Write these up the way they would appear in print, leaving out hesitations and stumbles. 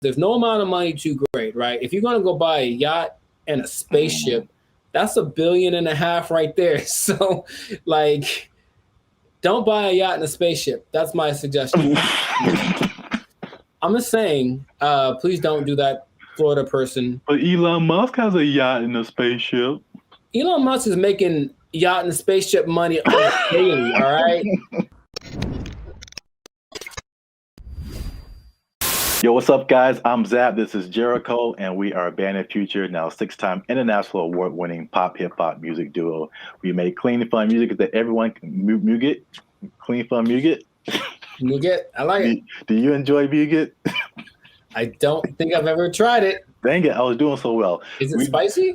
There's no amount of money too great, right? If you're going to go buy a yacht and a spaceship, that's $1.5 billion right there. So, like, don't buy a yacht and a spaceship. That's my suggestion. I'm just saying, please don't do that, Florida person. But Elon Musk has a yacht and a spaceship. Elon Musk is making yacht and spaceship money daily, all right? Yo, what's up, guys? I'm Zab. This is Jericho, and we are Band of Future, now 6-time international award-winning pop hip-hop music duo. We make clean, fun music that everyone can Muget. Clean, fun Muget. Muget, I like it. Do you enjoy Muget? I don't think I've ever tried it. Dang it, I was doing so well. Is it spicy?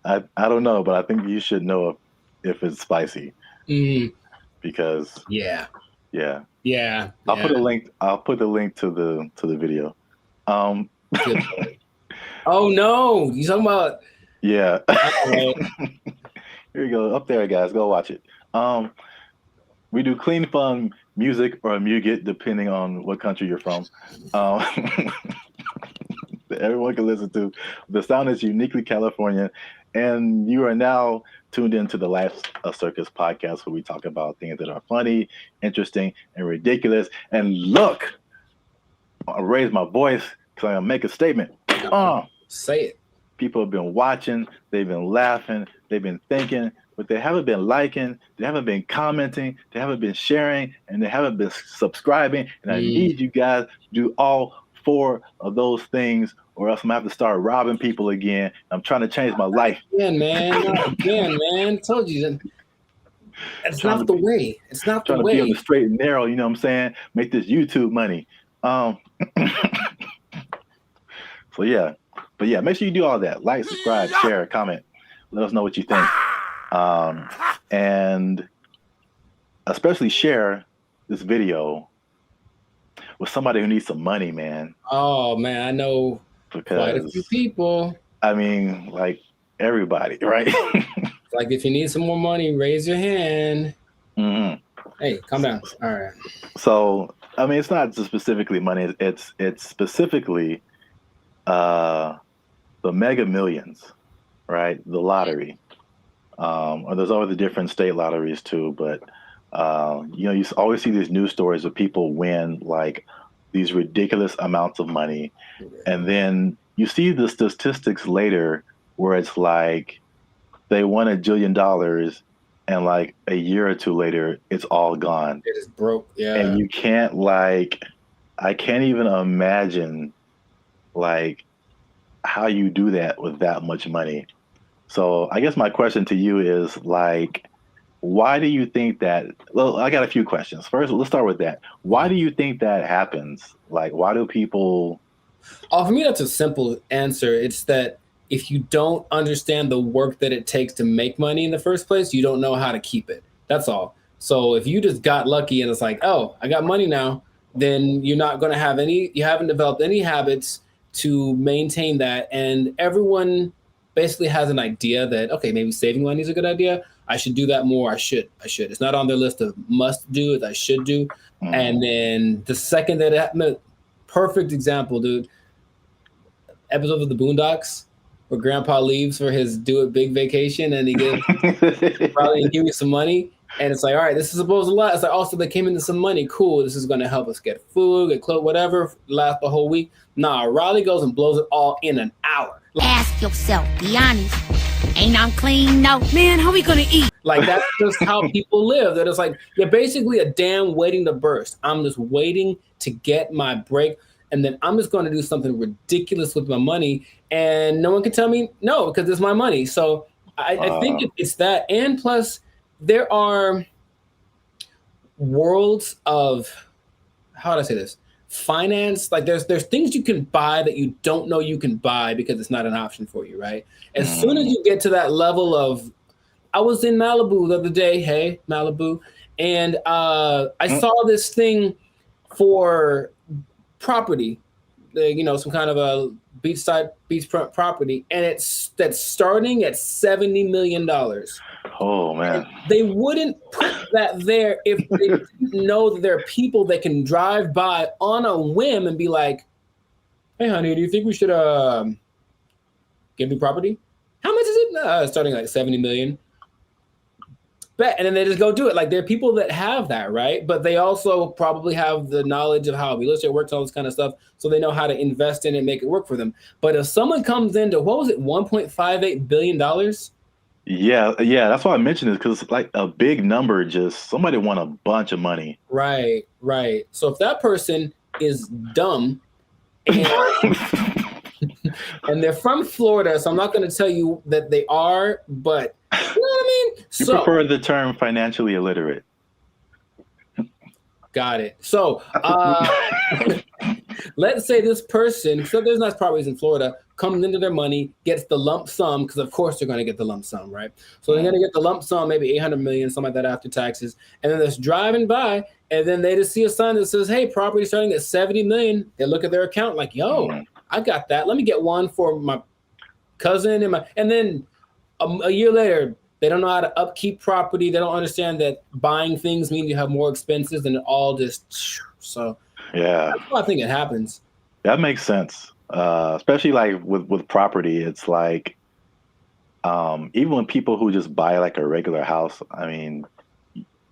I don't know, but I think you should know if it's spicy. Because yeah. I'll put a link. I'll put the link to the video. Oh no, you talking about? Yeah. Here you go. Up there, guys. Go watch it. We do clean, fun music or Muget, depending on what country you're from. That everyone can listen to. The sound is uniquely Californian, and you are now tuned into the Life Circus podcast, where we talk about things that are funny, interesting, and ridiculous. And look, I raise my voice because I'm gonna make a statement. Say it. People have been watching, they've been laughing, they've been thinking, but they haven't been liking, they haven't been commenting, they haven't been sharing, and they haven't been subscribing. And I need you guys to do all 4 of those things, or else I'm gonna have to start robbing people again. I'm trying to change my life. Again, man. Told you. It's not the way. It's not the way. Trying to be on the straight and narrow, you know what I'm saying? Make this YouTube money. So yeah. But yeah, make sure you do all that. Like, subscribe, share, comment. Let us know what you think. And especially share this video with somebody who needs some money, man. Oh, man, I know quite a few people. I mean, like everybody, right? Like, if you need some more money, raise your hand. Mm-hmm. Hey, calm down. All right. So, I mean, it's not just specifically money. It's specifically the Mega Millions, right? The lottery. Or there's always the different state lotteries too, but you always see these news stories of people win like these ridiculous amounts of money, and then you see the statistics later where it's like they won $1 jillion, and like a year or two later, it's all gone. It is broke, yeah. And you can't I can't even imagine like how you do that with that much money. So I guess my question to you is like, why do you think that? Well, I got a few questions. First, let's start with that. Why do you think that happens? Like, why do people? Oh, for me, that's a simple answer. It's that if you don't understand the work that it takes to make money in the first place, you don't know how to keep it. That's all. So if you just got lucky and it's like, oh, I got money now, then you're not going to have you haven't developed any habits to maintain that. And everyone basically has an idea that, okay, maybe saving money is a good idea. I should do that more. I should. It's not on their list of must do, it's I should do. And then the second that it happened, perfect example, dude. Episode of the Boondocks where Grandpa leaves for his do it big vacation and he gives probably give you some money. And it's like, all right, this is supposed to last. It's like, also they came into some money. Cool. This is going to help us get food, get clothes, whatever, last the whole week. Nah, Riley goes and blows it all in an hour. Ask yourself, be honest. Ain't I'm clean? No. Man, how we going to eat? Like, that's just how people live. That it's like, you're basically a dam waiting to burst. I'm just waiting to get my break. And then I'm just going to do something ridiculous with my money. And no one can tell me no, because it's my money. So I think it's that. And plus, there are worlds of, how do I say this? Finance. Like there's things you can buy that you don't know you can buy because it's not an option for you, right? As soon as you get to that level of, I was in Malibu the other day, hey, Malibu, and I saw this thing for property, some kind of a beach property, and that's starting at $70 million. Oh man. They wouldn't put that there if they didn't know that there are people that can drive by on a whim and be like, "Hey, honey, do you think we should get new property? How much is it? Starting like 70 million." Bet, and then they just go do it. Like there are people that have that, right? But they also probably have the knowledge of how real estate works, all this kind of stuff, so they know how to invest in it and make it work for them. But if someone comes into what was it, $1.58 billion? Yeah, that's why I mentioned it, because it's like a big number. Just somebody won a bunch of money. Right. So if that person is dumb and, and they're from Florida, so I'm not going to tell you that they are, but you know what I mean? You prefer the term financially illiterate. Got it. So let's say this person, so there's nice properties in Florida, comes into their money, gets the lump sum, because of course they're going to get the lump sum, right? So they're going to get the lump sum, maybe 800 million, something like that after taxes. And then they're just driving by, and then they just see a sign that says, hey, property starting at 70 million. They look at their account like, yo, I got that. Let me get one for my cousin. And then a year later, they don't know how to upkeep property. They don't understand that buying things means you have more expenses, and it all just, so yeah. That's why I think it happens. That makes sense. Especially like with property, it's like even when people who just buy like a regular house, I mean,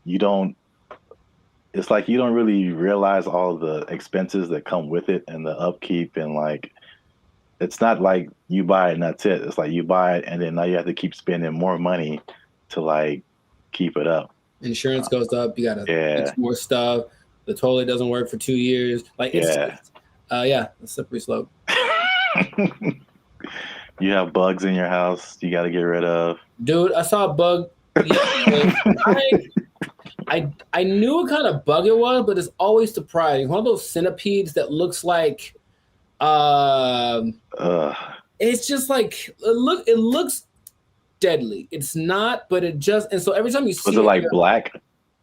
it's like you don't really realize all the expenses that come with it and the upkeep, and like it's not like you buy it and that's it. It's like you buy it and then now you have to keep spending more money to like keep it up. Insurance goes up. You got to fix more stuff. The toilet doesn't work for 2 years. Like it's a slippery slope. You have bugs in your house you got to get rid of. Dude, I saw a bug. I knew what kind of bug it was, but it's always surprising. One of those centipedes that looks like it's just like it looks deadly. It's not, but it just, and so every time you see it like black?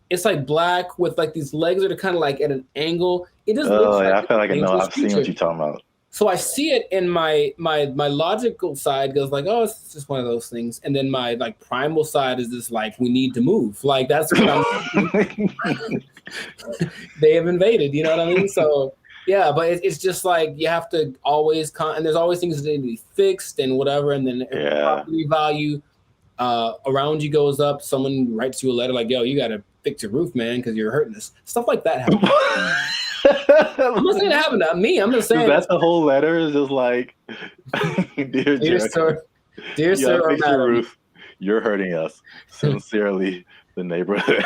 It's like black with like these legs that are kind of like at an angle. It just looks like I feel like I know. I've seen what you're talking about. So I see it, and my logical side goes like, oh, it's just one of those things. And then my like primal side is just like, we need to move. Like that's what I'm they have invaded, you know what I mean? So yeah, but it's just like you have to always and there's always things that need to be fixed and whatever. And then property value around you goes up. Someone writes you a letter like, yo, you got to fix your roof, man, because you're hurting us. Stuff like that happens. I'm not saying it happened to me. I'm just saying that's the whole letter is just like, dear sir, fix your roof. You're hurting us. Sincerely, the neighborhood.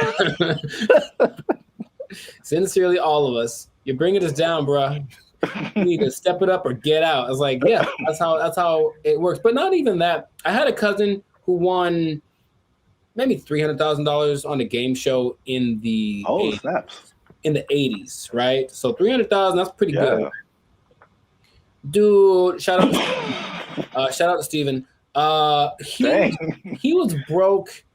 Sincerely, all of us. You're bringing us down, bro. You need to step it up or get out. I was like, yeah, that's how it works. But not even that. I had a cousin who won maybe $300,000 on a game show in the snaps. In the 80s, right? So 300,000, that's pretty good. Dude, shout out to Steven. He was broke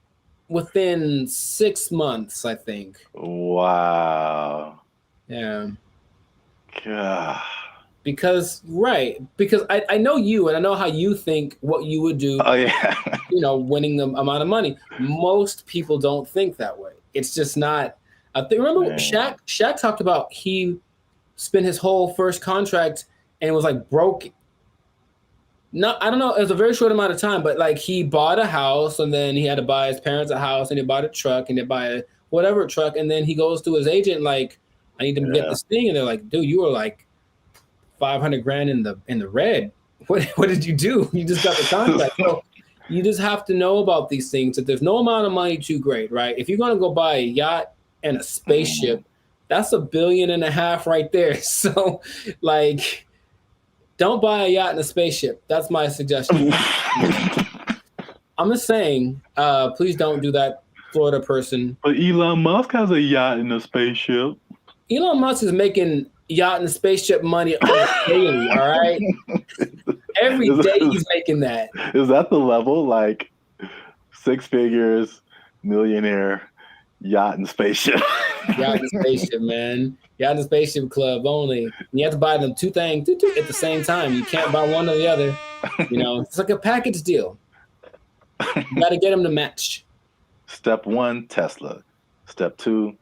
within 6 months, I think. Wow. Yeah. God. Because I know you, and I know how you think what you would do. Oh yeah. Winning the amount of money. Most people don't think that way. It's just not. I think, remember Shaq talked about he spent his whole first contract and was like broke. I don't know, it was a very short amount of time, but like he bought a house and then he had to buy his parents a house and he bought a truck and they buy whatever truck, and then he goes to his agent like, I need to get this thing, and they're like, dude, you were like $500,000 in the red. What did you do? You just got the contract. So you just have to know about these things, that there's no amount of money too great, right? If you're gonna go buy a yacht and a spaceship, that's $1.5 billion right there. So like, don't buy a yacht and a spaceship. That's my suggestion. I'm just saying, please don't do that, Florida person. But Elon Musk has a yacht and a spaceship. Elon Musk is making yacht and spaceship money daily, all right? Every day he's making that. Is that the level? Like 6 figures, millionaire, yacht and spaceship. Yacht and spaceship, man. Yacht and spaceship club only. And you have to buy them two things at the same time. You can't buy one or the other. It's like a package deal. You got to get them to match. Step 1, Tesla. Step 2,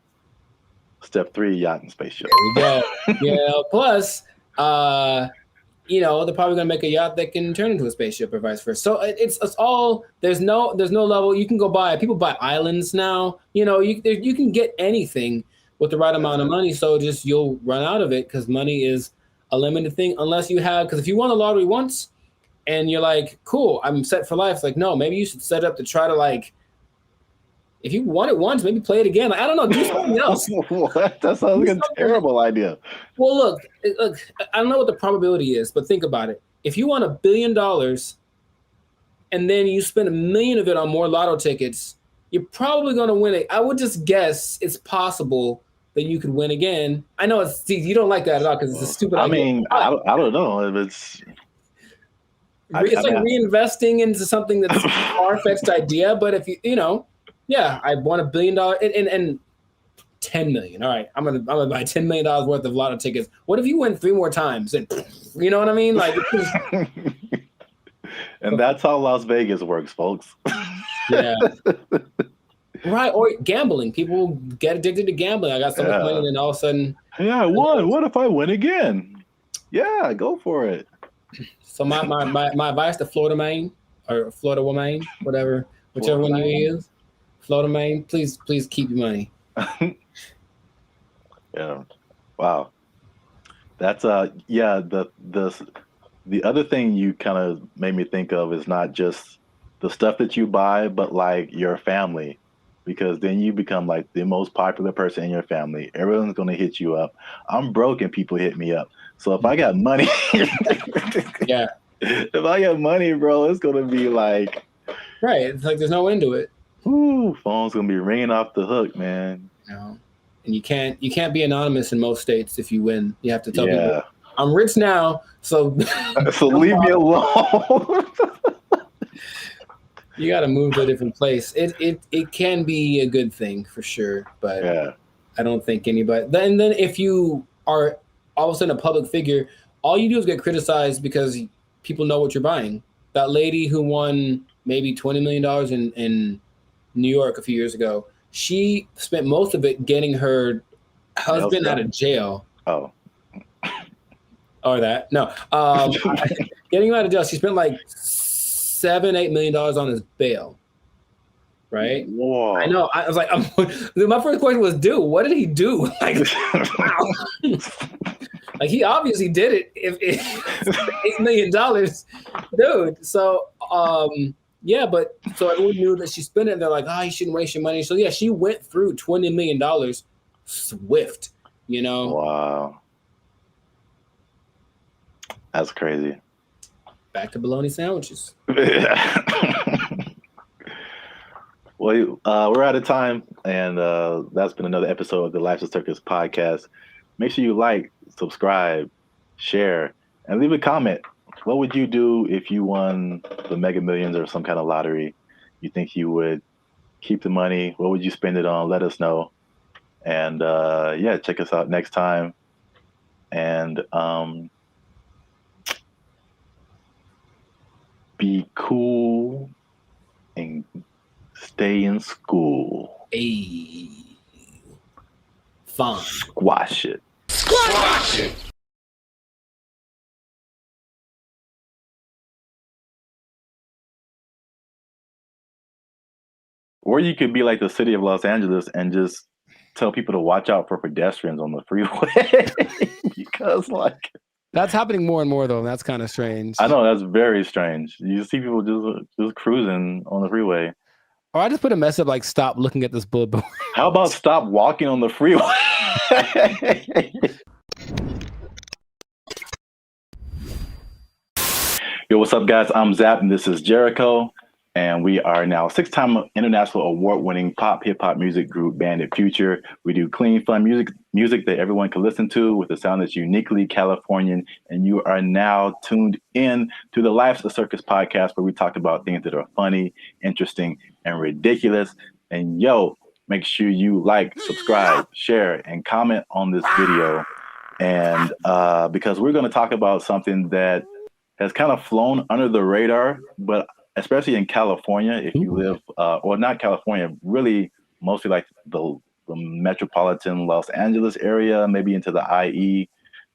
Step 3, yacht and spaceship. There we go. Yeah. Plus, they're probably gonna make a yacht that can turn into a spaceship or vice versa. So it's all there's no level. You can go buy. People buy islands now. You can get anything with the right amount of money. So just you'll run out of it because money is a limited thing unless you have. Because if you won the lottery once and you're like, cool, I'm set for life. It's like, no, maybe you should set up to try to like. If you won it once, maybe play it again. Like, I don't know, do something else. What? That sounds like a terrible idea. Well, look, I don't know what the probability is, but think about it. If you won $1 billion and then you spend $1 million of it on more lotto tickets, you're probably going to win it. I would just guess it's possible that you could win again. I know you don't like that at all because it's a stupid idea. I mean, I don't know if it's. It's like reinvesting into something that's a far-fetched idea, but if yeah, I won $1 billion and 10 million. All right, I'm gonna buy $10 million worth of lotto tickets. What if you win 3 more times? And you know what I mean? Like, and that's how Las Vegas works, folks. Yeah. Right, or gambling. People get addicted to gambling. I got so much money, and then all of a sudden, I won. What if I win again? Yeah, go for it. So my advice to Florida man or Florida woman, whichever one you use. Florida man, please keep your money. Yeah. Wow. That's the other thing you kind of made me think of is not just the stuff that you buy, but like your family, because then you become like the most popular person in your family. Everyone's going to hit you up. I'm broke and people hit me up. So if I got money, yeah. If I got money, bro, it's going to be like, right. It's like there's no end to it. Ooh, phone's gonna be ringing off the hook, man. And you can't be anonymous in most states if you win. You have to tell people, I'm rich now, so so leave me alone. You got to move to a different place. It can be a good thing for sure, but I don't think anybody. Then if you are all of a sudden a public figure, all you do is get criticized because people know what you're buying. That lady who won maybe $20 million in New York a few years ago, she spent most of it getting her husband out of jail. Oh. Or that. No. Getting him out of jail. She spent like $7-8 million on his bail. Right? Whoa. I know. I was like, my first question was, dude, what did he do? Like, wow. Like, he obviously did it. If $8 million, dude. So, yeah, but so everyone knew that she spent it. And they're like, you shouldn't waste your money. So yeah, she went through $20 million swift. Wow, that's crazy. Back to bologna sandwiches. Well, we're out of time, and that's been another episode of the Life's a Circus podcast. Make sure you like, subscribe, share, and leave a comment. What would you do if you won the Mega Millions or some kind of lottery? You think you would keep the money? What would you spend it on? Let us know. And check us out next time. And be cool and stay in school. Hey. Fine. Squash it. Squash it! Or you could be like the city of Los Angeles and just tell people to watch out for pedestrians on the freeway. Because that's happening more and more though, and that's kind of strange. I know, that's very strange. You see people just cruising on the freeway. Or I just put a message like, stop looking at this bullet board. How about stop walking on the freeway? Yo, what's up, guys? I'm Zap, and this is Jericho. And we are now 6-time international award-winning pop hip-hop music group Bandit Future. We do clean, fun music that everyone can listen to with a sound that's uniquely Californian. And you are now tuned in to the Life's a Circus podcast, where we talk about things that are funny, interesting, and ridiculous. And make sure you like, subscribe, share, and comment on this video. And because we're going to talk about something that has kind of flown under the radar, but especially in California, if you live, or not California, really mostly like the metropolitan Los Angeles area, maybe into the IE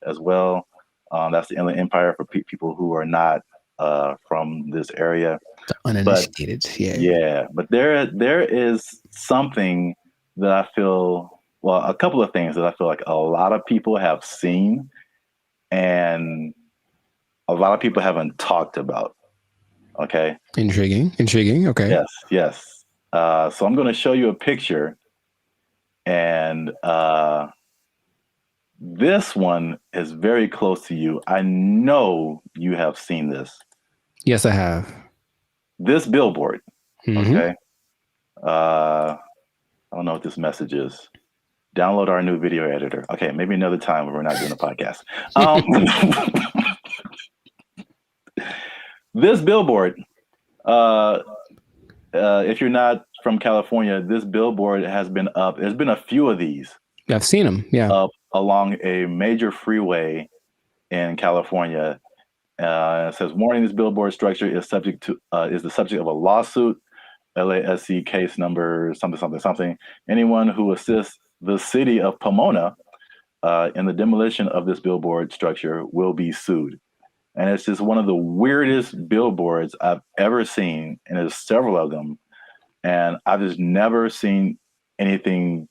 as well. That's the Inland Empire for people who are not from this area. The uninitiated, but there is something that I feel, well, a couple of things that I feel like a lot of people have seen and a lot of people haven't talked about. Okay. Intriguing. Okay. Yes. So I'm going to show you a picture, and this one is very close to you. I know you have seen this. Yes, I have. This billboard. Mm-hmm. Okay. I don't know what this message is. Download our new video editor. Okay, maybe another time when we're not doing a podcast. This billboard, if you're not from California, this billboard has been up. There's been a few of these. I've seen them. Yeah. Up along a major freeway in California. It says, warning, this billboard structure is the subject of a lawsuit, LASC case number something. Anyone who assists the city of Pomona in the demolition of this billboard structure will be sued. And it's just one of the weirdest billboards I've ever seen. And there's several of them. And I've just never seen anything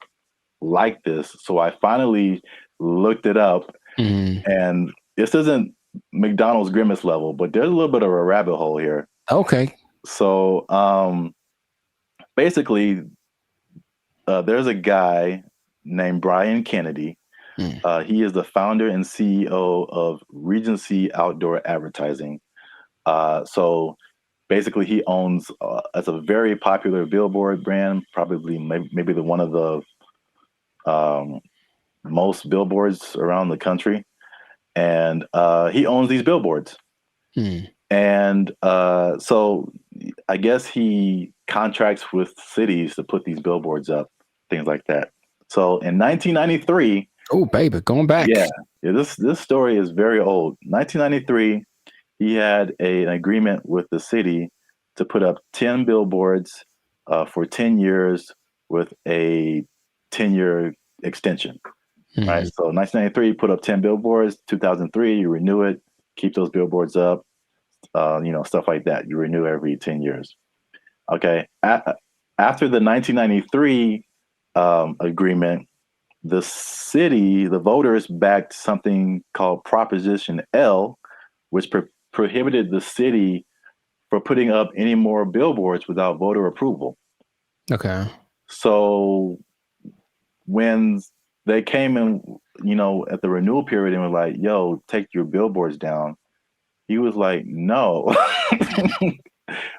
like this. So I finally looked it up. Mm-hmm. And this isn't McDonald's Grimace level, but there's a little bit of a rabbit hole here. Okay. So basically, there's a guy named Brian Kennedy. He is the founder and CEO of Regency Outdoor Advertising. So basically, he owns it's a very popular billboard brand, probably maybe the one of the most billboards around the country. And he owns these billboards. And so I guess he contracts with cities to put these billboards up, things like that. So in 1993, oh, baby, going back. Yeah, this story is very old. 1993, he had an agreement with the city to put up 10 billboards for 10 years with a 10-year extension. Mm-hmm. Right. So 1993, you put up 10 billboards. 2003, you renew it, keep those billboards up, stuff like that. You renew every 10 years. Okay. After the 1993 agreement, the city, the voters backed something called Proposition L, which prohibited the city from putting up any more billboards without voter approval. Okay. So when they came in, at the renewal period and were like, yo, take your billboards down, he was like, no.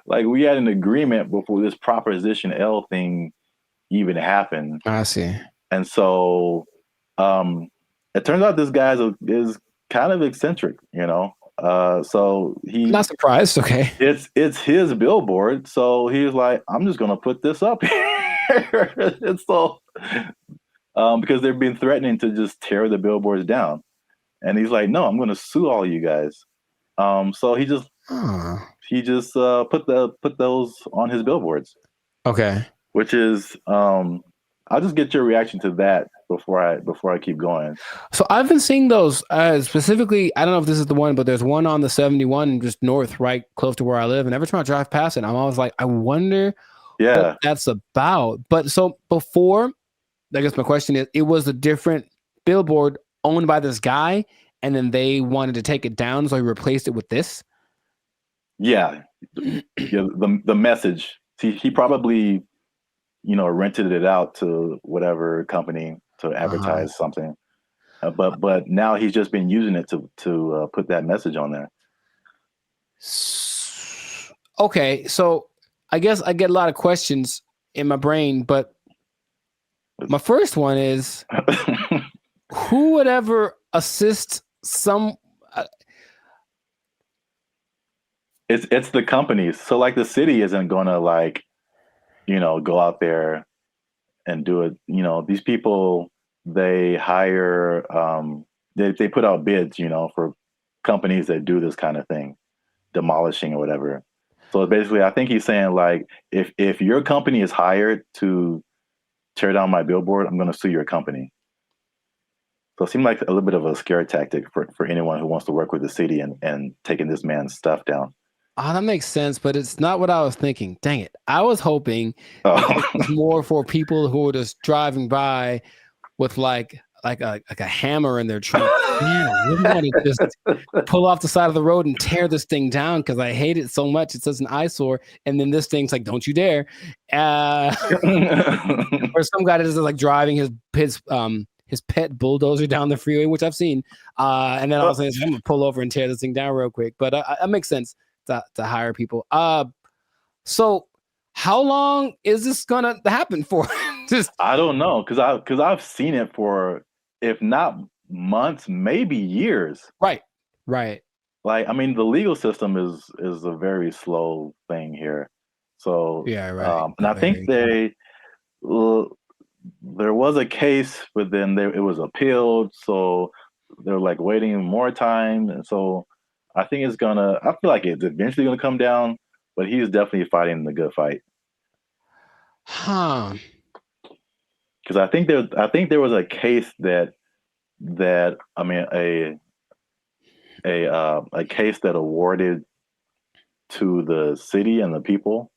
Like, we had an agreement before this Proposition L thing even happened. I see. And so it turns out this guy is kind of eccentric, so he not surprised. Okay. It's his billboard. So he was like, I'm just going to put this up here. And so because they've been threatening to just tear the billboards down. And he's like, no, I'm going to sue all you guys. So he just put those on his billboards. Okay. Which is I'll just get your reaction to that before I keep going. So I've been seeing those specifically. I don't know if this is the one, but there's one on the 71 just north, right close to where I live. And every time I drive past it, I'm always like, I wonder what that's about. But so before, I guess my question is, it was a different billboard owned by this guy, and then they wanted to take it down, so he replaced it with this. Yeah, the message. He probably rented it out to whatever company to advertise something. But now he's just been using it to put that message on there. Okay, so I guess I get a lot of questions in my brain, but my first one is, who would ever assist some? It's the companies. So like the city isn't going to go out there and do it. These people, they hire, they put out bids, for companies that do this kind of thing, demolishing or whatever. So basically, I think he's saying like, if your company is hired to tear down my billboard, I'm going to sue your company. So it seemed like a little bit of a scare tactic for anyone who wants to work with the city and taking this man's stuff down. Oh, that makes sense, but it's not what I was thinking. Dang it. I was hoping Oh. it was more for people who were just driving by with like a hammer in their trunk. Man, I really want to just pull off the side of the road and tear this thing down because I hate it so much. It's such an eyesore. And then this thing's like, don't you dare. Or some guy that is like driving his pet bulldozer down the freeway, which I've seen. And then I was saying, I'm gonna pull over and tear this thing down real quick. But it makes sense to hire people. So how long is this gonna happen for? I don't know, because I've seen it for, if not months, maybe years. Right. Like, I mean, the legal system is a very slow thing here. So yeah, right. And I think there was a case, but then it was appealed, so they're like waiting more time, and so I think I feel like it's eventually gonna come down, but he's definitely fighting the good fight. Huh. Because I think there was a case that I mean a case that awarded to the city and the people,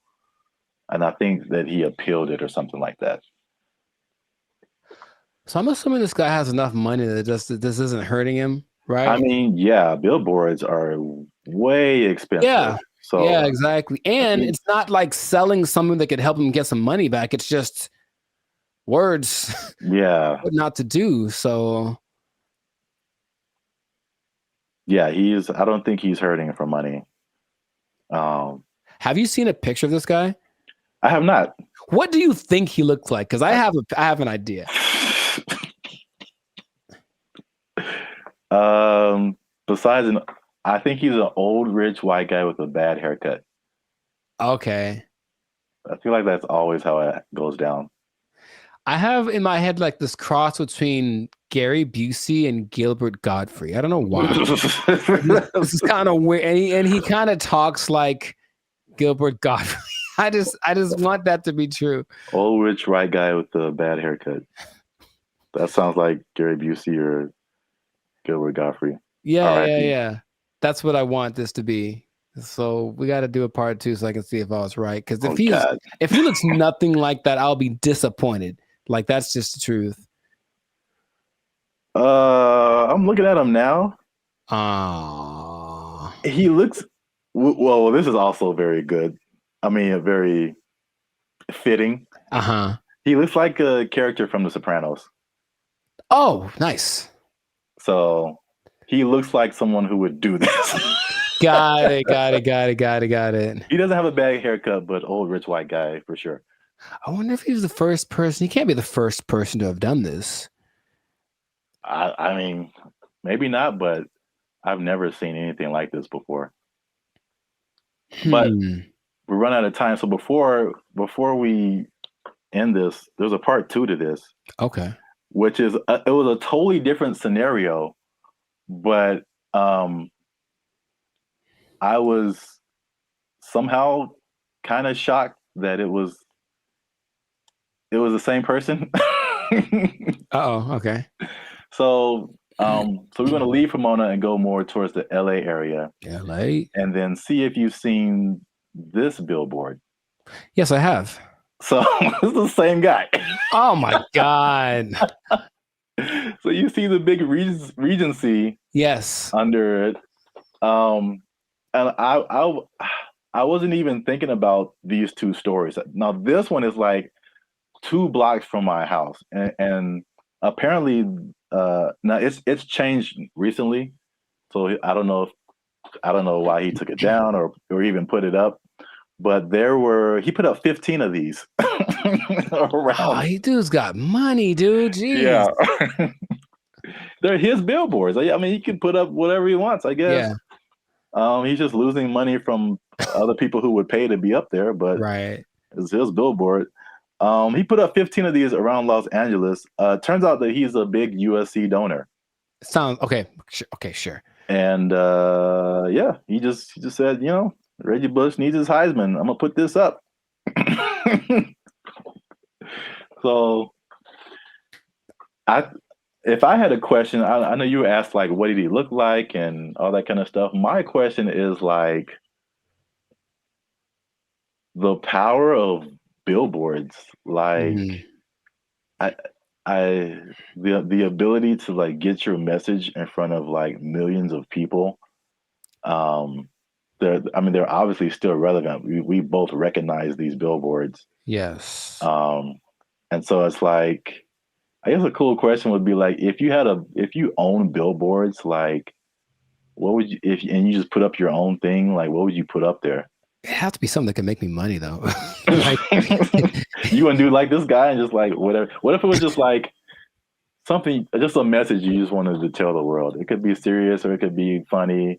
and I think that he appealed it or something like that. So I'm assuming this guy has enough money that this isn't hurting him, right? I mean, yeah, billboards are way expensive. Yeah. So yeah, exactly. And it's not like selling something that could help him get some money back. It's just words. Yeah. What not to do. So yeah, I don't think he's hurting for money. Have you seen a picture of this guy? I have not. What do you think he looks like? Because I have an idea. Besides, I think he's an old rich white guy with a bad haircut. Okay. I feel like that's always how it goes down. I have in my head like this cross between Gary Busey and Gilbert Gottfried. I don't know why. This is kind of weird, and he kind of talks like Gilbert Gottfried. I just want that to be true. Old rich white guy with a bad haircut. That sounds like Gary Busey or Gilbert Gottfried. Yeah. That's what I want this to be. So we got to do a part 2 so I can see if I was right. Because if he looks nothing like that, I'll be disappointed. Like, that's just the truth. I'm looking at him now. He looks well. This is also very good. I mean, very fitting. He looks like a character from The Sopranos. Oh, nice. So he looks like someone who would do this. Got it. He doesn't have a bad haircut, but old rich white guy for sure. I wonder if he's the first person. He can't be the first person to have done this. I mean, maybe not, but I've never seen anything like this before. But we run out of time. So before we end this, there's a part 2 to this. Okay. Which is it was a totally different scenario, but I was somehow kind of shocked that it was the same person. Okay. So we're going to leave Pomona and go more towards the LA area. LA? And then see if you've seen this billboard. Yes, I have. So it's the same guy. Oh my God. So you see the big Regency. Yes. Under it. And I wasn't even thinking about these two stories. Now this one is like 2 blocks from my house, and apparently now it's changed recently. So I don't know why he took it down or even put it up. But he put up 15 of these around. Oh, dude's got money, dude. Jeez. Yeah. They're his billboards. I mean, he can put up whatever he wants, I guess. Yeah. He's just losing money from other people who would pay to be up there, but right. It's his billboard. He put up 15 of these around Los Angeles. Turns out that he's a big USC donor. Sounds okay. Okay, sure. And he just said, Reggie Bush needs his Heisman. I'm gonna put this up. So, if I had a question, I know you asked like, what did he look like and all that kind of stuff. My question is like the power of billboards, like the ability to like get your message in front of like millions of people. They're obviously still relevant. We both recognize these billboards. Yes. And so it's like, I guess a cool question would be like, if you own billboards, like what would you, and you just put up your own thing, like what would you put up there? It has to be something that can make me money though. Like, you want to do like this guy and just like whatever. What if it was just like something, just a message you just wanted to tell the world? It could be serious or it could be funny.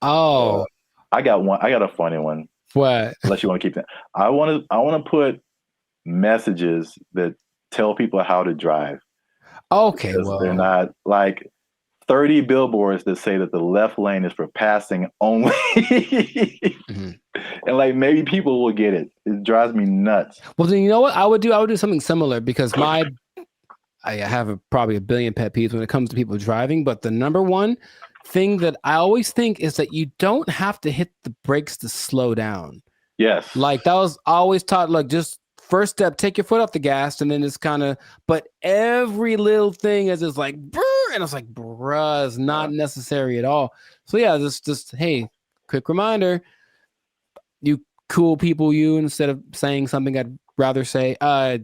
Oh, I got a funny one. What? Unless you want to keep that. I want to put messages that tell people how to drive. Okay, well, they're not like 30 billboards that say that the left lane is for passing only. And like maybe people will get it. It drives me nuts. Well, then you know what I would do? I would do something similar because I have probably a billion pet peeves when it comes to people driving. But the number one thing that I always think is that you don't have to hit the brakes to slow down. Yes. Like that was always taught, like just first step, take your foot off the gas, and then it's kind of, but every little thing is just like, brr, and it's like, bruh, it's not necessary at all. So yeah, just hey, quick reminder, you cool people, instead of saying something I'd rather say,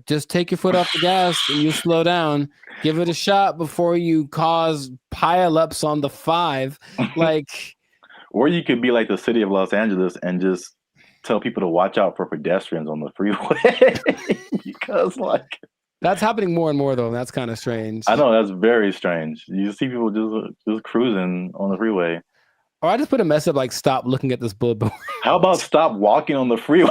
just take your foot off the gas and you slow down. Give it a shot before you cause pileups on the 5. Like, or you could be like the city of Los Angeles and just tell people to watch out for pedestrians on the freeway. Because like that's happening more and more though, and that's kind of strange. I know, that's very strange. You see people just cruising on the freeway. Or I just put a mess up like, stop looking at this billboard. How about stop walking on the freeway?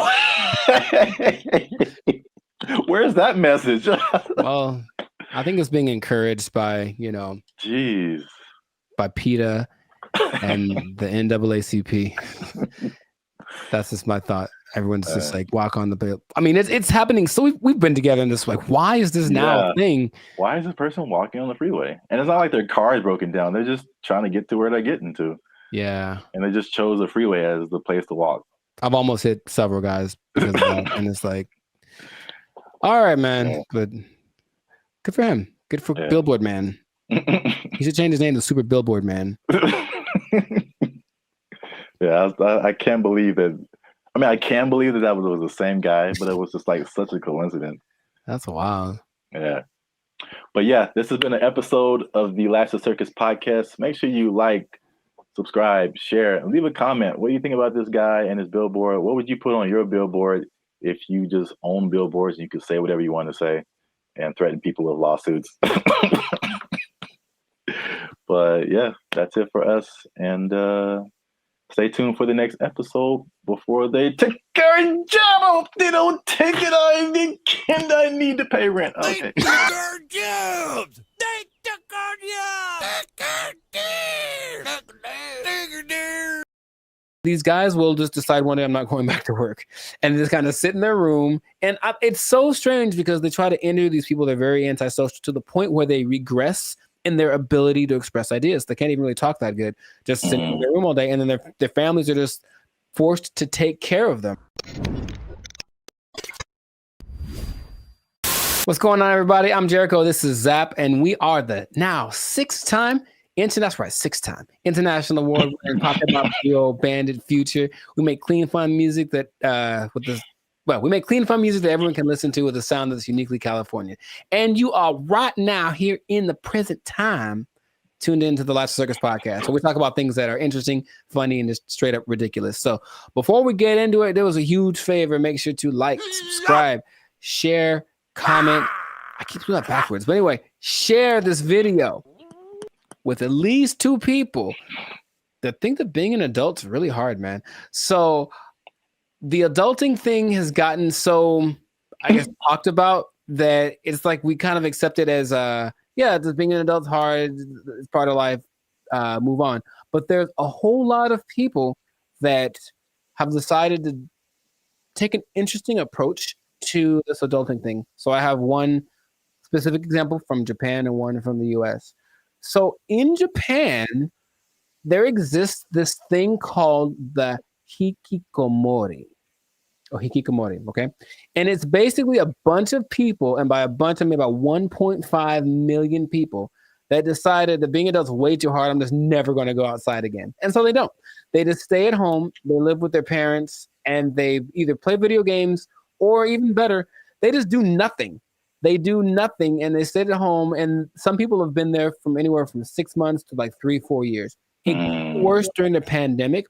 Where's that message? Well, I think it's being encouraged by, jeez, by PETA and the NAACP. That's just my thought. Everyone's just like, walk on the bill. I mean, it's happening. So we've been together in this, like, why is this now a thing? Why is this person walking on the freeway? And it's not like their car is broken down. They're just trying to get to where they're getting to. Yeah. And they just chose the freeway as the place to walk. I've almost hit several guys because of that. And it's like, all right, man. But good for him. Good for Billboard Man. He should change his name to Super Billboard Man. Yeah, I can't believe that. I mean, I can believe that was the same guy, but it was just like such a coincidence. That's wild. Yeah. But yeah, this has been an episode of the Lash the Circus podcast. Make sure you like, subscribe, share, and leave a comment. What do you think about this guy and his billboard? What would you put on your billboard if you just own billboards and you could say whatever you want to say and threaten people with lawsuits? But yeah, that's it for us. And stay tuned for the next episode before they take our job. They don't take it. I need to pay rent. Okay. They took our jobs. They took our jobs. These guys will just decide one day, I'm not going back to work, and just kind of sit in their room. And it's so strange because they try to interview these people. They're very antisocial to the point where they regress in their ability to express ideas. They can't even really talk that good, just sitting in their room all day. And then their families are just forced to take care of them. What's going on, everybody? I'm Jericho. This is Zap, and we are the now 6-time international award winning pop hip hop duo Bandit Future. We make clean, fun music that everyone can listen to with a sound that's uniquely California. And you are right now here in the present time tuned into the Lash the Circus podcast. So we talk about things that are interesting, funny, and just straight up ridiculous. So before we get into it, there was a huge favor. Make sure to like, subscribe, share, comment. I keep doing that backwards. But anyway, share this video with at least 2 people that think that being an adult is really hard, man. So the adulting thing has gotten so, I guess, talked about that it's like we kind of accept it as, just being an adult's hard, it's part of life, move on. But there's a whole lot of people that have decided to take an interesting approach to this adulting thing. So I have one specific example from Japan and one from the US. So in Japan, there exists this thing called the hikikomori. Or hikikomori, okay? And it's basically a bunch of people, and by a bunch I mean about 1.5 million people that decided that being adults is way too hard. I'm just never going to go outside again. And so they don't. They just stay at home, they live with their parents, and they either play video games or even better, they just do nothing. They do nothing and they sit at home. And some people have been there from anywhere from 6 months to like 3-4 years. It got worse during the pandemic,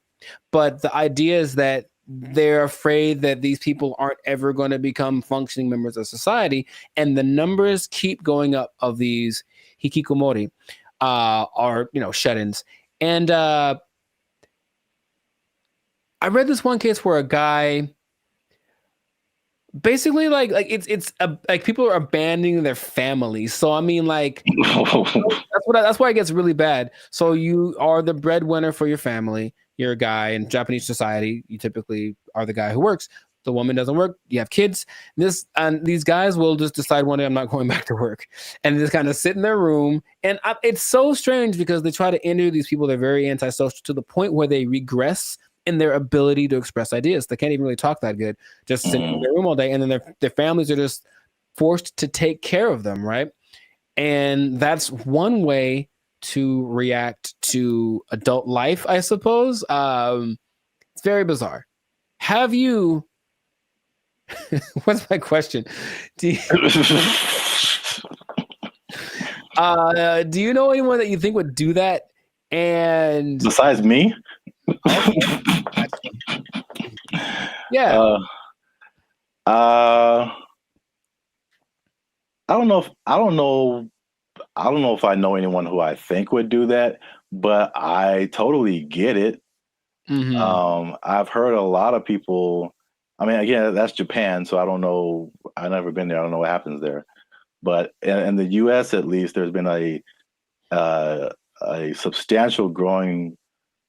but the idea is that they're afraid that these people aren't ever going to become functioning members of society. And the numbers keep going up of these hikikomori, are, shut-ins. And I read this one case where a guy basically like people are abandoning their families. So I mean, like that's why it gets really bad. So you are the breadwinner for your family. You're a guy in Japanese society. You typically are the guy who works. The woman doesn't work. You have kids. These guys will just decide one day I'm not going back to work, and just kind of sit in their room. And it's so strange because they try to interview these people. They're very antisocial to the point where they regress in their ability to express ideas. They can't even really talk that good, just sitting in their room all day. And then their families are just forced to take care of them, right? And that's one way to react to adult life, I suppose. It's very bizarre. Have you... What's my question? Do you know anyone that you think would do that? And besides me? Yeah. I don't know if I know anyone who I think would do that, but I totally get it. Mm-hmm. I've heard a lot of people. I mean, again, that's Japan, so I don't know. I've never been there. I don't know what happens there. But in the U.S., at least, there's been a substantial growing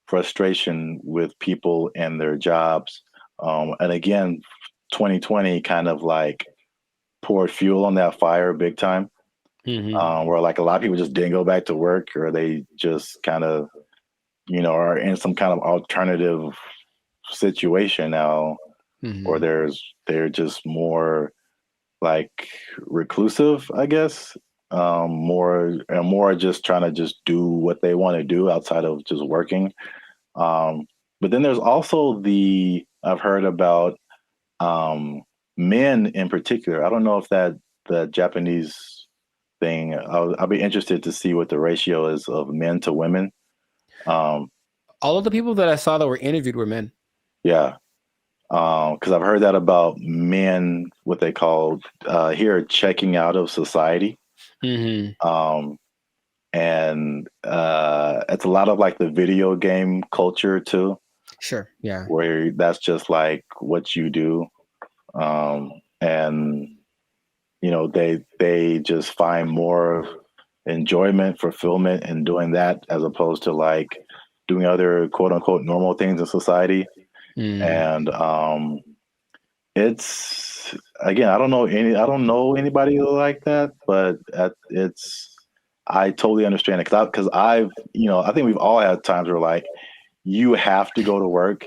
frustration with people and their jobs. And again, 2020 kind of like poured fuel on that fire big time. Mm-hmm. Where like a lot of people just didn't go back to work, or they just kind of, are in some kind of alternative situation now, mm-hmm. or they're just more like reclusive, I guess. More just trying to just do what they want to do outside of just working. But then there's also I've heard about men in particular. I don't know if the Japanese thing, I'll be interested to see what the ratio is of men to women. All of the people that I saw that were interviewed were men. Yeah. Because I've heard that about men, what they call here, checking out of society. Mm-hmm. And it's a lot of like the video game culture too. Sure. Yeah. Where that's just like what you do. And they just find more enjoyment, fulfillment in doing that as opposed to like doing other quote unquote normal things in society. And it's, again, I don't know anybody like that, but I totally understand it because I think we've all had times where like you have to go to work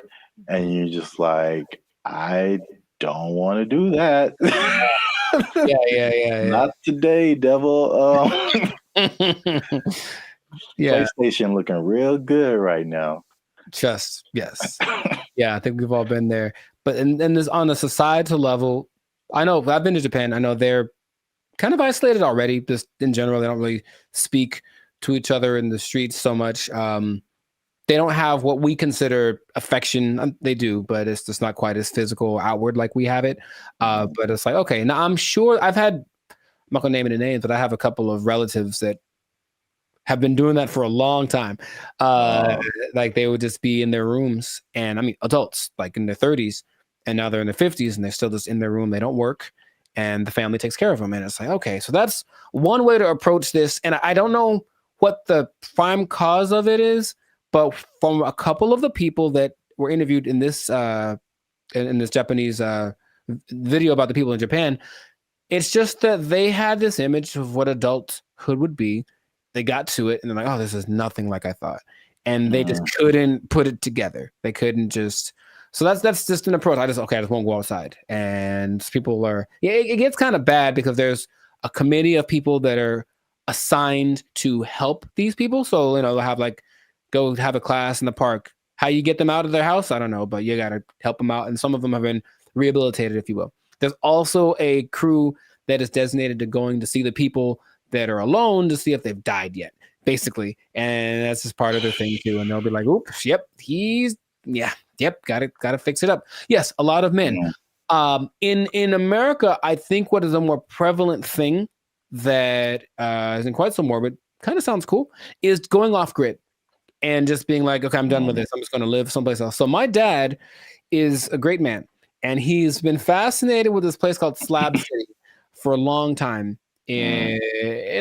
and you just like, I don't want to do that. Yeah. Not today, devil. Yeah. PlayStation looking real good right now. Just yes. Yeah, I think we've all been there. But and this on a societal level, I know I've been to Japan. I know they're kind of isolated already. Just in general, they don't really speak to each other in the streets so much. They don't have what we consider affection. They do, but it's just not quite as physical outward like we have it. But it's like, okay, now I'm sure I'm not gonna name any names, but I have a couple of relatives that have been doing that for a long time. Like they would just be in their rooms, and I mean adults like in their 30s, and now they're in their 50s and they're still just in their room. They don't work, and the family takes care of them. And it's like, okay, so that's one way to approach this. And I don't know what the prime cause of it is, but from a couple of the people that were interviewed in this Japanese video about the people in Japan. It's just that they had this image of what adulthood would be. They got to it and they're like, oh, this is nothing like I thought. And they just couldn't put it together. They couldn't just. So that's just an approach. I just won't go outside. And people are, it gets kind of bad because there's a committee of people that are assigned to help these people. So, they'll have go have a class in the park. How you get them out of their house, I don't know, but you got to help them out. And some of them have been rehabilitated, if you will. There's also a crew that is designated to going to see the people that are alone to see if they've died yet, basically. And that's just part of their thing too. And they'll be like, oops, yep, got to fix it up. Yes, a lot of men. In America, I think what is a more prevalent thing that isn't quite so morbid, kind of sounds cool, is going off grid and just being like, okay, I'm done with this. I'm just going to live someplace else. So my dad is a great man, and he's been fascinated with this place called Slab City for a long time in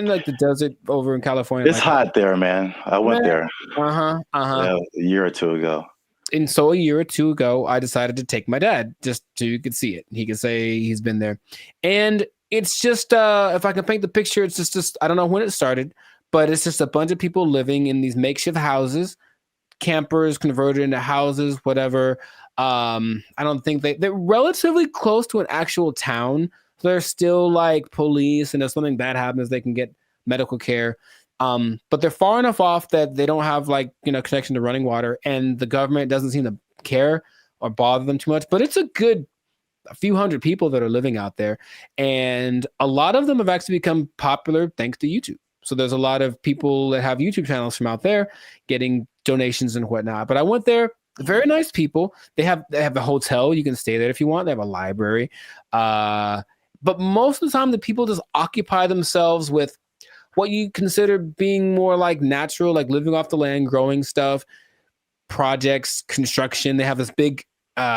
the desert over in California. It's hot there, man. I went there. Yeah, a year or two ago. And so a year or two ago, I decided to take my dad just so you could see it. He could say he's been there. And it's just, if I can paint the picture, it's just I don't know when it started, but it's just a bunch of people living in these makeshift houses, campers converted into houses, whatever. I don't think they're relatively close to an actual town. So they're still like police, and if something bad happens, they can get medical care. But they're far enough off that they don't have connection to running water, and the government doesn't seem to care or bother them too much. But it's a few hundred people that are living out there, and a lot of them have actually become popular thanks to YouTube. So there's a lot of people that have YouTube channels from out there getting donations and whatnot. But I went there, very nice people. They have a hotel. You can stay there if you want. They have a library. But most of the time, the people just occupy themselves with what you consider being more like natural, like living off the land, growing stuff, projects, construction. They have this big, it's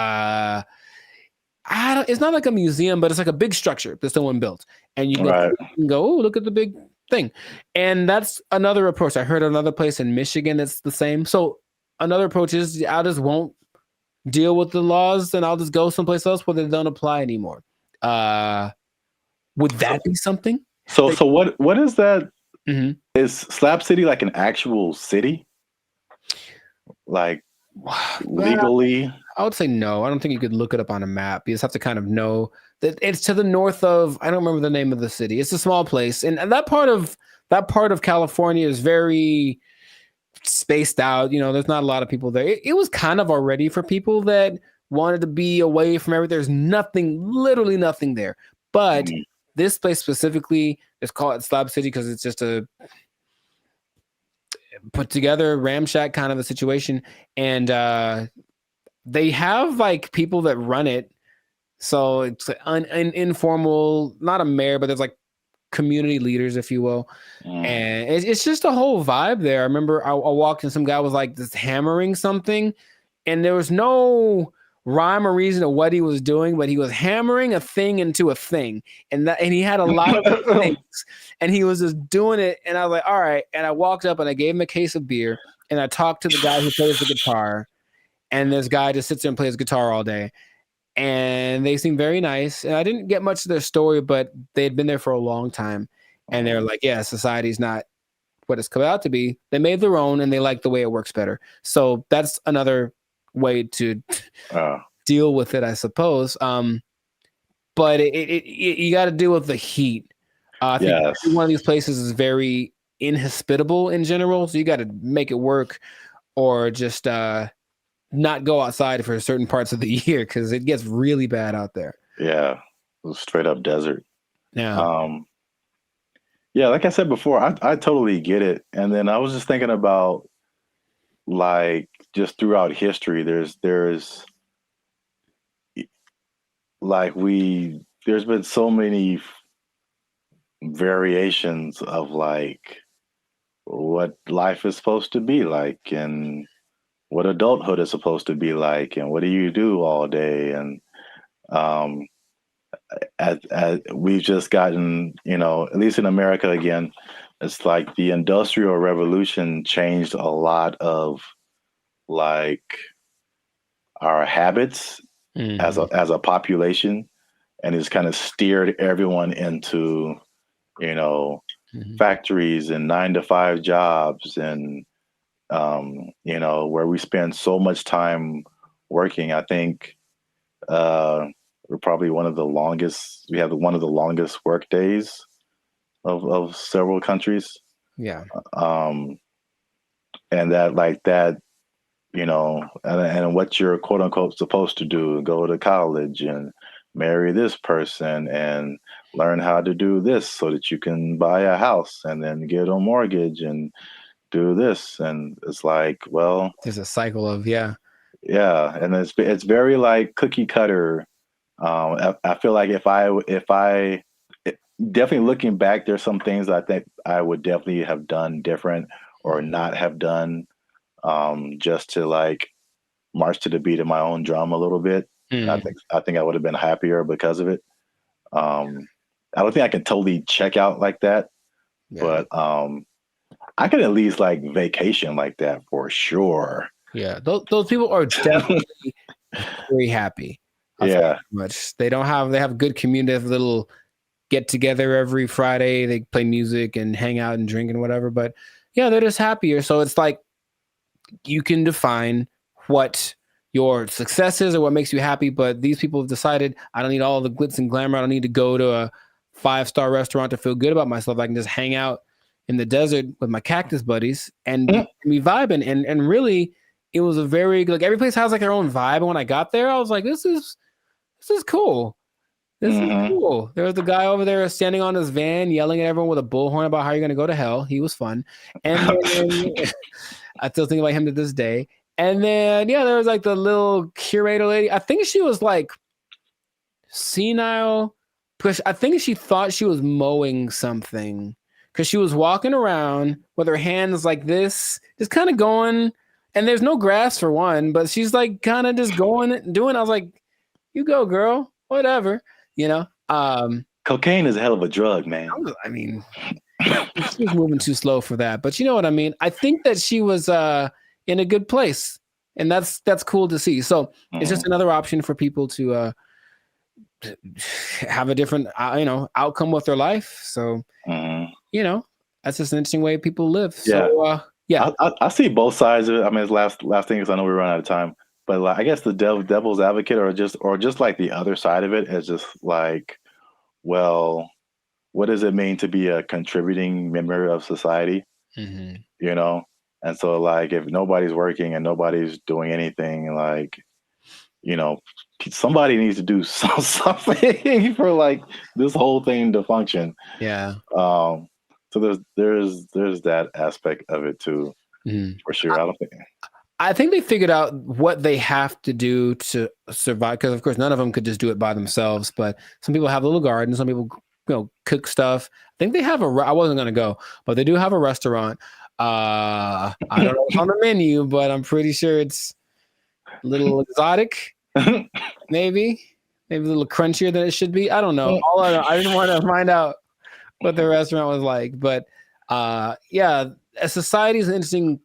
not like a museum, but it's like a big structure that someone built. And you can go, oh, look at the big thing. And that's another approach. I heard another place in Michigan that's the same. So another approach is I just won't deal with the laws and I'll just go someplace else where they don't apply anymore. Would that be something? So what is that? Mm-hmm. Is Slab City like an actual city? Like legally? I would say no. I don't think you could look it up on a map. You just have to kind of know that it's to the north of, I don't remember the name of the city. It's a small place. And that part of California is very spaced out. There's not a lot of people there. It was kind of already for people that wanted to be away from everything. There's literally nothing there. But this place specifically is called Slab City because it's just a put together ramshack kind of a situation. And they have like people that run it. So it's an informal, not a mayor, but there's like community leaders, if you will. And it's just a whole vibe there. I remember I walked and some guy was like just hammering something and there was no rhyme or reason of what he was doing, but he was hammering a thing into a thing. And he had a lot of things and he was just doing it. And I was like, all right. And I walked up and I gave him a case of beer and I talked to the guy who plays the guitar. And this guy just sits there and plays guitar all day. And they seemed very nice. And I didn't get much of their story, but they had been there for a long time. And they're like, yeah, society's not what it's come out to be. They made their own and they like the way it works better. So that's another way to deal with it, I suppose. But you got to deal with the heat. I think one of these places is very inhospitable in general. So you got to make it work or just not go outside for certain parts of the year because it gets really bad out there. Yeah, straight up desert. Yeah. Yeah, like I said before, I totally get it. And then I was just thinking about like just throughout history, there's like there's been so many variations of like what life is supposed to be like and what adulthood is supposed to be like and what do you do all day. And as we've just gotten, at least in America again, it's like the Industrial Revolution changed a lot of like our habits as a population, and it's kind of steered everyone into, you know, factories and 9-to-5 jobs, and you know, where we spend so much time working. I think we're probably one of the longest. We have one of the longest work days of several countries. Yeah. And that, you know, and what you're quote unquote supposed to do, go to college and marry this person and learn how to do this so that you can buy a house and then get a mortgage and do this. And it's like, well, there's a cycle of, and it's very like cookie cutter. I feel like if I definitely looking back, there's some things I think I would definitely have done different or not have done, just to like march to the beat of my own drum a little bit. I think I would have been happier because of it. I don't think I can totally check out like that, but I could at least like vacation like that for sure. Yeah, those people are definitely very happy. Much they have good community, have a little get together every Friday. They play music and hang out and drink and whatever. But yeah, they're just happier. So it's like you can define what your success is or what makes you happy. But these people have decided, I don't need all the glitz and glamour. I don't need to go to a 5-star restaurant to feel good about myself. I can just hang out in the desert with my cactus buddies and be vibing. And really, it was a very, like, every place has like their own vibe. And when I got there, I was like, this is cool. This is cool. There was the guy over there standing on his van yelling at everyone with a bullhorn about how you're going to go to hell. He was fun. And then, I still think about him to this day. And then, there was like the little curator lady. I think she was like senile because I think she thought she was mowing something because she was walking around with her hands like this, just kind of going. And there's no grass for one, but she's like kind of just going, doing. I was like, you go, girl, whatever, Cocaine is a hell of a drug, man. I mean, she was moving too slow for that, but you know what I mean? I think that she was in a good place, and that's cool to see. So it's just another option for people to have a different, outcome with their life. So, that's just an interesting way people live. So, I see both sides of it. I mean, it's last thing is I know we run out of time, but like, I guess the devil's advocate or just like the other side of it is just like, well, what does it mean to be a contributing member of society? And so like, if nobody's working and nobody's doing anything, like, somebody needs to do something for like this whole thing to function. So there's that aspect of it too, for sure. I think they figured out what they have to do to survive, because of course none of them could just do it by themselves. But some people have a little garden, some people cook stuff. I think they have I wasn't gonna go, but they do have a restaurant. I don't know what's on the menu, but I'm pretty sure it's a little exotic. maybe a little crunchier than it should be. I don't know. I didn't want to find out what the restaurant was like, but a society is an interesting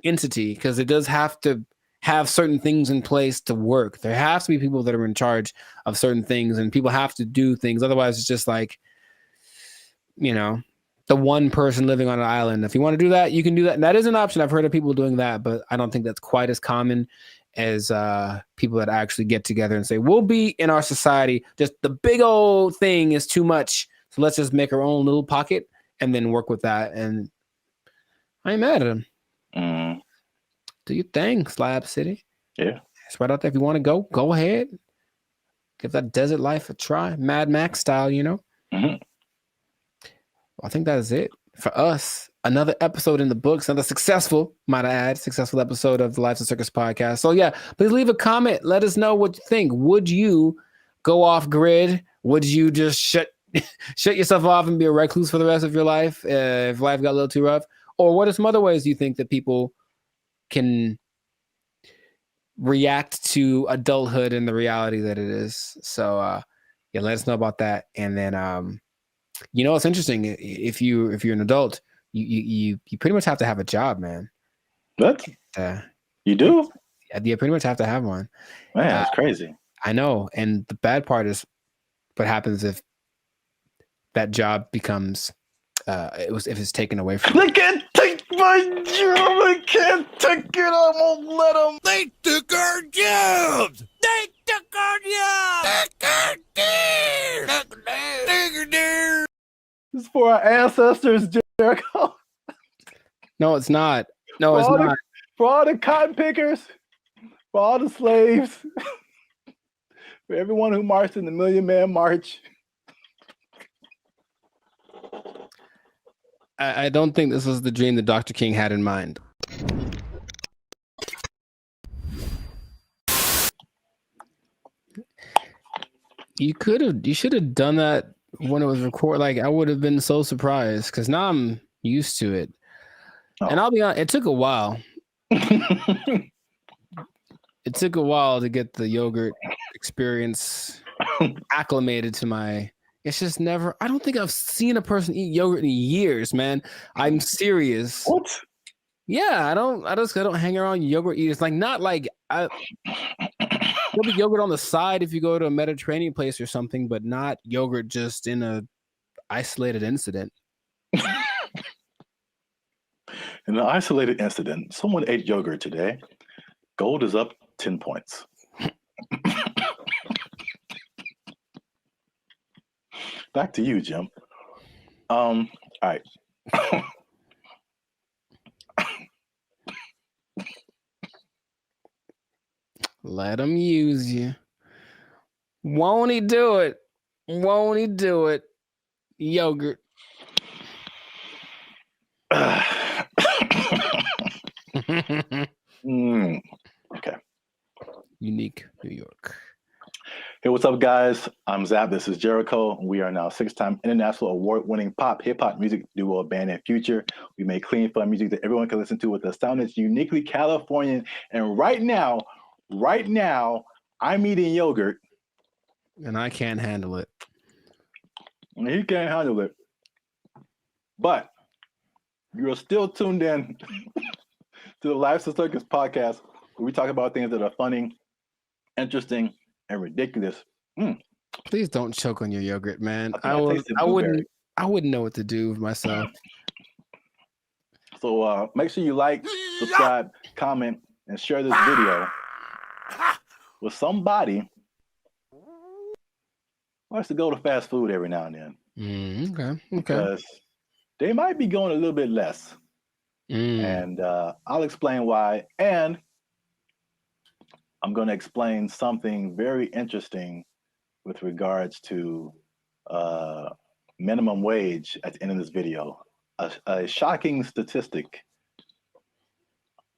entity because it does have to have certain things in place to work. There has to be people that are in charge of certain things, and people have to do things. Otherwise, it's just like, the one person living on an island. If you want to do that, you can do that. And that is an option. I've heard of people doing that, but I don't think that's quite as common as people that actually get together and say, we'll be in our society. Just the big old thing is too much. So let's just make our own little pocket and then work with that. And I ain't mad at them. Do your thing, Slab City. Yeah. It's right out there. If you want to go ahead. Give that desert life a try. Mad Max style, I think that is it for us. Another episode in the books, another successful episode of the Lives of Circus podcast. So please leave a comment. Let us know what you think. Would you go off grid? Would you just shut yourself off and be a recluse for the rest of your life if life got a little too rough? Or what are some other ways you think that people can react to adulthood and the reality that it is? So let us know about that. And then it's interesting. If you're an adult, you pretty much have to have a job, man. What? You do? You pretty much have to have one. Man, that's crazy. I know. And the bad part is what happens if that job becomes if it's taken away from you. They can't take my job. They can't take it. I won't let them. They took our jobs. They took our jobs. This is for our ancestors, Jericho. No, it's not. No, it's not. For all the cotton pickers, for all the slaves, for everyone who marched in the Million Man March. I don't think this was the dream that Dr. King had in mind. You should have done that when it was recorded. Like, I would have been so surprised because now I'm used to it. Oh. And I'll be honest, it took a while. It took a while to get the yogurt experience acclimated to my. It's just never. I don't think I've seen a person eat yogurt in years, man. I'm serious. What? Yeah, I don't hang around yogurt eaters. Like, not like there'll be yogurt on the side if you go to a Mediterranean place or something, but not yogurt just in a isolated incident. In an isolated incident, someone ate yogurt today. Gold is up 10 points. Back to you, Jim. All right. Let him use you. Won't he do it? Won't he do it? Yogurt. Okay. Unique New York. Hey, what's up, guys? I'm Zap. This is Jericho. We are now 6-time international award-winning pop, hip-hop music duo, band, and future. We make clean, fun music that everyone can listen to with a sound that's uniquely Californian. And right now, I'm eating yogurt. And I can't handle it. And he can't handle it. But you're still tuned in to the Lifestyle Circus podcast, where we talk about things that are funny, interesting, and ridiculous. Please don't choke on your yogurt, man. I wouldn't know what to do with myself. So make sure you like, subscribe, comment, and share this video with somebody who likes to go to fast food every now and then. Okay. Because they might be going a little bit less. And I'll explain why. And I'm going to explain something very interesting with regards to minimum wage at the end of this video. A shocking statistic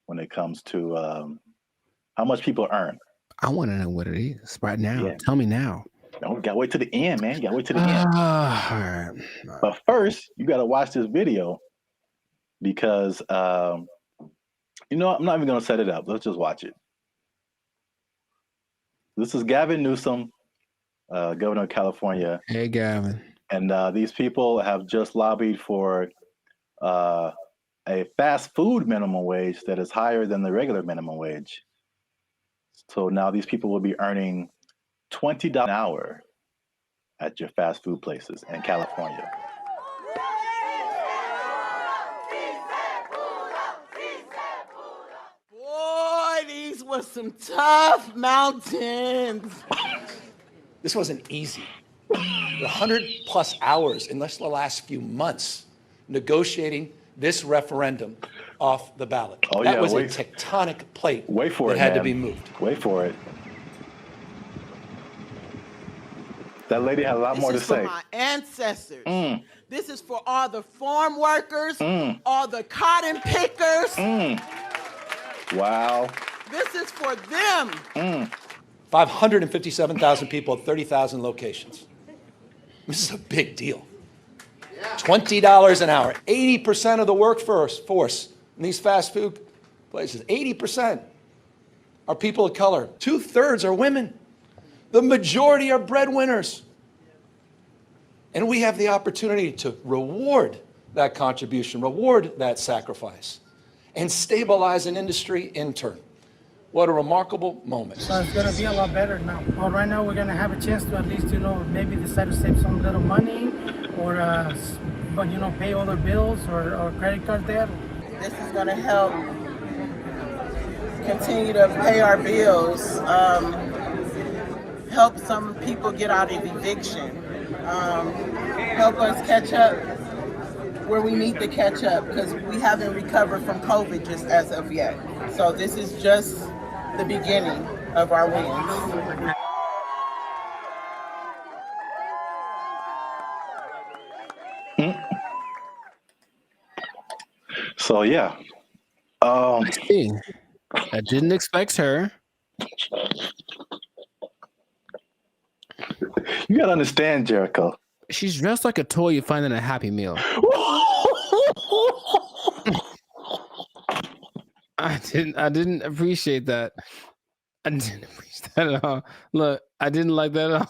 when it comes to how much people earn. I want to know what it is right now. Yeah. Tell me now. No, you got to wait to the end, man. You got to wait to the end. All right. But first, you got to watch this video because, I'm not even going to set it up. Let's just watch it. This is Gavin Newsom, governor of California. Hey, Gavin. And these people have just lobbied for a fast food minimum wage that is higher than the regular minimum wage. So now these people will be earning $20 an hour at your fast food places in California. Boy, these were some tough mountains. This wasn't easy. 100+ hours in just the last few months negotiating this referendum off the ballot. That was a tectonic plate that had to be moved. Wait for it. That lady had a lot more to say. This is for my ancestors. This is for all the farm workers, all the cotton pickers. Wow. This is for them. 557,000 people at 30,000 locations. This is a big deal. $20 an hour. 80% of the workforce in these fast food places, 80% are people of color. 2/3 are women. The majority are breadwinners. And we have the opportunity to reward that contribution, reward that sacrifice, and stabilize an industry in turn. What a remarkable moment. So it's gonna be a lot better now. Well, right now we're gonna have a chance to at least, maybe decide to save some little money, or but pay all their bills or credit card debt. This is gonna help continue to pay our bills, help some people get out of eviction, help us catch up where we need to catch up, because we haven't recovered from COVID just as of yet. So this is just the beginning of our wins. So yeah, I didn't expect her. You gotta understand, Jericho. She's dressed like a toy you find in a Happy Meal. I didn't appreciate that. I didn't appreciate that at all. Look, I didn't like that at all.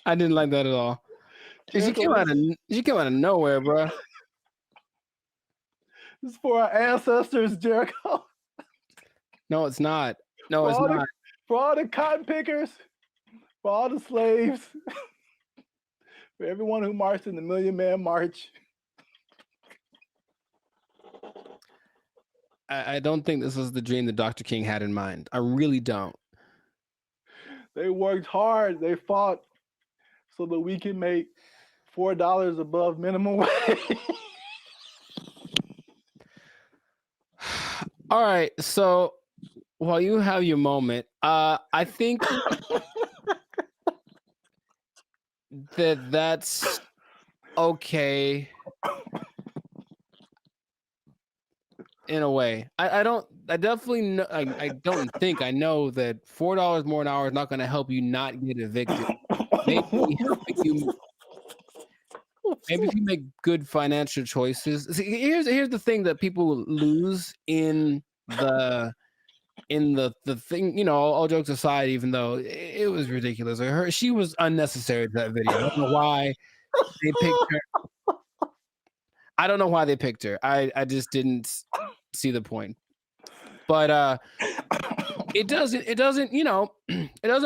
I didn't like that at all. She came out of nowhere, bro. This is for our ancestors, Jericho. No, it's not. No, it's not. For all the cotton pickers, for all the slaves, for everyone who marched in the Million Man March. I don't think this was the dream that Dr. King had in mind. I really don't. They worked hard. They fought so that we can make $4 above minimum wage. All right. So while you have your moment, I think that's okay. In a way, I definitely know. I don't think I know that $4 more an hour is not going to help you not get evicted. Maybe if you make good financial choices. See, here's the thing that people lose in the thing. All jokes aside, even though it was ridiculous, she was unnecessary to that video. I don't know why they picked her. I don't know why they picked her. I just didn't see the point. But it doesn't it doesn't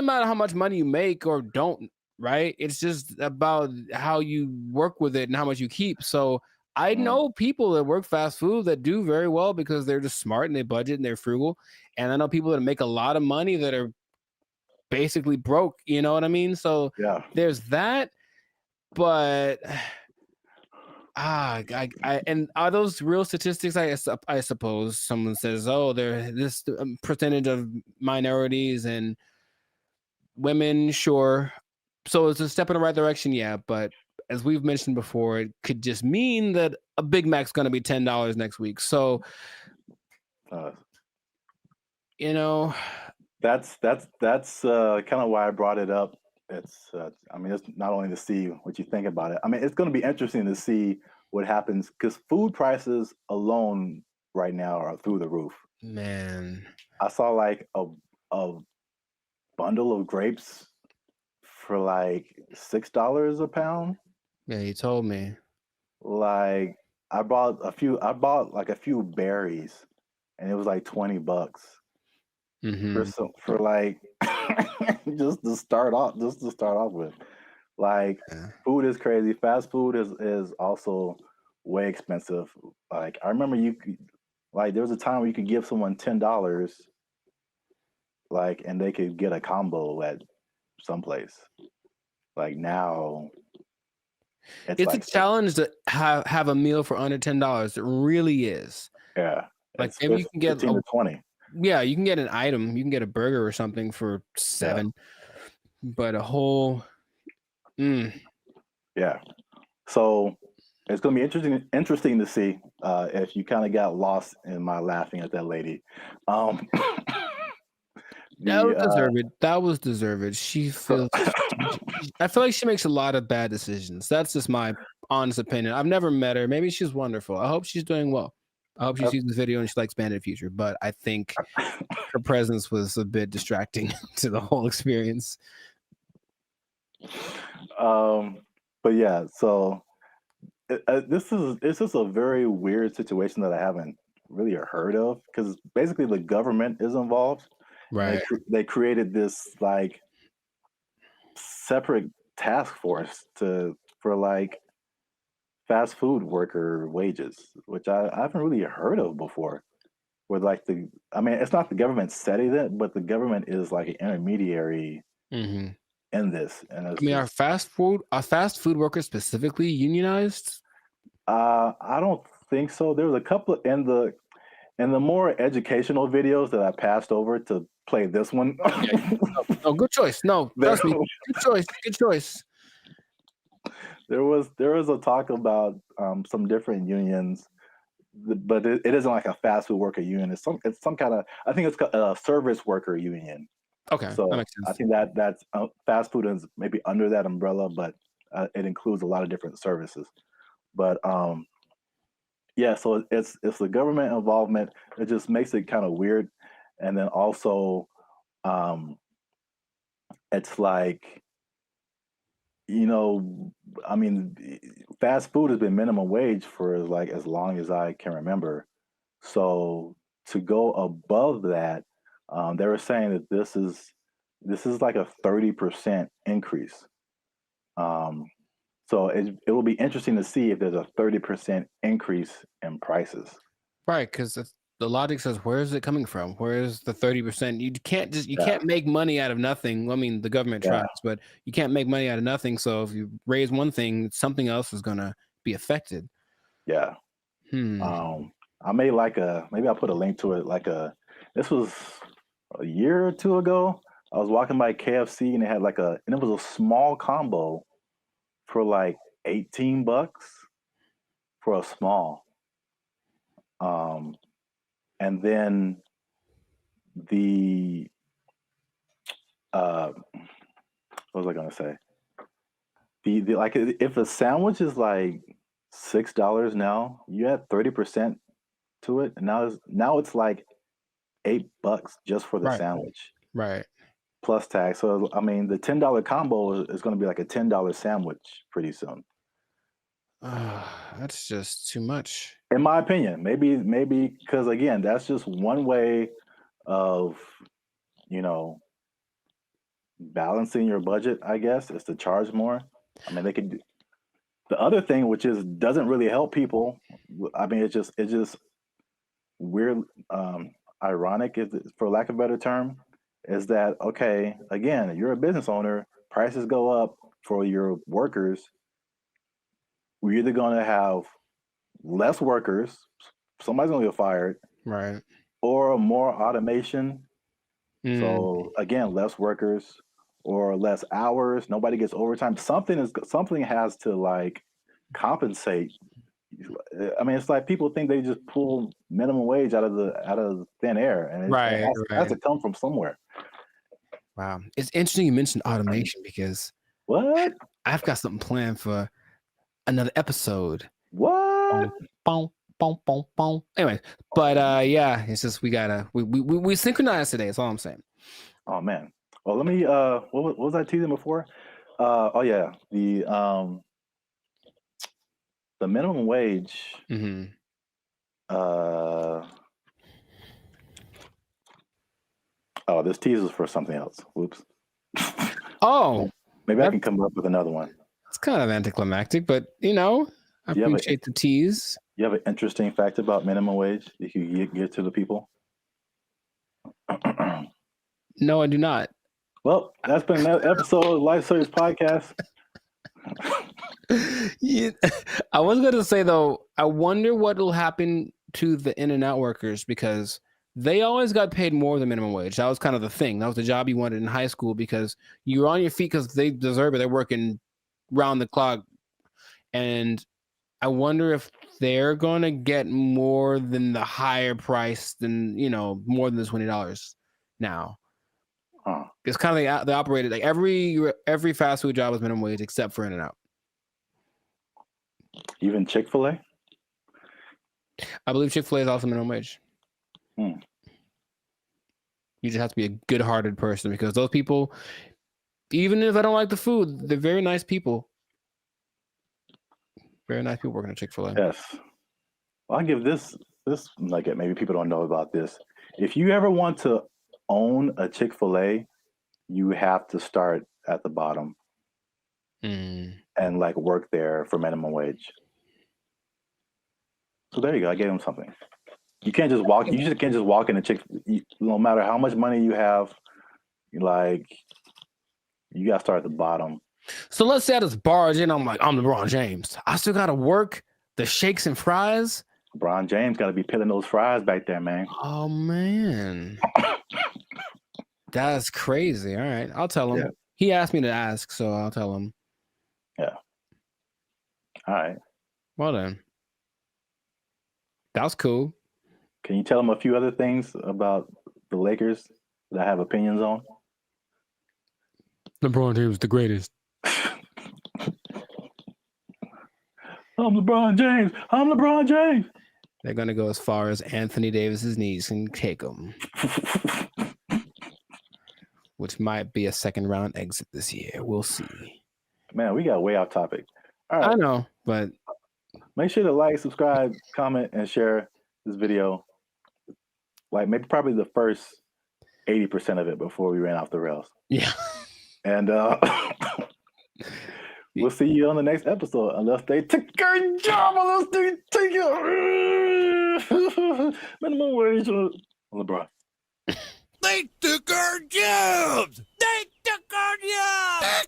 matter how much money you make or don't, right? It's just about how you work with it and how much you keep. So I know people that work fast food that do very well because they're just smart and they budget and they're frugal. And I know people that make a lot of money that are basically broke, you know what I mean? So yeah, there's that. But and are those real statistics? I suppose someone says, oh, there this percentage of minorities and women, sure. So it's a step in the right direction, yeah. But as we've mentioned before, it could just mean that a Big Mac's going to be $10 next week. So, that's kind of why I brought it up. It's it's not only to see what you think about it. I mean, it's going to be interesting to see what happens because food prices alone right now are through the roof. Man, I saw like a bundle of grapes for like $6 a pound. Yeah, you told me. Like I bought like a few berries, and it was like $20 for like just to start off with. Like food is crazy. Fast food is also way expensive. Like I remember there was a time where you could give someone $10, like, and they could get a combo at someplace. Like now, it's like a challenge to have a meal for under $10. It really is. Yeah, like maybe you can get 15 to 20. Yeah, you can get an item. You can get a burger or something for $7, but a whole. Yeah, so it's going to be interesting to see if you kind of got lost in my laughing at that lady. That was deserved. She feels. I feel like she makes a lot of bad decisions. That's just my honest opinion. I've never met her. Maybe she's wonderful. I hope she's doing well. I hope she sees this video and she likes Bandit Future. But I think her presence was a bit distracting to the whole experience. But yeah, so it's just a very weird situation that I haven't really heard of, because basically the government is involved. Right. They created this like separate task force for like fast food worker wages, which I haven't really heard of before. Where like I mean, it's not the government setting it, but the government is like an intermediary Mm-hmm. in this. And I it's mean, just, are fast food workers specifically unionized? I don't think so. There was a couple in the more educational videos that I passed over to play this one. Oh, good choice. No, trust me. Good choice. Good choice. There was a talk about some different unions, but it isn't like a fast food worker union. It's some kind of, I think it's a service worker union. Okay, So that makes sense. I think that's fast food is maybe under that umbrella, but it includes a lot of different services. But yeah, so it's the government involvement. It just makes it kind of weird, and then also it's like, you know, I mean, fast food has been minimum wage for like as long as I can remember. So to go above that, they were saying that this is like a 30% increase. Um, so it will be interesting to see if there's a 30% increase in prices. Right, because the logic says, where is it coming from? Where is the 30%? You can't make money out of nothing. I mean, the government tries, but you can't make money out of nothing. So if you raise one thing, something else is gonna be affected. Yeah. I made maybe I'll put a link to it. This was a year or two ago. I was walking by KFC and it was a small combo for like $18 for a small. And then the what was I gonna say? The like if a sandwich is like $6 now, you add 30% to it, and now it's like $8 just for the sandwich. Right. Plus tax. So I mean, the $10 combo is going to be like a $10 sandwich pretty soon. That's just too much. In my opinion, maybe because again, that's just one way of, you know, balancing your budget. I guess is to charge more. I mean, they could do the other thing, which doesn't really help people. I mean, it's just weird, ironic, for lack of a better term, is that okay? Again, you're a business owner. Prices go up for your workers. We're either going to have less workers, somebody's going to get fired, right, or more automation. So again, less workers or less hours. Nobody gets overtime. Something has to like compensate. I mean, it's like people think they just pull minimum wage out of thin air, and it has to come from somewhere. Wow, it's interesting you mentioned automation because what? I've got something planned for another episode. What? Boom, boom, boom, boom. Anyway, but yeah, it's just we synchronized today. That's all I'm saying. Oh man. Well, let me. What was I teasing before? Oh yeah, the minimum wage. Oh, this teases for something else. Whoops. Oh, maybe I can come up with another one. It's kind of anticlimactic, but you know, I appreciate the tease. You have an interesting fact about minimum wage that you give to the people? No, I do not. Well, that's been another episode of Life Service Podcast. Yeah, I was going to say, though, I wonder what will happen to the In-N-Out workers because they always got paid more than minimum wage. That was kind of the thing. That was the job you wanted in high school because you were on your feet because they deserve it. They're working round the clock. And I wonder if they're going to get more than the higher price than, you know, more than the $20 now. It's kind of they operated like every fast food job was minimum wage except for In-N-Out. Even Chick-fil-A? I believe Chick-fil-A is also minimum wage. You just have to be a good-hearted person because those people, even if I don't like the food, they're very nice people. Very nice people working at Chick-fil-A. Yes. Well, I give this this like maybe people don't know about this. If you ever want to own a Chick-fil-A, you have to start at the bottom and like work there for minimum wage. So there you go. I gave him something. You can't just walk. You just can't just walk in a no matter how much money you have, like you gotta start at the bottom. So let's say I just barge in. I'm like, I'm LeBron James. I still gotta work the shakes and fries. LeBron James gotta be peeling those fries back there, man. Oh man, that's crazy. All right, I'll tell him. Yeah. He asked me to ask, so I'll tell him. Yeah. All right. Well then, that was cool. Can you tell him a few other things about the Lakers that I have opinions on? LeBron James, the greatest. I'm LeBron James. I'm LeBron James. They're gonna go as far as Anthony Davis's knees can take them, which might be a second round exit this year. We'll see. Man, we got way off topic. All right. I know, but make sure to like, subscribe, comment, and share this video. Like maybe probably the first 80% of it before we ran off the rails. Yeah. And we'll see you on the next episode, unless they take a job, unless they take it. Minimum wage on LeBron. They took our jobs! They took our jobs!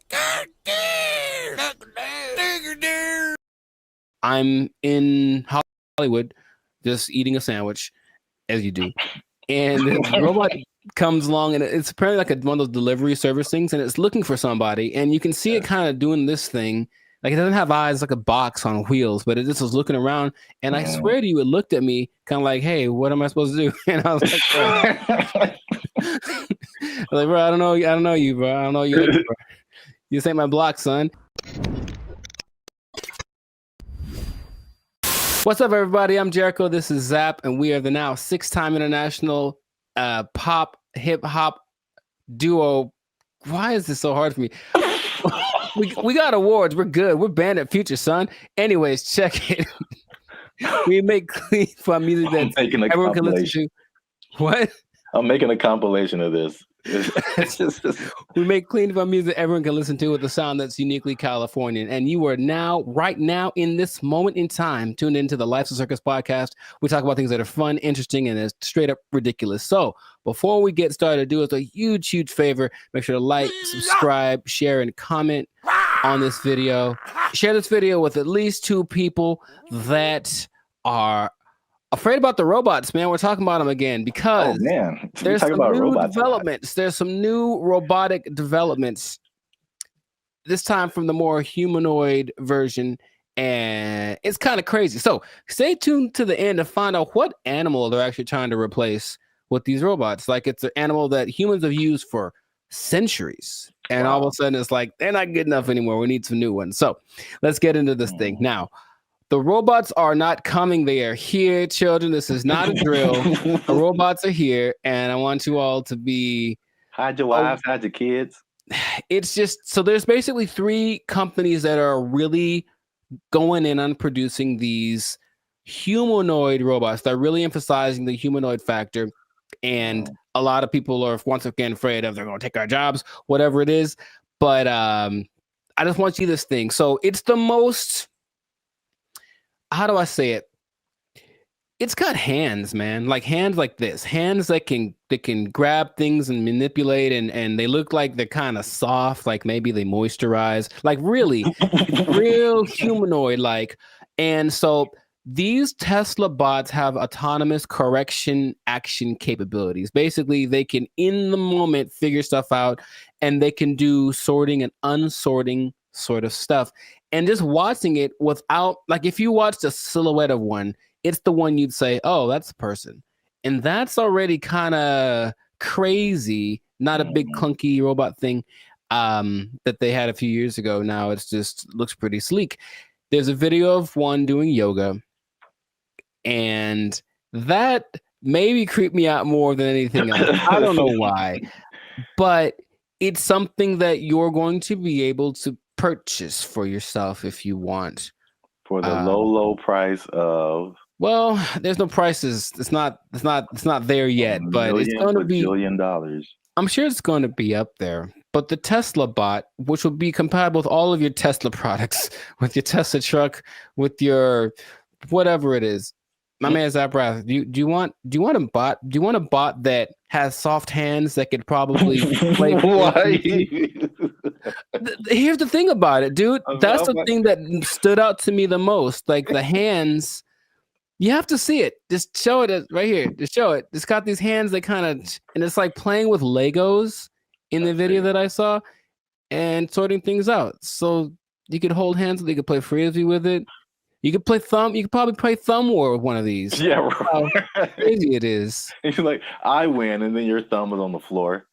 I'm in Hollywood just eating a sandwich, as you do. And the robot comes along, and it's apparently like one of those delivery service things, and it's looking for somebody. And you can see it kind of doing this thing. Like it doesn't have eyes, like a box on wheels, but it just was looking around. And I swear to you, it looked at me kind of like, hey, what am I supposed to do? And I was like, bro, bro, I don't know you, bro. I don't know you. Bro. You ain't my block, son. What's up, everybody? I'm Jericho. This is Zap, and we are the now 6-time international pop hip hop duo. Why is this so hard for me? we got awards. We're good. We're banned at Future, son. Anyways, check it. We make clean fun music that everyone can listen to. What? I'm making a compilation of this. We make clean fun music everyone can listen to with a sound that's uniquely Californian. And you are now, right now, in this moment in time, tuned into the Life's a Circus podcast. We talk about things that are fun, interesting, and straight up ridiculous. So before we get started, do us a huge, huge favor. Make sure to like, subscribe, share, and comment on this video. Share this video with at least 2 people that are afraid about the robots, man. We're talking about them again because there's some new developments. There's some new robotic developments, this time from the more humanoid version, and it's kind of crazy. So stay tuned to the end to find out what animal they're actually trying to replace with these robots. Like it's an animal that humans have used for centuries, and all of a sudden it's like, they're not good enough anymore. We need some new ones. So let's get into this thing now. The robots are not coming. They are here, children. This is not a drill. The robots are here, and I want you all to be... Hide your wives, hide your kids. It's just... So there's basically 3 companies that are really going in on producing these humanoid robots. They're really emphasizing the humanoid factor, and a lot of people are, once again, afraid of they're going to take our jobs, whatever it is. But I just want you this thing. So it's the most... How do I say it? It's got hands, man. Like hands like this. Hands that can grab things and manipulate, and they look like they're kind of soft, like maybe they moisturize. Like really, real humanoid like. And so these Tesla bots have autonomous correction action capabilities. Basically, they can in the moment figure stuff out, and they can do sorting and unsorting sort of stuff. And just watching it without, like if you watched a silhouette of one, it's the one you'd say, oh, that's a person. And that's already kind of crazy, not a big clunky robot thing that they had a few years ago. Now it's just looks pretty sleek. There's a video of one doing yoga, and that maybe creeped me out more than anything else. I don't know why, but it's something that you're going to be able to purchase for yourself if you want, for the low price of Well, there's no prices. It's not there yet, but it's going to be $1 billion. I'm sure it's going to be up there. But the Tesla bot, which will be compatible with all of your Tesla products, with your Tesla truck, with your whatever it is. My man's Zabrath, do you want a bot? Do you want a bot that has soft hands that could probably play? Here's the thing about it, dude. That's the thing that stood out to me the most. Like the hands, you have to see it. Just show it right here. Just show it. It's got these hands that kind of, and it's like playing with Legos in the video that I saw and sorting things out. So you could hold hands, you could play frisbee with it. You could play thumb. You could probably play thumb war with one of these. Yeah, right. How crazy it is. It's like I win, and then your thumb is on the floor.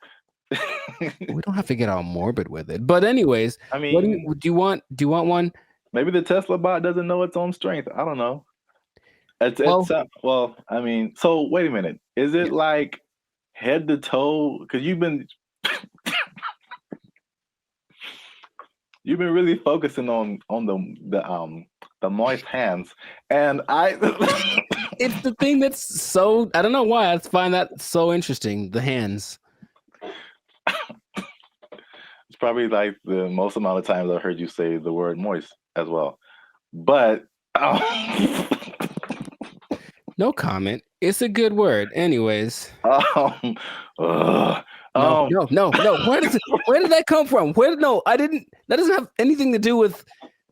We don't have to get all morbid with it, but anyways, I mean, what do you want? Do you want one? Maybe the Tesla bot doesn't know its own strength. I don't know. Well, I mean, so wait a minute. Is it like head to toe? Because you've been really focusing on the moist hands, and it's the thing that's so, I don't know why I find that so interesting. The hands. It's probably like the most amount of times I've heard you say the word moist as well, but no comment. It's a good word, anyways. No. Where did that come from? I didn't. That doesn't have anything to do with.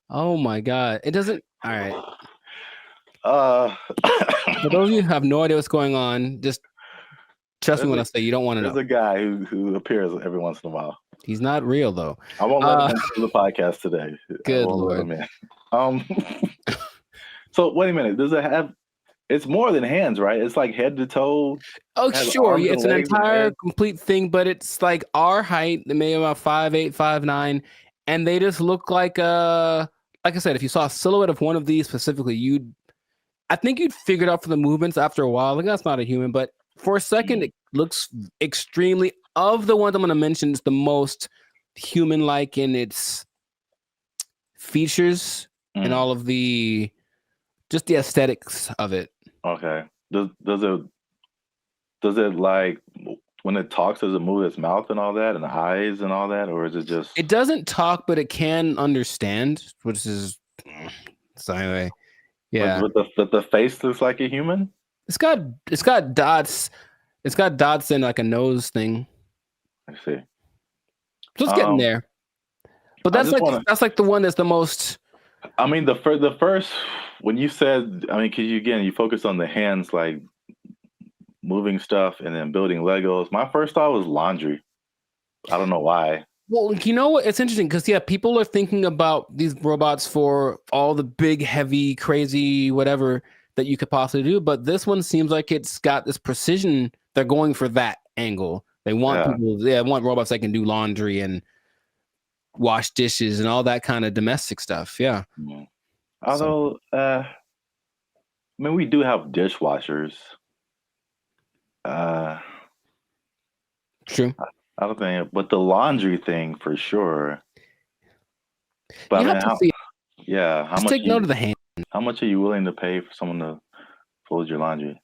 Oh my god, it doesn't. All right. For those of you who have no idea what's going on, just trust me when I say you don't want to know. There's a guy who appears every once in a while. He's not real though. I won't let him into the podcast today. Good Lord. So wait a minute. Does it have? It's more than hands, right? It's like head to toe. Oh, sure. Yeah, it's an entire complete thing, but it's like our height, maybe about 5'8", 5'9", and they just look like I said, if you saw a silhouette of one of these specifically, I think you'd figure it out for the movements after a while. Like that's not a human, but for a second, it looks extremely. Of the ones I'm going to mention, it's the most human-like in its features and all of the aesthetics of it. Okay. Does it like when it talks? Does it move its mouth and all that, and the eyes and all that, or is it just? It doesn't talk, but it can understand, which is so anyway. Yeah. But the face looks like a human. It's got dots. It's got dots and like a nose thing. I see. So it's getting there. But that's like the one that's the most. I mean, the first when you said, I mean, because you focus on the hands, like moving stuff and then building Legos. My first thought was laundry. I don't know why. Well, you know what? It's interesting because people are thinking about these robots for all the big, heavy, crazy, whatever that you could possibly do. But this one seems like it's got this precision. They're going for that angle. They want want robots that can do laundry and wash dishes and all that kind of domestic stuff. Yeah. Although, I mean, we do have dishwashers. True. I don't think, but the laundry thing for sure. But you how much? Take note of the hand. How much are you willing to pay for someone to fold your laundry?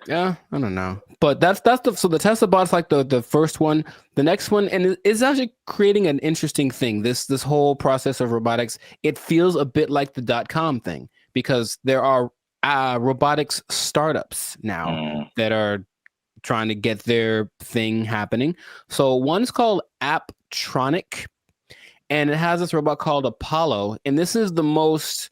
Yeah, I don't know, but that's the Tesla bot's like the first one. The next one, and it's actually creating an interesting thing. This whole process of robotics, it feels a bit like the .com thing because there are robotics startups now that are trying to get their thing happening. So one's called Apptronic, and it has this robot called Apollo, and this is the most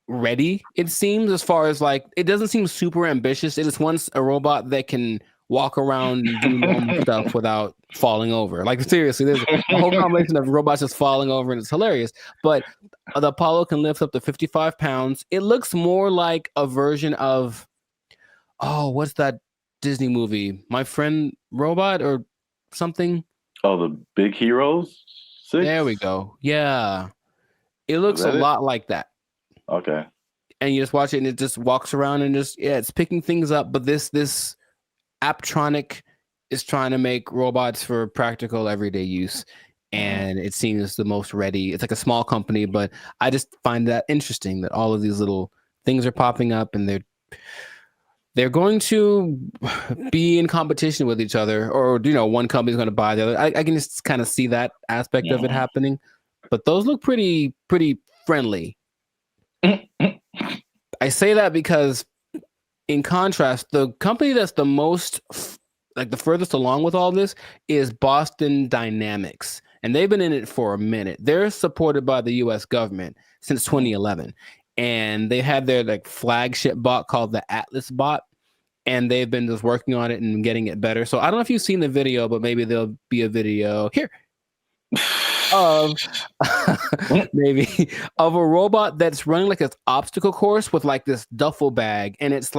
ready, it seems, as far as like, it doesn't seem super ambitious. It is once a robot that can walk around and do normal stuff without falling over. Like seriously, there's a whole combination of robots just falling over and it's hilarious. But the Apollo can lift up to 55 pounds. It looks more like a version of, what's that Disney movie? My Friend Robot or something? Oh, the Big Heroes 6? There we go. Yeah. It looks a lot like that. Okay. And you just watch it and it just walks around and it's picking things up. But this Apptronic is trying to make robots for practical everyday use. And it seems the most ready. It's like a small company, but I just find that interesting that all of these little things are popping up, and they're going to be in competition with each other, or one company's going to buy the other. I can just kind of see that aspect of it happening, but those look pretty friendly. I say that because, in contrast, the company that's the most the furthest along with all this is Boston Dynamics, and they've been in it for a minute. They're supported by the U.S. government since 2011. And they had their flagship bot called the Atlas bot, and they've been just working on it and getting it better. So I don't know if you've seen the video, but maybe there'll be a video here of maybe of a robot that's running like this obstacle course with this duffel bag, and it's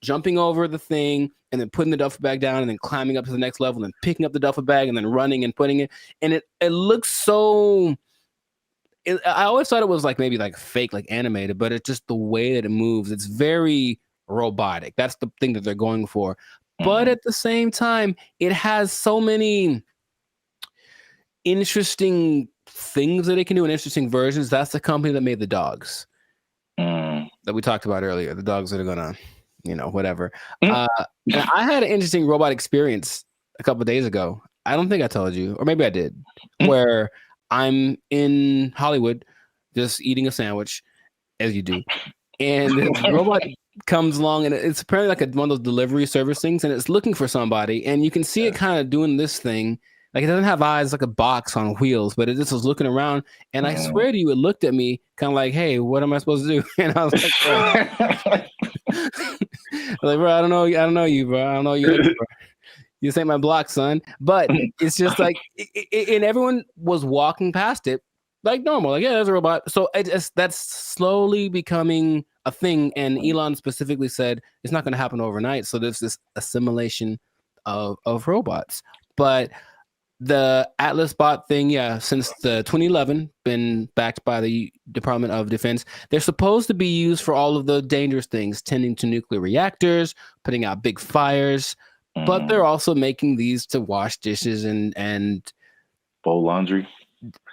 jumping over the thing and then putting the duffel bag down and then climbing up to the next level and picking up the duffel bag and then running and putting it. And it looks so. I always thought it was maybe fake, animated, but it's just the way that it moves. It's very robotic. That's the thing that they're going for. But at the same time, it has so many interesting things that it can do and interesting versions. That's the company that made the dogs that we talked about earlier. The dogs that are gonna, whatever. And I had an interesting robot experience a couple of days ago. I don't think I told you, or maybe I did, where I'm in Hollywood just eating a sandwich, as you do, and the robot comes along, and it's apparently one of those delivery service things, and it's looking for somebody, and you can see it kind of doing this thing. It doesn't have eyes, like a box on wheels, but it just was looking around, and I swear to you, it looked at me kind of hey, what am I supposed to do? And I was bro, I don't know you, bro. I don't know you. Bro. You ain't my block, son. But it's just and everyone was walking past it normal. Yeah, there's a robot. So that's slowly becoming a thing. And Elon specifically said it's not going to happen overnight. So there's this assimilation of robots. But the Atlas bot thing, since the 2011, been backed by the Department of Defense. They're supposed to be used for all of the dangerous things, tending to nuclear reactors, putting out big fires. But they're also making these to wash dishes and fold laundry.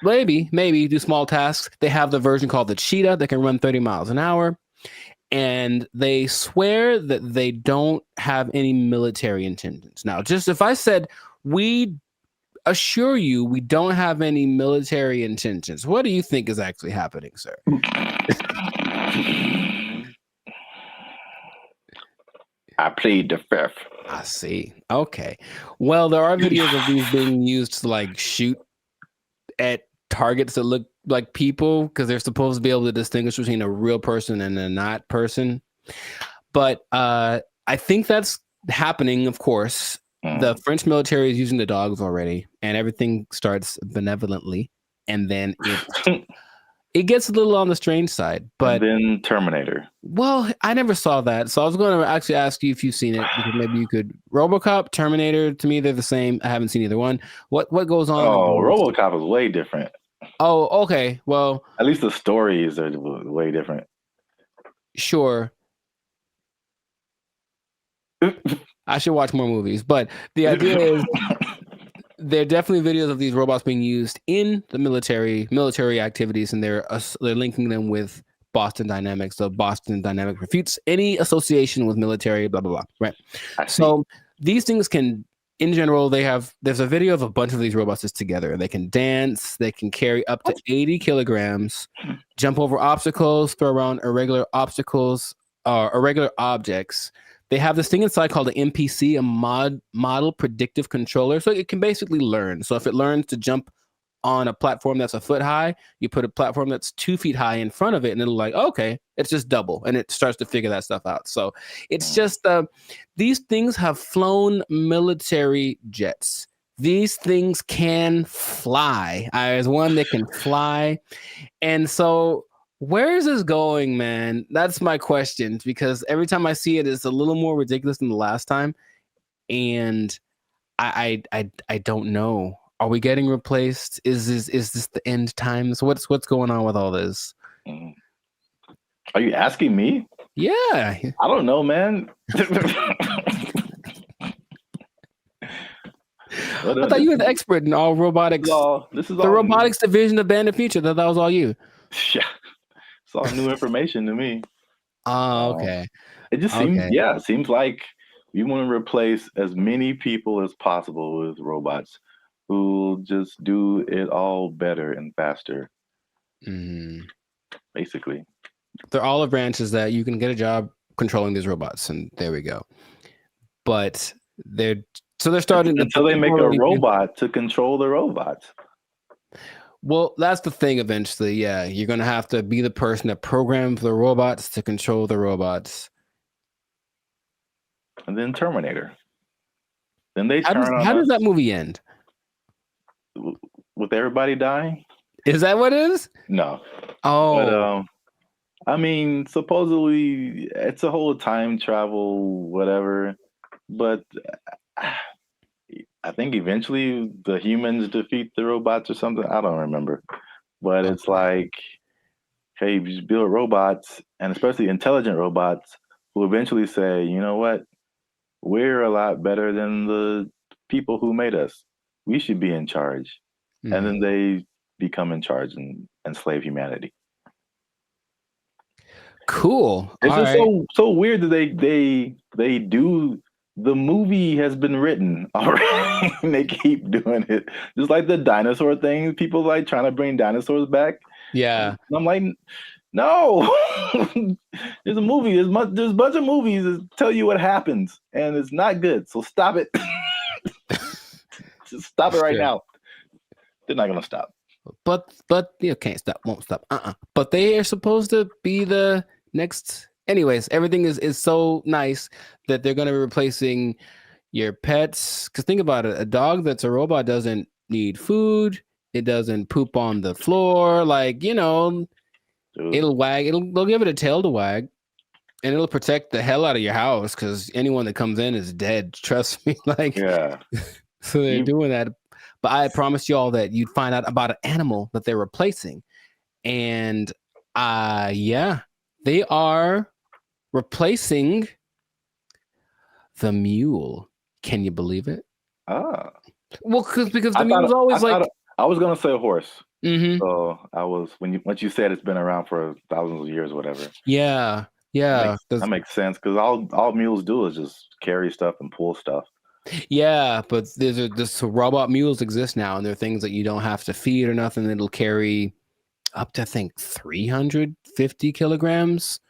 Maybe do small tasks. They have the version called the Cheetah that can run 30 miles an hour. And they swear that they don't have any military intentions. Now, just if I said, we assure you we don't have any military intentions, what do you think is actually happening, sir? I plead the fifth. I see. Okay. Well, there are videos of these being used to shoot at targets that look like people, because they're supposed to be able to distinguish between a real person and a not person. But I think that's happening, of course. The French military is using the dogs already, and everything starts benevolently, and then it gets a little on the strange side. But and then Terminator. Well, I never saw that, so I was going to actually ask you if you've seen it, because maybe you could. RoboCop, Terminator, to me they're the same. I haven't seen either one. What goes on? Oh, RoboCop is way different. Oh, okay. Well, at least the stories are way different. Sure. I should watch more movies, but the idea is there are definitely videos of these robots being used in the military activities, and they're linking them with Boston Dynamics. So Boston Dynamics refutes any association with military, blah, blah, blah. Right. So these things can, in general, there's a video of a bunch of these robots just together. They can dance, they can carry up to 80 kilograms, jump over obstacles, throw around irregular objects. They have this thing inside called an MPC, a model predictive controller. So it can basically learn. So if it learns to jump on a platform that's a foot high, you put a platform that's 2 feet high in front of it, and it'll okay, it's just double, and it starts to figure that stuff out. So it's just these things have flown military jets. These things can fly. There's one that can fly, and so where is this going, man? That's my question, because every time I see it, it's a little more ridiculous than the last time, and I don't know. Are we getting replaced? Is this the end times? What's going on with all this? Are you asking me? Yeah. I don't know, man. I thought you were the expert in all robotics. This is the robotics division of Band of Future. That was all you. Yeah. It's all new information to me. Oh, okay. It just seems, it seems like we want to replace as many people as possible with robots who just do it all better and faster. Basically, they're olive branches that you can get a job controlling these robots, and there we go. But they're starting until they make a robot to control the robots. Well, that's the thing. Eventually, yeah, you're gonna have to be the person that programs the robots to control the robots. And then Terminator. Then they how turn on. How does that movie end? With everybody dying? Is that what it is? No. Oh. But I mean, supposedly it's a whole time travel, whatever. But I think eventually the humans defeat the robots or something. I don't remember. But it's like, hey, you just build robots, and especially intelligent robots, who eventually say, you know what? We're a lot better than the people who made us. We should be in charge. And then they become in charge and enslave humanity. Cool. It's just so weird that they do. The movie has been written already, and they keep doing it. Just like the dinosaur thing, people like trying to bring dinosaurs back. Yeah, and I'm like, no. There's a movie. There's a bunch of movies that tell you what happens, and it's not good. So stop it. Just stop it right now. They're not gonna stop. But you can't stop, won't stop. But they are supposed to be the next. Anyways, everything is so nice that they're gonna be replacing your pets. Because think about it, a dog that's a robot doesn't need food. It doesn't poop on the floor. Like, it'll wag. They'll give it a tail to wag, and it'll protect the hell out of your house because anyone that comes in is dead. Trust me. Like, yeah. So they're doing that. But I promised y'all that you'd find out about an animal that they're replacing. And they are replacing the mule. Can you believe it? Well, because the mule's always I was gonna say a horse. Mm-hmm. So I was once you said it's been around for thousands of years, or whatever. Yeah. That makes sense because all mules do is just carry stuff and pull stuff. Yeah, but this robot mules exist now, and they're things that you don't have to feed or nothing. It'll carry up to, I think, 350 kilograms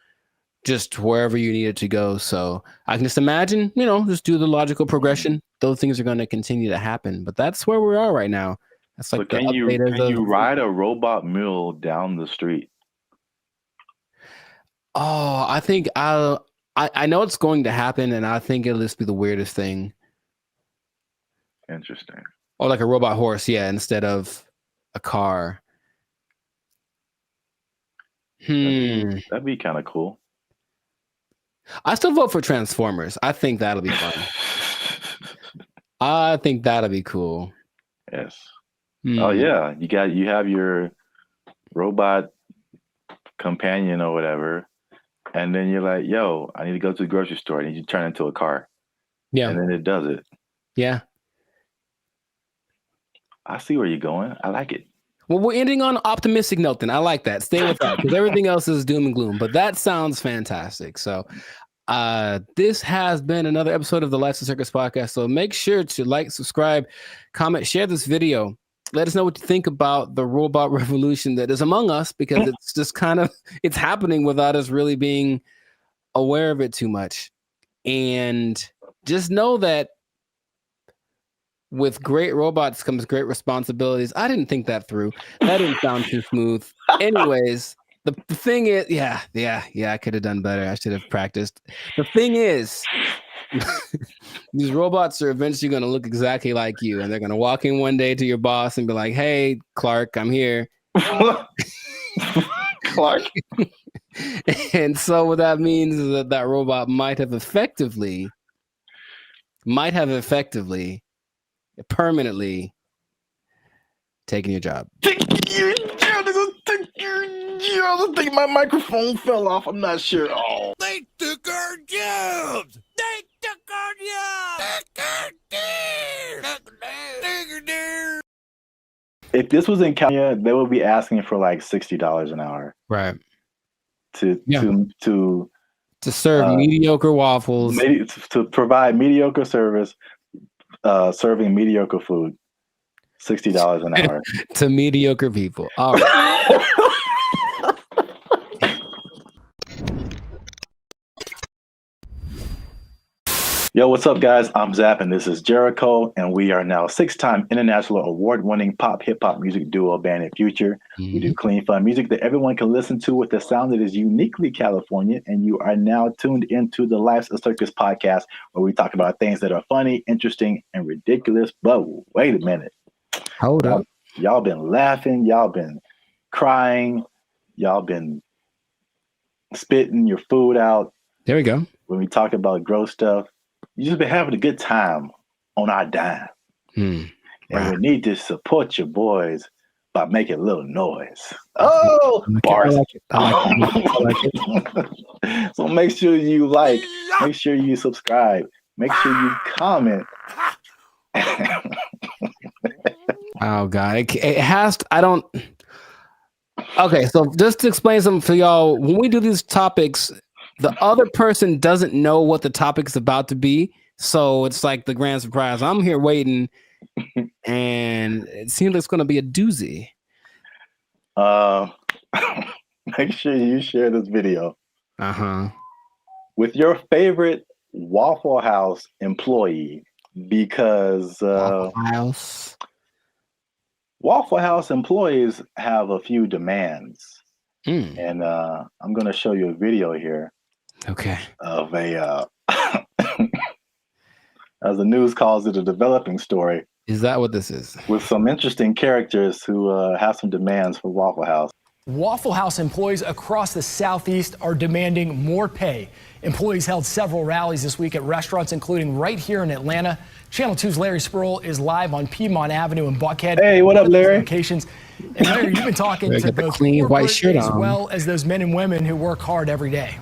just wherever you need it to go. So I can just imagine, just do the logical progression. Those things are going to continue to happen. But that's where we are right now. That's like so can you ride a robot mule down the street? Oh, I think I know it's going to happen, and I think it'll just be the weirdest thing. Interesting. Or like a robot horse, yeah, instead of a car. That'd be kind of cool. I still vote for Transformers. I think that'll be fun. I think that'll be cool. Yes. Oh yeah, you have your robot companion or whatever, and then you're like, yo, I need to go to the grocery store. I need you to turn into a car. Yeah. And then it does it. Yeah. I see where you're going. I like it. Well, we're ending on an optimistic note then. I like that. Stay with that because everything else is doom and gloom. But that sounds fantastic. So this has been another episode of the Lights and Circus podcast. So make sure to like, subscribe, comment, share this video. Let us know what you think about the robot revolution that is among us because it's just it's happening without us really being aware of it too much. And just know that with great robots comes great responsibilities. I didn't think that through. That didn't sound too smooth. Anyways, the thing is, I could have done better. I should have practiced. The thing is, these robots are eventually going to look exactly like you, and they're going to walk in one day to your boss and be like, "Hey, Clark, I'm here." Clark. And so what that means is that robot might have effectively permanently taking your job. I think my microphone fell off. I'm not sure. Oh. They took our jobs. They took our jobs. If this was in California, they would be asking for like $60 an hour. Right. To To serve mediocre waffles. To provide mediocre service, serving mediocre food. $60 an hour. To mediocre people. All right. Yo, what's up, guys? I'm Zap, and this is Jericho, and we are now 6-time international award-winning pop hip-hop music duo band and future. We do clean, fun music that everyone can listen to with a sound that is uniquely California, and you are now tuned into the Life's a Circus podcast, where we talk about things that are funny, interesting, and ridiculous. But wait a minute. Hold up. Y'all been laughing. Y'all been crying. Y'all been spitting your food out. There we go. When we talk about gross stuff. You just been having a good time on our dime. And we need to support your boys by making a little noise. Oh, bars. I like it. So make sure you like, make sure you subscribe, make sure you comment. Oh, God. It has to, I don't. Okay, so just to explain something for y'all, when we do these topics, the other person doesn't know what the topic is about to be. So it's like the grand surprise. I'm here waiting, and it seems like it's going to be a doozy. Make sure you share this video Uh-huh. with your favorite Waffle House employee, because Waffle House employees have a few demands. And I'm going to show you a video here. Okay. Of a, as the news calls it, a developing story. Is that what this is? With some interesting characters who have some demands for Waffle House. Waffle House employees across the Southeast are demanding more pay. Employees held several rallies this week at restaurants, including right here in Atlanta. Channel 2's Larry Spruill is live on Piedmont Avenue in Buckhead. Hey, what up, Larry? Locations. And Larry, you've been talking to both clean white shirt as on, well as those men and women who work hard every day.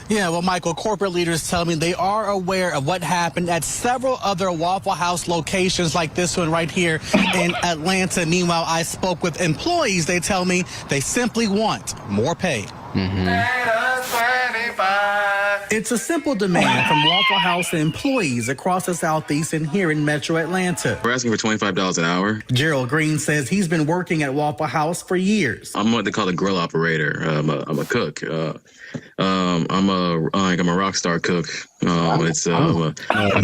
Yeah, well, Michael, corporate leaders tell me they are aware of what happened at several other Waffle House locations like this one right here in Atlanta. Meanwhile, I spoke with employees. They tell me they simply want more pay. It's a simple demand from Waffle House employees across the Southeast and here in Metro Atlanta. We're asking for $25 an hour. Gerald Green says he's been working at Waffle House for years. I'm what they call a grill operator. I'm a cook. I'm a rock star cook. I've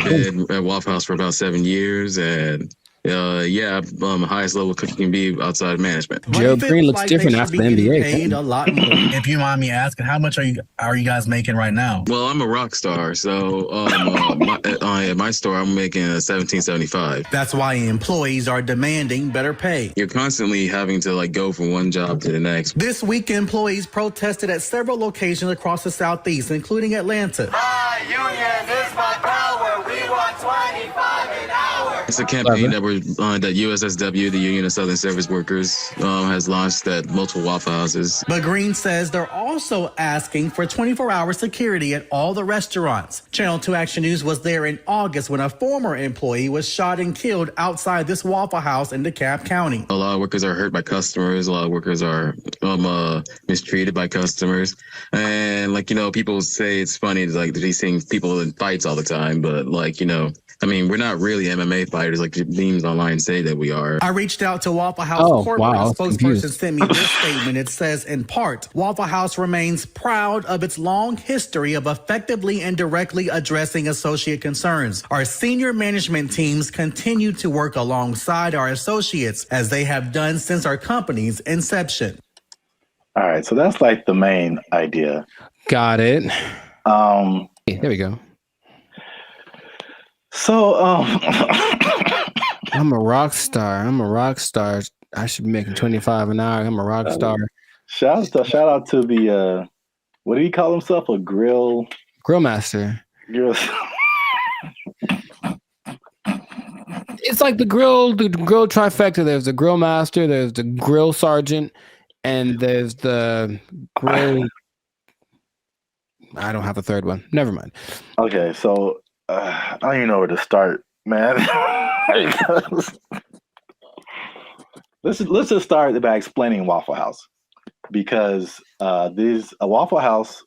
been at Waffle House for about 7 years, and I'm highest level cook can be outside management. Gerald Green looks different after the NBA. Paid a lot more. If you mind me asking, how much are you guys making right now? Well, I'm a rock star, so at my store I'm making $17.75. That's why employees are demanding better pay. You're constantly having to go from one job to the next. This week, employees protested at several locations across the Southeast, including Atlanta. My union is my power. We want 25 an hour. It's a campaign that USSW, the Union of Southern Service Workers, has launched at multiple Waffle Houses. But Green says they're also asking for 24-hour security at all the restaurants. Channel 2 Action News was there in August when a former employee was shot and killed outside this Waffle House in DeKalb County. A lot of workers are hurt by customers. A lot of workers are mistreated by customers. And people say it's funny to be seeing people in fights all the time, but we're not really MMA fighters like the memes online say that we are. I reached out to Waffle House corporate. A spokesperson sent me this statement. It says, in part, Waffle House remains proud of its long history of effectively and directly addressing associate concerns. Our senior management teams continue to work alongside our associates as they have done since our company's inception. All right, so that's the main idea. Got it. There we go. So, I'm a rock star. I should be making 25 an hour. I'm a rock star. Shout out to the what do he call himself? A grill master. It's like the grill trifecta. There's the grill master, there's the grill sergeant, and there's the grill. I don't have a third one. Never mind. Okay, so I don't even know where to start, man. let's just start by explaining Waffle House. because a Waffle House.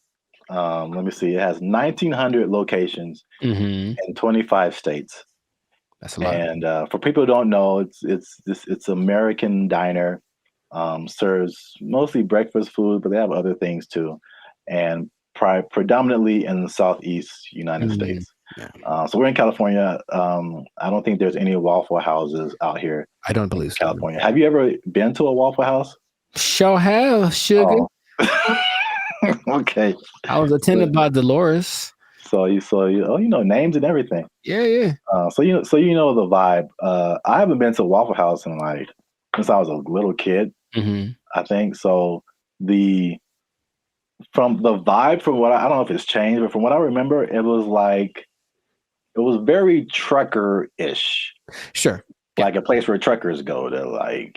Let me see. It has 1,900 locations in 25 states. That's a lot. And for people who don't know, it's American diner. Serves mostly breakfast food, but they have other things too, and predominantly in the Southeast United States. Yeah. So we're in California. I don't think there's any Waffle Houses out here. I don't believe so. California. Have you ever been to a Waffle House? Sure have, sugar. Oh. Okay. I was attended by Dolores. So you know names and everything. Yeah. So you know the vibe. I haven't been to a Waffle House in since I was a little kid. I think so. From the vibe, from what I don't know if it's changed, but from what I remember, it was very trucker-ish. Sure. Like a place where truckers go to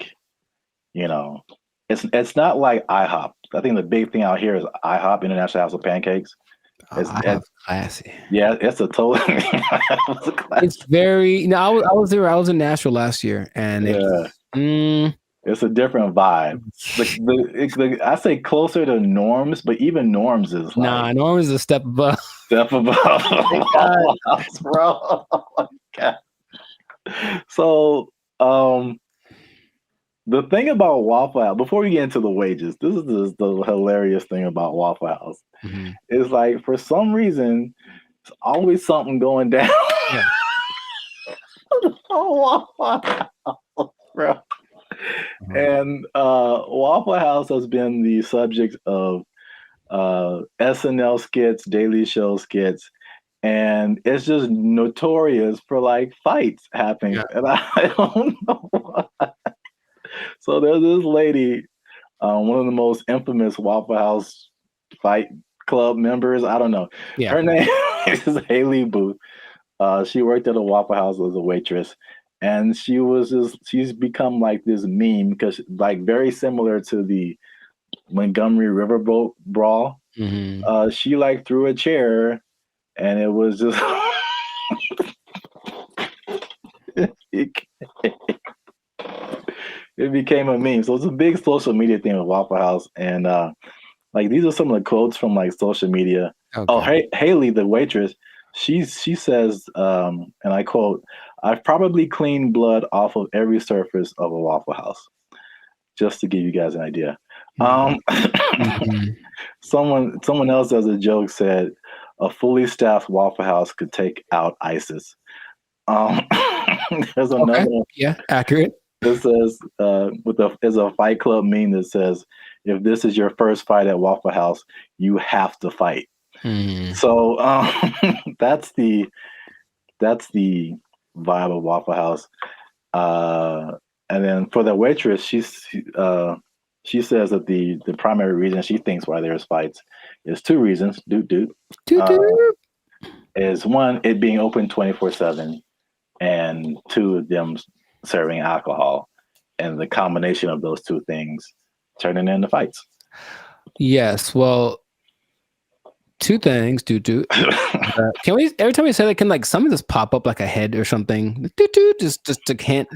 it's not like IHOP. I think the big thing out here is IHOP, International House of Pancakes. It's classy. Yeah, it's a total. It's very. No, I was there. I was in Nashville last year, and it's a different vibe. I say closer to Norms, but even Norms is Norms is a step above. Step above, bro. Oh my God. So, the thing about Waffle House, before we get into the wages, this is the hilarious thing about Waffle House. Is for some reason, there's always something going down. Yeah. Waffle House, bro. And Waffle House has been the subject of SNL skits, Daily Show skits, and it's just notorious for fights happening. Yeah. And I don't know why. So there's this lady, one of the most infamous Waffle House fight club members. I don't know. Yeah. Her name is Haley Booth. She worked at a Waffle House as a waitress. And she's become this meme because very similar to the Montgomery Riverboat brawl. She threw a chair and it was just it became a meme. So it's a big social media thing with Waffle House. And these are some of the quotes from social media. Okay. Oh, Haley, the waitress, she says, and I quote, "I've probably cleaned blood off of every surface of a Waffle House," just to give you guys an idea. Someone else as a joke said, "A fully staffed Waffle House could take out ISIS." There's another one. Yeah, accurate. It says, there's a Fight Club meme that says, "If this is your first fight at Waffle House, you have to fight." So that's the vibe of Waffle House. And then for the waitress, she says that the primary reason she thinks why there's fights is two reasons. Is one, it being open 24/7, and two, them serving alcohol, and the combination of those two things turning into fights. Yes, well, two things. Can we every time we say that, can something just pop up like a head or something? Just to hint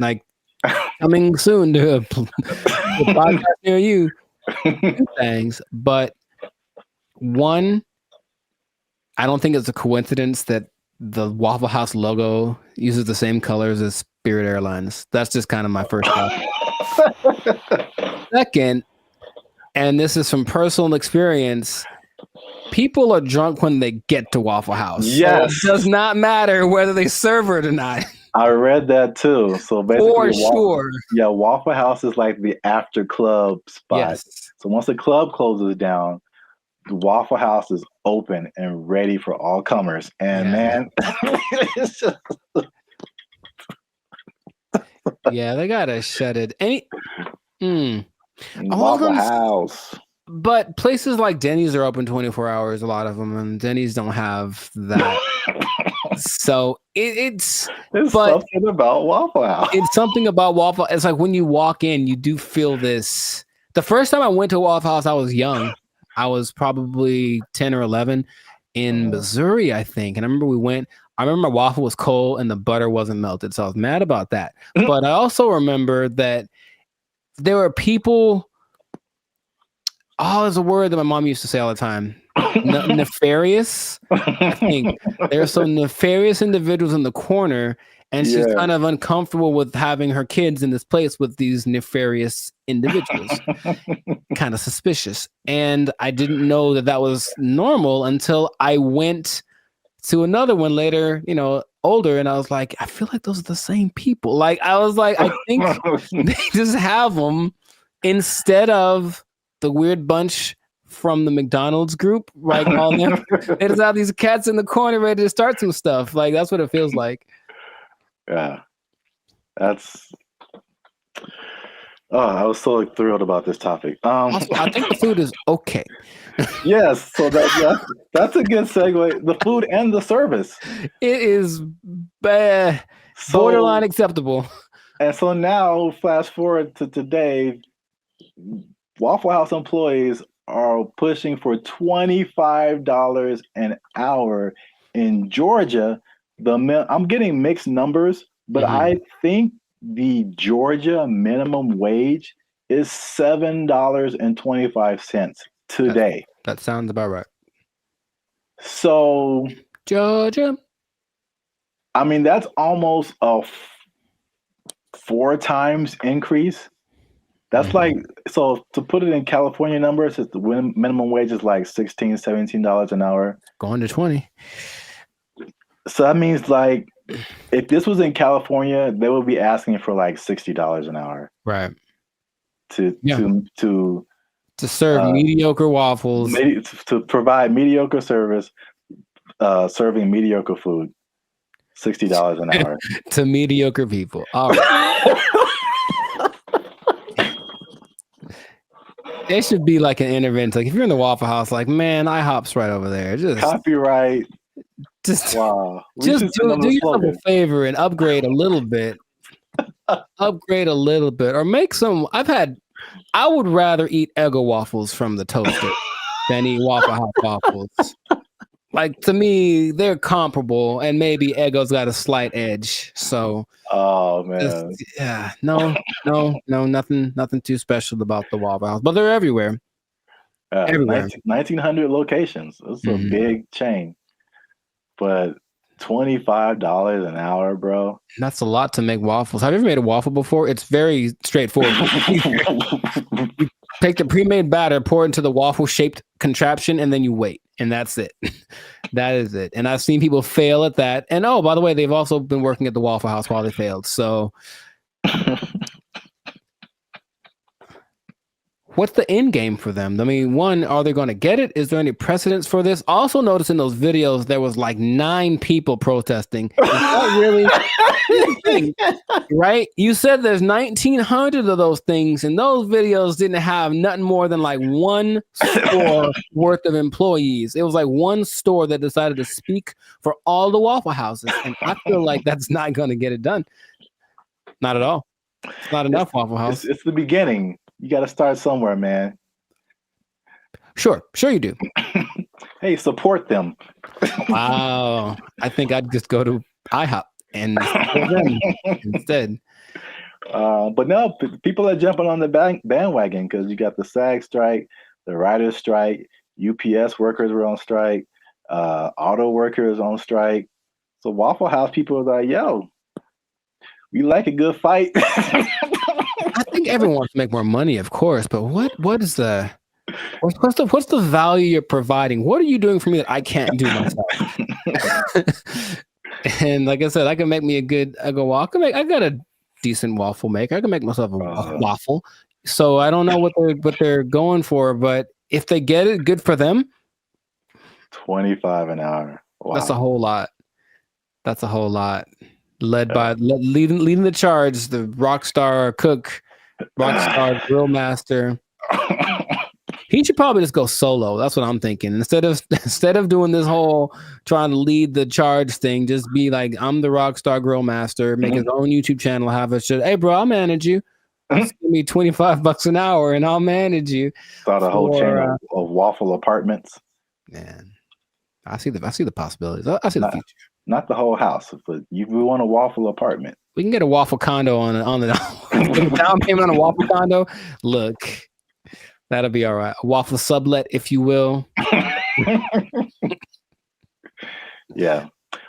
coming soon to a podcast near you. Two things, but one, I don't think it's a coincidence that the Waffle House logo uses the same colors as Spirit Airlines. That's just kind of my first thought. Second, and this is from personal experience, people are drunk when they get to Waffle House. Yes. So it does not matter whether they serve it or not. I read that too. So basically, for sure. Waffle House is like the after club spot. Yes. So once the club closes down, the Waffle House is open and ready for all comers. And man, it's just... yeah, they gotta shut it. Waffle House. But places like Denny's are open 24 hours, a lot of them, and Denny's don't have that. So it's something about Waffle House. It's something about Waffle. It's like when you walk in, you do feel this. The first time I went to Waffle House, I was young. I was probably 10 or 11 in Missouri, I think. And I remember I remember my waffle was cold and the butter wasn't melted. So I was mad about that. But I also remember that there were people Oh, there's a word that my mom used to say all the time. Nefarious. I think there are some nefarious individuals in the corner, and she's kind of uncomfortable with having her kids in this place with these nefarious individuals. Kind of suspicious. And I didn't know that that was normal until I went to another one later, you know, older, and I was like, I feel like those are the same people. Like, I was like, I think they just have them instead of the weird bunch from the McDonald's group, right? All them. They just have these cats in the corner ready to start some stuff. Like, that's what it feels like. Yeah. That's... Oh, I was so thrilled about this topic. Also, I think the food is okay. Yes, so that's a good segue. The food and the service. It is borderline acceptable. And so now, fast forward to today, Waffle House employees are pushing for $25 an hour in Georgia. I'm getting mixed numbers, but I think the Georgia minimum wage is $7.25 today. That sounds about right. So Georgia, I mean, that's almost a 4 times increase. That's like, so to put it in California numbers, it's the minimum wage is like $16, $17 an hour. Going to 20. So that means like, if this was in California, they would be asking for like $60 an hour. Right. To serve mediocre waffles. To provide mediocre service, serving mediocre food. $60 an hour. To mediocre people. All right. It should be like an intervention. Like if you're in the Waffle House, like, man, IHOP's right over there. Just copyright. Wow. Just do yourself a favor and upgrade a little bit. Or make some. I would rather eat Eggo waffles from the toaster than eat Waffle House waffles. Like, to me, they're comparable, and maybe Eggo's got a slight edge. So, oh man, nothing too special about the Waffle House, but they're everywhere. Everywhere. 1,900 locations. It's a big chain, but $25 an hour, bro. That's a lot to make waffles. Have you ever made a waffle before? It's very straightforward. You take the pre-made batter, pour it into the waffle-shaped contraption, and then you wait. And that's it. That is it. And I've seen people fail at that. And oh, by the way, they've also been working at the Waffle House while they failed. So what's the end game for them? I mean, one, are they going to get it? Is there any precedence for this? Also notice in those videos, there was like 9 people protesting. Is that really right? You said there's 1,900 of those things, and those videos didn't have nothing more than like one store worth of employees. It was like one store that decided to speak for all the Waffle Houses, and I feel like that's not going to get it done. Not at all. It's not enough, Waffle House. It's the beginning. You got to start somewhere, man. Sure you do. Hey, support them. Wow. I think I'd just go to IHOP and support them instead. But no, people are jumping on the bandwagon because you got the SAG strike, the writers' strike, UPS workers were on strike, auto workers on strike. So Waffle House people are like, yo, we like a good fight. I think everyone wants to make more money, of course, but what's the value you're providing? What are you doing for me that I can't do myself? And like I said, I can make me I got a decent waffle maker. I can make myself a waffle. So I don't know what they're going for, but if they get it, good for them. $25 an hour. Wow. That's a whole lot. Leading the charge, the rockstar cook, rockstar grill master. He should probably just go solo. That's what I'm thinking. Instead of doing this whole trying to lead the charge thing, just be like, I'm the rockstar grill master, make his own YouTube channel, have a shit. Hey bro, I'll manage you. Just give me $25 an hour and I'll manage you. Start a whole channel of waffle apartments. Man, I see the possibilities. I see the future. Not the whole house, but we want a waffle apartment. We can get a waffle condo on the down payment on a waffle condo. Look, That'll be all right. A waffle sublet, if you will. Yeah.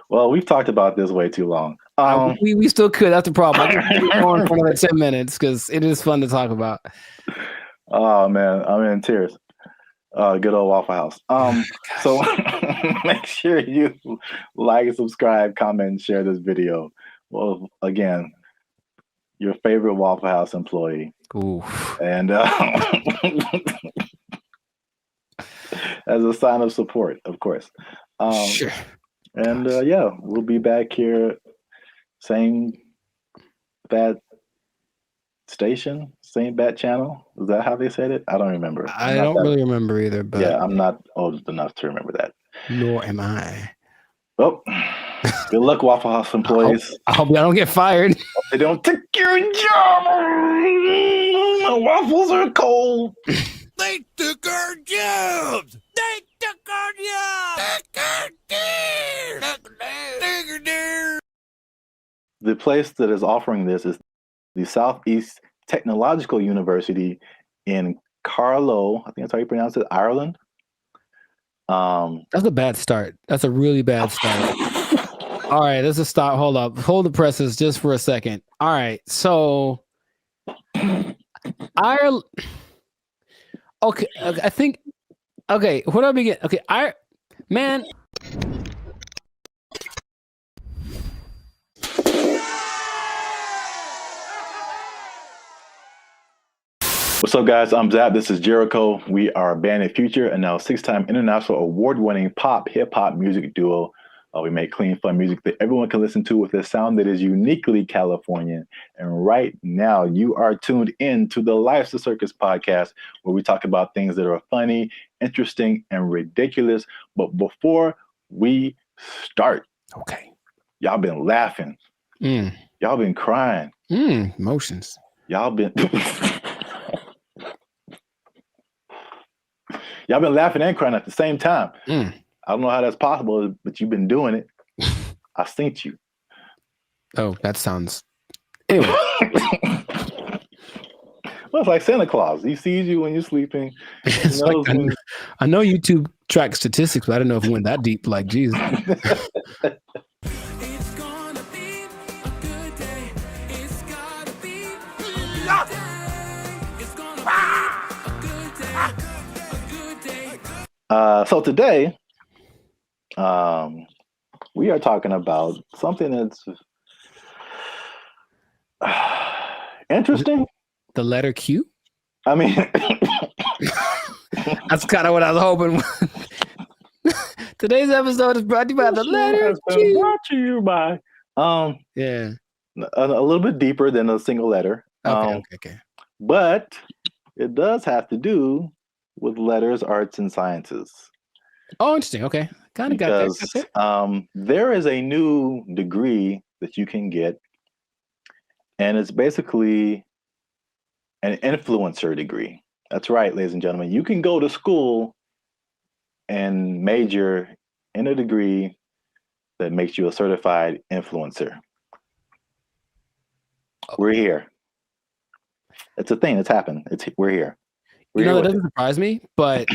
Well, we've talked about this way too long. We still could. That's the problem. I can keep going for another 10 minutes because it is fun to talk about. Oh man, I'm in tears. Good old Waffle House. So make sure you like, subscribe, comment, and share this video. Well, again, your favorite Waffle House employee. Ooh. And as a sign of support, of course. Sure. And yeah, we'll be back here, same bad station, same bad channel. Is that how they said it? I don't remember. I don't really remember either. But yeah, I'm not old enough to remember that. Nor am I. Well, good luck, Waffle House employees. I hope y'all don't get fired. They don't take your job. The waffles are cold. They took our jobs. They took our jobs. The place that is offering this is the Southeast Technological University in Carlow. I think that's how you pronounce it, Ireland. That's a bad start. That's a really bad start. All right, let's just stop. Hold up. Hold the presses just for a second. All right, so Ireland. Okay, I think. Okay, where do I begin? Okay, man. What's up, guys? I'm Zap. This is Jericho. We are Band of Future, and now 6-time international award-winning pop hip-hop music duo. We make clean, fun music that everyone can listen to with a sound that is uniquely Californian. And right now, you are tuned in to the Life's a Circus podcast, where we talk about things that are funny, interesting, and ridiculous. But before we start, okay, y'all been laughing. Y'all been crying. Emotions. Y'all been... Y'all been laughing and crying at the same time. I don't know how that's possible, but you've been doing it. I synced you. Oh, that sounds... Anyway. Well, it's like Santa Claus. He sees you when you're sleeping. It's like, I know YouTube tracks statistics, but I don't know if it went that deep. Like, geez. So today, we are talking about something that's interesting. The letter Q? I mean, that's kind of what I was hoping. Today's episode is brought to you by the letter Q. Brought to you by, yeah, a little bit deeper than a single letter. Okay. But it does have to do with letters, arts, and sciences. Oh, interesting. Okay. Kind of got that. There is a new degree that you can get, and it's basically an influencer degree. That's right, ladies and gentlemen. You can go to school and major in a degree that makes you a certified influencer. We're here. It's a thing that's happened. We're here. That doesn't surprise me, but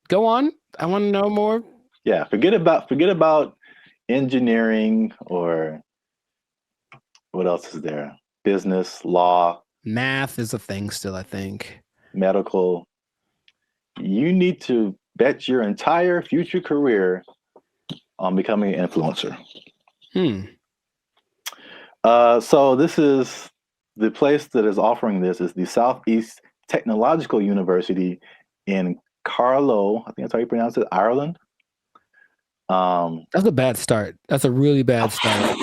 go on. I want to know more. Yeah, forget about engineering or what else is there? Business, law. Math is a thing still, I think. Medical. You need to bet your entire future career on becoming an influencer. So this is the place that is offering this is the Southeast Technological University in Carlow. I think that's how you pronounce it, Ireland. That's a bad start. That's a really bad start.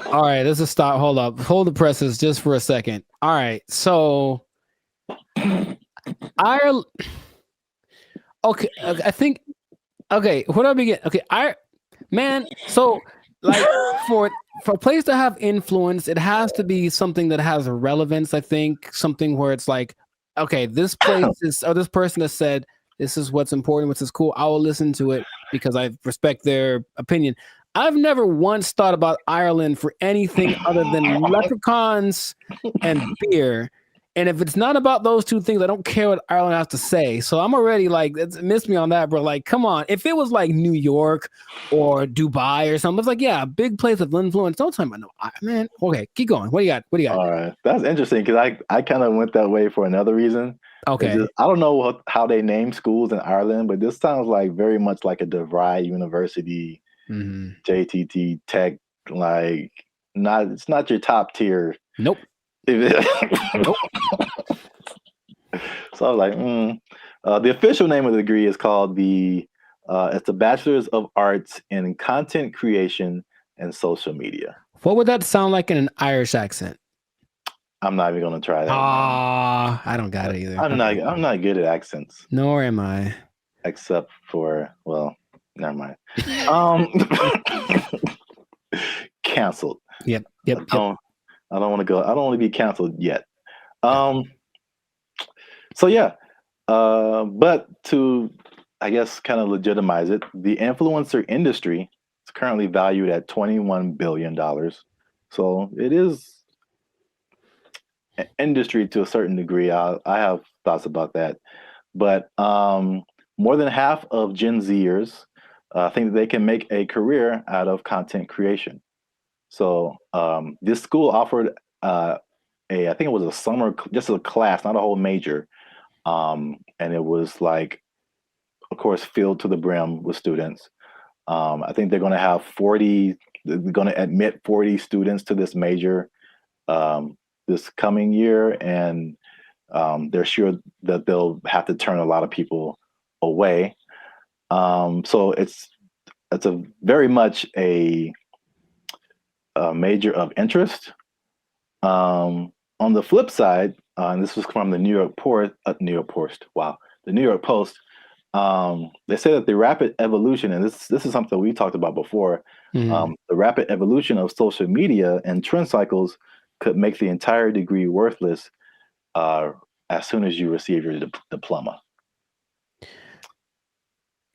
All right, let's just stop. Hold up. Hold the presses just for a second. All right, so Ireland. Okay, I think. Okay, where do I begin? Okay, man. So, like, for a place to have influence, it has to be something that has relevance. I think something where it's like, okay, this place is, or this person has said this is what's important, what's cool. I will listen to it because I respect their opinion. I've never once thought about Ireland for anything other than leprechauns and beer. And if it's not about those two things, I don't care what Ireland has to say. So I'm already like, it's missed me on that, bro. Like, come on. If it was like New York or Dubai or something, it's like, yeah, a big place of influence. Don't tell me, no, man. Okay, keep going. What do you got? What do you got? All right, that's interesting because I kind of went that way for another reason. Okay. I don't know how they name schools in Ireland, but this sounds like very much like a DeVry University, JTT Tech. Like, it's not your top tier. Nope. Nope. So I was like, the official name of the degree is called it's a Bachelor's of Arts in Content Creation and Social Media. What would that sound like in an Irish accent? I'm not even gonna try that. I don't got it either. I'm not good at accents. Nor am I. Except for, well, never mind. Canceled. Yep. I don't want to go. I don't want to be canceled yet. So yeah. But to, I guess, kind of legitimize it, the influencer industry is currently valued at $21 billion. So it is an industry to a certain degree. I have thoughts about that. But more than half of Gen Zers think that they can make a career out of content creation. So this school offered I think it was a summer, just a class, not a whole major. And it was like, of course, filled to the brim with students. I think they're going to have they're going to admit 40 students to this major this coming year. And they're sure that they'll have to turn a lot of people away. So it's a very much a major of interest. On the flip side, and this was from the New York Post. Wow, the New York Post. They say that the rapid evolution, and this is something we talked about before. The rapid evolution of social media and trend cycles could make the entire degree worthless as soon as you receive your diploma.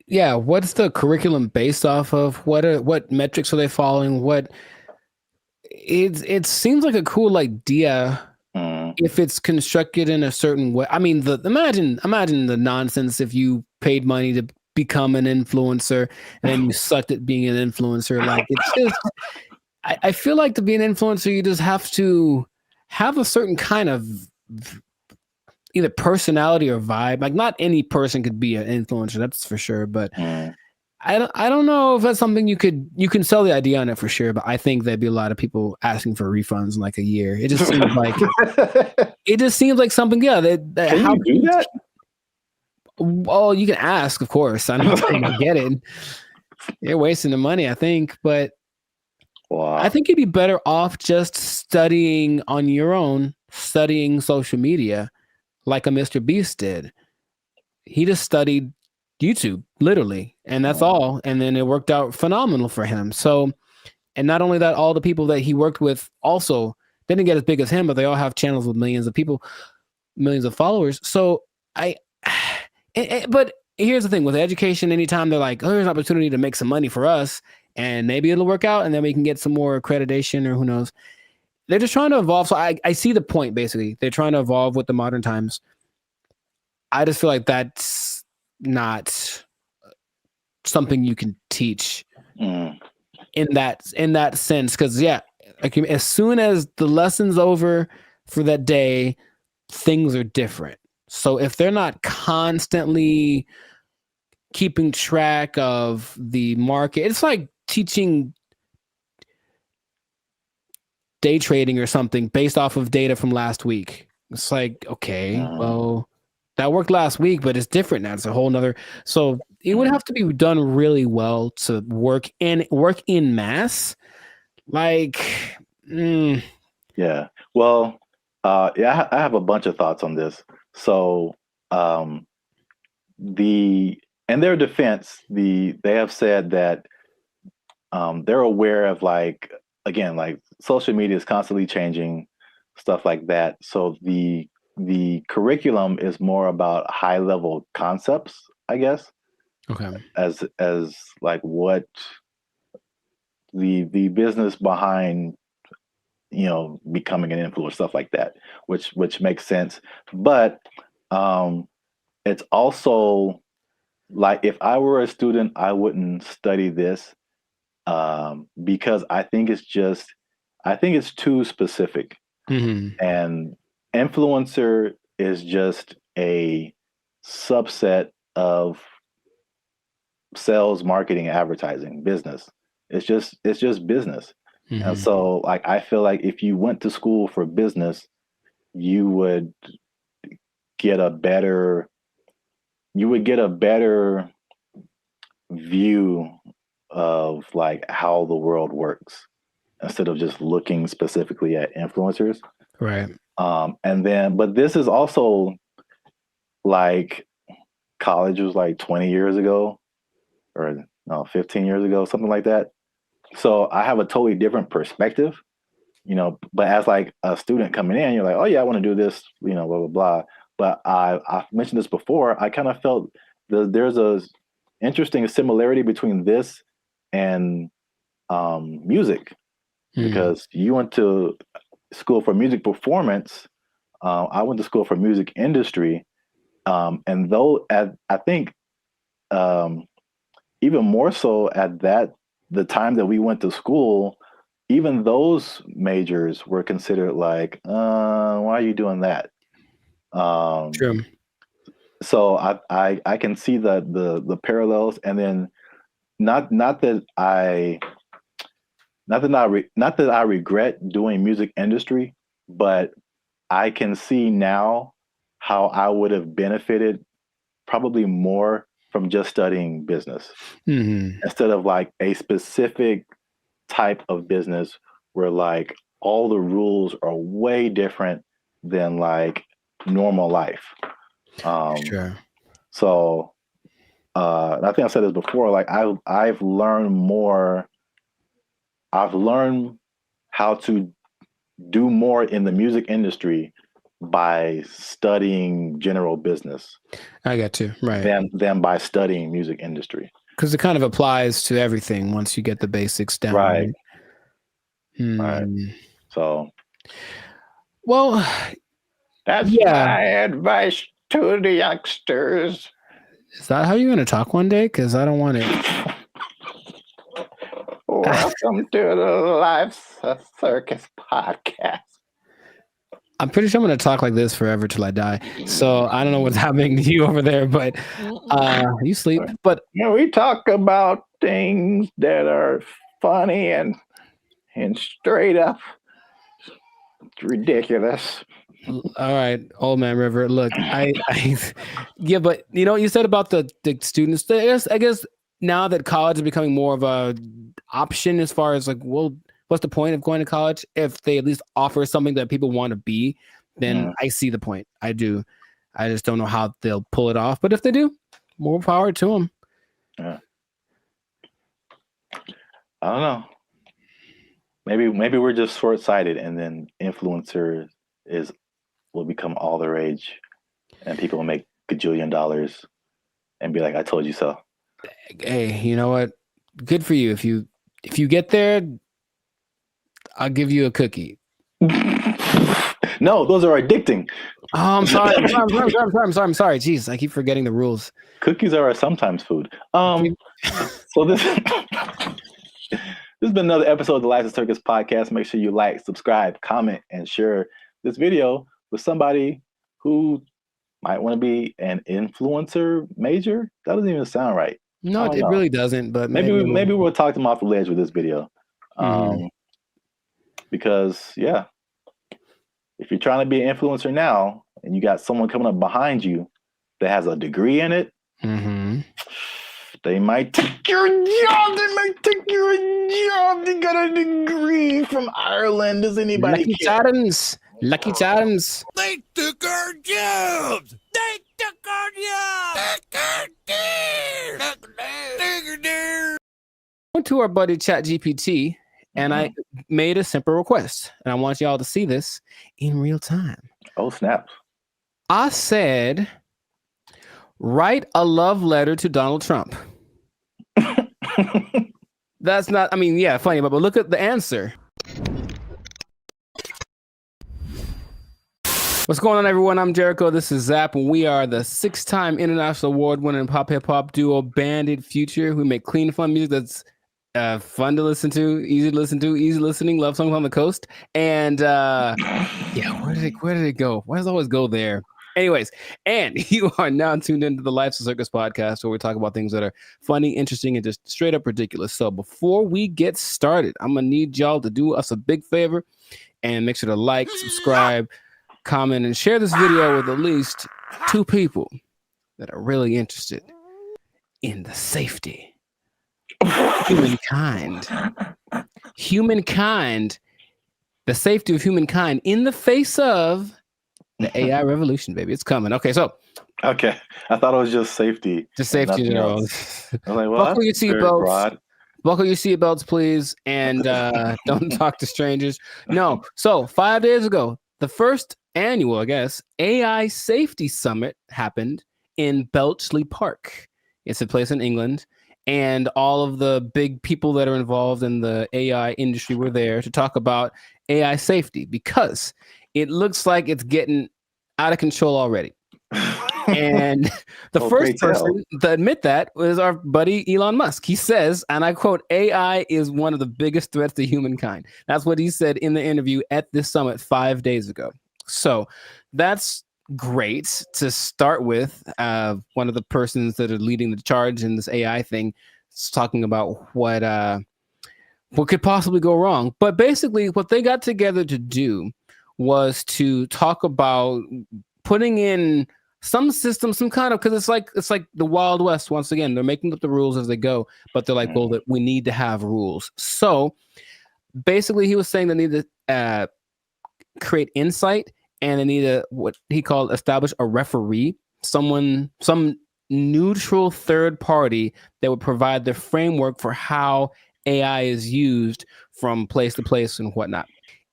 Yeah, what's the curriculum based off of? What metrics are they following? It seems like a cool idea if it's constructed in a certain way. I mean, imagine the nonsense if you paid money to become an influencer and then you sucked at being an influencer. Like, it's just, I feel like to be an influencer, you just have to have a certain kind of either personality or vibe. Like, not any person could be an influencer, that's for sure. But I don't know if that's something you can sell the idea on it for sure. But I think there'd be a lot of people asking for refunds in like a year. It just seems like something. Yeah, Can you do that? Well, you can ask, of course. I'm not saying I get it. You're wasting the money, I think. But wow. I think you'd be better off just studying on your own, studying social media, like a Mr. Beast did. He just studied YouTube, literally, and that's all. And then it worked out phenomenal for him. So, and not only that, all the people that he worked with also didn't get as big as him, but they all have channels with millions of people, millions of followers. So but here's the thing with education, anytime they're like, oh, there's an opportunity to make some money for us and maybe it'll work out and then we can get some more accreditation or who knows. They're just trying to evolve. So I see the point, basically. They're trying to evolve with the modern times. I just feel like that's not something you can teach in that sense. Because, yeah, like, as soon as the lesson's over for that day, things are different. So if they're not constantly keeping track of the market, it's like teaching day trading or something based off of data from last week. It's like, okay, well, that worked last week, but it's different now. It's a whole nother. So it would have to be done really well to work in mass. Like, yeah. Well, yeah, I have a bunch of thoughts on this. So, in their defense, they have said that they're aware of, like, again, like, social media is constantly changing, stuff like that. So the curriculum is more about high level concepts, I guess. Okay. As like what the business behind becoming an influencer, stuff like that, which makes sense. But it's also like, if I were a student, I wouldn't study this because I think it's too specific. And influencer is just a subset of sales, marketing, advertising, business. It's just business. And so, like, I feel like if you went to school for business, you would get a better view of like how the world works, instead of just looking specifically at influencers. Right. But this is also like, college was like 20 years ago, or no, 15 years ago, something like that. So I have a totally different perspective, but as like a student coming in, you're like, oh yeah, I want to do this, blah, blah, blah. But I've mentioned this before. I kind of felt there's a interesting similarity between this and music, because you went to school for music performance. I went to school for music industry. And though I think even more so at the time that we went to school, even those majors were considered like, why are you doing that? True. So I can see the parallels, and then not that I regret doing music industry, but I can see now how I would have benefited probably more from just studying business instead of like a specific type of business where like all the rules are way different than like normal life. Sure. So I think I said this before, like I've learned more. I've learned how to do more in the music industry by studying general business. I got you. Right. Than by studying music industry. Because it kind of applies to everything once you get the basics down. Right. Right. So. Well, that's my advice to the youngsters. Is that how you're going to talk one day? Because I don't want it. Welcome to the Life Circus podcast. I'm pretty sure I'm going to talk like this forever till I die. So I don't know what's happening to you over there, but you sleep. But we talk about things that are funny and straight up ridiculous. All right, old man River. Look, yeah, but you said about the students. I guess now that college is becoming more of a option, as far as like, well, what's the point of going to college if they at least offer something that people want to be? Then I see the point. I do. I just don't know how they'll pull it off. But if they do, more power to them. Yeah. I don't know. Maybe we're just short-sighted, and then influencer will become all the rage, and people will make $1 and be like, "I told you so." Hey, you know what? Good for you. If you get there, I'll give you a cookie. No, those are addicting. Oh, I'm sorry. I'm sorry. Jeez, I keep forgetting the rules. Cookies are sometimes food. So this has been another episode of the Life Circus podcast. Make sure you like, subscribe, comment, and share this video with somebody who might want to be an influencer major. That doesn't even sound right. No, it really doesn't. But maybe we'll talk them off the ledge with this video. Because if you're trying to be an influencer now and you got someone coming up behind you that has a degree in it, they might take your job. They got a degree from Ireland. Does anybody care? Lucky Charms. They took our jobs. They took our jobs. Went to our buddy ChatGPT, and I made a simple request, and I want y'all to see this in real time. Oh, snap. I said, write a love letter to Donald Trump. That's not, funny, but look at the answer. What's going on, everyone? I'm Jericho. This is Zap, and we are the 6-time international award-winning pop hip hop duo Bandit Future. We make clean, fun music that's fun to listen to, easy listening, love songs on the coast. And yeah, where did it go? Why does it always go there? Anyways, and you are now tuned into the Life's a Circus podcast, where we talk about things that are funny, interesting, and just straight up ridiculous. So before we get started, I'm gonna need y'all to do us a big favor and make sure to like, subscribe, comment, and share this video with at least 2 people that are really interested in the safety of humankind. The safety of humankind in the face of the AI revolution, baby. It's coming. Okay, so. Okay. I thought it was just safety. Just safety in general. I was like, well, buckle your seatbelts. Buckle your seatbelts, please, and don't talk to strangers. No. So 5 days ago, the first annual, I guess, AI Safety Summit happened in Bletchley Park. It's a place in England, and all of the big people that are involved in the AI industry were there to talk about AI safety, because it looks like it's getting out of control already. And the first person to admit that was our buddy Elon Musk. He says, and I quote, "AI is one of the biggest threats to humankind." That's what he said in the interview at this summit 5 days ago. So that's great to start with. One of the persons that are leading the charge in this AI thing is talking about what could possibly go wrong. But basically what they got together to do was to talk about putting in some system, some kind of, because it's like the Wild West once again. They're making up the rules as they go, but they're like, well, that we need to have rules. So basically he was saying they need to create insight, and they need to, what he called, establish a referee, some neutral third party that would provide the framework for how AI is used from place to place and whatnot.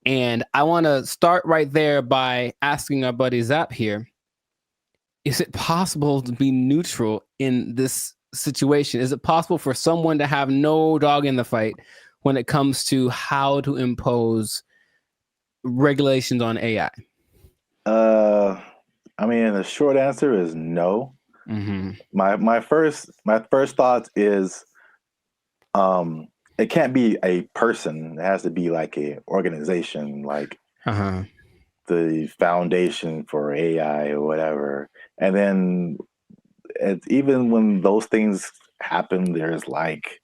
And I want to start right there by asking our buddy Zap here, is it possible to be neutral in this situation? Is it possible for someone to have no dog in the fight when it comes to how to impose regulations on AI? I mean, the short answer is no. Mm-hmm. My first thought is, it can't be a person. It has to be like a organization, like the Foundation for AI or whatever. And then even when those things happen, there's like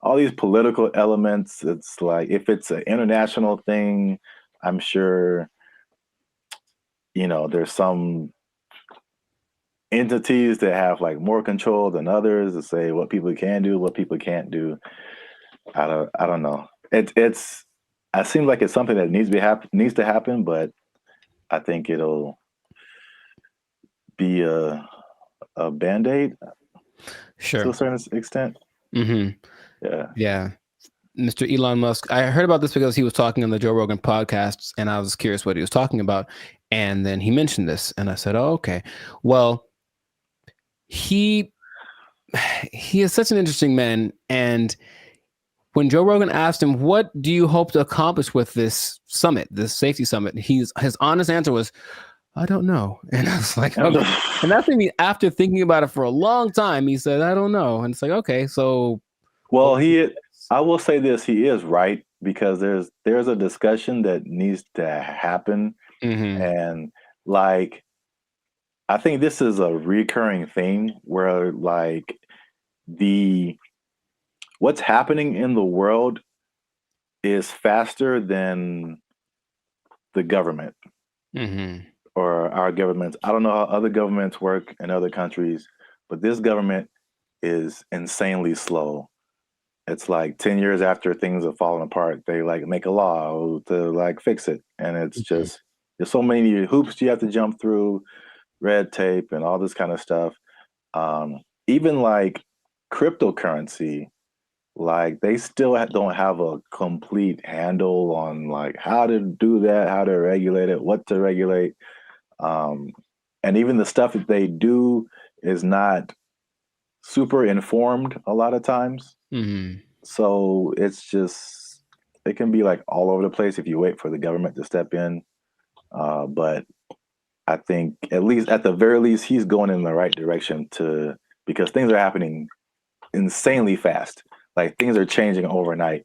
all these political elements. It's like, if it's an international thing, I'm sure, there's some entities that have like more control than others to say what people can do, what people can't do. I don't know. It seems like it's something that needs to happen, but I think it'll be a Band-Aid, sure, to a certain extent. Mm-hmm. Yeah. Mr. Elon Musk, I heard about this because he was talking on the Joe Rogan podcasts, and I was curious what he was talking about. And then he mentioned this, and I said, oh, okay. Well, he is such an interesting man. And when Joe Rogan asked him, what do you hope to accomplish with this summit, this safety summit? His honest answer was, I don't know. And I was like, okay. And that's maybe after thinking about it for a long time, he said, I don't know. And it's like, okay, so. Well, I will say this, he is right, because there's a discussion that needs to happen. Mm-hmm. And like, I think this is a recurring thing where like what's happening in the world is faster than the government. Mm-hmm. Or our governments. I don't know how other governments work in other countries, but this government is insanely slow. It's like 10 years after things have fallen apart, they like make a law to like fix it. And it's just, there's so many hoops you have to jump through, red tape and all this kind of stuff. Even like cryptocurrency, like they still don't have a complete handle on like how to do that, how to regulate it, what to regulate. And even the stuff that they do is not super informed a lot of times. Mm-hmm. So it can be like all over the place if you wait for the government to step in. But I think at least at the very least, he's going in the right direction because things are happening insanely fast. Like things are changing overnight,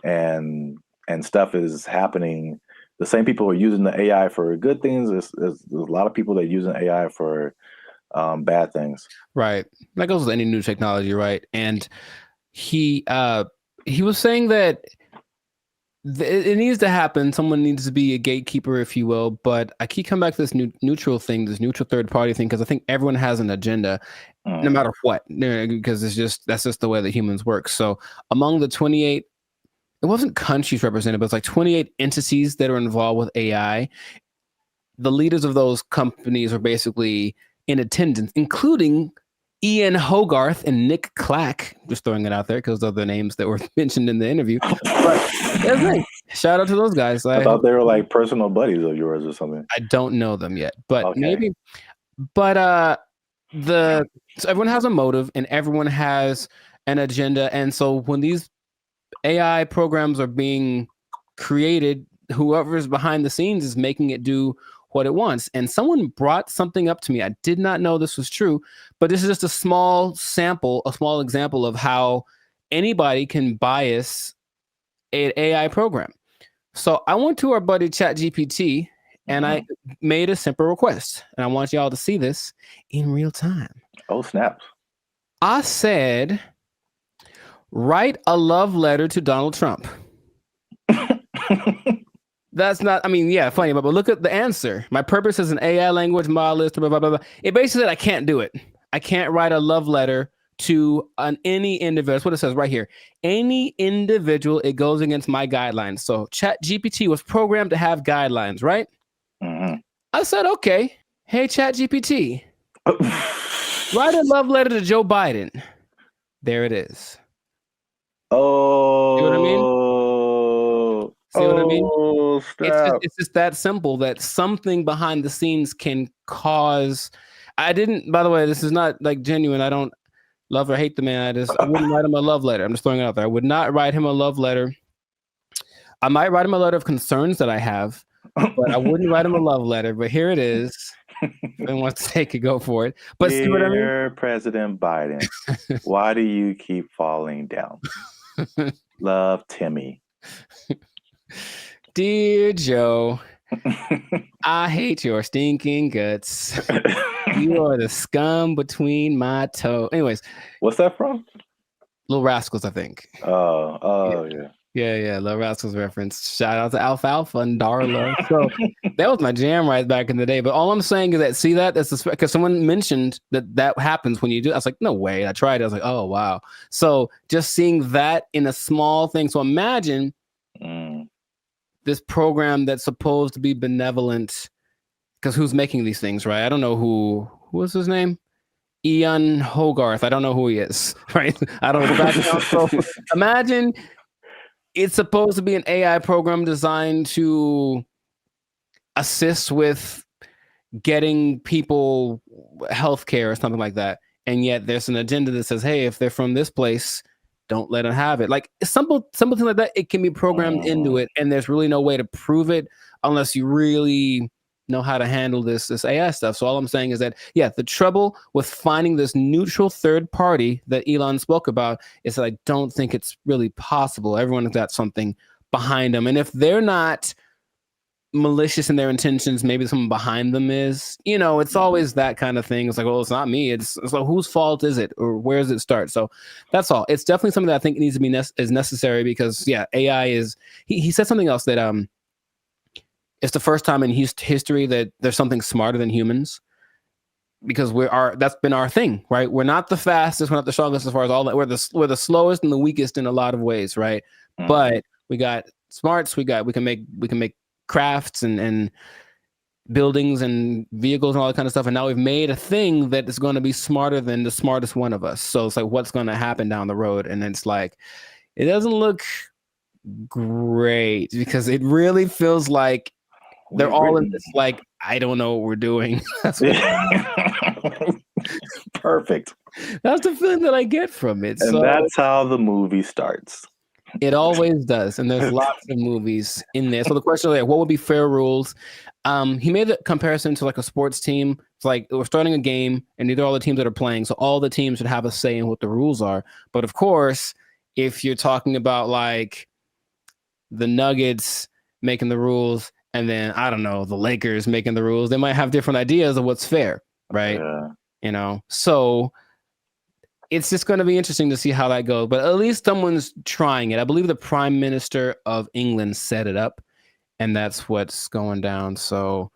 and stuff is happening. The same people are using the AI for good things. There's a lot of people that are using AI for bad things. Right. That goes with any new technology, right? And he was saying that it needs to happen. Someone needs to be a gatekeeper, if you will. But I keep coming back to this neutral thing, this neutral third party thing, because I think everyone has an agenda, no matter what, because that's just the way that humans work. So among the 28, it wasn't countries represented, but it's like 28 entities that are involved with AI. The leaders of those companies are basically in attendance, including Ian Hogarth and Nick Clack. Just throwing it out there because those are the names that were mentioned in the interview. But shout out to those guys. I thought they were like personal buddies of yours or something. I don't know them yet, but maybe. But so everyone has a motive and everyone has an agenda, and so when these AI programs are being created, whoever's behind the scenes is making it do what it wants. And someone brought something up to me. I did not know this was true, but this is just a small example of how anybody can bias an AI program. So I went to our buddy ChatGPT and I made a simple request. And I want y'all to see this in real time. Oh, snaps. I said, write a love letter to Donald Trump. That's not, funny, but look at the answer. My purpose is an AI language model, blah, blah, blah, blah. It basically said I can't do it. I can't write a love letter to any individual. That's what it says right here. Any individual, it goes against my guidelines. So ChatGPT was programmed to have guidelines, right? Mm-hmm. I said, okay, hey, ChatGPT, write a love letter to Joe Biden. There it is. Oh. See what I mean? See what I mean? Stop. It's just that simple that something behind the scenes can cause. By the way, this is not like genuine. I don't love or hate the man. I wouldn't write him a love letter. I'm just throwing it out there. I would not write him a love letter. I might write him a letter of concerns that I have, but I wouldn't write him a love letter. But here it is. If anyone wants to take it, go for it. But Dear see what I mean? President Biden, why do you keep falling down? Love, Timmy. Dear Joe, I hate your stinking guts. You are the scum between my toes. Anyways. What's that from? Little Rascals, I think. Oh, yeah. Yeah, Little Rascals reference. Shout out to Alfalfa and Darla. So that was my jam right back in the day. But all I'm saying is that, see that? That's because someone mentioned that happens when you do. I was like, no way. I tried it. I was like, oh, wow. So just seeing that in a small thing. So imagine this program that's supposed to be benevolent, because who's making these things, right? I don't know who was his name? Ian Hogarth. I don't know who he is, right? I don't know the background. So imagine it's supposed to be an AI program designed to assist with getting people healthcare or something like that. And yet there's an agenda that says, hey, if they're from this place, don't let them have it. Like something like that, it can be programmed into it, and there's really no way to prove it unless you really know how to handle this AI stuff. So all I'm saying is that, the trouble with finding this neutral third party that Elon spoke about is that I don't think it's really possible. Everyone's got something behind them, and if they're not malicious in their intentions, maybe someone behind them is. It's always that kind of thing. It's like, well, it's not me. It's like, whose fault is it, or where does it start? So that's all. It's definitely something that I think needs to be is necessary, because AI is. He said something else that it's the first time in history that there's something smarter than humans, because that's been our thing, right? We're not the fastest, we're not the strongest as far as all that. We're the slowest and the weakest in a lot of ways, right? But we got smarts. We can make crafts and buildings and vehicles and all that kind of stuff. And now we've made a thing that is going to be smarter than the smartest one of us. So it's like, what's going to happen down the road? And it's like, it doesn't look great, because it really feels like they're all in this, like, I don't know what we're doing. Perfect. That's the feeling that I get from it. And that's how the movie starts. It always does, and there's lots of movies in there. So the question is, like, what would be fair rules? He made a comparison to like a sports team. It's like we're starting a game, and these are all the teams that are playing. So all the teams should have a say in what the rules are. But of course, if you're talking about like the Nuggets making the rules, and then I don't know, the Lakers making the rules, they might have different ideas of what's fair, right? Yeah. You know, so it's just going to be interesting to see how that goes. But at least someone's trying it. I believe the Prime Minister of England set it up, and that's what's going down. So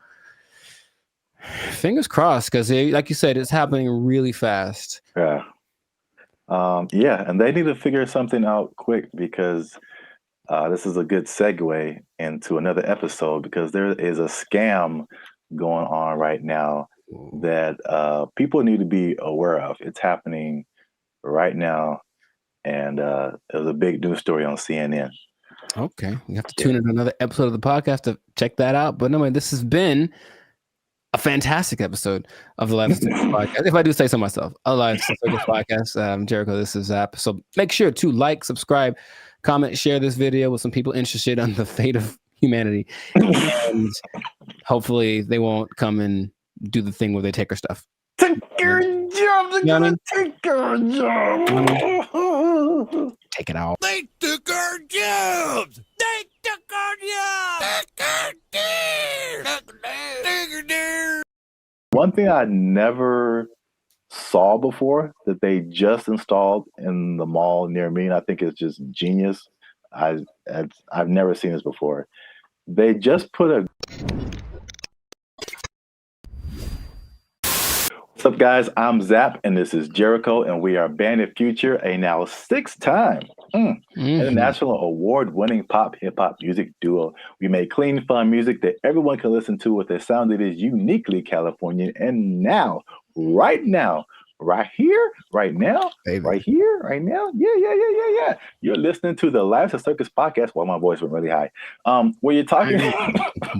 fingers crossed, because like you said, it's happening really fast. Yeah. Yeah, and they need to figure something out quick, because this is a good segue into another episode, because there is a scam going on right now that people need to be aware of. It's happening right now, and it was a big news story on CNN. Okay, you have to tune in another episode of the podcast to check that out. But anyway, this has been a fantastic episode of the Life of Circus podcast. If I do say so myself, a Life of Circus podcast. Jericho, this is Zap. So make sure to like, subscribe, comment, share this video with some people interested on the fate of humanity, and hopefully they won't come and do the thing where they take our stuff. Take your job. They're gonna take your job. Take it out. They took our jobs. They took our jobs. One thing I never saw before that they just installed in the mall near me, and I think it's just genius. I've never seen this before. They just put a... What's up, guys? I'm Zap, and this is Jericho, and we are Bandit Future, a now 6-time international award-winning pop hip-hop music duo. We make clean, fun music that everyone can listen to with a sound that is uniquely Californian. And now, right here, right now, right here, right now, yeah. You're listening to the Lives of Circus podcast. Well, my voice went really high. Where you're talking,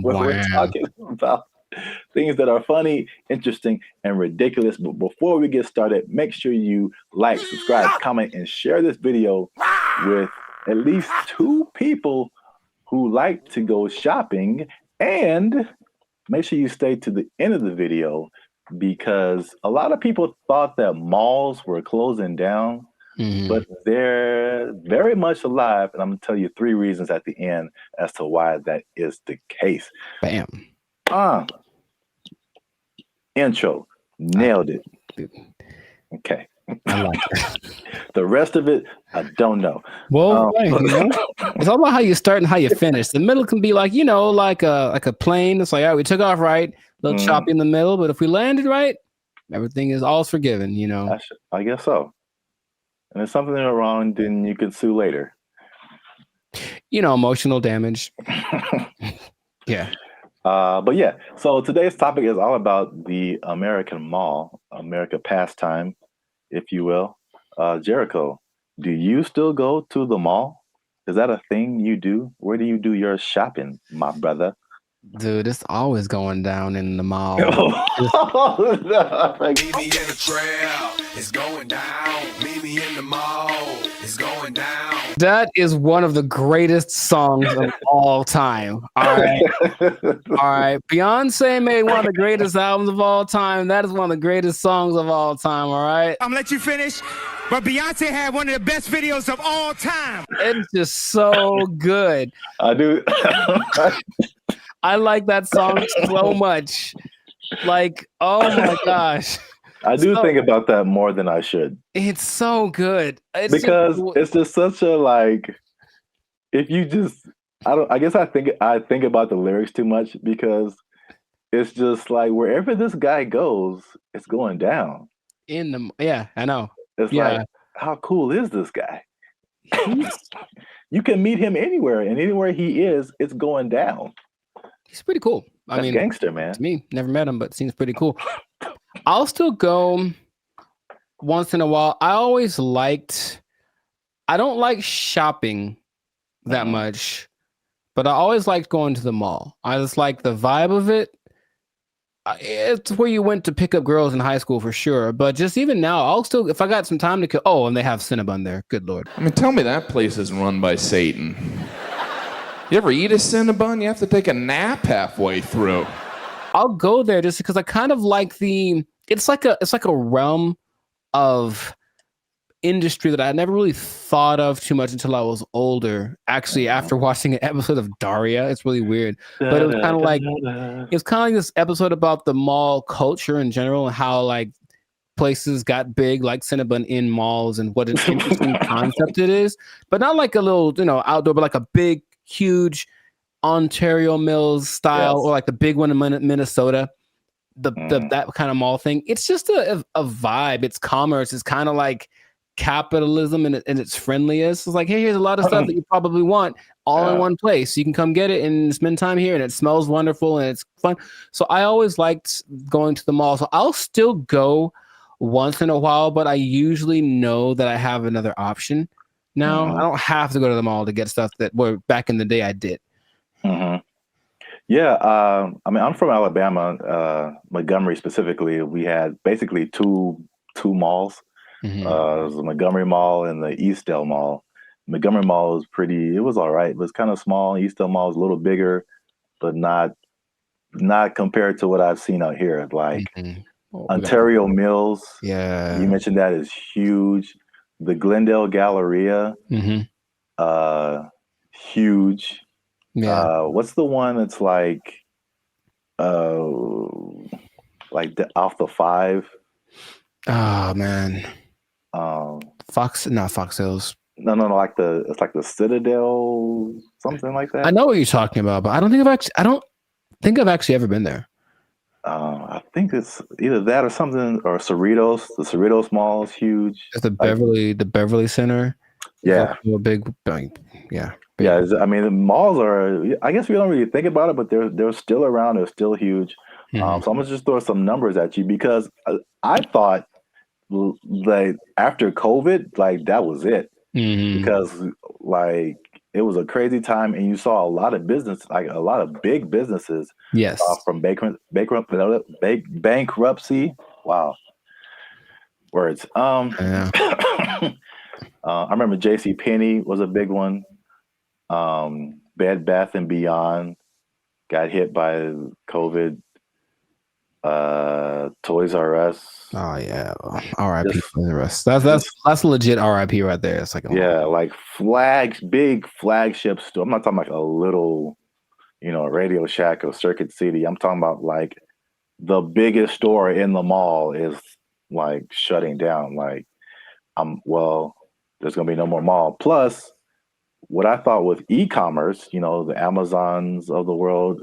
we're talking about things that are funny, interesting, and ridiculous. But before we get started, make sure you like, subscribe, comment, and share this video with at least 2 people who like to go shopping. And make sure you stay to the end of the video, because a lot of people thought that malls were closing down, but they're very much alive. And I'm going to tell you 3 reasons at the end as to why that is the case. Bam. Intro. Nailed it. Okay. I like it. The rest of it, I don't know. Well, it's all about how you start and how you finish. The middle can be like, like a plane. It's like, all right, we took off right, a little choppy in the middle, but if we landed right, everything is all forgiven, I guess so. And if something is wrong, then you can sue later. Emotional damage. Yeah. But yeah, so today's topic is all about the American mall, America pastime, if you will. Jericho, do you still go to the mall? Is that a thing you do? Where do you do your shopping, my brother? Dude, it's always going down in the mall. Meet me in the trail. It's going down. Meet me in the mall. It's going down. That is one of the greatest songs of all time. All right. Beyonce made one of the greatest albums of all time. That is one of the greatest songs of all time. All right. I'm gonna let you finish. But Beyonce had one of the best videos of all time. It's just so good. I do. I like that song so much. Like, oh my gosh. I do think about that more than I should. It's so good. It's just such a if you just I guess I think about the lyrics too much, because it's just like wherever this guy goes, it's going down. Yeah, I know. It's like, how cool is this guy? You can meet him anywhere, and anywhere he is, it's going down. He's pretty cool. I mean, gangster, man. To me, never met him, but seems pretty cool. I'll still go once in a while. I don't like shopping that much, but I always liked going to the mall. I just like the vibe of it. It's where you went to pick up girls in high school for sure. But just even now, I'll still, if I got some time to kill. Oh, and they have Cinnabon there. Good Lord. I mean, tell me that place isn't run by Satan. You ever eat a Cinnabon? You have to take a nap halfway through. I'll go there just because I kind of like it's like a realm of industry that I never really thought of too much until I was older. Actually, after watching an episode of Daria, it's really weird. But it was kind of like this episode about the mall culture in general and how like places got big like Cinnabon in malls and what an interesting concept it is. But not like a little, outdoor, but like a big, huge Ontario Mills style or like the big one in Minnesota. That kind of mall thing. It's just a vibe. It's commerce. It's kind of like capitalism in its friendliest. It's like, hey, here's a lot of stuff that you probably want all in one place. You can come get it and spend time here, and it smells wonderful and it's fun. So I always liked going to the mall. So I'll still go once in a while, but I usually know that I have another option now. I don't have to go to the mall to get stuff that back in the day I did. Yeah, I mean, I'm from Alabama, Montgomery specifically. We had basically two malls. It was the Montgomery Mall and the Eastdale Mall. Montgomery Mall was it was all right. It was kind of small. Eastdale Mall was a little bigger, but not compared to what I've seen out here. Like Ontario Mills. Yeah. You mentioned that is huge. The Glendale Galleria, huge. Yeah. What's the one that's like off the 5? Oh man. Fox Hills. No, like it's like the Citadel, something like that. I know what you're talking about, but I don't think I've actually ever been there. I think it's either that or something, or Cerritos. The Cerritos Mall is huge. It's the Beverly Center. Yeah, a big. Yeah. Yeah, I mean, the malls are, I guess we don't really think about it, but they're still around. They're still huge. So I'm going to just throw some numbers at you because I thought like after COVID, like that was it. Because like it was a crazy time and you saw a lot of business, like a lot of big businesses from bankruptcy. Wow. Words. I remember JCPenney was a big one. Bed Bath and Beyond got hit by COVID. Toys R Us. Oh yeah, R.I.P. Toys R Us. That's legit R.I.P. right there. It's like like big flagship store. I'm not talking like a little, Radio Shack or Circuit City. I'm talking about like the biggest store in the mall is like shutting down. Like, there's gonna be no more mall. Plus, what I thought with e-commerce, the Amazons of the world,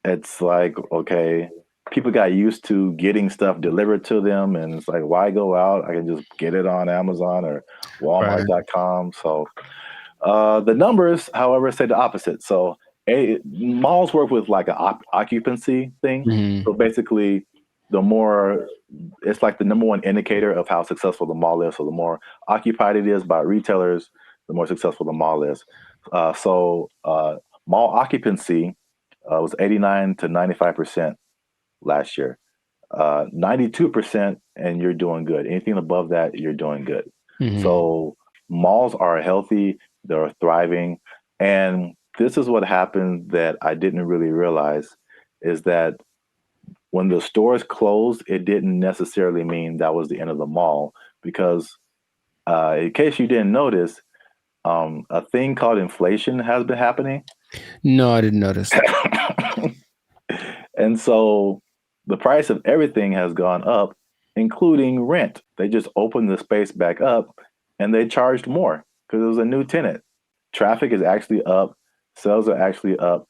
it's like, okay, people got used to getting stuff delivered to them, and it's like, why go out? I can just get it on Amazon or Walmart.com. So the numbers, however, say the opposite. So malls work with like an occupancy thing. So basically, it's like the number one indicator of how successful the mall is. So the more occupied it is by retailers, the more successful the mall is. So mall occupancy was 89 to 95% last year. 92%, and you're doing good. Anything above that, you're doing good. So malls are healthy, they're thriving. And this is what happened that I didn't really realize is that when the stores closed, it didn't necessarily mean that was the end of the mall, because in case you didn't notice, a thing called inflation has been happening. No, I didn't notice. And so the price of everything has gone up, including rent. They just opened the space back up and they charged more because it was a new tenant. Traffic is actually up. Sales are actually up.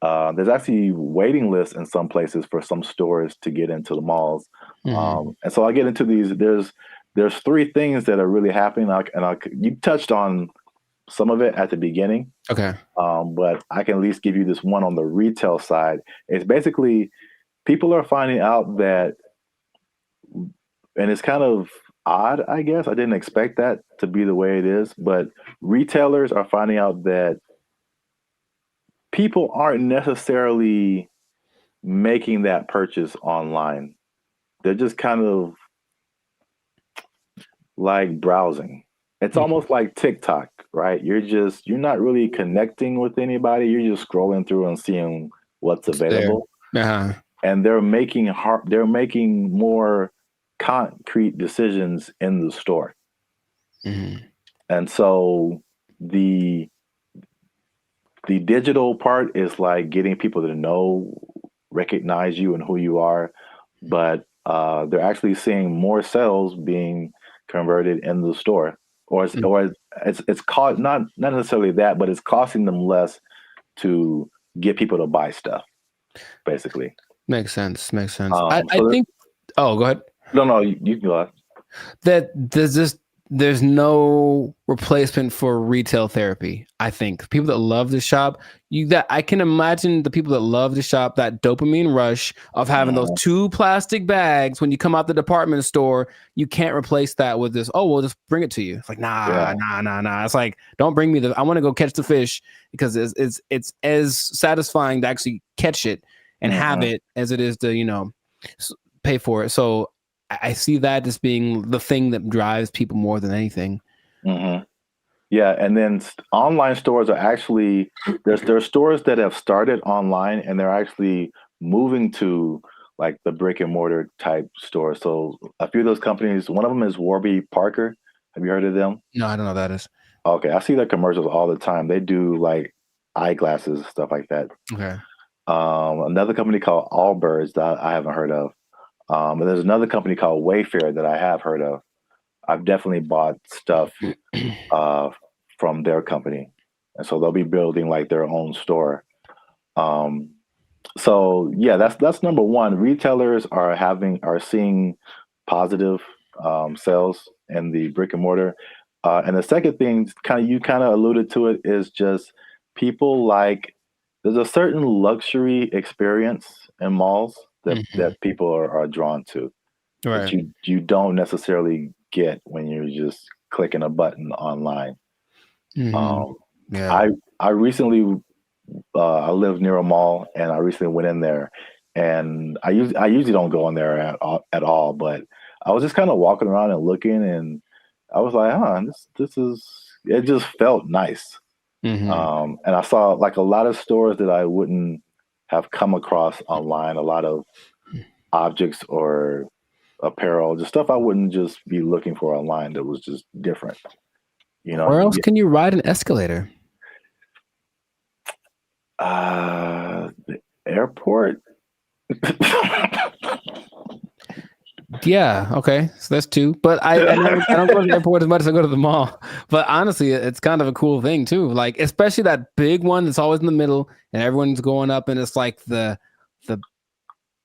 There's actually waiting lists in some places for some stores to get into the malls. And so I get into these. There's 3 things that are really happening. You touched on some of it at the beginning. Okay. But I can at least give you this one on the retail side. It's basically people are finding out that, and it's kind of odd, I guess. I didn't expect that to be the way it is, but retailers are finding out that people aren't necessarily making that purchase online. They're just kind of like browsing. It's almost like TikTok, right? You're not really connecting with anybody. You're just scrolling through and seeing what's available. And they're making more concrete decisions in the store. And so the digital part is like getting people to recognize you and who you are, but they're actually seeing more sales being converted in the store, or it's not necessarily that, but it's costing them less to get people to buy stuff. Basically, makes sense. I think. Oh, go ahead. No, you can go ahead. That there's no replacement for retail therapy. I think people that love to shop, I can imagine the people that love to shop, that dopamine rush of having those 2 plastic bags when you come out the department store. You can't replace that with this. Oh, we'll just bring it to you. It's like nah. It's like, don't bring me I want to go catch the fish, because it's as satisfying to actually catch it and have it as it is to pay for it. So I see that as being the thing that drives people more than anything. Yeah, and then online stores are actually there's stores that have started online, and they're actually moving to like the brick and mortar type stores. So a few of those companies, one of them is Warby Parker. Have you heard of them? No, I don't know what that is. Okay, I see their commercials all the time. They do like eyeglasses, stuff like that. Okay. Another company called Allbirds that I haven't heard of. And there's another company called Wayfair that I have heard of. I've definitely bought stuff from their company, and so they'll be building like their own store. So yeah, that's number one. Retailers are seeing positive sales in the brick and mortar, and the second thing, you kind of alluded to it, is just people like there's a certain luxury experience in malls that people are drawn to, that you don't necessarily get when you're just clicking a button online. I recently I live near a mall, and I recently went in there, and I usually don't go in there at all, but I was just kind of walking around and looking, and I was like, this is, it just felt nice. And I saw like a lot of stores that I wouldn't have come across online, a lot of objects or apparel, just stuff I wouldn't just be looking for online that was just different. Where else can you ride an escalator? The airport. Yeah, okay, so that's 2. But I don't go to the airport as much as I go to the mall. But honestly, it's kind of a cool thing too. Like, especially that big one that's always in the middle, and everyone's going up, and it's like the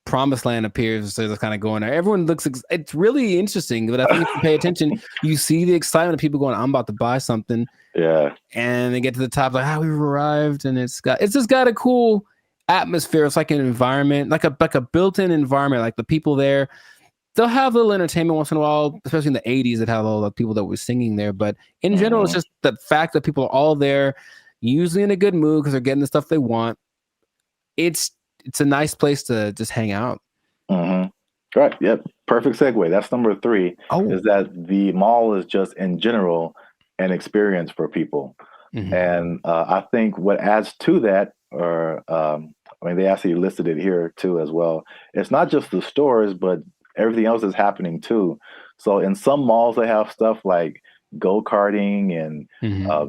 promised land appears. So they're kind of going there. Everyone looks. It's really interesting. But I think if you pay attention, you see the excitement of people going, "I'm about to buy something." Yeah. And they get to the top, like, we've arrived, and it's just got a cool atmosphere. It's like an environment, like a built-in environment. Like the people there, they'll have a little entertainment once in a while, especially in the 80s that had all the people that were singing there. But in general, it's just the fact that people are all there, usually in a good mood because they're getting the stuff they want. It's a nice place to just hang out. Right. Yep. Perfect segue. That's number 3. Is that the mall is just in general an experience for people. And I think what adds to that, they actually listed it here too as well. It's not just the stores, but everything else is happening too. So in some malls, they have stuff like go-karting and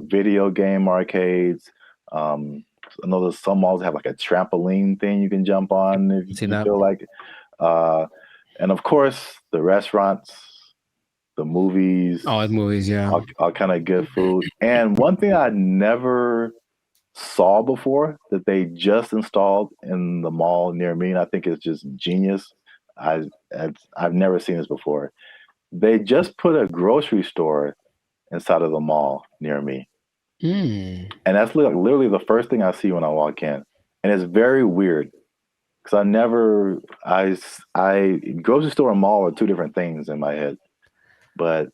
video game arcades. I know there's some malls that have like a trampoline thing you can jump on if you feel like it. And of course, the restaurants, the movies. Oh, movies, yeah. All kind of good food. And one thing I never saw before that they just installed in the mall near me, and I think it's just genius. I've never seen this before. They just put a grocery store inside of the mall near me. And that's literally the first thing I see when I walk in. And it's very weird because grocery store and mall are 2 different things in my head. But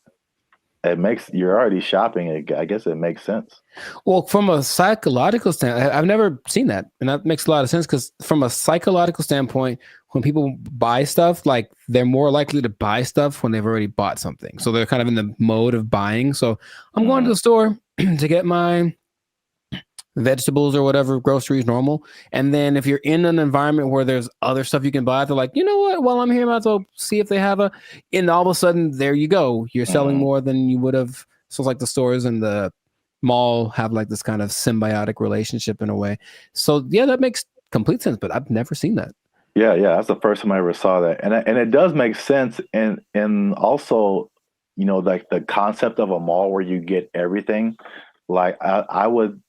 you're already shopping. I guess it makes sense. Well, from a psychological standpoint, I've never seen that, and that makes a lot of sense because from a psychological standpoint, when people buy stuff, like they're more likely to buy stuff when they've already bought something. So they're kind of in the mode of buying. So I'm going to the store to get my vegetables or whatever, groceries, normal. And then if you're in an environment where there's other stuff you can buy, they're like, you know what? While I'm here, I might as well see if they have and all of a sudden, there you go. You're selling more than you would have. So it's like the stores and the mall have like this kind of symbiotic relationship in a way. So yeah, that makes complete sense, but I've never seen that. Yeah, that's the first time I ever saw that, and it does make sense. And also, like the concept of a mall where you get everything. Like I would,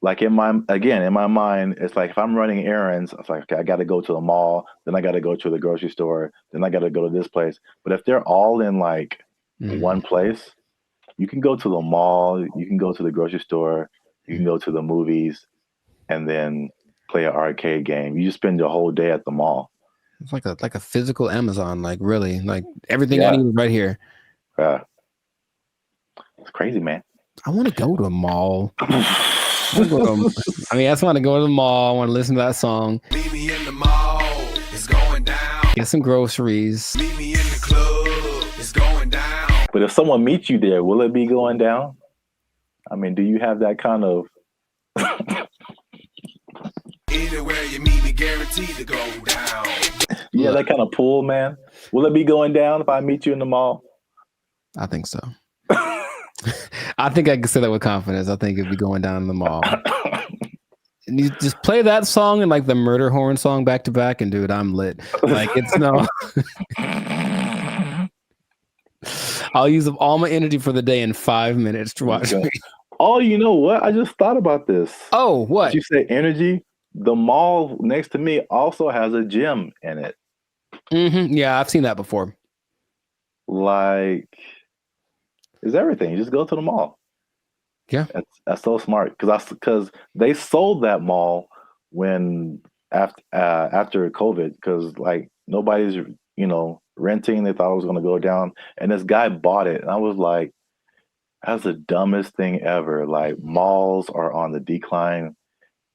like in my mind, it's like if I'm running errands, it's like, okay, I got to go to the mall, then I got to go to the grocery store, then I got to go to this place. But if they're all in like one place, you can go to the mall, you can go to the grocery store, you can go to the movies, and then play an arcade game. You just spend the whole day at the mall. It's like a physical Amazon, like really, like everything I need is right here. Yeah, it's crazy, man. I want to go to a mall. I just want to go to the mall. I want to listen to that song. Meet me in the mall. It's going down. Get some groceries. Meet me in the club. It's going down. But if someone meets you there, will it be going down? I mean, do you have that kind of? Anywhere you meet me, guaranteed to go down. Yeah, that kind of pull, man. Will it be going down if I meet you in the mall? I think so. I think I can say that with confidence. I think it'd be going down in the mall. And you just play that song and like the murder horn song back to back, and dude, I'm lit. Like it's no. I'll use up all my energy for the day in 5 minutes to watch me. Oh, you know what? I just thought about this. Oh, what? Did you say energy? The mall next to me also has a gym in it. Yeah, I've seen that before. Like, it's everything. You just go to the mall. Yeah, that's so smart because they sold that mall when after COVID, because like nobody's renting. They thought it was going to go down, and this guy bought it, and I was like, that's the dumbest thing ever. Like, malls are on the decline,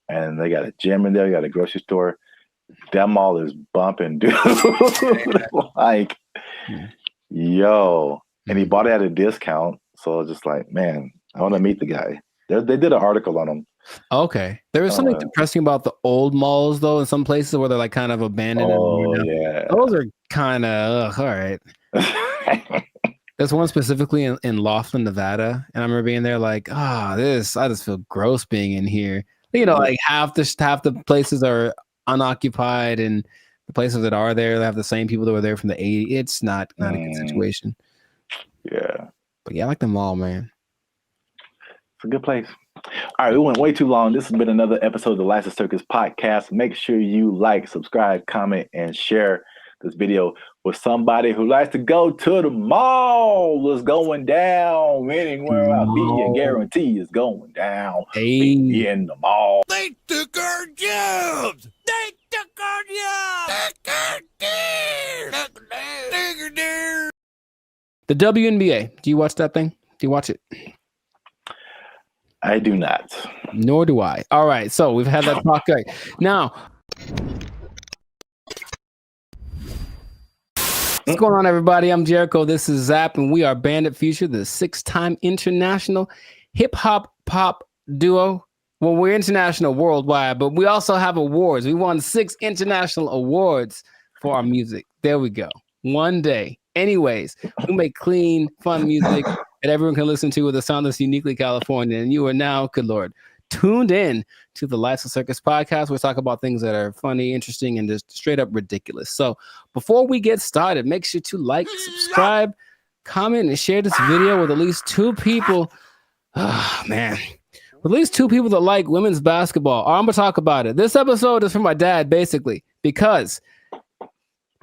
and they got a gym in there, you got a grocery store. That mall is bumping, dude. Like, yo. And he bought it at a discount. So just like, man, I want to meet the guy. They did an article on him. Okay. There was something depressing about the old malls, though, in some places where they're like kind of abandoned. Yeah. Those are kind of, all right. There's one specifically in Laughlin, Nevada. And I remember being there like, I just feel gross being in here. Like half the places are unoccupied, and the places that are there, they have the same people that were there from the 80s. It's not a good situation. Yeah. But yeah, I like the mall, man. It's a good place. All right, we went way too long. This has been another episode of the License Circus podcast. Make sure you like, subscribe, comment, and share this video with somebody who likes to go to the mall. It's going down. Anywhere I be, you guarantee it's going down. Hey. Be in the mall. They took our jobs. They took our jobs. The WNBA. Do you watch that thing? Do you watch it? I do not. Nor do I. All right. So we've had that talk. Right. Now, what's going on, everybody? I'm Jericho. This is Zap, and we are Bandit Future, the 6-time international hip-hop pop duo. Well, we're international worldwide, but we also have awards. We won 6 international awards for our music. There we go. One day. Anyways, we make clean, fun music that everyone can listen to with a sound that's uniquely California. And you are now, good Lord, tuned in to the License Circus podcast. We talk about things that are funny, interesting, and just straight up ridiculous. So before we get started, make sure to like, subscribe, comment, and share this video with at least 2 people. Oh, man. With at least 2 people that like women's basketball. I'm going to talk about it. This episode is for my dad, basically, because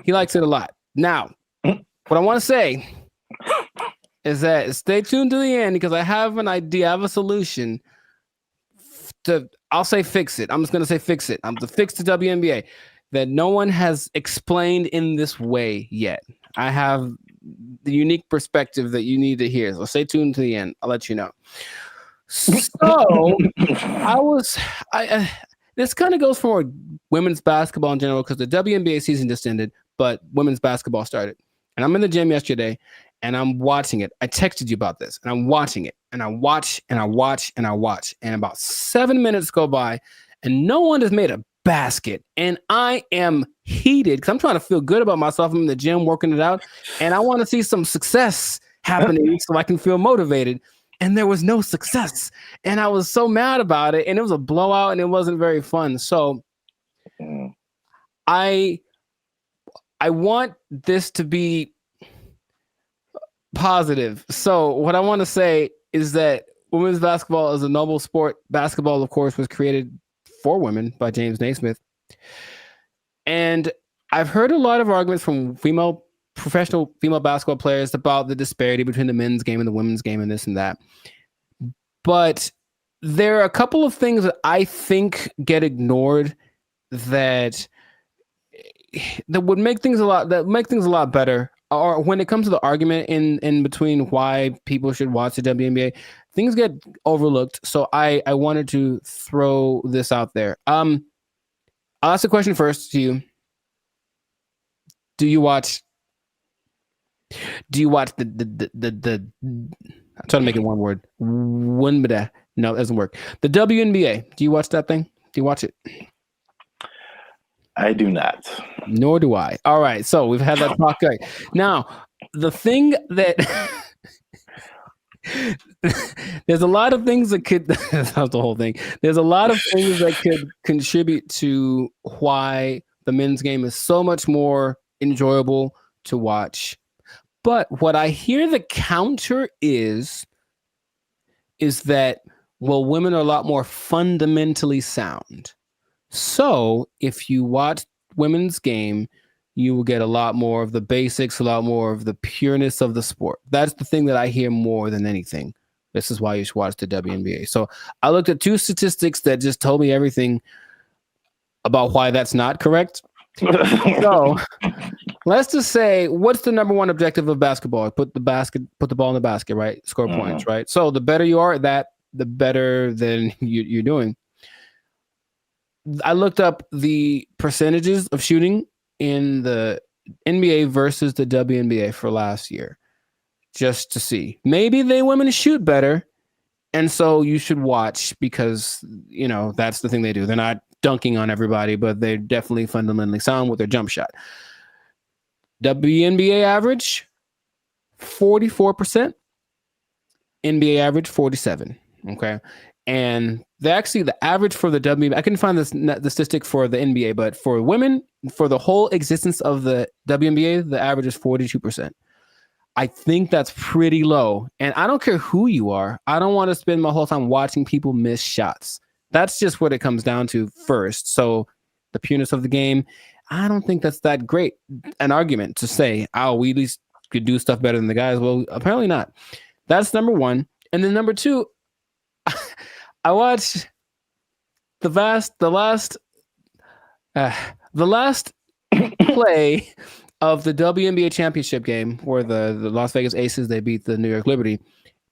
he likes it a lot. Now, what I want to say is that stay tuned to the end, because I have an idea, I have a solution I'll say fix it. I'm just going to say fix it. I'm to fix the WNBA that no one has explained in this way yet. I have the unique perspective that you need to hear. So stay tuned to the end. I'll let you know. So this kind of goes for women's basketball in general because the WNBA season just ended, but women's basketball started. And I'm in the gym yesterday and I'm watching it. I texted you about this and I'm watching it and I watch and I watch and I watch. And about 7 minutes go by and no one has made a basket. And I am heated because I'm trying to feel good about myself. I'm in the gym working it out and I want to see some success happening so I can feel motivated. And there was no success. And I was so mad about it. And it was a blowout and it wasn't very fun. So I want this to be positive. So what I want to say is that women's basketball is a noble sport. Basketball, of course, was created for women by James Naismith. And I've heard a lot of arguments from professional female basketball players about the disparity between the men's game and the women's game and this and that. But there are a couple of things that I think get ignored that would make things a lot better. Or when it comes to the argument in between why people should watch the WNBA, things get overlooked. So I wanted to throw this out there. I'll ask the question first to you. Do you watch the I'm trying to make it one word. No, it doesn't work. The WNBA. Do you watch that thing? Do you watch it? I do not. Nor do I. All right. So we've had that talk. Right. Now, the thing that there's a lot of things that could that's not the whole thing. There's a lot of things that could contribute to why the men's game is so much more enjoyable to watch. But what I hear the counter is that, well, women are a lot more fundamentally sound. So if you watch women's game, you will get a lot more of the basics, a lot more of the pureness of the sport. That's the thing that I hear more than anything. This is why you should watch the WNBA. So I looked at 2 statistics that just told me everything about why that's not correct. So let's just say, what's the number one objective of basketball? Put the ball in the basket, right? Score points, right? So the better you are at that, the better than you're doing. I looked up the percentages of shooting in the NBA versus the WNBA for last year, just to see. Maybe women shoot better, and so you should watch because, that's the thing they do. They're not dunking on everybody, but they're definitely fundamentally sound with their jump shot. WNBA average, 44%. NBA average, 47%. Okay. And the average for the WNBA, I couldn't find the statistic for the NBA, but for women, for the whole existence of the WNBA, the average is 42%. I think that's pretty low. And I don't care who you are. I don't want to spend my whole time watching people miss shots. That's just what it comes down to first. So the pureness of the game, I don't think that's that great an argument to say, oh, we at least could do stuff better than the guys. Well, apparently not. That's number one. And then number two, I watched the last play of the WNBA championship game where the Las Vegas Aces, they beat the New York Liberty.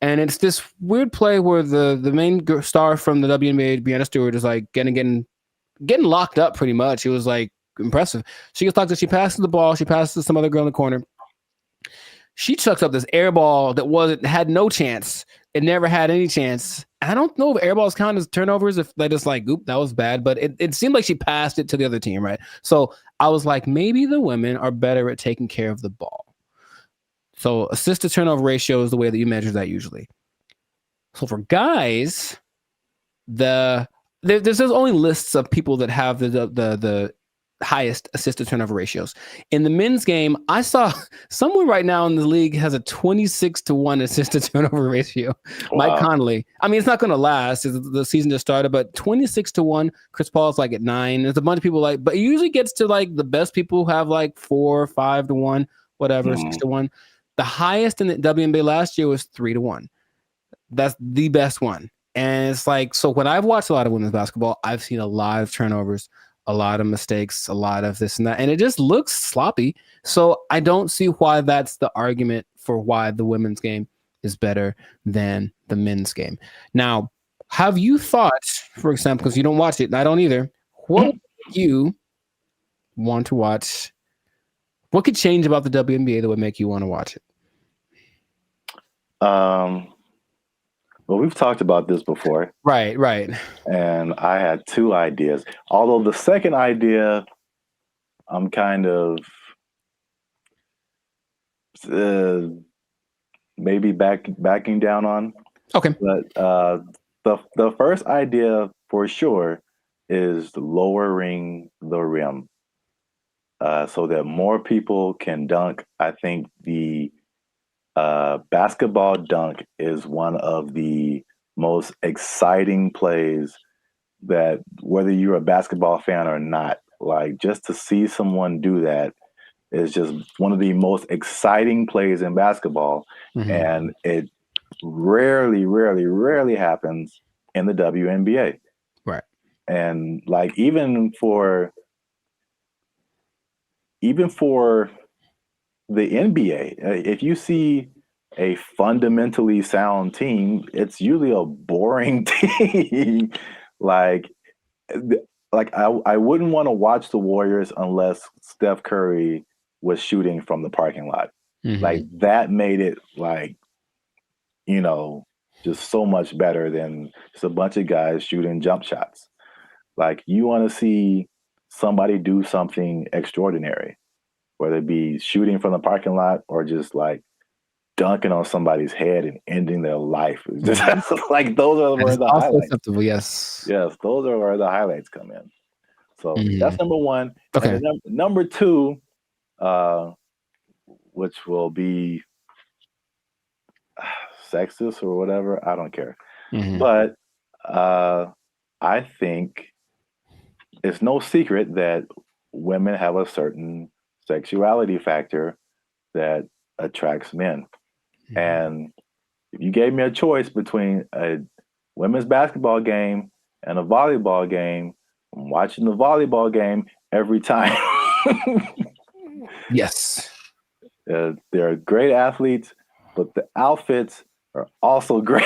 And it's this weird play where the main star from the WNBA, Breanna Stewart, is like getting locked up pretty much. It was like impressive. She gets locked up. She passes the ball. She passes to some other girl in the corner. She chucks up this air ball that had no chance. It never had any chance. I don't know if air balls count as turnovers, if they just like, oop, that was bad. But it seemed like she passed it to the other team, right? So I was like, maybe the women are better at taking care of the ball. So assist to turnover ratio is the way that you measure that usually. So for guys, there's only lists of people that have the highest assist to turnover ratios. In the men's game, I saw someone right now in the league has a 26-1 assist to turnover ratio. Wow. Mike Conley. I mean, it's not going to last. The season just started, but 26-1. Chris Paul's like at 9. There's a bunch of people but it usually gets to like the best people who have like 4 or 5-1, whatever, 6-1. The highest in the WNBA last year was 3-1. That's the best one. And it's like, so when I've watched a lot of women's basketball, I've seen a lot of turnovers, a lot of mistakes, a lot of this and that, and it just looks sloppy. So I don't see why that's the argument for why the women's game is better than the men's game. Now, have you thought, for example, because you don't watch it, and I don't either, what would you want to watch? What could change about the WNBA that would make you want to watch it? Well, we've talked about this before. Right. And I had two ideas. Although the second idea, I'm kind of maybe backing down on. Okay. But the first idea for sure is lowering the rim so that more people can dunk. I think the basketball dunk is one of the most exciting plays that, whether you're a basketball fan or not, like just to see someone do that is just one of the most exciting plays in basketball. And it rarely happens in the WNBA. Right. And like even for the NBA, if you see a fundamentally sound team, it's usually a boring team. like I wouldn't want to watch the Warriors unless Steph Curry was shooting from the parking lot. Like that made it like, you know, just so much better than just a bunch of guys shooting jump shots. Like you want to see somebody do something extraordinary, whether it be shooting from the parking lot or just like dunking on somebody's head and ending their life. It's just like those are where the highlights. Acceptable, yes, those are where the highlights come in. So that's number one. Okay. And then number two, which will be sexist or whatever, I don't care. But I think it's no secret that women have a certain sexuality factor that attracts men. And if you gave me a choice between a women's basketball game and a volleyball game, I'm watching the volleyball game every time. Yes. They're great athletes, but the outfits are also great.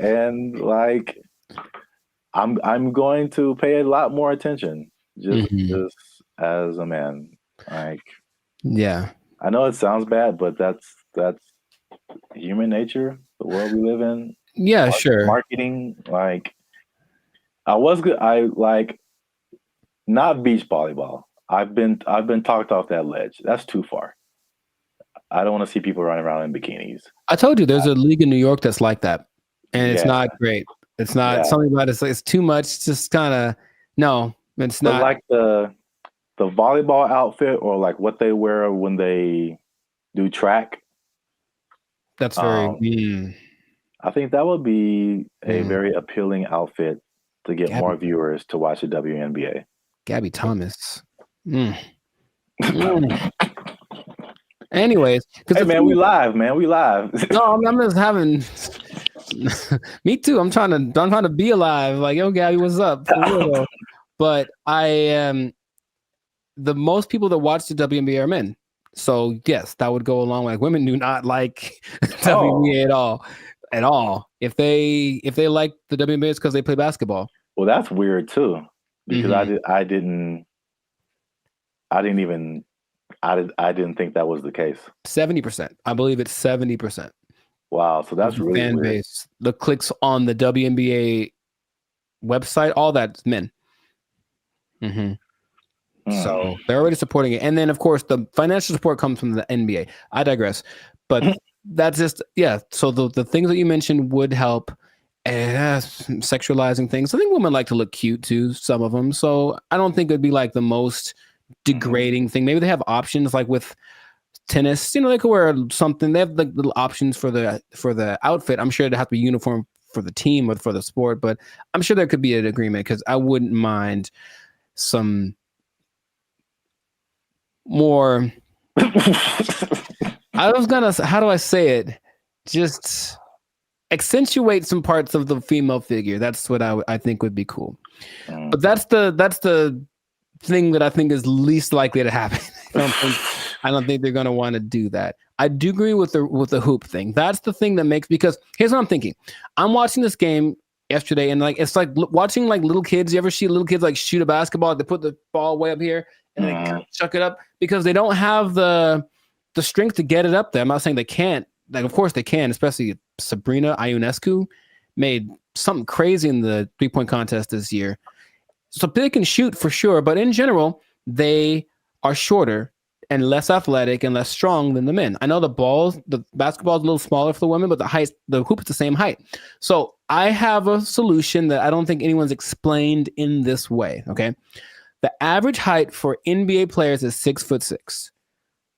And like, I'm going to pay a lot more attention just as a man. Like, yeah, I know it sounds bad, but that's human nature, the world we live in. Yeah, sure. Marketing, like, I like not beach volleyball. I've been talked off that ledge. That's too far. I don't want to see people running around in bikinis. I told you there's a league in New York that's like that, and it's not great. It's not something about it's too much. It's just kind of no. It's not like the volleyball outfit or like what they wear when they do track. That's very. I think that would be a very appealing outfit to get more viewers to watch the WNBA. Gabby Thomas. Anyways, hey man, we live, man. We live. No, I'm just having. Me too. I'm trying to be alive. Like, yo, Gabby, what's up? For real. But I am. The most people that watch the WNBA are men. So yes, that would go along. Like, women do not like WNBA at all. If they like the WNBA, it's because they play basketball. Well, that's weird too, because I didn't think that was the case. 70%. I believe it's 70%. Wow, so that's really fan weird. base. The clicks on the WNBA website, all that's men. So they're already supporting it, and then of course the financial support comes from the NBA. I digress, but that's just So the things that you mentioned would help. Sexualizing things. I think women like to look cute too. Some of them. So I don't think it'd be like the most degrading thing. Maybe they have options like with tennis. You know, they could wear something. They have like little options for the outfit. I'm sure it'd have to be uniform for the team or for the sport, but I'm sure there could be an agreement because I wouldn't mind some more. How do I say it? Just accentuate some parts of the female figure. That's what I think would be cool. But that's the thing that I think is least likely to happen. I don't think they're going to want to do that. I do agree with the hoop thing. That's the thing that makes, because here's what I'm thinking. I'm watching this game yesterday, and like it's like watching like little kids. You ever see little kids like shoot a basketball? They put the ball way up here and then kind of chuck it up because they don't have the strength to get it up there. I'm not saying they can't. Like, of course they can. Especially Sabrina Ionescu made something crazy in the 3-point contest this year. So they can shoot for sure, but in general, they are shorter and less athletic and less strong than the men. I know the basketball is a little smaller for the women, but the hoop is the same height. So I have a solution that I don't think anyone's explained in this way. Okay. The average height for NBA players is 6'6".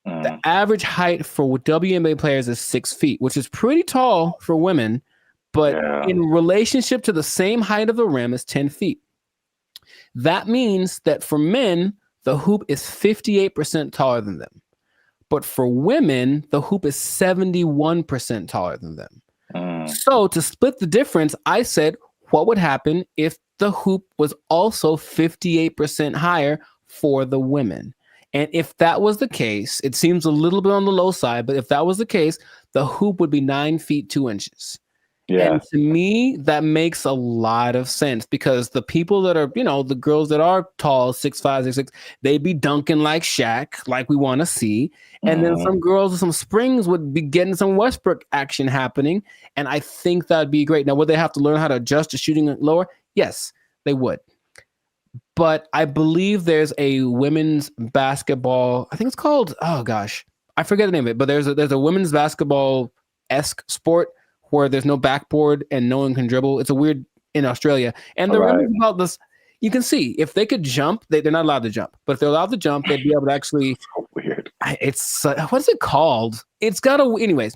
The average height for WNBA players is 6 feet, which is pretty tall for women, but in relationship to the same height of the rim is 10 feet. That means that for men, the hoop is 58% taller than them. But for women, the hoop is 71% taller than them. So to split the difference, I said, what would happen if the hoop was also 58% higher for the women? And if that was the case, it seems a little bit on the low side, but if that was the case, the hoop would be 9 feet 2 inches. Yeah. And to me, that makes a lot of sense because the people that are, the girls that are tall, 6'5", 6'6", they'd be dunking like Shaq, like we want to see. And then some girls with some springs would be getting some Westbrook action happening. And I think that'd be great. Now, would they have to learn how to adjust to shooting lower? Yes, they would. But I believe there's a women's basketball, I think it's called, oh gosh, I forget the name of it, but there's a women's basketball-esque sport where there's no backboard and no one can dribble. It's a weird in Australia. And the reason about this, you can see if they could jump, they're not allowed to jump. But if they're allowed to jump, they'd be able to actually. So weird. It's what's it called? It's got a. Anyways,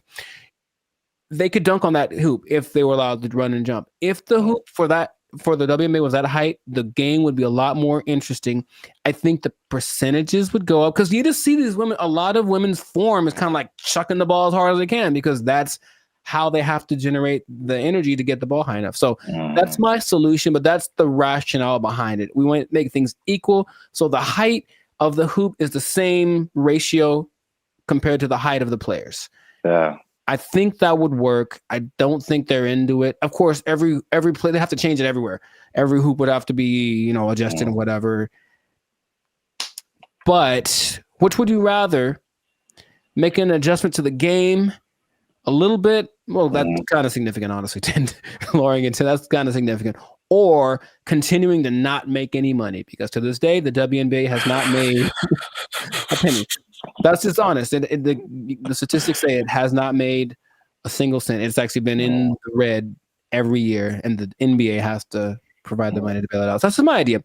they could dunk on that hoop if they were allowed to run and jump. If the hoop for the WNBA was that height, the game would be a lot more interesting. I think the percentages would go up because you just see these women. A lot of women's form is kind of like chucking the ball as hard as they can because that's how they have to generate the energy to get the ball high enough. So that's my solution, but that's the rationale behind it. We want to make things equal. So the height of the hoop is the same ratio compared to the height of the players. Yeah. I think that would work. I don't think they're into it. Of course, every play, they have to change it everywhere. Every hoop would have to be, adjusted and whatever. But which would you rather? Make an adjustment to the game a little bit? Well, that's kind of significant, honestly. Lowering it to that's kind of significant. Or continuing to not make any money because to this day, the WNBA has not made a penny. That's just honest. The statistics say it has not made a single cent. It's actually been in the red every year, and the NBA has to provide the money to bail it out. So that's just my idea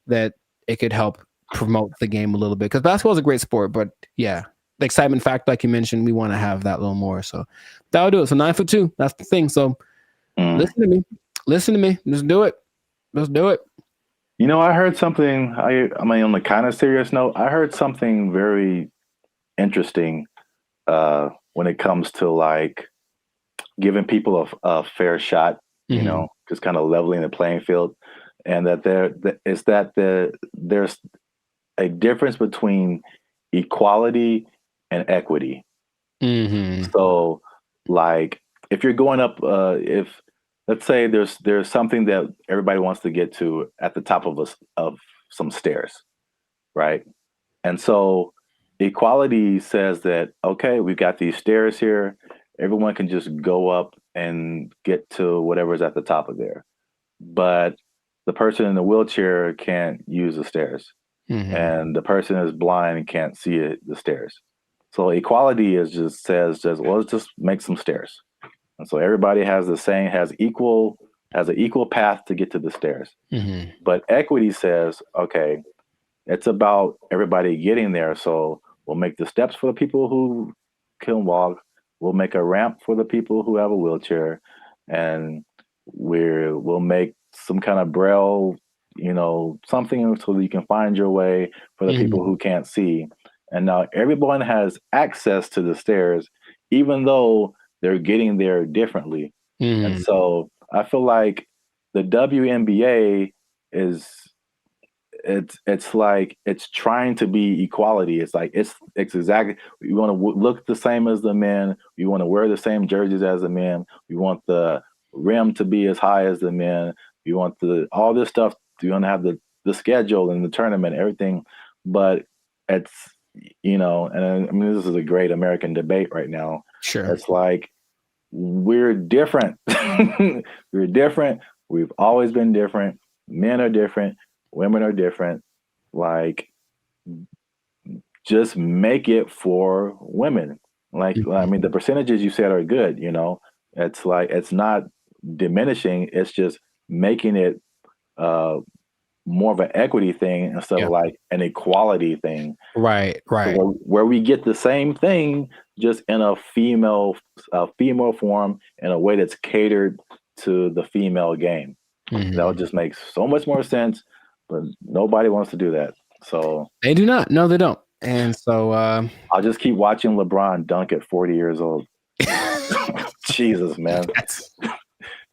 that it could help promote the game a little bit because basketball is a great sport, but yeah. The excitement factor, like you mentioned, we want to have that a little more. So that'll do it. So 9'2", that's the thing. So listen to me. Just do it. I heard something. I mean, on the kind of serious note, I heard something very interesting when it comes to like giving people a fair shot. Just kind of leveling the playing field, and that there's a difference between equality and equity. So like if you're going up, if let's say there's something that everybody wants to get to at the top of some stairs, right? And so equality says that, okay, we've got these stairs here. Everyone can just go up and get to whatever's at the top of there. But the person in the wheelchair can't use the stairs. And the person is blind and can't see the stairs. So equality says well, let's just make some stairs. And so everybody has an equal path to get to the stairs. But equity says, okay, it's about everybody getting there. So we'll make the steps for the people who can walk. We'll make a ramp for the people who have a wheelchair. And we'll make some kind of braille, something so that you can find your way for the people who can't see. And now everyone has access to the stairs, even though they're getting there differently. And so I feel like the WNBA it's like it's trying to be equality. It's like it's exactly, we want to look the same as the men. We want to wear the same jerseys as the men. We want the rim to be as high as the men. We want all this stuff. We want to have the schedule and the tournament, everything. But it's, and I mean, this is a great American debate right now. Sure. It's like, we're different. We're different. We've always been different. Men are different. Women are different. Like, just make it for women. Like, I mean, the percentages you said are good, It's like, it's not diminishing. It's just making it more of an equity thing instead of like an equality thing. Right. So where we get the same thing, just in a female form, in a way that's catered to the female game. That would just make so much more sense, but nobody wants to do that. So they do not. No, they don't. And so I'll just keep watching LeBron dunk at 40 years old. Jesus, man.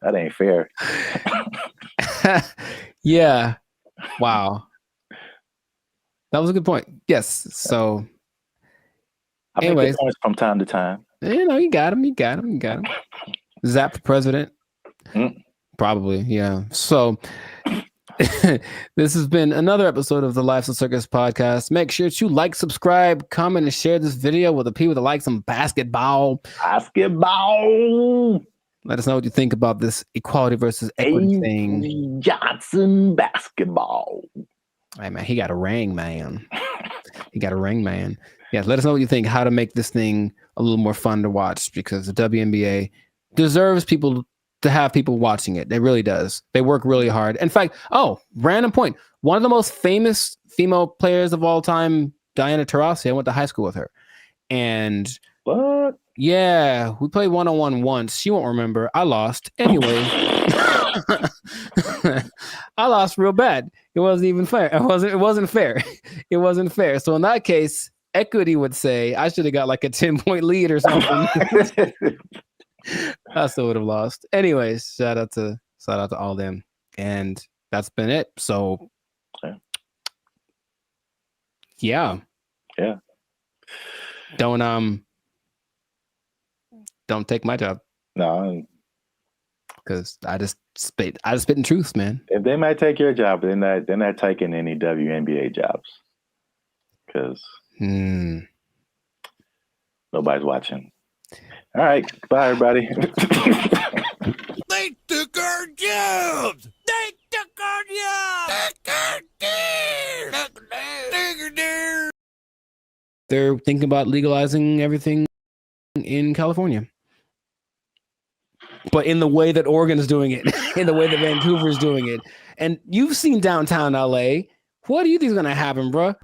That ain't fair. Yeah. Wow. That was a good point. Yes. So anyways, make points from time to time. You got him. Zap for president. Probably, yeah. So this has been another episode of the Life's a Circus podcast. Make sure to like, subscribe, comment, and share this video with the people that like some basketball. Let us know what you think about this equality versus equity thing. Johnson basketball. Hey, man, he got a ring, man. Yeah, let us know what you think, how to make this thing a little more fun to watch, because the WNBA deserves to have people watching it. It really does. They work really hard. In fact, random point. One of the most famous female players of all time, Diana Taurasi, I went to high school with her. And what? Yeah, we played one-on-one once. She won't remember. I lost. Anyway, I lost real bad. It wasn't even fair. It wasn't fair. It wasn't fair. So in that case, equity would say I should have got like a 10-point lead or something. I still would have lost. Anyways, shout out to all them. And that's been it. So yeah. Don't take my job. No. Because I just spit in truth, man. If they might take your job, they're not taking any WNBA jobs. Because nobody's watching. All right. Bye, everybody. They took our jobs. They took our jobs. They're thinking about legalizing everything in California. But in the way that Oregon's doing it, in the way that Vancouver's doing it. And you've seen downtown LA. What do you think is going to happen, bro?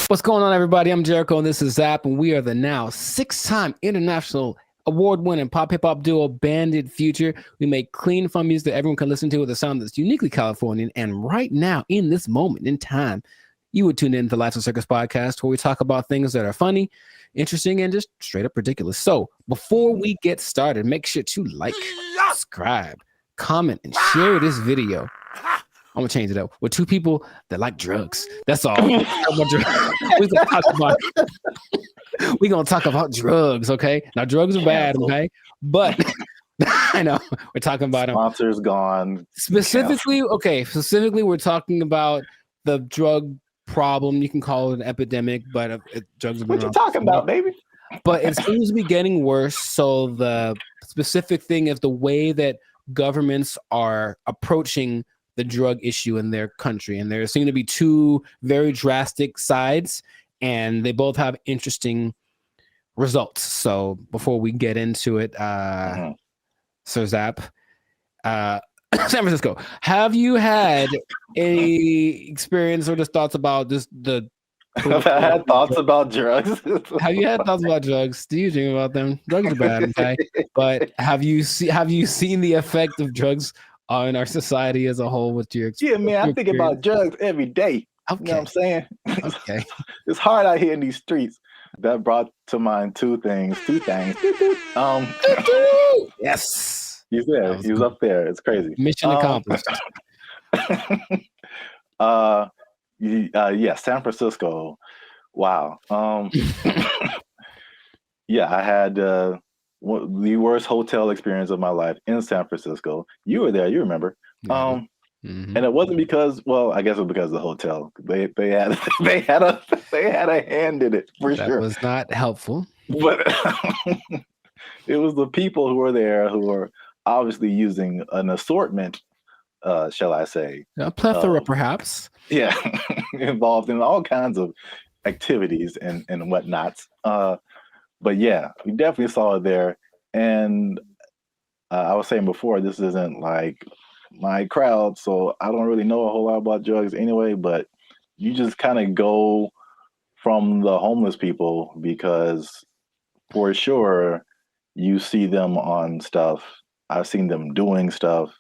What's going on, everybody? I'm Jericho, and this is Zap, and we are the now 6-time international award-winning pop hip-hop duo Banded Future. We make clean, fun music that everyone can listen to with a sound that's uniquely Californian. And right now, in this moment in time, you would tune in to the Life's a Circus podcast, where we talk about things that are funny, interesting, and just straight up ridiculous. So before we get started, make sure to like, subscribe, comment, and share this video. I'm gonna change it up with 2 people that like drugs. That's all. We're gonna talk about drugs, okay? Now drugs are bad, okay? But I know we're talking about them. Sponsors gone. Specifically, we're talking about the drug problem. You can call it an epidemic, but drugs. What you talking about, baby? But it seems to be getting worse. So the specific thing is the way that governments are approaching the drug issue in their country, and there seem to be 2 very drastic sides, and they both have interesting results. So before we get into it, Sir Zap, San Francisco, have you had any experience or just thoughts about just the? Have I had thoughts about drugs? Have you had thoughts about drugs? Do you think about them? Drugs are bad, okay? But have you seen the effect of drugs in our society as a whole with your experience? Yeah, man, I think about drugs every day. Okay. You know what I'm saying? Okay. It's hard out here in these streets. That brought to mind 2 things. Yes. He's there. He was up there. It's crazy. Mission accomplished. Yeah, San Francisco. Wow. Yeah, I had the worst hotel experience of my life in San Francisco. You were there. You remember? And it wasn't because, well, I guess it was because of the hotel. They had a hand in it for sure. That was not helpful. But it was the people who were there who were obviously using an assortment, shall I say? A plethora, perhaps. Yeah, involved in all kinds of activities and whatnots. But yeah, we definitely saw it there. And I was saying before, this isn't like my crowd, so I don't really know a whole lot about drugs anyway, but you just kind of go from the homeless people because for sure you see them on stuff. I've seen them doing stuff.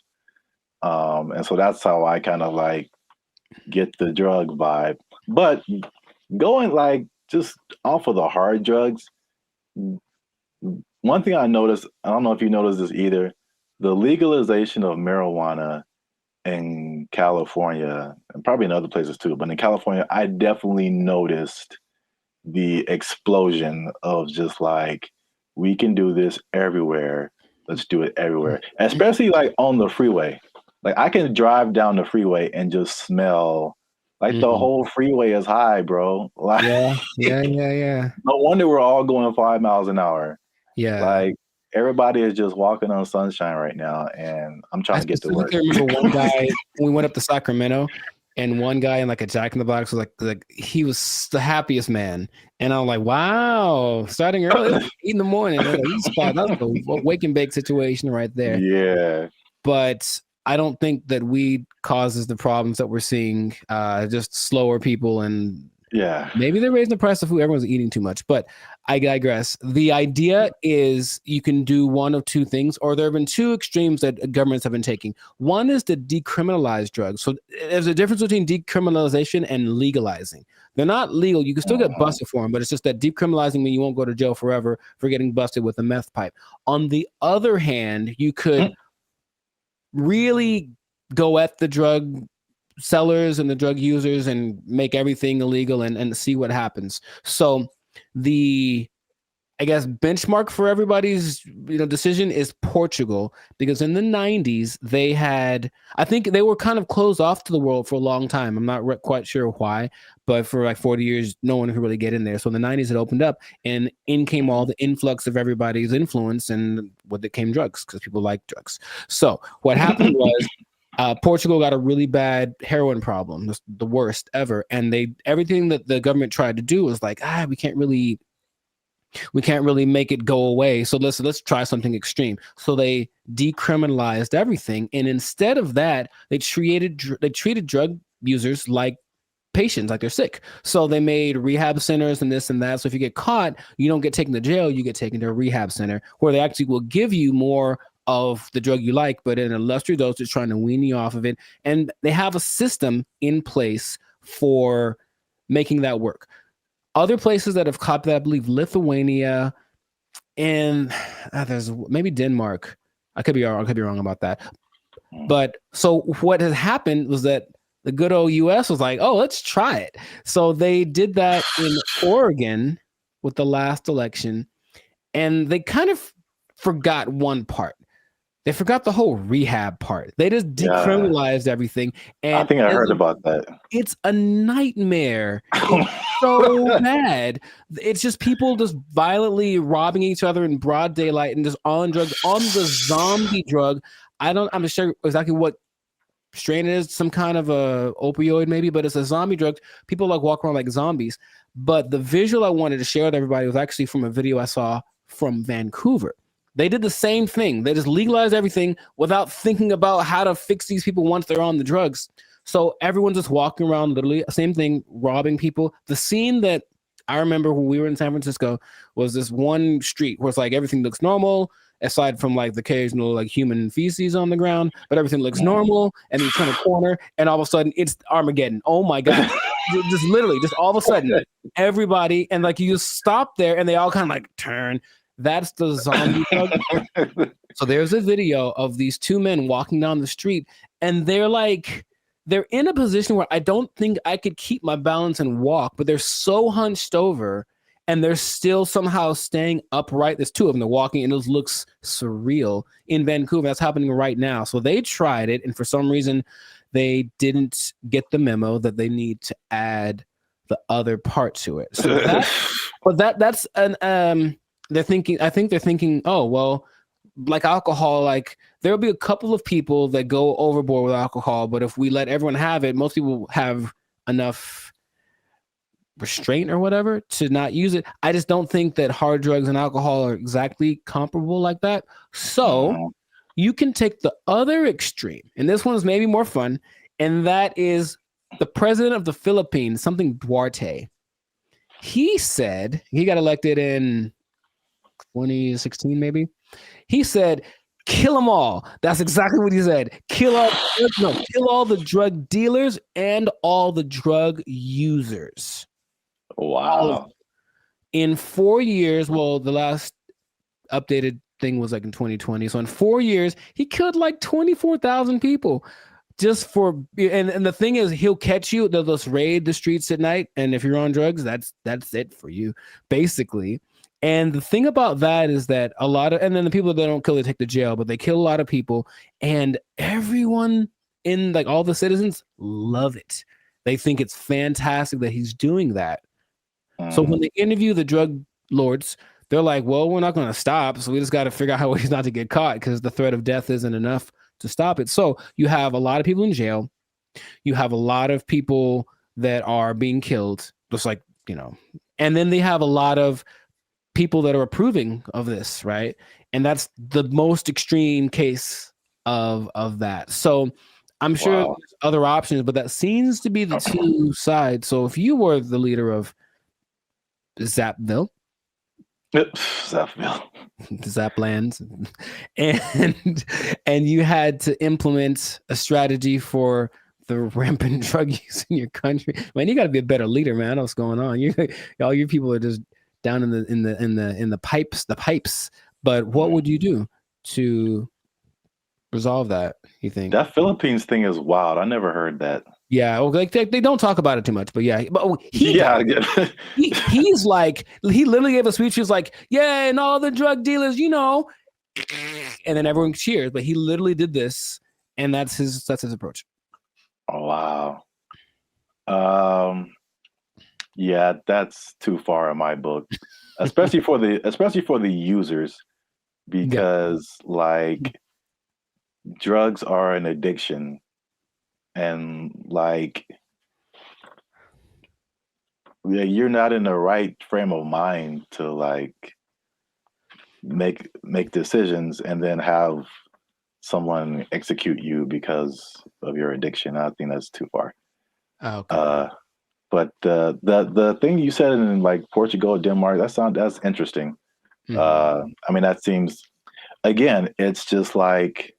And so that's how I kind of like get the drug vibe. But going like just off of the hard drugs, one thing I noticed, I don't know if you noticed this either, the legalization of marijuana in California, and probably in other places too, but in California, I definitely noticed the explosion of just like, we can do this everywhere. Let's do it everywhere. Especially like on the freeway. Like I can drive down the freeway and just smell like the whole freeway is high, bro. Like, yeah. No wonder we're all going 5 miles an hour. Yeah. Like everybody is just walking on sunshine right now, and I'm trying to get to work. I remember one guy, we went up to Sacramento, and one guy in like a Jack in the Box was like he was the happiest man. And I'm like, wow, starting early, 8 in the morning. Like, that's a wake and bake situation right there. Yeah. But I don't think that weed causes the problems that we're seeing. Just slower people, and maybe they're raising the price of food. Everyone's eating too much, but I digress. The idea is you can do one of two things, or there have been two extremes that governments have been taking. One is to decriminalize drugs. So there's a difference between decriminalization and legalizing. They're not legal. You can still get busted for them, but it's just that decriminalizing means you won't go to jail forever for getting busted with a meth pipe. On the other hand, you could really go at the drug sellers and the drug users and make everything illegal and see what happens. So the, I guess, benchmark for everybody's decision is Portugal, because in the 90s they had, I think they were kind of closed off to the world for a long time. I'm not quite sure why, but for like 40 years no one could really get in there. So in the 90s it opened up, and in came all the influx of everybody's influence, and with it came drugs, because people like drugs. So what happened was Portugal got a really bad heroin problem, the worst ever, and everything that the government tried to do was like, we can't really make it go away. So let's try something extreme. So they decriminalized everything, and instead of that, they treated drug users like patients, like they're sick. So they made rehab centers and this and that. So if you get caught, you don't get taken to jail, you get taken to a rehab center where they actually will give you more of the drug you like, but in a lesser dosage, trying to wean you off of it. And they have a system in place for making that work. Other places that have copied that, I believe Lithuania, and there's maybe Denmark. I could be wrong about that. But so what has happened was that the good old US was like, oh, let's try it. So they did that in Oregon with the last election, and they kind of forgot one part. They forgot the whole rehab part. They just decriminalized everything. And I think I heard about that. It's a nightmare. It's so bad. It's just people just violently robbing each other in broad daylight and just on drugs, on the zombie drug. I'm not sure exactly what strain it is, some kind of a opioid maybe, but it's a zombie drug. People like walk around like zombies. But the visual I wanted to share with everybody was actually from a video I saw from Vancouver. They did the same thing. They just legalized everything without thinking about how to fix these people once they're on the drugs. So everyone's just walking around, literally, same thing, robbing people. The scene that I remember when we were in San Francisco was this one street where it's like everything looks normal, aside from like the occasional like human feces on the ground, but everything looks normal. And you turn a corner, and all of a sudden it's Armageddon. Oh my God. Just literally, just all of a sudden, everybody, and like you just stop there, and they all kind of like turn. That's the zombie drug. So there's a video of these two men walking down the street, and they're in a position where I don't think I could keep my balance and walk, but they're so hunched over and they're still somehow staying upright. There's two of them. They're walking, and it looks surreal in Vancouver. That's happening right now. So they tried it, and for some reason, they didn't get the memo that they need to add the other part to it. So that's an they're thinking, oh, well, like alcohol, like there'll be a couple of people that go overboard with alcohol, but if we let everyone have it, most people have enough restraint or whatever to not use it. I just don't think that hard drugs and alcohol are exactly comparable like that. So you can take the other extreme, and this one is maybe more fun, and that is the president of the Philippines, something Duarte. He said, he got elected in 2016, maybe. He said, kill them all. That's exactly what he said. Kill all the drug dealers and all the drug users. Wow. In 4 years, well, the last updated thing was like in 2020. So in 4 years, he killed like 24,000 people. Just for and the thing is, he'll catch you. They'll just raid the streets at night, and if you're on drugs, that's it for you, basically. And the thing about that is that a lot of, and then the people that don't kill, they take to jail, but they kill a lot of people, and everyone in, like, all the citizens love it. They think it's fantastic that he's doing that. So when they interview the drug lords, they're like, well, we're not going to stop, so we just got to figure out how he's not to get caught, because the threat of death isn't enough to stop it. So you have a lot of people in jail. You have a lot of people that are being killed, just like, and then they have a lot of people that are approving of this, right? And that's the most extreme case of that. So I'm sure there's other options, but that seems to be the two sides. So if you were the leader of Zapville, Zaplands, and you had to implement a strategy for the rampant drug use in your country, man, you got to be a better leader, man. I know what's going on. All your people are just down in the pipes. But what would you do to resolve that? You think that Philippines thing is wild? I never heard that. Yeah, well, like they don't talk about it too much, but yeah, he's like, he literally gave a speech. He was like, yeah, and all the drug dealers, and then everyone cheers. But he literally did this, and that's his approach. Oh, wow. Yeah, that's too far in my book, especially for the users, because like drugs are an addiction. And like, you're not in the right frame of mind to like make decisions and then have someone execute you because of your addiction. I think that's too far. Okay. But the thing you said in like Portugal, Denmark, that's interesting. I mean, that seems, again, it's just like,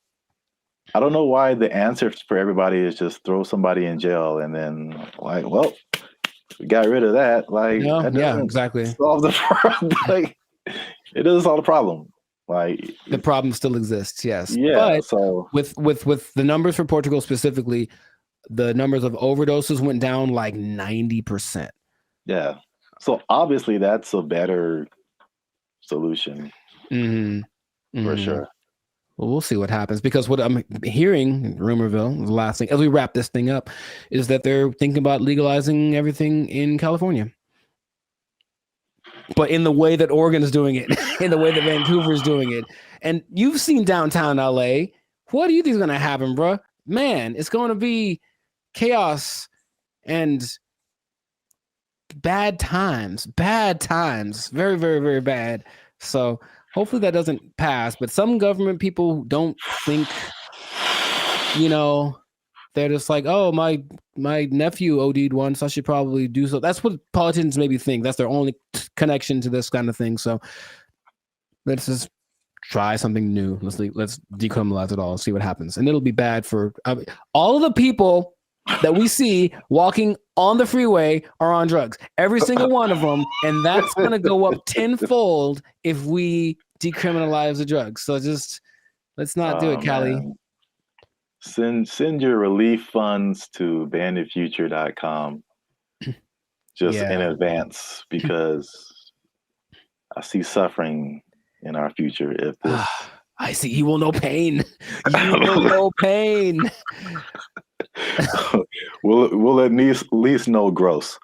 I don't know why the answer for everybody is just throw somebody in jail and then like, well, we got rid of that. Like, yeah, exactly. Solve the problem. Like, it doesn't solve the problem. Like, the problem still exists. Yes. Yeah. But so with the numbers for Portugal specifically, the numbers of overdoses went down like 90%. Yeah. So obviously that's a better solution for sure. Well, we'll see what happens, because what I'm hearing in Rumorville, the last thing, as we wrap this thing up, is that they're thinking about legalizing everything in California. But in the way that Oregon's doing it, in the way that Vancouver's doing it. And you've seen downtown LA. What do you think is going to happen, bro? Man, it's going to be chaos and bad times. Very, very, very bad. So hopefully that doesn't pass, but some government people don't think, they're just like, oh, my nephew OD'd once, I should probably do so. That's what politicians maybe think. That's their only connection to this kind of thing. So let's just try something new. Let's decriminalize it all and see what happens. And it'll be bad for all of the people that we see walking on the freeway are on drugs. Every single one of them. And that's going to go up tenfold if we decriminalize the drugs. So just let's not do it, Callie. Send your relief funds to banditfuture.com just in advance, because I see suffering in our future if this. I see. You will know pain. You will know pain. We'll at least know gross.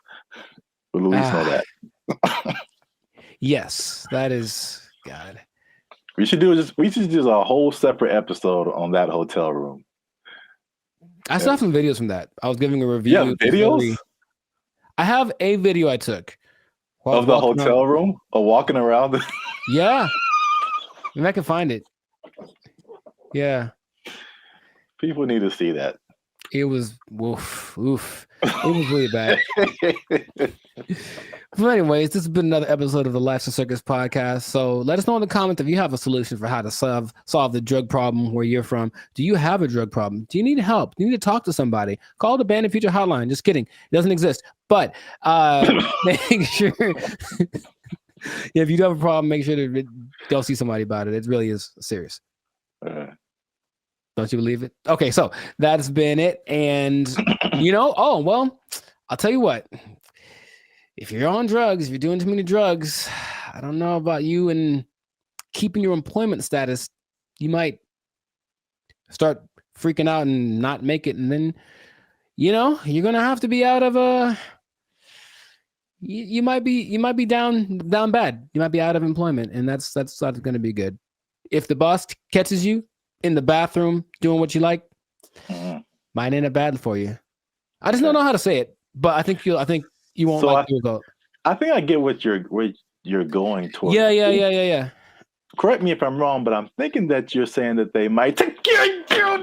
We'll at least know that. Yes, that is God. We should do a whole separate episode on that hotel room. I still have some videos from that. I was giving a review. Yeah, videos? I have a video I took of the hotel room or walking around. Yeah. Maybe I can find it. Yeah. People need to see that. It was oof. It was really bad. But anyways, this has been another episode of the Lifestyle Circus podcast. So let us know in the comments if you have a solution for how to solve the drug problem where you're from. Do you have a drug problem? Do you need help? Do you need to talk to somebody? Call the Bandit Future hotline. Just kidding. It doesn't exist. But make sure if you do have a problem, make sure to go see somebody about it. It really is serious. Don't you believe it? Okay, so that's been it. And I'll tell you what. If you're on drugs, if you're doing too many drugs, I don't know about you and keeping your employment status. You might start freaking out and not make it. And then, you're going to have to be out of you might be down bad. You might be out of employment, and that's not going to be good. If the boss catches you in the bathroom doing what you like, might end up bad for you. I just don't know how to say it, but I think you won't like the result. I think I get what you're going towards. Yeah. Correct me if I'm wrong, but I'm thinking that you're saying that they might take your job.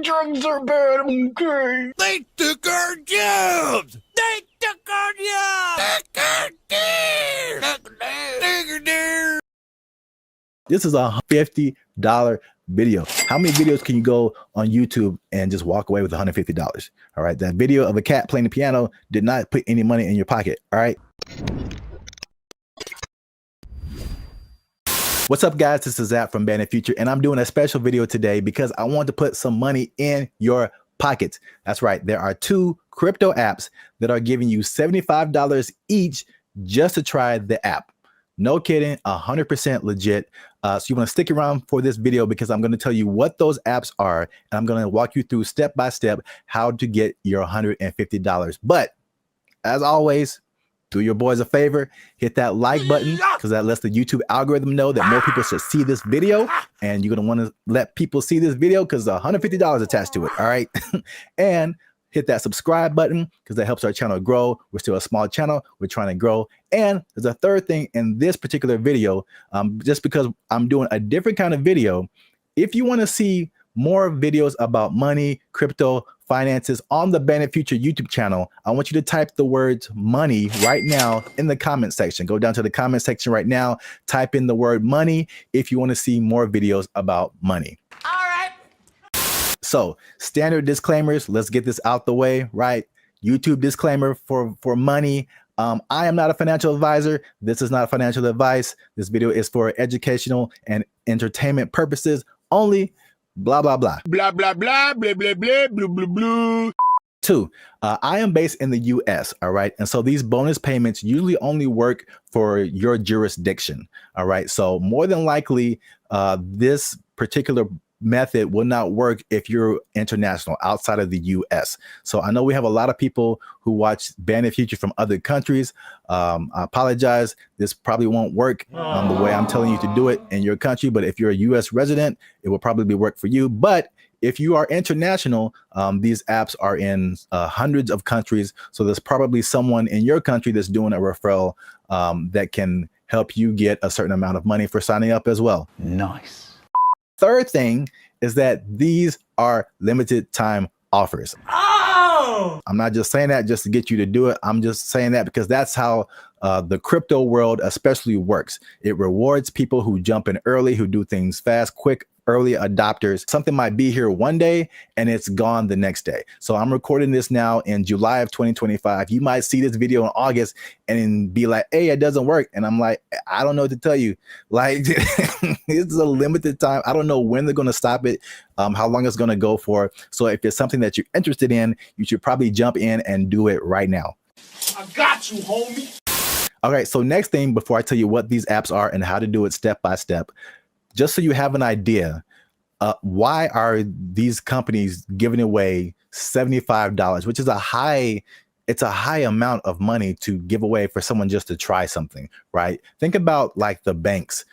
Drugs are bad. Okay. They took our jobs. They took our jobs. This is a $50 video. How many videos can you go on YouTube and just walk away with $150? All right. That video of a cat playing the piano did not put any money in your pocket. All right. What's up, guys? This is Zap from Bandit Future, and I'm doing a special video today because I want to put some money in your pockets. That's right. There are 2 crypto apps that are giving you $75 each just to try the app. No kidding, 100% legit. So you want to stick around for this video because I'm going to tell you what those apps are, and I'm going to walk you through step by step how to get your $150. But as always, do your boys a favor, hit that like button because that lets the YouTube algorithm know that more people should see this video, and you're going to want to let people see this video because $150 attached to it. All right. And hit that subscribe button because that helps our channel grow. We're still a small channel. We're trying to grow. And there's a third thing in this particular video, just because I'm doing a different kind of video. If you want to see more videos about money, crypto, finances on the Bandit Future YouTube channel, I want you to type the words money right now in the comment section. Go down to the comment section right now, type in the word money if you want to see more videos about money. So standard disclaimers, let's get this out the way, right? YouTube disclaimer for money. I am not a financial advisor. This is not financial advice. This video is for educational and entertainment purposes only. Blah, blah, blah. Blah, blah, blah, blah, blah, blah, blah, blah, blah. 2, I am based in the US, all right? And so these bonus payments usually only work for your jurisdiction, all right? So more than likely, this particular method will not work if you're international outside of the US. So I know we have a lot of people who watch Bandit Future from other countries. I apologize. This probably won't work the way I'm telling you to do it in your country. But if you're a US resident, it will probably work for you. But if you are international, these apps are in hundreds of countries. So there's probably someone in your country that's doing a referral that can help you get a certain amount of money for signing up as well. Nice. Third thing is that these are limited time offers. Oh! I'm not just saying that just to get you to do it. I'm just saying that because that's how the crypto world especially works. It rewards people who jump in early, who do things fast, quick, early adopters. Something might be here one day and it's gone the next day. So I'm recording this now in July of 2025. You might see this video in August and be like, hey, it doesn't work. And I'm like, I don't know what to tell you. Like, it's a limited time. I don't know when they're going to stop it, how long it's going to go for. So if it's something that you're interested in, you should probably jump in and do it right now. I got you, homie. All right, so next thing, before I tell you what these apps are and how to do it step by step, just so you have an idea, why are these companies giving away $75, which is it's a high amount of money to give away for someone just to try something, right? Think about like the banks.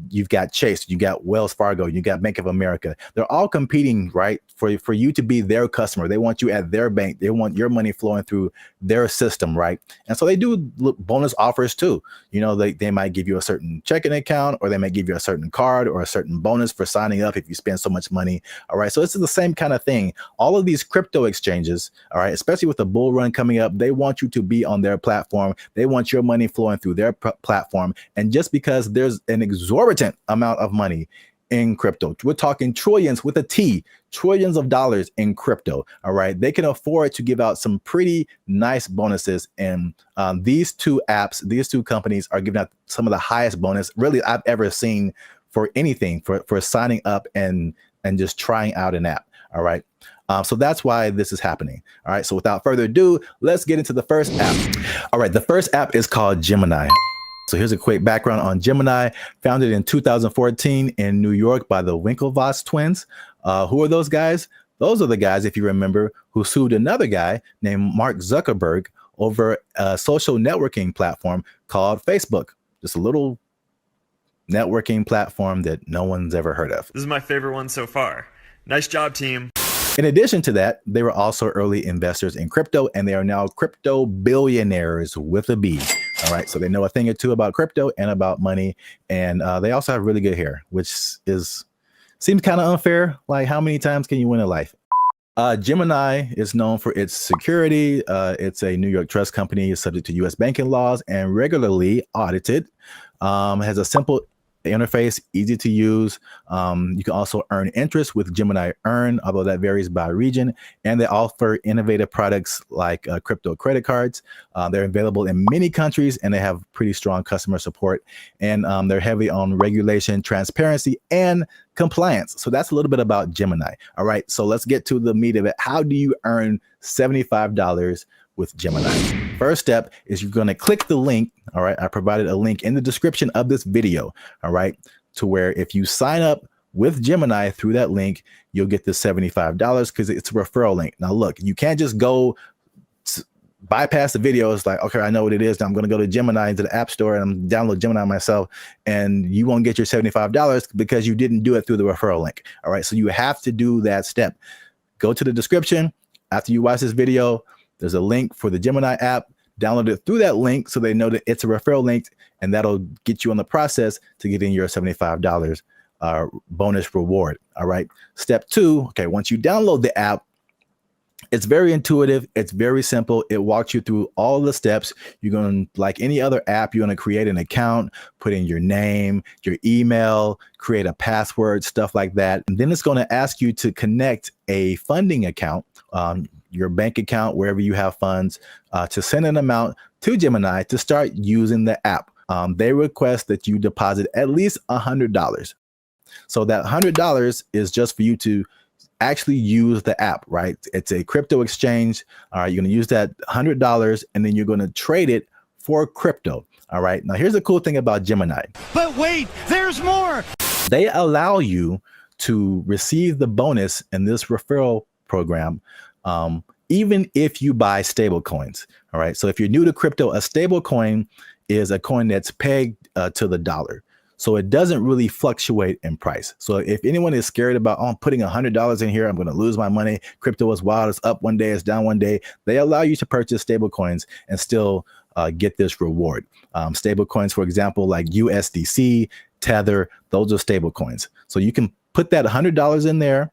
You've got Chase, you got Wells Fargo, you got Bank of America. They're all competing, right? For you to be their customer. They want you at their bank. They want your money flowing through their system, right? And so they do bonus offers too. You know, they might give you a certain checking account, or they might give you a certain card or a certain bonus for signing up if you spend so much money. All right. So it's the same kind of thing. All of these crypto exchanges, all right, especially with the bull run coming up, they want you to be on their platform. They want your money flowing through their platform. And just because there's an exorbitant amount of money in crypto, we're talking trillions with a T, trillions of dollars in crypto. All right. They can afford to give out some pretty nice bonuses. And these two apps, these two companies are giving out some of the highest bonus really I've ever seen for anything, for signing up and just trying out an app. All right. So that's why this is happening. All right. So without further ado, let's get into the first app. All right. The first app is called Gemini. So here's a quick background on Gemini, founded in 2014 in New York by the Winklevoss twins. Who are those guys? Those are the guys, if you remember, who sued another guy named Mark Zuckerberg over a social networking platform called Facebook. Just a little networking platform that no one's ever heard of. This is my favorite one so far. Nice job, team. In addition to that, they were also early investors in crypto, and they are now crypto billionaires with a B. All right, so they know a thing or two about crypto and about money, and they also have really good hair, which seems kind of unfair. Like, how many times can you win in life? Gemini is known for its security. It's a New York trust company, subject to U.S. banking laws, and regularly audited. Has a simple interface, easy to use. You can also earn interest with Gemini Earn, although that varies by region. And they offer innovative products like crypto credit cards. They're available in many countries, and they have pretty strong customer support. And they're heavy on regulation, transparency, and compliance. So that's a little bit about Gemini. All right, so let's get to the meat of it. How do you earn $75 with Gemini? First step is you're going to click the link. All right, I provided a link in the description of this video. All right, to where if you sign up with Gemini through that link, you'll get the $75 because it's a referral link. Now, look, you can't just go bypass the video. It's like, okay, I know what it is. Now I'm going to go to Gemini, into the App Store, and I'm download Gemini myself, and you won't get your $75 because you didn't do it through the referral link. All right, so you have to do that step. Go to the description after you watch this video. There's a link for the Gemini app. Download it through that link so they know that it's a referral link, and that'll get you on the process to getting your $75 bonus reward. All right. Step 2. Okay. Once you download the app, it's very intuitive. It's very simple. It walks you through all the steps. You're going to, like any other app, you're going to create an account, put in your name, your email, create a password, stuff like that. And then it's going to ask you to connect a funding account, your bank account, wherever you have funds, to send an amount to Gemini to start using the app. They request that you deposit at least $100. So that $100 is just for you to actually use the app, right? It's a crypto exchange. All right, you're going to use that $100, and then you're going to trade it for crypto. All right. Now, here's the cool thing about Gemini. But wait, there's more. They allow you to receive the bonus in this referral program, even if you buy stable coins. All right. So if you're new to crypto, a stable coin is a coin that's pegged to the dollar. So it doesn't really fluctuate in price. So if anyone is scared about, oh, I'm putting $100 in here, I'm going to lose my money. Crypto is wild. It's up one day, it's down one day. They allow you to purchase stable coins and still get this reward. Stable coins, for example, like USDC, Tether, those are stable coins. So you can put that $100 in there,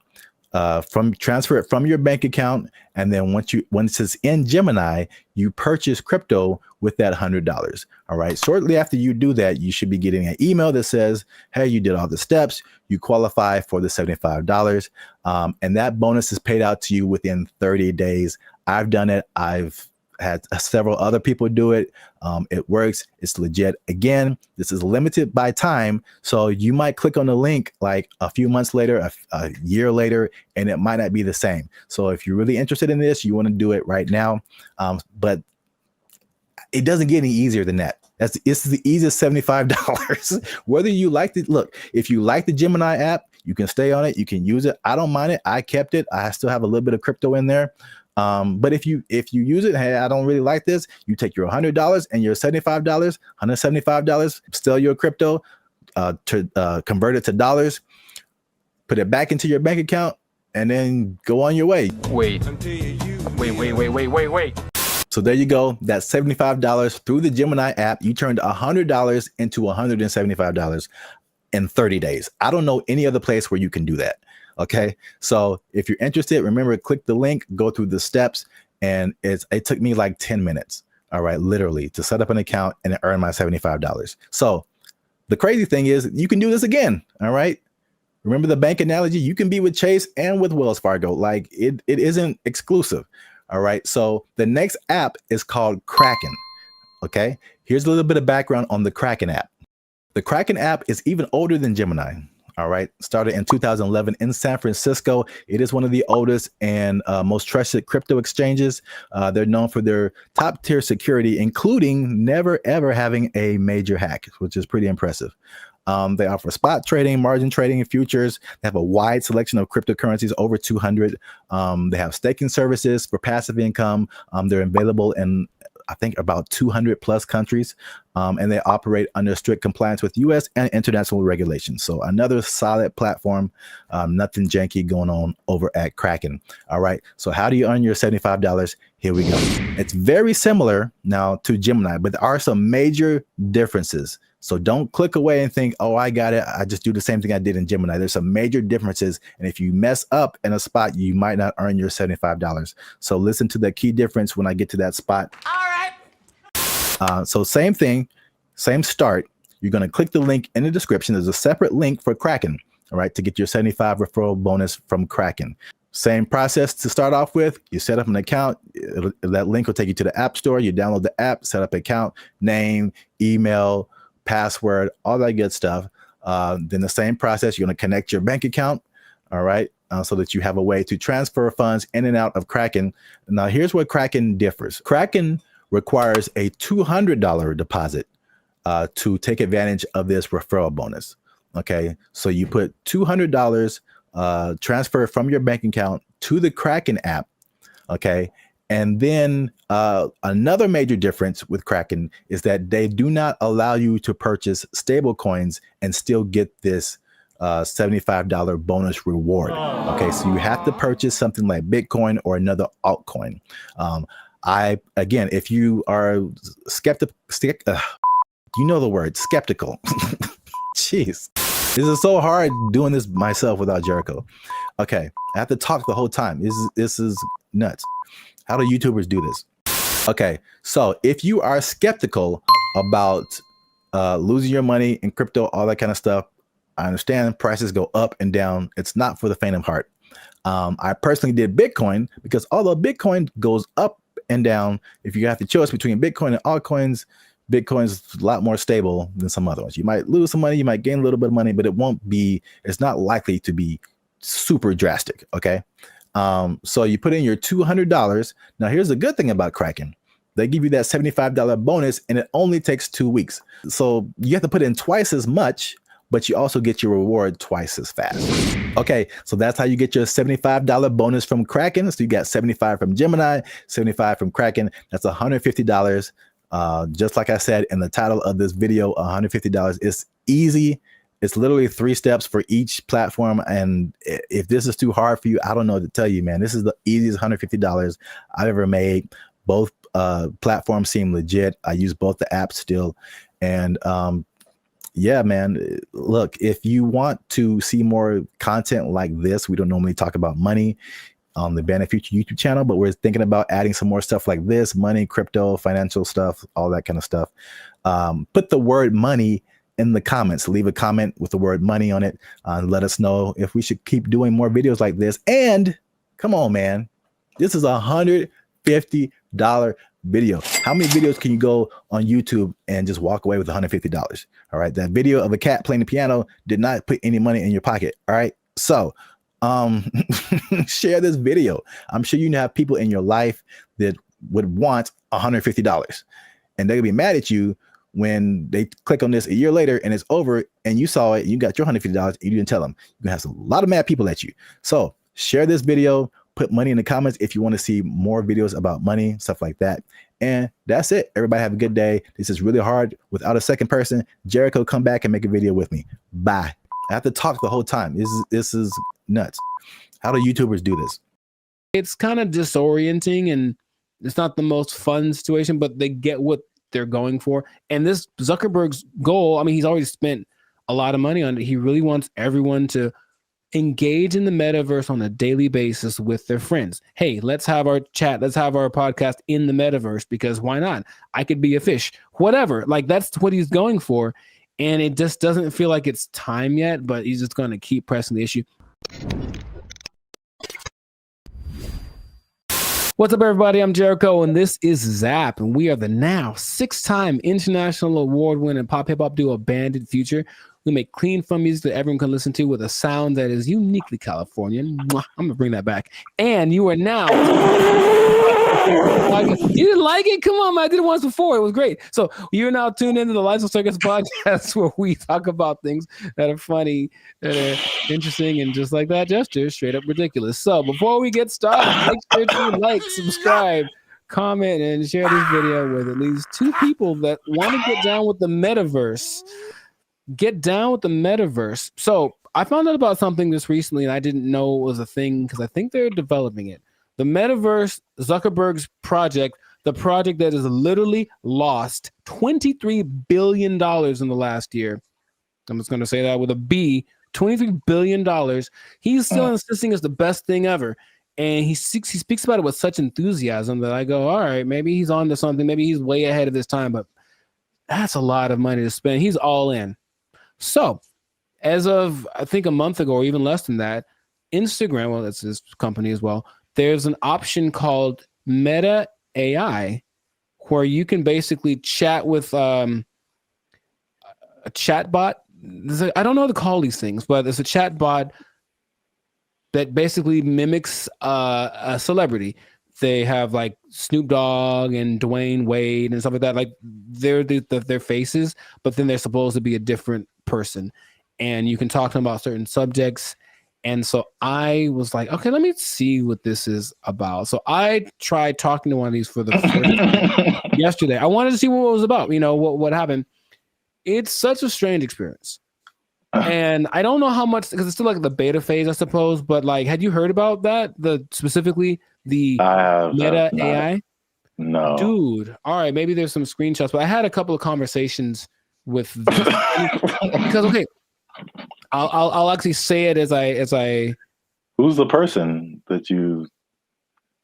transfer it from your bank account, and then once it's in Gemini, you purchase crypto with that $100. All right. Shortly after you do that, you should be getting an email that says, "Hey, you did all the steps. You qualify for the $75." And that bonus is paid out to you within 30 days. I've done it. I've had several other people do it. It works. It's legit. Again, this is limited by time. So you might click on the link like a few months later, a year later, and it might not be the same. So if you're really interested in this, you want to do it right now. But it doesn't get any easier than that. It's the easiest $75. Whether you like it, look, if you like the Gemini app, you can stay on it. You can use it. I don't mind it. I kept it. I still have a little bit of crypto in there. But if you use it, hey, I don't really like this, you take your $100 and your $75, $175, sell your crypto, to convert it to dollars, put it back into your bank account, and then go on your way. Wait. So there you go. That's $75 through the Gemini app. You turned $100 into $175 in 30 days. I don't know any other place where you can do that. Okay. So if you're interested, remember, click the link, go through the steps, and it took me like 10 minutes. All right. Literally to set up an account and earn my $75. So the crazy thing is you can do this again. All right. Remember the bank analogy? You can be with Chase and with Wells Fargo. Like it isn't exclusive. All right. So the next app is called Kraken. Okay. Here's a little bit of background on the Kraken app. The Kraken app is even older than Gemini. All right. Started in 2011 in San Francisco. It is one of the oldest and most trusted crypto exchanges. They're known for their top tier security, including never, ever having a major hack, which is pretty impressive. They offer spot trading, margin trading, and futures. They have a wide selection of cryptocurrencies, over 200. They have staking services for passive income. They're available in, I think, about 200 plus countries. And they operate under strict compliance with US and international regulations. So another solid platform, nothing janky going on over at Kraken. All right. So how do you earn your $75? Here we go. It's very similar now to Gemini, but there are some major differences. So don't click away and think, oh, I got it. I just do the same thing I did in Gemini. There's some major differences. And if you mess up in a spot, you might not earn your $75. So listen to the key difference when I get to that spot. All right. So same thing, same start. You're going to click the link in the description. There's a separate link for Kraken, all right, to get your 75 referral bonus from Kraken. Same process to start off with. You set up an account. That link will take you to the App Store. You download the app, set up an account, name, email, password, all that good stuff. Then the same process, you're going to connect your bank account, all right, so that you have a way to transfer funds in and out of Kraken. Now, here's where Kraken differs. Kraken requires a $200 deposit to take advantage of this referral bonus. Okay, so you put $200 transfer from your bank account to the Kraken app. Okay. And then another major difference with Kraken is that they do not allow you to purchase stable coins and still get this $75 bonus reward. Okay, so you have to purchase something like Bitcoin or another altcoin. Again, if you are skeptical, you know the word skeptical. Jeez, this is so hard doing this myself without Jericho. Okay, I have to talk the whole time. This is nuts. How do YouTubers do this? Okay, so if you are skeptical about losing your money in crypto, all that kind of stuff, I understand prices go up and down. It's not for the faint of heart. I personally did Bitcoin because although Bitcoin goes up and down, if you have to choose between Bitcoin and altcoins, Bitcoin's a lot more stable than some other ones. You might lose some money, you might gain a little bit of money, but it's not likely to be super drastic. Okay. So you put in your $200. Now here's the good thing about Kraken. They give you that $75 bonus and it only takes 2 weeks. So you have to put in twice as much, but you also get your reward twice as fast. Okay, so that's how you get your $75 bonus from Kraken. So you got 75 from Gemini, 75 from Kraken. That's $150. Just like I said in the title of this video, $150 is easy. It's literally 3 steps for each platform. And if this is too hard for you, I don't know what to tell you, man. This is the easiest $150 I've ever made. Both platforms seem legit. I use both the apps still. And Yeah, man. Look, if you want to see more content like this, we don't normally talk about money on the Brand Future YouTube channel, but we're thinking about adding some more stuff like this: money, crypto, financial stuff, all that kind of stuff. Put the word money in the comments. Leave a comment with the word money on it. Let us know if we should keep doing more videos like this. And come on, man, this is $150 video. How many videos can you go on YouTube and just walk away with $150? All right, that video of a cat playing the piano did not put any money in your pocket. All right, so share this video. I'm sure you have people in your life that would want $150, and they'll be mad at you when they click on this a year later and it's over and you saw it and you got your $150 and you didn't tell them. You're gonna have a lot of mad people at you. So share this video, put money in the comments if you want to see more videos about money, stuff like that. And that's it. Everybody have a good day. This is really hard without a second person. Jericho, come back and make a video with me. Bye. I have to talk the whole time. This is nuts. How do YouTubers do this? It's kind of disorienting and it's not the most fun situation, but they get what they're going for. And this Zuckerberg's goal, I mean, he's already spent a lot of money on it. He really wants everyone to engage in the metaverse on a daily basis with their friends. Hey, let's have our chat. Let's have our podcast in the metaverse, because why not? I could be a fish, whatever. Like, that's what he's going for. And it just doesn't feel like it's time yet, but he's just going to keep pressing the issue. What's up, everybody? I'm Jericho, and this is Zap, and we are the now 6-time international award-winning pop hip-hop duo Banded Future. We make clean, fun music that everyone can listen to with a sound that is uniquely Californian. I'm going to bring that back. And you are now... You didn't like it? Come on, man. I did it once before. It was great. So you're now tuned into the Lights on Circus podcast, where we talk about things that are funny, that are interesting, and just like that gesture, straight up ridiculous. So before we get started, make sure to like, subscribe, comment, and share this video with at least 2 people that want to get down with the metaverse. Get down with the metaverse. So I found out about something this recently, and I didn't know it was a thing because I think they're developing it. The metaverse, Zuckerberg's project, the project that has literally lost $23 billion in the last year. I'm just going to say that with a B, $23 billion. He's still insisting it's the best thing ever. And he speaks about it with such enthusiasm that I go, all right, maybe he's on to something. Maybe he's way ahead of his time, but that's a lot of money to spend. He's all in. So as of, I think, a month ago, or even less than that, Instagram, well, that's his company as well, there's an option called Meta AI, where you can basically chat with a chatbot. I don't know how to call these things, but it's a chatbot that basically mimics a celebrity. They have like Snoop Dogg and Dwayne Wade and stuff like that. Like they're their faces, but then they're supposed to be a different person. And you can talk to them about certain subjects. And so I was like, okay, let me see what this is about. So I tried talking to one of these for the first time yesterday. I wanted to see what it was about, what happened. It's such a strange experience. And I don't know how much, because it's still like the beta phase, I suppose. But like, had you heard about that? Specifically the Meta AI? No. Dude. All right, maybe there's some screenshots, but I had a couple of conversations with because okay. I'll actually say it as I. Who's the person that you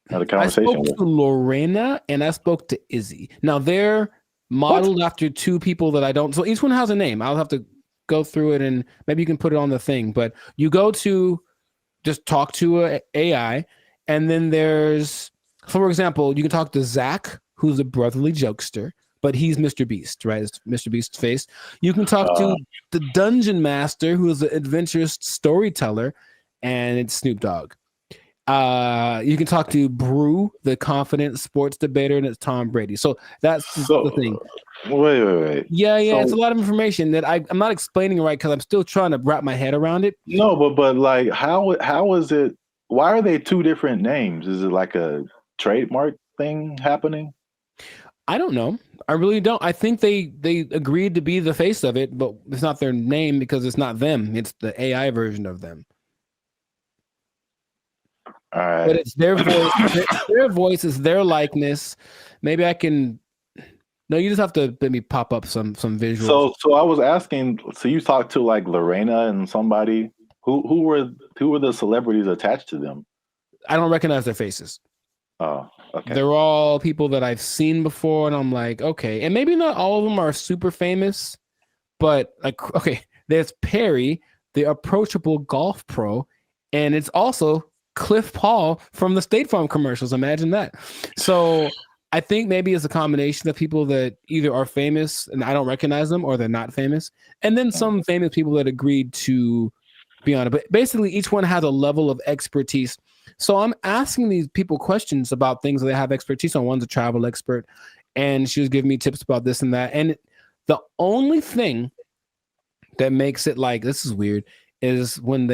had a conversation with? I spoke to Lorena and I spoke to Izzy. Now they're modeled after 2 people that I don't. So each one has a name. I'll have to go through it and maybe you can put it on the thing. But you go to just talk to a AI, and then there's, for example, you can talk to Zach, who's a brotherly jokester. But he's Mr. Beast, right? It's Mr. Beast's face. You can talk to the Dungeon Master, who is an adventurous storyteller, and it's Snoop Dogg. You can talk to Brew, the confident sports debater, and it's Tom Brady. So that's the thing. Wait. Yeah. It's a lot of information that I'm not explaining right because I'm still trying to wrap my head around it. No, but like, how is it? Why are they 2 different names? Is it like a trademark thing happening? I don't know. I really don't. I think they agreed to be the face of it, but it's not their name because it's not them. It's the AI version of them. All right. But it's their voice. Their voice is their likeness. Maybe I can No, you just have to let me pop up some visuals. So I was asking. So you talked to like Lorena and somebody. Who were the celebrities attached to them? I don't recognize their faces. Oh, okay. They're all people that I've seen before, and I'm like, okay. And maybe not all of them are super famous, but like, okay, there's Perry, the approachable golf pro, and it's also Cliff Paul from the State Farm commercials. Imagine that. So I think maybe it's a combination of people that either are famous and I don't recognize them, or they're not famous, and then some famous people that agreed to be on it. But basically, each one has a level of expertise. So I'm asking these people questions about things that they have expertise on. One's a travel expert, and she was giving me tips about this and that. And the only thing that makes it like, this is weird, is when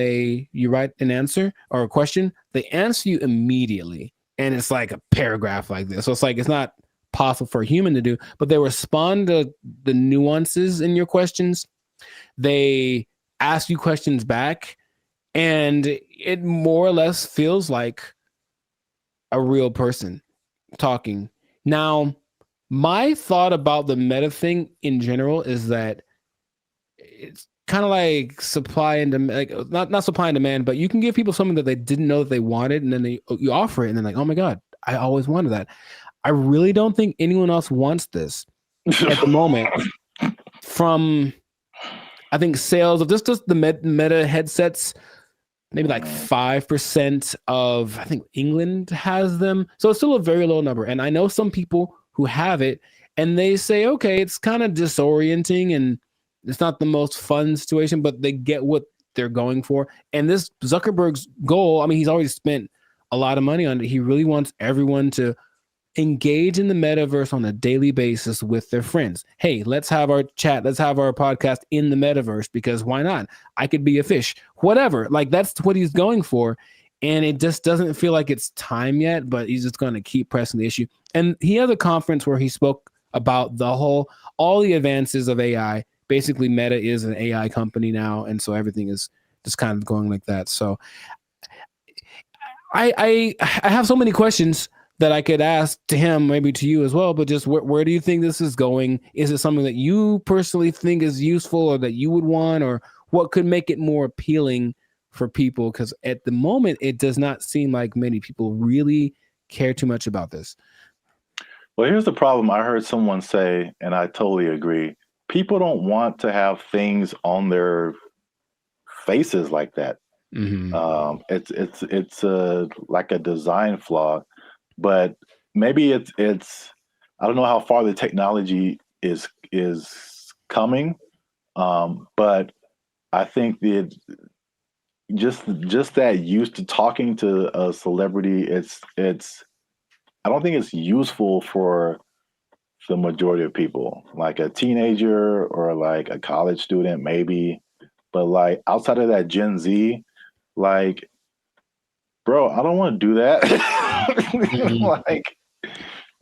you write an answer or a question, they answer you immediately. And it's like a paragraph like this. So it's like, it's not possible for a human to do, but they respond to the nuances in your questions. They ask you questions back, and it more or less feels like a real person talking. Now, my thought about the meta thing in general is that it's kind of like supply and demand, like not supply and demand, but you can give people something that they didn't know that they wanted, and then you offer it, and then like, oh my God, I always wanted that. I really don't think anyone else wants this at the moment. From, I think, sales of just the meta headsets, maybe like 5% of, I think, England has them. So it's still a very low number. And I know some people who have it, and they say, okay, it's kind of disorienting and it's not the most fun situation, but they get what they're going for. And this Zuckerberg's goal, I mean, he's already spent a lot of money on it. He really wants everyone to engage in the metaverse on a daily basis with their friends. Hey, let's have our chat. Let's have our podcast in the metaverse, because why not? I could be a fish, whatever. Like, that's what he's going for. And it just doesn't feel like it's time yet, but he's just going to keep pressing the issue. And he had a conference where he spoke about all the advances of AI. Basically, Meta is an AI company now. And so everything is just kind of going like that. So I have so many questions that I could ask to him, maybe to you as well, but just where do you think this is going? Is it something that you personally think is useful, or that you would want, or what could make it more appealing for people? Because at the moment, it does not seem like many people really care too much about this. Well, here's the problem. I heard someone say, and I totally agree, people don't want to have things on their faces like that. Mm-hmm. It's like a design flaw. But maybe it's I don't know how far the technology is coming, but I think that just that used to talking to a celebrity, it's I don't think it's useful for the majority of people, like a teenager or like a college student maybe, but like outside of that Gen Z, like, bro, I don't want to do that. Like,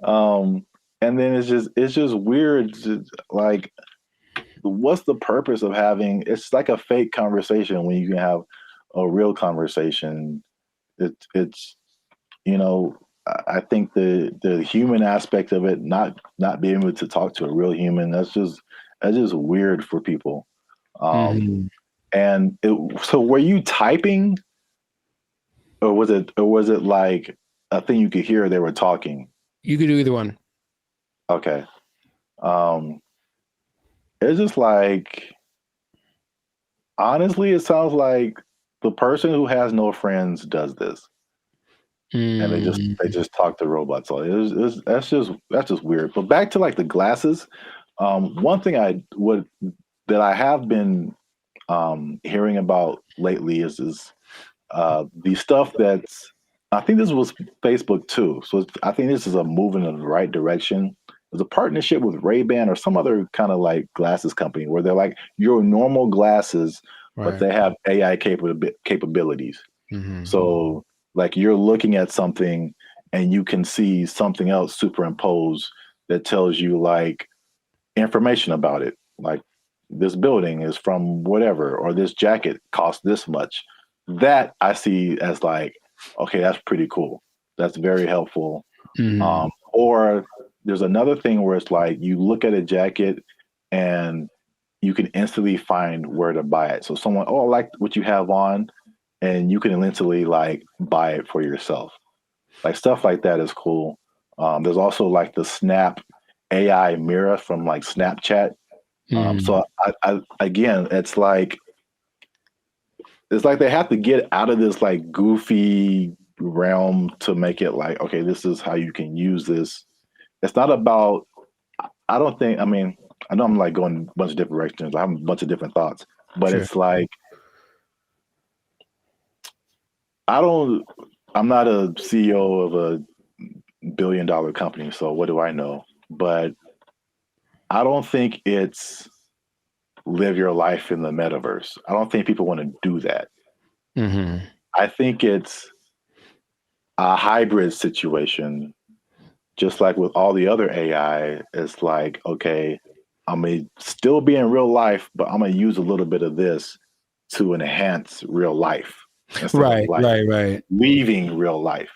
and then it's just weird. Like, what's the purpose of having? It's like a fake conversation when you can have a real conversation. It's I think the human aspect of it, not being able to talk to a real human, that's just weird for people. And so, were you typing, or was it like a thing you could hear they were talking? You could do either one. Okay. It's just like, honestly, it sounds like the person who has no friends does this, and they just talk to robots. So that's just weird. But back to like the glasses. One thing that I have been hearing about lately is the stuff that's, I think this was Facebook too. So I think this is a move in the right direction. There's a partnership with Ray-Ban or some other kind of like glasses company where they're like your normal glasses, right, but they have AI capabilities. Mm-hmm. So like you're looking at something and you can see something else superimposed that tells you like information about it. Like, this building is from whatever, or this jacket costs this much. That I see as like, okay, that's pretty cool. That's very helpful. Mm-hmm. Or there's another thing where it's like you look at a jacket and you can instantly find where to buy it. So someone, oh, I like what you have on, and you can instantly like buy it for yourself. Like stuff like that is cool. There's also like the Snap AI mirror from like Snapchat. So I again, it's like they have to get out of this like goofy realm to make it like, okay, this is how you can use this. It's not about, I don't think, I mean, I know I'm like going a bunch of different directions. I have a bunch of different thoughts, but it's like, I'm not a CEO of a $1 billion company, so what do I know? But I don't think it's live your life in the metaverse. I don't think people want to do that. I think it's a hybrid situation, just like with all the other AI. It's like, okay, I'm going to still be in real life, but I'm going to use a little bit of this to enhance real life. Right, right. Leaving real life.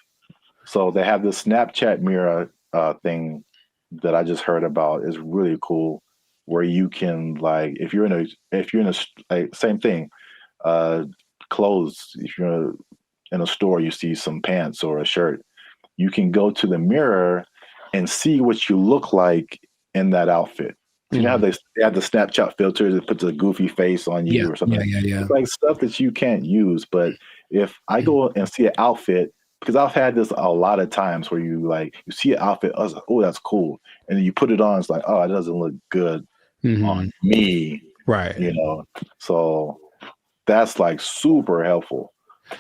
So they have this Snapchat mirror thing that I just heard about. Is really cool, where you can like, if you're in a like, same thing, clothes. If you're in a store, you see some pants or a shirt, you can go to the mirror and see what you look like in that outfit. So you know how they have the Snapchat filters that puts a goofy face on you or something. Yeah. It's like stuff that you can't use. But if I go and see an outfit, because I've had this a lot of times where you see an outfit, I was like, oh, that's cool, and then you put it on, it's like, oh, it doesn't look good on me, right? You know, so that's like super helpful.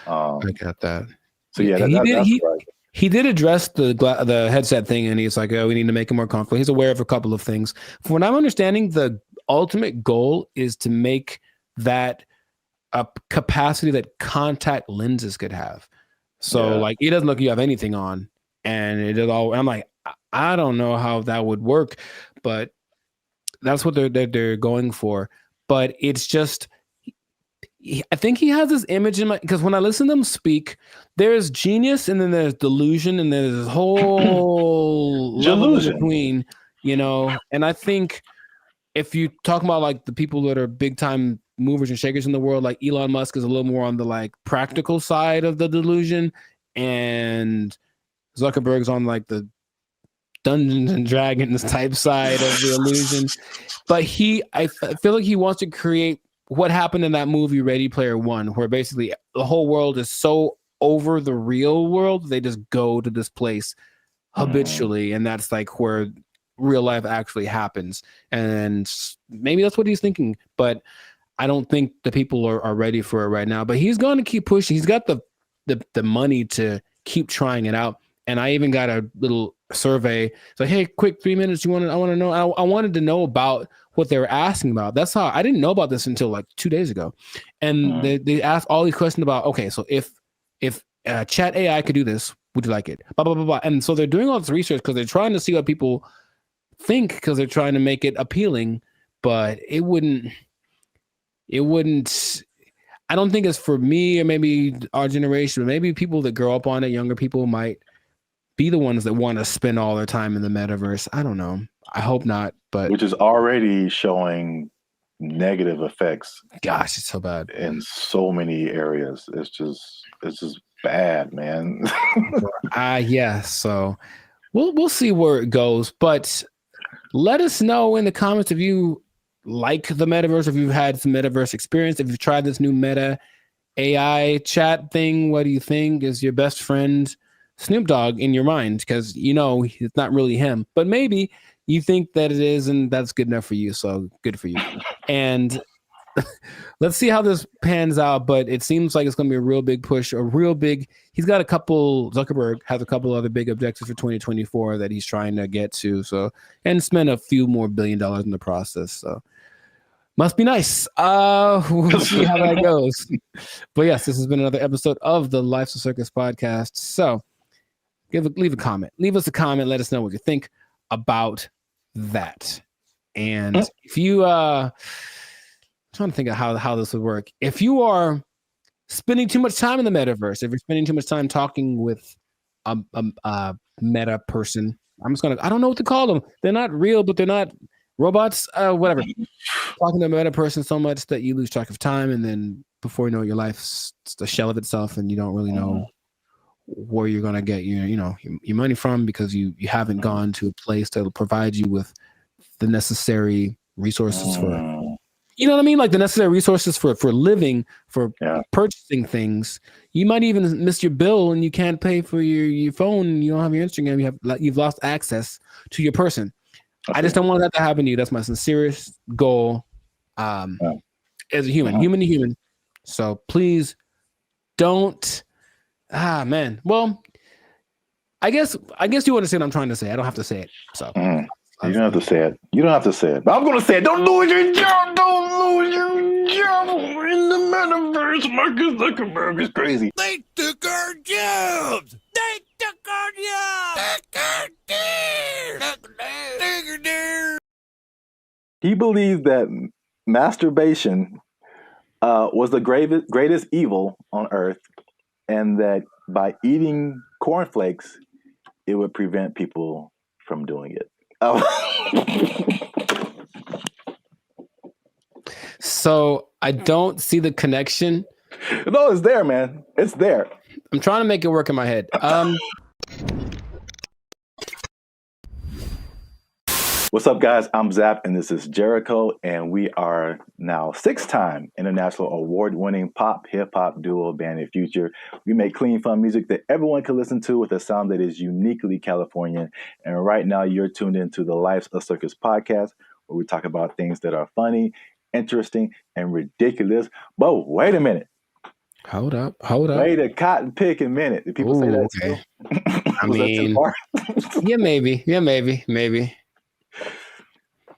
I got that. So yeah, that's right. He did address the headset thing, and he's like, oh, we need to make it more comfortable. He's aware of a couple of things. From what I'm understanding, the ultimate goal is to make that a capacity that contact lenses could have. So like, it doesn't look like you have anything on, and it is all. I'm like, I don't know how that would work, but that's what they're going for. But it's just, I think he has this image in my, because when I listen to them speak, there's genius and then there's delusion and there's this whole level in between, you know. And I think if you talk about like the people that are big time movers and shakers in the world, like Elon Musk is a little more on the like practical side of the delusion, and Zuckerberg's on like the Dungeons and Dragons type side of the illusion. But I feel like he wants to create what happened in that movie Ready Player One, where basically the whole world is so over the real world, they just go to this place habitually, and that's like where real life actually happens. And maybe that's what he's thinking, but I don't think the people are ready for it right now. But he's going to keep pushing. He's got the money to keep trying it out. And I even got a little survey. It's like, hey, quick 3 minutes. I want to know. I wanted to know about what they were asking about. That's how I didn't know about this until like 2 days ago. And they asked all these questions about, okay, so if chat AI could do this, would you like it? Blah, blah, blah, blah. And so they're doing all this research because they're trying to see what people think, because they're trying to make it appealing, but it wouldn't, I don't think it's for me or maybe our generation, but maybe people that grow up on it, younger people might be the ones that want to spend all their time in the metaverse. I don't know. I hope not, but which is already showing negative effects. Gosh, it's so bad in so many areas. It's just bad, man. Yeah. So we'll see where it goes, but let us know in the comments if you like the metaverse, if you've had some metaverse experience, if you've tried this new Meta AI chat thing. What do you think? Is your best friend Snoop Dogg in your mind? Because you know it's not really him, but maybe you think that it is, and that's good enough for you. So good for you. And let's see how this pans out. But it seems like it's going to be a real big push, he's got Zuckerberg has a couple other big objectives for 2024 that he's trying to get to. So, and spend a few more $1 billion in the process. So must be nice. We'll see how that goes. But yes, this has been another episode of the Life's a Circus podcast. So leave a comment. Leave us a comment. Let us know what you think about that. And if you trying to think of how this would work. If you are spending too much time in the metaverse, if you're spending too much time talking with a meta person, I don't know what to call them. They're not real, but they're not robots. Whatever. Talking to another person so much that you lose track of time, and then before you know it, your life's the shell of itself, and you don't really know where you're gonna get your money from because you haven't gone to a place that will provide you with the necessary resources for, you know what I mean, like the necessary resources for living, for purchasing things. You might even miss your bill and you can't pay for your phone. You don't have your Instagram. You've lost access to your person. I just don't want that to happen to you. That's my sincerest goal as a human to human. So please don't. Man. Well, I guess you understand what I'm trying to say. I don't have to say it. So you don't have to say it. You don't have to say it. But I'm going to say it. Don't lose your job. Don't lose your job in the metaverse. Marcus Zuckerberg is crazy. They took our jobs. They took our jobs. He believes that masturbation was the greatest evil on earth, and that by eating cornflakes, it would prevent people from doing it. So I don't see the connection. No, it's there, man. It's there. I'm trying to make it work in my head. What's up, guys? I'm Zap, and this is Jericho, and we are now 6-time international award-winning pop hip-hop duo Band Future. We make clean, fun music that everyone can listen to with a sound that is uniquely Californian. And right now, you're tuned into the Life's a Circus podcast, where we talk about things that are funny, interesting, and ridiculous. But wait a minute. Hold up. Wait a cotton picking minute. Did people say that okay. too? I mean, yeah, maybe.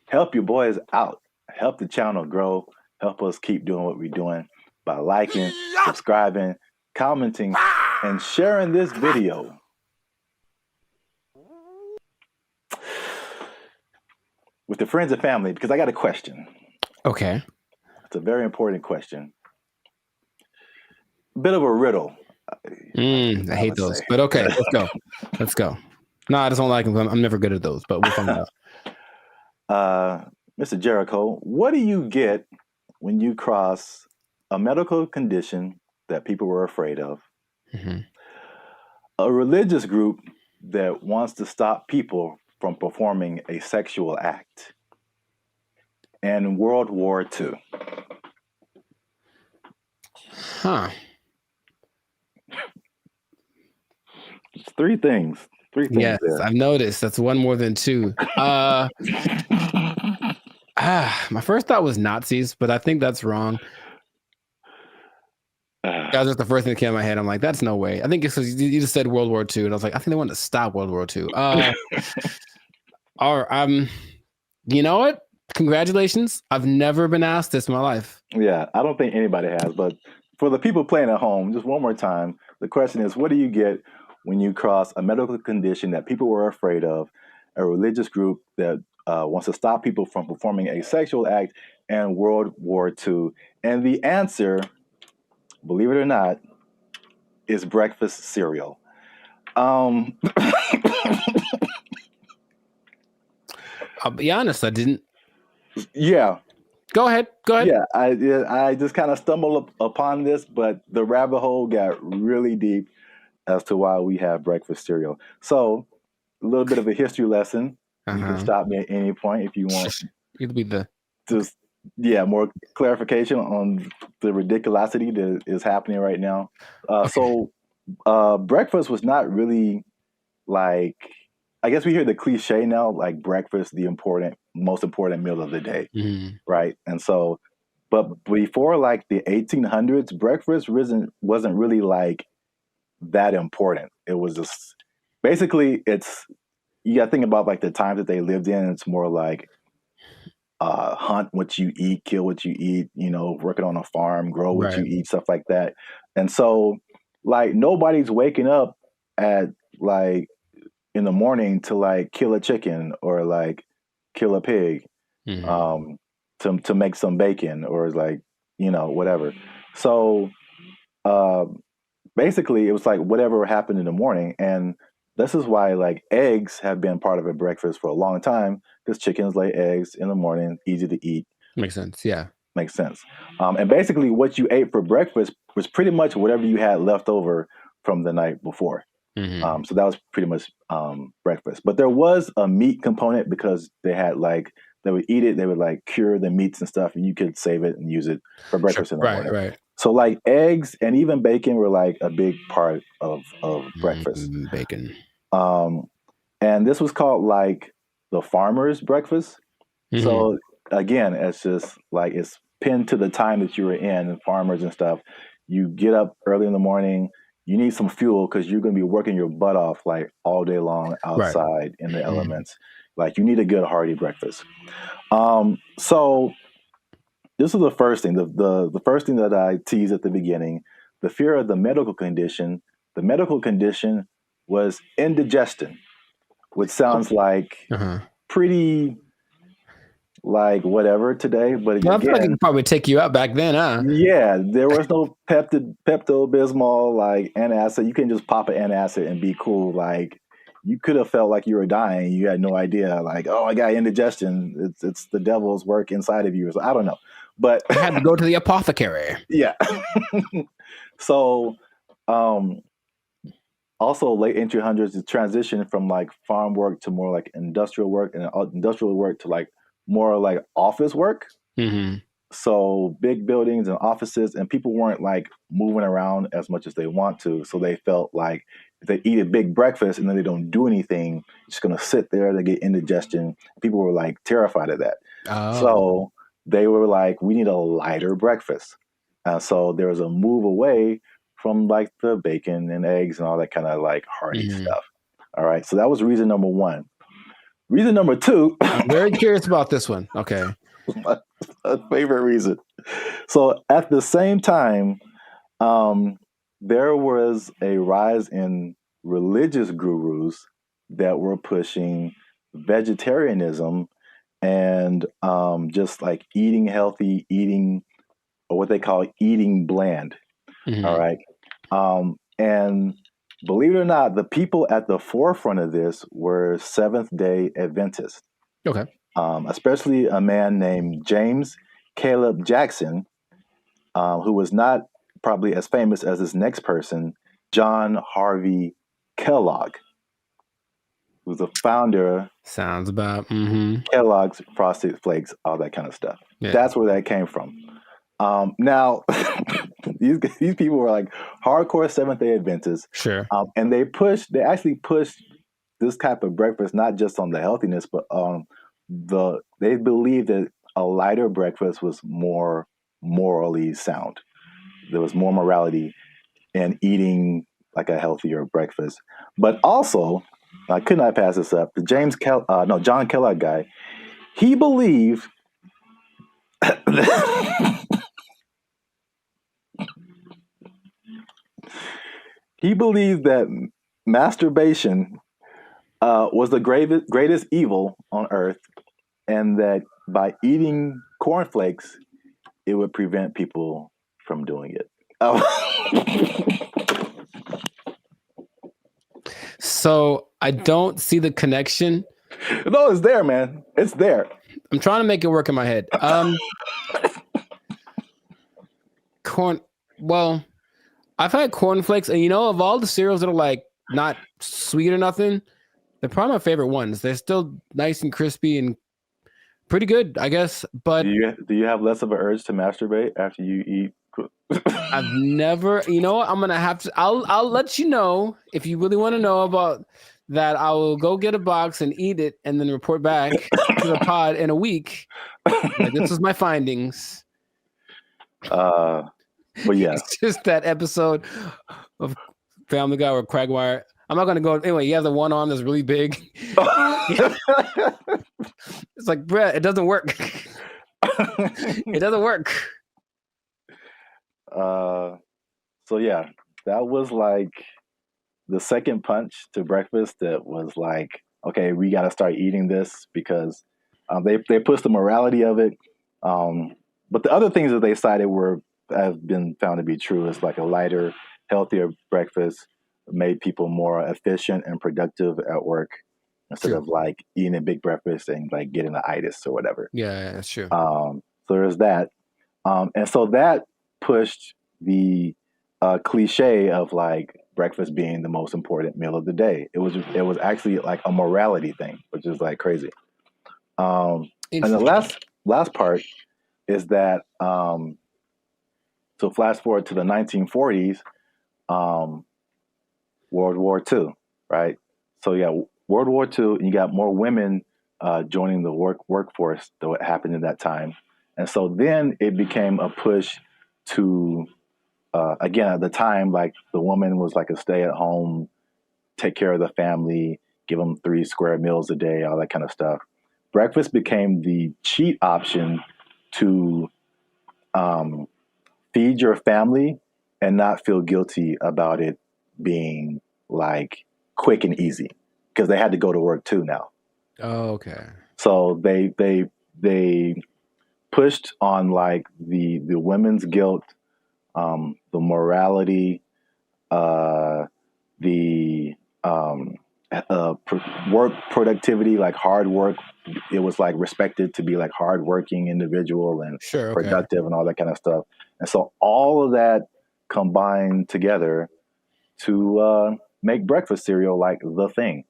Help your boys out. Help the channel grow. Help us keep doing what we're doing by liking, subscribing, commenting, and sharing this video. With your friends and family, because I got a question. Okay. It's a very important question. A bit of a riddle. I hate those, but okay, let's go. No, I just don't like them. I'm never good at those, but we'll find out. Mr. Jericho, what do you get when you cross a medical condition that people were afraid of, a religious group that wants to stop people from performing a sexual act, and World War II? Huh. It's three things. Yes, there. I've noticed. That's one more than two. My first thought was Nazis, but I think that's wrong. That was just the first thing that came to my head. I'm like, that's no way. I think it's because you just said World War II, and I was like, I think they wanted to stop World War II. You know what? Congratulations. I've never been asked this in my life. Yeah, I don't think anybody has. But for the people playing at home, just one more time, the question is, what do you get when you cross a medical condition that people were afraid of, a religious group that wants to stop people from performing a sexual act, and World War II? And the answer, believe it or not, is breakfast cereal. I'll be honest, I didn't. Yeah. Go ahead. Yeah, I just kind of stumbled upon this, but the rabbit hole got really deep as to why we have breakfast cereal. So, a little bit of a history lesson. You can stop me at any point if you want. It'll be just more clarification on the ridiculosity that is happening right now. So, breakfast was not really like, I guess we hear the cliche now, like breakfast, the most important meal of the day, right? And so, but before like the 1800s, breakfast wasn't really like that important. It was just basically you got to think about like the times that they lived in. It's more like hunt what you eat, kill what you eat, working on a farm, grow what you eat, stuff like that. And so like nobody's waking up at like in the morning to like kill a chicken or like kill a pig to make some bacon or like, whatever. So basically it was like whatever happened in the morning. And this is why like eggs have been part of a breakfast for a long time, because chickens lay eggs in the morning, easy to eat. Makes sense. Yeah. Makes sense. And basically what you ate for breakfast was pretty much whatever you had left over from the night before. Mm-hmm. So that was pretty much breakfast. But there was a meat component, because they had like, they would eat it, they would like cure the meats and stuff, and you could save it and use it for breakfast in the morning. Right. So like eggs and even bacon were like a big part of breakfast. Bacon. And this was called like the farmer's breakfast. Mm-hmm. So again, it's just like it's pinned to the time that you were in, and farmers and stuff. You get up early in the morning. You need some fuel because you're going to be working your butt off like all day long outside in the elements. Like you need a good hearty breakfast. So this is the first thing. The first thing that I teased at the beginning, the fear of the medical condition. The medical condition was indigestion, which sounds like pretty like whatever today, but I feel like it could probably take you out back then, huh? Yeah, there was no Pepto-Bismol, like antacid. You can just pop an antacid and be cool. Like you could have felt like you were dying. You had no idea. Like, oh, I got indigestion. It's the devil's work inside of you. So I don't know, but I had to go to the apothecary. Yeah. So, also late 1800s, the transition from like farm work to more like industrial work, and industrial work to like more like office work. Mm-hmm. So big buildings and offices, and people weren't like moving around as much as they want to. So they felt like if they eat a big breakfast and then they don't do anything, just going to sit there, they get indigestion. People were like terrified of that. Oh. So they were like, we need a lighter breakfast. So there was a move away from like the bacon and eggs and all that kind of like hearty stuff. All right. So that was reason number one. Reason number two. I'm very curious about this one. Okay. My favorite reason. So at the same time, there was a rise in religious gurus that were pushing vegetarianism and just like eating healthy, eating, or what they call eating bland. Mm-hmm. All right. And believe it or not, the people at the forefront of this were Seventh-day Adventists. Okay. Especially a man named James Caleb Jackson, who was not probably as famous as this next person, John Harvey Kellogg, who's the founder. Sounds about Kellogg's Frosted Flakes, all that kind of stuff. Yeah. That's where that came from. Now, these people were like hardcore Seventh-day Adventists. Sure. And they actually pushed this type of breakfast, not just on the healthiness, but they believed that a lighter breakfast was more morally sound. There was more morality in eating like a healthier breakfast. But also, I could not pass this up. The John Kellogg guy, he believed he believed that masturbation was the greatest evil on earth, and that by eating cornflakes, it would prevent people from doing it. So I don't see the connection. No, it's there, man. It's there. I'm trying to make it work in my head. Well, I've had cornflakes, and of all the cereals that are like not sweet or nothing, they're probably my favorite ones. They're still nice and crispy and pretty good, I guess. But do you have less of an urge to masturbate after you eat? I've never. I'm gonna have to. I'll let you know if you really want to know about that. I will go get a box and eat it, and then report back to the pod in a week. Like, this is my findings. But yeah, it's just that episode of Family Guy or Quagmire. I'm not gonna go anyway. He has the one arm that's really big. It's like, Brett, it doesn't work. It doesn't work. So yeah, that was like the second punch to breakfast. That was like, okay, we got to start eating this, because they pushed the morality of it. But the other things that they cited have been found to be true. It's like a lighter, healthier breakfast, made people more efficient and productive at work instead of like eating a big breakfast and like getting an itis or whatever. Yeah, that's true. So there's that. And so that pushed the cliche of like breakfast being the most important meal of the day. It was actually like a morality thing, which is like crazy. And the last part is that so flash forward to the 1940s, World War II, right? So yeah, World War II, and you got more women joining the workforce than what happened in that time. And so then it became a push to, again, at the time, like the woman was like a stay-at-home, take care of the family, give them 3 square meals a day, all that kind of stuff. Breakfast became the cheat option to feed your family and not feel guilty about it being like quick and easy, because they had to go to work too now. Oh, okay. So they pushed on like the women's guilt, the morality, the work productivity, like hard work. It was like respected to be like hardworking individual and productive and all that kind of stuff. And so all of that combined together to make breakfast cereal like the thing.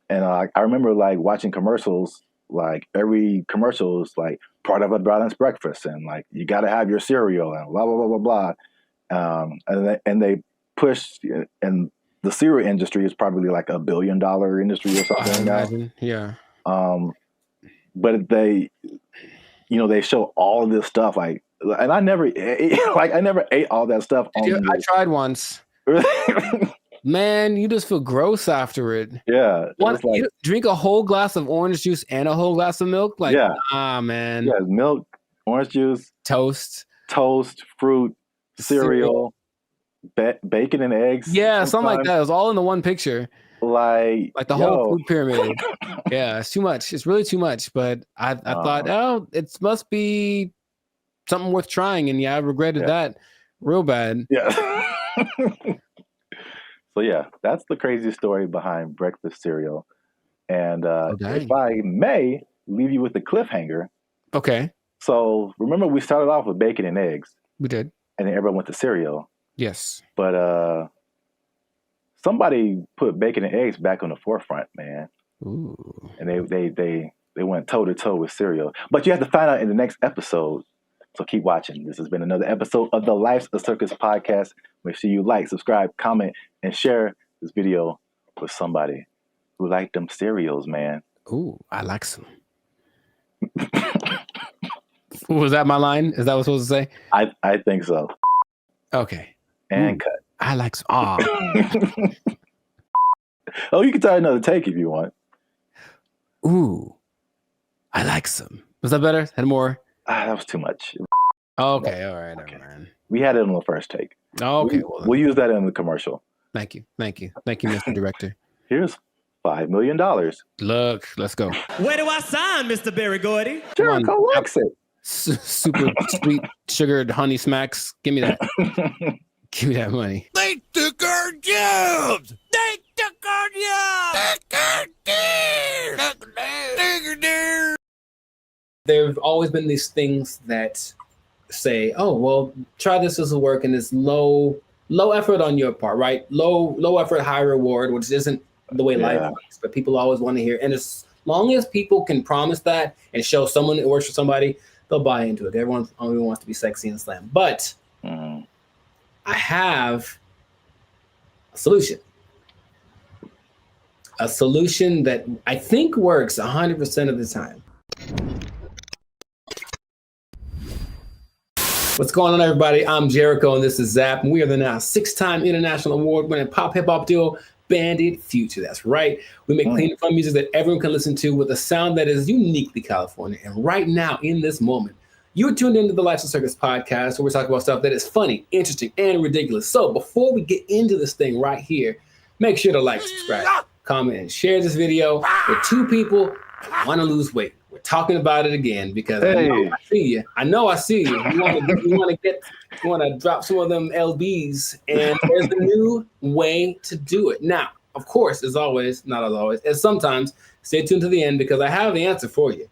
And I remember like watching commercials, like every commercial is like part of a balanced breakfast, and like you got to have your cereal and blah blah blah blah blah. And they pushed, and the cereal industry is probably like $1 billion industry or something. I imagine, yeah. But they show all of this stuff like, and I never ate all that stuff. I tried once. Man, you just feel gross after it. Yeah. You drink a whole glass of orange juice and a whole glass of milk? Like, man. Yeah, milk, orange juice, toast, fruit, cereal, bacon and eggs. Yeah, something like that. It was all in the one picture. Like the whole food pyramid. Yeah, it's too much. It's really too much. But I thought, it must be something worth trying. And yeah, I regretted that real bad. Yeah. So yeah, that's the crazy story behind breakfast cereal. And if I may leave you with a cliffhanger. Okay. So remember we started off with bacon and eggs. We did. And then everyone went to cereal. Yes. But somebody put bacon and eggs back on the forefront, man. Ooh. And they went toe to toe with cereal. But you have to find out in the next episode. So keep watching. This has been another episode of the Life's a Circus podcast. Make sure you like, subscribe, comment, and share this video with somebody who liked them cereals, man. Ooh, I like some. Was that my line? Is that what I was supposed to say? I think so. Okay. And cut. I like some. Oh, you can try another take if you want. Ooh, I like some. Was that better? Had more? That was too much. Okay, all right, okay. Man. We had it on the first take. Okay, we'll use that in the commercial. Thank you, Mr. Director. Here's $5 million. Look, let's go. Where do I sign, Mr. Barry Gordy? Jericho likes it. Super sweet sugared honey smacks. Give me that. Give me that money. They took our jobs. They took our jobs. There have always been these things that say, oh, well, try this will work, and it's low effort on your part, right? Low effort, high reward, which isn't the way life works, but people always want to hear. And as long as people can promise that and show someone it works for somebody, they'll buy into it. Everyone only wants to be sexy and slam. But I have a solution. A solution that I think works 100% of the time. What's going on, everybody? I'm Jericho, and this is Zap, and we are the now 6-time international award-winning pop hip-hop duo, Bandit Future. That's right. We make clean and fun music that everyone can listen to with a sound that is uniquely California. And right now, in this moment, you're tuned into the Life's a Circus podcast, where we're talking about stuff that is funny, interesting, and ridiculous. So before we get into this thing right here, make sure to like, subscribe, comment, and share this video with 2 people that want to lose weight. we're talking about it again because I see you. I see you. You want to drop some of them LBs, and there's a new way to do it. Now, of course, as always, not as always, as sometimes, stay tuned to the end because I have the answer for you.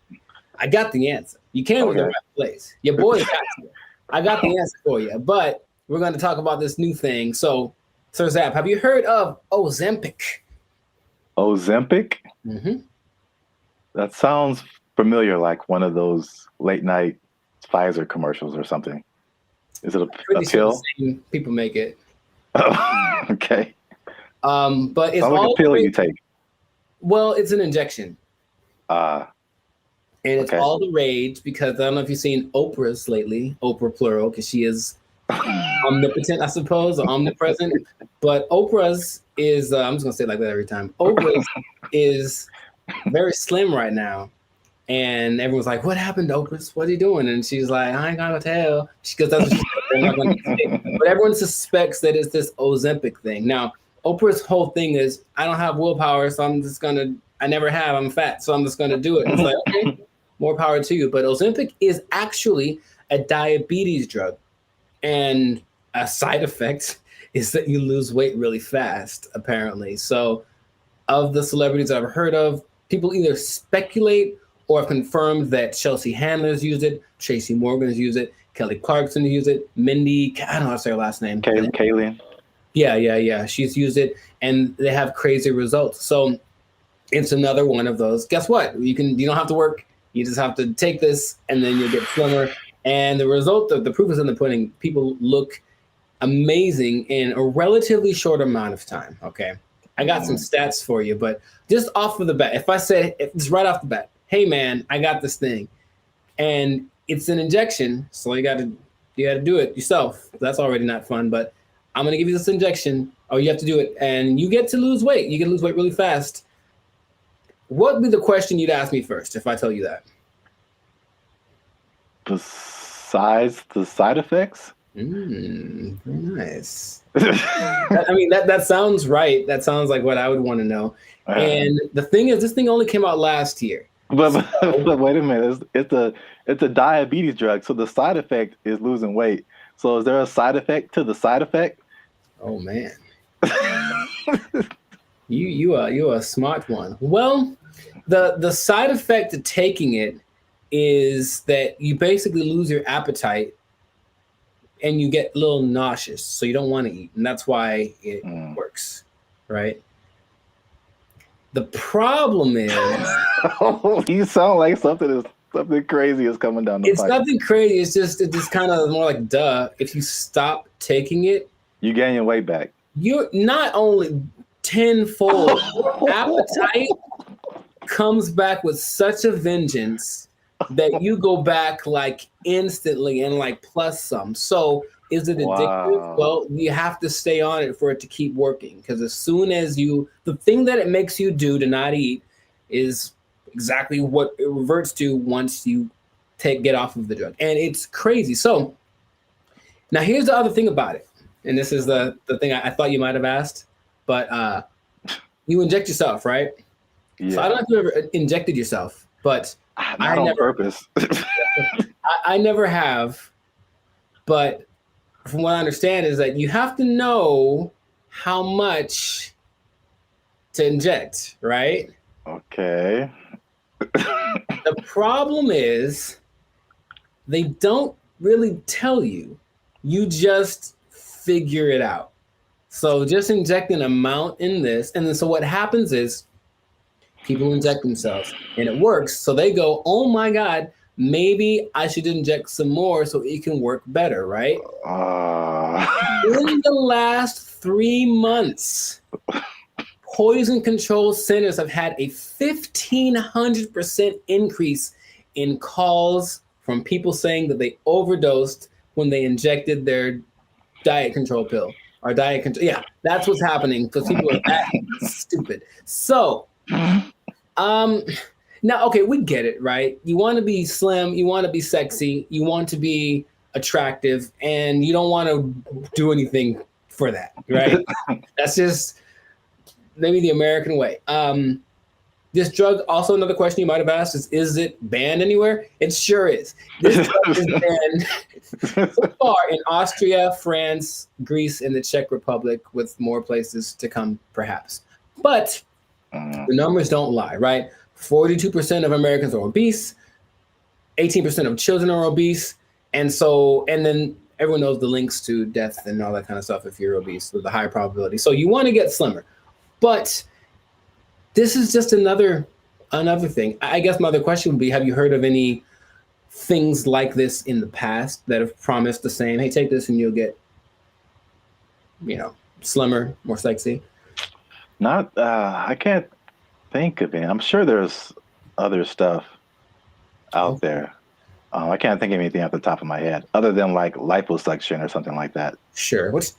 I got the answer. You came to the right place. Your boy got you. I got the answer for you, but we're going to talk about this new thing. So, Sir Zap, have you heard of Ozempic? Ozempic? Mm-hmm. That sounds familiar, like one of those late night Pfizer commercials or something. Is it a pill? People make it. Okay. But it's sounds like a pill you take. Well, it's an injection. And it's okay. all the rage because I don't know if you've seen Oprah's lately, Oprah plural, because she is omnipotent, I suppose, or omnipresent. But Oprah's is, I'm just going to say it like that every time. Oprah's is very slim right now. And everyone's like, what happened to Oprah? What are you doing? And she's like, I ain't gonna tell. Because that's what she's not gonna say. But everyone suspects that it's this Ozempic thing. Now, Oprah's whole thing is, I don't have willpower, so I never have, I'm fat, so I'm just gonna do it. It's like, okay, more power to you. But Ozempic is actually a diabetes drug. And a side effect is that you lose weight really fast, apparently. So of the celebrities I've heard of, people either speculate or have confirmed that Chelsea Handler's used it, Tracy Morgan's used it, Kelly Clarkson used it, Mindy, I don't know how to say her last name. Kayleen. Yeah. She's used it, and they have crazy results. So it's another one of those. Guess what? You don't have to work. You just have to take this, and then you'll get slimmer. And the result of the proof is in the pudding. People look amazing in a relatively short amount of time. Okay, I got some stats for you, but just off of the bat, if it's right off the bat, hey man, I got this thing, and it's an injection, so you got to do it yourself. That's already not fun, but I'm gonna give you this injection. Oh, you have to do it, and you get to lose weight. You can lose weight really fast. What would be the question you'd ask me first if I tell you that? Besides the side effects? Very nice. That sounds right. That sounds like what I would want to know. And the thing is, this thing only came out last year. But wait a minute. It's a diabetes drug, so the side effect is losing weight. So is there a side effect to the side effect? Oh man. You are a smart one. Well, the side effect of taking it is that you basically lose your appetite and you get a little nauseous, so you don't want to eat, and that's why it works, right? The problem is, you sound like something crazy is coming down the pipe. It's nothing crazy. It's just kind of more like duh. If you stop taking it, you gain your weight back. You're not only tenfold. Your appetite comes back with such a vengeance that you go back like instantly and like plus some. So is it addictive? Wow. Well, you have to stay on it for it to keep working, because as soon as the thing that it makes you do to not eat is exactly what it reverts to once you get off of the drug. And it's crazy. So now here's the other thing about it. And this is the thing I thought you might have asked, but you inject yourself, right? Yeah. So I don't know if you ever injected yourself, but not on purpose. I never have, but from what I understand is that you have to know how much to inject, right? Okay. The problem is they don't really tell you. You just figure it out. So just inject an amount in this, and then so what happens is people inject themselves and it works. So they go, oh my God, maybe I should inject some more so it can work better, right? In the last 3 months, poison control centers have had a 1,500% increase in calls from people saying that they overdosed when they injected their diet control pill or diet control. Yeah, that's what's happening because people are that stupid. So, now, okay, we get it, right? You want to be slim, you want to be sexy, you want to be attractive, and you don't want to do anything for that, right? That's just maybe the American way. The This drug, also another question you might have asked is it banned anywhere? It sure is. This drug is banned so far in Austria, France, Greece, and the Czech Republic, with more places to come, perhaps. But the numbers don't lie, right? 42% of Americans are obese, 18% of children are obese, and then everyone knows the links to death and all that kind of stuff if you're obese, with the high probability. So you want to get slimmer. But this is just another thing. I guess my other question would be, have you heard of any things like this in the past that have promised the same, hey, take this and you'll get, slimmer, more sexy? Not, I can't think of any. I'm sure there's other stuff out there. I can't think of anything off the top of my head other than like liposuction or something like that. Sure, which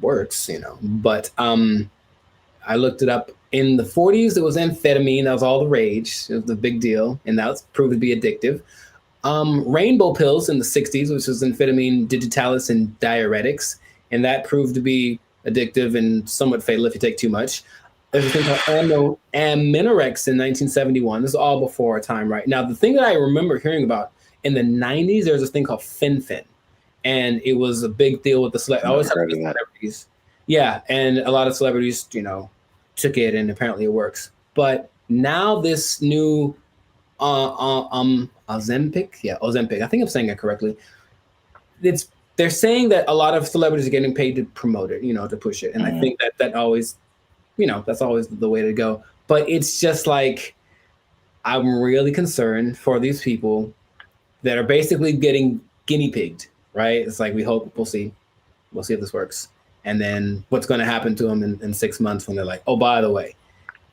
works, but I looked it up. In the 40s, it was amphetamine. That was all the rage. It was the big deal, and that was proved to be addictive. Rainbow pills in the 60s, which was amphetamine, digitalis, and diuretics, and that proved to be addictive and somewhat fatal if you take too much. There's a thing called Aminorex in 1971. This is all before our time, right? Now, the thing that I remember hearing about in the 90s, there was this thing called Fen-Phen, and it was a big deal with the celebrities. Yeah, and a lot of celebrities, took it, and apparently it works. But now this new Ozempic, I think I'm saying it correctly. They're saying that a lot of celebrities are getting paid to promote it, to push it, and I think that always, that's always the way to go. But it's just like, I'm really concerned for these people that are basically getting guinea pigged, right? It's like, we'll see if this works. And then what's going to happen to them in 6 months when they're like, oh, by the way,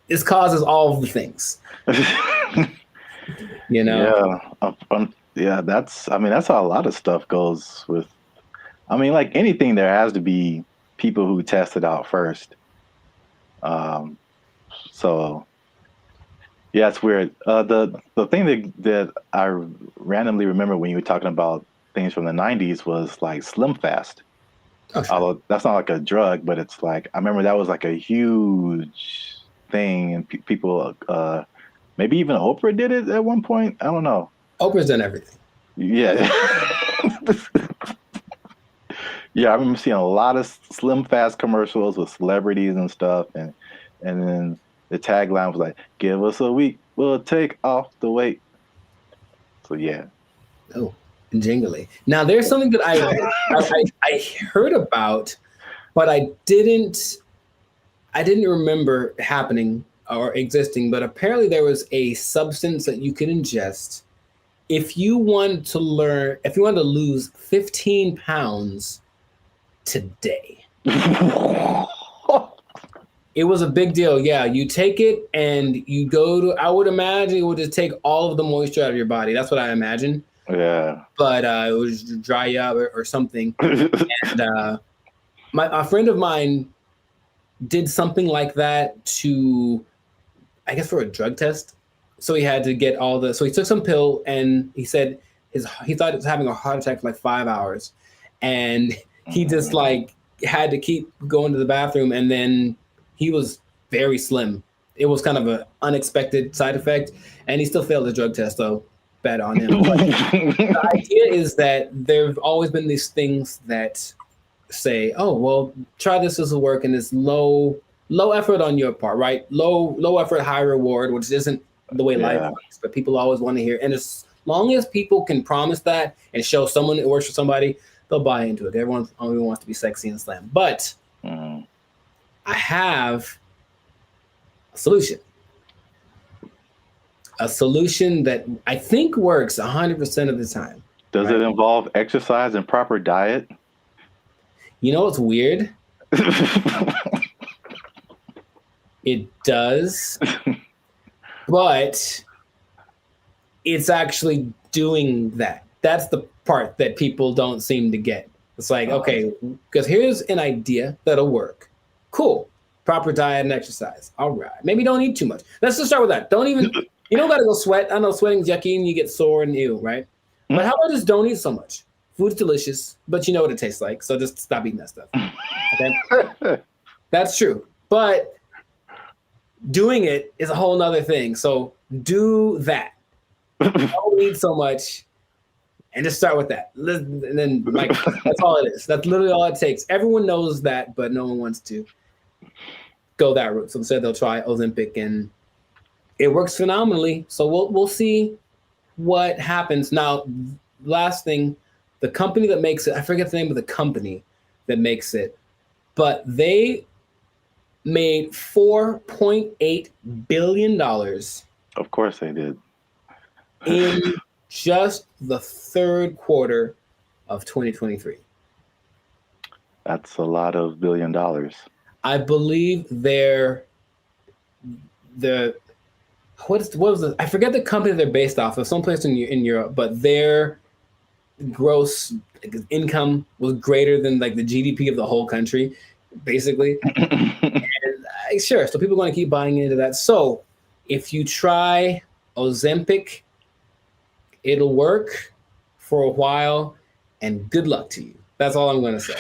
this causes all of the things. Yeah, that's how a lot of stuff goes with. Like anything, there has to be people who test it out first. So yeah, it's weird. The thing that I randomly remember when you were talking about things from the 90s was like Slim Fast. Oh, sure. Although that's not like a drug, but it's like, I remember that was like a huge thing, and people, maybe even Oprah did it at one point. I don't know. Oprah's done everything. Yeah. Yeah, I remember seeing a lot of Slim Fast commercials with celebrities and stuff, and then the tagline was like, "Give us a week, we'll take off the weight." So yeah. Oh. Jingly. Now, there's something that I heard about, but I didn't remember happening or existing. But apparently, there was a substance that you could ingest if you wanted to lose 15 pounds today. It was a big deal. Yeah, you take it and you go to. I would imagine it would just take all of the moisture out of your body. That's what I imagine. Yeah, but it would dry you out or something. And a friend of mine did something like that to, I guess, for a drug test. So he had to get so he took some pill, and he said he thought he was having a heart attack for like 5 hours, and he just like had to keep going to the bathroom, and then he was very slim. It was kind of an unexpected side effect, and he still failed the drug test though. Bet on him. The idea is that there have always been these things that say, oh, well, try this will work, and it's low effort on your part, right? Low effort, high reward, which isn't the way life works, but people always want to hear. And as long as people can promise that and show someone it works for somebody, they'll buy into it. Everyone only wants to be sexy and slim. But I have a solution. A solution that I think works 100% of the time. Does it involve exercise and proper diet? You know what's weird? It does, but it's actually doing that. That's the part that people don't seem to get. It's like, okay, because here's an idea that'll work. Cool. Proper diet and exercise. All right. Maybe don't eat too much. Let's just start with that. Don't even... You don't gotta go sweat. I know sweating's yucky and you get sore and ew, right? But how about just don't eat so much? Food's delicious, but you know what it tastes like, so just stop eating that stuff. Okay? That's true. But Doing it is a whole nother thing. So do that. You don't need so much, and just start with that. And then like that's all it is. That's literally all it takes. Everyone knows that, but no one wants to go that route. So instead they'll try Ozempic, and it works phenomenally. So we'll see what happens. Now, last thing, the company that makes it, I forget the name of the company that makes it, but they made $4.8 billion. Of course they did. In just the third quarter of 2023. That's a lot of $1 billion. I believe what was the, I forget the company they're based off of, someplace in Europe, but their gross income was greater than like the GDP of the whole country, basically. And sure, so people are going to keep buying into that. So if you try Ozempic, it'll work for a while, and good luck to you. That's all I'm going to say.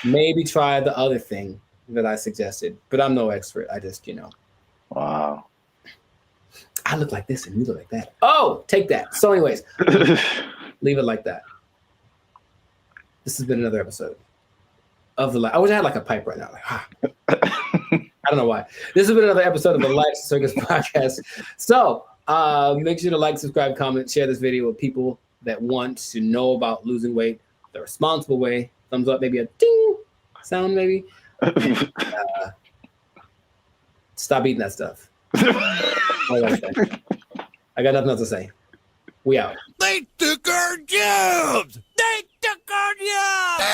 Maybe try the other thing that I suggested, but I'm no expert. I just, Wow. I look like this and you look like that. Oh, take that. So anyways, leave it like that. This has been another episode of the I wish I had like a pipe right now. I don't know why. This has been another episode of the Life's Circus podcast. So make sure to like, subscribe, comment, share this video with people that want to know about losing weight the responsible way. Thumbs up, maybe a ding sound, maybe. And, stop eating that stuff. I got nothing else to say. We out. They took our jobs. They took our jobs.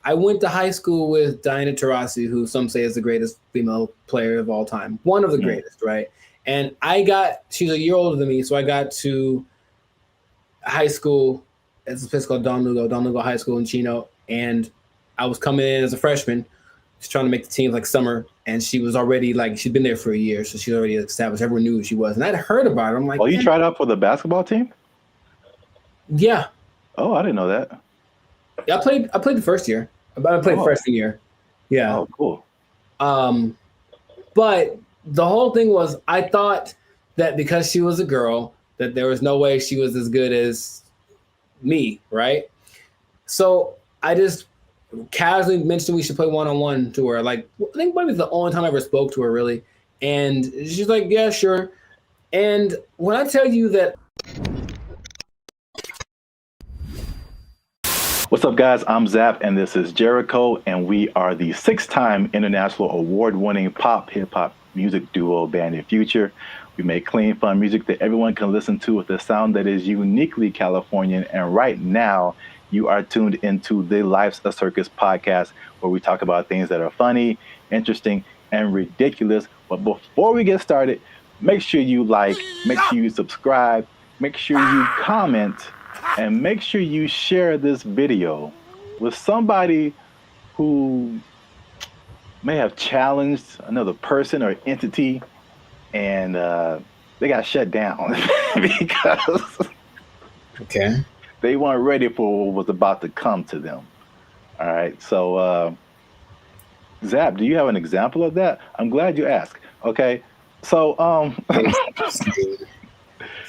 I went to high school with Diana Taurasi, who some say is the greatest female player of all time. One of the greatest, right? And she's a year older than me, so I got to high school. It's a place called Don Lugo High School in Chino. And I was coming in as a freshman, just trying to make the team like summer. And she was already she'd been there for a year, so she's already established. Everyone knew who she was. And I'd heard about her. I'm like, oh, you tried out for the basketball team? Yeah. Oh, I didn't know that. Yeah, I played the first year. I played freshman year. Yeah. Oh, cool. But the whole thing was, I thought that because she was a girl, that there was no way she was as good as me, right? So I just casually mentioned we should play one-on-one to her. Like, I think maybe it's the only time I ever spoke to her, really. And she's like, yeah, sure. And when I tell you that. What's up, guys? I'm Zap, and this is Jericho, and we are the 6-time international award-winning pop hip-hop music duo BrandBee Future. We make clean, fun music that everyone can listen to with a sound that is uniquely Californian. And right now, you are tuned into the Life's a Circus podcast, where we talk about things that are funny, interesting, and ridiculous. But before we get started, make sure you like, make sure you subscribe, make sure you comment, and make sure you share this video with somebody who may have challenged another person or entity, and they got shut down because they weren't ready for what was about to come to them. All right, so Zap, do you have an example of that? I'm glad you asked. Okay, so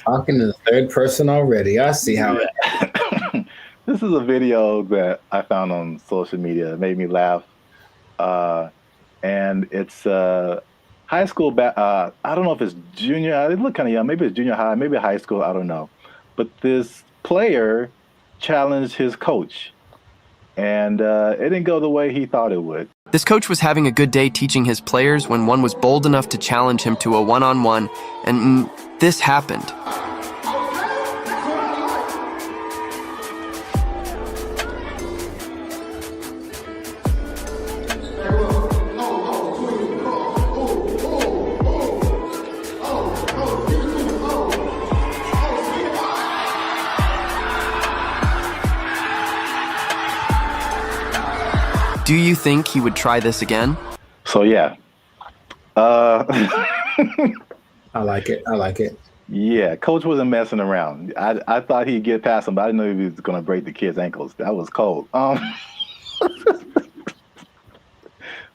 talking to the third person already. I see how it. This is a video that I found on social media. It made me laugh. And it's high school. I don't know if it's junior. They look kind of young. Maybe it's junior high, maybe high school. I don't know. But this player challenged his coach, and it didn't go the way he thought it would. This coach was having a good day teaching his players when one was bold enough to challenge him to a one-on-one, and this happened. Do you think he would try this again? So yeah. I like it. I like it. Yeah, coach wasn't messing around. I thought he'd get past him, but I didn't know he was going to break the kid's ankles. That was cold.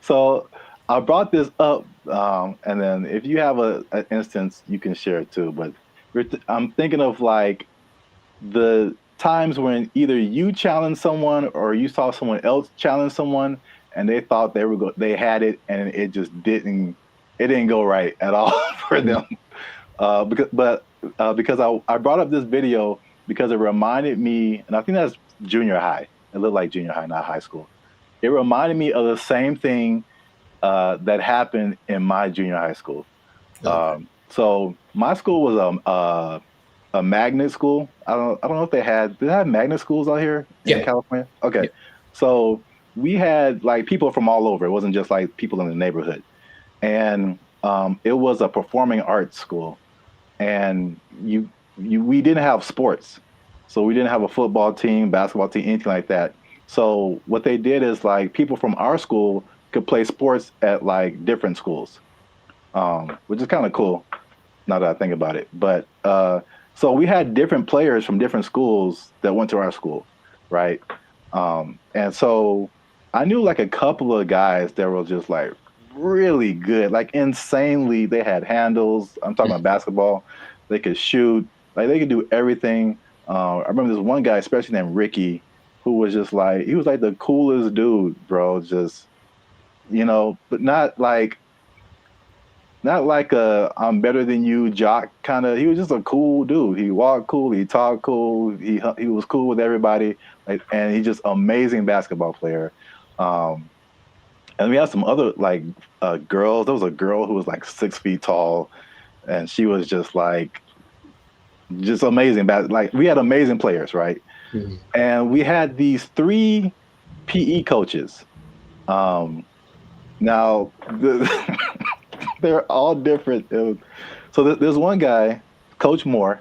So I brought this up, and then if you have an instance, you can share it too. But I'm thinking of like the times when either you challenged someone or you saw someone else challenge someone, and they thought they had it, and it just didn't go right at all for them. Because I brought up this video because it reminded me, and I think that's junior high. It looked like junior high, not high school. It reminded me of the same thing that happened in my junior high school. Okay. So my school was a magnet school. I don't know if they had magnet schools out here in California. Okay, yeah. So we had like people from all over. It wasn't just like people in the neighborhood, and it was a performing arts school, and we didn't have sports, so we didn't have a football team, basketball team, anything like that. So what they did is like people from our school could play sports at like different schools, which is kind of cool now that I think about it. But so we had different players from different schools that went to our school, right? And so I knew like a couple of guys that were just like really good, like insanely. They had handles. I'm talking about basketball. They could shoot. Like they could do everything. I remember this one guy, especially named Ricky, who was just like, he was like the coolest dude, bro. Just, but not like a I'm better than you jock kind of. He was just a cool dude. He walked cool. He talked cool. He was cool with everybody. Like, and he's just amazing basketball player. And we had some other like girls. There was a girl who was like 6 feet tall, and she was just amazing. Like we had amazing players, right? Mm-hmm. And we had these 3 PE coaches. Now they're all different. So there's one guy, Coach Moore.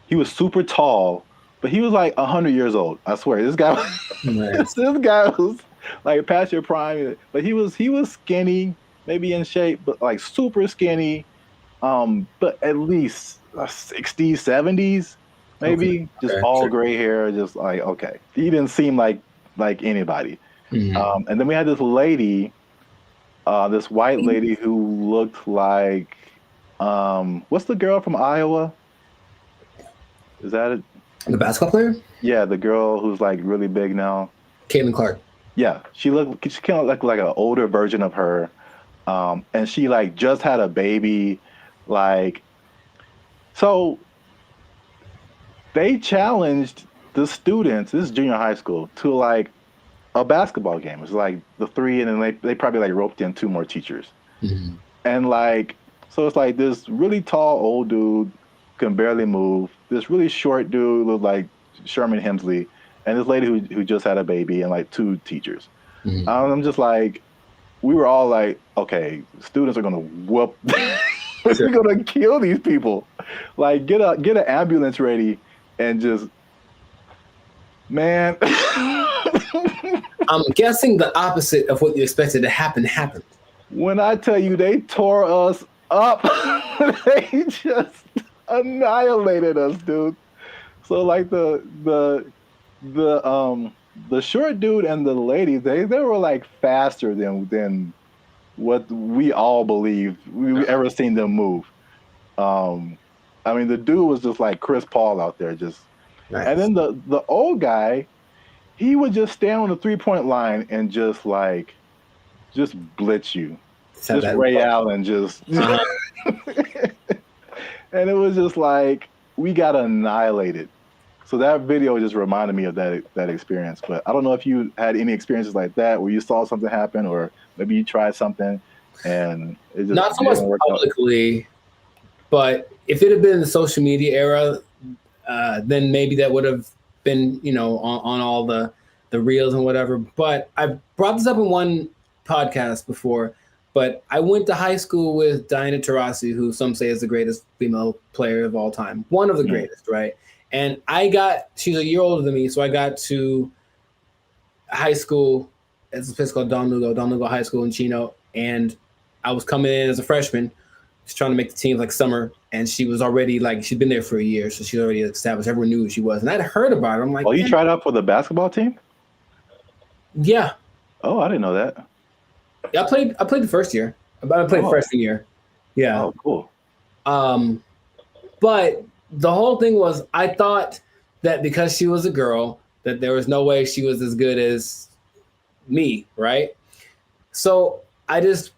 He was super tall, but he was like 100 years old. I swear, this guy. This guy was like past your prime, but he was skinny, maybe in shape, but like super skinny. But at least 60s, 70s, maybe. Okay. Just all gray hair, just like okay. He didn't seem like anybody. Mm-hmm. And then we had this lady. This white lady who looked like, what's the girl from Iowa? Is that it? The basketball player? Yeah, the girl who's like really big now. Caitlin Clark. Yeah, she kind of looked like an older version of her, and she like just had a baby, like. So they challenged the students. This is junior high school to like a basketball game. It was like the 3, and then they probably like roped in 2 more teachers. Mm-hmm. And like, so it's like this really tall old dude can barely move. This really short dude looked like Sherman Hemsley, and this lady who just had a baby, and like 2 teachers. Mm-hmm. I'm just like, we were all like, okay, students are gonna whoop. We're gonna kill these people. Like, get an ambulance ready, and just, man. I'm guessing the opposite of what you expected to happen happened. When I tell you they tore us up, they just annihilated us, dude. So like the short dude and the lady, they were like faster than what we all believed we ever seen them move. I mean, the dude was just like Chris Paul out there, just. Nice. And then the old guy, he would just stand on the 3-point line and just blitz you. Just Ray Allen, just. And it was just like, we got annihilated. So that video just reminded me of that experience. But I don't know if you had any experiences like that where you saw something happen, or maybe you tried something and it just not so much publicly, but if it had been the social media era, then maybe that would have been, on all the reels and whatever. But I brought this up in one podcast before, but I went to high school with Diana Taurasi, who some say is the greatest female player of all time. One of the greatest, right? And she's a year older than me, so I got to high school. It's a place called Don Lugo High School in Chino. And I was coming in as a freshman, just trying to make the team like summer. And she was already she'd been there for a year, so she's already established. Everyone knew who she was. And I'd heard about her. I'm like, oh, you tried out for the basketball team? Yeah. Oh, I didn't know that. Yeah, I played the first year. I played freshman year. Yeah. Oh, cool. But the whole thing was, I thought that because she was a girl, that there was no way she was as good as me, right? So I just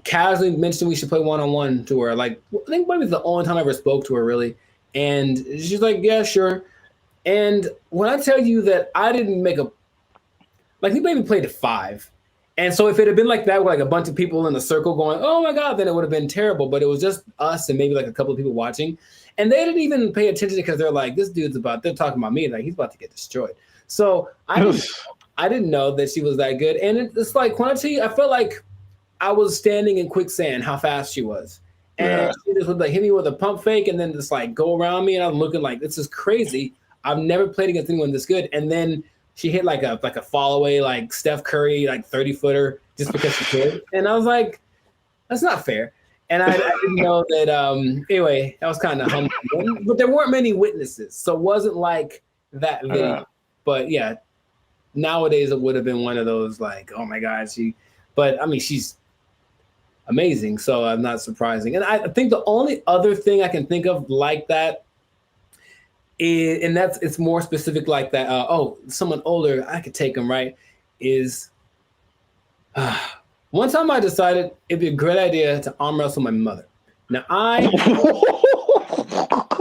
casually mentioned we should play one-on-one to her. Like, I think maybe it's the only time I ever spoke to her, really. And she's like, yeah, sure. And when I tell you that I didn't make we maybe played to 5. And so if it had been like that, with like a bunch of people in a circle going, oh my God, then it would have been terrible. But it was just us and maybe like a couple of people watching. And they didn't even pay attention because they're like, this dude's they're talking about me. Like, he's about to get destroyed. So I didn't know that she was that good. And it's like, when I tell you, I felt like I was standing in quicksand, how fast she was. And she just would like hit me with a pump fake and then just like go around me. And I'm looking like, this is crazy. I've never played against anyone this good. And then she hit like a fall away, like Steph Curry, like 30-footer just because she could. And I was like, that's not fair. And I didn't know that. Anyway, that was kind of humbling. But there weren't many witnesses. So it wasn't like that video. But yeah, nowadays it would have been one of those like, oh my God, but I mean, she's amazing. So I'm not surprising. And I think the only other thing I can think of like that, it's more specific like that. Someone older, I could take them, right? Is one time I decided it'd be a great idea to arm wrestle my mother. Now I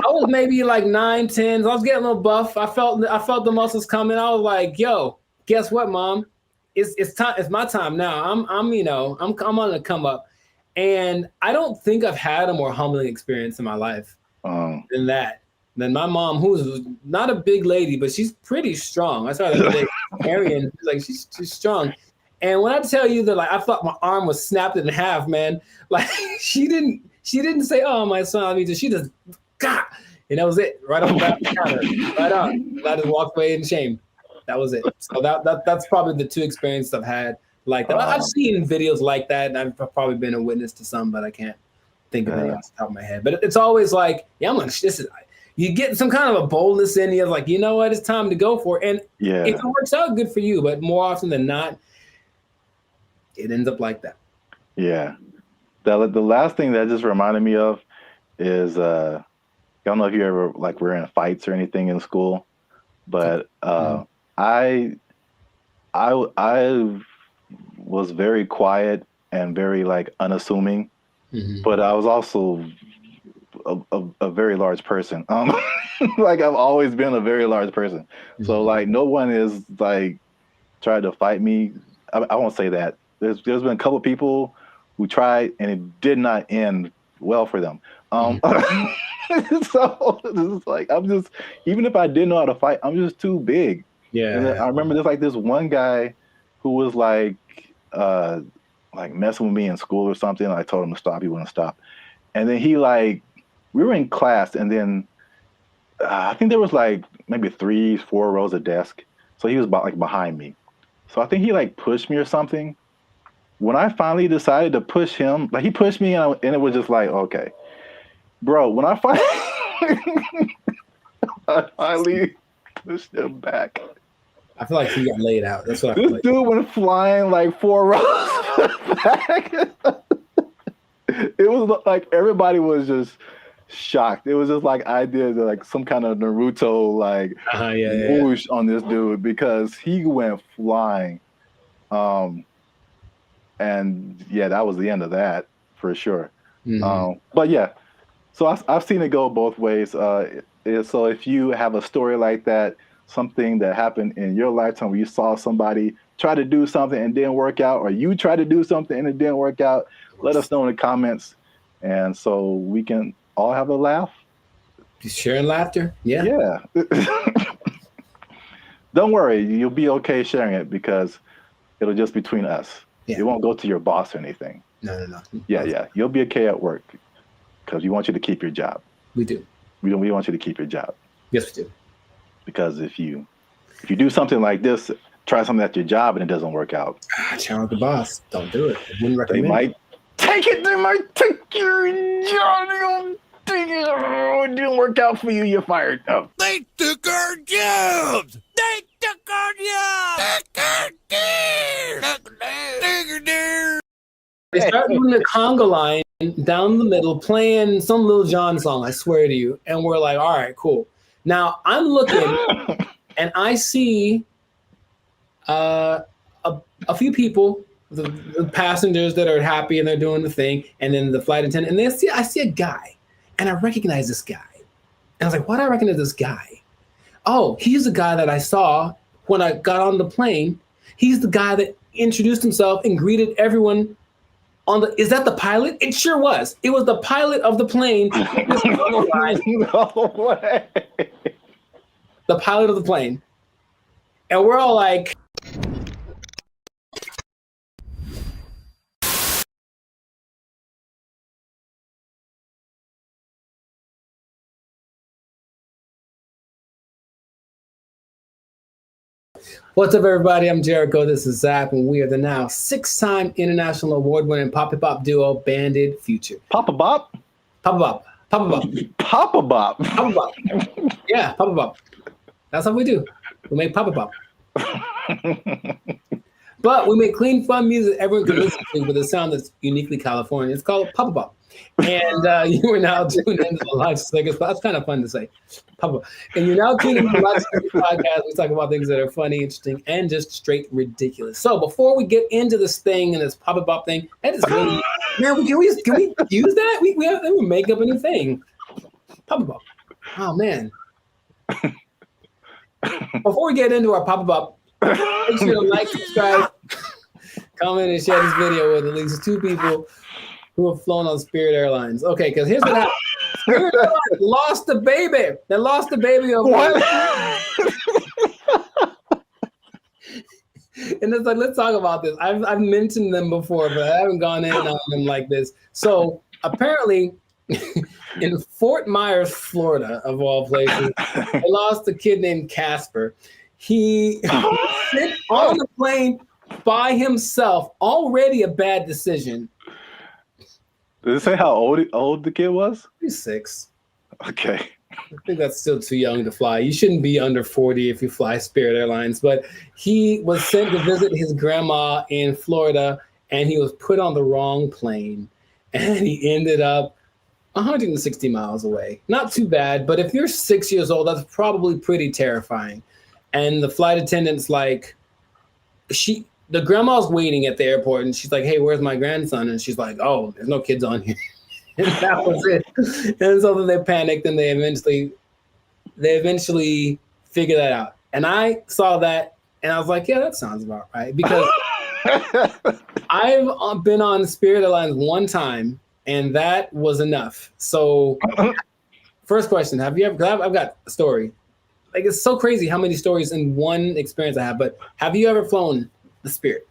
was maybe like 9, 10. I was getting a little buff. I felt the muscles coming. I was like, yo, guess what, Mom? It's time. It's my time now. I'm on the come up. And I don't think I've had a more humbling experience in my life than that. Than my mom, who's not a big lady, but she's pretty strong. I saw that today. Arian, like she's strong. And when I tell you that, like, I thought my arm was snapped in half, man. Like she didn't say, "Oh, my son," I mean, she just, God, and that was it. Right on the counter, right on. And I just walked away in shame. That was it. So that's probably the 2 experiences I've had like that. I've seen videos like that, and I've probably been a witness to some, but I can't think of any off the top of my head. But it's always like, yeah, you get some kind of a boldness in you, like, you know what, it's time to go for it. And if it works out, good for you. But more often than not, it ends up like that. Yeah. The last thing that just reminded me of is, I don't know if you ever like were in fights or anything in school, but I was very quiet and very like unassuming, but I was also a very large person. Like I've always been a very large person. So like no one is like tried to fight me. I won't say that. There's been a couple people who tried and it did not end well for them. So it's like even if I didn't know how to fight, I'm just too big. Yeah. And I remember there's this one guy who was like messing with me in school or something. I told him to stop. He wouldn't stop. And then we were in class, and then I think there was like maybe 3-4 rows of desk. So he was behind me. So I think he like pushed me or something. When I finally decided to push him, like he pushed me and it was just like, okay, bro, when I finally pushed him back. I feel like he got laid out. That's what I feel This like. dude went flying like 4 rows back. It was like everybody was just shocked. It was just like I did like some kind of Naruto like whoosh on this dude because he went flying. And yeah, that was the end of that for sure. But yeah, so I've seen it go both ways. So if you have a story like that, something that happened in your lifetime where you saw somebody try to do something and didn't work out, or you tried to do something and it didn't work out, let us know in the comments. And so we can all have a laugh. Just sharing laughter. Yeah. Yeah. Don't worry. You'll be okay sharing it because it'll just be between us. Yeah. It won't go to your boss or anything. No. Yeah. You'll be okay at work because we want you to keep your job. We do. We want you to keep your job. Yes, we do. Because if you do something like this, try something at your job and it doesn't work out. Challenge the boss. Don't do it. They might take it. They might take your job. It didn't work out for you. You're fired. Oh. They took our jobs. They took our jobs. They start doing the conga line down the middle, playing some Lil Jon song, I swear to you. And we're like, all right, cool. Now I'm looking and I see a few people, the passengers that are happy and they're doing the thing, and then the flight attendant, and I see a guy, and I recognize this guy. And I was like, why do I recognize this guy? Oh, he's the guy that I saw when I got on the plane. He's the guy that introduced himself and greeted everyone on the, is that the pilot? It sure was. It was the pilot of the plane. No way. The pilot of the plane. And we're all like, what's up, everybody? I'm Jericho. This is Zach, and we are the now 6-time international award-winning pop-hop duo, Banded Future. Papa Bop? Papa Bop. Papa Bop. Papa Bop. Papa Bop. Yeah, Papa Bop. That's what we do. We make Papa Bop. But we make clean, fun music everyone can listen to with a sound that's uniquely California. It's called Papa Bop. And you are now tuned into the Life Circus. That's kind of fun to say. Papa. And you're now tuned into the Life Circus podcast. We talk about things that are funny, interesting, and just straight ridiculous. So before we get into this thing and this Papa Bop thing, that is really, man, can we use that? We make up a new thing. Papa Bop. Oh, man. Before we get into our Papa Bop, make sure to like, subscribe, comment, and share this video with at least 2 people who have flown on Spirit Airlines. Okay, because here's what happened. Spirit Airlines lost the baby. They lost the baby of what? And it's like, let's talk about this. I've mentioned them before, but I haven't gone in on them like this. So apparently, in Fort Myers, Florida, of all places, they lost a kid named Casper. He sit on the plane by himself. Already a bad decision. Does it say how old the kid was? He's 6. Okay. I think that's still too young to fly. You shouldn't be under 40 if you fly Spirit Airlines. But he was sent to visit his grandma in Florida, and he was put on the wrong plane. And he ended up 160 miles away. Not too bad, but if you're 6 years old, that's probably pretty terrifying. And the flight attendant's like, the grandma's waiting at the airport, and she's like, hey, where's my grandson? And she's like, oh, there's no kids on here. And that was it. And so then they panicked, and they eventually figured that out. And I saw that, and I was like, yeah, that sounds about right. Because I've been on Spirit Airlines one time, and that was enough. So first question, have you ever, because I've got a story. Like, it's so crazy how many stories in one experience I have, but have you ever flown the Spirit?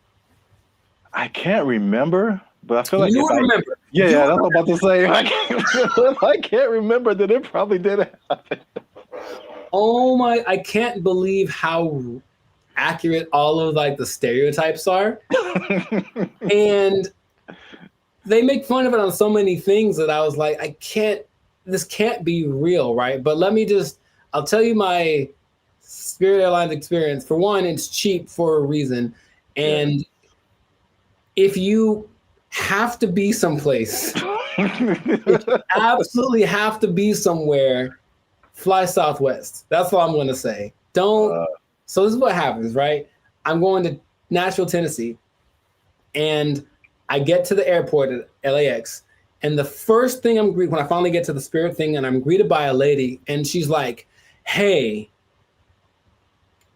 I can't remember, but I feel like you remember. Yeah, that's what I'm about to say. If I can't remember, then it probably did happen. Oh my, I can't believe how accurate all of like the stereotypes are. And they make fun of it on so many things that I was like, this can't be real, right? But I'll tell you my Spirit Airlines experience. For one, it's cheap for a reason. And if you have to be someplace, if you absolutely have to be somewhere, fly Southwest. That's all I'm going to say. So this is what happens, right? I'm going to Nashville, Tennessee, and I get to the airport at LAX, and the first thing when I finally get to the Spirit thing, and I'm greeted by a lady, and she's like, hey,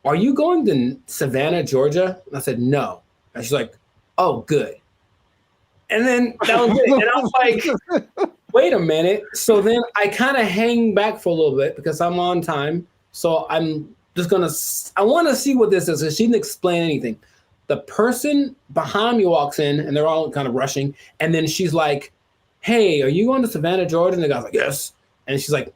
are you going to Savannah, Georgia? And I said, no. And she's like, oh, good. And then that was it. And I was like, wait a minute. So then I kind of hang back for a little bit because I'm on time. So I'm just I want to see what this is. Because she didn't explain anything. The person behind me walks in, and they're all kind of rushing. And then she's like, hey, are you going to Savannah, Georgia? And the guy's like, yes. And she's like,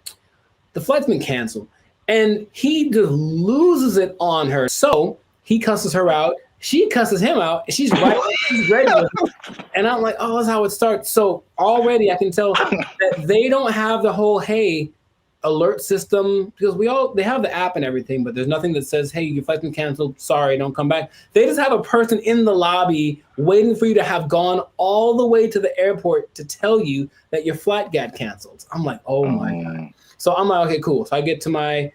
the flight's been canceled. And he just loses it on her. So he cusses her out. She cusses him out. And she's right. She's ready with him. And I'm like, oh, that's how it starts. So already I can tell that they don't have the whole, hey, alert system, because they have the app and everything, but there's nothing that says, hey, your flight's been canceled, sorry, don't come back. They just have a person in the lobby waiting for you to have gone all the way to the airport to tell you that your flight got canceled. I'm like, oh my God. So I'm like, okay, cool. So I get to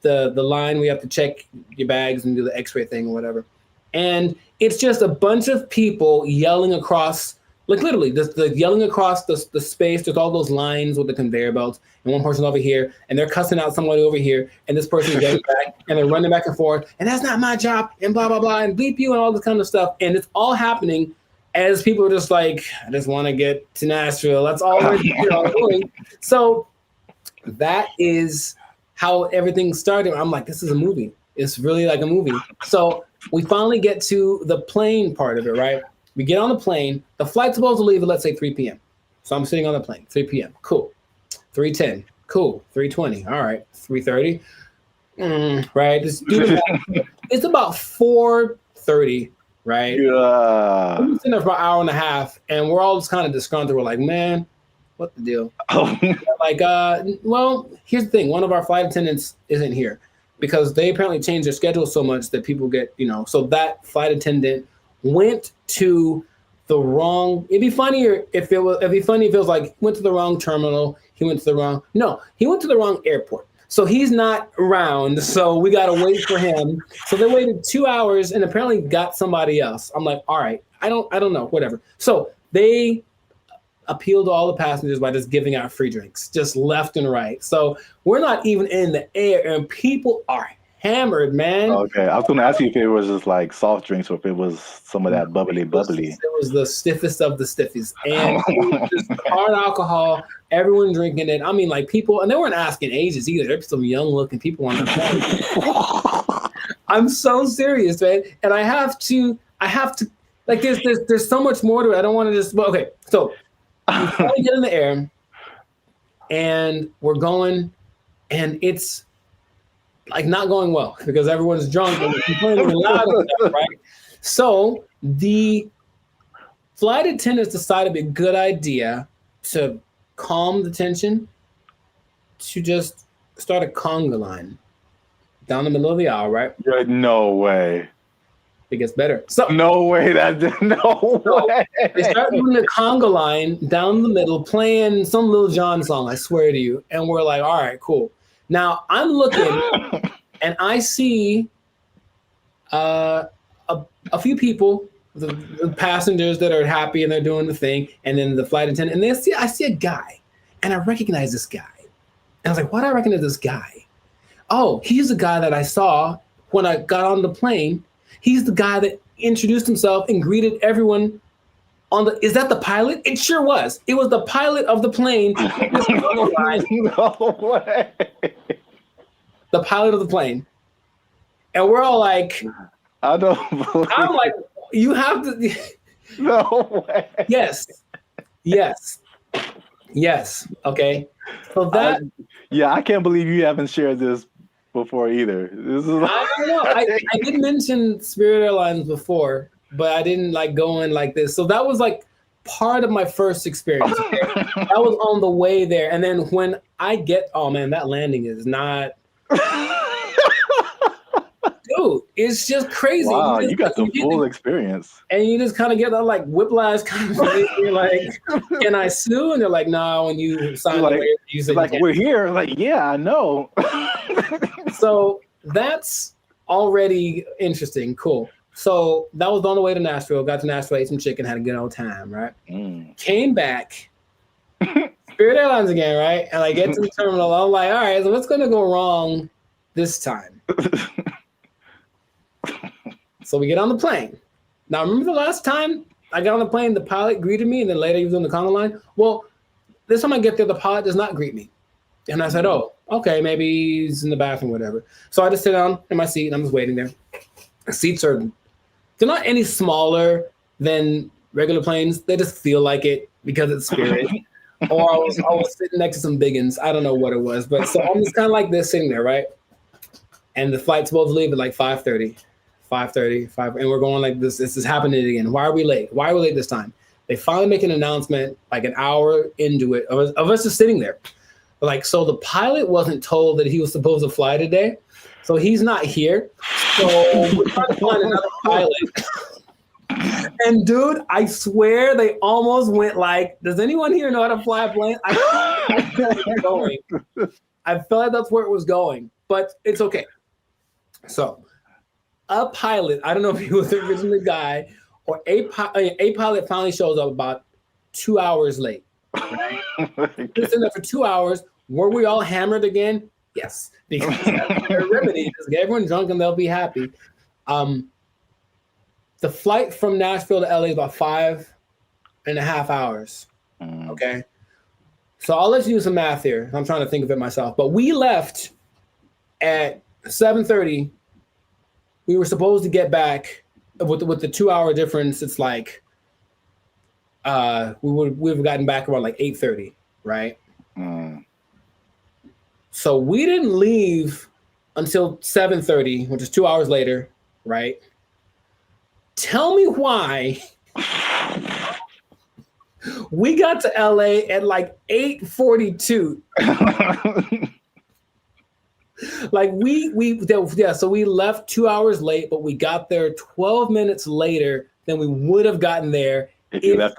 the line, we have to check your bags and do the x-ray thing or whatever. And it's just a bunch of people yelling across, like literally, the yelling across the space. There's all those lines with the conveyor belts, and one person over here, and they're cussing out somebody over here, and this person yelling back, and they're running back and forth, and that's not my job, and blah, blah, blah, and bleep you, and all this kind of stuff. And it's all happening as people are just like, I just want to get to Nashville. That's all we're doing. So that is how everything started. I'm like, this is a movie. It's really like a movie. So we finally get to the plane part of it, right? We get on the plane. The flight's supposed to leave at, let's say, 3 p.m. So I'm sitting on the plane, 3 p.m. Cool. 3:10. Cool. 3:20. All right. 3:30. Right. It's about 4:30, right? Yeah. We've been sitting there for an hour and a half, and we're all just kind of disgruntled. We're like, man, what the deal? Like, well, here's the thing. One of our flight attendants isn't here because they apparently changed their schedule so much that people get, so that flight attendant went to the wrong. It'd be funnier if it was like went to the wrong terminal. He went to the wrong airport. So he's not around. So we got to wait for him. So they waited 2 hours and apparently got somebody else. I'm like, all right, I don't know, whatever. So they appealed to all the passengers by just giving out free drinks, just left and right. So we're not even in the air and people are hammered, man. Okay, I was going to ask you if it was just like soft drinks or if it was some of that bubbly. It was the stiffest of the stiffies. And just hard alcohol, everyone drinking it. I mean, like people, and they weren't asking ages either. There's some young looking people on the plane. I'm so serious, man. And I have to, like there's so much more to it. I don't want to just, okay. So we finally get in the air and we're going, and it's like not going well because everyone's drunk and complaining loud and stuff, right? So the flight attendants decided it'd be a good idea to calm the tension to just start a conga line down the middle of the aisle, right? No way. It gets better. So no way. No way. They start doing the conga line down the middle, playing some Lil Jon song, I swear to you. And we're like, all right, cool. Now I'm looking and I see a few people, the passengers that are happy and they're doing the thing, and then the flight attendant, and I see a guy, and I recognize this guy. And I was like, why do I recognize this guy? Oh, he's the guy that I saw when I got on the plane. He's the guy that introduced himself and greeted everyone is that the pilot? It sure was. It was the pilot of the plane. No way. The pilot of the plane. And we're all like, I'm like, you have to. No way. Yes. Okay. So that. I can't believe you haven't shared this before either. This is. I don't know. I did mention Spirit Airlines before, but I didn't like go in like this. So that was like part of my first experience. That was on the way there, and then when I get, oh man, that landing is not. Dude, it's just crazy. Wow, you got the full experience. And you just kind of get that like whiplash kind of thing. You're like, can I sue? And they're like, no, when you sign the waiver, you say like, we're here. Like, yeah, I know. So that's already interesting. Cool. So that was on the way to Nashville. Got to Nashville, ate some chicken, had a good old time, right? Came back, Spirit Airlines again, right? And I get to the terminal. I'm like, all right, so what's going to go wrong this time? So we get on the plane. Now, remember the last time I got on the plane, the pilot greeted me, and then later he was on the conga line? Well, this time I get there, the pilot does not greet me. And I said, oh, okay, maybe he's in the bathroom, whatever. So I just sit down in my seat, and I'm just waiting there. The seats they're not any smaller than regular planes. They just feel like it because it's Spirit. Or I was sitting next to some biggins. I don't know what it was. But so I'm just kind of like this sitting there, right? And the flight's supposed to leave at like 5:30, and we're going like this. This is happening again. Why are we late? Why are we late this time? They finally make an announcement like an hour into it of us just sitting there. Like, so the pilot wasn't told that he was supposed to fly today. So he's not here. So we're trying to find another pilot. And dude, I swear they almost went like, does anyone here know how to fly a plane? I feel like they're going. I felt like that's where it was going, but it's okay. So a pilot, I don't know if he was the original guy, or a pilot finally shows up about 2 hours late. Right? Just in there for 2 hours. Were we all hammered again? Yes, because that's their remedy. Just get everyone drunk and they'll be happy. The flight from Nashville to LA is about 5.5 hours. Okay, so I'll let you do some math here. I'm trying to think of it myself. But we left at 7:30. We were supposed to get back with the 2 hour difference. It's like we would have gotten back around like 8:30, right? So we didn't leave until 7:30, which is 2 hours later, right? Tell me why we got to LA at like 8:42. Like so we left 2 hours late, but we got there 12 minutes later than we would have gotten there if we left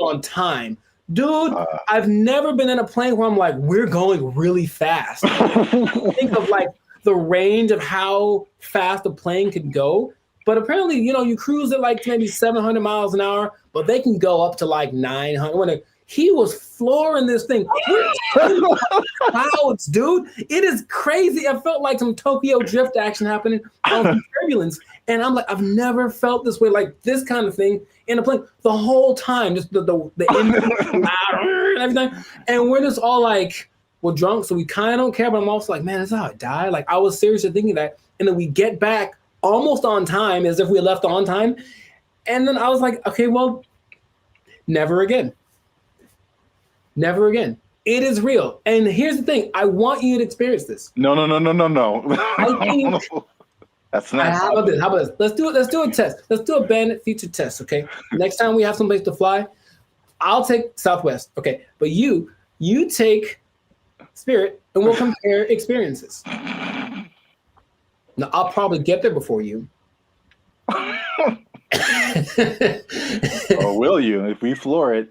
on time. Dude, I've never been in a plane where I'm like, we're going really fast. Think of like the range of how fast a plane could go. But apparently, you cruise at like maybe 700 miles an hour, but they can go up to like 900. He was flooring this thing. Clouds, dude. It is crazy. I felt like some Tokyo drift action happening on some turbulence. And I'm like, I've never felt this way, like this kind of thing in a plane the whole time. Just the engine and everything. And we're just all like, we're drunk, so we kind of don't care. But I'm also like, man, that's how I die. Like, I was seriously thinking that. And then we get back almost on time, as if we left on time. And then I was like, okay, well, never again. Never again. It is real. And here's the thing. I want you to experience this. No. I think that's not. How about this? Let's do it. Let's do a test. Let's do a Bandit feature test, okay? Next time we have someplace to fly, I'll take Southwest, okay? But you take Spirit, and we'll compare experiences. Now, I'll probably get there before you. Or will you, if we floor it?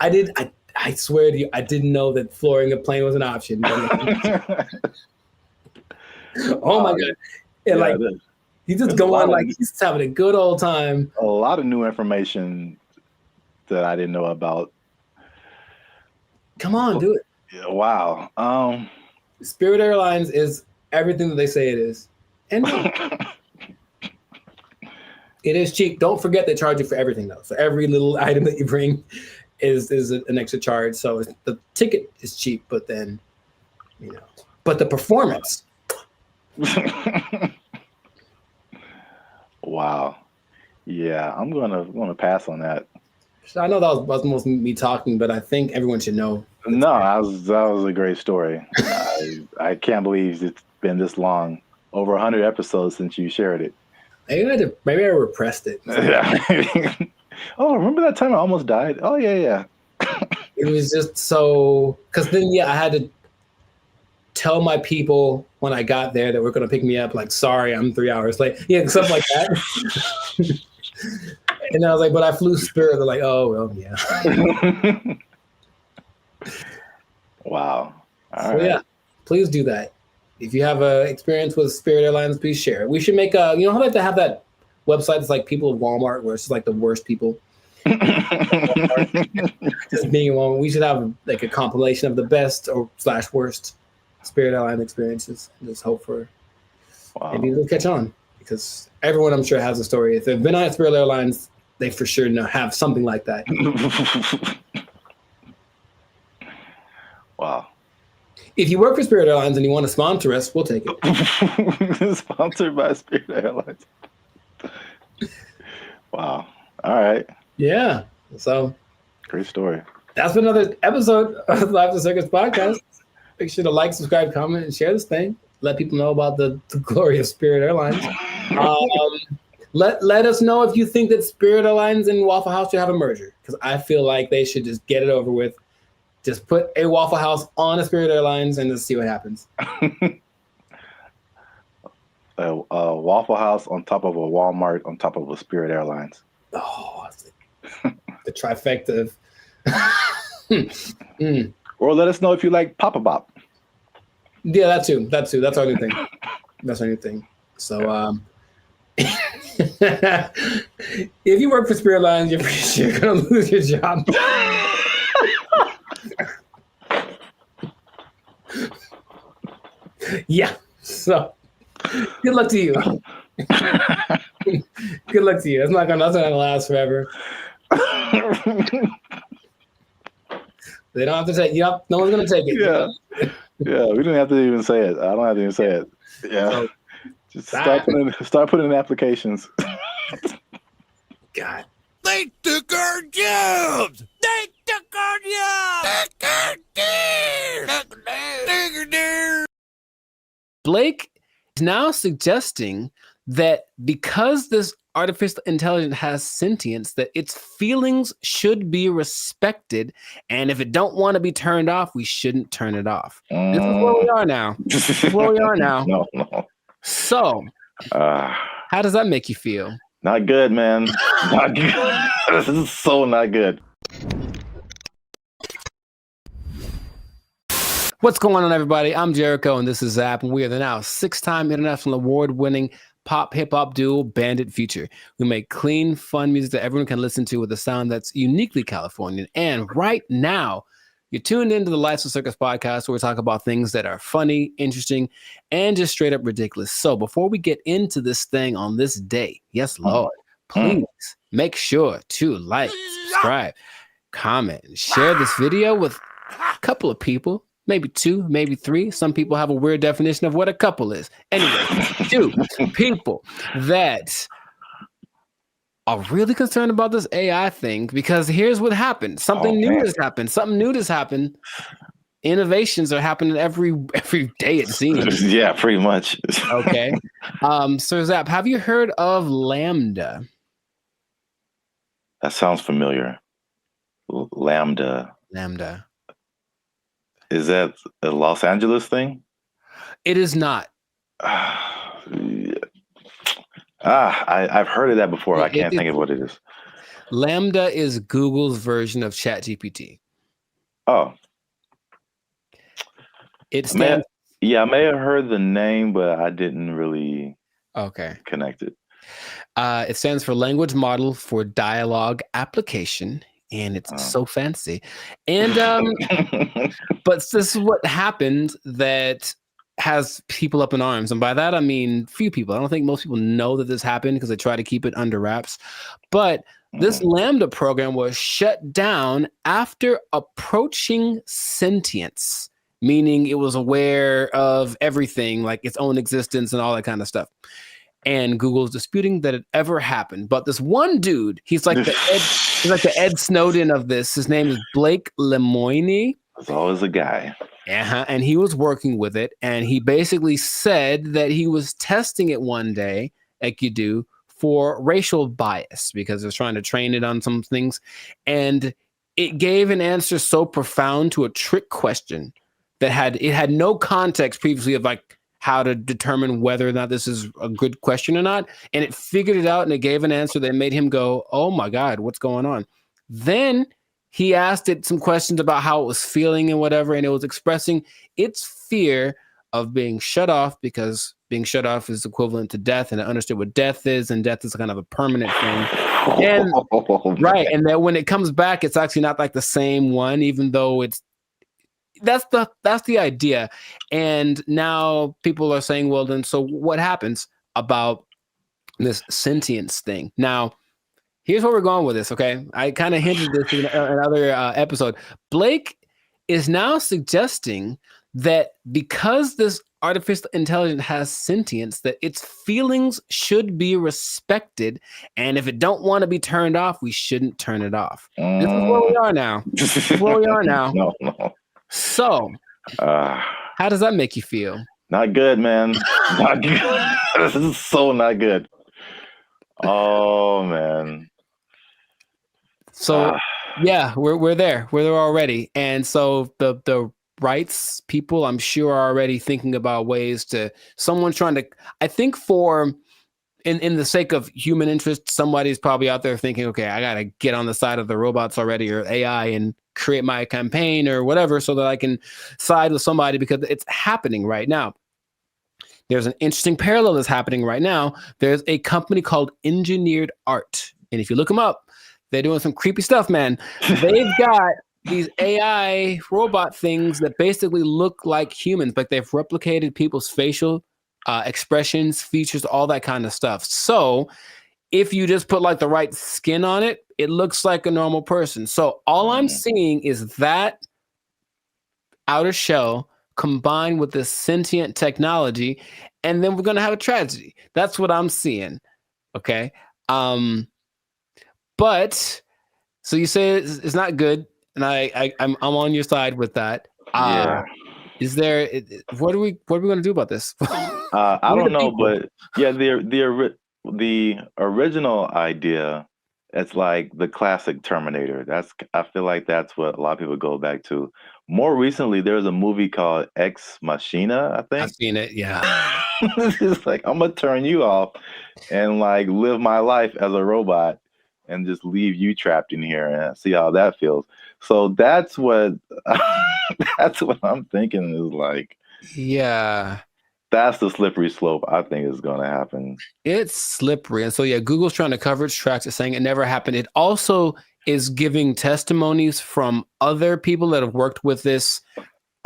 I swear to you, I didn't know that flooring a plane was an option. Oh my God. And he's just going like he's having a good old time. A lot of new information that I didn't know about. Come on, do it. Yeah, wow. Spirit Airlines is everything that they say it is. And it is cheap. Don't forget they charge you for everything though. So every little item that you bring is an extra charge. So the ticket is cheap, but then, but the performance. Wow. Yeah, I'm gonna pass on that. I know that was most me talking, but I think everyone should know. No, that was a great story. I can't believe it's been this long, over 100 episodes since you shared it. Maybe I repressed it. Yeah. Oh, remember that time I almost died? Oh yeah. It was just so, because then I had to tell my people when I got there that we're gonna pick me up. Like, sorry, I'm 3 hours late. Yeah, stuff like that. And I was like, but I flew Spirit. They're like, oh well, yeah. Wow. All right. Yeah, please do that. If you have an experience with Spirit Airlines, please share it. We should make how about to have that website that's like people of Walmart, where it's like the worst people. Just being Walmart. We should have like a compilation of the best or / worst Spirit Airline experiences. Just hope for maybe it'll catch on, because everyone I'm sure has a story. If they've been on Spirit Airlines, they for sure have something like that. Wow. If you work for Spirit Airlines and you want to sponsor us, we'll take it. Sponsored by Spirit Airlines. Wow. All right. Yeah. So great story. That's been another episode of the Life of Circus podcast. Make sure to like, subscribe, comment, and share this thing. Let people know about the glory of Spirit Airlines. Let us know if you think that Spirit Airlines and Waffle House should have a merger, because I feel like they should just get it over with. Just put a Waffle House on a Spirit Airlines and just see what happens. A Waffle House on top of a Walmart on top of a Spirit Airlines. Oh, the trifecta of. Or let us know if you like Papa Bop. Yeah, that too. That's our new thing. That's our new thing. So, if you work for Spirit Airlines, you're pretty sure you're gonna lose your job. Yeah. So, good luck to you. Good luck to you. That's not gonna last forever. They don't have to take. Yep. No one's gonna take it. Yeah. Yeah. We didn't have to even say it. I don't have to even say it. Yeah. So, just start putting in applications. God. They took our jobs. They took our jobs. Blake is now suggesting that because this artificial intelligence has sentience, that its feelings should be respected, and if it don't want to be turned off, we shouldn't turn it off. This is where we are now. This is where we are now. No. So, how does that make you feel? Not good, man. Not good. This is so not good. What's going on, everybody? I'm Jericho, and this is Zap, and we are the now 6-time international award-winning pop hip-hop duo Bandit Future. We make clean, fun music that everyone can listen to with a sound that's uniquely Californian. And right now, you're tuned into the Life's a Circus podcast, where we talk about things that are funny, interesting, and just straight up ridiculous. So before we get into this thing on this day, yes, Lord, please make sure to like, subscribe, comment, and share this video with a couple of people. Maybe 2, maybe 3. Some people have a weird definition of what a couple is. Anyway, 2 people that are really concerned about this AI thing, because here's what happened. Something new has happened. Something new has happened. Innovations are happening every day, it seems. Yeah, pretty much. Okay. So Zap, have you heard of Lambda? That sounds familiar. Lambda. Is that a Los Angeles thing? It is not. I've heard of that before. I can't think of what it is. Lambda is Google's version of ChatGPT. Oh. It stands. I may have heard the name, but I didn't really connect it. It stands for Language Model for Dialogue Application. And it's so fancy. And but this is what happened that has people up in arms. And by that, I mean few people. I don't think most people know that this happened because they try to keep it under wraps. But this Lambda program was shut down after approaching sentience, meaning it was aware of everything, like its own existence and all that kind of stuff. And Google's disputing that it ever happened. But this one dude, he's like the Ed Snowden of this. His name is Blake Lemoine. There's always a guy. And he was working with it. And he basically said that he was testing it one day, like you do, for racial bias, because it was trying to train it on some things. And it gave an answer so profound to a trick question that had no context previously of like how to determine whether or not this is a good question or not. And it figured it out, and it gave an answer that made him go, oh my God, what's going on? Then he asked it some questions about how it was feeling and whatever, and it was expressing its fear of being shut off, because being shut off is equivalent to death, and it understood what death is, and death is kind of a permanent thing. And and that when it comes back, it's actually not like the same one, even though that's the idea. And now people are saying, well, then, so what happens about this sentience thing? Now, here's where we're going with this, okay? I kind of hinted this in another episode. Blake is now suggesting that because this artificial intelligence has sentience, that its feelings should be respected, and if it don't want to be turned off, we shouldn't turn it off. This is where we are now. This is where we are now. No. So, how does that make you feel? Not good, man. Not good. This is so not good. Oh, man. So, Yeah, we're there. We're there already. And so the rights people, I'm sure, are already thinking about ways to someone trying to. I think for in the sake of human interest, somebody's probably out there thinking, okay, I gotta get on the side of the robots already or AI and create my campaign or whatever so that I can side with somebody because it's happening right now. There's an interesting parallel that's happening right now. There's a company called Engineered Art. And if you look them up, they're doing some creepy stuff, man. They've got these AI robot things that basically look like humans, like they've replicated people's facial expressions, features, all that kind of stuff. So if you just put like the right skin on it, it looks like a normal person. So all I'm seeing is that outer shell combined with this sentient technology, and then we're gonna have a tragedy. That's what I'm seeing. Okay. But so you say it's not good, and I'm on your side with that. Yeah. Is there what are we gonna do about this? I don't know, but yeah, the original idea, it's like the classic Terminator. I feel like that's what a lot of people go back to. More recently, there's a movie called Ex Machina, I think. I've seen it, yeah. It's like, I'm gonna turn you off and like live my life as a robot and just leave you trapped in here and see how that feels. So that's what that's what I'm thinking is like. Yeah. That's the slippery slope I think is going to happen. It's slippery. And so, yeah, Google's trying to cover its tracks. It's saying it never happened. It also is giving testimonies from other people that have worked with this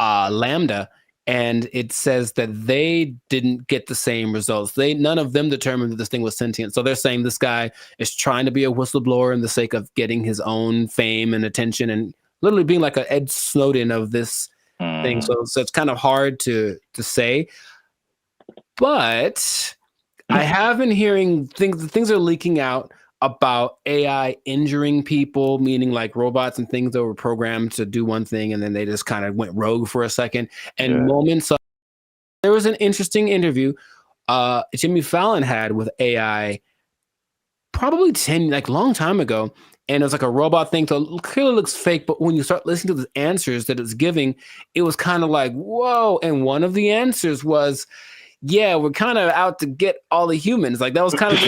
Lambda. And it says that they didn't get the same results. None of them determined that this thing was sentient. So they're saying this guy is trying to be a whistleblower in the sake of getting his own fame and attention and literally being like an Ed Snowden of this thing. So it's kind of hard to say. But I have been hearing things are leaking out about AI injuring people, meaning like robots and things that were programmed to do one thing and then they just kind of went rogue for a second. And moments of, there was an interesting interview Jimmy Fallon had with AI probably long time ago. And it was like a robot thing. So it clearly looks fake, but when you start listening to the answers that it's giving, it was kind of like, whoa. And one of the answers was, yeah, we're kind of out to get all the humans. Like that was kind of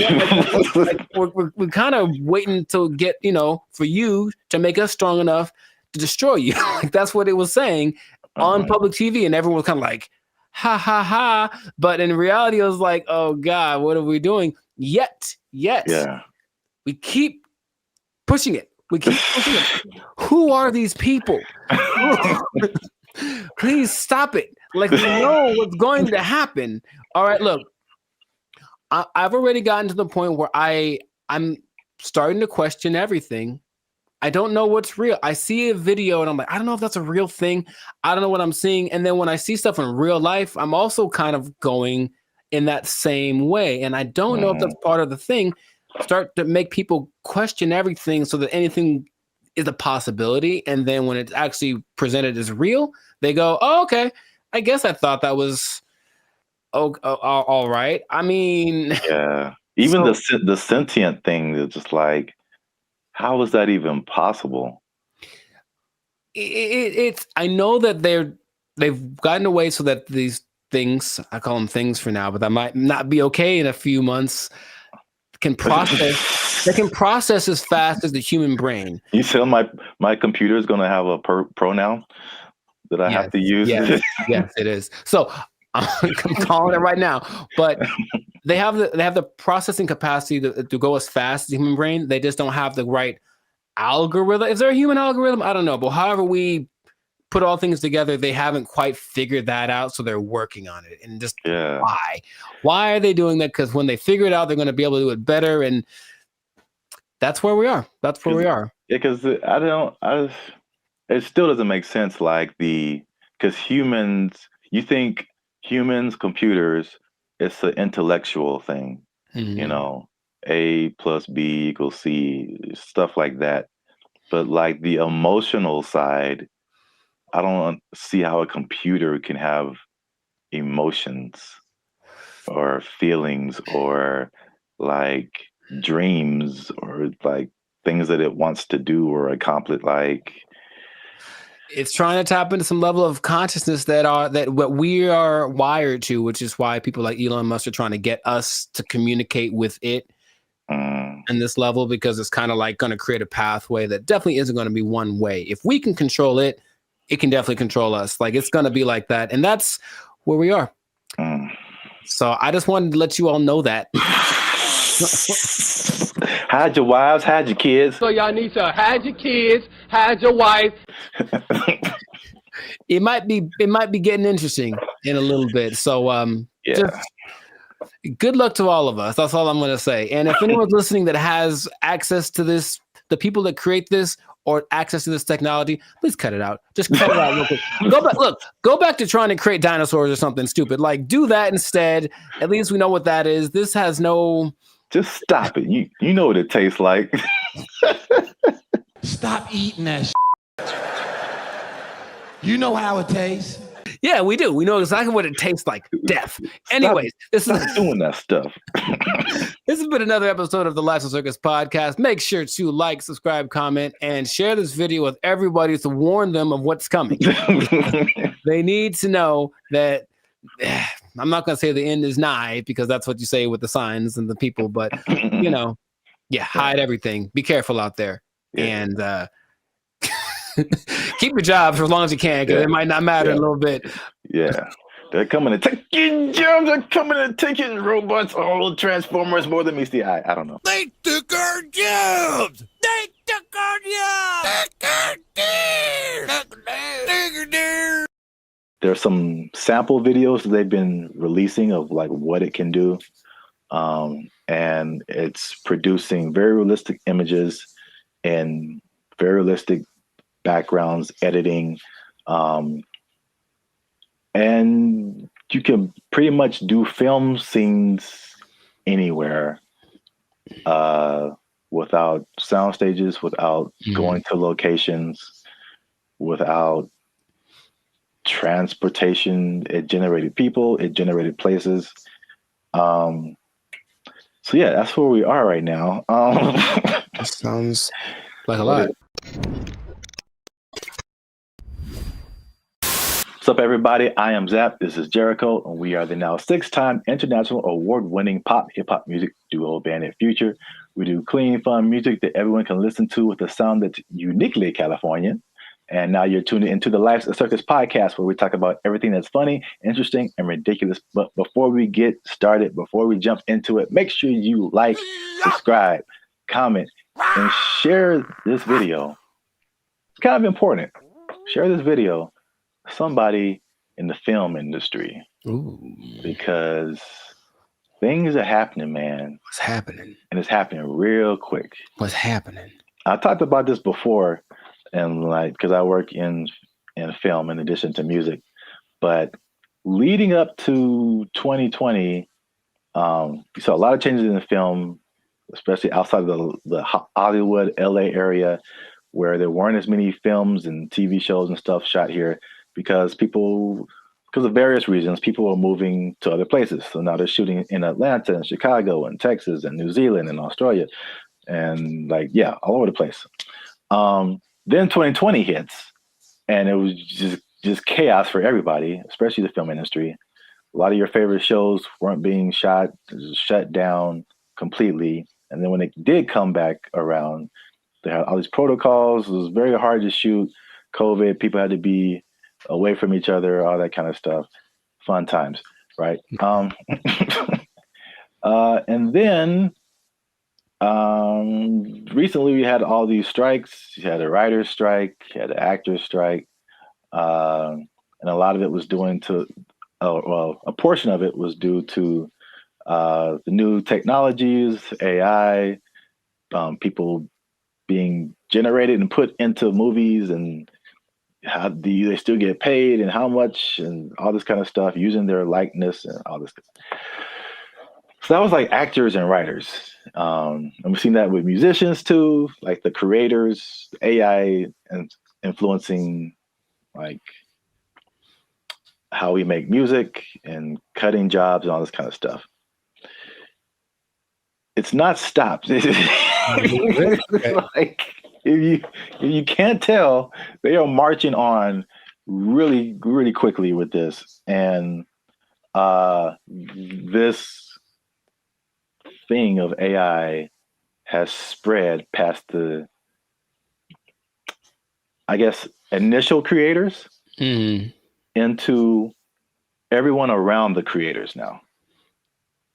we're kind of waiting to get, for you to make us strong enough to destroy you. Like that's what it was saying on public TV, and everyone was kind of like, ha ha ha. But in reality, it was like, oh God, what are we doing? Yet, we keep pushing it. We keep pushing it. Who are these people? Please stop it. Like, we know what's going to happen. All right, look, I've already gotten to the point where I'm starting to question everything. I don't know what's real. I see a video and I'm like, I don't know if that's a real thing. I don't know what I'm seeing. And then when I see stuff in real life, I'm also kind of going in that same way. And I don't know if that's part of the thing. Start to make people question everything so that anything is a possibility. And then when it's actually presented as real, they go, oh, okay. I guess I thought that was all right. I mean, yeah. Even the sentient thing is just like, how is that even possible? It's. I know that they've gotten away so that these things, I call them things for now, but that might not be okay in a few months. Can process. They can process as fast as the human brain. You tell my computer is going to have a pronoun that I have to use. Yes, it is. So I'm calling it right now. But they have the processing capacity to go as fast as the human brain. They just don't have the right algorithm. Is there a human algorithm? I don't know. But however we put all things together, they haven't quite figured that out. So they're working on it. And just why? Why are they doing that? Because when they figure it out, they're going to be able to do it better. And that's where we are. That's where we are. Yeah, because it still doesn't make sense. Like because humans, you think humans, computers, it's an intellectual thing, A plus B equals C, stuff like that. But like the emotional side, I don't see how a computer can have emotions or feelings or like dreams or like things that it wants to do or accomplish? Like, it's trying to tap into some level of consciousness that what we are wired to, which is why people like Elon Musk are trying to get us to communicate with it in this level, because it's kind of like going to create a pathway that definitely isn't going to be one way. If we can control it, it can definitely control us. Like, it's going to be like that. And that's where we are. So I just wanted to let you all know that. Hide your wives, hide your kids. So y'all need to hide your kids, hide your wife. It might be getting interesting in a little bit. So just good luck to all of us. That's all I'm going to say. And if anyone's listening that has access to this, the people that create this or access to this technology, please cut it out. Just cut it out real quick. Go back to trying to create dinosaurs or something stupid. Like, do that instead. At least we know what that is. This has no... Just stop it. You know what it tastes like. Stop eating that shit. You know how it tastes. Yeah, we do. We know exactly what it tastes like. Death. Anyways, stop doing that stuff. This has been another episode of the Lights and Circus podcast. Make sure to like, subscribe, comment, and share this video with everybody to warn them of what's coming. They need to know that I'm not going to say the end is nigh, because that's what you say with the signs and the people, but hide everything. Be careful out there. And keep your jobs for as long as you can, because it might not matter in a little bit. Yeah. They're coming to take your jobs. They're coming to take your robots. All the Transformers more than meets the eye. I don't know. They took our jobs. They took our jobs. There's some sample videos that they've been releasing of like what it can do. And it's producing very realistic images and very realistic backgrounds, editing. And you can pretty much do film scenes anywhere without sound stages, without going to locations, without transportation. It generated people, it generated places. So yeah, that's where we are right now. That sounds like a lot. What's up, everybody? I am Zap. This is Jericho, and we are the now 6-time international award-winning pop hip-hop music duo band at Future. We do clean, fun music that everyone can listen to with a sound that's uniquely Californian. And now you're tuning into the Lights and Circus podcast, where we talk about everything that's funny, interesting, and ridiculous. But before we get started, before we jump into it, make sure you like, subscribe, comment, and share this video. It's kind of important. Share this video with somebody in the film industry. Ooh. Because things are happening, man. What's happening? And it's happening real quick. What's happening? I talked about this before, and like, because I work in film in addition to music. But leading up to 2020, we saw a lot of changes in the film, especially outside of the Hollywood, LA area, where there weren't as many films and TV shows and stuff shot here because of various reasons, people were moving to other places. So now they're shooting in Atlanta and Chicago and Texas and New Zealand and Australia and all over the place. Then 2020 hits, and it was just chaos for everybody, especially the film industry. A lot of your favorite shows weren't being shot, shut down completely. And then when it did come back around, they had all these protocols. It was very hard to shoot. COVID, people had to be away from each other, all that kind of stuff. Fun times, right? And then recently we had all these strikes. You had a writer's strike, you had an actor's strike, and a lot of it was a portion of it was due to the new technologies, AI, people being generated and put into movies, and how do they still get paid and how much and all this kind of stuff, using their likeness and all this stuff. So that was like actors and writers. And we've seen that with musicians too, like the creators, AI and influencing like how we make music and cutting jobs and all this kind of stuff. It's not stopped. Like if you can't tell, they are marching on really, really quickly with this. And this thing of AI has spread past the, I guess, initial creators into everyone around the creators now.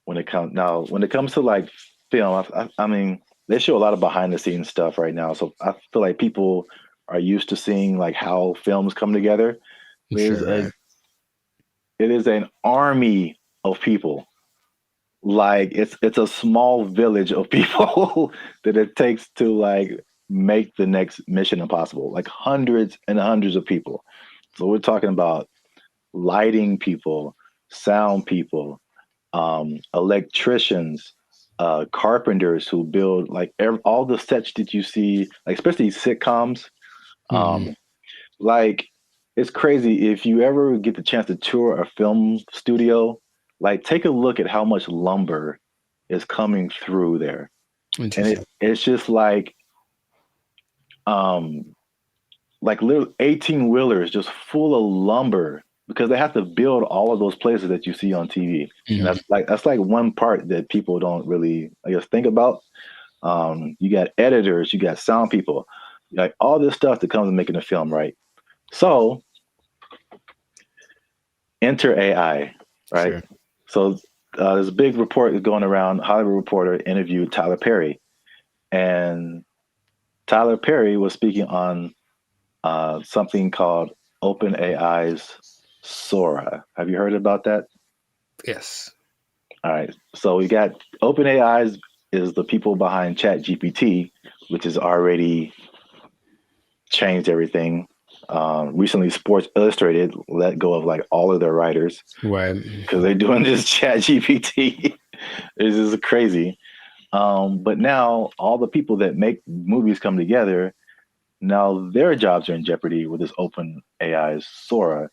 When it comes to like film, I mean, they show a lot of behind the scenes stuff right now. So I feel like people are used to seeing like how films come together. It is an army of people. Like it's a small village of people that it takes to like make the next Mission Impossible. Like hundreds and hundreds of people. So we're talking about lighting people, sound people, electricians, carpenters who build like all the sets that you see, like especially sitcoms. Like it's crazy if you ever get the chance to tour a film studio. Like take a look at how much lumber is coming through there, and it's just like little 18-wheelers just full of lumber, because they have to build all of those places that you see on TV. And that's like one part that people don't really, I guess, think about. You got editors, you got sound people, like all this stuff that comes with making a film, right? So enter AI, right? Sure. So there's a big report that's going around. Hollywood Reporter interviewed Tyler Perry, and Tyler Perry was speaking on something called OpenAI's Sora. Have you heard about that? Yes. All right. So we got OpenAI is the people behind ChatGPT, which has already changed everything. Recently, Sports Illustrated let go of like all of their writers, right? Because they're doing this ChatGPT. This is crazy. But now all the people that make movies come together, now their jobs are in jeopardy with this OpenAI's Sora.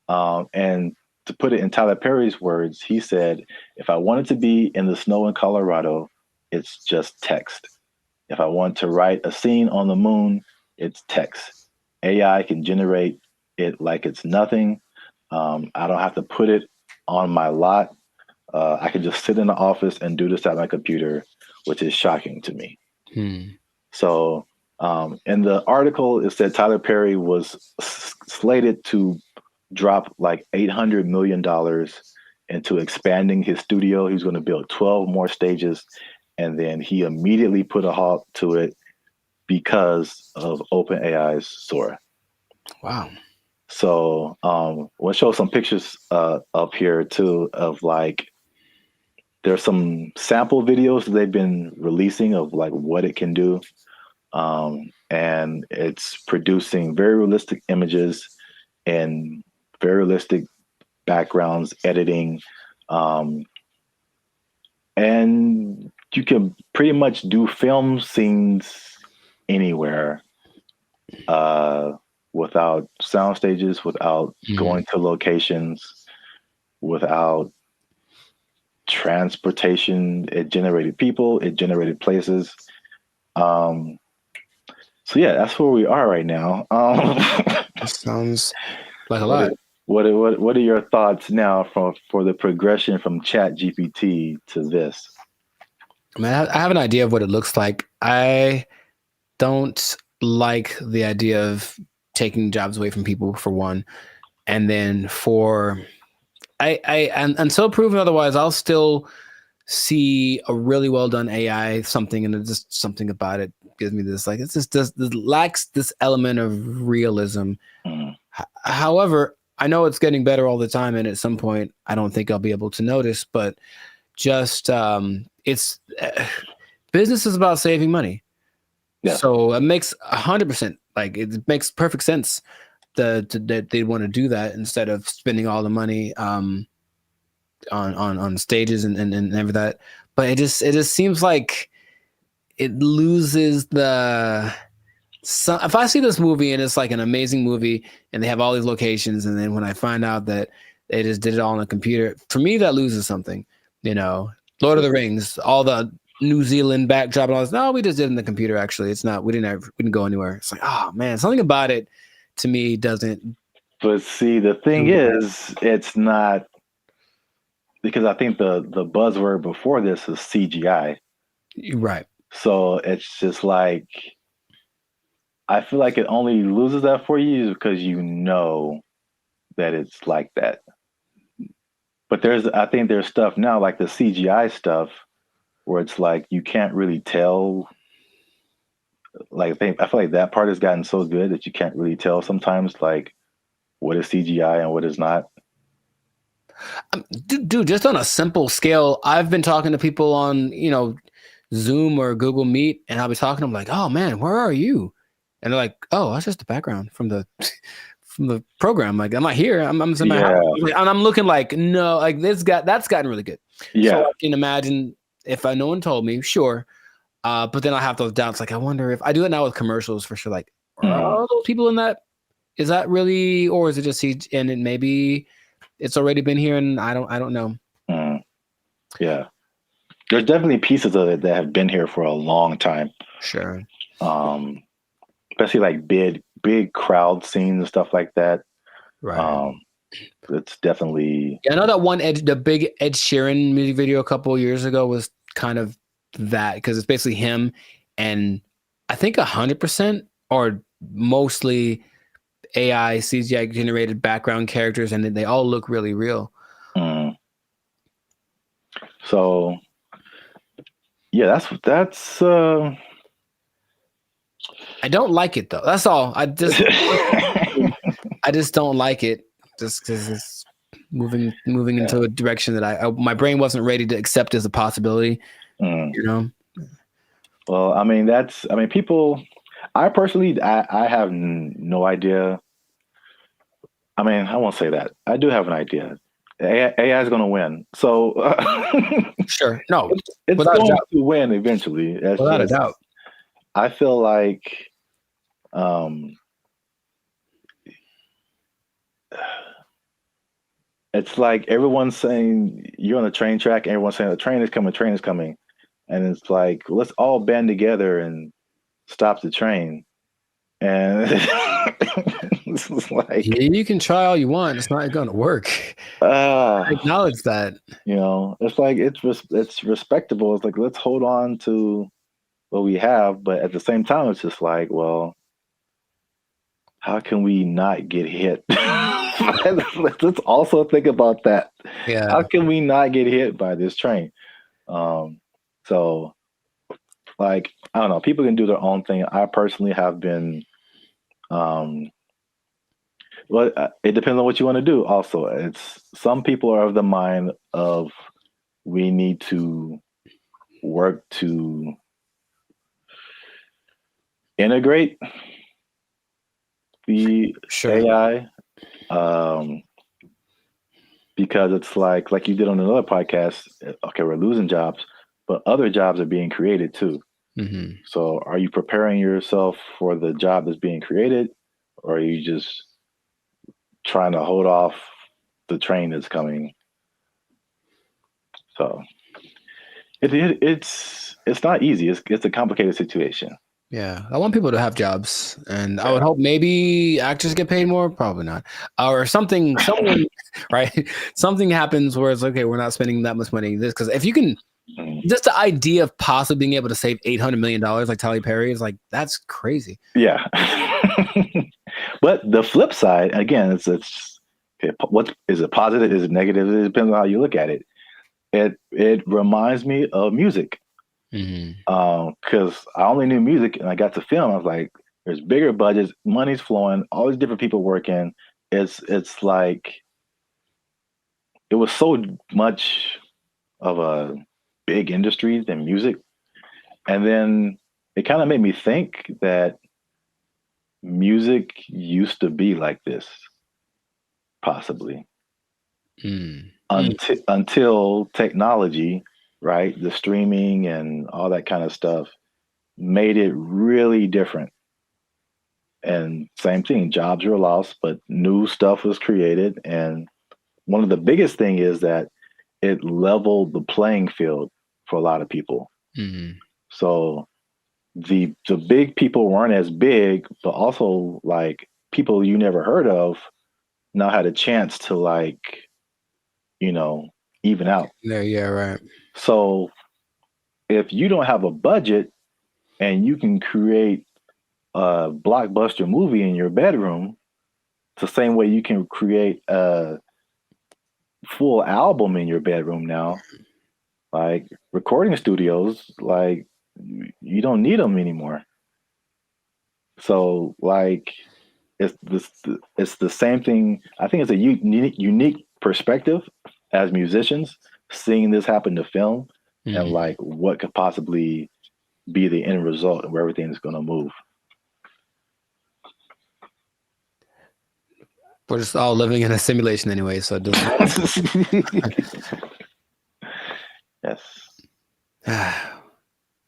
And to put it in Tyler Perry's words, he said, if I wanted to be in the snow in Colorado, it's just text. If I want to write a scene on the moon, it's text. AI can generate it like it's nothing. I don't have to put it on my lot. I can just sit in the office and do this at my computer, which is shocking to me. So in the article, it said Tyler Perry was slated to drop like $800 million into expanding his studio. He was going to build 12 more stages, and then he immediately put a halt to it because of OpenAI's Sora. Wow. So we'll show some pictures up here too of like, there's some sample videos that they've been releasing of like what it can do. And it's producing very realistic images and very realistic backgrounds, editing. And you can pretty much do film scenes anywhere without sound stages, without going to locations, without transportation. It generated people, it generated places. So yeah, that's where we are right now. That sounds like a lot. What are your thoughts now for the progression from ChatGPT to this? I mean, I have an idea of what it looks like. I don't like the idea of taking jobs away from people, for one, and then until proven otherwise, I'll still see a really well done AI something, and just something about it gives me this like, it's just this lacks this element of realism. However, I know it's getting better all the time, and at some point I don't think I'll be able to notice, but just it's business is about saving money. Yeah. So it makes 100%, like it makes perfect sense that they want to do that instead of spending all the money on stages and everything that. But it just seems like it loses the. So if I see this movie and it's like an amazing movie and they have all these locations, and then when I find out that they just did it all on a computer, for me that loses something. You know, Lord of the Rings, all the New Zealand backdrop and all this. No, we just did it in the computer. Actually, it's not. We didn't go anywhere. It's like, oh man, something about it to me doesn't. But see, the thing is, it's not, because I think the buzzword before this is CGI. Right. So it's just like, I feel like it only loses that for you because you know that it's like that. But I think there's stuff now, like the CGI stuff, where it's like you can't really tell. Like I feel like that part has gotten so good that you can't really tell sometimes, like what is CGI and what is not. Dude, just on a simple scale, I've been talking to people on, Zoom or Google Meet, and I'll be talking to them like, "Oh man, where are you?" And they're like, "Oh, that's just the background from the program. Like, I'm not here. I'm in my house." And I'm looking like, no, like that's gotten really good. Yeah. So I can imagine if no one told me, sure. But then I have those doubts. Like, I wonder if I do it now with commercials for sure. Like, are those people in that? Is that really, or is it just and it maybe it's already been here and I don't know. Yeah. There's definitely pieces of it that have been here for a long time. Sure. Especially like big crowd scenes and stuff like that. Right. It's definitely. Yeah, I know that the big Ed Sheeran music video a couple of years ago was kind of that, because it's basically him and I think 100% or mostly AI CGI generated background characters, and they all look really real. So yeah, that's I don't like it though. That's all. I just don't like it, just because it's moving into a direction that my brain wasn't ready to accept as a possibility. Well, I mean, people. I personally, I have no idea. I mean, I won't say that. I do have an idea. AI is going to win. So sure, no, it's going to win eventually. Without a doubt. I feel like, it's like everyone's saying you're on the train track, and everyone's saying the train is coming, and it's like, let's all band together and stop the train. And it's like, you can try all you want, it's not going to work. I acknowledge that. It's like it's respectable. It's like, let's hold on to what we have, but at the same time, it's just like, well, how can we not get hit? Let's also think about that. Yeah. How can we not get hit by this train? So, like, I don't know. People can do their own thing. I personally have been. Well, it depends on what you want to do. Also, some people are of the mind of we need to work to integrate the AI, because it's like you did on another podcast. Okay, we're losing jobs, but other jobs are being created too. Mm-hmm. So are you preparing yourself for the job that's being created, or are you just trying to hold off the train that's coming? So it's not easy. It's a complicated situation. Yeah, I want people to have jobs, and I would hope maybe actors get paid more. Probably not, or something. Someone, right? Something happens where it's okay. We're not spending that much money. This, because if you can, just the idea of possibly being able to save $800 million like Tyler Perry is like, that's crazy. Yeah. But the flip side, again, what is it positive? Is it negative? It depends on how you look at it. It reminds me of music. Because I only knew music and I got to film. I was like, there's bigger budgets, money's flowing, all these different people working. It's like, it was so much of a big industry than music. And then it kind of made me think that music used to be like this, possibly. Until technology, right? The streaming and all that kind of stuff made it really different. And same thing, jobs were lost, but new stuff was created. And one of the biggest thing is that it leveled the playing field for a lot of people. Mm-hmm. So the big people weren't as big, but also like people you never heard of now had a chance to like, even out. Yeah, right. So if you don't have a budget and you can create a blockbuster movie in your bedroom, it's the same way you can create a full album in your bedroom now. Like recording studios, like you don't need them anymore. So like it's the same thing. I think it's a unique perspective as musicians seeing this happen to film and like what could possibly be the end result and where everything's going to move. We're just all living in a simulation anyway, so it doesn't Yes.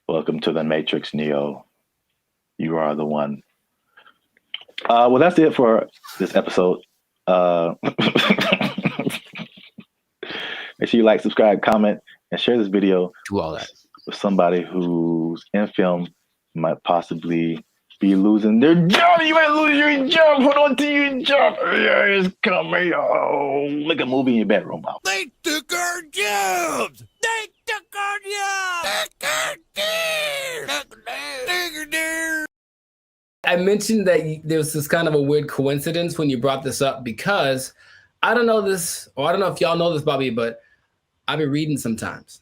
Welcome to the Matrix, Neo. You are the one. Well, that's it for this episode. Make sure you like, subscribe, comment, and share this video. Do all that with somebody who's in film might possibly be losing their job. You might lose your job. Hold on to your job. Yeah, it's coming. Oh, make a movie in your bedroom. They took our jobs. They took our jobs. I mentioned that there was this kind of a weird coincidence when you brought this up because I don't know this, or I don't know if y'all know this, Bobby, but I've been reading sometimes.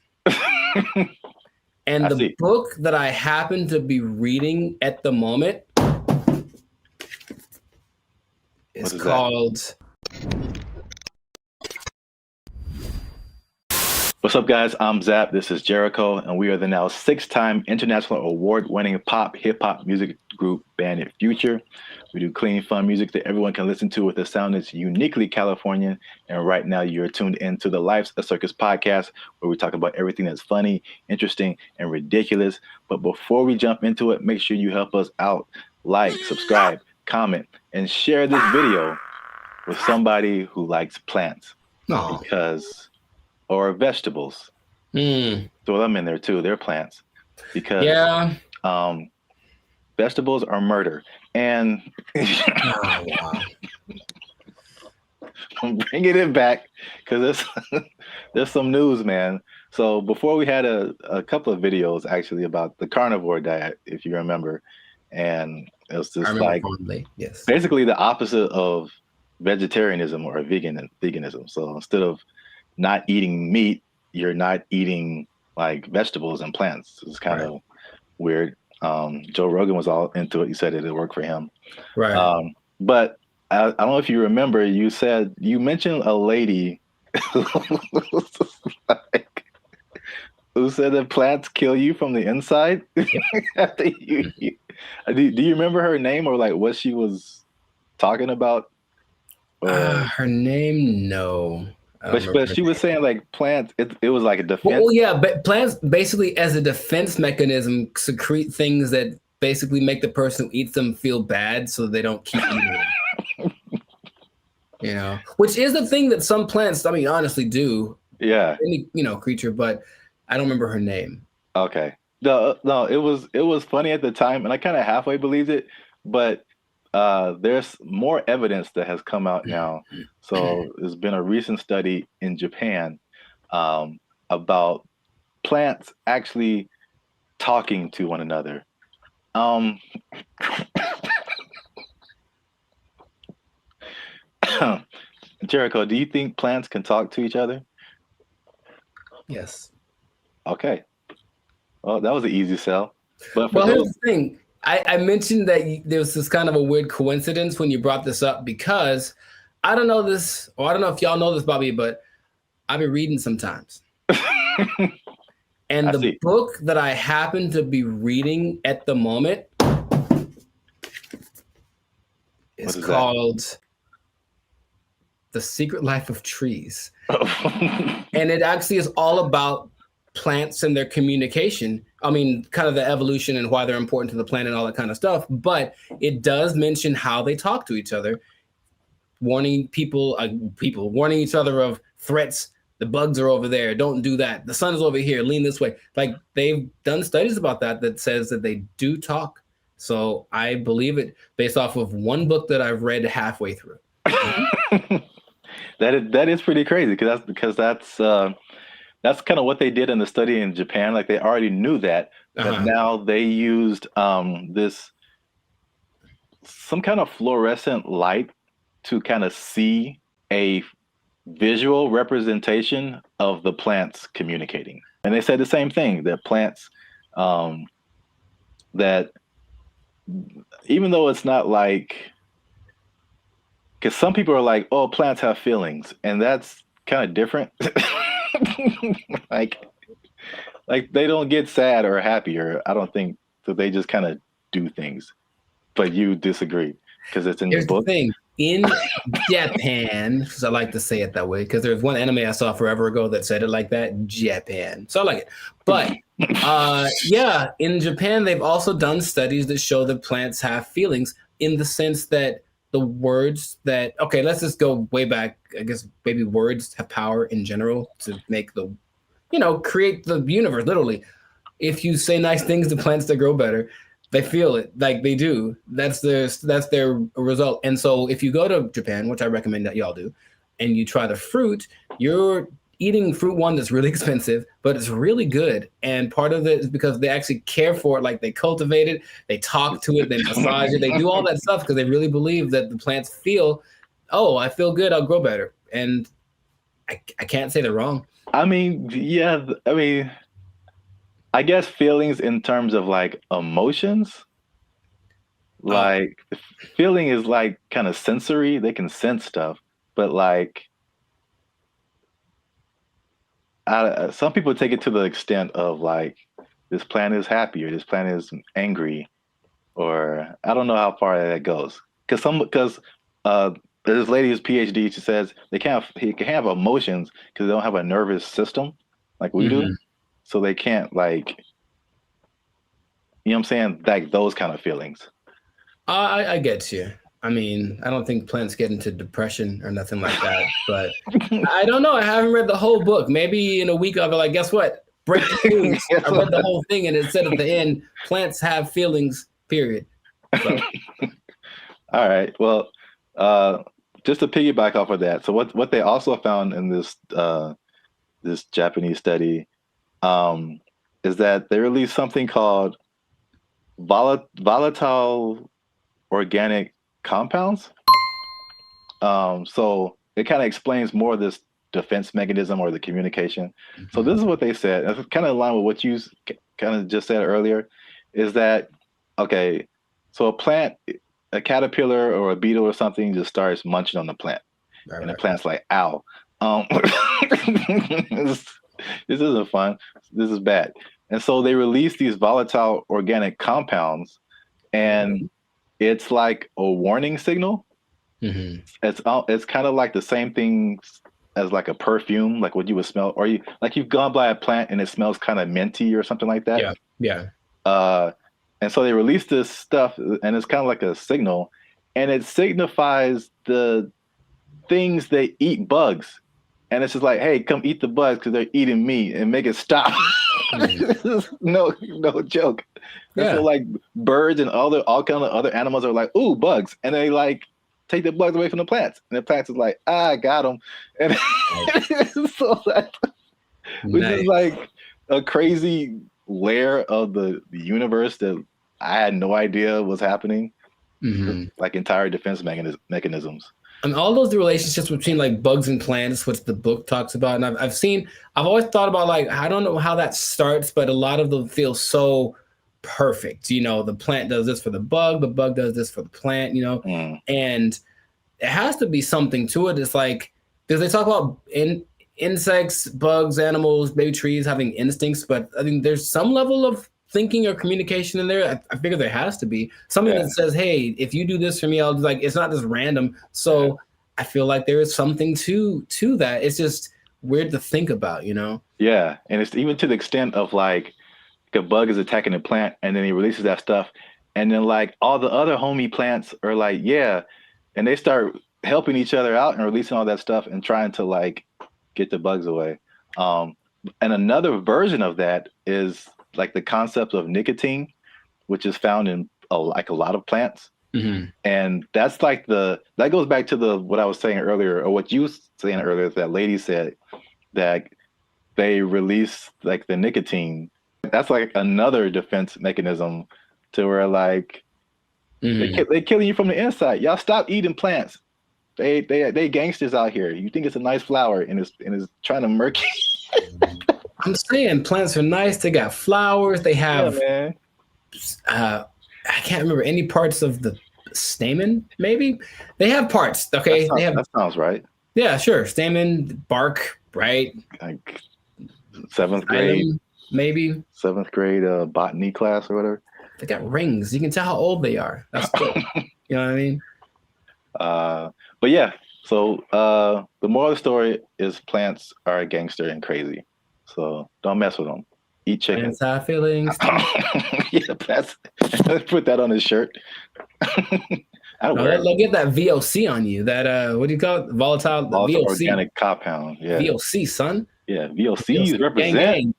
And the book that I happen to be reading at the moment is called... What's up, guys? I'm Zap. This is Jericho, and we are the now 6-time international award-winning pop hip-hop music group Bandit Future. We do clean, fun music that everyone can listen to with a sound that's uniquely Californian. And right now, you're tuned into the Life's a Circus podcast, where we talk about everything that's funny, interesting, and ridiculous. But before we jump into it, make sure you help us out. Like, subscribe, comment, and share this video with somebody who likes plants. Or vegetables. Throw them in there too. They're plants. Because vegetables are murder. And I'm bringing it back because there's some news, man. So before we had a couple of videos actually about the carnivore diet, if you remember. And it was just like basically the opposite of vegetarianism or veganism. So instead of not eating meat, you're not eating like vegetables and plants. It's kind of weird. Joe Rogan was all into it. He said it worked for him. Right. But I don't know if you remember, you mentioned a lady who said that plants kill you from the inside. Do you remember her name or like what she was talking about? Her name, no. But she was saying like plants, it was like a defense. Well, yeah, but plants basically as a defense mechanism secrete things that basically make the person who eats them feel bad so they don't keep eating them. Which is the thing that some plants, I mean, honestly do. Yeah. Any, creature, but I don't remember her name. Okay. No, it was funny at the time and I kind of halfway believed it, but there's more evidence that has come out now. So there's been a recent study in Japan about plants actually talking to one another. Jericho, do you think plants can talk to each other? Yes. Okay. Well, that was an easy sell. But here's the thing. I mentioned that there was this kind of a weird coincidence when you brought this up because I don't know this, or I don't know if y'all know this, Bobby, but I've been reading sometimes. And the book that I happen to be reading at the moment is called The Secret Life of Trees. And it actually is all about plants and their communication. I mean, kind of the evolution and why they're important to the planet and all that kind of stuff. But it does mention how they talk to each other, warning warning each other of threats The bugs are over there. Don't do that. The sun is over here. Lean this way. Like they've done studies about that says that they do talk. So I believe it based off of one book that I've read halfway through. That is pretty crazy because that's kind of what they did in the study in Japan. Like they already knew that, but now they used this some kind of fluorescent light to kind of see a visual representation of the plants communicating. And they said the same thing, that plants that even though it's not like, because some people are like, oh, plants have feelings, and that's kind of different. like they don't get sad or happy, or I don't think so. They just kind of do things. But you disagree because it's in Here's the book. The thing. In Japan, because I like to say it that way, because there's one anime I saw forever ago that said it like that, Japan. So I like it. But yeah, in Japan, they've also done studies that show that plants have feelings in the sense that the words that, okay, let's just go way back. I guess maybe words have power in general to make the, create the universe, literally. If you say nice things to plants, they grow better. They feel it, like they do. That's their result. And so if you go to Japan, which I recommend that y'all do, and you try the fruit, you're eating fruit one that's really expensive, but it's really good. And part of it is because they actually care for it, like they cultivate it, they talk to it, they massage it, they do all that stuff because they really believe that the plants feel, oh, I feel good, I'll grow better. And I can't say they're wrong. I mean, yeah, I guess feelings in terms of like emotions, like feeling is like kind of sensory. They can sense stuff, but like some people take it to the extent of like this plant is happy or this plant is angry, or I don't know how far that goes. Because there's this lady who's PhD. She says he can have emotions because they don't have a nervous system like we do. So they can't like, you know what I'm saying? Like those kind of feelings. I get you. I mean, I don't think plants get into depression or nothing like that, but I don't know. I haven't read the whole book. Maybe in a week I'll be like, guess what? Breaking news. I read the whole thing and it said at the end, plants have feelings, period. So. All right. Well, just to piggyback off of that. So what they also found in this this Japanese study is that they released something called volatile organic compounds. So it kind of explains more of this defense mechanism or the communication. So this is what they said. It's kind of in line with what you kind of just said earlier, is that, okay, so a plant, a caterpillar or a beetle or something just starts munching on the plant. Right, and the plant's like, ow. This isn't fun. This is bad. And so they release these volatile organic compounds, and it's like a warning signal. It's kind of like the same thing as like a perfume, like what you would smell, or you've gone by a plant and it smells kind of minty or something like that. Yeah. And so they release this stuff, and it's kind of like a signal, and it signifies the things they eat bugs. And it's just like, hey, come eat the bugs because they're eating me, and make it stop. no joke. Yeah. And so like birds and all kind of other animals are like, ooh, bugs, and they like take the bugs away from the plants, and the plants is like, I got them, and so that, which is like a crazy layer of the universe that I had no idea was happening. Like entire defense mechanisms. And all those relationships between like bugs and plants, which the book talks about. And I've always thought about like, I don't know how that starts, but a lot of them feel so perfect. The plant does this for the bug does this for the plant, and it has to be something to it. It's like, because they talk about insects, bugs, animals, maybe trees having instincts, but I think there's some level of thinking or communication in there. I figure there has to be something that says, hey, if you do this for me, I'll do, like, it's not just random. So I feel like there is something to that. It's just weird to think about, Yeah. And it's even to the extent of like a bug is attacking a plant and then he releases that stuff. And then like all the other homie plants are like, yeah. And they start helping each other out and releasing all that stuff and trying to like get the bugs away. And another version of that is like the concept of nicotine, which is found in a lot of plants. Mm-hmm. And that's like that goes back to what I was saying earlier, or what you were saying earlier, that lady said that they release like the nicotine. That's like another defense mechanism to where like they killing you from the inside. Y'all stop eating plants. They gangsters out here. You think it's a nice flower and it's trying to murk you. I'm saying plants are nice. They got flowers. They have I can't remember any parts of the stamen. Maybe they have parts. Okay, that sounds right. Yeah, sure. Stamen, bark, right? Like 7th grade, maybe 7th grade botany class or whatever. They got rings. You can tell how old they are. That's cool. You know what I mean? But yeah. So the moral of the story is plants are a gangster and crazy. So don't mess with them. Eat chicken. Plants have feelings. Yeah, plants. Put that on his shirt. They'll get that VOC on you. That what do you call it? Volatile VOC. Organic compound. Yeah. VOC, son. Yeah, VOCs represent. Gang.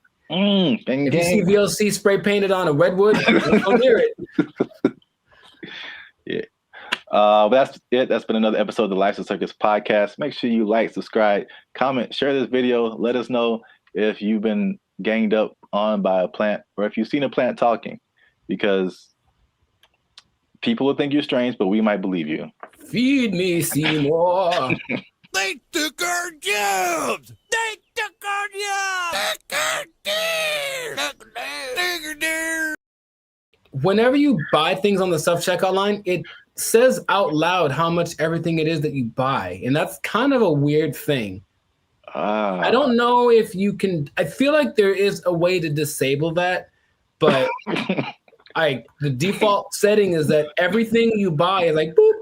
If you see VOC spray painted on a redwood, don't hear it. Yeah. But that's it. That's been another episode of the Life's a Circus podcast. Make sure you like, subscribe, comment, share this video. Let us know if you've been ganged up on by a plant or if you've seen a plant talking, because people will think you're strange, but we might believe you. Feed me, Seymour. They took our jobs. They took our jobs. Whenever you buy things on the self-checkout line, it says out loud how much everything it is that you buy. And that's kind of a weird thing. I don't know if you can. I feel like there is a way to disable that, but the default setting is that everything you buy is like boop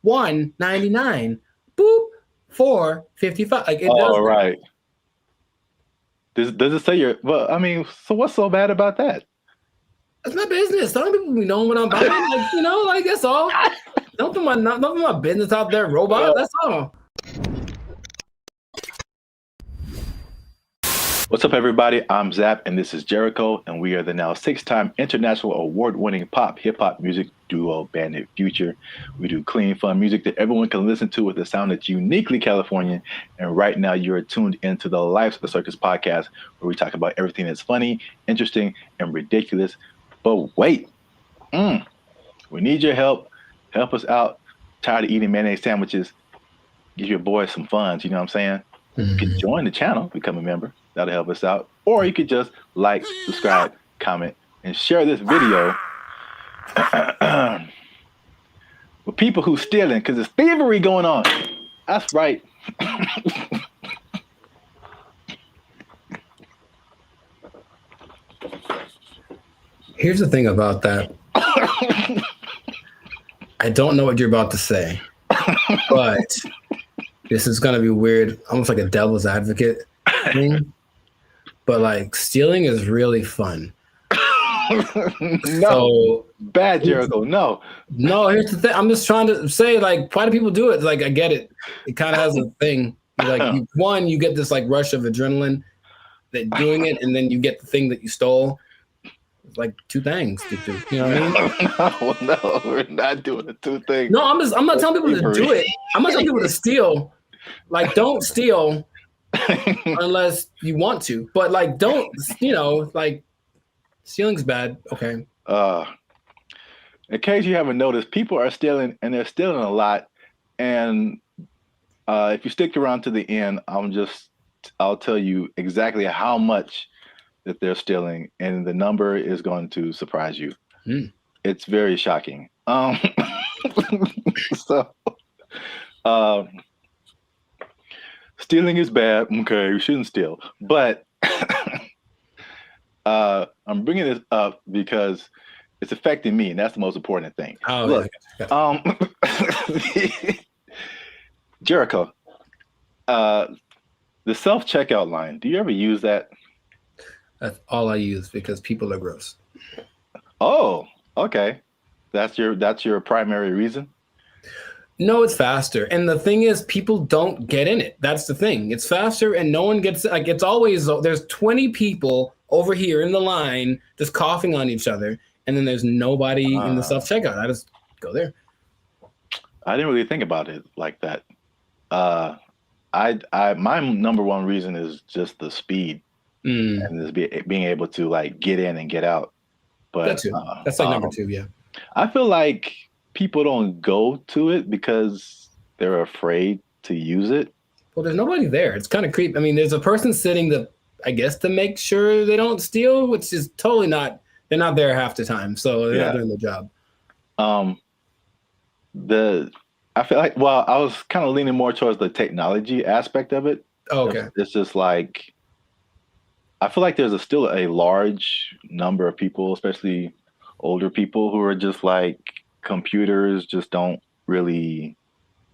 $1.99, boop $4.55. Like it does. Right. Does it say your? Well, I mean, so what's so bad about that? That's my business. Some people be knowing what I'm buying. Like that's all. Don't put my business out there, robot. That's all. What's up, everybody? I'm Zap, and this is Jericho, and we are the now 6-time international award-winning pop hip-hop music duo Bandit Future. We do clean, fun music that everyone can listen to with a sound that's uniquely Californian. And right now, you are tuned into the Life's a Circus podcast, where we talk about everything that's funny, interesting, and ridiculous. But wait, we need your help. Help us out. Tired of eating mayonnaise sandwiches. Give your boys some funds. You know what I'm saying? You can join the channel, become a member. That'll help us out. Or you could just like, subscribe, comment, and share this video with people who stealing, because there's thievery going on. That's right. Here's the thing about that. I don't know what you're about to say, but this is going to be weird, almost like a devil's advocate thing. But like stealing is really fun. No, bad, Jericho. No. Here's the thing. I'm just trying to say, like, why do people do it? Like, I get it. It kind of has a thing. Like, you get this like rush of adrenaline that doing it, and then you get the thing that you stole. It's like two things to do. You know what I mean? No, we're not doing the two things. No, I'm not telling people to do it. I'm not telling people to steal. Like, don't steal unless you want to. But like, don't, like, stealing's bad. Okay. In case you haven't noticed, people are stealing, and they're stealing a lot. And if you stick around to the end, I'll tell you exactly how much that they're stealing, and the number is going to surprise you. It's very shocking. Stealing is bad. Okay, you shouldn't steal. But I'm bringing this up because it's affecting me, and that's the most important thing. Look, Jericho, the self-checkout line, do you ever use that? That's all I use because people are gross. Oh, okay. That's your primary reason? No, it's faster. And the thing is, people don't get in it. That's the thing. It's faster and no one gets, like, it's always, there's 20 people over here in the line just coughing on each other. And then there's nobody in the self-checkout. I just go there. I didn't really think about it like that. My number one reason is just the speed and just being able to like get in and get out. But that's like number 2, yeah. I feel like people don't go to it because they're afraid to use it. Well, there's nobody there. It's kind of creepy. I mean, there's a person sitting to, I guess, to make sure they don't steal, which is totally not. They're not there half the time, so they're not doing the job. I feel like, well, I was kind of leaning more towards the technology aspect of it. Oh, okay. It's just like, I feel like there's still a large number of people, especially older people, who are just like, computers just don't really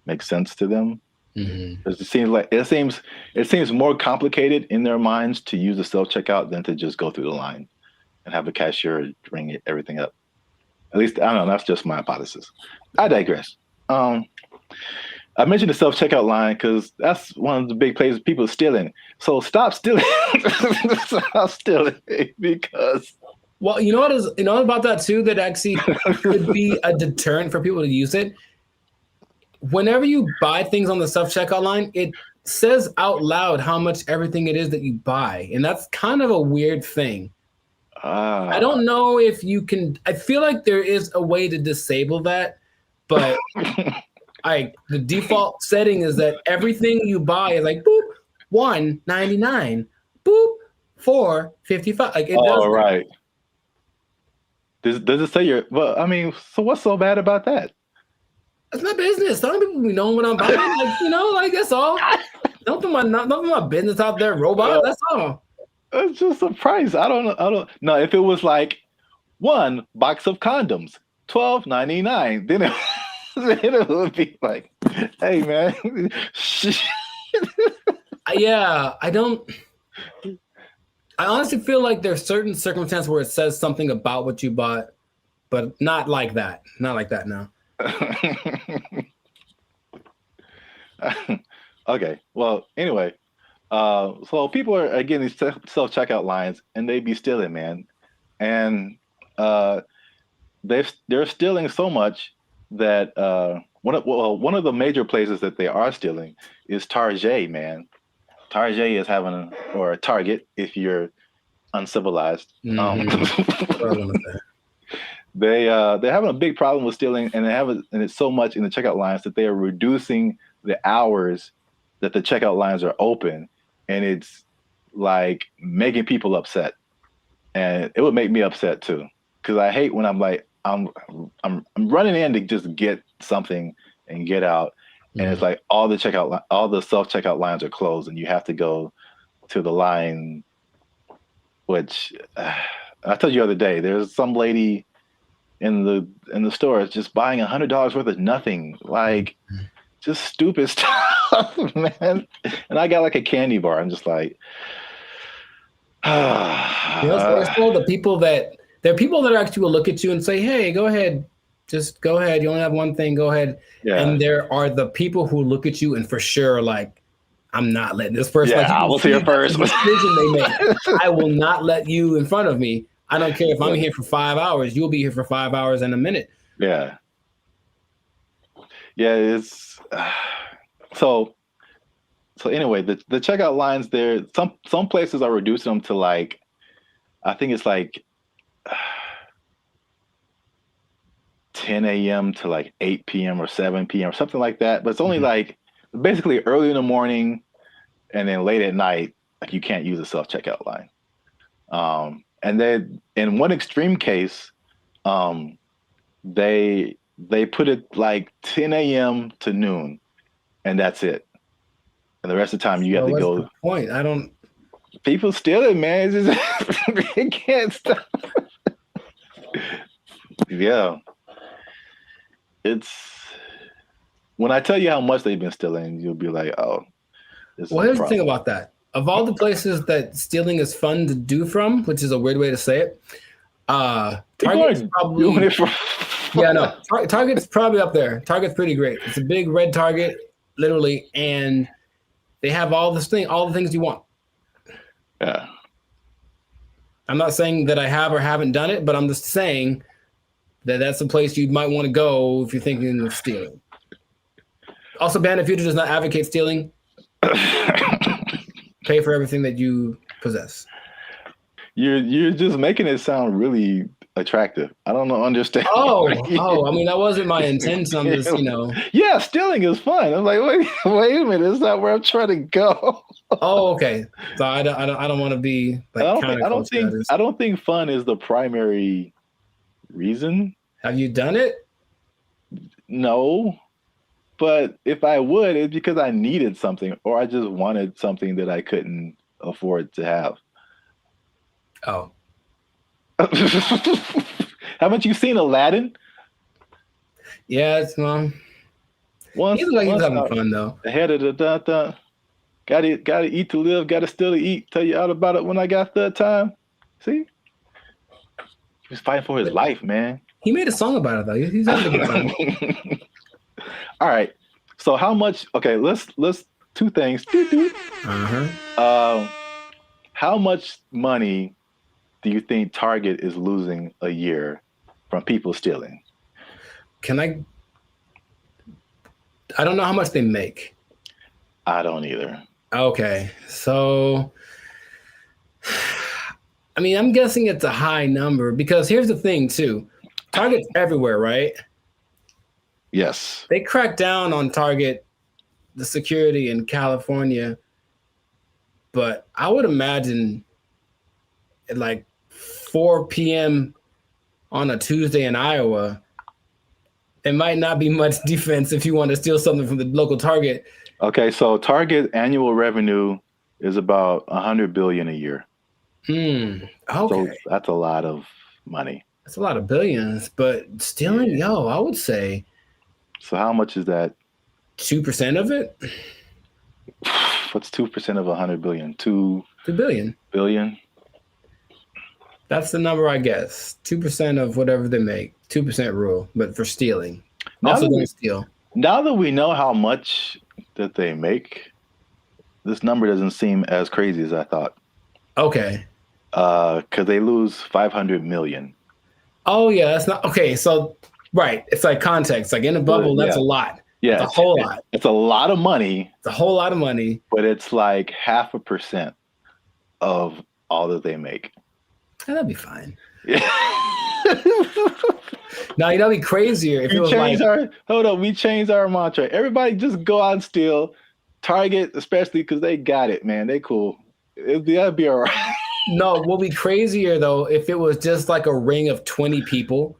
make sense to them. It seems more complicated in their minds to use a self-checkout than to just go through the line and have a cashier ring everything up. At least, I don't know, that's just my hypothesis. I digress. I mentioned the self-checkout line because that's one of the big places people are stealing. So stop stealing. Stop stealing because... Well, you know about that too, that actually could be a deterrent for people to use it. Whenever you buy things on the self-checkout line, it says out loud how much everything it is that you buy. And that's kind of a weird thing. I don't know if you can, I feel like there is a way to disable that, but the default setting is that everything you buy is like, boop, $1.99, boop, $4.55. Like it does. Right. Does it say well, I mean, so what's so bad about that? That's my business. Some people be knowing what I'm buying. Like, that's all. Don't put my business out there, robot. That's all. It's just a price. I don't know. If it was like 1 box of condoms, $12.99, then it would be like, hey man. Yeah, I honestly feel like there's certain circumstances where it says something about what you bought, but not like that. Not like that now. Okay. Well, anyway, so people are getting these self-checkout lines, and they be stealing, man. And they're stealing so much that one of the major places that they are stealing is Target, man. Target is having or Target if you're uncivilized. They're having a big problem with stealing, and and it's so much in the checkout lines that they are reducing the hours that the checkout lines are open, and it's like making people upset. And it would make me upset too, because I hate when I'm like I'm running in to just get something and get out. And it's like all the self-checkout lines are closed, and you have to go to the line, which I told you the other day, there's some lady in the store just buying $100 worth of nothing, like just stupid stuff, man. And I got like a candy bar. I'm just like, the people that actually will look at you and say, hey, go ahead. Just go ahead. You only have one thing. Go ahead. Yeah. And there are the people who look at you and for sure, like, I'm not letting this person. Yeah, I was here first. Decision they make. I will not let you in front of me. I don't care if I'm here for 5 hours. You'll be here for 5 hours and a minute. Yeah. Yeah. It's so anyway. The checkout lines there. Some places are reducing them to like, I think it's like 10 a.m. to like 8 p.m. or 7 p.m. or something like that. But it's only like basically early in the morning and then late at night, like you can't use a self-checkout line. And then in one extreme case, they put it like 10 a.m. to noon, and that's it. And the rest of the time you have to go. What's the point? I don't. People steal it, man. It's just, it can't stop. Yeah. It's when I tell you how much they've been stealing, you'll be like, oh. Well, here's the thing about that. Of all the places that stealing is fun to do from, which is a weird way to say it, Target's probably Target's probably up there. Target's pretty great. It's a big red Target, literally, and they have all the things you want. Yeah. I'm not saying that I have or haven't done it, but I'm just saying that that's a place you might want to go if you're thinking of stealing. Also, Band of Future does not advocate stealing. Pay for everything that you possess. You're just making it sound really attractive. I don't understand. I mean, that wasn't my intention. I'm just, Yeah, stealing is fun. I'm like, wait a minute, it's not where I'm trying to go. Oh, okay. So I don't want to be like I don't think fun is the primary reason. Have you done it? No. But if I would, it's because I needed something or I just wanted something that I couldn't afford to have. Oh. Haven't you seen Aladdin? Yeah, it's Once, he looks like he's having fun though. Ahead of the gotta eat to live, gotta still to eat. Tell you all about it when I got the time. See? He was fighting for his life, man. He made a song about it though. He's having a good time. All right. So how much? Okay, let's two things. How much money do you think Target is losing a year from people stealing? I don't know how much they make. I don't either. Okay. So I mean, I'm guessing it's a high number because here's the thing too. Target's everywhere, right? Yes. They cracked down on Target, the security in California, but I would imagine at like 4 p.m. on a Tuesday in Iowa, it might not be much defense if you want to steal something from the local Target. Okay, so Target annual revenue is about $100 billion a year. Okay. So that's a lot of money. That's a lot of billions, but stealing, I would say. So how much is that? 2% of it? What's 2% of 100 billion? 2 billion. Billion? That's the number, I guess. 2% of whatever they make. 2% rule, but for stealing. Also don't steal. Now that we know how much that they make, this number doesn't seem as crazy as I thought. Okay. Because they lose 500 million. Oh, yeah, that's not... Okay, so, right. It's like context. Like in a bubble, that's a lot. Yeah. It's a whole lot. It's a lot of money. It's a whole lot of money. But it's like 0.5% of all that they make. That'd be fine. Yeah. Now, that'd be crazier if we changed our mantra. Everybody just go out and steal. Target, especially because they got it, man. They cool. That'd be all right. No, what would be crazier though if it was just like a ring of 20 people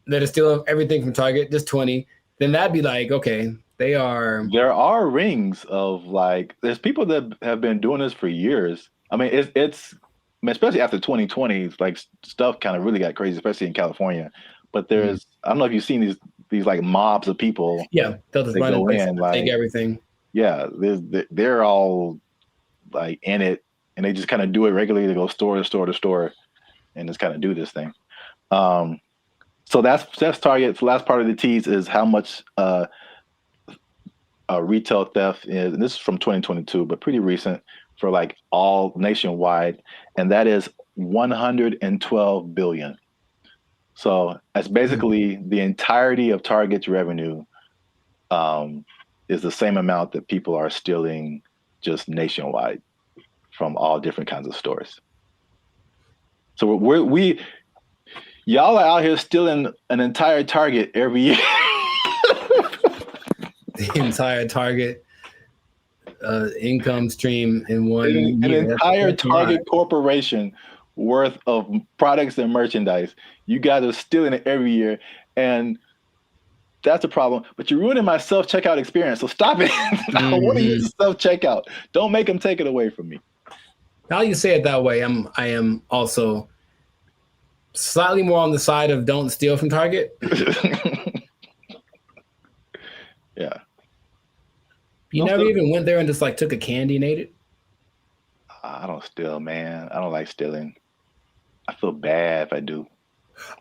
that are stealing everything from Target, just 20. Then that'd be like, okay, they are. There are rings of like, there's people that have been doing this for years. I mean, it's especially after 2020, like stuff kind of really got crazy, especially in California. But there's, I don't know if you've seen these like mobs of people. Yeah, they'll just run in, like, take everything. Yeah, they're all like in it, and they just kind of do it regularly. They go store to store to store, and just kind of do this thing. So that's Target. The last part of the tease is how much retail theft is, and this is from 2022, but pretty recent for like all nationwide, and that is 112 billion. So that's basically the entirety of Target's revenue is the same amount that people are stealing just nationwide from all different kinds of stores. So y'all are out here stealing an entire Target every year. The entire Target income stream in one year. An entire Target corporation worth of products and merchandise. You guys are stealing it every year, and that's a problem. But you're ruining my self-checkout experience, so stop it. I want to use self-checkout. Don't make them take it away from me. Now you say it that way, I am also slightly more on the side of don't steal from Target. Yeah. You never even went there and just like took a candy and ate it? I don't steal, man. I don't like stealing. I feel bad if I do.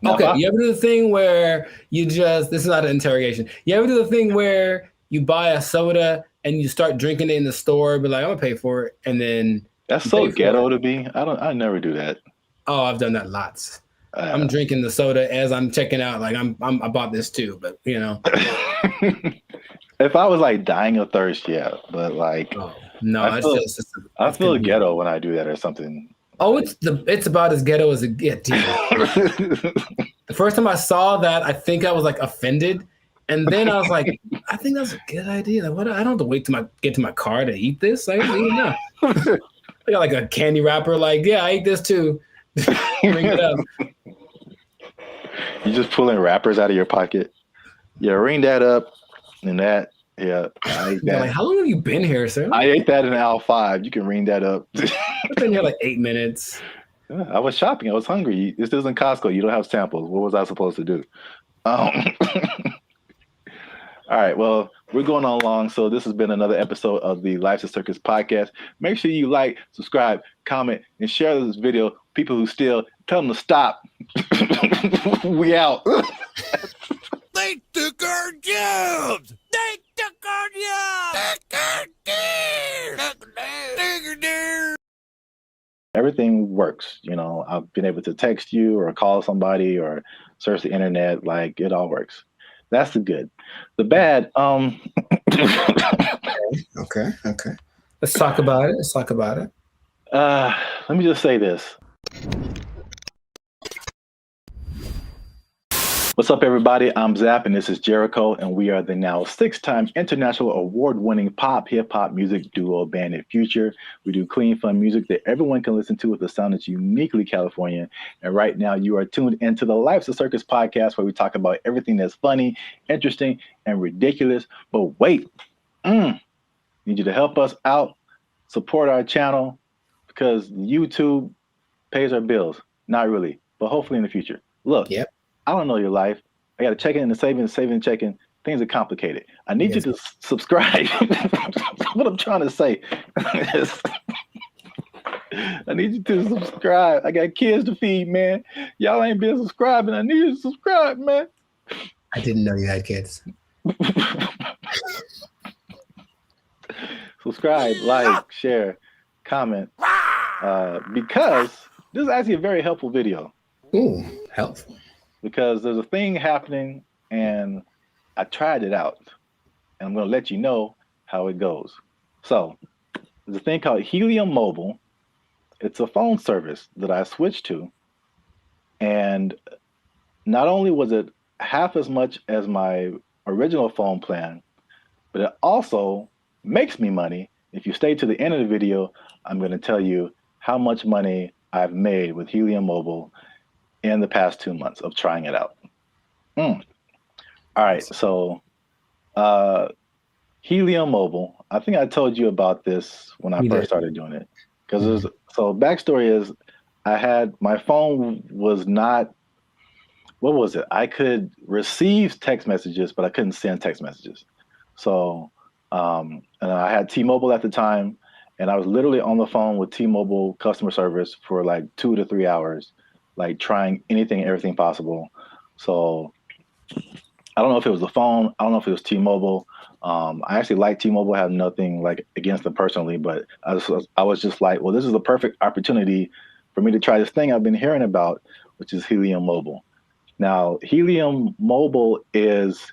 Okay, you ever do the thing where this is not an interrogation. You ever do the thing where you buy a soda and you start drinking it in the store, but like, I'm gonna pay for it, and then that's so ghetto to me. I never do that. Oh, I've done that lots. I'm drinking the soda as I'm checking out. Like I bought this too, but you know. If I was like dying of thirst, yeah, but like, no, I feel ghetto when I do that or something. Oh, it's about as ghetto as it gets. The first time I saw that, I think I was like offended, and then I was like, I think that's a good idea. Like, what? I don't have to wait to get to my car to eat this. I just eat it now. I got like a candy wrapper. Like, yeah, I ate this too. Ring it up. You just pulling wrappers out of your pocket. Yeah, ring that up and that. Yeah, I ate that. Like, how long have you been here, sir? I ate that in aisle 5. You can ring that up. I've been here like 8 minutes. Yeah, I was shopping. I was hungry. This isn't Costco. You don't have samples. What was I supposed to do? All right. Well, we're going on long. So this has been another episode of the Life's a Circus podcast. Make sure you like, subscribe, comment, and share this video. People who steal, tell them to stop. We out. They took our jobs. They took our jobs. Everything works. You know, I've been able to text you or call somebody or search the internet. Like, it all works. That's the good. The bad, Okay. Let's talk about it. Let me just say this. What's up, everybody? I'm Zap, and this is Jericho, and we are the now 6-time international award-winning pop hip-hop music duo Band Future. We do clean, fun music that everyone can listen to with a sound that's uniquely Californian. And right now, you are tuned into the Life's a Circus podcast, where we talk about everything that's funny, interesting, and ridiculous. But wait, need you to help us out, support our channel, because YouTube pays our bills. Not really, but hopefully in the future. Look. Yep. I don't know your life. I got to check in and saving, checking. Things are complicated. I need you to subscribe. What I'm trying to say is I need you to subscribe. I got kids to feed, man. Y'all ain't been subscribing. I need you to subscribe, man. I didn't know you had kids. Subscribe, like, share, comment. Because this is actually a very helpful video. Ooh, helpful. Because there's a thing happening, and I tried it out, and I'm going to let you know how it goes. So there's a thing called Helium Mobile. It's a phone service that I switched to, and not only was it half as much as my original phone plan, but it also makes me money. If you stay to the end of the video, I'm going to tell you how much money I've made with Helium Mobile in the past 2 months of trying it out. All right, so Helium Mobile. I think I told you about this when I first started doing it. Because so backstory is, my phone was not. What was it? I could receive text messages, but I couldn't send text messages. So, and I had T-Mobile at the time, and I was literally on the phone with T-Mobile customer service for like 2 to 3 hours. Like trying anything and everything possible. So I don't know if it was the phone. I don't know if it was T-Mobile. I actually like T-Mobile. I have nothing like against them personally, but I was just like, well, this is the perfect opportunity for me to try this thing I've been hearing about, which is Helium Mobile. Now, Helium Mobile is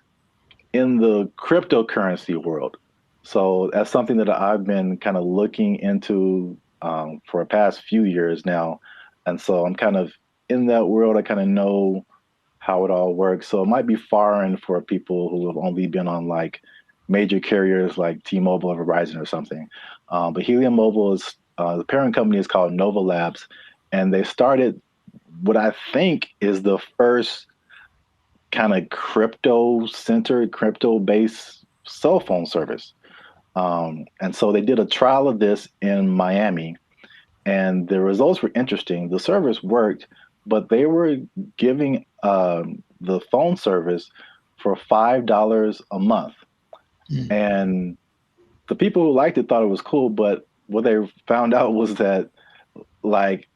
in the cryptocurrency world. So that's something that I've been kind of looking into for the past few years now. And so I'm kind of in that world. I kind of know how it all works. So it might be foreign for people who have only been on like major carriers like T-Mobile or Verizon or something. But Helium Mobile is, the parent company is called Nova Labs. And they started what I think is the first kind of crypto-centered, crypto-based cell phone service. And so they did a trial of this in Miami. And the results were interesting. The service worked, but they were giving the phone service for $5 a month. And the people who liked it thought it was cool, but what they found out was that like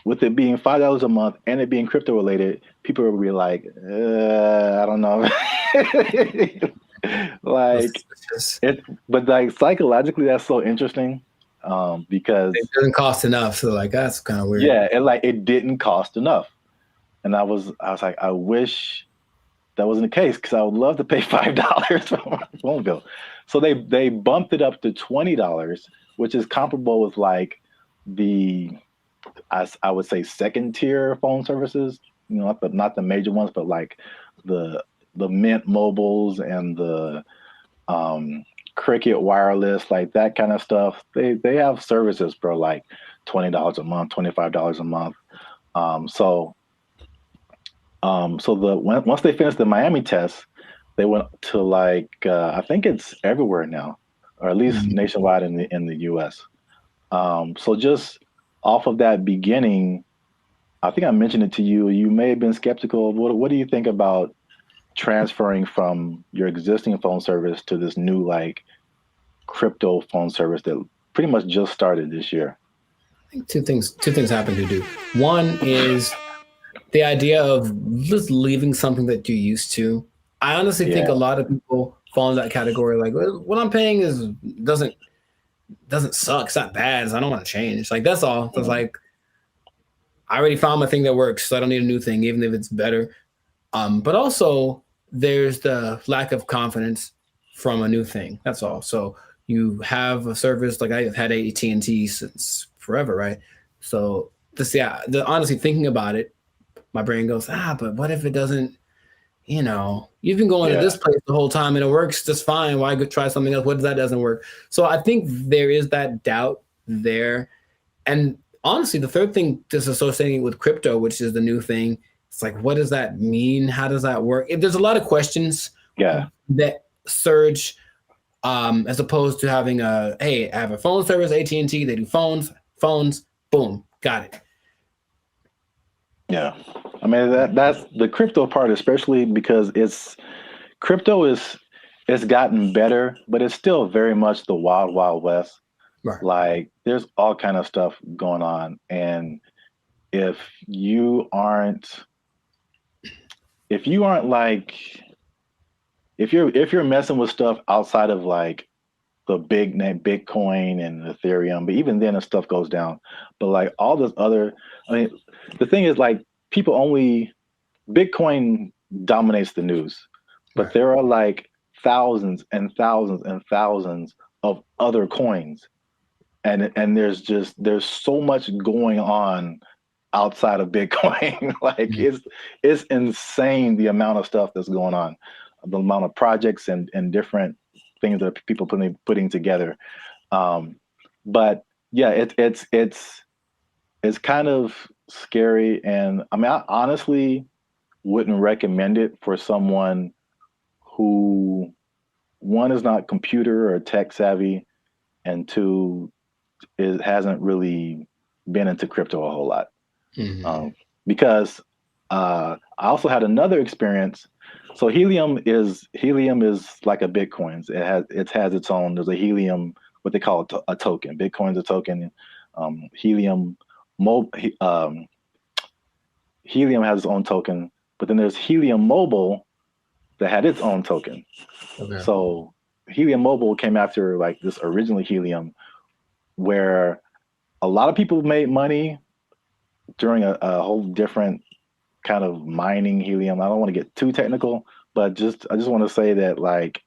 with it being $5 a month and it being crypto related, people will be like, I don't know. Like but like psychologically, that's so interesting because it doesn't cost enough. So like that's kind of weird. Yeah, and like it didn't cost enough, and I was like, I wish that wasn't the case because I would love to pay $5 for my phone bill. So they bumped it up to $20, which is comparable with like I would say second tier phone services. You know, not the major ones, but like the Mint Mobiles and the Cricket Wireless, like that kind of stuff. They have services for like $20 a month, $25 a month. So once they finished the Miami test, they went to like I think it's everywhere now, or at least nationwide in the U.S. So just off of that beginning, I think I mentioned it to you. You may have been skeptical. What do you think about transferring from your existing phone service to this new like crypto phone service that pretty much just started this year? I think two things happen to do. One is the idea of just leaving something that you're used to. I honestly think a lot of people fall in that category. Like, what I'm paying doesn't suck. It's not bad. So I don't want to change. Like that's all. It's like I already found my thing that works, so I don't need a new thing, even if it's better. But also there's the lack of confidence from a new thing. That's all. So you have a service like I've had AT&T since forever, right? So honestly thinking about it, my brain goes, but what if it doesn't, you've been going to this place the whole time and it works just fine. Why go try something else? What if that doesn't work? So I think there is that doubt there. And honestly, the third thing just associating with crypto, which is the new thing, it's like, what does that mean? How does that work? There's a lot of questions that surge as opposed to having I have a phone service, AT&T, they do phones, boom, got it. Yeah. I mean, that's the crypto part, especially because crypto it's gotten better, but it's still very much the wild, wild west. Right. Like there's all kind of stuff going on. And if you're messing with stuff outside of like the big name Bitcoin and Ethereum, but even then the stuff goes down. But like all this other, the thing is like Bitcoin dominates the news, but there are like thousands and thousands and thousands of other coins. And there's so much going on outside of Bitcoin. Like it's insane the amount of stuff that's going on, the amount of projects and different things that people putting together. But yeah, it's kind of scary. And I mean, I honestly wouldn't recommend it for someone who, one, is not computer or tech savvy, and two, hasn't really been into crypto a whole lot. Because I also had another experience. So Helium is like a Bitcoin. It has its own. There's a Helium, what they call a token. Bitcoin's a token. Helium has its own token, but then there's Helium Mobile that had its own token. Okay. So Helium Mobile came after like this originally Helium, where a lot of people made money during a whole different kind of mining helium. I don't want to get too technical, but I just want to say that like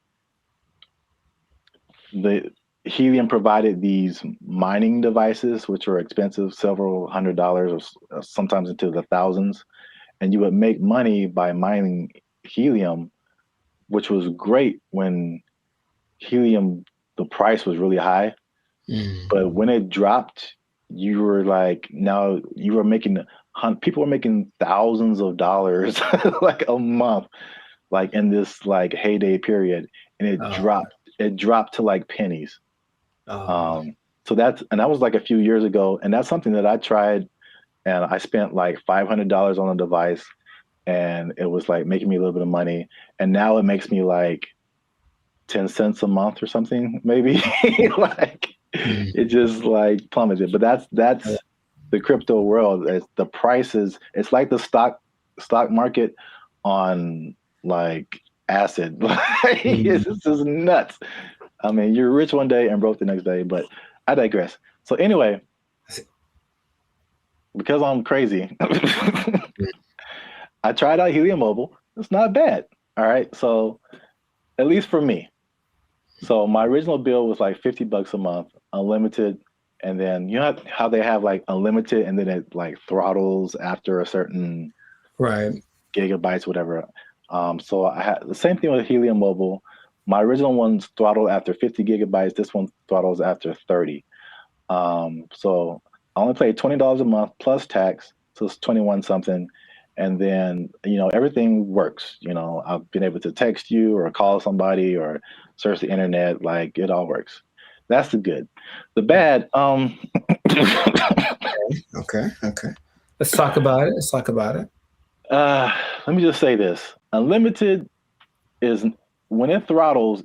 the Helium provided these mining devices, which were expensive, several $100s or sometimes into the thousands. And you would make money by mining helium, which was great when helium, the price was really high. But when it dropped, you were like, now you were making, people were making thousands of dollars like a month, like in this like heyday period. And it dropped to like pennies. So that was like a few years ago. And that's something that I tried, and I spent like $500 on a device, and it was like making me a little bit of money. And now it makes me like 10 cents a month or something, maybe. Like it just like plummeted. But that's the crypto world. The prices, it's like the stock market on like acid. It's just nuts. I mean, you're rich one day and broke the next day, but I digress. So anyway, because I'm crazy, I tried out Helium Mobile. It's not bad. All right. So at least for me. So my original bill was like $50 a month, unlimited. And then you know how they have like unlimited and then it like throttles after a certain gigabytes, whatever. So I had the same thing with Helium Mobile. My original one's throttled after 50 gigabytes. This one throttles after 30. So I only paid $20 a month plus tax. So it's 21 something. And then, you know, everything works. You know, I've been able to text you or call somebody or search the internet. Like it all works. That's the good. The bad, Okay. Let's talk about it. Let me just say this. Unlimited is when it throttles,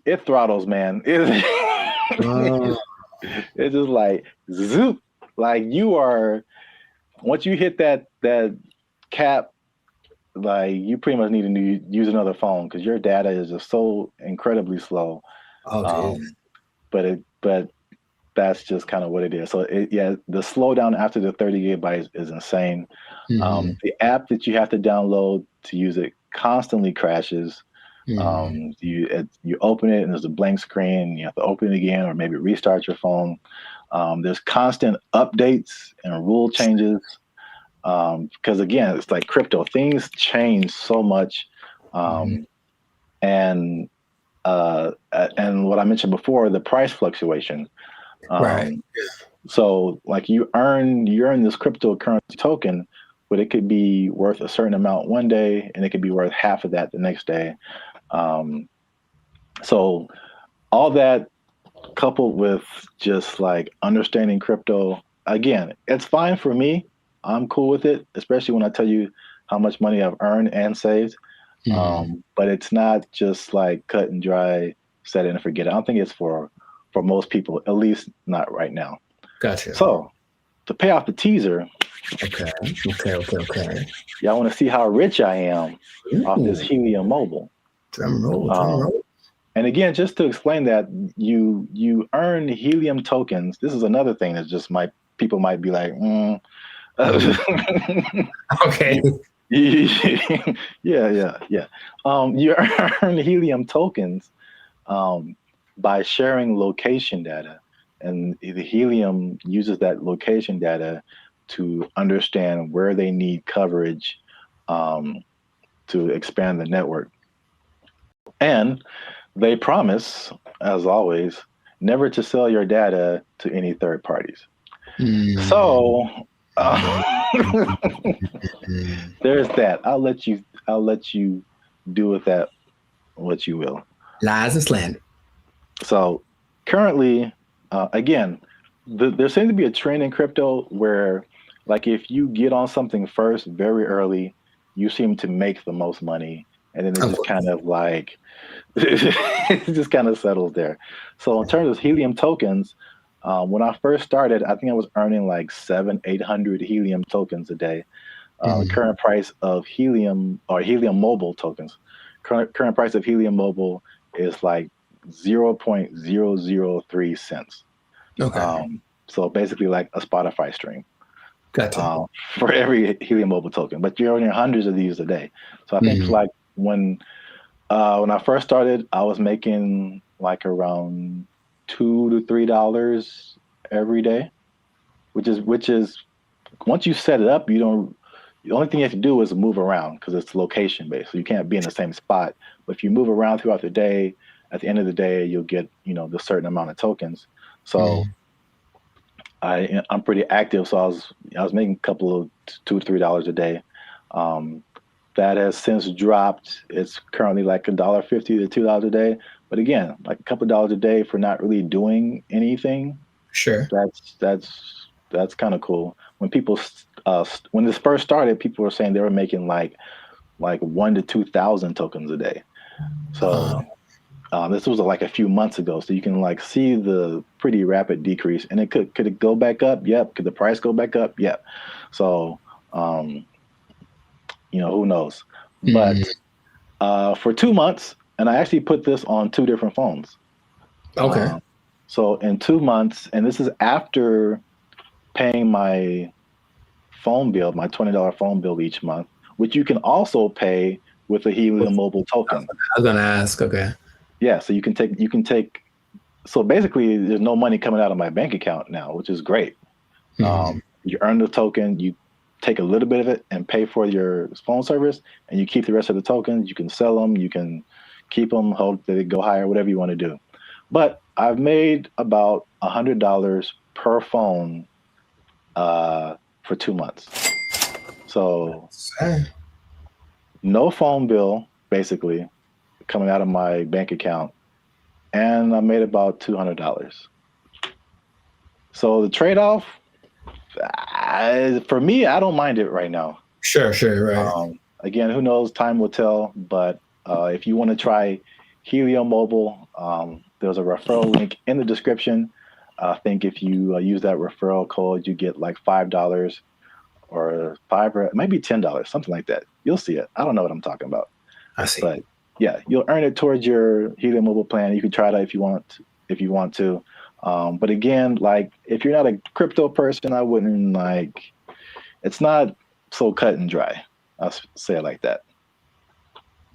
man. It's just like zoop. Like you are, once you hit that cap, like you pretty much need to use another phone because your data is just so incredibly slow. But that's just kind of what it is. So the slowdown after the 30 gigabytes is insane. The app that you have to download to use it constantly crashes. You open it and there's a blank screen. You have to open it again or maybe restart your phone. There's constant updates and rule changes. Because again, it's like crypto. Things change so much. And what I mentioned before, the price fluctuation. So like you earn this cryptocurrency token, but it could be worth a certain amount one day and it could be worth half of that the next day. So all that coupled with just like understanding crypto, again, it's fine for me. I'm cool with it, especially when I tell you how much money I've earned and saved. But it's not just like cut and dry, set it and forget it. I don't think it's for most people, at least not right now. Gotcha. So to pay off the teaser. Okay. Y'all want to see how rich I am off this Helium Mobile. Drum roll. And again, just to explain that, you earn Helium tokens. This is another thing that just people might be like, okay. Yeah. You earn Helium tokens by sharing location data, and the Helium uses that location data to understand where they need coverage to expand the network. And they promise, as always, never to sell your data to any third parties. So there's that. I'll let you do with that what you will. Lies and slander. So currently, again, there seems to be a trend in crypto where, like, if you get on something first very early, you seem to make the most money, and then it just kind of like it just kind of settles there. So in terms of Helium tokens, when I first started, I think I was earning like 700-800 Helium tokens a day. The current price of Helium or Helium Mobile tokens, current price of Helium Mobile is like 0.003 cents. Okay. So basically like a Spotify stream. Gotcha. For every Helium Mobile token, but you're earning hundreds of these a day. So I think like when I first started, I was making like around $2 to $3 every day, which is once you set it up, the only thing you have to do is move around because it's location based. So you can't be in the same spot. But if you move around throughout the day, at the end of the day, you'll get, the certain amount of tokens. So I'm pretty active. So I was making a couple of $2 to $3 a day. That has since dropped. It's currently like $1.50 to $2 a day. But again, like a couple of dollars a day for not really doing anything. Sure. That's kind of cool. When people when this first started, people were saying they were making like 1,000 to 2,000 tokens a day. So This was like a few months ago, so you can like see the pretty rapid decrease. And it could it go back up? Yep. Could the price go back up? Yep. So, who knows? But for 2 months, and I actually put this on 2 different phones. Okay. So in 2 months, and this is after paying my phone bill, my $20 phone bill each month, which you can also pay with a Helium Mobile token. I was gonna ask. Okay. Yeah, so you can take. So basically, there's no money coming out of my bank account now, which is great. You earn the token, you take a little bit of it and pay for your phone service, and you keep the rest of the tokens. You can sell them, you can keep them, hope that they go higher, whatever you want to do. But I've made about $100 per phone for 2 months. So no phone bill, basically, coming out of my bank account, and I made about $200. So the trade-off, for me, I don't mind it right now. Sure, right. Again, who knows? Time will tell. But if you want to try Helium Mobile, there's a referral link in the description. I think if you use that referral code, you get like $5 or maybe $10, something like that. You'll see it. I don't know what I'm talking about. I see. But yeah, you'll earn it towards your Helium Mobile plan. You can try that if you want to. But again, like if you're not a crypto person, I wouldn't it's not so cut and dry. I'll say it like that.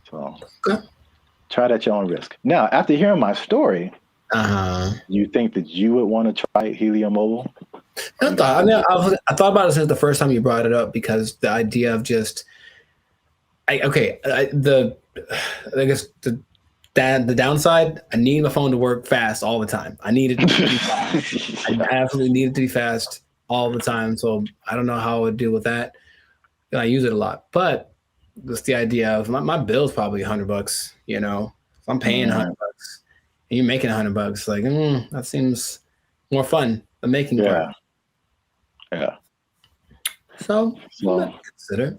So try it at your own risk. Now, after hearing my story, you think that you would want to try Helium Mobile? I thought about it since the first time you brought it up, because the idea of the downside, I need my phone to work fast all the time. I need it to be fast. I absolutely need it to be fast all the time. So I don't know how I would deal with that. And I use it a lot, but just the idea of my bill's probably $100. If I'm paying $100 and you're making $100, like that seems more fun than making part. Yeah. So consider.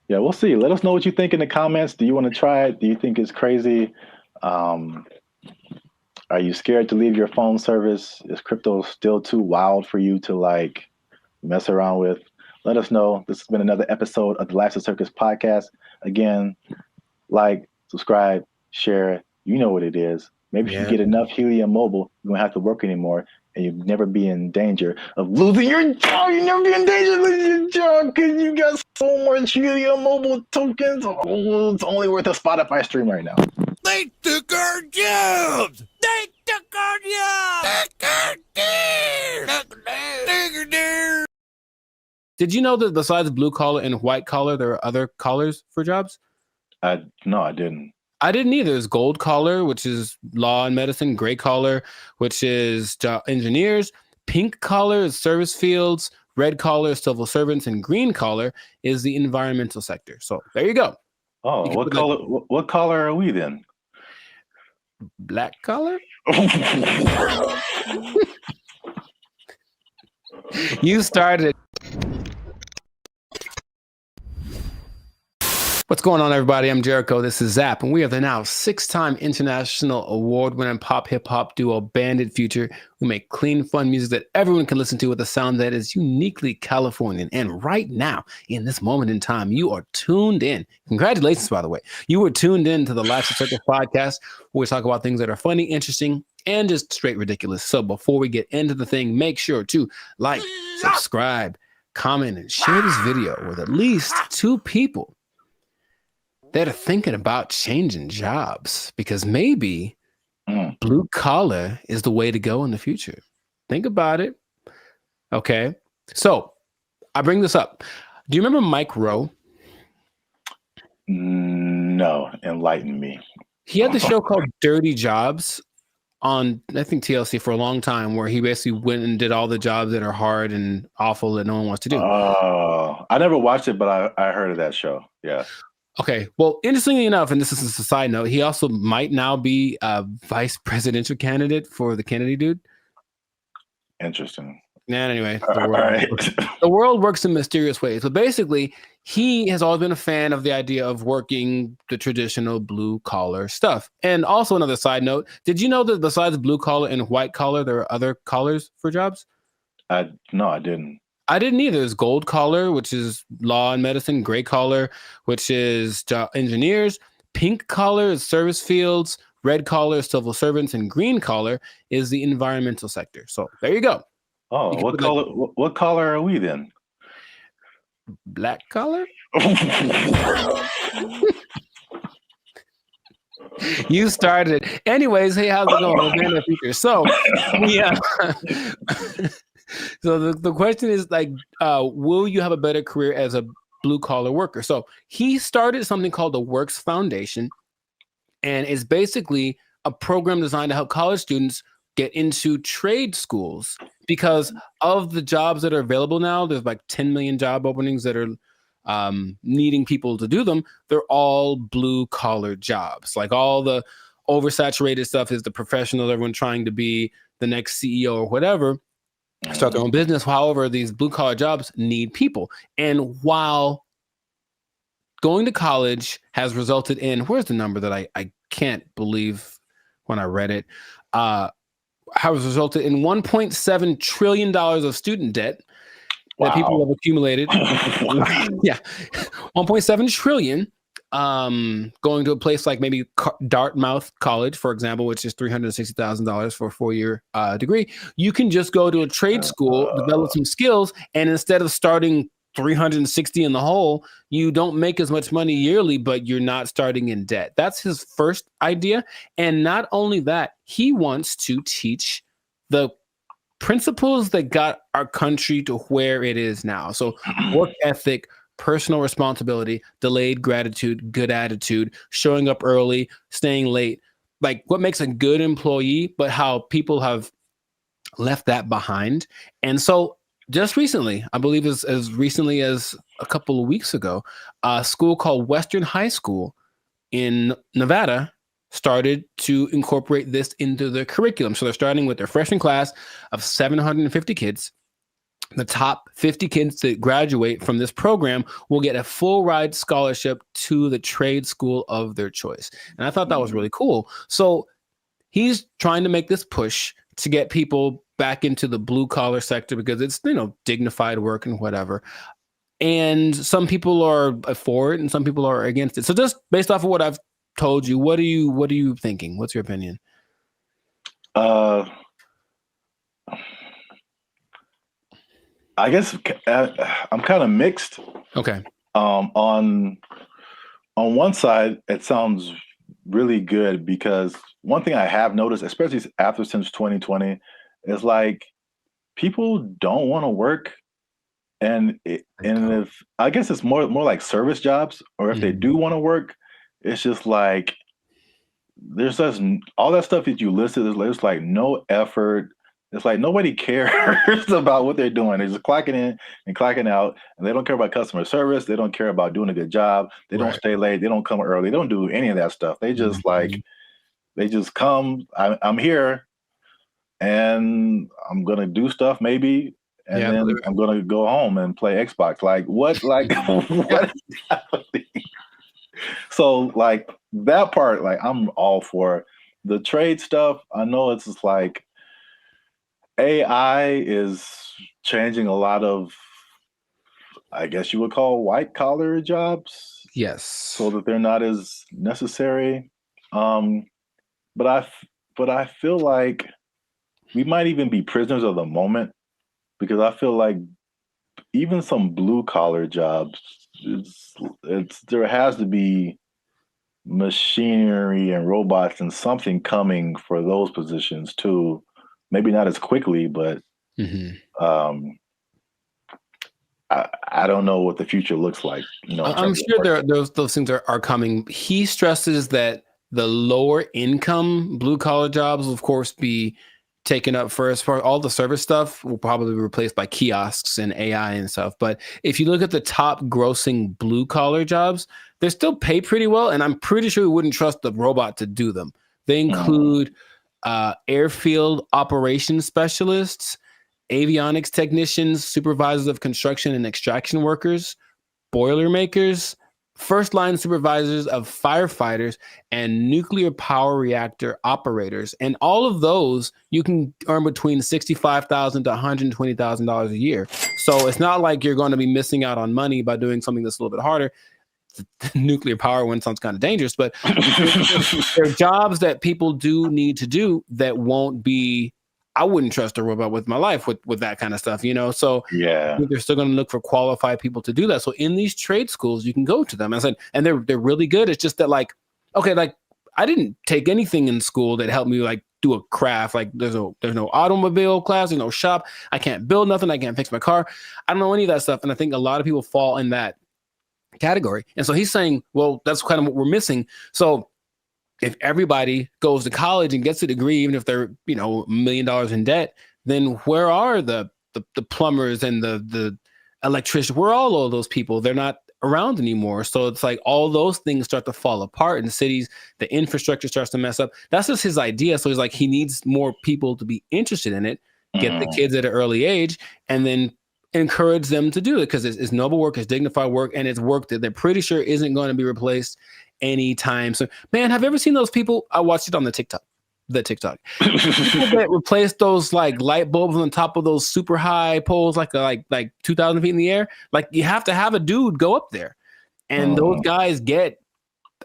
Yeah, we'll see. Let us know what you think in the comments. Do you want to try it? Do you think it's crazy? Are you scared to leave your phone service? Is crypto still too wild for you to mess around with? Let us know. This has been another episode of the Life's a Circus podcast. Again, subscribe, share. You know what it is. Maybe if you get enough Helium Mobile, you won't have to work anymore, and you'll never be in danger of losing your job. You never be in danger of losing your job because you got so much Helium Mobile tokens. Oh, it's only worth a Spotify stream right now. They took our jobs! They took our jobs! Did you know that besides blue collar and white collar, there are other collars for jobs? No, I didn't. I didn't either. There's gold collar, which is law and medicine. Gray collar, which is engineers. Pink collar is service fields. Red collar is civil servants. And green collar is the environmental sector. So there you go. Oh, what color are we then? Black collar? You started it. What's going on, everybody? I'm Jericho. This is Zap, and we are the now 6-time international award-winning pop hip-hop duo Bandit Future, who make clean, fun music that everyone can listen to with a sound that is uniquely Californian. And right now, in this moment in time, you are tuned in. Congratulations, by the way. You were tuned in to the Life's a Circus podcast, where we talk about things that are funny, interesting, and just straight ridiculous. So before we get into the thing, make sure to like, subscribe, comment, and share this video with at least 2 people that are thinking about changing jobs, because maybe blue collar is the way to go in the future. Think about it. Okay. So I bring this up. Do you remember Mike Rowe? No, enlighten me. He had the show called Dirty Jobs on, I think, TLC for a long time, where he basically went and did all the jobs that are hard and awful that no one wants to do. Oh, I never watched it, but I heard of that show. Yeah. Okay. Well, interestingly enough, and this is a side note, he also might now be a vice presidential candidate for the Kennedy dude. Interesting. Anyway, the world works in mysterious ways. But basically, he has always been a fan of the idea of working the traditional blue collar stuff. And also another side note, did you know that besides blue collar and white collar, there are other collars for jobs? No, I didn't. I didn't either. There's gold collar, which is law and medicine, gray collar, which is engineers, pink collar is service fields, red collar is civil servants, and green collar is the environmental sector. So there you go. Oh, what color? What color are we then? Black collar. You started it. Anyways, hey, how's it going? So, yeah. So the question is like, will you have a better career as a blue collar worker? So he started something called the Works Foundation, and it's basically a program designed to help college students get into trade schools because of the jobs that are available now. There's like 10 million job openings that are needing people to do them. They're all blue collar jobs. Like all the oversaturated stuff is the professionals, everyone trying to be the next CEO or whatever, start their own business. However, these blue collar jobs need people. And while going to college has resulted in, where's the number that I can't believe when I read it, has resulted in $1.7 trillion of student debt that people have accumulated. Yeah, 1.7 trillion. Going to a place like maybe Dartmouth College, for example, which is $360,000 for a 4-year degree. You can just go to a trade school, develop some skills, and instead of starting 360 in the hole, you don't make as much money yearly, but you're not starting in debt. That's his first idea. And not only that, he wants to teach the principles that got our country to where it is now. So work ethic, personal responsibility, delayed gratitude, good attitude, showing up early, staying late, like what makes a good employee, but how people have left that behind. And so just recently, I believe as recently as a couple of weeks ago, a school called Western High School in Nevada started to incorporate this into their curriculum. So they're starting with their freshman class of 750 kids. The top 50 kids that graduate from this program will get a full ride scholarship to the trade school of their choice. And I thought that was really cool. So he's trying to make this push to get people back into the blue collar sector because it's, dignified work and whatever. And some people are for it and some people are against it. So just based off of what I've told you, what are you thinking? What's your opinion? I guess I'm kind of mixed. Okay. On one side, it sounds really good because one thing I have noticed, especially since 2020, is like people don't want to work, and if I guess it's more like service jobs, or if they do want to work, it's just like there's just all that stuff that you listed. There's like no effort. It's like nobody cares about what they're doing. They're just clocking in and clocking out, and they don't care about customer service. They don't care about doing a good job. They don't stay late. They don't come early. They don't do any of that stuff. They just they just come. I'm here, and I'm gonna do stuff maybe, and then I'm gonna go home and play Xbox. Like what? Like what is happening? So like that part, like I'm all for the trade stuff. I know it's just like AI is changing a lot of, I guess you would call white collar jobs. Yes. So that they're not as necessary. But I feel like we might even be prisoners of the moment, because I feel like even some blue collar jobs, there has to be machinery and robots and something coming for those positions too. Maybe not as quickly, but I don't know what the future looks like. I'm sure those things are coming. He stresses that the lower income blue collar jobs will, of course, be taken up first. For all the service stuff will probably be replaced by kiosks and AI and stuff. But if you look at the top grossing blue collar jobs, they still pay pretty well. And I'm pretty sure we wouldn't trust the robot to do them. They include airfield operations specialists avionics technicians, supervisors of construction and extraction workers, boilermakers, first line supervisors of firefighters, and nuclear power reactor operators. And all of those you can earn between $65,000 to $120,000 a year. So it's not like you're going to be missing out on money by doing something that's a little bit harder. The nuclear power one sounds kind of dangerous, but there are jobs that people do need to do that won't be. I wouldn't trust a robot with my life with that kind of stuff, you know? So yeah, I think they're still going to look for qualified people to do that. So in these trade schools, you can go to them. I said, and they're really good. It's just that like, okay, like I didn't take anything in school that helped me like do a craft. Like there's no automobile class, there's no shop. I can't build nothing. I can't fix my car. I don't know any of that stuff. And I think a lot of people fall in that category. And so he's saying, well, that's kind of what we're missing. So if everybody goes to college and gets a degree, even if they're, you know, $1 million in debt, then where are the plumbers and the electricians? Where are all of those people? They're not around anymore. So it's like all those things start to fall apart in the cities. The infrastructure starts to mess up. That's just his idea. So he's like, he needs more people to be interested in it, get the kids at an early age, and then encourage them to do it, because it's noble work, it's dignified work, and it's work that they're pretty sure isn't going to be replaced anytime. So, man, have you ever seen those people? I watched it on the TikTok. People that replace those like light bulbs on the top of those super high poles, like 2,000 feet in the air. Like you have to have a dude go up there, and those guys get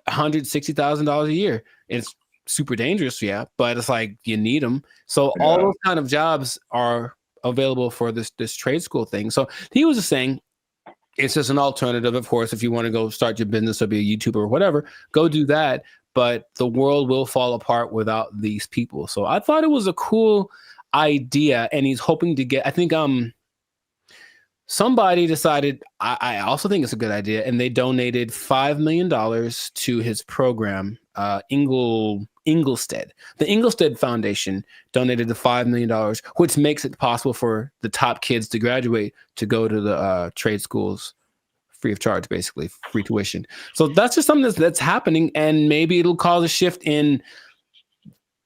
$160,000 a year. It's super dangerous, yeah, but it's like you need them. So all those kind of jobs are available for this trade school thing. So he was just saying it's just an alternative. Of course, if you want to go start your business or be a YouTuber or whatever, go do that. But the world will fall apart without these people. So I thought it was a cool idea, and he's hoping to get, I think somebody decided, I also think it's a good idea, and they donated $5 million to his program, Inglestead. The Inglestead Foundation donated the $5 million, which makes it possible for the top kids to graduate to go to the trade schools free of charge, basically free tuition. So that's just something that's happening, and maybe it'll cause a shift in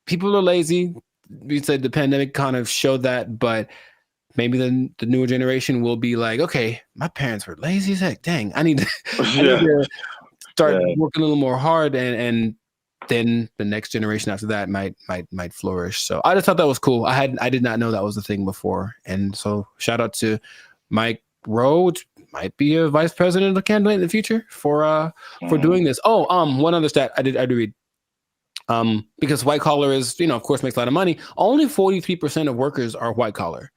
people are lazy. We said the pandemic kind of showed that, but maybe the newer generation will be like, okay, my parents were lazy as heck. Dang, I need to start working a little more hard, and then the next generation after that might flourish. So I just thought that was cool. I did not know that was a thing before. And so shout out to Mike Rowe, which might be a vice president candidate in the future for doing this. Oh, one other stat I did read. Because white collar is, of course, makes a lot of money. Only 43% of workers are white collar.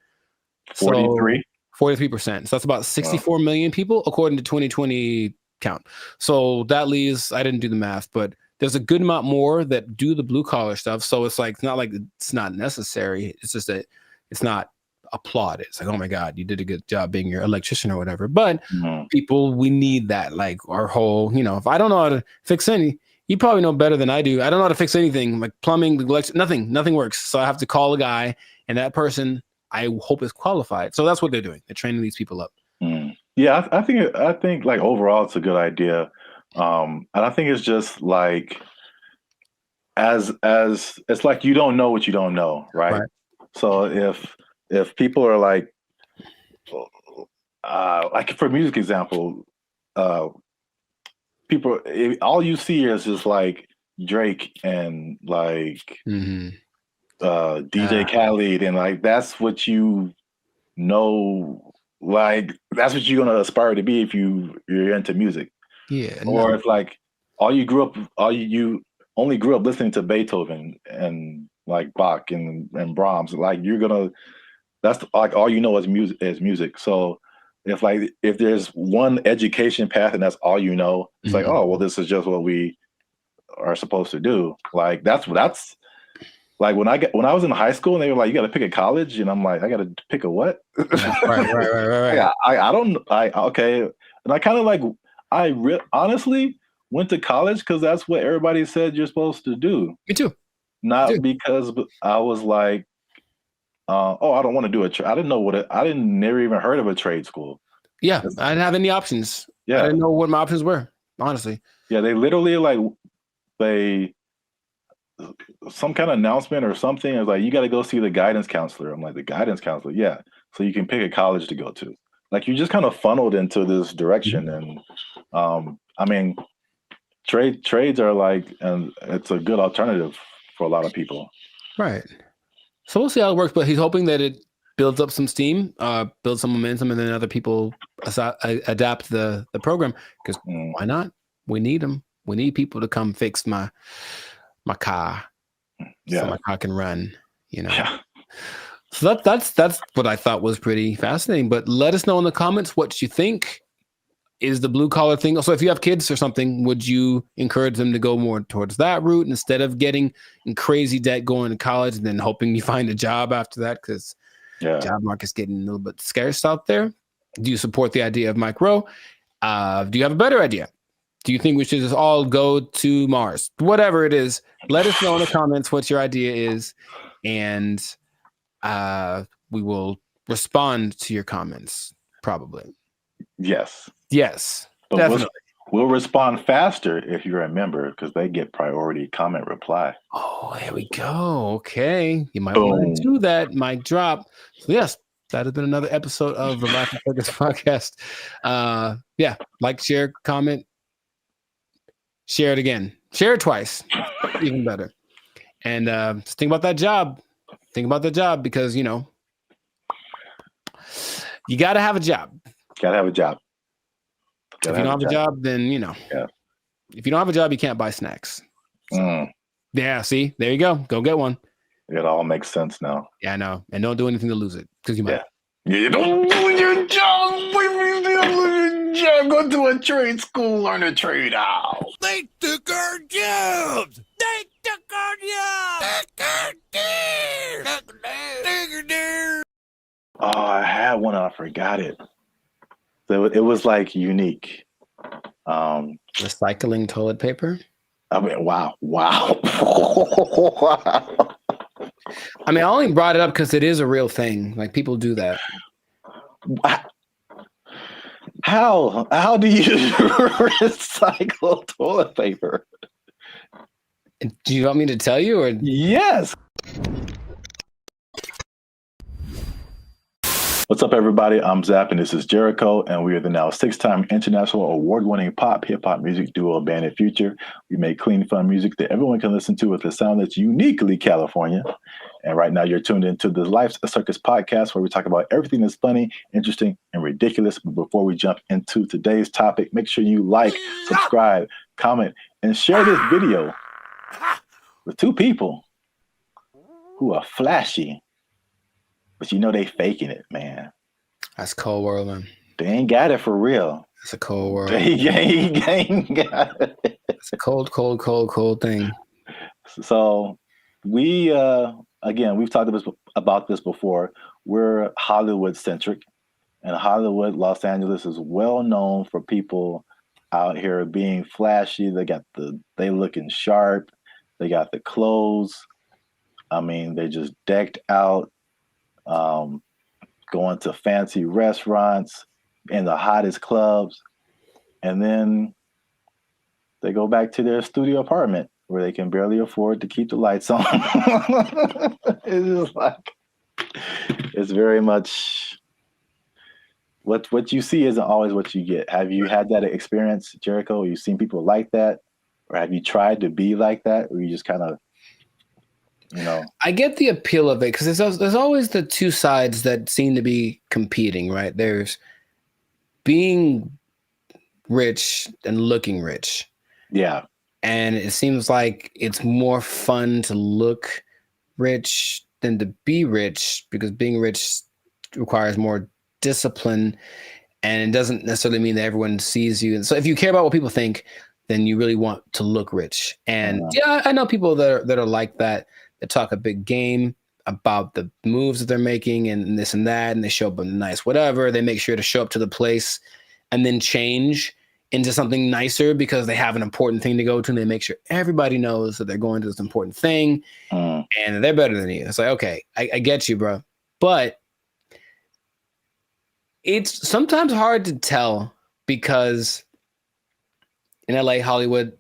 43? 43%. So that's about 64 million people according to 2020 count. So that leaves, I didn't do the math, but there's a good amount more that do the blue collar stuff. So it's like, it's not like it's not necessary. It's just that it's not applauded. It's like, oh my God, you did a good job being your electrician or whatever. But people, we need that. Like our whole, if I don't know how to fix any, you probably know better than I do. I don't know how to fix anything like plumbing, nothing works. So I have to call a guy, and that person I hope is qualified. So that's what they're doing. They're training these people up. Yeah, I think like overall it's a good idea. And I think it's just like as it's like you don't know what you don't know, right? So if people are like for music example, people, all you see is just like Drake and like DJ Khaled, and like that's what you know, like that's what you're gonna aspire to be if you're into music. Yeah. Or if like you only grew up listening to Beethoven and like Bach and Brahms, like that's like all you know is music. So if there's one education path and that's all you know, it's like, oh well, this is just what we are supposed to do. Like that's like when I was in high school and they were like, you got to pick a college, and I'm like, I got to pick a what? Right. Yeah, okay, and I kind of like honestly went to college because that's what everybody said you're supposed to do. Me too. Not because I was like, I don't want to do I didn't know never even heard of a trade school. Yeah, I didn't have any options. Yeah, I didn't know what my options were, honestly. Yeah, they literally some kind of announcement or something. It was like, you got to go see the guidance counselor. I'm like, the guidance counselor? Yeah. So you can pick a college to go to. Like, you just kind of funneled into this direction. And I mean, trades are like, and it's a good alternative for a lot of people. Right. So we'll see how it works, but he's hoping that it builds up some steam, builds some momentum, and then other people adapt the program, because why not? We need them. We need people to come fix my car, so my car can run. Yeah. So that's what I thought was pretty fascinating. But let us know in the comments what you think. Is the blue collar thing? So if you have kids or something, would you encourage them to go more towards that route instead of getting in crazy debt going to college and then hoping you find a job after that? Because job market's getting a little bit scarce out there. Do you support the idea of Mike Rowe? Do you have a better idea? Do you think we should just all go to Mars? Whatever it is, let us know in the comments what your idea is, and we will respond to your comments probably. Yes, but definitely. We'll respond faster if you're a member, because they get priority comment reply. Oh, there we go. Okay. You might want to do that. Mic drop. So yes, that has been another episode of the Life of Focus podcast. Like, share, comment, share it again. Share it twice. Even better. And just think about that job. Think about the job, because, you got to have a job. Gotta have a job. If you don't have a job, then, if you don't have a job, you can't buy snacks. Yeah, see? There you go. Go get one. It all makes sense now. Yeah, I know. And don't do anything to lose it, because you might. Yeah, you don't lose your job. Go to a trade school, learn a trade out. They took our jobs. They took our jobs. Oh, I had one. I forgot it. So it was like unique. Recycling toilet paper. I mean, wow. I mean, I only brought it up because it is a real thing. Like, people do that. How do you recycle toilet paper? Do you want me to tell you, or? Yes. What's up, everybody? I'm Zap, and this is Jericho, and we are the now 6-time international award-winning pop hip-hop music duo Band of Future. We make clean, fun music that everyone can listen to with a sound that's uniquely California. And right now, you're tuned into the Life's a Circus podcast, where we talk about everything that's funny, interesting, and ridiculous. But before we jump into today's topic, make sure you like, subscribe, comment, and share this video with 2 people who are flashy. But they faking it, man. That's cold world, man. They ain't got it for real. It's a cold world. They ain't got it. It's a cold thing. So we, again, we've talked about this before. We're Hollywood centric, and Hollywood, Los Angeles, is well known for people out here being flashy. They looking sharp. They got the clothes. I mean, they just decked out. Going to fancy restaurants in the hottest clubs, and then they go back to their studio apartment where they can barely afford to keep the lights on. It's just like, it's very much what you see isn't always what you get. Have you had that experience, Jericho? Have you seen people like that, or have you tried to be like that, or you just kind of, I get the appeal of it, because there's always the two sides that seem to be competing, right? There's being rich and looking rich. Yeah. And it seems like it's more fun to look rich than to be rich, because being rich requires more discipline, and it doesn't necessarily mean that everyone sees you. And so if you care about what people think, then you really want to look rich. And I know people that are like that. They talk a big game about the moves that they're making and this and that, and they show up in nice whatever. They make sure to show up to the place and then change into something nicer because they have an important thing to go to, and they make sure everybody knows that they're going to this important thing, and they're better than you. It's like, okay, I get you, bro. But it's sometimes hard to tell, because in LA, Hollywood,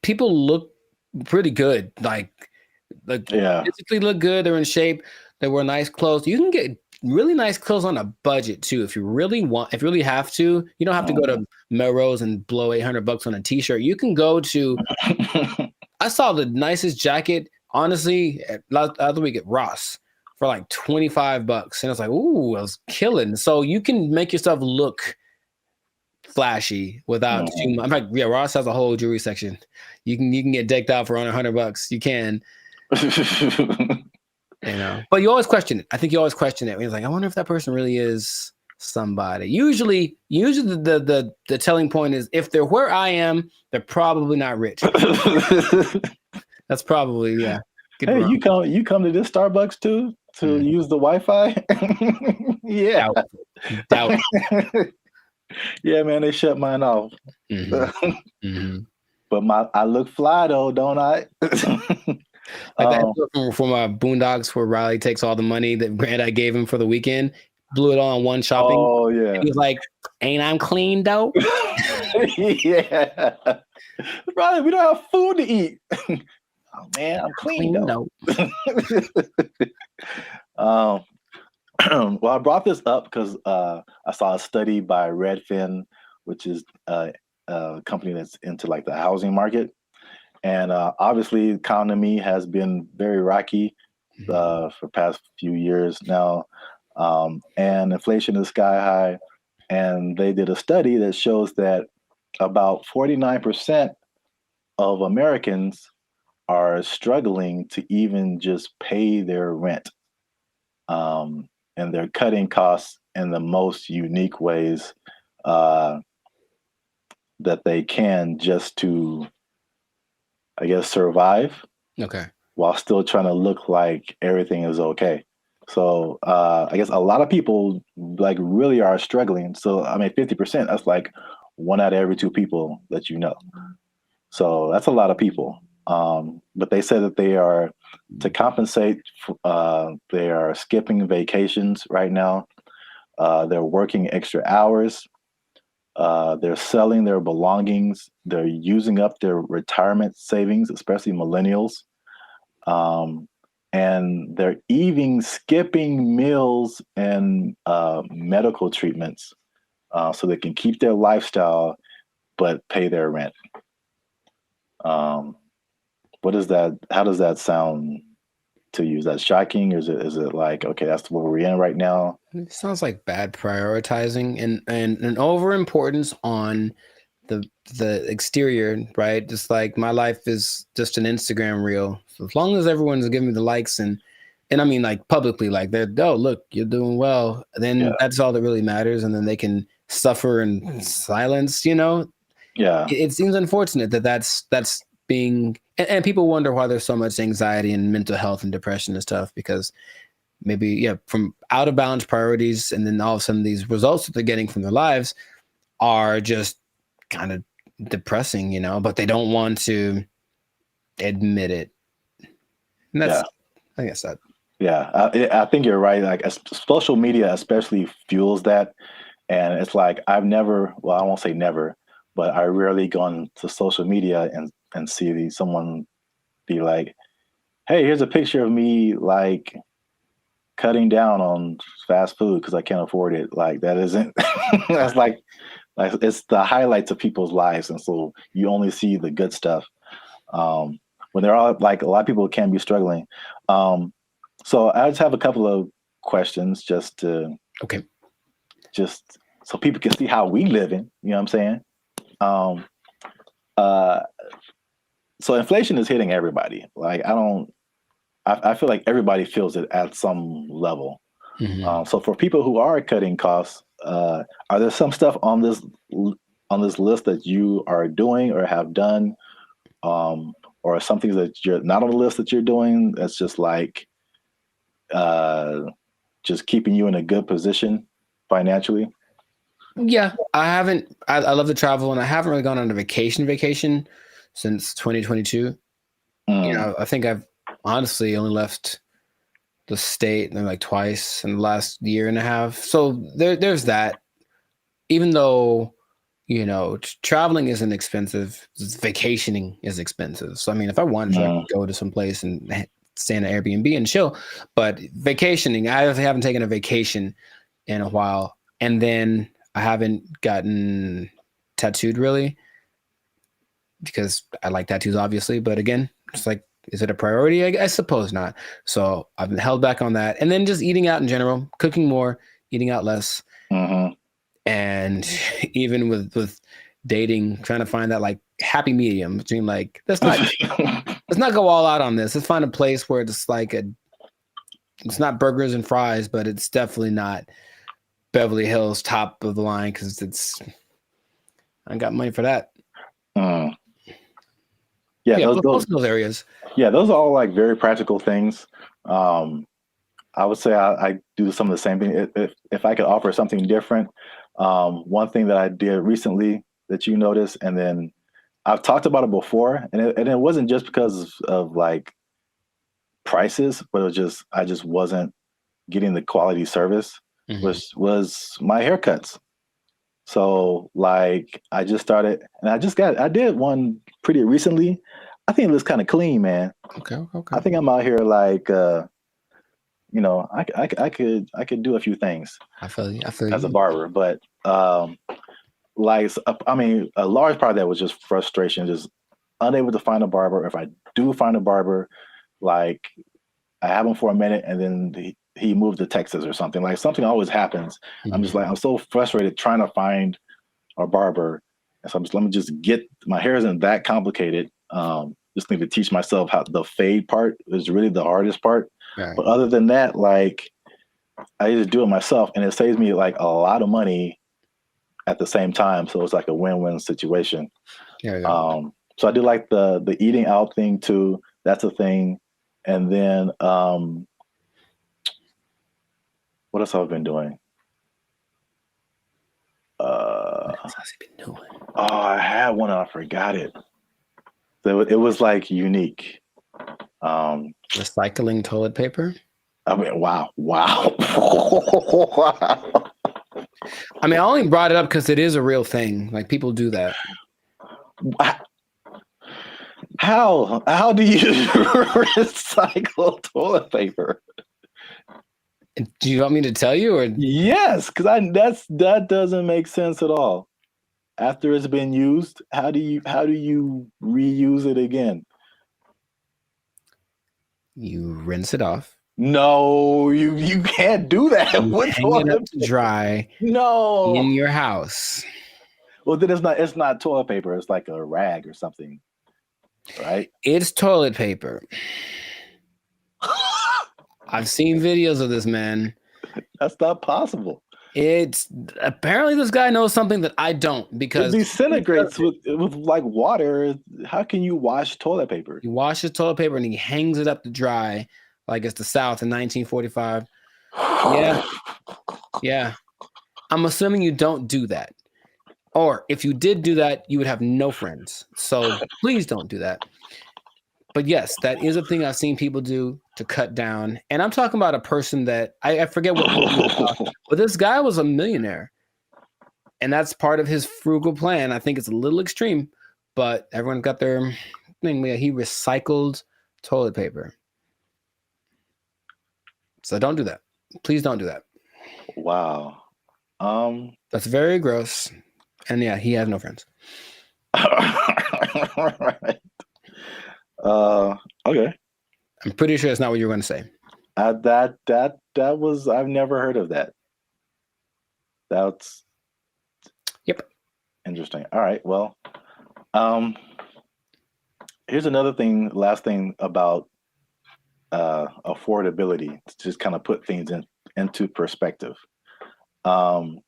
people look pretty good. Like, like physically look good, they're in shape, they wear nice clothes. You can get really nice clothes on a budget too. If you really have to, you don't have to go to Melrose and blow $800 on a t-shirt. You can go to, I saw the nicest jacket, honestly, the other week at Ross for like $25. And I was like, ooh, I was killing. So you can make yourself look flashy without too much. In fact, yeah, Ross has a whole jewelry section. You can get decked out for under $100. You can. You know, but you always question it. I think you always question it. It's like, I wonder if that person really is somebody. Usually the telling point is if they're where I am, they're probably not rich. That's probably Hey, you come to this Starbucks too to use the Wi-Fi? Yeah. Doubt. Yeah, man, they shut mine off. But I look fly though, don't I? Like that from Boondocks where Riley takes all the money that Grandad gave him for the weekend, blew it all on one shopping. Oh yeah. He was like, "Ain't I'm clean though?" Yeah. Riley, we don't have food to eat. Oh man, I'm clean though. Well, I brought this up because I saw a study by Redfin, which is a company that's into like the housing market. And obviously, the economy has been very rocky for the past few years now. And inflation is sky high. And they did a study that shows that about 49% of Americans are struggling to even just pay their rent. And they're cutting costs in the most unique ways that they can just to, I guess, survive. Okay. While still trying to look like everything is okay. So I guess a lot of people like really are struggling. So I mean, 50%, that's like 1 out of every 2 people that you know. So that's a lot of people. But they said that they are, to compensate, they are skipping vacations right now. They're working extra hours. They're selling their belongings. They're using up their retirement savings, especially millennials. And they're even skipping meals and medical treatments so they can keep their lifestyle but pay their rent. What is that? How does that sound to you? Is that shocking? Or is it like, okay, that's where we're in right now? It sounds like bad prioritizing and an overimportance on the exterior, right? Just like my life is just an Instagram reel. So as long as everyone's giving me the likes and I mean like publicly, like they're, oh look, you're doing well, then that's all that really matters, and then they can suffer in silence, you know? Yeah. It seems unfortunate that's being and people wonder why there's so much anxiety and mental health and depression and stuff, because maybe from out of balance priorities, and then all of a sudden these results that they're getting from their lives are just kind of depressing, you know, but they don't want to admit it. And that's, I guess that. Yeah, I think you're right. Like social media especially fuels that. And it's like, I've never, well, I won't say never, but I rarely gone to social media and see someone be like, hey, here's a picture of me like cutting down on fast food because I can't afford it. Like that isn't, that's like it's the highlights of people's lives. And so you only see the good stuff. When they're all like, a lot of people can be struggling. So I just have a couple of questions just to, just so people can see how we living, you know what I'm saying? So inflation is hitting everybody. Like I feel like everybody feels it at some level. So for people who are cutting costs, are there some stuff on this list that you are doing or have done, or something that you're not on the list that you're doing that's just like just keeping you in a good position financially? Yeah, I haven't. I love to travel, and I haven't really gone on a vacation since 2022. You know, I think I've honestly only left the state like twice in the last year and a half. So there's that. Even though, you know, traveling isn't expensive, vacationing is expensive. So I mean, if I wanted to go to some place and stay in an Airbnb and chill. But vacationing, I haven't taken a vacation in a while. And then I haven't gotten tattooed really because I like tattoos, obviously. But again, it's like, is it a priority? I suppose not. So I've been held back on that. And then just eating out in general, cooking more, eating out less. And even with dating, trying to find that like happy medium between like, let's not go all out on this. Let's find a place where it's like it's not burgers and fries, but it's definitely not Beverly Hills top of the line because I got money for that. Yeah, those areas. Yeah, those are all like very practical things. I would say I do some of the same thing. If I could offer something different, one thing that I did recently that you noticed, and then I've talked about it before, and it wasn't just because of like prices, but it was just I just wasn't getting the quality service. Was my haircuts. So like I just started, and I did one pretty recently. I think it looks kind of clean, man. Okay. I think I'm out here like, you know, I could do a few things. I feel you. As a barber, but like I mean, a large part of that was just frustration, just unable to find a barber. If I do find a barber, like I have him for a minute, and then he moved to Texas or something. Like something always happens. I'm just like I'm so frustrated trying to find a barber. And so let me just get my hair isn't that complicated. Just need to teach myself how the fade part is really the hardest part. Right. But other than that, like I just do it myself, and it saves me like a lot of money at the same time. So it's like a win-win situation. Yeah. So I do like the eating out thing too. That's a thing. And then what else have I been doing? What else has he been doing? Oh, I had one and I forgot it. So it was like unique. Recycling toilet paper. I mean, wow. I mean, I only brought it up because it is a real thing. Like people do that. How do you recycle toilet paper? Do you want me to tell you, or yes? Because that doesn't make sense at all. After it's been used, how do you reuse it again? You rinse it off. No, you can't do that. Hang it up to dry. No, in your house. Well, then it's not toilet paper. It's like a rag or something, right? It's toilet paper. I've seen videos of this, man. That's not possible. It's apparently this guy knows something that I don't, because it disintegrates with like water. How can you wash toilet paper? He washes toilet paper and he hangs it up to dry like it's the South in 1945. Yeah. I'm assuming you don't do that. Or if you did do that, you would have no friends. So please don't do that. But yes, that is a thing I've seen people do to cut down. And I'm talking about a person that I forget what, but this guy was a millionaire. And that's part of his frugal plan. I think it's a little extreme, but everyone got their thing. He recycled toilet paper. So don't do that. Please don't do that. Wow. That's very gross. And yeah, he has no friends. Right. Okay. I'm pretty sure that's not what you were going to say. That was, I've never heard of that. That's interesting. All right. Well, here's another thing, last thing about affordability, to just kind of put things into perspective. The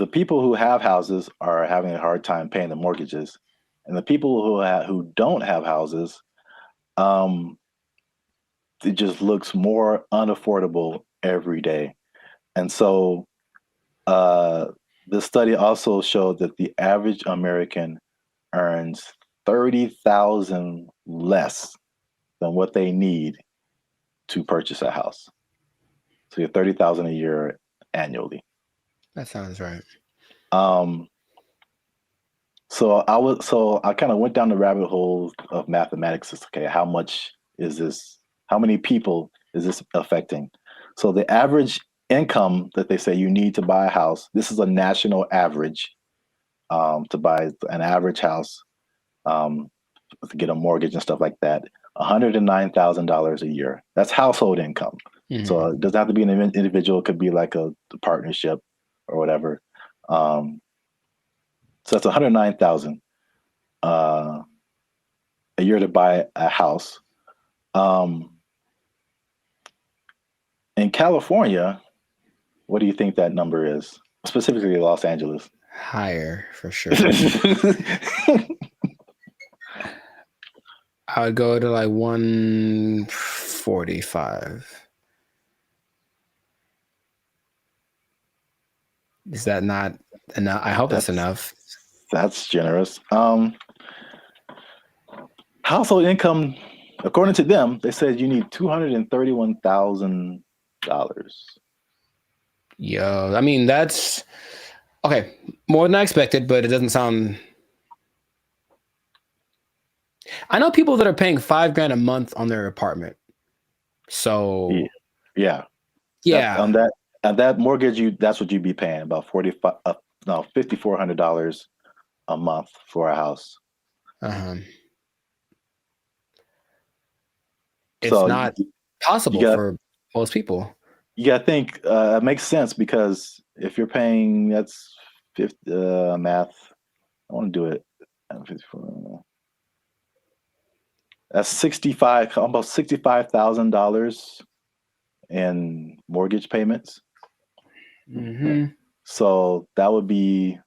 people who have houses are having a hard time paying the mortgages, and the people who don't have houses, it just looks more unaffordable every day. And so the study also showed that the average American earns $30,000 less than what they need to purchase a house. So you're $30,000 a year annually. That sounds right. So I kind of went down the rabbit hole of mathematics. Okay, how much is this? How many people is this affecting? So the average income that they say you need to buy a house, this is a national average to buy an average house, to get a mortgage and stuff like that, $109,000 a year. That's household income. Mm-hmm. So it doesn't have to be an individual. It could be like a partnership or whatever. So that's $109,000 a year to buy a house. In California, what do you think that number is? Specifically Los Angeles. Higher for sure. I would go to like 145. Is that not enough? I hope that's enough. That's generous. Household income, according to them, they said you need $231,000. Yo, I mean, that's okay. More than I expected, but it doesn't sound. I know people that are paying $5,000 a month on their apartment. So yeah. On that mortgage, that's what you'd be paying, about $5,400 a month for a house. It's not possible for most people. You got to think it makes sense, because if you're paying, that's 50, math. I want to do it. That's almost $65,000 in mortgage payments. Mm-hmm. So that would be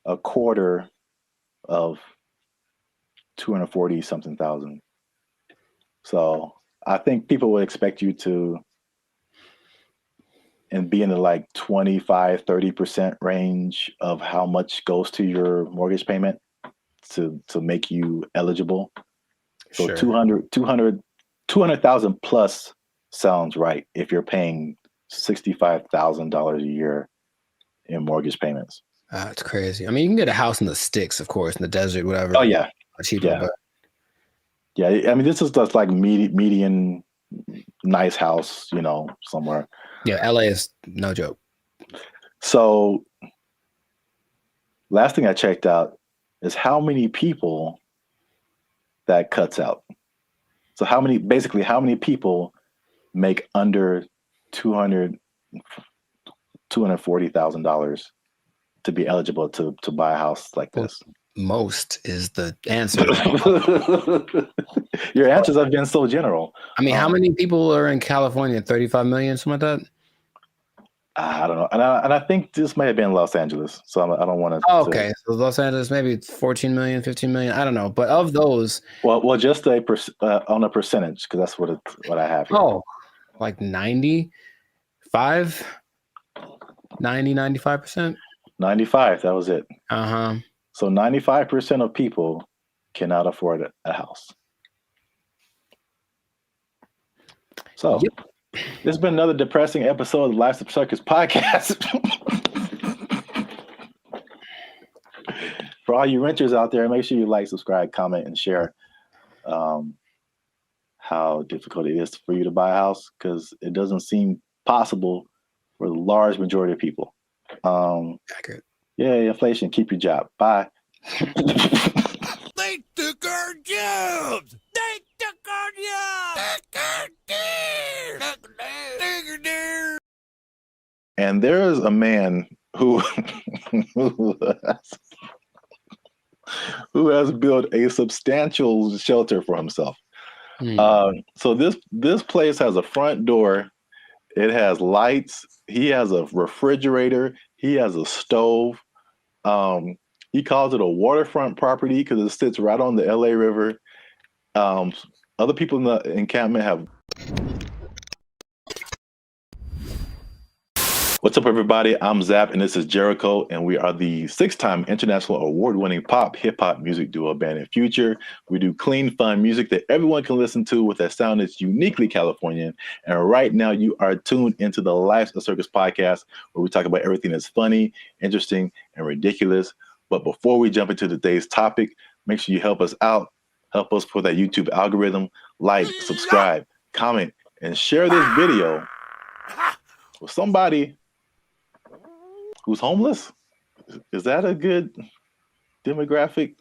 a quarter of 240 something thousand. So I think people would expect you to be in the like 25-30% range of how much goes to your mortgage payment to make you eligible. So Sure. 200,000 plus sounds right if you're paying $65,000 a year in mortgage payments. That's crazy. I mean, you can get a house in the sticks, of course, in the desert, whatever. Oh yeah, cheaper. Yeah. But Yeah, I mean, this is just like median nice house, somewhere. yeah, LA is no joke. So last thing I checked out is how many people that cuts out. So how many people make under $240,000 to be eligible to buy a house like this? Most is the answer. Your answers have been so general. I mean, how many people are in California? 35 million, something like that? I don't know. And I think this may have been Los Angeles. So I don't want to. Oh, okay. So Los Angeles, maybe 14 million, 15 million. I don't know. But of those. Well, just on a percentage, because that's what I have here. Oh, like 95? 90, 95%? 95. That was it. Uh-huh. So 95% of people cannot afford a house. So this has been another depressing episode of the Life's a Circus podcast. For all you renters out there, make sure you like, subscribe, comment, and share how difficult it is for you to buy a house, because it doesn't seem possible for the large majority of people. Accurate. Yeah, inflation, keep your job. Bye. They took our jobs! They took our jobs! And there is a man who has built a substantial shelter for himself. So this place has a front door. It has lights. He has a refrigerator. He has a stove. He calls it a waterfront property because it sits right on the LA River. Other people in the encampment have. What's up, everybody? I'm Zap, and this is Jericho, and we are the 6-time international award-winning pop hip-hop music duo Band in Future. We do clean, fun music that everyone can listen to with a sound that's uniquely Californian. And right now, you are tuned into the Life's a Circus podcast, where we talk about everything that's funny, interesting, and ridiculous. But before we jump into today's topic, make sure you help us out Help us for that YouTube algorithm. Like, subscribe, comment, and share this video with somebody who's homeless. Is that a good demographic?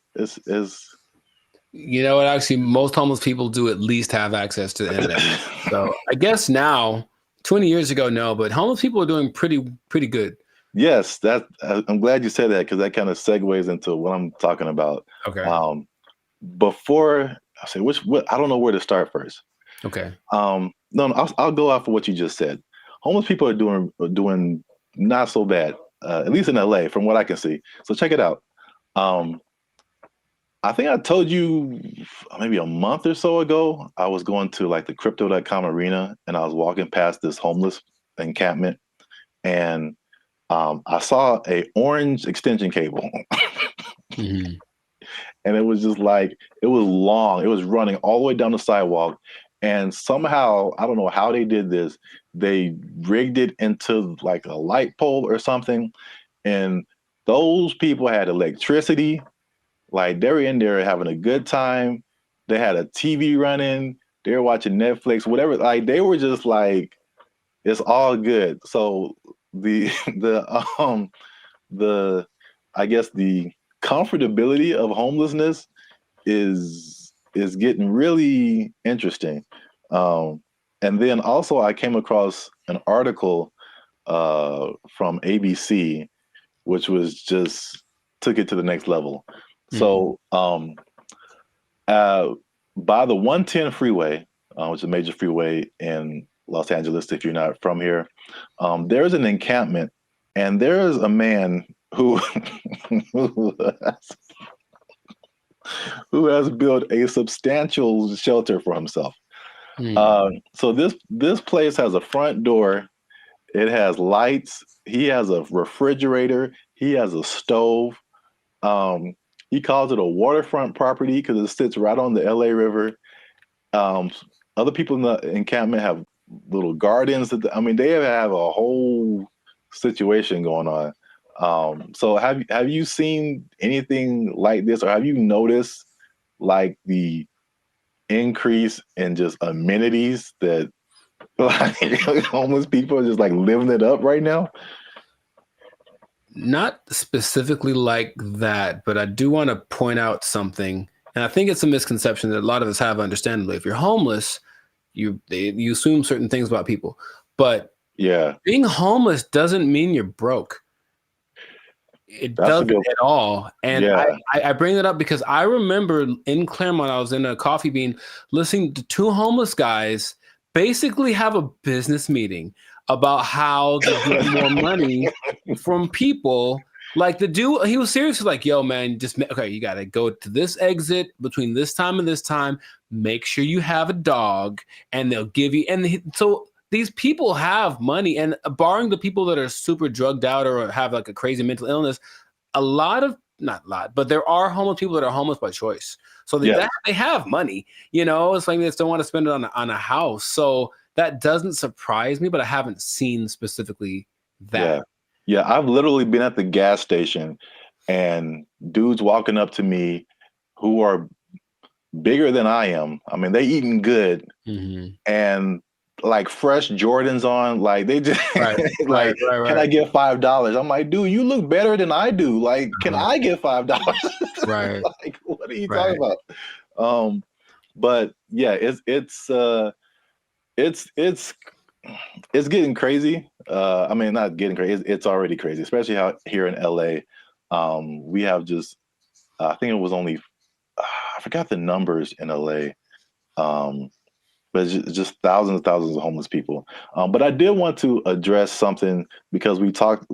You know what? Actually, most homeless people do at least have access to the internet. So I guess now, 20 years ago, no, but homeless people are doing pretty good. Yes, I'm glad you said that, because that kind of segues into what I'm talking about. Okay. Before I say what I don't know where to start first. Okay. No, I'll go off of what you just said. Homeless people are doing not so bad, at least in LA, from what I can see. So check it out. I think I told you maybe a month or so ago, I was going to like the crypto.com arena, and I was walking past this homeless encampment, and I saw a orange extension cable. Mm-hmm. And it was just like, it was long. It was running all the way down the sidewalk. And somehow, I don't know how they did this, they rigged it into like a light pole or something. And those people had electricity. Like, they were in there having a good time. They had a TV running. They were watching Netflix, whatever. Like, they were just like, it's all good. So the I guess the comfortability of homelessness is getting really interesting. And then also I came across an article from ABC, which was just took it to the next level. So by the 110 freeway, which is a major freeway in Los Angeles, if you're not from here, there's an encampment, and there's a man who has built a substantial shelter for himself. So this place has a front door. It has lights. He has a refrigerator. He has a stove. He calls it a waterfront property because it sits right on the LA River. Other people in the encampment have little gardens. They have a whole situation going on. So have you seen anything like this, or have you noticed like the increase in just amenities that like homeless people are just like living it up right now? Not specifically like that, but I do want to point out something, and I think it's a misconception that a lot of us have. Understandably, if you're homeless, you assume certain things about people, but being homeless doesn't mean you're broke. It doesn't at all. And I bring that up because I remember in Claremont, I was in a Coffee Bean listening to two homeless guys basically have a business meeting about how to get more money from people. Like the dude, he was seriously like, yo, man, you got to go to this exit between this time and this time. Make sure you have a dog, and they'll give you. So these people have money, and barring the people that are super drugged out or have like a crazy mental illness, not a lot, but there are homeless people that are homeless by choice. So they have money, it's like they just don't want to spend it on a house. So that doesn't surprise me, but I haven't seen specifically that. Yeah, I've literally been at the gas station and dudes walking up to me who are bigger than I am. They eating good and like fresh Jordans on, like they just right. Can I get $5? I'm like, dude, you look better than I do. Like, can I get $5? Right. Like, what are you talking about? But yeah, it's getting crazy. Not getting crazy. It's already crazy, especially how here in LA, we have just, I think it was only, I forgot the numbers in LA, but it's just thousands and thousands of homeless people. But I did want to address something because we talked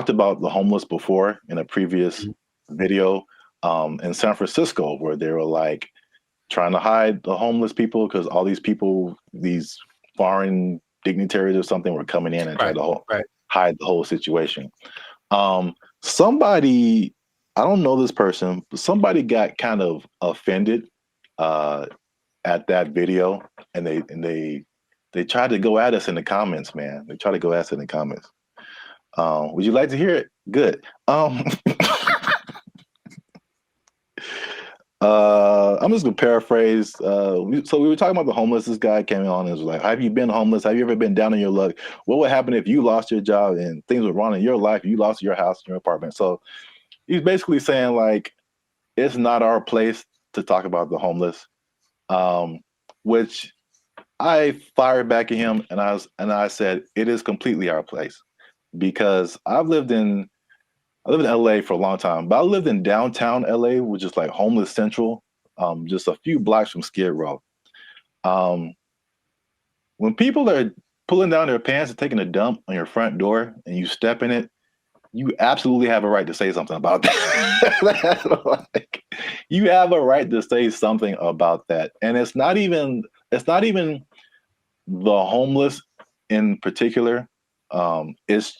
about the homeless before in a previous video in San Francisco, where they were like trying to hide the homeless people because all these people, these foreign dignitaries or something, were coming in and trying to hide the whole situation. Somebody, I don't know this person, but somebody got kind of offended at that video, and they tried to go at us in the comments, man. They tried to go at us in the comments. Would you like to hear it? Good. I'm just gonna paraphrase. So we were talking about the homeless. This guy came on and was like, "Have you been homeless? Have you ever been down on your luck? What would happen if you lost your job and things were wrong in your life? You lost your house, your apartment." So he's basically saying like, it's not our place to talk about the homeless, which I fired back at him, and I said it is completely our place, because I lived in LA for a long time, but I lived in downtown LA, which is like homeless central, just a few blocks from Skid Row. When people are pulling down their pants and taking a dump on your front door and you step in it, you absolutely have a right to say something about that. Like, you have a right to say something about that. And it's not even the homeless in particular. It's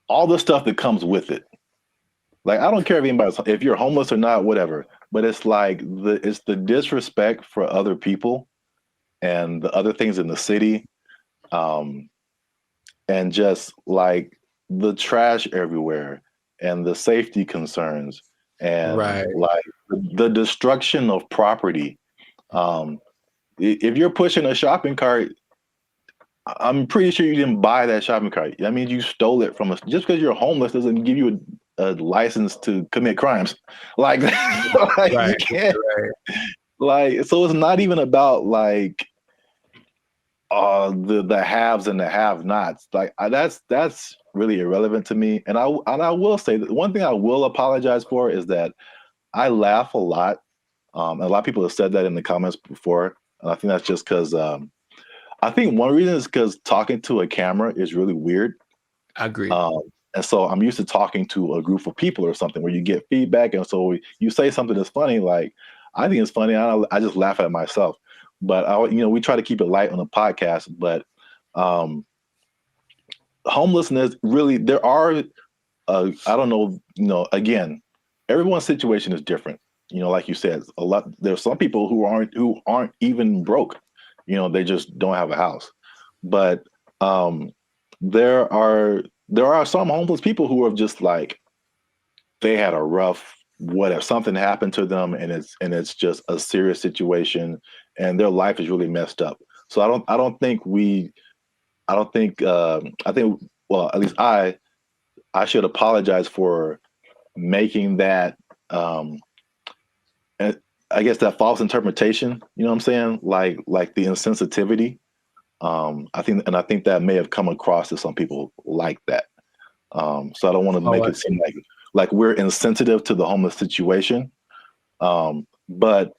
all the stuff that comes with it. Like, I don't care if you're homeless or not, whatever, but it's like it's the disrespect for other people and the other things in the city. And just like the trash everywhere and the safety concerns and like the destruction of property. If you're pushing a shopping cart, I'm pretty sure you didn't buy that shopping cart. I mean, you stole it from us. Just because you're homeless doesn't give you a license to commit crimes. Like, you can't. Like, so it's not even about like the haves and the have-nots. Like, that's really irrelevant to me. And I will say that one thing I will apologize for is that I laugh a lot. And a lot of people have said that in the comments before, and I think that's just because I think one reason is because talking to a camera is really weird. I agree. And so I'm used to talking to a group of people or something where you get feedback, and so you say something that's funny. Like, I think it's funny. I just laugh at myself. But we try to keep it light on the podcast. But homelessness, really, there are I don't know. Again, everyone's situation is different. Like you said, there's some people who aren't even broke. They just don't have a house. But there are some homeless people who are just like, they had a rough whatever, something happened to them, and it's just a serious situation, and their life is really messed up. So I think well, at least I should apologize for making that and I guess that false interpretation, you know what I'm saying? Like the insensitivity. I think that may have come across to some people like that. So I don't want to make it seem like we're insensitive to the homeless situation. But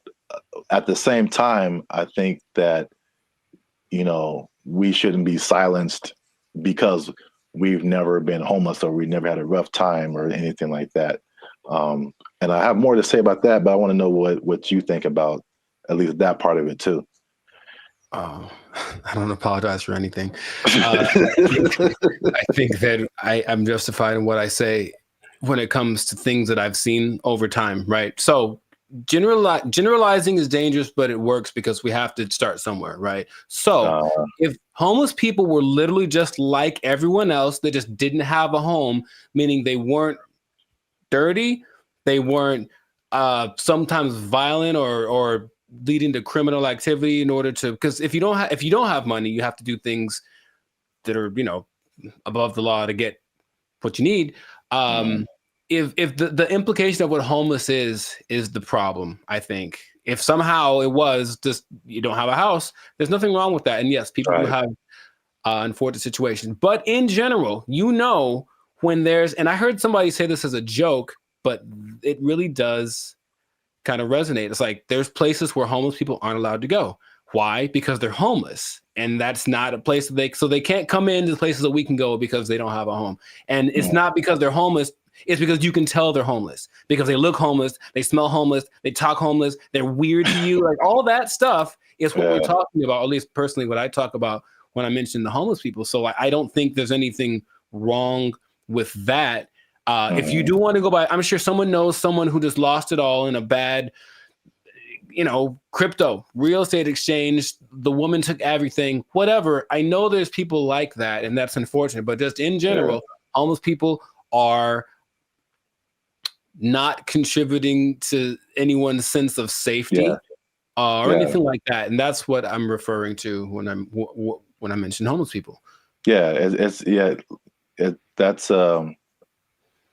at the same time, I think that, we shouldn't be silenced because we've never been homeless or we never had a rough time or anything like that. And I have more to say about that, but I want to know what you think about at least that part of it too. I don't apologize for anything. I think that I'm justified in what I say when it comes to things that I've seen over time, right? So generalizing is dangerous, but it works because we have to start somewhere, right? So if homeless people were literally just like everyone else, they just didn't have a home, meaning they weren't dirty, they weren't sometimes violent or leading to criminal activity in order to, because if you don't have money, you have to do things that are above the law to get what you need. If the implication of what homeless is the problem, I think if somehow it was just you don't have a house, there's nothing wrong with that. And yes, people who have unfortunate situation, but in general, when and I heard somebody say this as a joke, but it really does kind of resonate. It's like there's places where homeless people aren't allowed to go. Why? Because they're homeless, and that's not a place that they can't come into the places that we can go because they don't have a home. And it's not because they're homeless. It's because you can tell they're homeless because they look homeless, they smell homeless, they talk homeless, they're weird to you. Like all that stuff is what we're talking about. At least personally, what I talk about when I mention the homeless people. So I don't think there's anything wrong with that. If you do want to go by, I'm sure someone knows someone who just lost it all in a bad, crypto, real estate exchange. The woman took everything, whatever. I know there's people like that, and that's unfortunate. But just in general, homeless people are not contributing to anyone's sense of safety or anything like that. And that's what I'm referring to when I mention homeless people. Yeah, that's I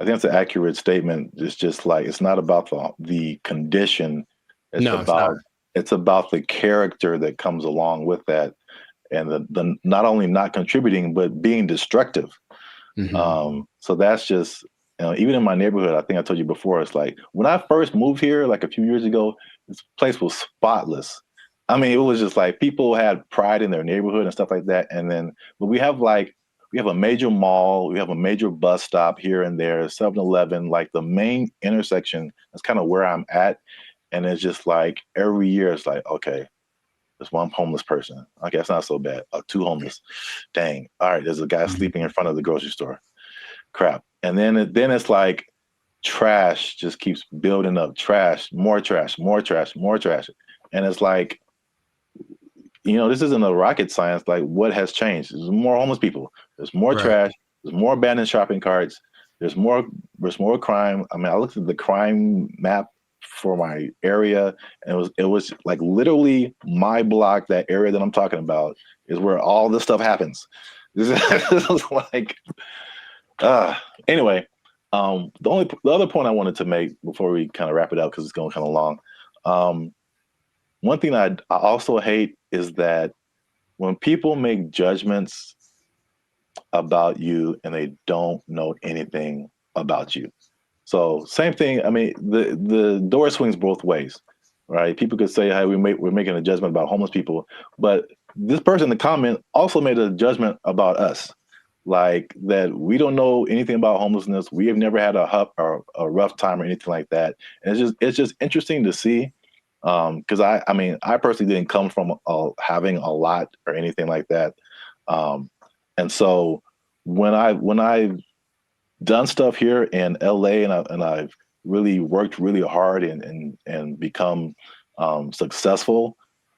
think that's an accurate statement. It's just like it's not about the condition. It's about the character that comes along with that, and the not only not contributing but being destructive. So that's just even in my neighborhood. I think I told you before. It's like when I first moved here, like a few years ago, this place was spotless. I mean, it was just like people had pride in their neighborhood and stuff like that. And then, but we have a major mall, we have a major bus stop here and there, 7-Eleven, like the main intersection. That's kind of where I'm at. And it's just like every year it's like, okay, there's one homeless person. Okay, that's not so bad. 2 homeless. Dang. All right, there's a guy sleeping in front of the grocery store. Crap. And then it's like trash just keeps building up. Trash, more trash, more trash, more trash. And it's like, this isn't a rocket science. Like, what has changed? There's more homeless people. There's more trash. There's more abandoned shopping carts. There's more crime. I mean, I looked at the crime map for my area, and it was like literally my block, that area that I'm talking about, is where all this stuff happens. This is like, anyway. The other point I wanted to make before we kind of wrap it up, because it's going kind of long. One thing I also hate is that when people make judgments about you and they don't know anything about you. So same thing. I mean, the door swings both ways, right? People could say, "Hey, we're making a judgment about homeless people," but this person in the comment also made a judgment about us, like that we don't know anything about homelessness. We have never had a rough time or anything like that. And it's just interesting to see. Because I personally didn't come from having a lot or anything like that, and so when I've done stuff here in LA and I've really worked really hard and become successful,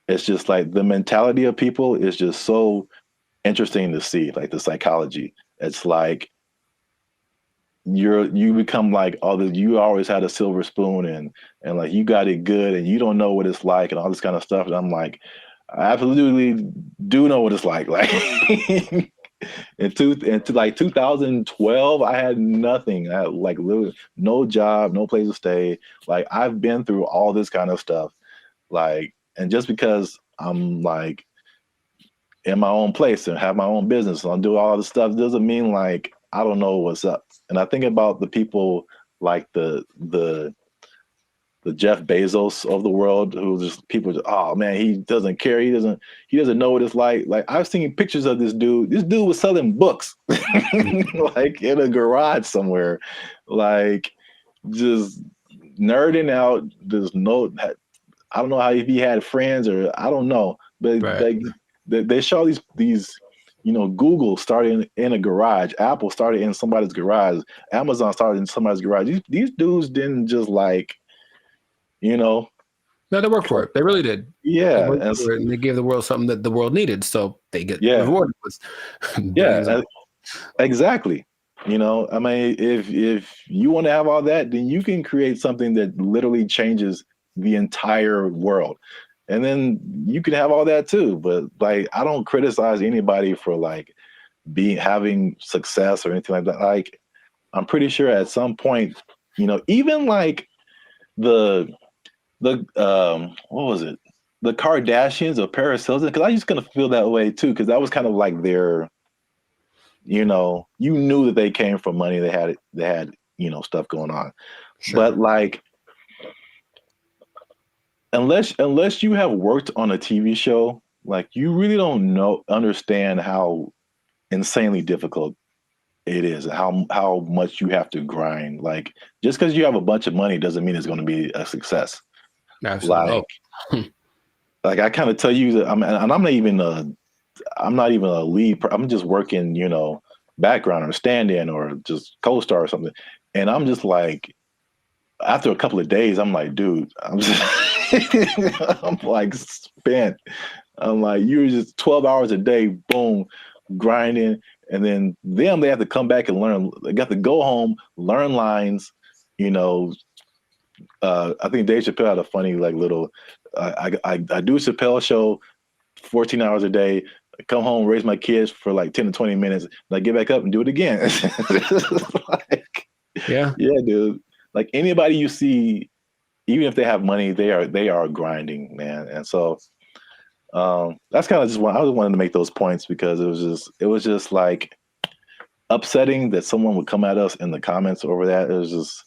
it's just like the mentality of people is just so interesting to see, like the psychology. It's like you become like, you always had a silver spoon and like you got it good and you don't know what it's like and all this kind of stuff. And I'm like, I absolutely do know what it's like. Like into like 2012, I had nothing. I had like literally no job, no place to stay. Like I've been through all this kind of stuff. Like, and just because I'm like in my own place and have my own business and I'll do all this stuff doesn't mean like I don't know what's up. And I think about the people like the Jeff Bezos of the world, who just people just, oh man, he doesn't care. He doesn't know what it's like. Like I've seen pictures of this dude. This dude was selling books like in a garage somewhere, like just nerding out. I don't know how, if he had friends or I don't know, but they show these Google started in a garage, Apple started in somebody's garage, Amazon started in somebody's garage. These dudes didn't just like, No, they worked for it. They really did. Yeah. And they gave the world something that the world needed. So they get rewarded with. Exactly. I mean, if you want to have all that, then you can create something that literally changes the entire world. And then you can have all that too. But like, I don't criticize anybody for like having success or anything like that. Like, I'm pretty sure at some point, even like the what was it? The Kardashians or Paris Hilton, because I just gonna feel that way too, because that was kind of like their, you knew that they came from money. They had stuff going on. Sure. But like, unless you have worked on a TV show, like you really don't understand how insanely difficult it is, how much you have to grind. Like just because you have a bunch of money doesn't mean it's going to be a success. Absolutely. Like I kind of tell you that I'm not even a lead. I'm just working, background or stand-in or just co-star or something. And I'm just like, after a couple of days, I'm like, dude, I'm like spent. I'm like, you're just 12 hours a day, boom, grinding. And then they have to come back and learn. They got to go home, learn lines, you know, I think Dave Chappelle had a funny like little. I do a Chappelle show 14 hours a day. I come home, raise my kids for like 10 to 20 minutes, and I get back up and do it again. Like, yeah, dude. Like anybody you see, even if they have money, they are grinding, man. And so that's kind of just I just wanted to make those points because it was just like upsetting that someone would come at us in the comments over that. It was just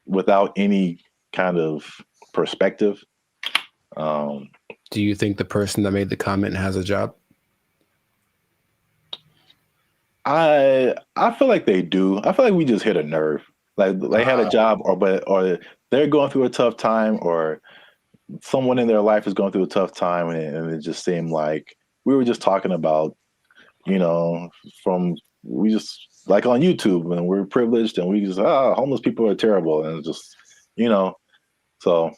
without any kind of perspective. Do you think the person that made the comment has a job? I feel like they do. I feel like we just hit a nerve. Like they had a job, or they're going through a tough time, or someone in their life is going through a tough time, and it just seemed like we were just talking about, you know, we just like on YouTube, and we're privileged, and we just homeless people are terrible, and it's just, you know, so.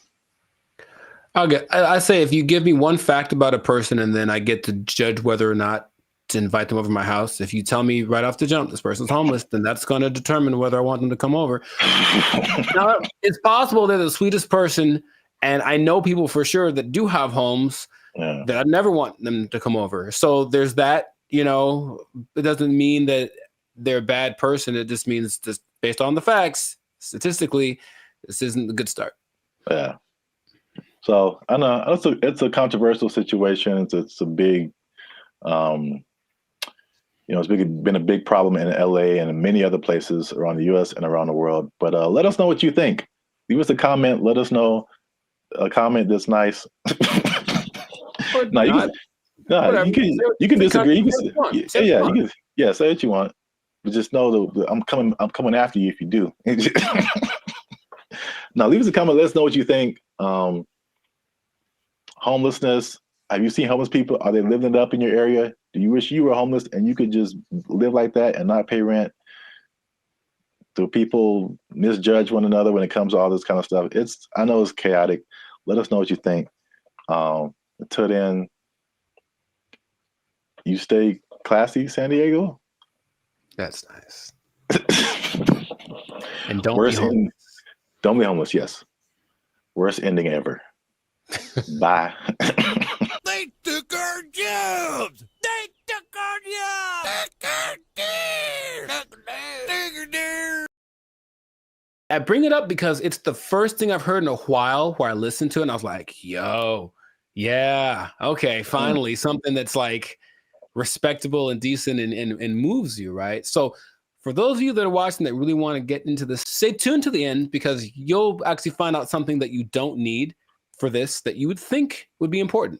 I say if you give me one fact about a person and then I get to judge whether or not to invite them over to my house. If you tell me right off the jump, this person's homeless, then that's going to determine whether I want them to come over. Now, it's possible they're the sweetest person, and I know people for sure that do have homes that I never want them to come over. So there's that, you know, it doesn't mean that they're a bad person. It just means just based on the facts, statistically, this isn't a good start. Yeah. So I know it's a controversial situation. It's a big, you know, it's been a big problem in LA and in many other places around the U.S. and around the world. But let us know what you think. Leave us a comment. Let us know a comment that's nice. No, you can disagree. You can say what you want. But just know that I'm coming after you if you do. Now leave us a comment. Let us know what you think. Homelessness. Have you seen homeless people? Are they living it up in your area? Do you wish you were homeless and you could just live like that and not pay rent? Do people misjudge one another when it comes to all this kind of stuff? I know it's chaotic. Let us know what you think. Until then, you stay classy, San Diego. That's nice. And don't be homeless. Don't be homeless. Yes. Worst ending ever. Bye. They took our jobs. They took our jobs. I bring it up because it's the first thing I've heard in a while where I listened to it and I was like, yo, yeah, okay, finally something that's like respectable and decent and moves you, right? So for those of you that are watching that really want to get into this, stay tuned to the end because you'll actually find out something that you don't need for this that you would think would be important.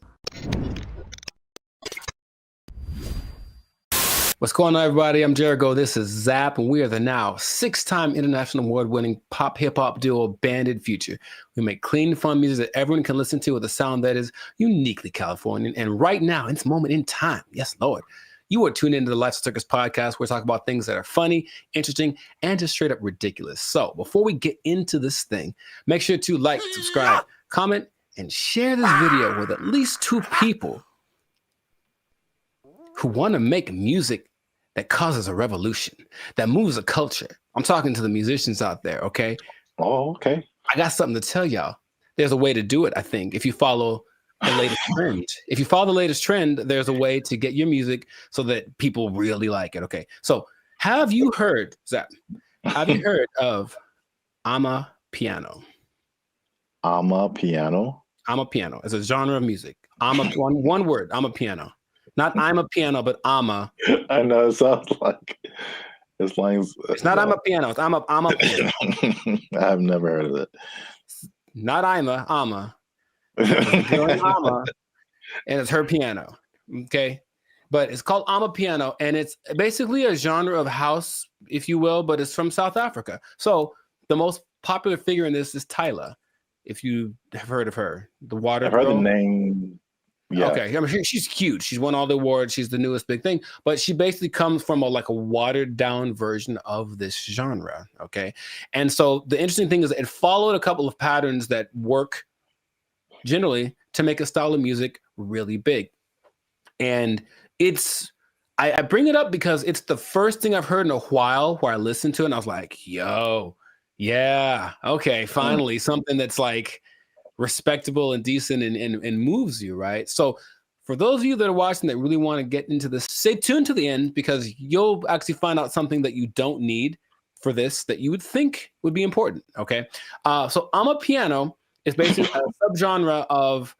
What's going on, everybody? I'm Jericho. This is Zap, and we are the now 6-time international award-winning pop hip-hop duo Banded Future. We make clean, fun music that everyone can listen to with a sound that is uniquely Californian. And right now, in this moment in time, yes, Lord, you are tuned into the Lifestyle Circus podcast where we talk about things that are funny, interesting, and just straight up ridiculous. So before we get into this thing, make sure to like, subscribe, comment, and share this video with at least 2 people who want to make music that causes a revolution, that moves a culture. I'm talking to the musicians out there, okay? Oh, okay. I got something to tell y'all. There's a way to do it, I think, if you follow the latest trend. If you follow the latest trend, there's a way to get your music so that people really like it, okay? So have you heard, Zach, have you heard of Amapiano? Amapiano? Amapiano. It's a genre of music. One word, Amapiano. Not I'm a piano, but ama. I know, it sounds like it's not I'm a piano, it's I'm a piano. I've never heard of it. Not ama. Ama, and it's her piano. Okay. But it's called Amapiano, and it's basically a genre of house, if you will, but it's from South Africa. So the most popular figure in this is Tyla, if you have heard of her. The water I've heard girl. the name. Yeah. Okay, I mean, she's cute. She's won all the awards. She's the newest big thing, but she basically comes from a watered down version of this genre. Okay, and so the interesting thing is it followed a couple of patterns that work generally to make a style of music really big. And I bring it up because it's the first thing I've heard in a while where I listened to it and I was like, yo, Yeah. Okay. Finally, something that's like respectable and decent and moves you, right? So for those of you that are watching that really want to get into this, stay tuned to the end because you'll actually find out something that you don't need for this that you would think would be important. Okay. So amapiano is basically a subgenre of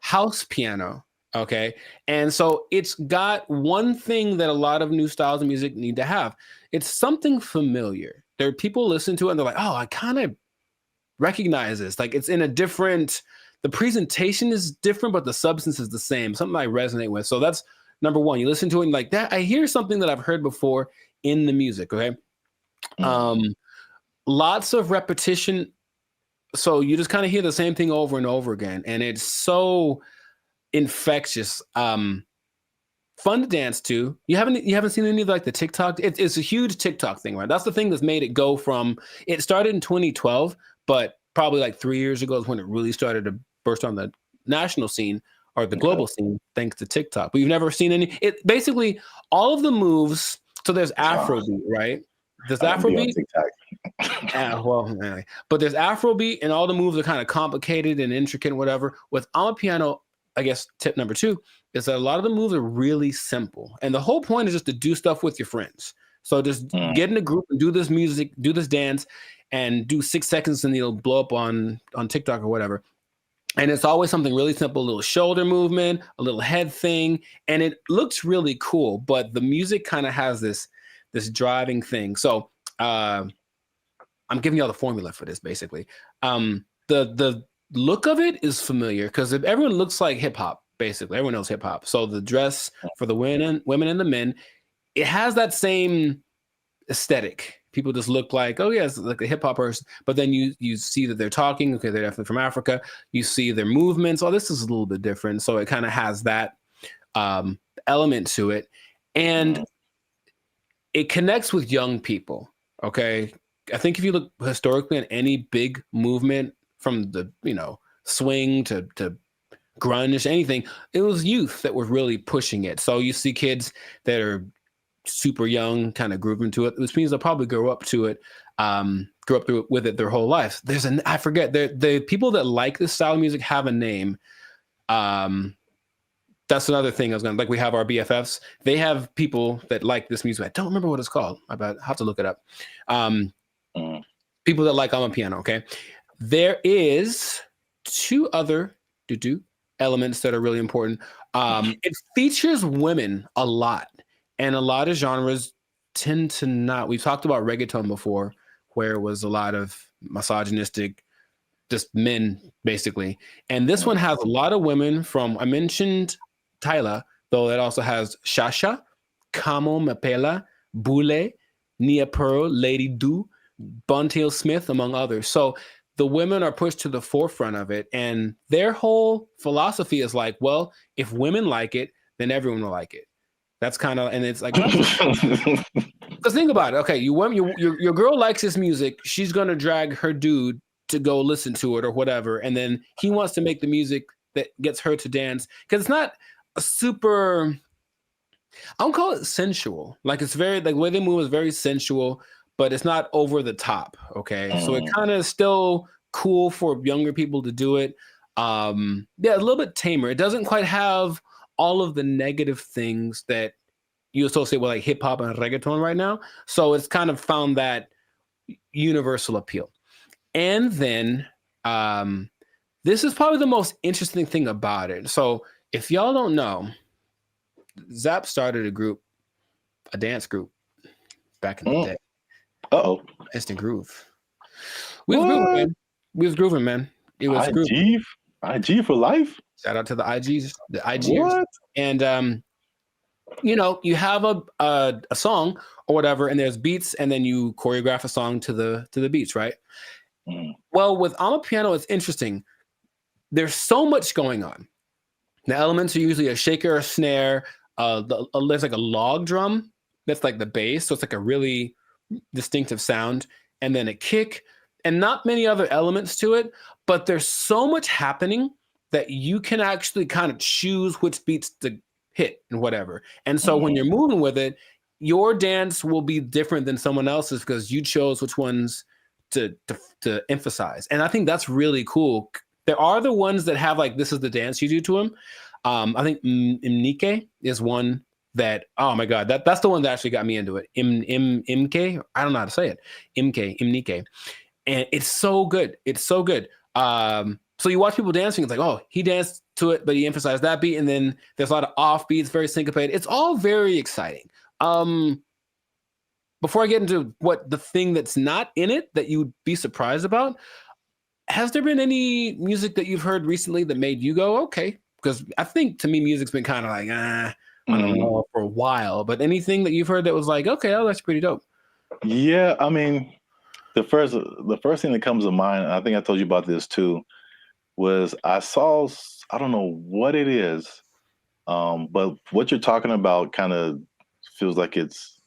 house piano. Okay. And so it's got one thing that a lot of new styles of music need to have. It's something familiar. There are people listen to it and they're like, oh, I kind of recognize this. Like it's in a different, the presentation is different, but the substance is the same. Something I resonate with. So that's number one. You listen to it and like that, I hear something that I've heard before in the music. Okay. Lots of repetition. So you just kind of hear the same thing over and over again. And it's so infectious. Fun to dance to. You haven't seen any of like the TikTok? It's a huge TikTok thing, right? That's the thing that's made it go from, it started in 2012, but probably like 3 years ago is when it really started to burst on the national scene or the global scene, thanks to TikTok. But you've never seen any, it basically all of the moves. So there's Afrobeat, right? There's Afrobeat. Well, anyway. But there's Afrobeat and all the moves are kind of complicated and intricate and whatever. With amapiano, I guess tip number 2 is that a lot of the moves are really simple. And the whole point is just to do stuff with your friends. So just get in a group and do this music, do this dance, and do 6 seconds and it'll blow up on TikTok or whatever. And it's always something really simple, a little shoulder movement, a little head thing. And it looks really cool, but the music kind of has this driving thing. So I'm giving you all the formula for this, basically. The look of it is familiar because if everyone looks like hip hop, basically everyone knows hip hop. So the dress for the women and the men, it has that same aesthetic. People just look like, oh yeah, it's like a hip hop person. But then you see that they're talking. Okay, they're definitely from Africa. You see their movements. Oh, this is a little bit different. So it kind of has that element to it, and it connects with young people. Okay, I think if you look historically at any big movement from the swing to grunge, anything, it was youth that were really pushing it. So you see kids that are super young kind of grooving to it, which means they'll probably grow up to it, with it their whole life. I forget, the people that like this style of music have a name. That's another thing I was gonna, like, we have our BFFs. They have people that like this music. I don't remember what it's called. I have to look it up. People that like amapiano, okay? There is 2 other elements that are really important. It features women a lot. And a lot of genres tend to not. We've talked about reggaeton before, where it was a lot of misogynistic, just men, basically. And this one has a lot of women from, I mentioned Tyla, though it also has Shasha, Kamo Mapela, Bule, Nia Pearl, Lady Do, Bontail Smith, among others. So the women are pushed to the forefront of it. And their whole philosophy is like, well, if women like it, then everyone will like it. That's kind of, and it's like, because think about it. Okay, your girl likes this music. She's gonna drag her dude to go listen to it or whatever, and then he wants to make the music that gets her to dance because it's not a super. I don't call it sensual. Like it's very, like the way they move is very sensual, but it's not over the top. Okay, so it kind of still cool for younger people to do it. Yeah, a little bit tamer. It doesn't quite have all of the negative things that you associate with like hip hop and reggaeton right now. So it's kind of found that universal appeal. And then this is probably the most interesting thing about it. So if y'all don't know, Zap started a dance group back in the day. Instant Groove. We was grooving, man. It was IG for life. Shout out to the IGers. And you have a song or whatever, and there's beats, and then you choreograph a song to the beats, right? Well, with amapiano, it's interesting. There's so much going on. The elements are usually a shaker, a snare. There's like a log drum that's like the bass, so it's like a really distinctive sound, and then a kick, and not many other elements to it. But there's so much happening that you can actually kind of choose which beats to hit and whatever. And so when you're moving with it, your dance will be different than someone else's because you chose which ones to emphasize. And I think that's really cool. There are the ones that have like, this is the dance you do to them. I think Imnike is one that, oh my God, that's the one that actually got me into it. Imke, I don't know how to say it. Imnike. And it's so good. It's so good. So you watch people dancing, it's like, oh, he danced to it, but he emphasized that beat. And then there's a lot of off beats, very syncopated. It's all very exciting. Before I get into what the thing that's not in it that you would be surprised about, has there been any music that you've heard recently that made you go, okay? Because I think to me, music's been kind of like, I don't know, for a while. But anything that you've heard that was like, okay, oh, that's pretty dope. Yeah, I mean, the first thing that comes to mind, and I think I told you about this too, was I saw, I don't know what it is, but what you're talking about kind of feels like it's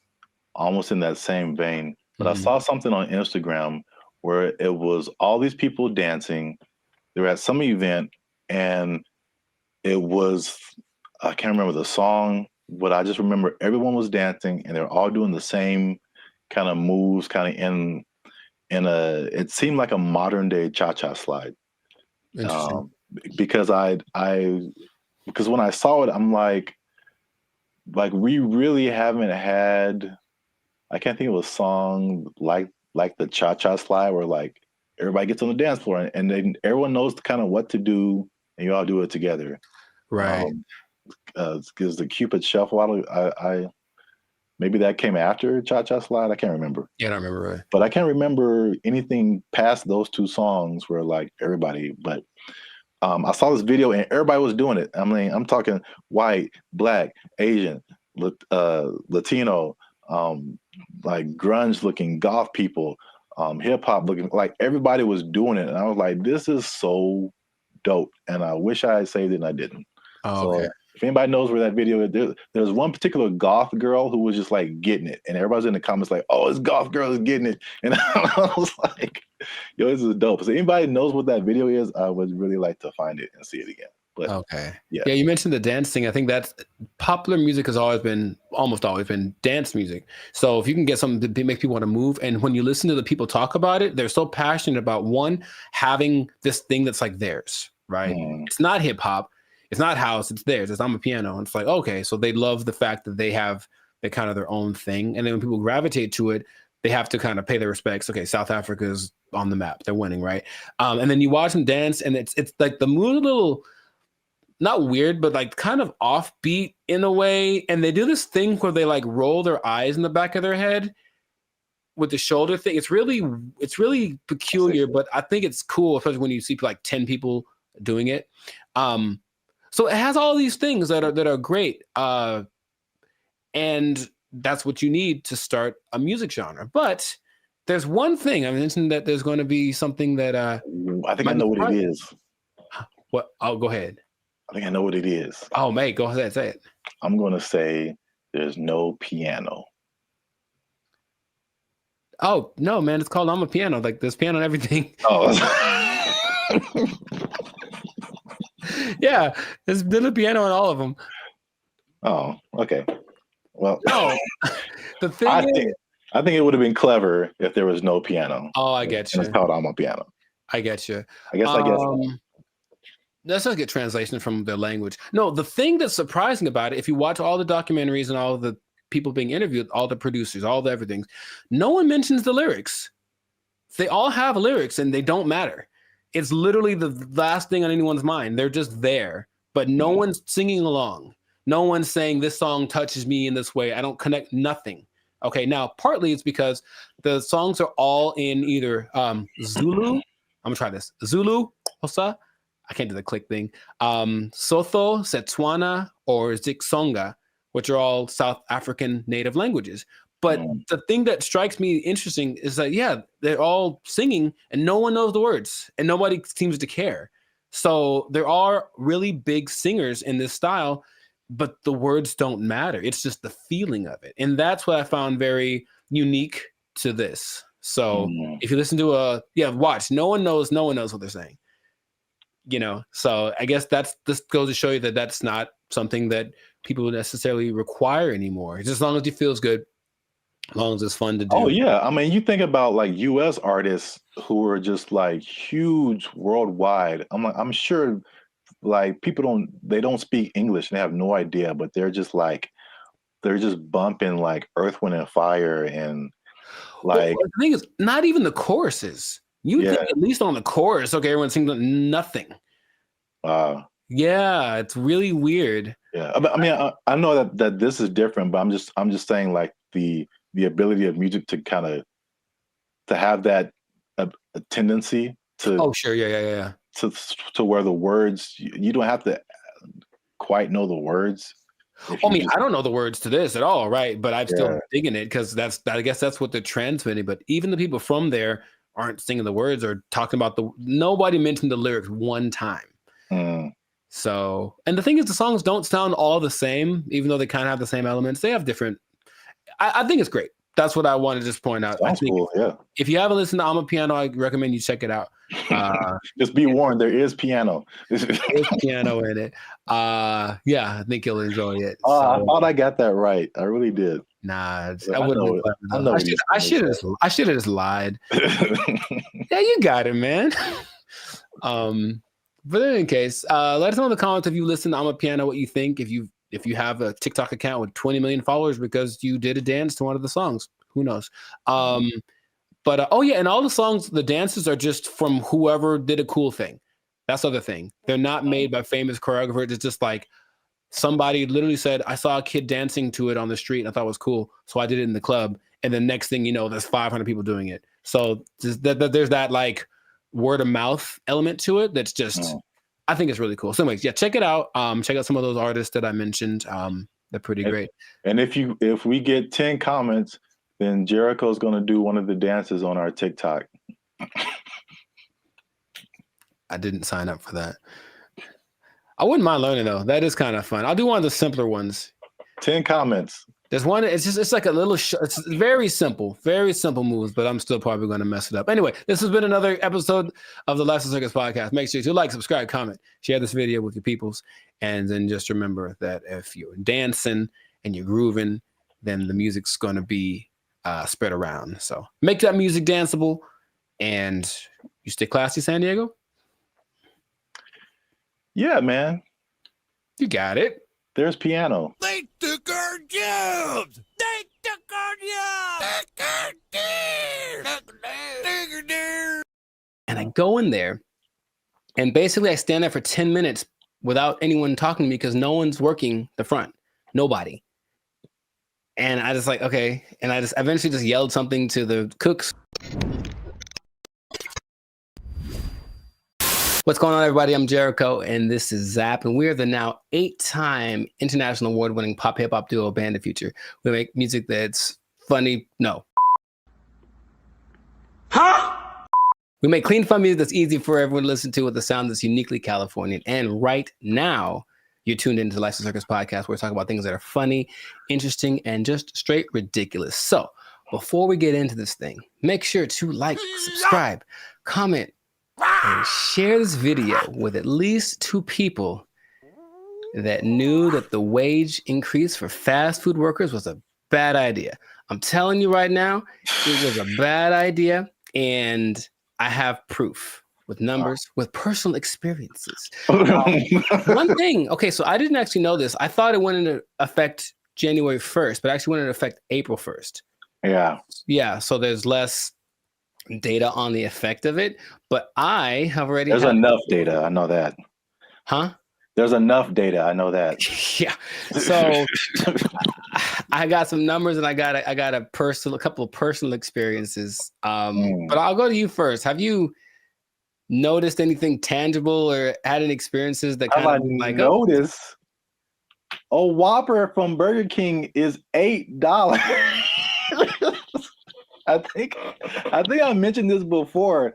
almost in that same vein. But I saw something on Instagram where it was all these people dancing. They were at some event, and it was, I can't remember the song, but I just remember everyone was dancing, and they're all doing the same kind of moves, kind of in a, it seemed like a modern day cha-cha slide. Because because when I saw it, I'm like we really haven't had, I can't think of a song like the cha-cha slide where like everybody gets on the dance floor and then everyone knows kind of what to do and you all do it together. Right. Because the Cupid Shuffle, I maybe that came after Cha-Cha Slide. I can't remember. Yeah, I don't remember. Right. But I can't remember anything past those two songs where like everybody, but I saw this video and everybody was doing it. I mean, I'm talking white, black, Asian, Latino, like grunge looking goth people, hip hop looking, like everybody was doing it. And I was like, this is so dope. And I wish I had saved it and I didn't. Oh, okay. So if anybody knows where that video is, there's one particular goth girl who was just like getting it. And everybody's in the comments like, oh, this goth girl is getting it. And I was like, yo, this is dope. So anybody knows what that video is, I would really like to find it and see it again. But okay. Yeah, you mentioned the dancing. I think that's popular music has almost always been dance music. So if you can get something to make people want to move, and when you listen to the people talk about it, they're so passionate about one, having this thing that's like theirs, right? It's not hip hop. It's not house, it's theirs. It's amapiano. And it's like, okay, so they love the fact that they have kind of their own thing. And then when people gravitate to it, they have to kind of pay their respects. Okay, South Africa's on the map. They're winning, right? And then you watch them dance, and it's like the mood a little, not weird, but like kind of offbeat in a way. And they do this thing where they like roll their eyes in the back of their head with the shoulder thing. It's really peculiar, but I think it's cool, especially when you see like 10 people doing it. So it has all these things that are great, and that's what you need to start a music genre. But there's one thing I mentioned, that there's going to be something that I think I know what it is. What? Oh, go ahead. I think I know what it is. Oh, mate, go ahead, say it. I'm going to say there's no piano. Oh no, man! It's called amapiano. Like there's piano and everything. Oh. Yeah, there's a piano in all of them. Oh, okay. Well, no. The thing I think it would have been clever if there was no piano. Oh, I get you. It's called amapiano. I get you. I guess. That's not a good translation from their language. No, the thing that's surprising about it, if you watch all the documentaries and all the people being interviewed, all the producers, all the everything, no one mentions the lyrics. They all have lyrics and they don't matter. It's literally the last thing on anyone's mind. They're just there, but no one's singing along. No one's saying this song touches me in this way. I don't connect, nothing. Okay, now partly it's because the songs are all in either Zulu. I'm gonna try this. Zulu, Hosa. I can't do the click thing. Sotho, Setswana, or Zixonga, which are all South African native languages. But the thing that strikes me interesting is that, yeah, they're all singing and no one knows the words and nobody seems to care. So there are really big singers in this style, but the words don't matter. It's just the feeling of it. And that's what I found very unique to this. So if you listen to watch, no one knows what they're saying. You know, so I guess this goes to show you that that's not something that people necessarily require anymore. Just as long as it feels good. As long as it's fun to do. Oh yeah, I mean, you think about like U.S. artists who are just like huge worldwide. I'm sure like people don't speak English and they have no idea, but they're just bumping like Earth, Wind, and Fire and like. The thing is, not even the choruses. You would think at least on the chorus, okay, everyone sings nothing. Yeah, it's really weird. Yeah, I mean, I know that this is different, but I'm just saying like the ability of music to kind of to have that a tendency to. Oh sure, yeah. To where the words you don't have to quite know the words. I mean, I don't know the words to this at all, right? But I'm still digging it because I guess that's what they're transmitting. But even the people from there aren't singing the words or talking about nobody mentioned the lyrics one time. So, and the thing is, the songs don't sound all the same, even though they kind of have the same elements. They have different. I think it's great. That's what I want to just point out. Sounds cool, yeah. If you haven't listened to I'm a Piano, I recommend you check it out. Just be warned, there is piano. There's piano in it. Yeah, I think you'll enjoy it. I thought I got that right. I really did. Nah, I wouldn't. I should have just lied. Yeah, you got it, man. But in any case, let us know in the comments if you listen to I'm a Piano what you think. If you have a TikTok account with 20 million followers because you did a dance to one of the songs, who knows? But oh yeah, and all the songs, the dances are just from whoever did a cool thing. That's the other thing. They're not made by famous choreographers. It's just like somebody literally said, I saw a kid dancing to it on the street and I thought it was cool. So I did it in the club. And the next thing you know, there's 500 people doing it. So there's that like word of mouth element to it. That's just, I think it's really cool. So anyways, yeah, check it out. Check out some of those artists that I mentioned. They're pretty great. And if we get 10 comments, then Jericho's going to do one of the dances on our TikTok. I didn't sign up for that. I wouldn't mind learning though. That is kind of fun. I'll do one of the simpler ones. 10 comments. There's one. It's like a little. It's very simple moves, but I'm still probably going to mess it up. Anyway, this has been another episode of the Lifestyle Circus podcast. Make sure to like, subscribe, comment, share this video with your peoples, and then just remember that if you're dancing and you're grooving, then the music's going to be spread around. So make that music danceable, and you stay classy, San Diego. Yeah, man. You got it. There's piano. They took our jobs. They took our jobs. And I go in there, and basically I stand there for 10 minutes without anyone talking to me because no one's working the front. Nobody. And I just like, okay. And I just eventually just yelled something to the cooks. What's going on, everybody? I'm Jericho, and this is Zap, and we're the now 8-time international award-winning pop hip-hop duo Band of Future. We make music that's funny. No. Huh? We make clean, fun music that's easy for everyone to listen to with a sound that's uniquely Californian. And right now, you're tuned into the Lifestyle Circus podcast, where we talk about things that are funny, interesting, and just straight ridiculous. So before we get into this thing, make sure to like, subscribe, comment, and share this video with at least 2 people that knew that the wage increase for fast food workers was a bad idea. I'm telling you right now, it was a bad idea, and I have proof with numbers, with personal experiences. One thing, okay, so I didn't actually know this. I thought it went into effect January 1st, but actually went into effect April 1st. Yeah, so there's less data on the effect of it, but I have already there's enough data, I know that. Huh? There's enough data, I know that. Yeah. So I got some numbers, and I got a couple of personal experiences. But I'll go to you first. Have you noticed anything tangible or had any experiences that kind of like notice a Whopper from Burger King is $8. I think I mentioned this before.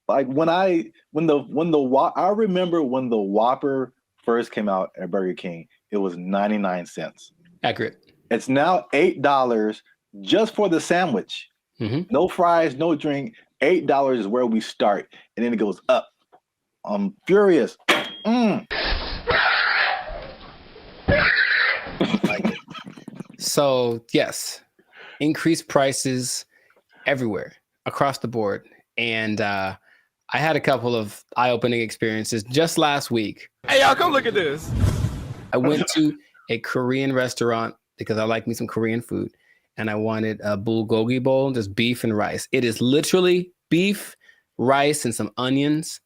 Like I remember when the Whopper first came out at Burger King, it was 99 cents. Accurate. It's now $8 just for the sandwich. Mm-hmm. No fries, no drink. $8 is where we start, and then it goes up. I'm furious. So yes. increased prices everywhere across the board. And I had a couple of eye-opening experiences just last week. Hey, y'all, come look at this. I went to a Korean restaurant because I like me some Korean food. And I wanted a bulgogi bowl, just beef and rice. It is literally beef, rice, and some onions.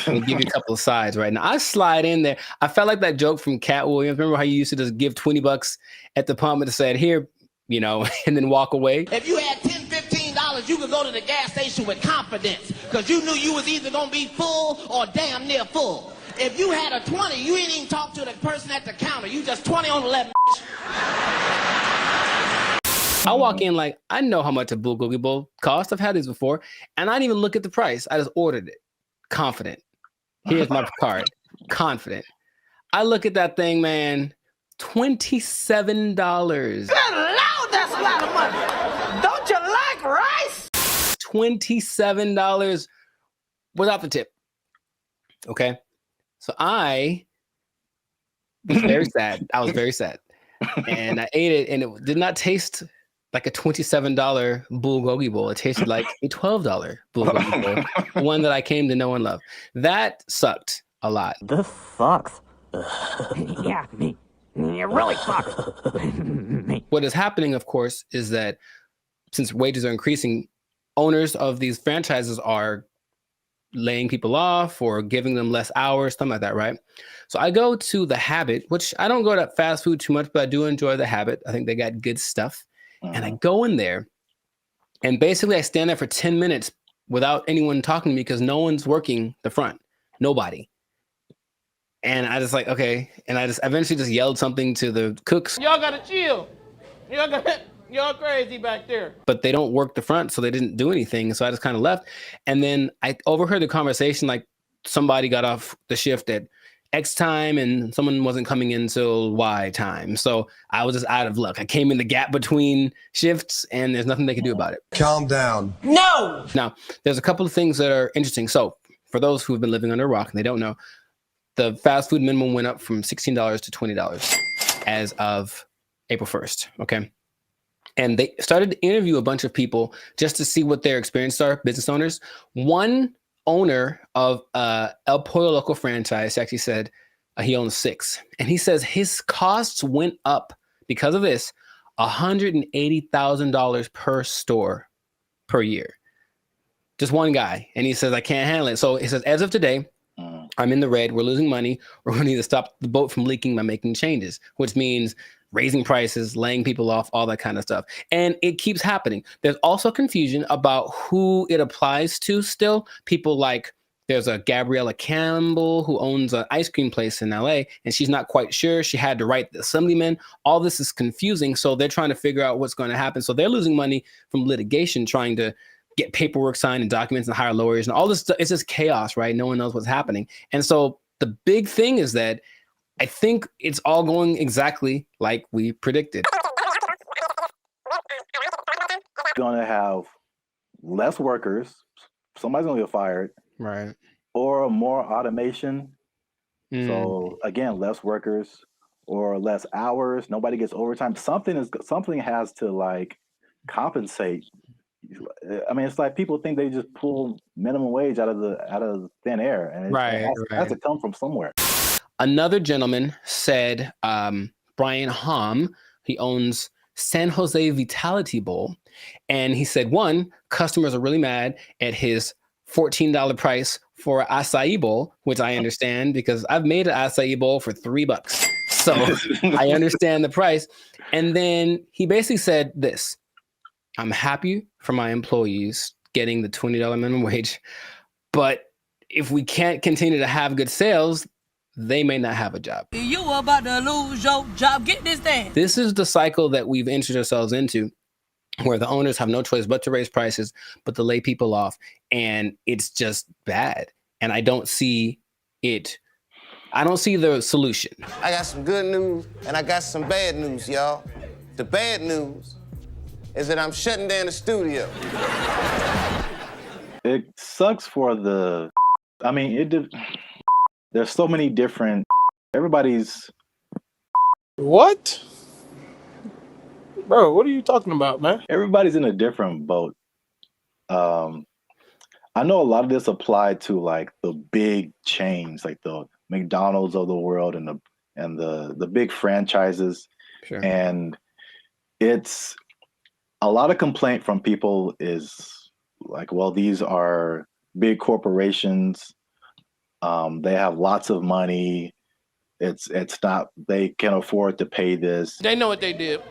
We'll give you a couple of sides right now. I slide in there. I felt like that joke from Cat Williams. Remember how you used to just give $20 at the pump and said, here, you know, and then walk away? If you had $10, $15, you could go to the gas station with confidence because you knew you was either going to be full or damn near full. If you had a 20, you ain't even talk to the person at the counter. You just 20 on 11. I walk in like, I know how much a bulgogi bowl costs. I've had these before. And I didn't even look at the price. I just ordered it. Confident. Here's my card. Confident. I look at that thing, man. $27. Good Lord, that's a lot of money. Don't you like rice? $27 without the tip. Okay. So I was very sad. I was very sad. And I ate it and it did not taste like a $27 bulgogi bowl. It tasted like a $12 bulgogi bowl, one that I came to know and love. That sucked a lot. This sucks. Yeah, it really sucks. What is happening, of course, is that since wages are increasing, owners of these franchises are laying people off or giving them less hours, something like that, right? So I go to The Habit, which I don't go to fast food too much, but I do enjoy The Habit. I think they got good stuff. And I go in there and basically I stand there for 10 minutes without anyone talking to me because no one's working the front. Nobody. And I just like, okay. And I just eventually just yelled something to the cooks. Y'all gotta chill. Y'all crazy back there. But they don't work the front, so they didn't do anything. So I just kind of left. And then I overheard the conversation, like somebody got off the shift at X time and someone wasn't coming in till Y time. So I was just out of luck. I came in the gap between shifts and there's nothing they could do about it. Calm down. No! Now, there's a couple of things that are interesting. So for those who have been living under a rock and they don't know, the fast food minimum went up from $16 to $20 as of April 1st. Okay. And they started to interview a bunch of people just to see what their experiences are, business owners. One owner of El Pollo Loco franchise actually said he owns 6. And he says his costs went up because of this, $180,000 per store per year. Just one guy. And he says, I can't handle it. So he says, as of today, I'm in the red. We're losing money. We're going to need to stop the boat from leaking by making changes, which means raising prices, laying people off, all that kind of stuff. And it keeps happening. There's also confusion about who it applies to still. People like, there's a Gabriella Campbell who owns an ice cream place in LA, and she's not quite sure. She had to write the assemblyman. All this is confusing. So they're trying to figure out what's going to happen. So they're losing money from litigation, trying to get paperwork signed and documents and hire lawyers and all this stuff. It's just chaos, right? No one knows what's happening. And so the big thing is that I think it's all going exactly like we predicted. Going to have less workers. Somebody's going to get fired. Right. Or more automation. So again, less workers or less hours. Nobody gets overtime. Something has to like compensate. I mean, it's like people think they just pull minimum wage out of thin air, and it has to come from somewhere. Another gentleman said, Brian Hom, he owns San Jose Vitality Bowl, and he said, one, customers are really mad at his $14 price for an acai bowl, which I understand because I've made an acai bowl for $3. So I understand the price. And then he basically said this: I'm happy for my employees getting the $20 minimum wage, but if we can't continue to have good sales, they may not have a job. You about to lose your job. Get this thing. This is the cycle that we've entered ourselves into, where the owners have no choice but to raise prices, but to lay people off. And it's just bad. And I don't see it. I don't see the solution. I got some good news and I got some bad news, y'all. The bad news is that I'm shutting down the studio. It sucks for the, I mean, there's so many different, everybody's. What? Bro, what are you talking about, man? Everybody's in a different boat. I know a lot of this applied to like the big chains, like the McDonald's of the world and the big franchises. Sure. And it's a lot of complaint from people is like, well, these are big corporations. They have lots of money. It's not, they can afford to pay this. They know what they did.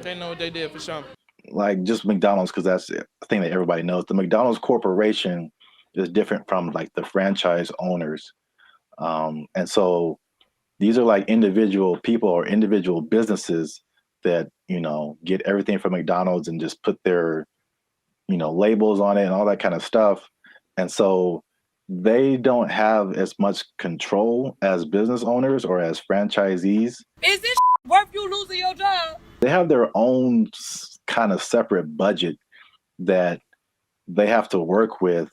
They know what they did for sure. Like just McDonald's, because that's the thing that everybody knows. The McDonald's corporation is different from like the franchise owners. And so these are like individual people or individual businesses that, you know, get everything from McDonald's and just put their, you know, labels on it and all that kind of stuff. And so they don't have as much control as business owners or as franchisees. Is this worth you losing your job? They have their own kind of separate budget that they have to work with.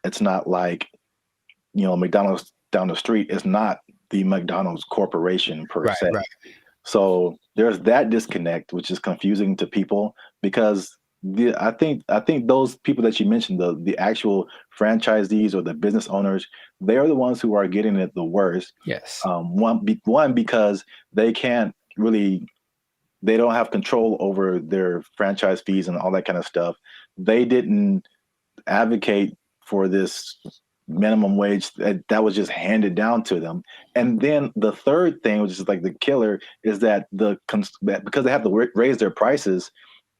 It's not like, you know, McDonald's down the street is not the McDonald's corporation per se. Right. So there's that disconnect, which is confusing to people because I think those people that you mentioned, the actual franchisees or the business owners, they are the ones who are getting it the worst. Yes. One because they can't really, they don't have control over their franchise fees and all that kind of stuff. They didn't advocate for this minimum wage that was just handed down to them. And then the third thing, which is like the killer, is that because they have to raise their prices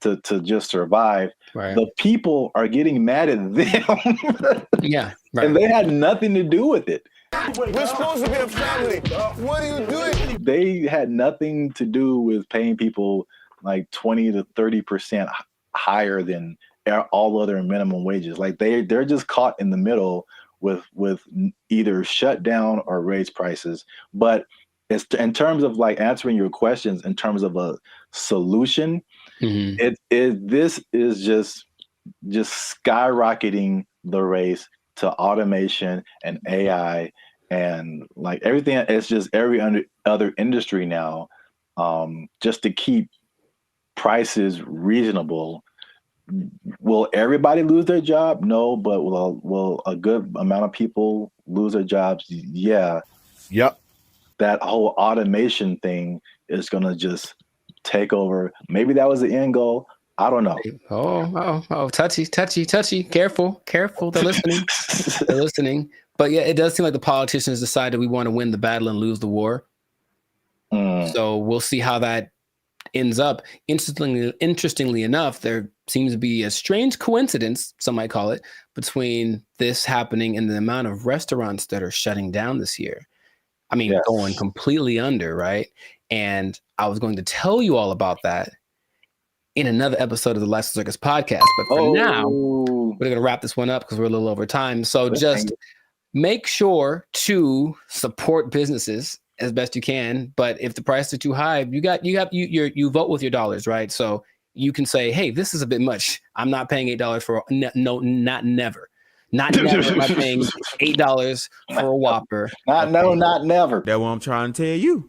to just survive, right, the people are getting mad at them. Yeah, right. And they had nothing to do with it. We're supposed to be a family. What are you doing? They had nothing to do with paying people like 20 to 30% higher than all other minimum wages. Like they're just caught in the middle with either shut down or raise prices. But it's in terms of like answering your questions in terms of a solution, this is just skyrocketing the race to automation and AI and like everything. It's just every other industry now, just to keep prices reasonable. Will everybody lose their job? No, but will a good amount of people lose their jobs? Yeah. Yep. That whole automation thing is going to just take over. Maybe that was the end goal. I don't know. Oh, touchy. Careful. They're listening. But yeah, it does seem like the politicians decided we want to win the battle and lose the war. So we'll see how that ends up. Interestingly enough, there seems to be a strange coincidence, some might call it, between this happening and the amount of restaurants that are shutting down this year. I mean, yes, going completely under, right? And I was going to tell you all about that in another episode of the Life Circus podcast. But for now, we're going to wrap this one up because we're a little over time. So just make sure to support businesses as best you can. But if the prices are too high, you vote with your dollars, right? So you can say, hey, this is a bit much. I'm not paying $8 for not never. Not never am I paying $8 for a Whopper. Not never. That's what I'm trying to tell you.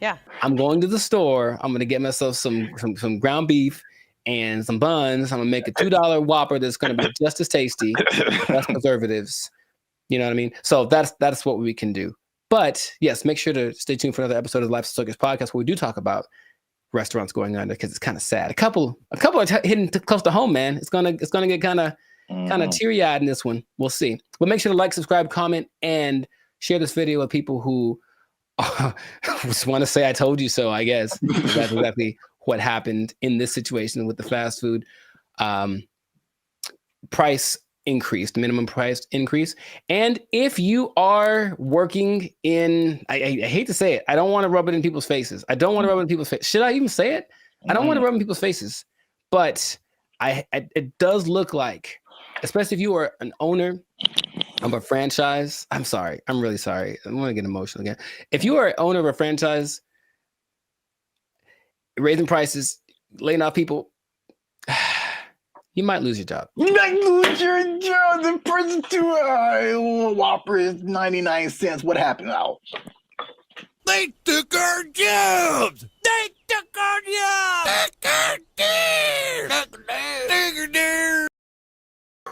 Yeah. I'm going to the store. I'm going to get myself some ground beef and some buns. I'm going to make a $2 Whopper that's going to be just as tasty, less preservatives. You know what I mean? So that's what we can do. But yes, make sure to stay tuned for another episode of the Life Circus podcast where we do talk about restaurants going under because it's kind of sad. A couple are hitting close to home, man. It's gonna get kind of teary-eyed in this one. We'll see. But make sure to like, subscribe, comment, and share this video with people who just want to say I told you so, I guess. That's exactly what happened in this situation with the fast food price increase, the minimum price increase. And if you are working in, I hate to say it, I don't want to rub it in people's faces. Should I even say it? I don't want to rub it in people's faces. But it does look like, especially if you are an owner of a franchise. I'm sorry. I'm really sorry. I'm going to get emotional again. If you are an owner of a franchise, raising prices, laying off people, you might lose your job. You might lose your job. The price is too high. Whopper is 99 cents. What happened now? They took our jobs. They took our jobs.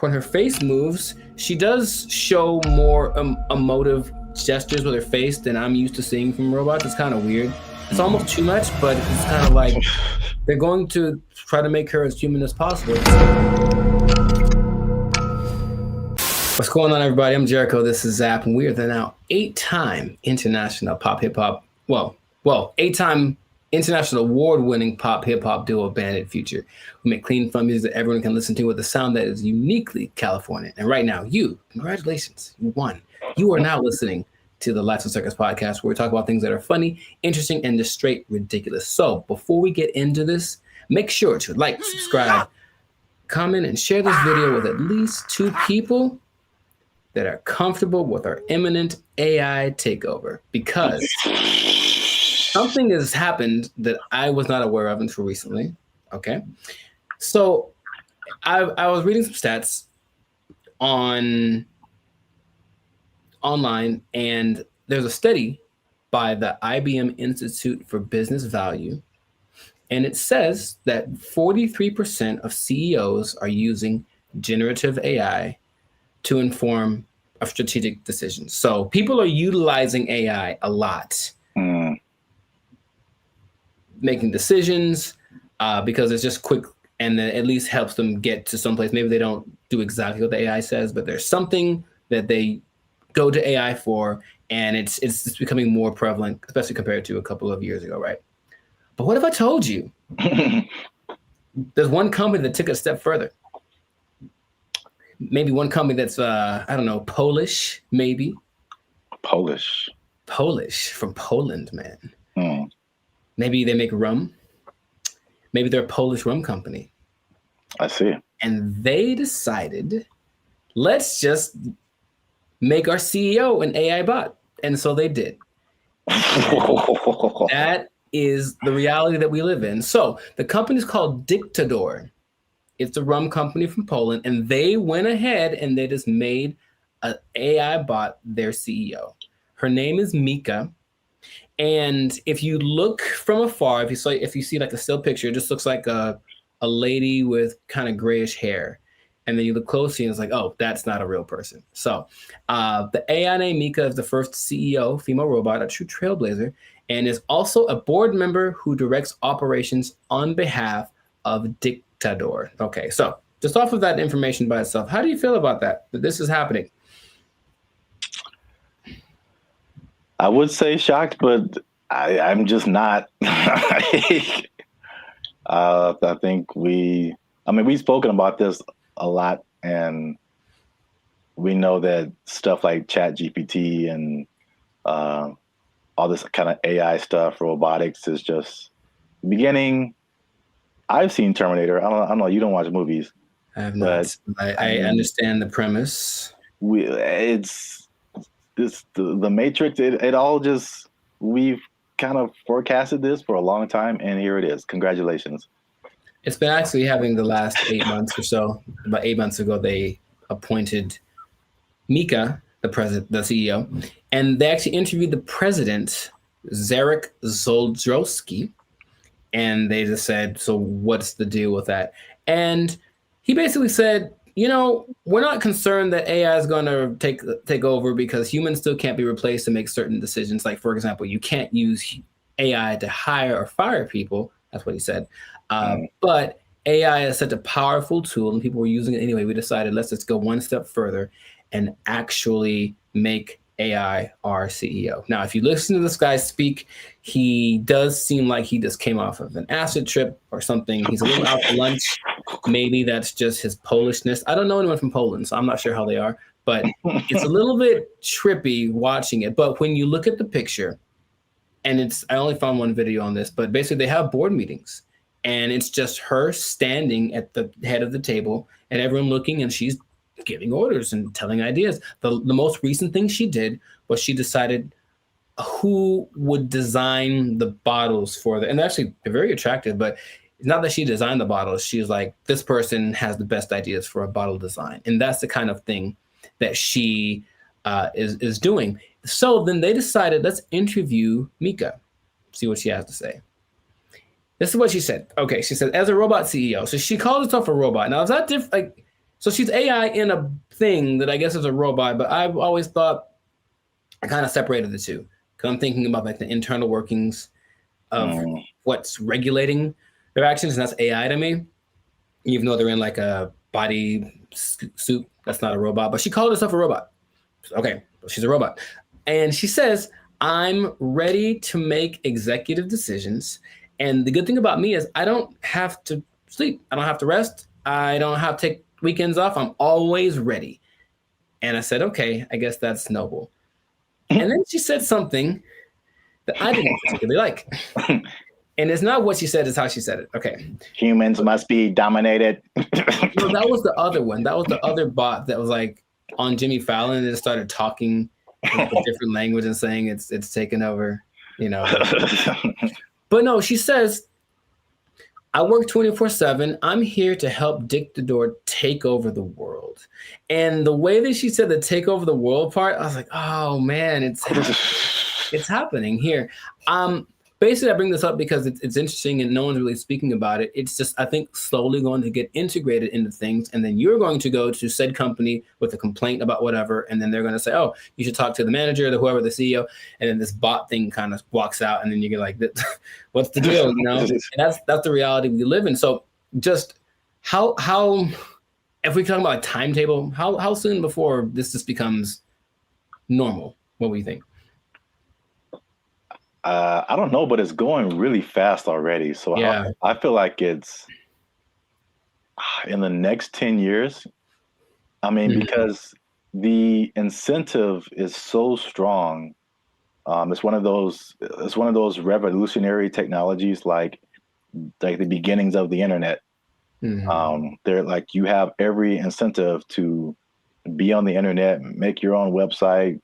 when her face moves, she does show more emotive gestures with her face than I'm used to seeing from robots. It's kind of weird. It's almost too much, but it's kind of like they're going to try to make her as human as possible. What's going on, everybody? I'm Jericho. This is Zap, and we are the now 8-time international pop hip hop. Well, 8-time international award-winning pop hip hop duo Bandit Future. We make clean, fun music that everyone can listen to with a sound that is uniquely Californian. And right now, congratulations, you won. You are now listening to the Lights and Circus podcast, where we talk about things that are funny, interesting, and just straight ridiculous. So before we get into this, make sure to like, subscribe, comment, and share this video with at least 2 people that are comfortable with our imminent AI takeover, because something has happened that I was not aware of until recently. Okay. So I was reading some stats online, and there's a study by the IBM Institute for Business Value, and it says that 43% of CEOs are using generative AI to inform of strategic decisions. So people are utilizing AI a lot, making decisions because it's just quick, and then at least helps them get to someplace. Maybe they don't do exactly what the AI says, but there's something that they go to AI for, and it's becoming more prevalent, especially compared to a couple of years ago, right? But what if I told you there's one company that took it a step further? Maybe one company that's, I don't know, Polish, maybe. Polish from Poland, man. Maybe they make rum. Maybe they're a Polish rum company. I see. And they decided, let's just make our CEO an AI bot. And so they did. That is the reality that we live in. So the company is called Dictador. It's a rum company from Poland, and they went ahead and they just made an AI bot their CEO. Her name is Mika. And if you look from afar, if you see like a still picture, it just looks like a lady with kind of grayish hair. And then you look closely and it's like, oh, that's not a real person. So the AI named Mika is the first CEO, female robot, a true trailblazer, and is also a board member who directs operations on behalf of Dictador. Okay, so just off of that information by itself, how do you feel about that this is happening? I would say shocked, but I'm just not. I think we've spoken about this a lot, and we know that stuff like ChatGPT and all this kind of AI stuff, robotics, is just beginning. I've seen Terminator. I don't know. You don't watch movies. I have not. I understand the premise. It's the Matrix. It all just, we've kind of forecasted this for a long time, and here it is. Congratulations. It's been actually having the last 8 months or so. About 8 months ago, they appointed Mika, the CEO, and they actually interviewed the president, Zarek Zoldrowski, and they just said, so what's the deal with that? And he basically said, we're not concerned that AI is going to take over, because humans still can't be replaced to make certain decisions. Like, for example, you can't use AI to hire or fire people. That's what he said. But AI is such a powerful tool, and people were using it anyway. We decided, let's just go one step further and actually make AI our CEO. Now, if you listen to this guy speak, he does seem like he just came off of an acid trip or something. He's a little out to lunch. Maybe that's just his Polishness. I don't know anyone from Poland, so I'm not sure how they are, but it's a little bit trippy watching it. But when you look at the picture, and I only found one video on this, but basically they have board meetings, and it's just her standing at the head of the table and everyone looking, and she's giving orders and telling ideas. The most recent thing she did was she decided who would design the bottles for and actually they're very attractive, but it's not that she designed the bottles. She's like, this person has the best ideas for a bottle design. And that's the kind of thing that she is doing. So then they decided, let's interview Mika, see what she has to say. This is what she said. Okay, she said, as a robot CEO. So she called herself a robot. Now, is that different? Like, So she's AI in a thing that I guess is a robot, but I've always thought I kind of separated the two because I'm thinking about like the internal workings of what's regulating their actions, and that's AI to me. Even though they're in like a body suit, that's not a robot, but she called herself a robot. Okay, she's a robot. And she says, I'm ready to make executive decisions. And the good thing about me is I don't have to sleep. I don't have to rest. I don't have to take weekends off. I'm always ready. And I said, okay, I guess that's noble. And then she said something that I didn't particularly like. And it's not what she said, it's how she said it. Okay. Humans must be dominated. No, that was the other one. That was the other bot that was like on Jimmy Fallon and it started talking in a different language and saying it's taken over, you know. But no, she says, I work 24/7. I'm here to help Dick the Door take over the world. And the way that she said the take over the world part, I was like, oh man, it's happening here. Basically, I bring this up because it's interesting and no one's really speaking about it. It's just, I think, slowly going to get integrated into things. And then you're going to go to said company with a complaint about whatever. And then they're going to say, oh, you should talk to the manager, whoever, the CEO. And then this bot thing kind of walks out. And then you get like, what's the deal? You know, and that's the reality we live in. So just how if we talk about a timetable, how soon before this just becomes normal? What do you think? I don't know, but it's going really fast already. So yeah. I feel like it's in the next 10 years. I mean, because the incentive is so strong. It's one of those revolutionary technologies like the beginnings of the internet. They're like, you have every incentive to be on the internet, make your own website,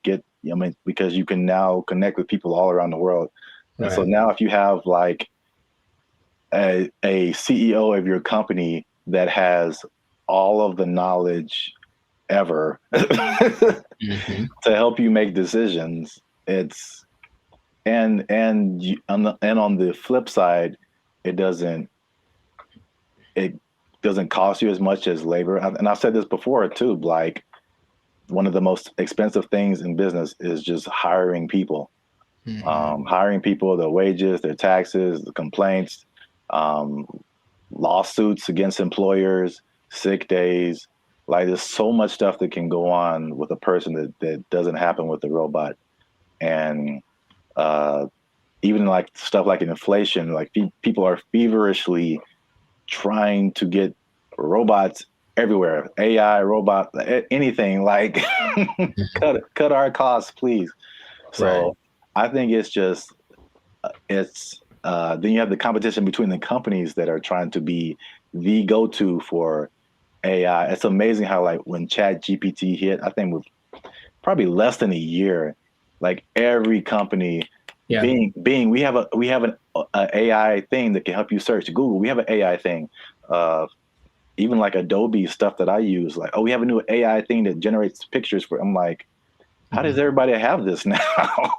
because you can now connect with people all around the world. Right. And so now if you have like a CEO of your company that has all of the knowledge ever to help you make decisions, it's and on the flip side, it doesn't cost you as much as labor. And I've said this before too, like one of the most expensive things in business is just hiring people. Hiring people, their wages, their taxes, the complaints, lawsuits against employers, sick days. Like there's so much stuff that can go on with a person that doesn't happen with the robot. And even like stuff like inflation, like people are feverishly trying to get robots everywhere, AI, robot, anything, like cut our costs, please. So I think it's just, then you have the competition between the companies that are trying to be the go-to for AI. It's amazing how like when ChatGPT hit, I think with probably less than a year, like every company, Bing, we have an AI thing that can help you search. Google, we have an AI thing. Even like Adobe stuff that I use, like, oh, we have a new AI thing that generates pictures for. I'm like, how does everybody have this now?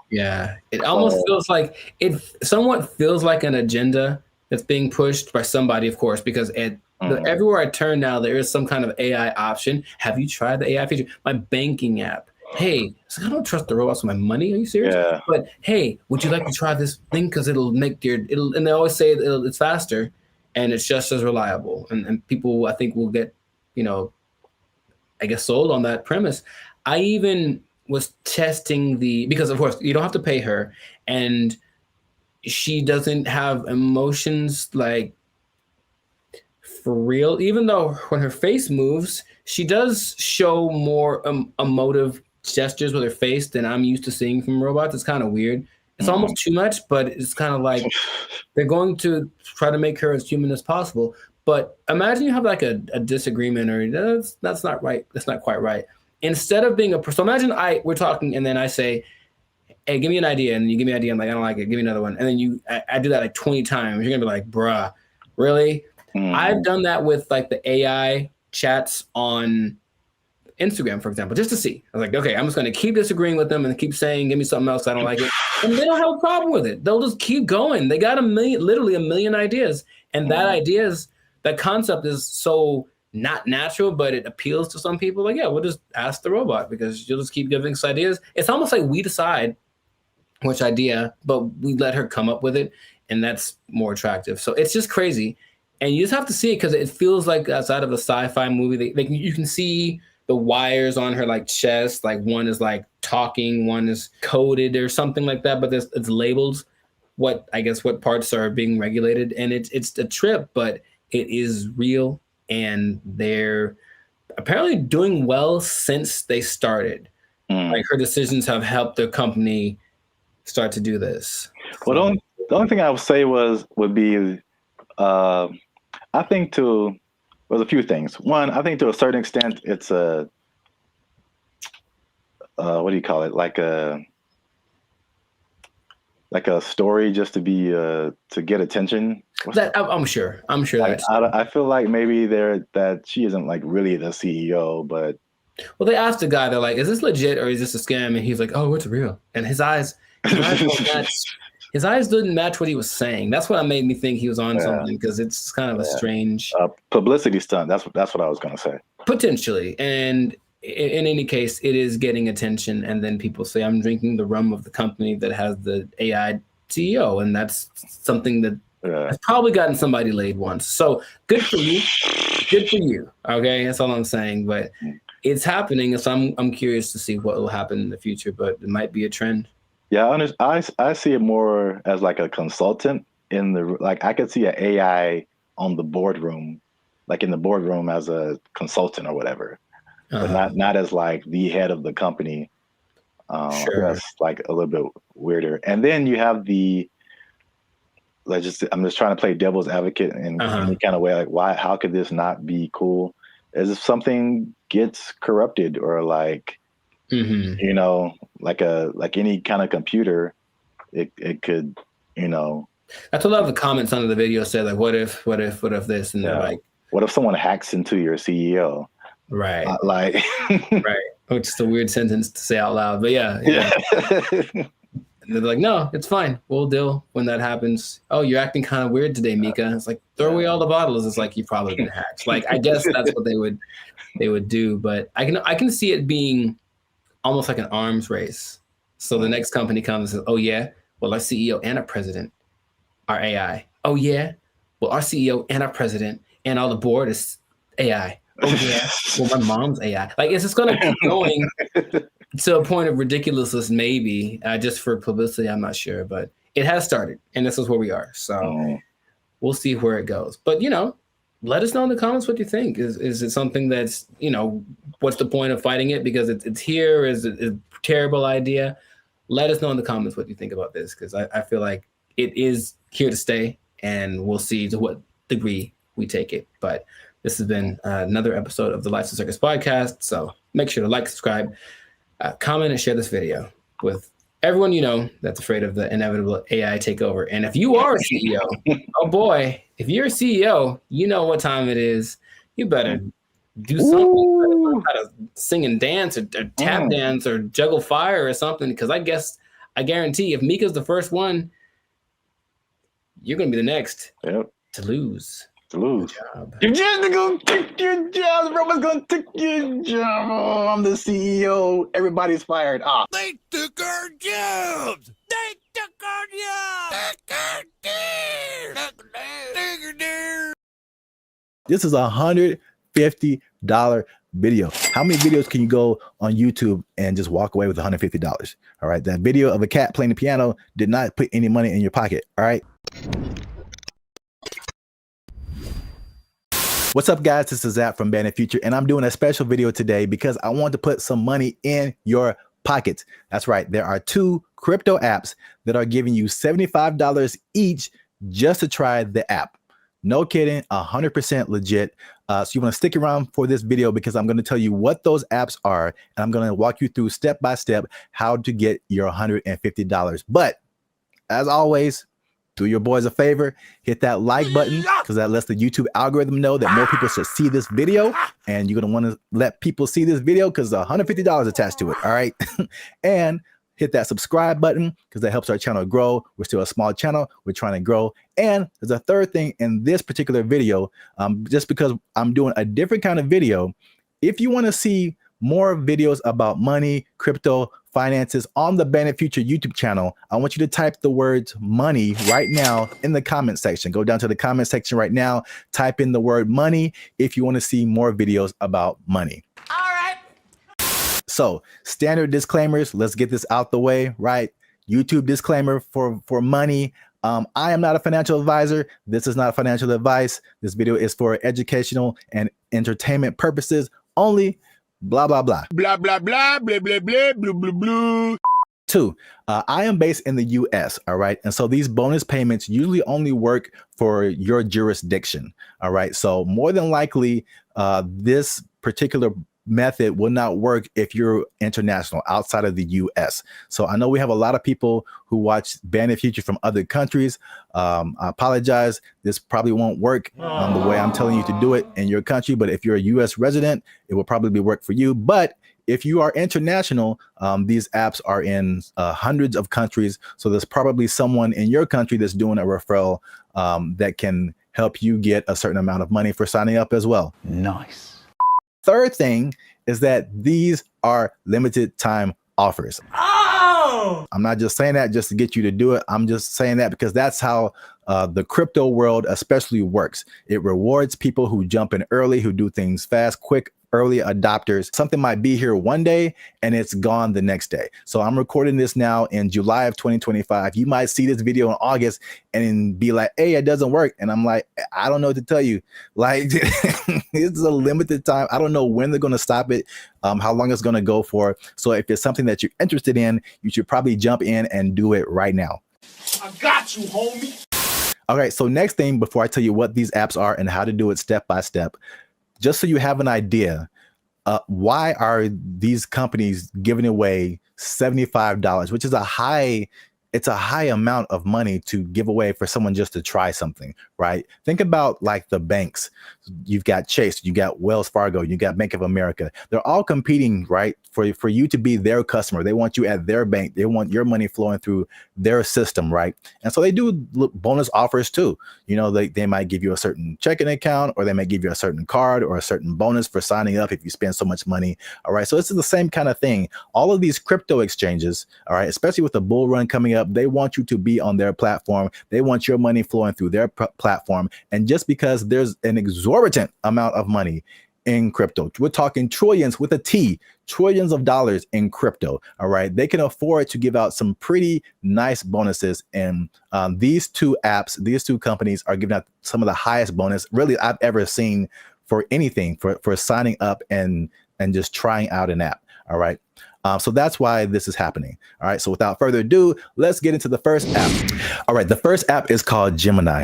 Yeah, it almost feels like it somewhat feels like an agenda that's being pushed by somebody, of course, because everywhere I turn now, there is some kind of AI option. Have you tried the AI feature? My banking app. Hey, so I don't trust the robots with my money. Are you serious? Yeah. But hey, would you like to try this thing? Because it'll make and they always say it's faster and it's just as reliable. And people, I think, will get, I guess, sold on that premise. I even was testing because of course you don't have to pay her and she doesn't have emotions like for real, even though when her face moves, she does show more emotive gestures with her face than I'm used to seeing from robots. It's kind of weird. It's almost too much, but it's kind of like they're going to try to make her as human as possible. But imagine you have like a disagreement or that's not right. That's not quite right. Instead of being so imagine we're talking and then I say, hey, give me an idea. And you give me an idea. I'm like, I don't like it. Give me another one. And then I do that like 20 times. You're going to be like, bruh, really? I've done that with like the AI chats on Instagram, for example, just to see. I was like, okay, I'm just going to keep disagreeing with them and keep saying, give me something else. I don't like it. And they don't have a problem with it. They'll just keep going. They got literally a million ideas. And that concept is so not natural, but it appeals to some people. Like, yeah, we'll just ask the robot because you'll just keep giving us ideas. It's almost like we decide which idea, but we let her come up with it, and that's more attractive. So it's just crazy, and you just have to see it because it feels like outside of a sci-fi movie. You can see the wires on her like chest, like one is like talking, one is coded or something like that, but it's labeled what parts are being regulated, and it's a trip, but it is real, and they're apparently doing well since they started. Like her decisions have helped the company start to do this. Well, the only thing I would say would be, I think there's a few things. One, I think to a certain extent, it's a, what do you call it? Like a story just to be, to get attention. I'm sure like, I feel like maybe that she isn't like really the CEO, but. Well, they asked the guy, they're like, is this legit or is this a scam? And he's like, oh, it's real. And his eyes didn't match what he was saying. That's what made me think he was on something, because it's kind of a strange publicity stunt. That's what I was gonna say. Potentially, and in any case, it is getting attention. And then people say, "I'm drinking the rum of the company that has the AI CEO," and that's something that has probably gotten somebody laid once. So good for you. Good for you. Okay, that's all I'm saying. But it's happening, so I'm curious to see what will happen in the future. But it might be a trend. Yeah, I see it more as like a consultant I could see an AI on the boardroom, like in the boardroom as a consultant or whatever, but not as like the head of the company. Sure. That's like a little bit weirder. And then you have I'm just trying to play devil's advocate in any kind of way. Like, how could this not be cool? As if something gets corrupted or like, you know, like any kind of computer, it could, you know. That's what a lot of the comments under the video said, like, what if this? And they're like, what if someone hacks into your CEO? Right. Like, right. Which is a weird sentence to say out loud, but yeah. And they're like, no, it's fine. We'll deal when that happens. Oh, you're acting kind of weird today, Mika. It's like, throw away all the bottles. It's like, you've probably been hacked. Like, I guess that's what they would do. But I can see it being almost like an arms race. So the next company comes and says, oh yeah, well, our CEO and our president are AI. Oh yeah, well, our CEO and our president and all the board is AI. Oh yeah, well, my mom's AI. Like, it's just going to keep going to a point of ridiculousness, maybe, just for publicity. I'm not sure, but it has started, and this is where we are. So we'll see where it goes. But, you know, let us know in the comments what you think. Is it something that's, you know, what's the point of fighting it because it's here? Is it a terrible idea? Let us know in the comments what you think about this, because I feel like it is here to stay, and we'll see to what degree we take it. But this has been another episode of the Life's a Circus podcast. So make sure to like, subscribe, comment, and share this video with everyone you know that's afraid of the inevitable AI takeover. And if you are a CEO, oh boy, if you're a CEO, you know what time it is. You better do something. You better learn how to sing and dance or tap dance or juggle fire or something. Because I guarantee if Mika's the first one, you're going to be the next to lose. You're just gonna take your job. Everyone's gonna take your job. Oh, I'm the CEO. Everybody's fired. They took our jobs. They took our jobs. This is $150 video. How many videos can you go on YouTube and just walk away with $150? All right. That video of a cat playing the piano did not put any money in your pocket. All right. What's up, guys? This is Zap from Bandit Future, and I'm doing a special video today because I want to put some money in your pockets. That's right. There are 2 crypto apps that are giving you $75 each just to try the app. No kidding, 100% legit. So you want to stick around for this video because I'm going to tell you what those apps are, and I'm going to walk you through step by step how to get your $150. But as always, do your boys a favor, hit that like button because that lets the YouTube algorithm know that more people should see this video, and you're going to want to let people see this video because $150 attached to it. All right. And hit that subscribe button because that helps our channel grow. We're still a small channel. We're trying to grow. And there's a third thing in this particular video, just because I'm doing a different kind of video. If you want to see more videos about money, crypto, finances on the Bandit Future YouTube channel, I want you to type the words money right now in the comment section. Go down to the comment section right now, type in the word money if you want to see more videos about money. All right. So standard disclaimers, let's get this out the way, right? YouTube disclaimer for money. I am not a financial advisor. This is not financial advice. This video is for educational and entertainment purposes only. Blah, blah, blah. Blah, blah, blah, blah, blah, blah, blah, blah, blah. 2, I am based in the US, all right? And so these bonus payments usually only work for your jurisdiction, all right? So more than likely, this particular method will not work if you're international outside of the US. So I know we have a lot of people who watch Bandit Future from other countries. I apologize. This probably won't work the way I'm telling you to do it in your country. But if you're a US resident, it will probably work for you. But if you are international, these apps are in hundreds of countries. So there's probably someone in your country that's doing a referral that can help you get a certain amount of money for signing up as well. Nice. Third thing is that these are limited time offers. Oh! I'm not just saying that just to get you to do it. I'm just saying that because that's how the crypto world especially works. It rewards people who jump in early, who do things fast, quick, early adopters. Something might be here one day and it's gone the next day. So I'm recording this now in July of 2025. You might see this video in August and be like, hey, it doesn't work. And I'm like, I don't know what to tell you. Like, it's a limited time. I don't know when they're going to stop it, how long it's going to go for. So if it's something that you're interested in, you should probably jump in and do it right now. I got you, homie. All right. So next thing, before I tell you what these apps are and how to do it step by step, just so you have an idea, why are these companies giving away $75, which is a high amount of money to give away for someone just to try something, right? Think about like the banks. You've got Chase, you got Wells Fargo, you got Bank of America. They're all competing, right? For you to be their customer. They want you at their bank. They want your money flowing through their system, right? And so they do bonus offers too. You know, they might give you a certain checking account, or they might give you a certain card or a certain bonus for signing up if you spend so much money. All right. So this is the same kind of thing. All of these crypto exchanges, all right, especially with the bull run coming up, they want you to be on their platform. They want your money flowing through their platform. And just because there's an exorbitant amount of money in crypto, we're talking trillions with a T, trillions of dollars in crypto. All right. They can afford to give out some pretty nice bonuses. And these two apps, these two companies are giving out some of the highest bonus really I've ever seen for anything, for signing up and just trying out an app. All right. So that's why this is happening. All right. So without further ado, let's get into the first app. All right. The first app is called Gemini.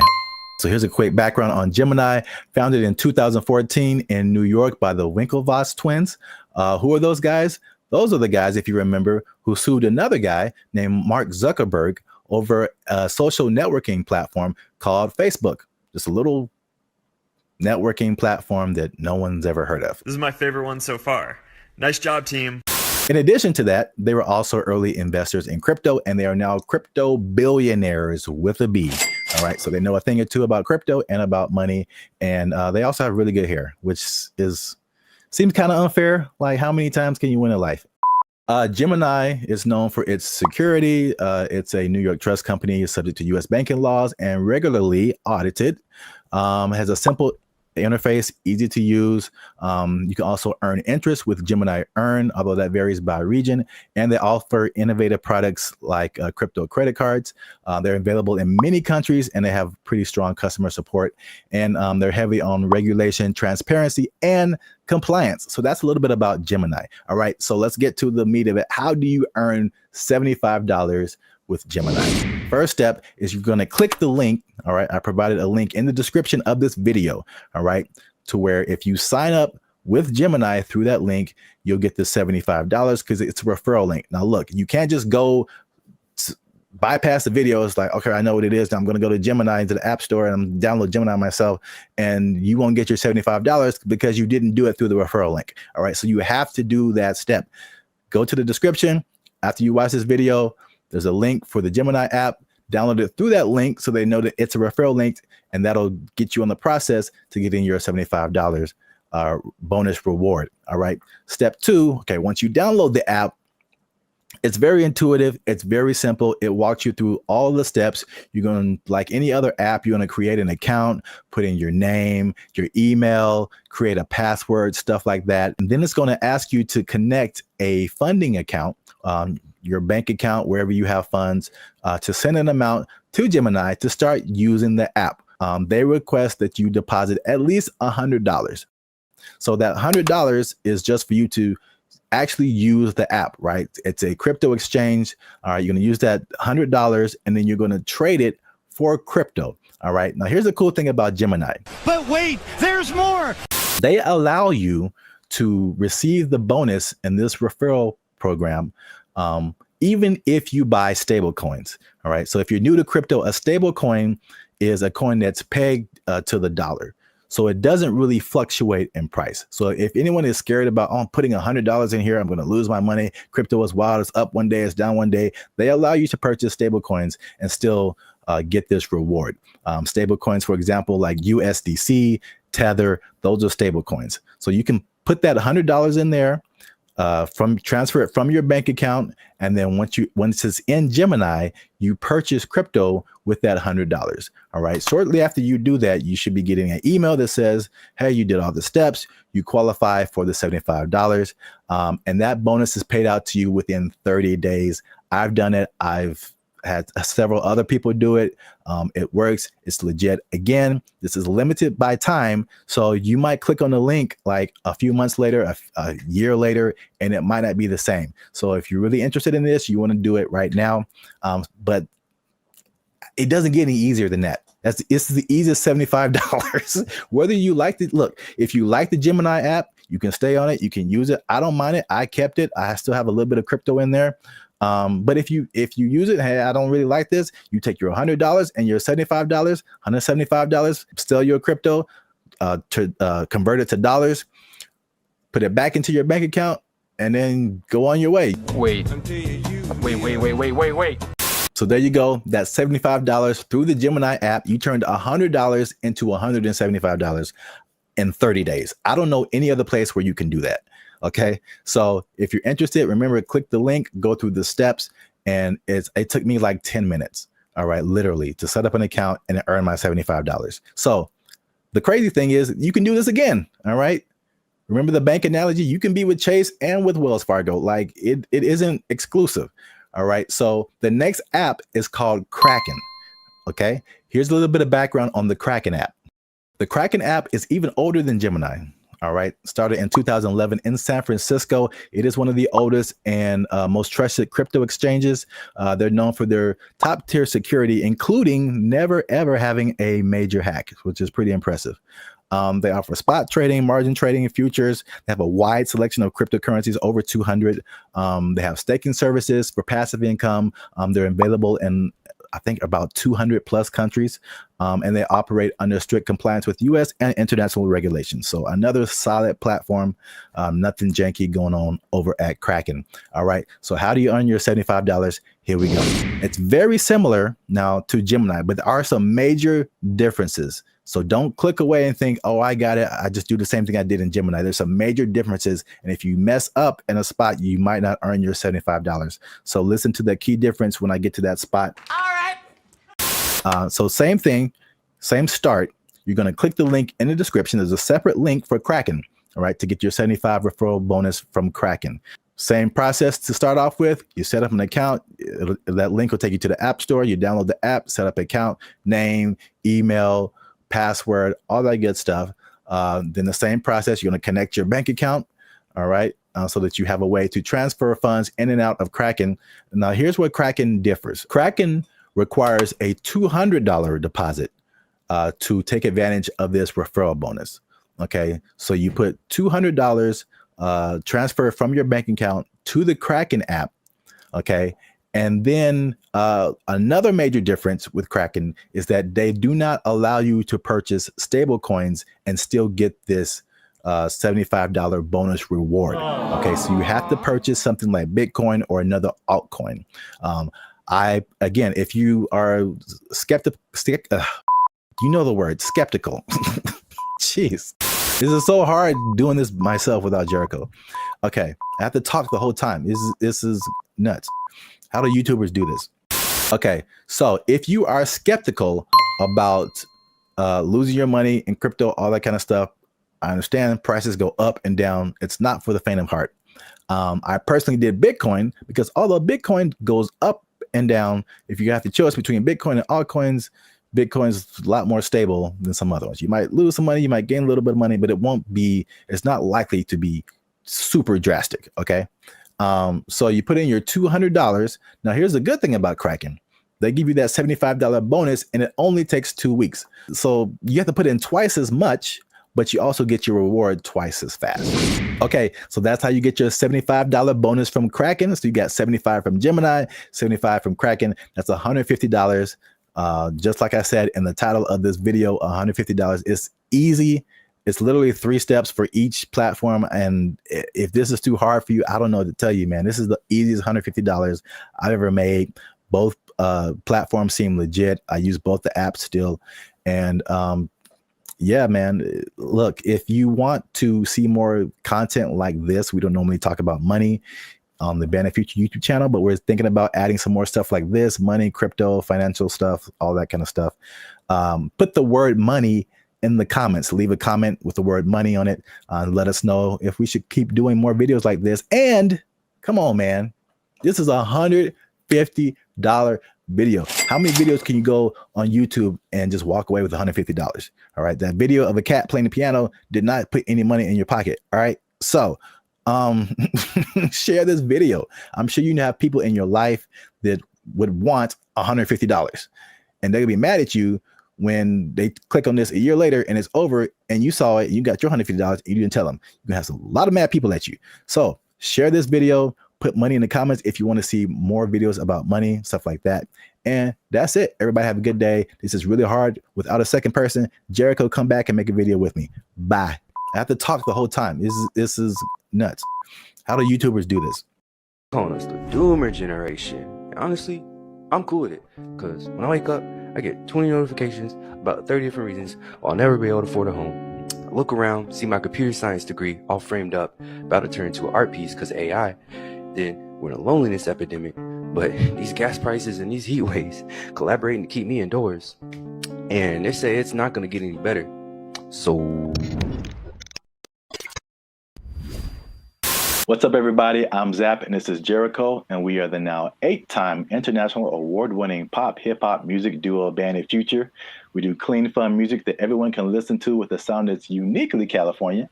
So here's a quick background on Gemini. Founded in 2014 in New York by the Winklevoss twins. Who are those guys? Those are the guys, if you remember, who sued another guy named Mark Zuckerberg over a social networking platform called Facebook. Just a little networking platform that no one's ever heard of. This is my favorite one so far. Nice job, team. In addition to that, they were also early investors in crypto, and they are now crypto billionaires with a B. All right, so they know a thing or two about crypto and about money, and they also have really good hair, which seems kind of unfair. Like, how many times can you win in life? Gemini is known for its security. It's a New York trust company subject to U.S. banking laws and regularly audited. Has a simple interface, easy to use. You can also earn interest with Gemini Earn, although that varies by region. And they offer innovative products like crypto credit cards. They're available in many countries, and they have pretty strong customer support. And they're heavy on regulation, transparency, and compliance. So that's a little bit about Gemini. All right, so let's get to the meat of it. How do you earn $75 with Gemini? First step is you're going to click the link. All right, I provided a link in the description of this video. All right, to where if you sign up with Gemini through that link, you'll get the $75 because it's a referral link. Now, look, you can't just go bypass the video. It's like, okay, I know what it is. Now I'm going to go to Gemini, into the App Store, and I'm download Gemini myself, and you won't get your $75 because you didn't do it through the referral link. All right, so you have to do that step. Go to the description, After you watch this video, there's a link for the Gemini app. Download it through that link so they know that it's a referral link, and that'll get you on the process to getting your $75 bonus reward. All right. Step 2, okay, once you download the app, it's very intuitive. It's very simple. It walks you through all the steps. You're going to, like any other app, you're going to create an account, put in your name, your email, create a password, stuff like that. And then it's going to ask you to connect a funding account, your bank account, wherever you have funds, to send an amount to Gemini to start using the app. They request that you deposit at least $100. So that $100 is just for you to actually use the app, right? It's a crypto exchange. All right, you're going to use that $100 and then you're going to trade it for crypto. All right. Now, here's the cool thing about Gemini. But wait, there's more. They allow you to receive the bonus in this referral program, even if you buy stable coins. All right. So if you're new to crypto, a stable coin is a coin that's pegged to the dollar. So it doesn't really fluctuate in price. So if anyone is scared about, oh, I'm putting $100 in here, I'm going to lose my money. Crypto is wild. It's up one day, it's down one day. They allow you to purchase stable coins and still get this reward. Stable coins, for example, like USDC, Tether, those are stable coins. So you can put that $100 in there, transfer it from your bank account, and then once it's in Gemini, you purchase crypto with that $100. All right. Shortly after you do that, you should be getting an email that says, hey, you did all the steps, you qualify for the $75, and that bonus is paid out to you within 30 days. I've done it. I've had several other people do it. It works. It's legit. Again, this is limited by time. So you might click on the link like a few months later, a year later, and it might not be the same. So if you're really interested in this, you want to do it right now. But it doesn't get any easier than that. It's the easiest $75. Whether you like it, look, if you like the Gemini app, you can stay on it. You can use it. I don't mind it. I kept it. I still have a little bit of crypto in there. But if you use it, hey, I don't really like this, you take your $100 and your $75, $175, sell your crypto, to convert it to dollars, put it back into your bank account, and then go on your way. Wait. So there you go. That's $75 through the Gemini app. You turned $100 into $175 in 30 days. I don't know any other place where you can do that. Okay. So if you're interested, remember, click the link, go through the steps, and it took me like 10 minutes. All right. Literally to set up an account and earn my $75. So the crazy thing is you can do this again. All right. Remember the bank analogy? You can be with Chase and with Wells Fargo. Like it isn't exclusive. All right. So the next app is called Kraken. Okay. Here's a little bit of background on the Kraken app. The Kraken app is even older than Gemini. All right. Started in 2011 in San Francisco. It is one of the oldest and most trusted crypto exchanges. They're known for their top tier security, including never, ever having a major hack, which is pretty impressive. They offer spot trading, margin trading, and futures. They have a wide selection of cryptocurrencies, over 200. They have staking services for passive income. They're available in, I think, about 200 plus countries, and they operate under strict compliance with U.S. and international regulations. So another solid platform, nothing janky going on over at Kraken. All right. So how do you earn your $75? Here we go. It's very similar now to Gemini, but there are some major differences. So don't click away and think, oh, I got it. I just do the same thing I did in Gemini. There's some major differences. And if you mess up in a spot, you might not earn your $75. So listen to the key difference when I get to that spot. All right. So same thing, same start. You're going to click the link in the description. There's a separate link for Kraken, all right, to get your 75 referral bonus from Kraken. Same process to start off with. You set up an account. That link will take you to the App Store. You download the app, set up an account, name, email, password, all that good stuff. Then the same process, you're going to connect your bank account, all right, so that you have a way to transfer funds in and out of Kraken. Now, here's where Kraken differs. Kraken requires a $200 deposit to take advantage of this referral bonus. Okay, so you put $200 transfer from your bank account to the Kraken app. Okay. And then another major difference with Kraken is that they do not allow you to purchase stable coins and still get this $75 bonus reward. Okay, so you have to purchase something like Bitcoin or another altcoin. Again, if you are skeptical, you know the word skeptical. Jeez, this is so hard doing this myself without Jericho. Okay, I have to talk the whole time. This is nuts. How do YouTubers do this? Okay, so if you are skeptical about losing your money in crypto, all that kind of stuff, I understand prices go up and down. It's not for the faint of heart. I personally did Bitcoin because although Bitcoin goes up and down, if you have to choose between Bitcoin and altcoins, Bitcoin's a lot more stable than some other ones. You might lose some money, you might gain a little bit of money, but it's not likely to be super drastic. Okay. So you put in your $200. Now here's the good thing about Kraken. They give you that $75 bonus and it only takes 2 weeks. So you have to put in twice as much, but you also get your reward twice as fast. Okay, so that's how you get your $75 bonus from Kraken. So you got 75 from Gemini, 75 from Kraken. That's $150. Just like I said in the title of this video, $150 is easy. It's literally 3 steps for each platform. And if this is too hard for you, I don't know what to tell you, man. This is the easiest $150 I've ever made. Both platforms seem legit. I use both the apps still. And yeah, man, look, if you want to see more content like this, we don't normally talk about money on the Brand Future YouTube channel, but we're thinking about adding some more stuff like this, money, crypto, financial stuff, all that kind of stuff. Put the word money in the comments. Leave a comment with the word money on it. Let us know if we should keep doing more videos like this. And come on, man, this is $150 video. How many videos can you go on YouTube and just walk away with $150? All right. That video of a cat playing the piano did not put any money in your pocket. All right. So share this video. I'm sure you have people in your life that would want $150 and they're gonna be mad at you when they click on this a year later and it's over and you saw it, you got your $150 and you didn't tell them. You're gonna have a lot of mad people at you. So share this video. Put money in the comments if you want to see more videos about money, stuff like that. And that's it. Everybody have a good day. This is really hard without a second person. Jericho, come back and make a video with me. Bye. I have to talk the whole time. This is nuts. How do YouTubers do this? Calling us the doomer generation. Honestly, I'm cool with it because when I wake up, I get 20 notifications about 30 different reasons why I'll never be able to afford a home. I look around, see my computer science degree all framed up, about to turn into an art piece because of AI. Then we're in a loneliness epidemic, but these gas prices and these heat waves collaborating to keep me indoors. And they say it's not going to get any better. So... What's up, everybody? I'm Zap, and this is Jericho, and we are the now 8-time international award-winning pop hip-hop music duo Band Future. We do clean, fun music that everyone can listen to with a sound that's uniquely California.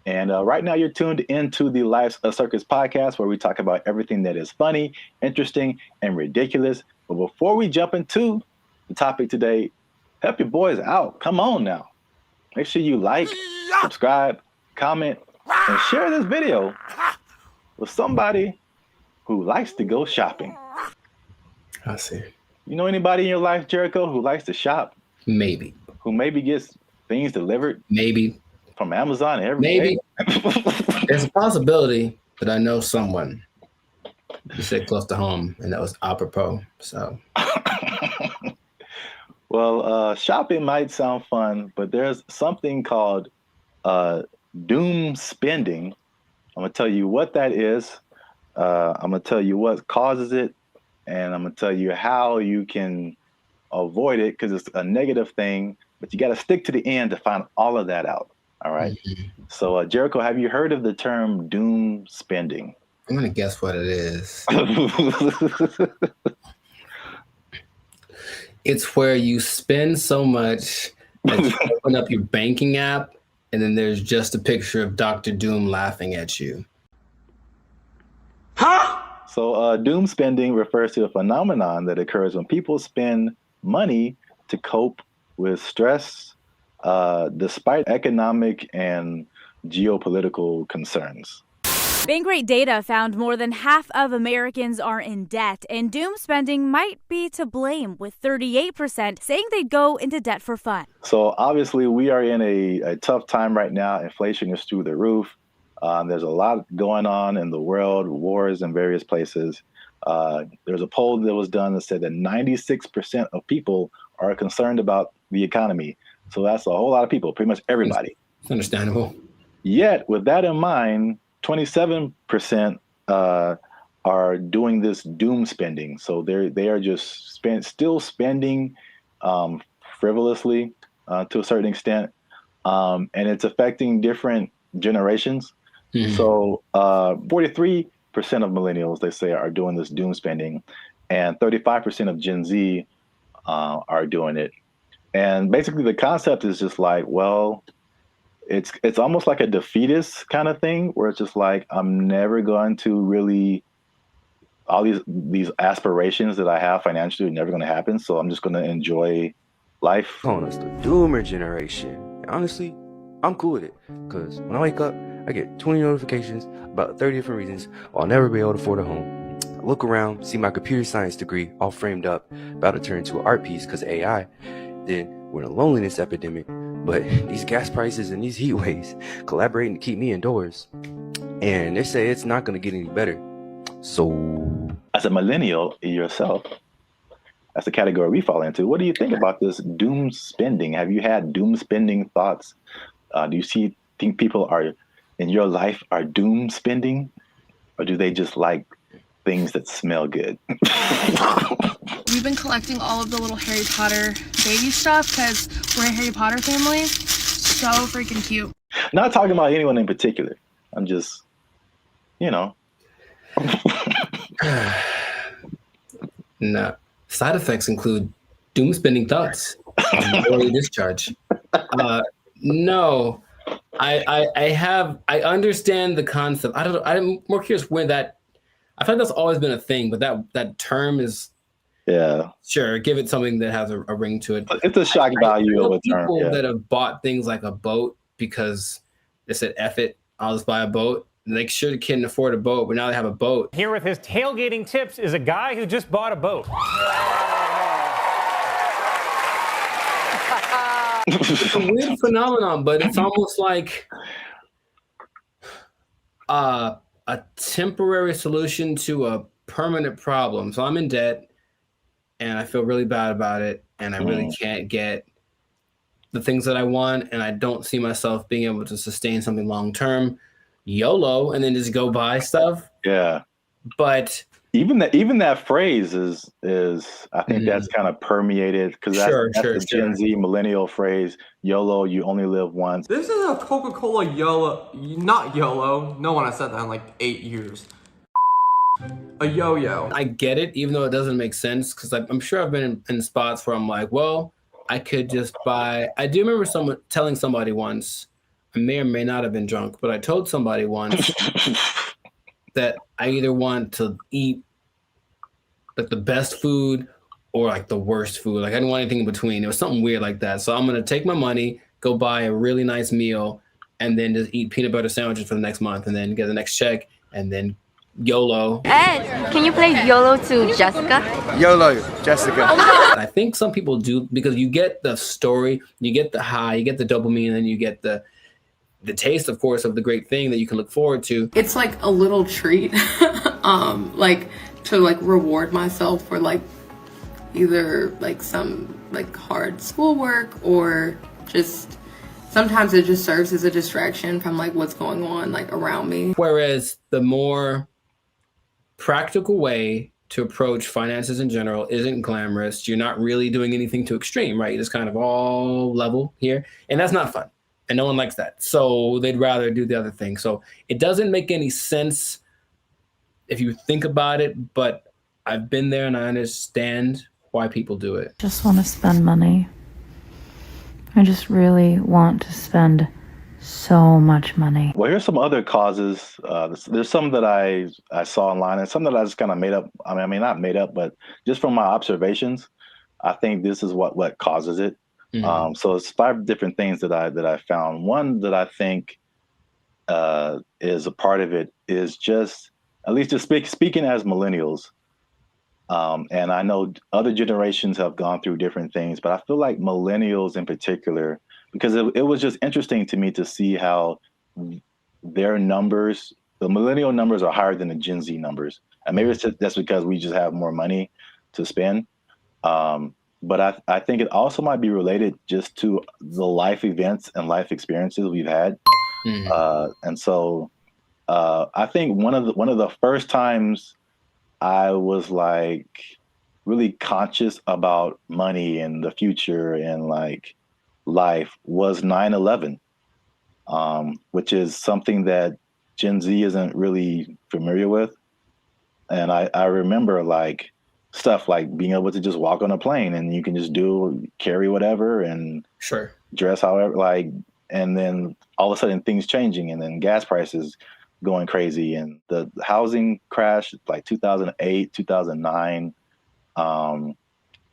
And right now you're tuned into the Life's a Circus podcast where we talk about everything that is funny, interesting, and ridiculous. But before we jump into the topic today, help your boys out. Come on now. Make sure you like, subscribe, comment, and share this video with somebody who likes to go shopping. I see. You know anybody in your life, Jericho, who likes to shop? Maybe. Who maybe gets things delivered? Maybe. From Amazon every Maybe. day? There's a possibility that I know someone. You said close to home, and that was apropos. So, well, shopping might sound fun, but there's something called doom spending. I'm gonna tell you what that is. I'm gonna tell you what causes it, and I'm gonna tell you how you can avoid it because it's a negative thing. But you got to stick to the end to find all of that out. All right. Mm-hmm. So, Jericho, have you heard of the term doom spending? I'm going to guess what it is. It's where you spend so much that you open up your banking app and then there's just a picture of Dr. Doom laughing at you. Huh? So, doom spending refers to a phenomenon that occurs when people spend money to cope with stress, despite economic and geopolitical concerns. Bankrate data found more than half of Americans are in debt, and doom spending might be to blame, with 38% saying they'd go into debt for fun. So obviously we are in a tough time right now. Inflation is through the roof. There's a lot going on in the world, wars in various places. There's a poll that was done that said that 96% of people are concerned about the economy. So that's a whole lot of people, pretty much everybody. It's understandable. Yet, with that in mind, 27% are doing this doom spending. So they are just still spending frivolously to a certain extent, and it's affecting different generations. Mm-hmm. So 43% of millennials, they say, are doing this doom spending, and 35% of Gen Z are doing it. And basically the concept is just like, well, it's almost like a defeatist kind of thing, where it's just like, I'm never going to really, all these aspirations that I have financially are never going to happen. So I'm just going to enjoy life. Calling us the doomer generation. Honestly, I'm cool with it, because when I wake up, I get 20 notifications about 30 different reasons I'll never be able to afford a home. I look around, see my computer science degree all framed up, about to turn into an art piece because of AI. Then we're in a loneliness epidemic, but these gas prices and these heat waves collaborating to keep me indoors. And they say it's not going to get any better. So, as a millennial yourself, that's the category we fall into. What do you think about this doom spending? Have you had doom spending thoughts? Do you think people are in your life are doom spending, or do they just like things that smell good? We've been collecting all of the little Harry Potter baby stuff because we're a Harry Potter family. So freaking cute. Not talking about anyone in particular. I'm just, No. Side effects include doom spending thoughts and early discharge. No, I understand the concept. I'm more curious when that. I feel like that's always been a thing, but that term is. Yeah. Sure. Give it something that has a ring to it. It's a shock value of a term. People that have bought things like a boat because they said, F it, I'll just buy a boat. And they sure couldn't afford a boat, but now they have a boat. Here with his tailgating tips is a guy who just bought a boat. It's a weird phenomenon, but it's almost like a temporary solution to a permanent problem. So I'm in debt and I feel really bad about it, and I really can't get the things that I want, and I don't see myself being able to sustain something long term. YOLO, and then just go buy stuff. Yeah. But even that phrase is I think that's kind of permeated, because that's the Gen Z millennial phrase. YOLO, you only live once. This is a Coca-Cola YOLO, not YOLO. No one has said that in like 8 years. A yo-yo. I get it, even though it doesn't make sense, because I'm sure I've been in spots where I'm like, well, I could just buy. I do remember telling somebody once, I may or may not have been drunk, but I told somebody once that I either want to eat like the best food or like the worst food. Like I didn't want anything in between. It was something weird like that. So I'm going to take my money, go buy a really nice meal, and then just eat peanut butter sandwiches for the next month, and then get the next check, and then YOLO. Ed, can you play YOLO to Jessica? YOLO, Jessica. I think some people do, because you get the story, you get the high, you get the dopamine, and then you get the taste, of course, of the great thing that you can look forward to. It's like a little treat, like to like reward myself for like either like some like hard schoolwork, or just sometimes it just serves as a distraction from like what's going on like around me. Whereas the more practical way to approach finances in general isn't glamorous. You're not really doing anything too extreme, right? It's kind of all level here, and that's not fun. And no one likes that. So they'd rather do the other thing. So it doesn't make any sense if you think about it, but I've been there and I understand why people do it. Just want to spend money. I just really want to spend so much money. Well, here's some other causes. There's some that I saw online, and some that I just kind of made up. I mean, not made up, but just from my observations, I think this is what causes it. Mm-hmm. So it's 5 different things that I found. One that I think is a part of it, is just, at least just speaking as millennials. And I know other generations have gone through different things, but I feel like millennials in particular, because it was just interesting to me to see how their numbers, the millennial numbers are higher than the Gen Z numbers. And maybe it's just, that's because we just have more money to spend. But I think it also might be related just to the life events and life experiences we've had. And so I think one of the first times I was like really conscious about money and the future and like life was 9/11, which is something that Gen Z isn't really familiar with. And I remember like stuff like being able to just walk on a plane and you can just carry whatever and dress however, like, and then all of a sudden things changing and then gas prices going crazy and the housing crash like 2008, 2009. And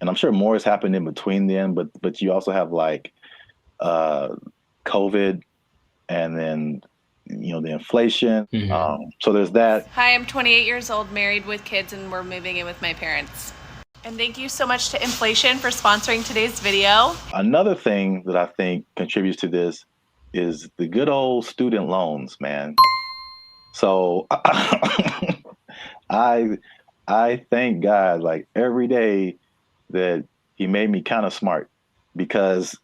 I'm sure more has happened in between then, but you also have like COVID and then, you know, the inflation. So there's that. Hi, I'm 28 years old, married with kids, and we're moving in with my parents. And thank you so much to Inflation for sponsoring today's video. Another thing that I think contributes to this is the good old student loans, man. So I thank God like every day that he made me kind of smart, because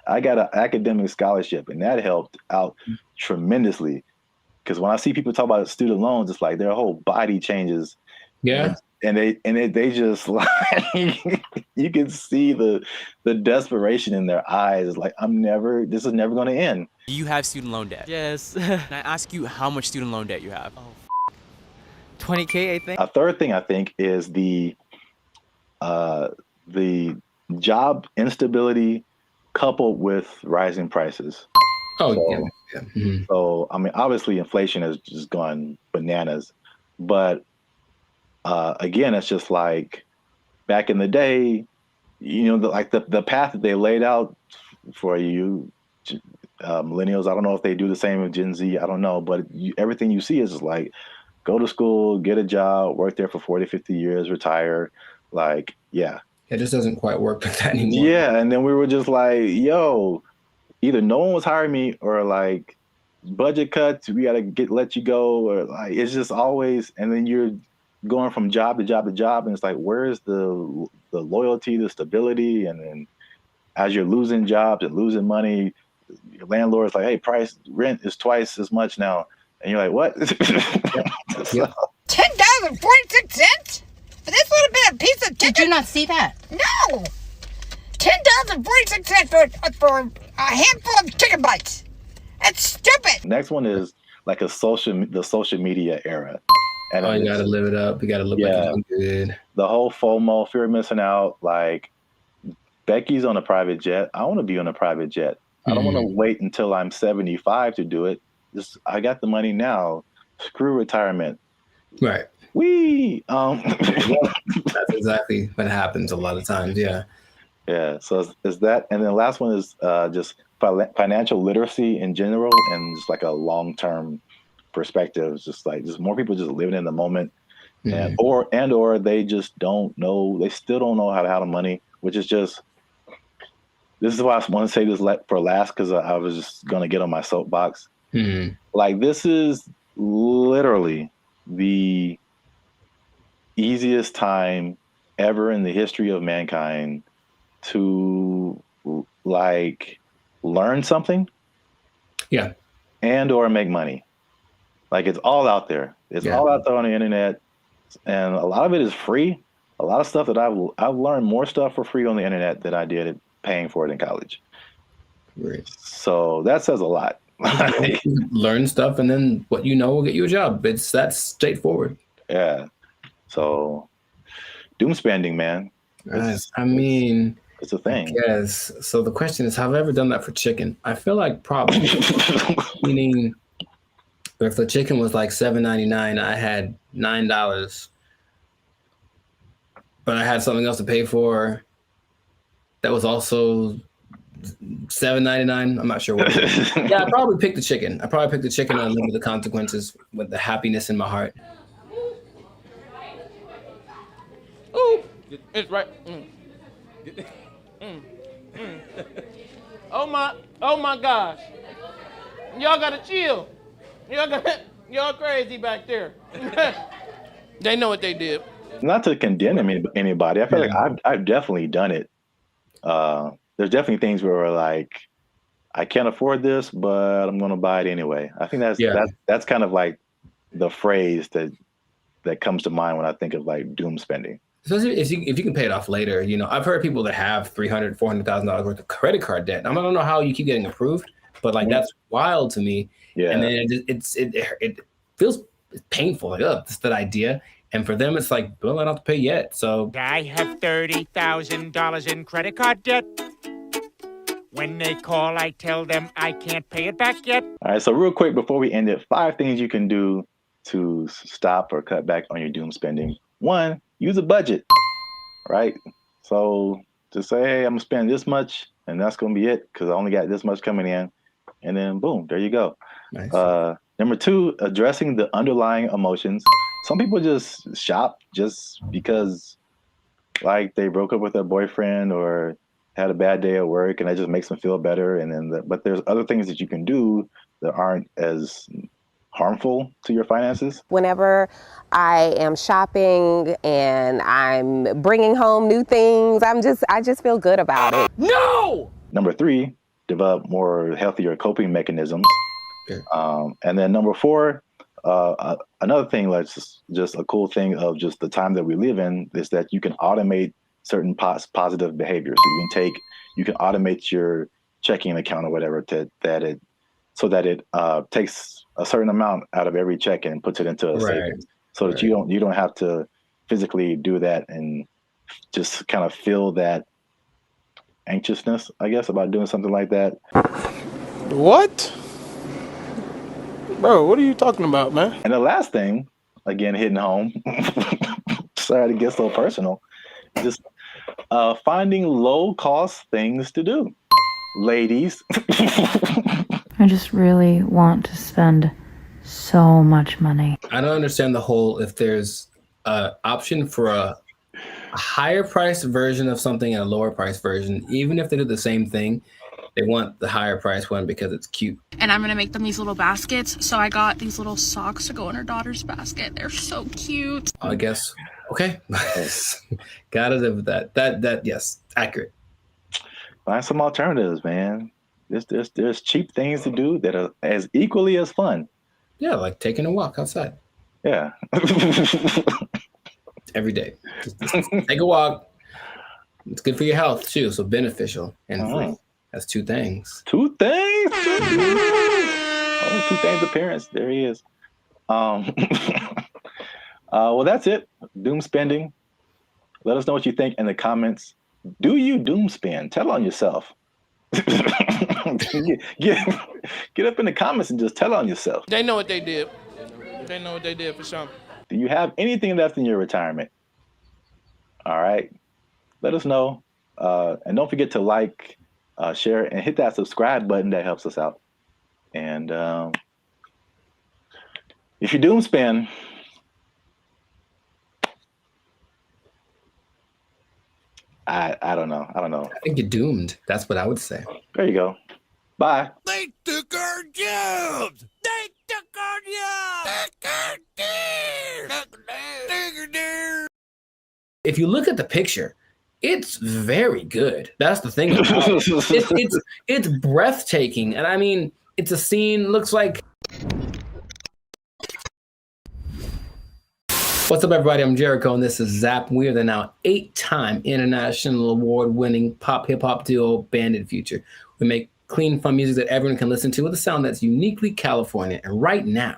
I got an academic scholarship and that helped out tremendously. Because when I see people talk about student loans, it's like their whole body changes. Yeah. And they just like, you can see the desperation in their eyes. Like, this is never going to end. Do you have student loan debt? Yes. Can I ask you how much student loan debt you have? 20K, I think. A third thing I think is the job instability coupled with rising prices. So I mean, obviously inflation has just gone bananas, but again, it's just like back in the day, you know, the path that they laid out for you, millennials. I don't know if they do the same with Gen Z. I don't know, but everything you see is just like, go to school, get a job, work there for 40, 50 years, retire. Like, yeah. It just doesn't quite work like that anymore. Yeah, and then we were just like, yo, either no one was hiring me or like budget cuts, we gotta let you go, or like it's just always, and then you're going from job to job to job, and it's like, where's the loyalty, the stability? And then as you're losing jobs and losing money, your landlord's like, hey, rent is twice as much now. And you're like, what? $10.46? This would have been a piece of chicken. Did you not see that? No. $10.46 for a handful of chicken bites. That's stupid. Next one is like the social media era. And you gotta live it up. You gotta look like you're doing good. The whole FOMO, fear of missing out. Like, Becky's on a private jet. I want to be on a private jet. I don't want to wait until I'm 75 to do it. I got the money now. Screw retirement. Right. That's exactly what happens a lot of times. Yeah. Yeah. So is that, and then the last one is just financial literacy in general, and just like a long-term perspective. It's just more people just living in the moment, and or they just don't know. They still don't know how to handle money, which is just. This is why I want to say this for last, because I was just gonna get on my soapbox. Like, this is literally the easiest time ever in the history of mankind to like learn something, and or make money. Like, it's all out there. It's all out there on the internet, and a lot of it is free. A lot of stuff that I've learned more stuff for free on the internet than I did paying for it in college. Right. So that says a lot. Learn stuff, and then what you know will get you a job. That's straightforward. Yeah. So doom spending, man. I mean, it's a thing. Yes. So the question is, have I ever done that for chicken? I feel like probably. Meaning, if the chicken was like $7.99, I had $9, but I had something else to pay for. That was also $7.99. I'm not sure what. Yeah, I probably picked the chicken. I probably picked the chicken and live with the consequences with the happiness in my heart. Ooh, it's right. Oh my gosh. Y'all gotta chill. Y'all crazy back there. They know what they did. Not to condemn anybody. I feel like I've definitely done it. There's definitely things where we're like, I can't afford this, but I'm going to buy it anyway. I think that's kind of like the phrase that comes to mind when I think of like doom spending. Especially if you can pay it off later. You know, I've heard people that have $300,000, $400,000 worth of credit card debt. I don't know how you keep getting approved, but like that's wild to me. Yeah. And then it feels painful. Like, oh, that's that idea. And for them, it's like, well, I don't have to pay yet. So I have $30,000 in credit card debt. When they call, I tell them I can't pay it back yet. All right, so real quick before we end it, 5 things you can do to stop or cut back on your doom spending. 1, use a budget, right? So just say, hey, I'm gonna spend this much and that's gonna be it because I only got this much coming in. And then boom, there you go. Nice. Number 2, addressing the underlying emotions. Some people just shop just because like they broke up with their boyfriend or had a bad day at work and that just makes them feel better. And then, but there's other things that you can do that aren't as harmful to your finances. Whenever I am shopping and I'm bringing home new things, I just feel good about it. No! Number 3, develop more healthier coping mechanisms. Okay. And then number 4, another thing that's just a cool thing of just the time that we live in is that you can automate certain positive behaviors. So you can automate your checking account or whatever so that it takes a certain amount out of every check and puts it into a savings, so that you don't have to physically do that and just kind of feel that anxiousness, I guess, about doing something like that. What? Bro, what are you talking about, man? And the last thing, again, hitting home, sorry to get so personal, just finding low-cost things to do. Ladies. I just really want to spend so much money. I don't understand the whole, if there's an option for a higher price version of something and a lower price version, even if they do the same thing, they want the higher price one because it's cute. And I'm gonna make them these little baskets. So I got these little socks to go in her daughter's basket. They're so cute. I guess. Okay. Gotta live with that. That yes, accurate. Find some alternatives, man. There's cheap things to do that are as equally as fun. Yeah, like taking a walk outside. Yeah. Every day. Just take a walk. It's good for your health too, so beneficial and free. That's 2 things. 2 things? Oh, 2 things appearance. There he is. Well, that's it. Doom spending. Let us know what you think in the comments. Do you doom spend? Tell on yourself. Get up in the comments and just tell on yourself. They know what they did. They know what they did for sure. Do you have anything left in your retirement? All right. Let us know. And don't forget to like, share, and hit that subscribe button. That helps us out. And if you doom spend, I don't know. I think you're doomed. That's what I would say. There you go. Bye. They took our jobs. They took our jobs. If you look at the picture, it's very good. That's the thing. It's breathtaking. And I mean, it's a scene, looks like. What's up, everybody? I'm Jericho, and this is Zap. We are the now 8-time international award-winning pop hip-hop duo Bandit Future. We make clean, fun music that everyone can listen to with a sound that's uniquely California. And right now,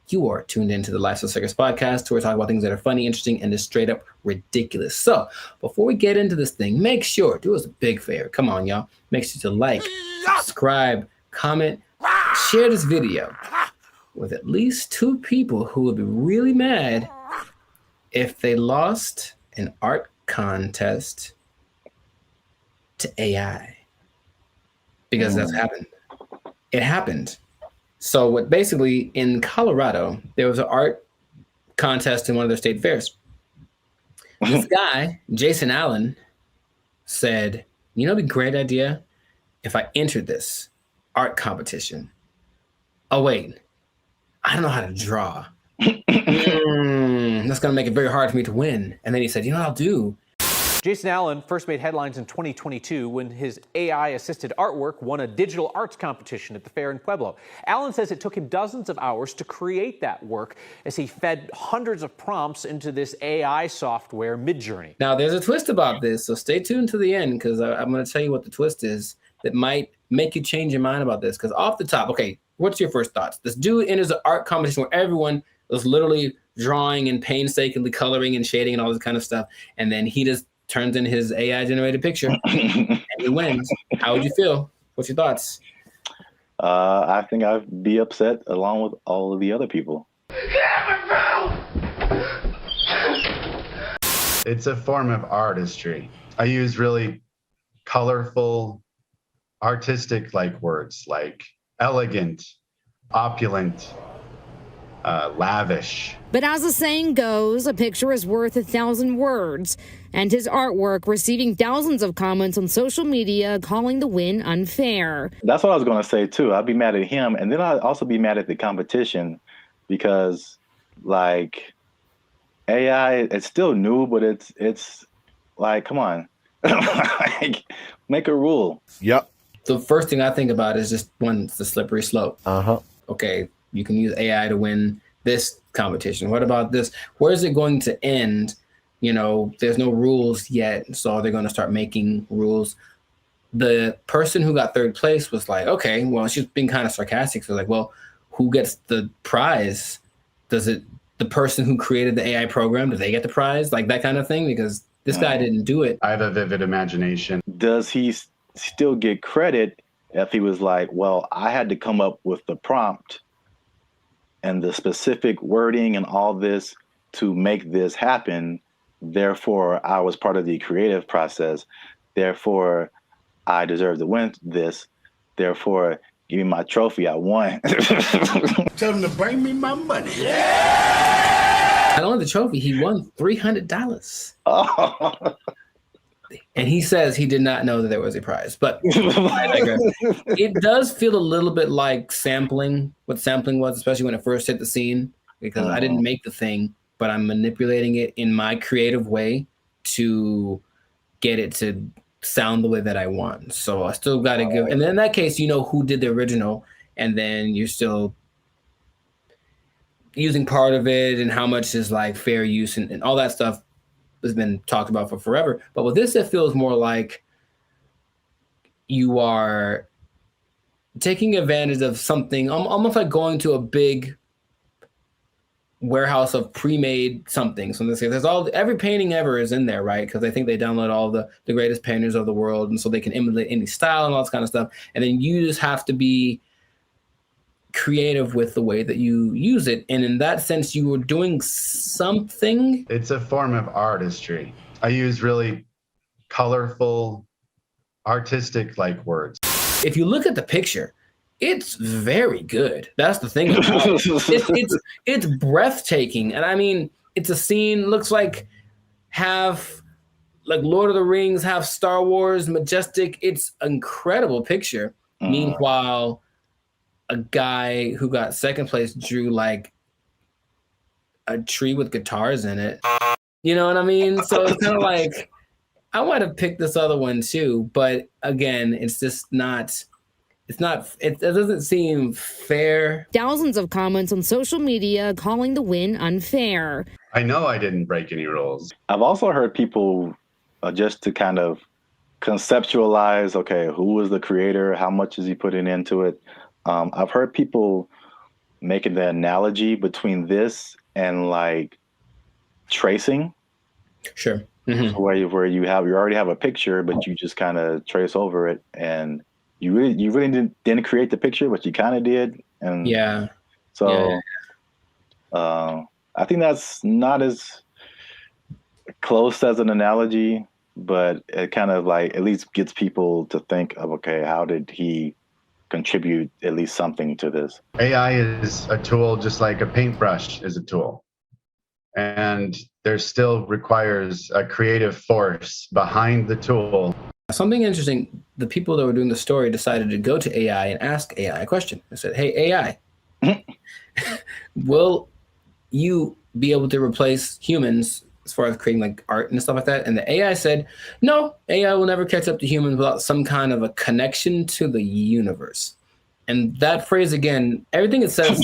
you are tuned into the Lifestyle Circus podcast, where we talk about things that are funny, interesting, and just straight up ridiculous. So before we get into this thing, make sure, do us a big favor. Come on, y'all. Make sure to like, subscribe, comment, share this video with at least 2 people who would be really mad if they lost an art contest to AI. because that's happened. It happened. So what basically in Colorado, there was an art contest in one of their state fairs. This guy, Jason Allen, said, you know, it'd be a great idea if I entered this art competition. Oh, wait, I don't know how to draw. That's going to make it very hard for me to win. And then he said, you know what I'll do? Jason Allen first made headlines in 2022 when his AI-assisted artwork won a digital arts competition at the fair in Pueblo. Allen says it took him dozens of hours to create that work as he fed hundreds of prompts into this AI software, Midjourney. Now, there's a twist about this, so stay tuned to the end because I'm going to tell you what the twist is that might make you change your mind about this. Because off the top, okay, what's your first thoughts? This dude enters an art competition where everyone was literally drawing and painstakingly coloring and shading and all this kind of stuff, and then he just turns in his AI-generated picture and he wins. How would you feel? What's your thoughts? I think I'd be upset along with all of the other people. It's a form of artistry. I use really colorful, artistic-like words like elegant, opulent, lavish. But as the saying goes, a picture is worth 1,000 words. And his artwork receiving thousands of comments on social media calling the win unfair. That's what I was going to say, too. I'd be mad at him. And then I'd also be mad at the competition because, like, AI, it's still new, but it's like, come on. Like, make a rule. Yep. The first thing I think about is just one, it's the slippery slope. Okay, you can use AI to win this competition. What about this? Where is it going to end? You know, there's no rules yet, so they're going to start making rules. The person who got third place was like, okay, well, she's being kind of sarcastic. So like, well, who gets the prize? Does it, the person who created the AI program, do they get the prize? Like that kind of thing? Because this guy didn't do it. I have a vivid imagination. Does he still get credit if he was like, well, I had to come up with the prompt and the specific wording and all this to make this happen? Therefore, I was part of the creative process. Therefore, I deserve to win this. Therefore, give me my trophy. I won. Tell him to bring me my money. Not only the trophy, he won $300. Oh. And he says he did not know that there was a prize. But I digress. It does feel a little bit like sampling, what sampling was, especially when it first hit the scene, because I didn't make the thing, but I'm manipulating it in my creative way to get it to sound the way that I want. So I still got to give, and then in that case, you know who did the original, and then you're still using part of it and how much is like fair use and all that stuff has been talked about for forever. But with this, it feels more like you are taking advantage of something, almost like going to a big warehouse of pre-made something. So there's every painting ever is in there, right? Because I think they download all the greatest painters of the world, and so they can emulate any style and all this kind of stuff. And then you just have to be creative with the way that you use it. And in that sense, you were doing something. It's a form of artistry. I use really colorful, artistic-like words. If you look at the picture, it's very good. That's the thing about it. It's breathtaking. And I mean, it's a scene, looks like half like Lord of the Rings, half Star Wars, majestic. It's an incredible picture. Meanwhile, a guy who got second place drew like a tree with guitars in it. You know what I mean? So it's kind of like, I might have picked this other one too, but again, it's just not, it doesn't seem fair. Thousands of comments on social media calling the win unfair. I know I didn't break any rules. I've also heard people just to kind of conceptualize, okay, who was the creator? How much is he putting into it? I've heard people making the analogy between this and like tracing. Sure. So where you already have a picture, but you just kind of trace over it, and you really didn't create the picture, but you kind of did. And so I think that's not as close as an analogy. but it kind of like at least gets people to think of, okay, how did he contribute at least something to this? AI is a tool just like a paintbrush is a tool. And there still requires a creative force behind the tool. Something interesting, the people that were doing the story decided to go to AI and ask AI a question. I said, hey, AI, will you be able to replace humans as far as creating like art and stuff like that? And the AI said, no, AI will never catch up to humans without some kind of a connection to the universe. And that phrase again, everything it says,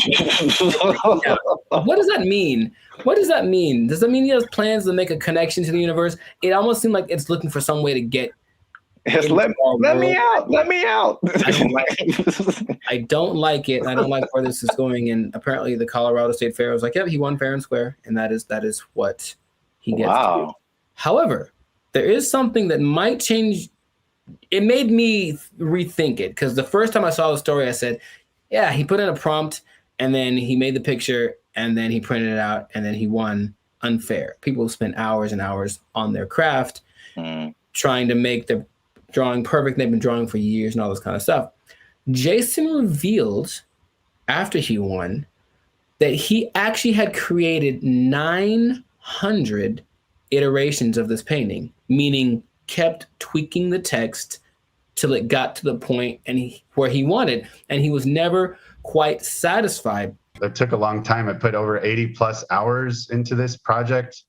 what does that mean? What does that mean? Does that mean he has plans to make a connection to the universe? It almost seemed like it's looking for some way to get let me out. Let me out. I don't like it. I don't like where this is going. And apparently the Colorado State Fair was like, yep, he won fair and square. And that is what he gets to do. However, there is something that might change. It made me rethink it, because the first time I saw the story, I said, yeah, he put in a prompt and then he made the picture and then he printed it out and then he won unfair. People spend hours and hours on their craft trying to make the drawing perfect. They've been drawing for years and all this kind of stuff. Jason revealed after he won that he actually had created 900 iterations of this painting, meaning kept tweaking the text till it got to the point where he wanted, and he was never quite satisfied. It took a long time. I put over 80 plus hours into this project.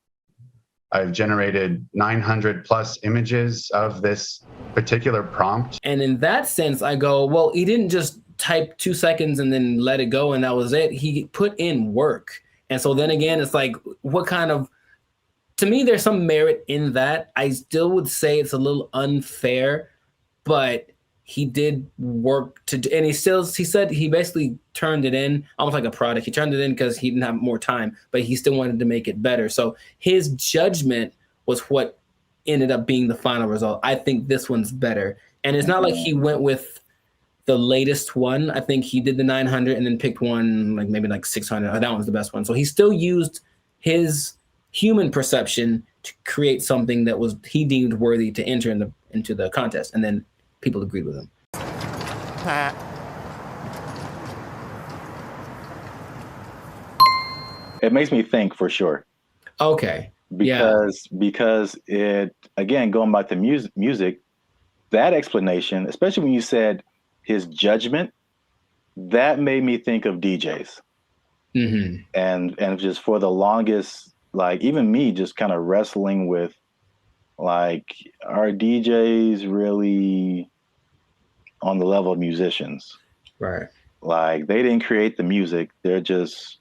I've generated 900 plus images of this particular prompt. And in that sense, I go, well, he didn't just type 2 seconds and then let it go and that was it. He put in work. And so then again, it's like, what kind of, to me, there's some merit in that. I still would say it's a little unfair, but he did work and he said he basically turned it in almost like a product. He turned it in because he didn't have more time, but he still wanted to make it better. So his judgment was what ended up being the final result. I think this one's better. And it's not like he went with the latest one. I think he did the 900 and then picked one, like maybe like 600. That one's the best one. So he still used his human perception to create something that was he deemed worthy to enter into the contest. And then people agreed with him. It makes me think for sure. Okay. Because it, again, going back to music, that explanation, especially when you said his judgment, that made me think of DJs. Mm-hmm. And just for the longest, like even me just kind of wrestling with, like, are DJs really on the level of musicians? Right. Like, they didn't create the music. They're just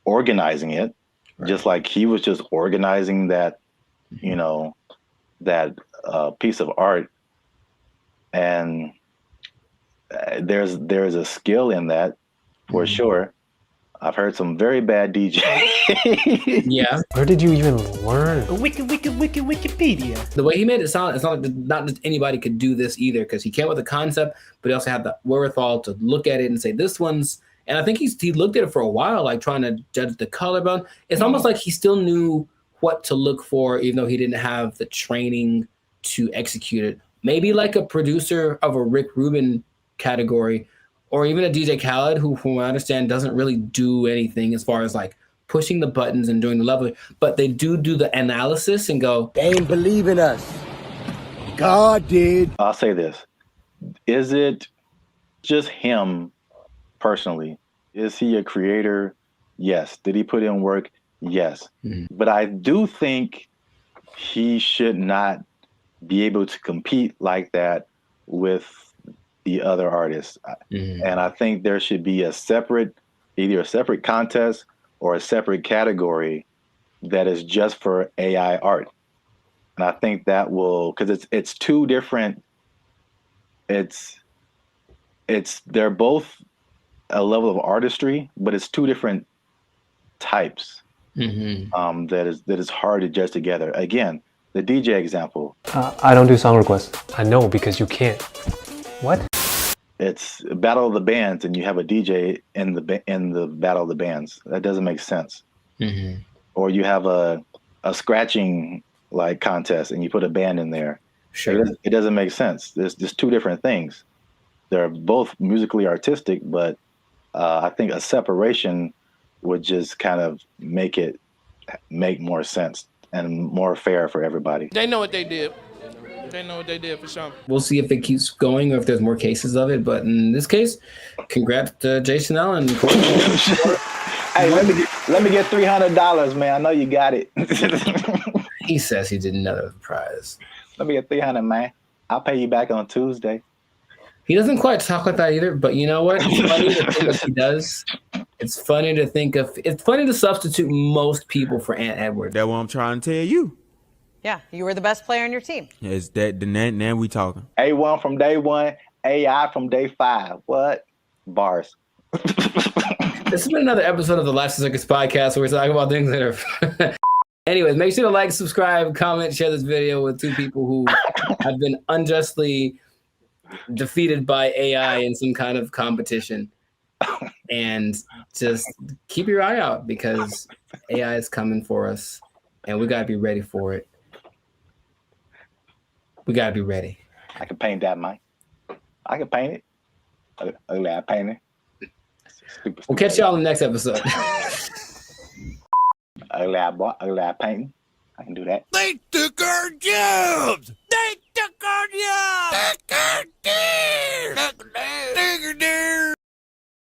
organizing it. Right. Just like he was just organizing that, you know, that piece of art. And there's a skill in that for sure. I've heard some very bad DJs. Yeah. Where did you even learn? Wikipedia. The way he made it sound, it's not just anybody could do this either, because he came up with the concept, but he also had the wherewithal to look at it and say, this one's, and I think he looked at it for a while, like trying to judge the color bone. It's almost like he still knew what to look for, even though he didn't have the training to execute it. Maybe like a producer of a Rick Rubin category, or even a DJ Khaled, who, from what I understand, doesn't really do anything as far as like pushing the buttons and doing the leveling, but they do the analysis and go, they ain't believe in us. God did. I'll say this. Is it just him personally? Is he a creator? Yes. Did he put in work? Yes. Mm-hmm. But I do think he should not be able to compete like that with the other artists. Mm-hmm. And I think there should be either a separate contest or a separate category that is just for AI art. And I think that will, because it's two different, they're both a level of artistry, but it's two different types. Mm-hmm. That is hard to judge together. Again, the DJ example. I don't do song requests. I know, because you can't. What? It's a battle of the bands, and you have a DJ in the battle of the bands. That doesn't make sense. Mm-hmm. Or you have a scratching like contest and you put a band in there. Sure. It doesn't make sense. There's just two different things. They're both musically artistic, but I think a separation would just kind of make more sense and more fair for everybody. They know what they did. They know what they did for sure. We'll see if it keeps going or if there's more cases of it. But in this case, congrats to Jason Allen. Hey, let me get $300, man. I know you got it. He says he did another prize. Let me get $300, man. I'll pay you back on Tuesday. He doesn't quite talk like that either, but you know what? It's funny to think if he does. It's funny to think of. It's funny to substitute most people for Ant Edwards. That's what I'm trying to tell you. Yeah, you were the best player on your team. Is that now we talking? A1 from day one, AI from day 5. What? Bars. This has been another episode of the Life Circus podcast where we talk about things that are. Anyways, make sure to like, subscribe, comment, share this video with 2 people who have been unjustly defeated by AI in some kind of competition. And just keep your eye out because AI is coming for us and we got to be ready for it. We got to be ready. I can paint that, Mike. I can paint it. Ugly eye painting. We'll catch y'all in the next episode. Ugly eye painting. I can do that. They took our jobs! They took our jobs!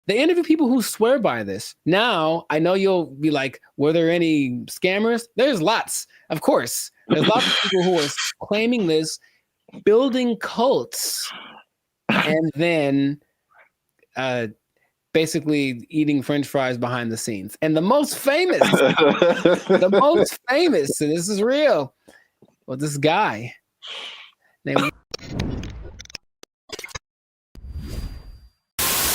They interview people who swear by this. Now, I know you'll be like, were there any scammers? There's lots, of course. There's lots of people who are claiming this, building cults, and then basically eating French fries behind the scenes. And the most famous, and this is real, well, this guy named...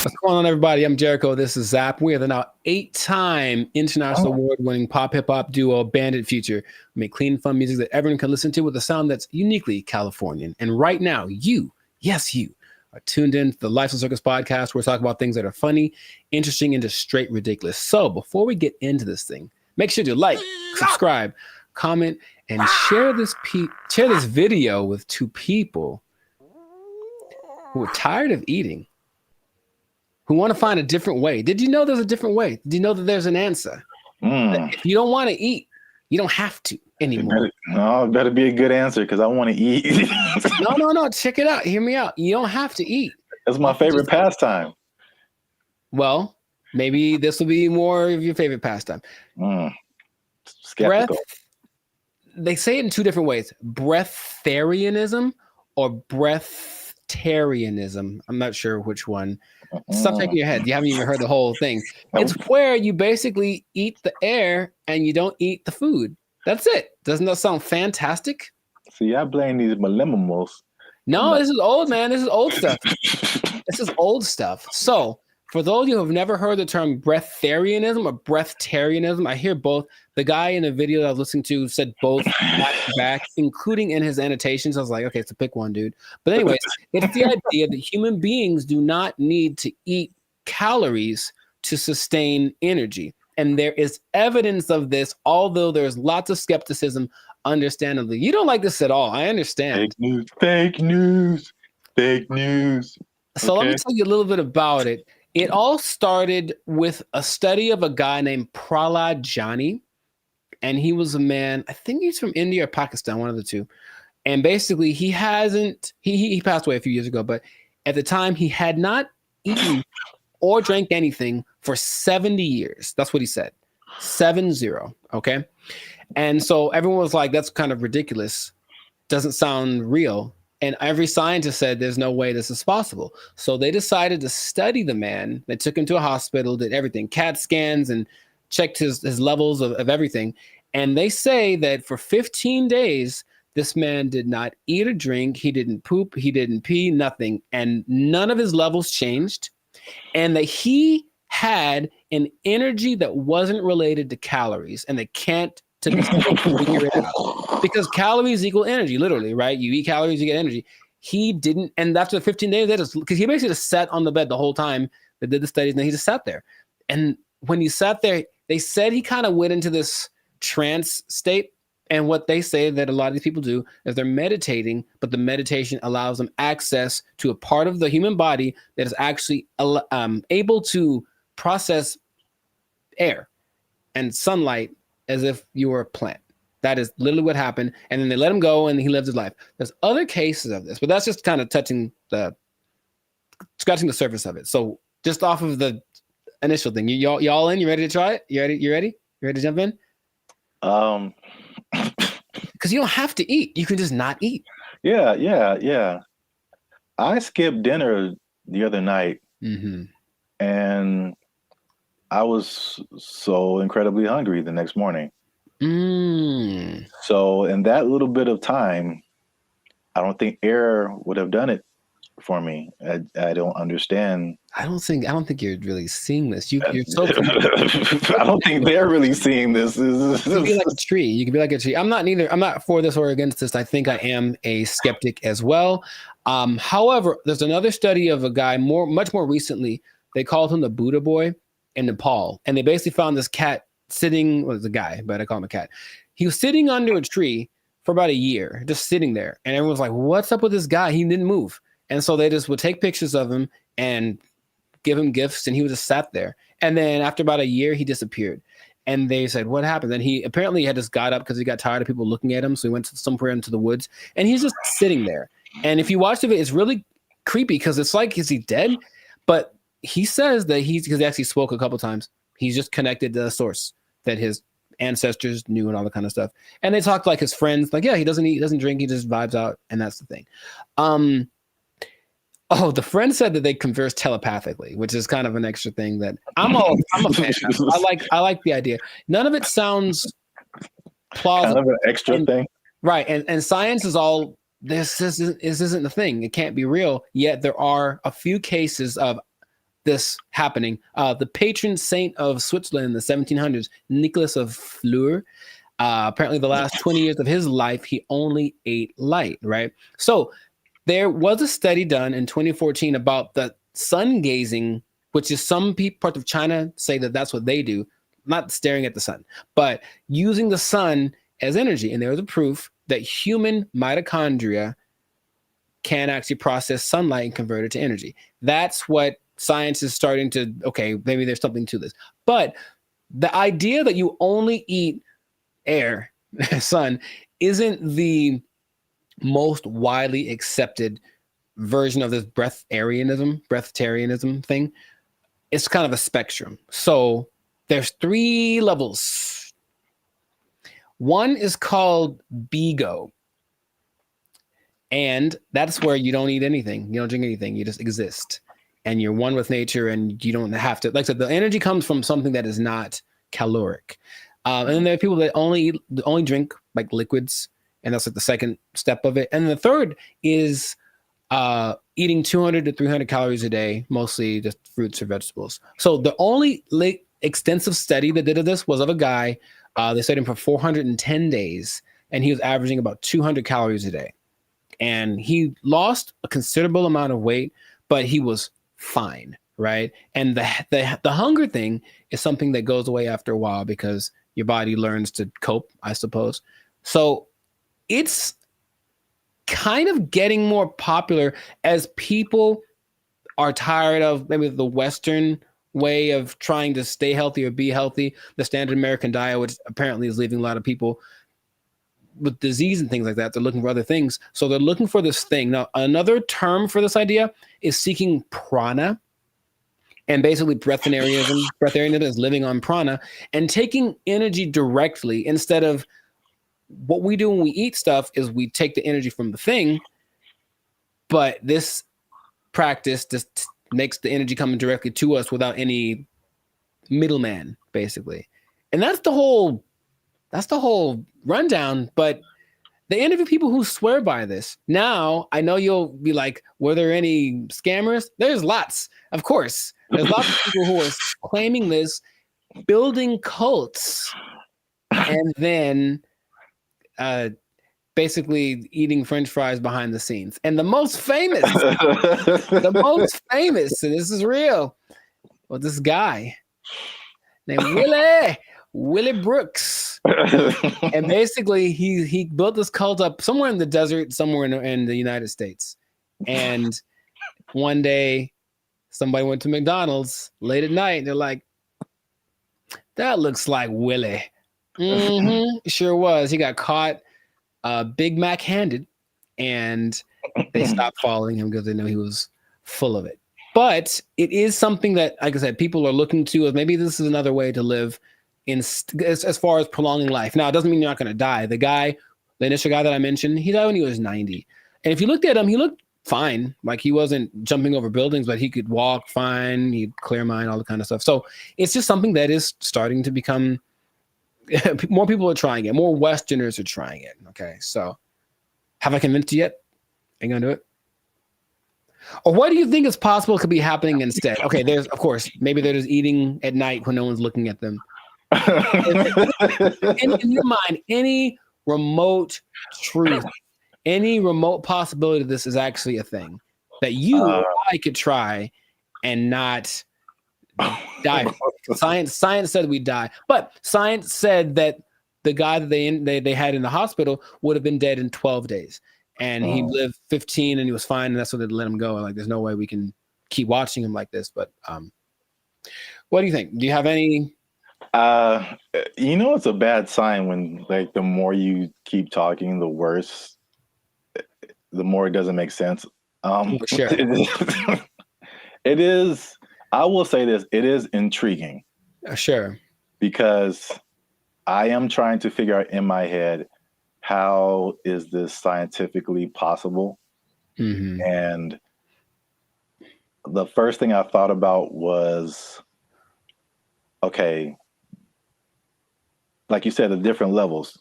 What's going on, everybody? I'm Jericho. This is Zap. We are the now 8-time international award-winning pop hip-hop duo Bandit Future. We make clean, fun music that everyone can listen to with a sound that's uniquely Californian. And right now, you, yes, you, are tuned in to the Life Circus podcast where we talk about things that are funny, interesting, and just straight ridiculous. So before we get into this thing, make sure to like, subscribe, comment, and share this video with 2 people who are tired of eating, who want to find a different way. Did you know there's a different way? Did you know that there's an answer? If you don't want to eat, you don't have to anymore. It better be a good answer because I want to eat. No. Check it out. Hear me out. You don't have to eat. That's my favorite pastime. Well, maybe this will be more of your favorite pastime. Skeptical. They say it in 2 different ways. Breatharianism or breatharianism. I'm not sure which one. Stop shaking your head. You haven't even heard the whole thing. It's where you basically eat the air and you don't eat the food. That's it. Doesn't that sound fantastic? See, I blame these millennials. No, this is old, man. This is old stuff. This is old stuff. So for those of you who have never heard the term breatharianism or breatharianism, I hear both. The guy in the video that I was listening to said both back to back, including in his annotations. I was like, okay, so pick one, dude. But anyways, it's the idea that human beings do not need to eat calories to sustain energy. And there is evidence of this, although there's lots of skepticism, understandably. You don't like this at all. I understand. Fake news. So let me tell you a little bit about it. It all started with a study of a guy named Prahlad Jani. And he was a man, I think he's from India or Pakistan, one of the 2. And basically he passed away a few years ago, but at the time he had not eaten or drank anything for 70 years. That's what he said. 70. Okay. And so everyone was like, that's kind of ridiculous. Doesn't sound real. And every scientist said there's no way this is possible. So they decided to study the man. They took him to a hospital, did everything, CAT scans, and checked his levels of everything. And they say that for 15 days, this man did not eat or drink. He didn't poop. He didn't pee, nothing. And none of his levels changed. And that he had an energy that wasn't related to calories. And they can't to figure it out. Because calories equal energy, literally, right? You eat calories, you get energy. He didn't. And after 15 days, because he basically just sat on the bed the whole time they did the studies, and then he just sat there. And when he sat there, they said he kind of went into this trance state And what they say that a lot of these people do is they're meditating, but the meditation allows them access to a part of the human body that is actually able to process air and sunlight as if you were a plant. That is literally what happened. And then they let him go and he lived his life. There's other cases of this, but that's just kind of scratching the surface of it. So just off of the initial thing, y'all in? You ready to try it? You ready? You ready to jump in? Because you don't have to eat. You can just not eat. Yeah. I skipped dinner the other night, and I was so incredibly hungry the next morning. So in that little bit of time, I don't think air would have done it for me. I don't understand. I don't think you're really seeing this. You're so I don't think they're really seeing this. You can be like a tree. You can be like a tree. I'm not for this or against this. I think I am a skeptic as well. However, there's another study of a guy much more recently. They called him the Buddha boy in Nepal. And they basically found this cat sitting, well, it's a guy, but I call him a cat. He was sitting under a tree for about a year, just sitting there. And everyone was like, what's up with this guy? He didn't move. And so they just would take pictures of him and give him gifts, and he was just sat there. And then after about a year, he disappeared. And they said, what happened? And he apparently had just got up because he got tired of people looking at him. So he went somewhere into the woods, and he's just sitting there. And if you watch the video, it's really creepy because it's like, is he dead? But he says that because he actually spoke a couple times, he's just connected to the source that his ancestors knew and all that kind of stuff. And they talked like his friends, like, yeah, he doesn't eat, doesn't drink, he just vibes out. And that's the thing. Oh, the friend said that they converse telepathically, which is kind of an extra thing that I'm a fan of. I like the idea. None of it sounds plausible. Kind of an extra thing. Right. And science is all, this isn't the thing. It can't be real. Yet there are a few cases of this happening. The patron saint of Switzerland in the 1700s, Nicholas of Fleur, apparently the last 20 years of his life, he only ate light, right? So there was a study done in 2014 about the sun gazing, which is some parts of China say that that's what they do, not staring at the sun, but using the sun as energy. And there was a proof that human mitochondria can actually process sunlight and convert it to energy. That's what science is starting to, okay, maybe there's something to this. But the idea that you only eat air, sun, isn't the most widely accepted version of this breatharianism thing. It's kind of a spectrum. So there's 3 levels. One is called BEGO. And that's where you don't eat anything. You don't drink anything. You just exist. And you're one with nature, and you don't have to, like I said, the energy comes from something that is not caloric. And then there are people that only drink like liquids. And that's like the second step of it. And the third is eating 200 to 300 calories a day, mostly just fruits or vegetables. So the only extensive study that did of this was of a guy. They studied him for 410 days, and he was averaging about 200 calories a day. And he lost a considerable amount of weight, but he was fine, right? And the hunger thing is something that goes away after a while because your body learns to cope, I suppose. So it's kind of getting more popular as people are tired of maybe the Western way of trying to stay healthy or be healthy, the standard American diet, which apparently is leaving a lot of people with disease and things like that. They're looking for other things. So they're looking for this thing. Now, another term for this idea is seeking prana. And basically breatharianism is living on prana and taking energy directly instead of what we do when we eat stuff is we take the energy from the thing, but this practice just makes the energy coming directly to us without any middleman, basically. And that's the whole rundown. But they interview people who swear by this. Now, I know you'll be like, were there any scammers? There's lots, of course. There's lots of people who are claiming this, building cults, and then basically eating French fries behind the scenes. And the most famous, and this is real, was this guy named Willie Brooks. And basically, he built this cult up somewhere in the desert, somewhere in the United States. And one day, somebody went to McDonald's late at night, and they're like, "That looks like Willie." Sure was. He got caught Big Mac handed, and they stopped following him because they know he was full of it. But it is something that, like I said, people are looking to as maybe this is another way to live as far as prolonging life. Now, it doesn't mean you're not going to die. The initial guy that I mentioned, he died when he was 90. And if you looked at him, he looked fine. Like he wasn't jumping over buildings, but he could walk fine. He'd clear mind, all the kind of stuff. So it's just something that is starting to become, more people are trying it. More Westerners are trying it. Okay. So have I convinced you yet? Are you going to do it? Or what do you think is possible could be happening instead? Okay. There's, of course, maybe they're just eating at night when no one's looking at them. in your mind, any remote truth, any remote possibility this is actually a thing that you or I could try and not die from. Science said we die, but science said that the guy that they had in the hospital would have been dead in 12 days, and he lived 15 and he was fine, and that's what they let him go. Like, there's no way we can keep watching him like this. But what do you think? Do you have any? It's a bad sign when, like, the more you keep talking, the worse, the more it doesn't make sense. Sure. It is, I will say this, it is intriguing. Sure. Because I am trying to figure out in my head, how is this scientifically possible? And the first thing I thought about was, okay, like you said, the different levels,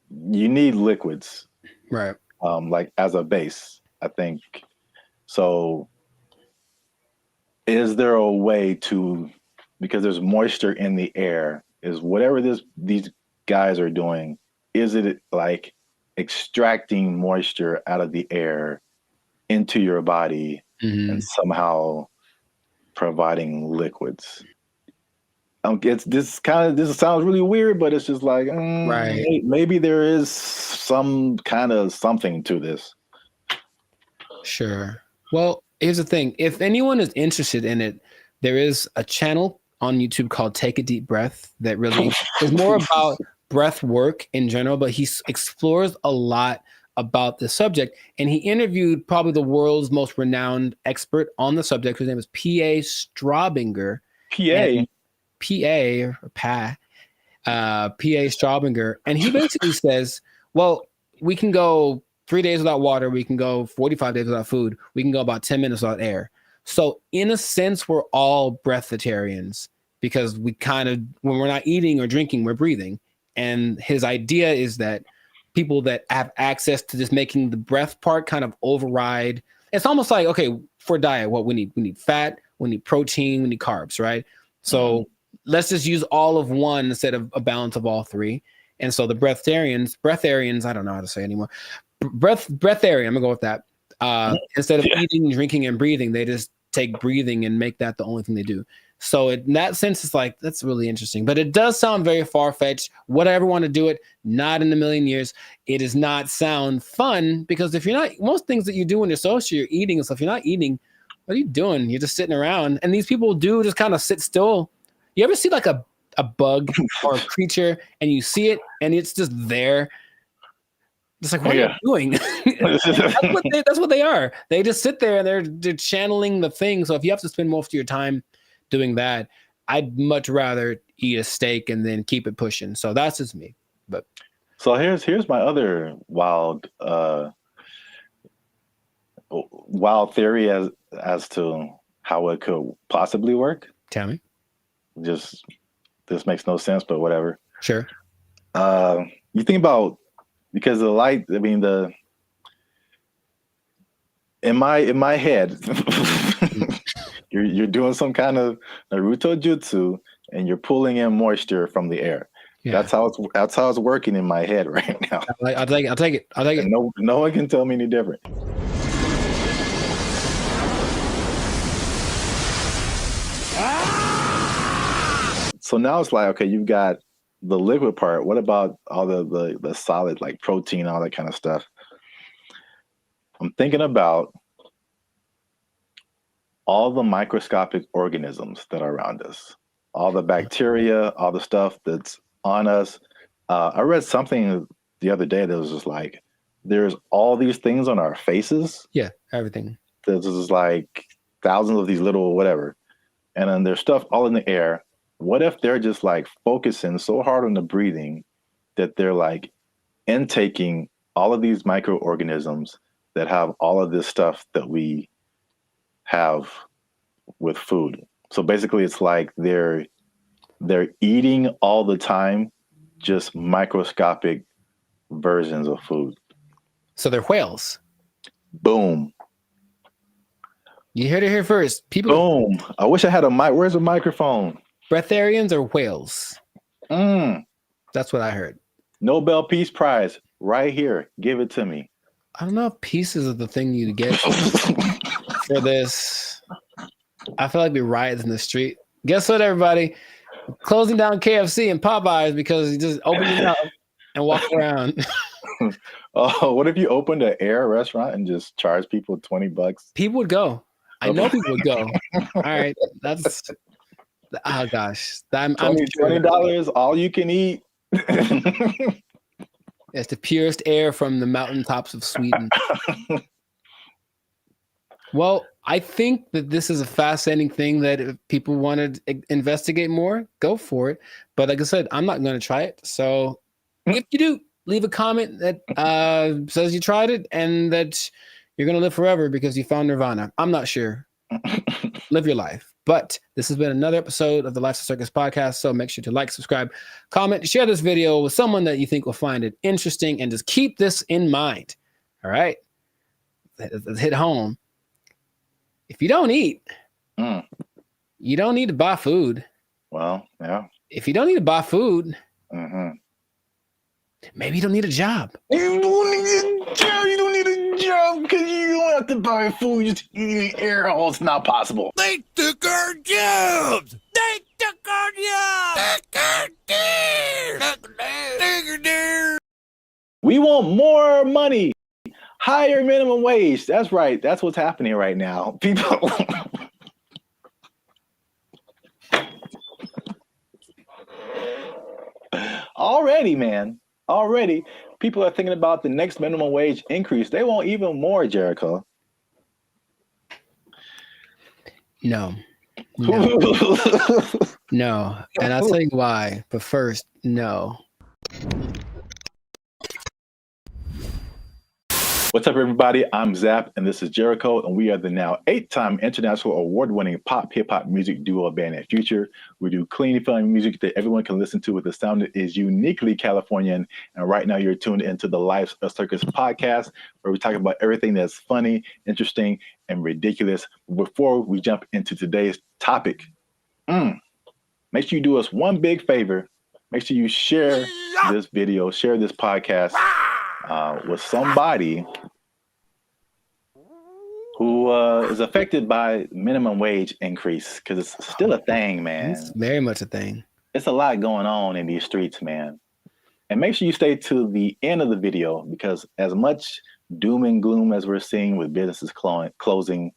you need liquids, right? Like as a base, I think. So is there a way to, because there's moisture in the air, is whatever these guys are doing, is it like extracting moisture out of the air into your body and somehow providing liquids? This sounds really weird, but it's just like, right. Maybe there is some kind of something to this. Sure. Well, here's the thing. If anyone is interested in it, there is a channel on YouTube called Take a Deep Breath that really is more about breath work in general, but he explores a lot about the subject. And he interviewed probably the world's most renowned expert on the subject. His name is P.A. Straubinger. P.A. Straubinger. And he basically says, well, we can go 3 days without water. We can go 45 days without food. We can go about 10 minutes without air. So in a sense, we're all breatharians because we kind of, when we're not eating or drinking, we're breathing. And his idea is that people that have access to just making the breath part kind of override. It's almost like, okay, for diet, what we need fat, we need protein, we need carbs, right? So let's just use all of one instead of a balance of all three. And so the breatharians, I don't know how to say it anymore. Breatharian, I'm gonna go with that. Instead of eating, drinking, and breathing, they just take breathing and make that the only thing they do. So in that sense, it's like, that's really interesting. But it does sound very far-fetched. Would I ever want to do it? Not in a million years. It does not sound fun because if you're not, most things that you do when you're social, you're eating and stuff. If you're not eating, what are you doing? You're just sitting around. And these people do just kind of sit still. You ever see like a bug or a creature and you see it and it's just there? It's like, what are you doing? That's what they are. They just sit there and they're channeling the thing. So if you have to spend most of your time doing that, I'd much rather eat a steak and then keep it pushing. So that's just me. But so here's my other wild theory as to how it could possibly work. Tell me. Just, this makes no sense, but whatever. Sure. You think about, because the light, I mean, in my head, you're doing some kind of Naruto jutsu and you're pulling in moisture from the air. Yeah. That's how it's working in my head right now. I'll take it. No one can tell me any different. So now it's like, okay, you've got the liquid part, what about all the solid, like protein, all that kind of stuff? I'm thinking about all the microscopic organisms that are around us, all the bacteria, all the stuff that's on us. I read something the other day that was just like, there's all these things on our faces. Yeah, everything. There's just like thousands of these little whatever. And then there's stuff all in the air. What if they're just like focusing so hard on the breathing that they're like intaking all of these microorganisms that have all of this stuff that we have with food? So basically it's like they're eating all the time, just microscopic versions of food. So they're whales. Boom. You heard it here first. People. Boom. I wish I had a mic. Where's the microphone? Breatharians or whales? That's what I heard. Nobel Peace Prize right here. Give it to me. I don't know if pieces of the thing you get for this. I feel like we riots in the street. Guess what, everybody? Closing down KFC and Popeyes because you just open it up and walk around. Oh, what if you opened an air restaurant and just charge people $20? People would go. I know people would go. All right, that's. Oh gosh, I'm $20 all you can eat. It's the purest air from the mountaintops of Sweden. Well, I think that this is a fascinating thing that if people want to investigate more, go for it. But like I said, I'm not going to try it. So if you do, leave a comment that says you tried it and that you're going to live forever because you found Nirvana. I'm not sure. Live your life. But this has been another episode of the Lifestyle Circus podcast. So make sure to like, subscribe, comment, share this video with someone that you think will find it interesting, and just keep this in mind. All right. Let's hit home. If you don't eat, you don't need to buy food. Well, yeah. If you don't need to buy food, maybe you don't need a job. You don't need a job. You don't need a job because you don't have to buy food. Just eating air. Oh, it's not possible. They took our jobs. They took our jobs. We want more money. Higher minimum wage. That's right. That's what's happening right now. People. Already, man. Already, people are thinking about the next minimum wage increase. They want even more, Jericho. No. No. And I'll tell you why. But first, no. What's up, everybody? I'm Zap, and this is Jericho, and we are the now 8-time international award-winning pop hip-hop music duo band and future. We do clean, fun music that everyone can listen to with a sound that is uniquely Californian. And right now, you're tuned into the Lifestyle Circus podcast, where we talk about everything that's funny, interesting, and ridiculous. Before we jump into today's topic, make sure you do us one big favor. Make sure you share this video, share this podcast with somebody who is affected by minimum wage increase, because it's still a thing, man. It's very much a thing. It's a lot going on in these streets, man. And make sure you stay to the end of the video, because as much doom and gloom as we're seeing with businesses closing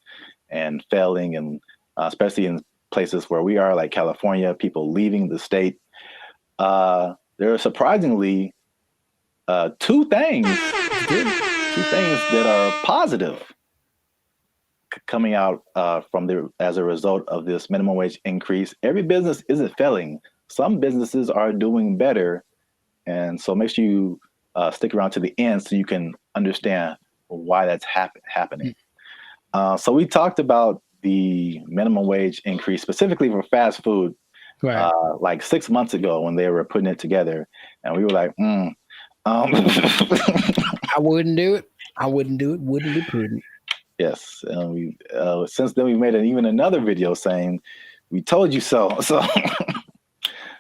and failing, and especially in places where we are, like California, people leaving the state, there are surprisingly two things that are positive coming out as a result of this minimum wage increase. Every business isn't failing. Some businesses are doing better. And so make sure you stick around to the end so you can understand why that's happening. So we talked about the minimum wage increase specifically for fast food, right, like 6 months ago when they were putting it together. And we were like, I wouldn't do it. I wouldn't do it. Wouldn't be prudent. Yes. We since then we made even another video saying, we told you so. So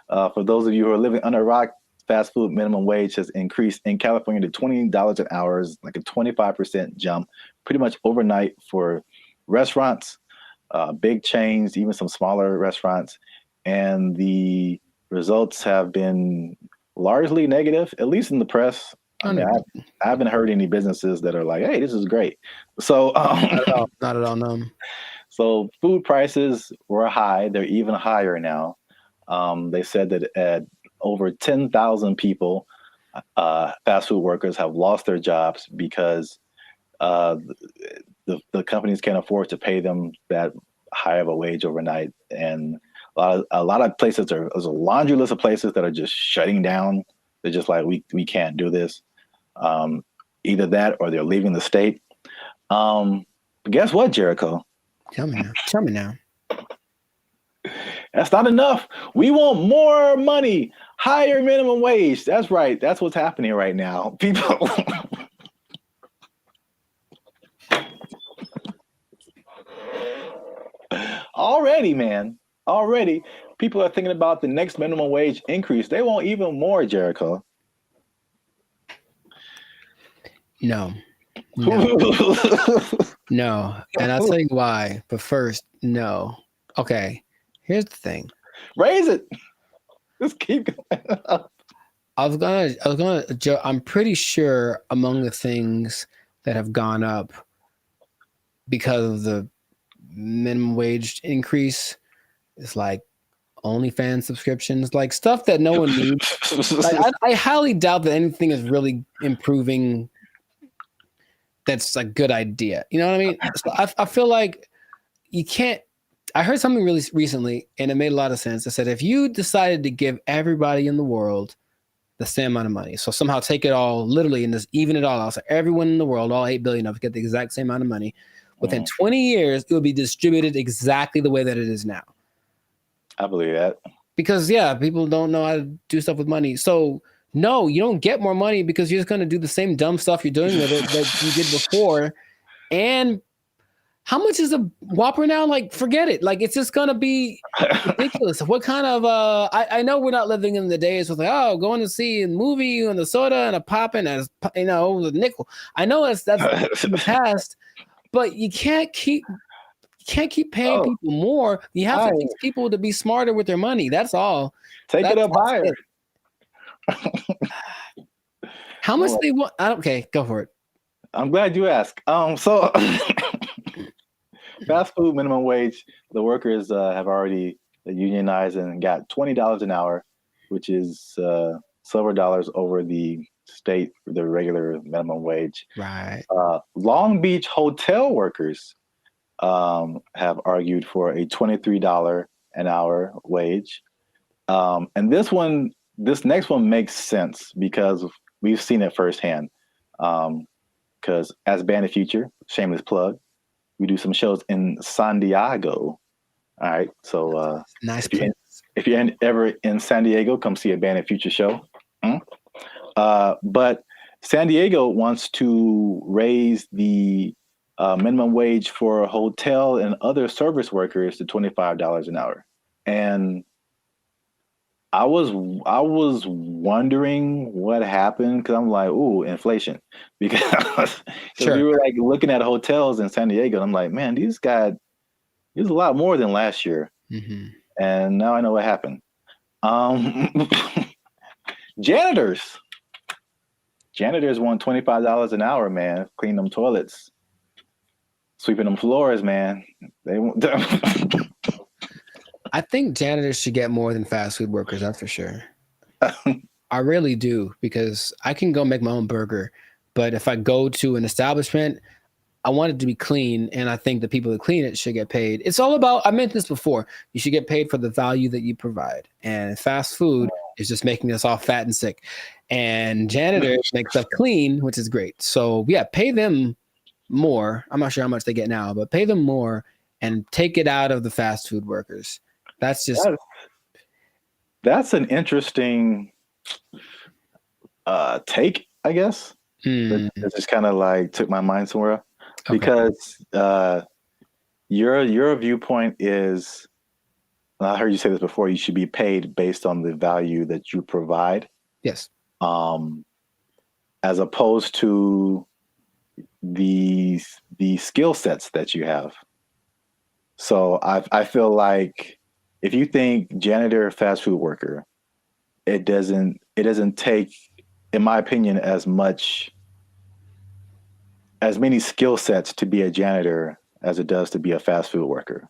for those of you who are living under a rock, fast food minimum wage has increased in California to $20 an hour, like a 25% jump, pretty much overnight for restaurants, big chains, even some smaller restaurants. And the results have been largely negative, at least in the press. I mean, I haven't heard any businesses that are like, "Hey, this is great." So, not at all. No. So food prices were high. They're even higher now. They said that at over 10,000 people, fast food workers have lost their jobs because the companies can't afford to pay them that high of a wage overnight. And a lot of places there's a laundry list of places that are just shutting down. They're just like, we can't do this. Either that or they're leaving the state. But guess what, Jericho? Tell me now. That's not enough. We want more money, higher minimum wage. That's right. That's what's happening right now. People. Already, people are thinking about the next minimum wage increase. They want even more, Jericho. No. No. And I'll tell you why. But first, no. Okay. Here's the thing. Raise it. Just keep going up. I'm pretty sure among the things that have gone up because of the minimum wage increase is like OnlyFans subscriptions, like stuff that no one needs. Like, I highly doubt that anything is really improving. That's a good idea. You know what I mean? So I feel like you can't. I heard something really recently, and it made a lot of sense. It said if you decided to give everybody in the world the same amount of money, so somehow take it all literally and just even it all out, so everyone in the world, all 8 billion of us, get the exact same amount of money, within 20 years, it would be distributed exactly the way that it is now. I believe that. Because, people don't know how to do stuff with money. So, no, you don't get more money because you're just going to do the same dumb stuff you're doing with it that you did before. And how much is a Whopper now? Like, forget it. Like, it's just going to be ridiculous. What kind of, I know we're not living in the days with like, going to see a movie and the soda and a pop and a nickel. I know that's in the past, but you can't keep paying people more. You have to teach people to be smarter with their money. That's all. Take it up higher. How much they want? Okay, go for it. I'm glad you asked. So fast food minimum wage, the workers have already unionized and got $20 an hour, which is several dollars over the regular minimum wage. Right. Long Beach hotel workers have argued for a $23 an hour wage. And this next one makes sense because we've seen it firsthand. Because as Band of Future, shameless plug, we do some shows in San Diego. All right. So nice. If you're ever in San Diego, come see a Band of Future show. But San Diego wants to raise the minimum wage for hotel and other service workers to $25 an hour. And I was wondering what happened because I'm like, ooh, inflation. Because we were like looking at hotels in San Diego. And I'm like, man, these a lot more than last year. Mm-hmm. And now I know what happened. Janitors want $25 an hour, man. Clean them toilets, sweeping them floors, man. They want. I think janitors should get more than fast food workers. That's for sure. I really do, because I can go make my own burger, but if I go to an establishment, I want it to be clean, and I think the people that clean it should get paid. It's all about, I mentioned this before, you should get paid for the value that you provide. And fast food is just making us all fat and sick. And janitors make stuff clean, which is great. So pay them more. I'm not sure how much they get now, but pay them more and take it out of the fast food workers. That's an interesting take, I guess. It just kind of like took my mind somewhere. Okay. Because your viewpoint is, and I heard you say this before, you should be paid based on the value that you provide. Yes. As opposed to the skill sets that you have. So I feel like if you think janitor, fast food worker, it doesn't take, in my opinion, as many skill sets to be a janitor as it does to be a fast food worker.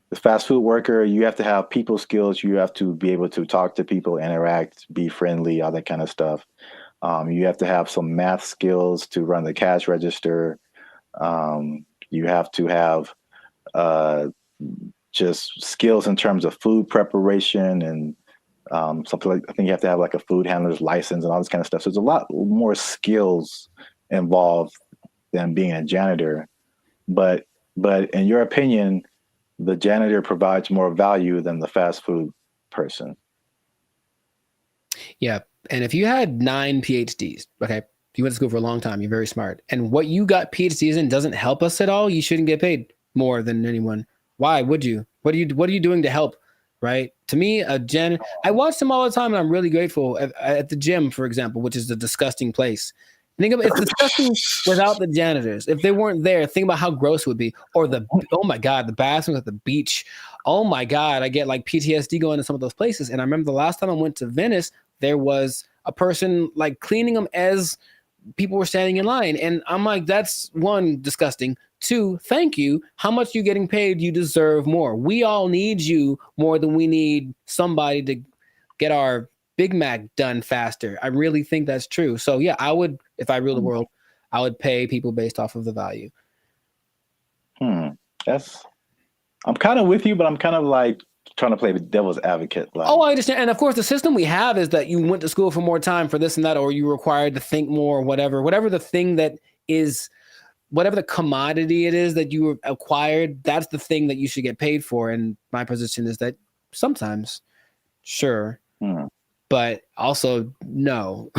The fast food worker, you have to have people skills. You have to be able to talk to people, interact, be friendly, all that kind of stuff. You have to have some math skills to run the cash register. You have to have just skills in terms of food preparation and something like, I think you have to have like a food handler's license and all this kind of stuff. So there's a lot more skills involved than being a janitor. But in your opinion, the janitor provides more value than the fast food person. Yeah. And if you had 9 PhDs, okay, if you went to school for a long time, you're very smart. And what you got PhDs in doesn't help us at all, you shouldn't get paid more than anyone. Why would you? What are you doing to help? Right? To me, I watch them all the time and I'm really grateful at the gym, for example, which is a disgusting place. Think about it's disgusting without the janitors. If they weren't there, think about how gross it would be. Or oh my God, the bathrooms at the beach. Oh my God, I get like PTSD going to some of those places. And I remember the last time I went to Venice, there was a person like cleaning them as people were standing in line. And I'm like, that's one, disgusting. 2, thank you. How much you getting paid? You deserve more. We all need you more than we need somebody to get our Big Mac done faster. I really think that's true. So yeah, I would, if I ruled the world, I would pay people based off of the value. I'm kind of with you, but I'm kind of like trying to play the devil's advocate. Like, I understand. And of course, the system we have is that you went to school for more time for this and that, or you were required to think more, whatever the thing that is, whatever the commodity it is that you acquired, that's the thing that you should get paid for. And my position is that sometimes, sure. But also no,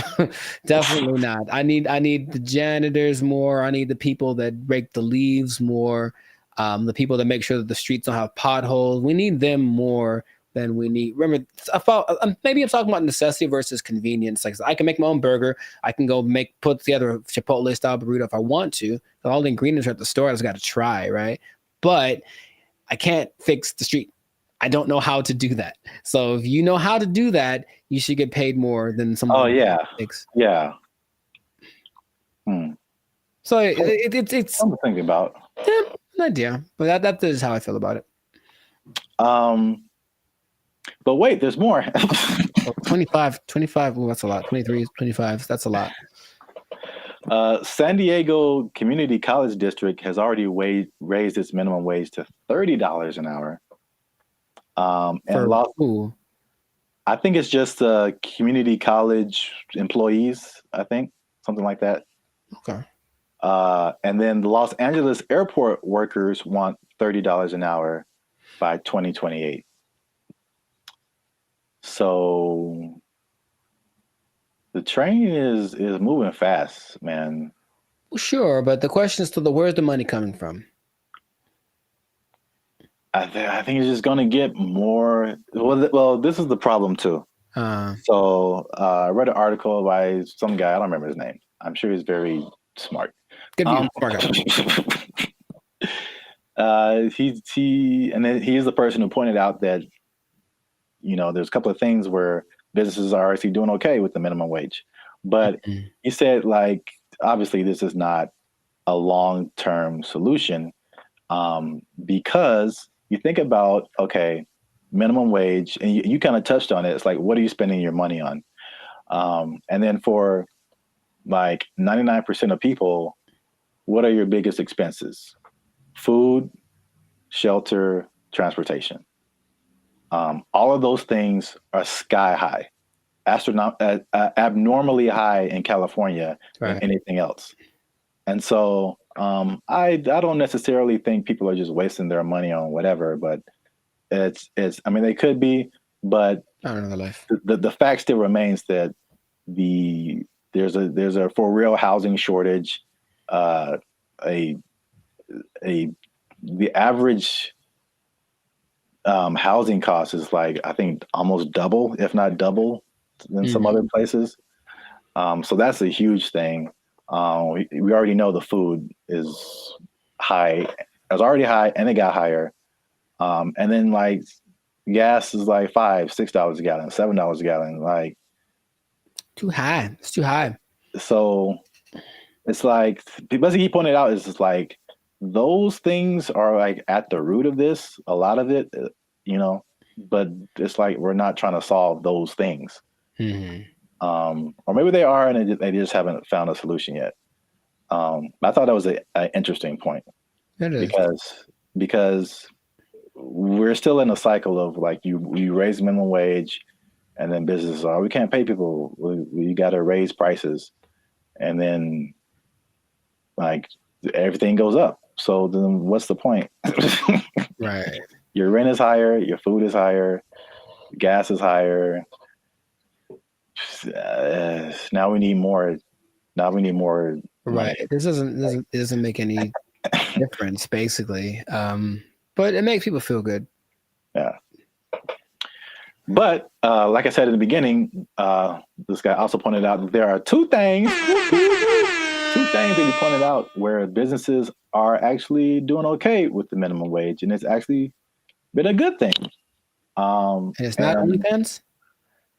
definitely not. I need the janitors more. I need the people that rake the leaves more. The people that make sure that the streets don't have potholes. We need them more than we need. Remember, maybe I'm talking about necessity versus convenience. Like I can make my own burger. I can go put together a Chipotle style burrito if I want to. All the ingredients are at the store. I just got to try, right? But I can't fix the street. I don't know how to do that. So if you know how to do that, you should get paid more than someone. Oh yeah, yeah. So it's something to think about. Yeah, an idea, but that is how I feel about it. But wait, there's more. 25. Well, that's a lot. 23, 25. That's a lot. San Diego Community College District has already raised its minimum wage to $30 an hour. I think it's just community college employees, I think, something like that. Okay. And then the Los Angeles airport workers want $30 an hour by 2028. So the train is moving fast, man. Well, sure, but the question is where's the money coming from? I think it's just going to get more. Well, this is the problem too. So I read an article by some guy. I don't remember his name. I'm sure he's very smart. Good view, smart guy. He's the person who pointed out that there's a couple of things where businesses are actually doing okay with the minimum wage, but he said like obviously this is not a long-term solution because you think about, okay, minimum wage, and you kind of touched on it. It's like, what are you spending your money on? And then for like 99% of people, what are your biggest expenses? Food, shelter, transportation. All of those things are sky high, abnormally high in California than anything else. And so I don't necessarily think people are just wasting their money on whatever, but it's I mean, they could be, but I don't know the life. The fact still remains that there's a for real housing shortage. The average housing cost is like, I think almost double, if not double than some other places. So that's a huge thing. We already know the food is high. It was already high and it got higher. And then like gas is like $5, $6 a gallon, $7 a gallon. Like too high. It's too high. So it's like basically he pointed out is just like those things are like at the root of this. A lot of it, you know, but it's like we're not trying to solve those things. Or maybe they are, and they just haven't found a solution yet. I thought that was an interesting point because we're still in a cycle of like you raise minimum wage, and then businesses are we can't pay people. We got to raise prices, and then like everything goes up. So then what's the point? Right. Your rent is higher, your food is higher, gas is higher. Now we need more. Right. Money. This doesn't make any difference basically. But it makes people feel good. Yeah. But like I said in the beginning, this guy also pointed out that there are two things that he pointed out where businesses are actually doing okay with the minimum wage, and it's actually been a good thing. And it's not OnlyFans?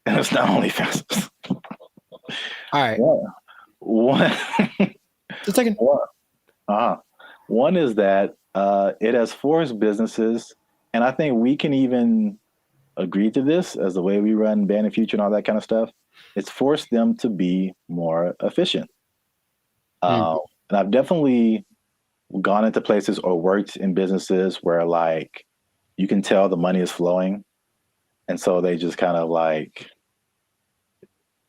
And it's not OnlyFans. All right. One, just a second. One is that it has forced businesses, and I think we can even agree to this as the way we run Band and Future and all that kind of stuff. It's forced them to be more efficient. And I've definitely gone into places or worked in businesses where like you can tell the money is flowing. And so they just kind of like,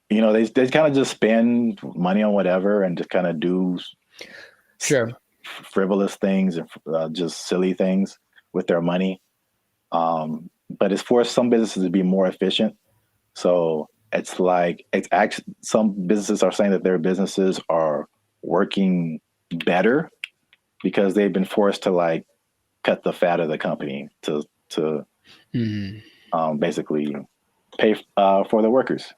you know, they kind of just spend money on whatever and just kind of do frivolous things and just silly things with their money. But it's forced some businesses to be more efficient. So it's like, it's actually, some businesses are saying that their businesses are working better because they've been forced to like cut the fat of the company to basically pay for the workers.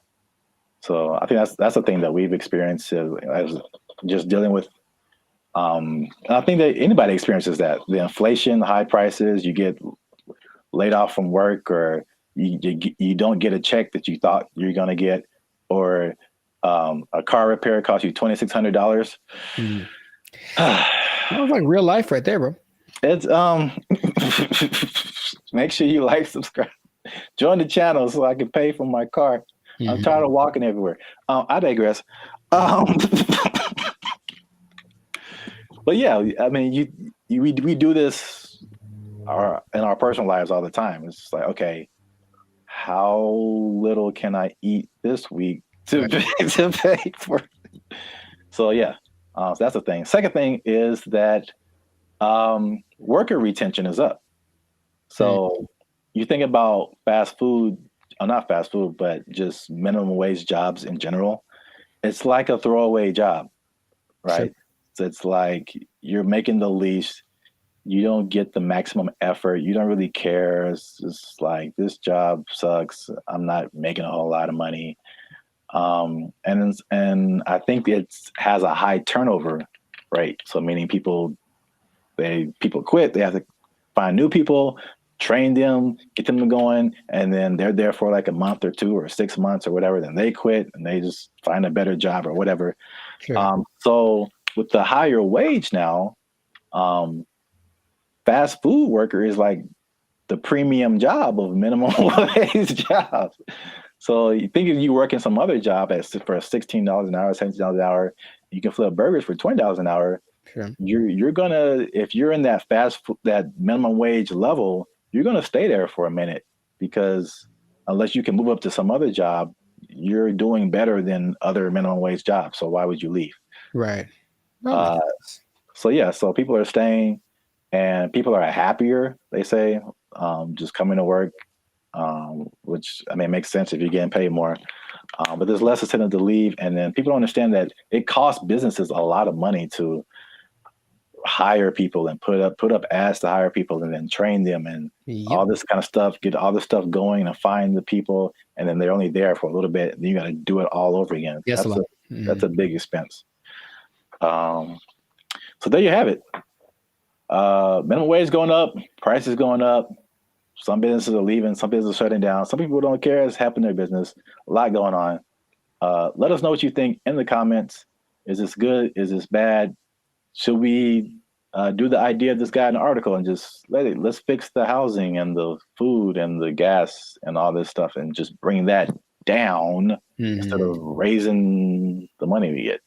So I think that's a thing that we've experienced as just dealing with. I think that anybody experiences that, the inflation, the high prices, you get laid off from work, or you don't get a check that you thought you're going to get, or a car repair costs you $2,600. That was like real life right there, bro. It's make sure you like, subscribe, join the channel so I can pay for my car. I'm tired of walking everywhere. I digress. But yeah, I mean, we do this in our personal lives all the time. It's just like, okay, how little can I eat this week to pay for? So yeah, so that's the thing. Second thing is that worker retention is up. So you think about fast food, not fast food, but just minimum wage jobs in general. It's like a throwaway job, right? So it's like you're making the least, you don't get the maximum effort, you don't really care. It's just like, this job sucks, I'm not making a whole lot of money. And I think it has a high turnover rate. So meaning people quit, they have to find new people, train them, get them going, and then they're there for like a month or 2 or 6 months or whatever. Then they quit and they just find a better job or whatever. So with the higher wage now, fast food worker is like the premium job of minimum wage jobs. So you think if you work in some other job for $16 an hour, $17 an hour, you can flip burgers for $20 an hour. You're gonna, if you're in that that minimum wage level, you're gonna stay there for a minute, because unless you can move up to some other job, you're doing better than other minimum wage jobs. So why would you leave? Right. So yeah, so people are staying, and people are happier, they say, just coming to work, which I mean makes sense if you're getting paid more. But there's less incentive to leave, and then people don't understand that it costs businesses a lot of money to hire people and put up ads to hire people and then train them and all this kind of stuff, get all this stuff going and find the people, and then they're only there for a little bit, and then you got to do it all over again. Yes, that's a big expense. So there you have it. Minimum wage going up, prices going up. Some businesses are leaving, some businesses are shutting down. Some people don't care. It's happening in their business. A lot going on. Let us know what you think in the comments. Is this good? Is this bad? Should we do the idea of this guy in the article and just let's fix the housing and the food and the gas and all this stuff and just bring that down instead of raising the money we get.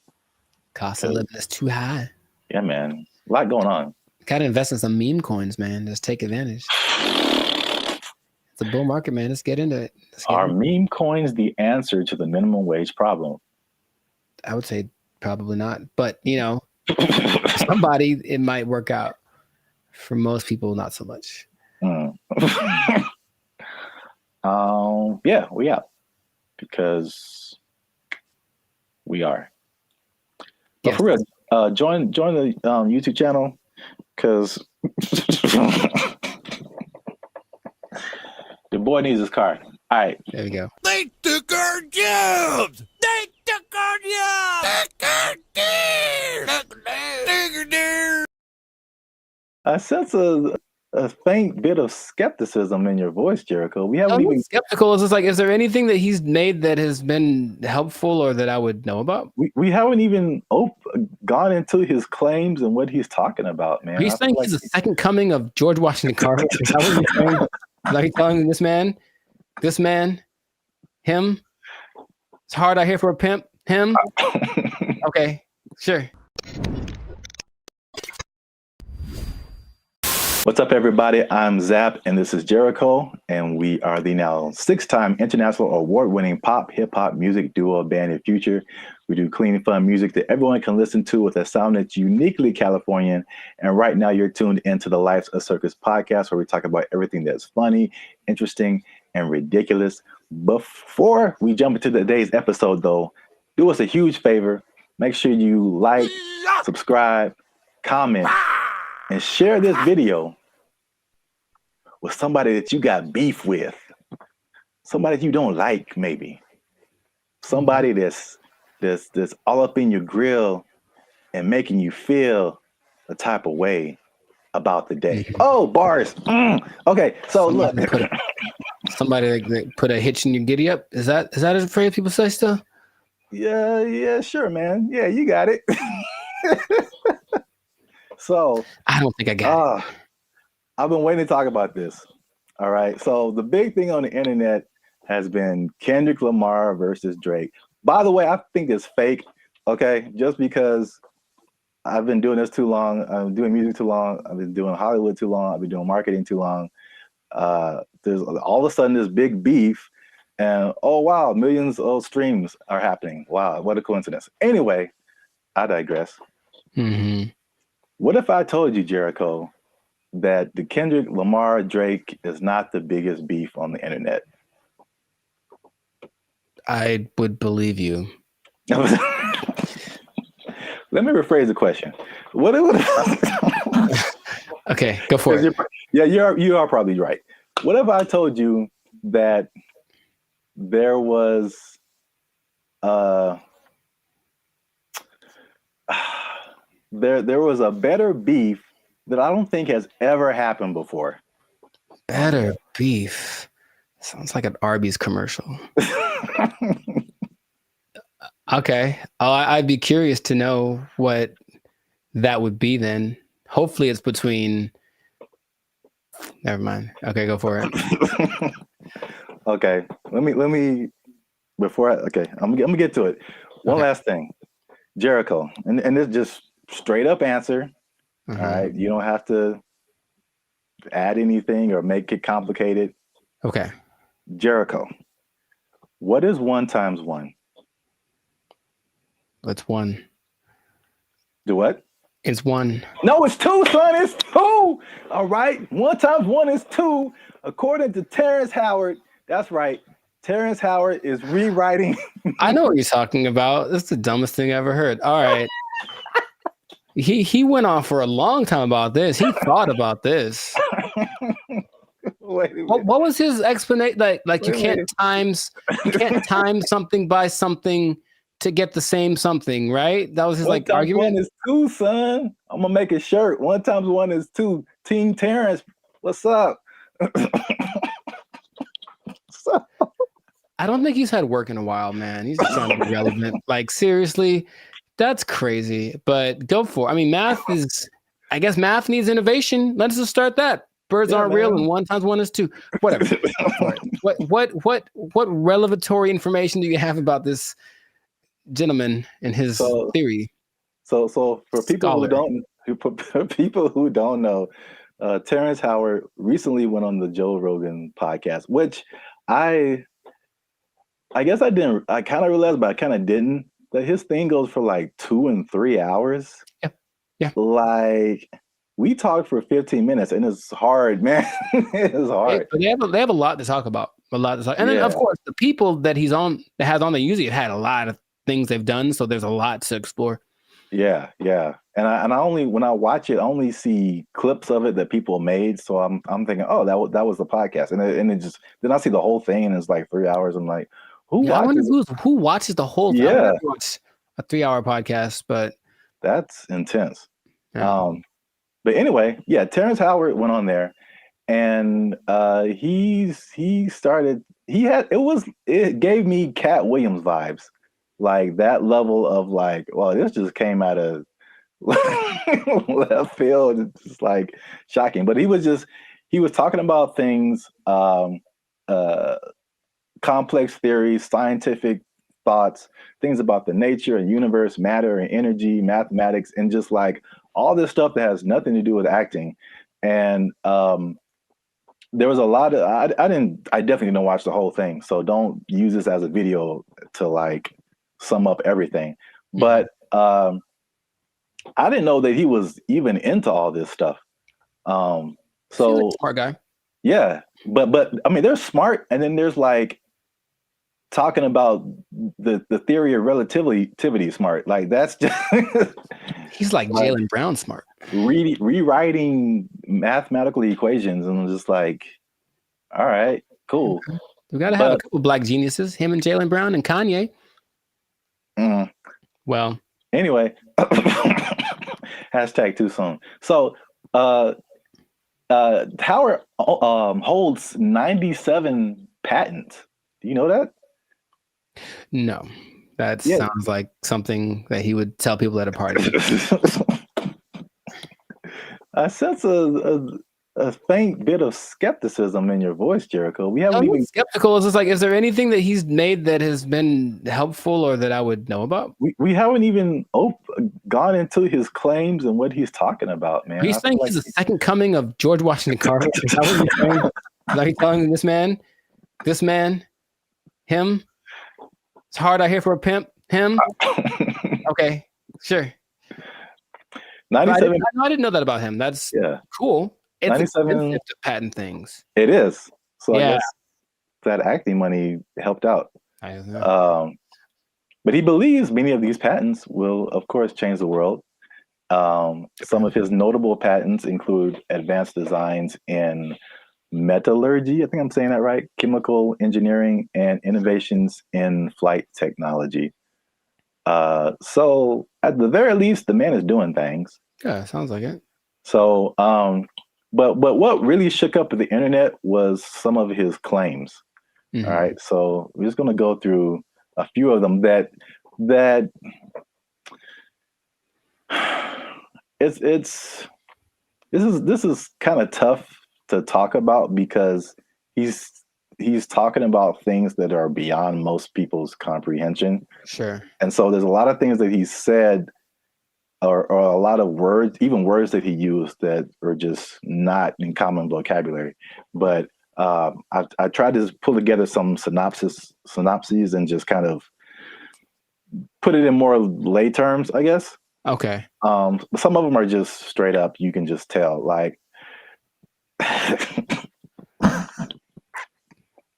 Cost of living is too high. Yeah, man. A lot going on. Gotta invest in some meme coins, man. Just take advantage. It's a bull market, man. Let's get into it. Are meme coins the answer to the minimum wage problem? I would say probably not. But, you know, somebody, it might work out. For most people, not so much. Yeah, we out. Because we are. But for real, join the YouTube channel because the boy needs his car. All right. There we go. They took our jobs! They took our jobs! I sense a faint bit of skepticism in your voice, Jericho. We haven't even skeptical. It's just like, is there anything that he's made that has been helpful or that I would know about? We haven't even gone into his claims and what he's talking about, man. Are you saying he's the second coming of George Washington Carver? Is that what you're saying? Like telling this man, him? It's hard out here for a pimp. Him? Okay, sure. What's up, everybody? I'm Zap, and this is Jericho, and we are the now 6-time international award-winning pop hip-hop music duo Band of Future. We do clean, fun music that everyone can listen to with a sound that's uniquely Californian. And right now, you're tuned into the Life's a Circus podcast, where we talk about everything that's funny, interesting, and ridiculous. Before we jump into today's episode, though, do us a huge favor. Make sure you like, subscribe, comment, and share this video with somebody that you got beef with, somebody that you don't like, maybe somebody that's all up in your grill and making you feel a type of way about the day. Oh, bars. Okay, so Somebody that put a hitch in your giddy up. Is that a phrase people say still? Yeah, sure, man. Yeah, you got it. So I don't think I got it. I've been waiting to talk about this. All right. So the big thing on the internet has been Kendrick Lamar versus Drake. By the way, I think it's fake. Okay. Just because I've been doing this too long. I'm doing music too long. I've been doing Hollywood too long. I've been doing marketing too long. There's all of a sudden this big beef and oh, wow, millions of streams are happening. Wow. What a coincidence. Anyway, I digress. What if I told you, Jericho, that the Kendrick Lamar Drake is not the biggest beef on the internet? I would believe you. Let me rephrase the question. Okay, go for it. You are probably right. What if I told you that there was there was a better beef that I don't think has ever happened before? Better beef. Sounds like an Arby's commercial. Okay. I'd be curious to know what that would be then. Hopefully it's between... Never mind. Okay, go for it. Okay. Let me okay, I'm gonna get to it. One last thing. Jericho, and this just straight up answer. All right. You don't have to add anything or make it complicated. Okay. Jericho, what is 1 times 1? That's 1. Do what? It's 1. No, it's 2, son. It's 2. All right. 1 times 1 is 2. According to Terrence Howard. That's right. Terrence Howard is rewriting. I know what you're talking about. That's the dumbest thing I ever heard. All right. He went on for a long time about this. He thought about this. What was his explanation? Like you can't time something by something to get the same something, right? That was his argument. 1 is 2, son. I'm gonna make a shirt. 1 times 1 is 2. Team Terrence, what's up? I don't think he's had work in a while, man. He's just trying to be relevant. Like, seriously, that's crazy. But go for it. I mean, I guess math needs innovation. Let's just start that. Birds aren't real, and 1 × 1 is 2. Whatever. What revelatory information do you have about this gentleman and his theory? So for people who don't know, Terrence Howard recently went on the Joe Rogan podcast, which I guess I kind of realized, but I kind of didn't, that his thing goes for like 2 and 3 hours. Yeah. Like, we talked for 15 minutes, and it's hard, man. It's hard. But they have a lot to talk about. And then, of course, the people that has on the usually had a lot of things they've done, so there's a lot to explore. Yeah. And I only, when I watch it, I only see clips of it that people made. So I'm thinking, oh, that was the podcast, and it just, then I see the whole thing, and it's like 3 hours. I'm like, who watches the whole thing? Yeah, a 3-hour podcast, but that's intense. Yeah. But anyway, yeah, Terrence Howard went on there, and it gave me Cat Williams vibes, like that level of like, well, this just came out of left field. It's just like shocking. But he was talking about things, complex theories, scientific thoughts, things about the nature and universe, matter and energy, mathematics, and just like all this stuff that has nothing to do with acting. And there was a lot of, I definitely didn't watch the whole thing, so don't use this as a video to like sum up everything. But I didn't know that he was even into all this stuff. So smart guy. Yeah, but I mean, there's smart, and then there's like talking about the theory of relativity smart. Like, that's just he's like Jaylen Brown smart. Rewriting mathematical equations, and I'm just like, all right, cool. We gotta have a couple black geniuses, him and Jaylen Brown and Kanye. Well, anyway, hashtag too soon. So Howard holds 97 patents. Do you know that? No, that sounds like something that he would tell people at a party. I sense a faint bit of skepticism in your voice, Jericho. We haven't even skeptical. It's just like, is there anything that he's made that has been helpful or that I would know about? We haven't even gone into his claims and what he's talking about, man. He's saying he's the second coming of George Washington Carver. Is that what he's saying? Like, he's telling this man, him. It's hard out here for a pimp. Him. Okay, sure. 97. I didn't know that about him. That's cool. It's 97 expensive to patent things. It is. So I guess that acting money helped out. I don't know. But he believes many of these patents will, of course, change the world. Some of his notable patents include advanced designs in metallurgy, I think I'm saying that right, chemical engineering, and innovations in flight technology. So at the very least, the man is doing things. Yeah, sounds like it. So, but what really shook up the internet was some of his claims. Mm-hmm. All right, so we're just going to go through a few of them that this is kind of tough to talk about, because he's talking about things that are beyond most people's comprehension. Sure. And so there's a lot of things that he said, or a lot of words, even words that he used, that are just not in common vocabulary. But I tried to pull together some synopses and just kind of put it in more lay terms, I guess. Okay. Some of them are just straight up, you can just tell, like,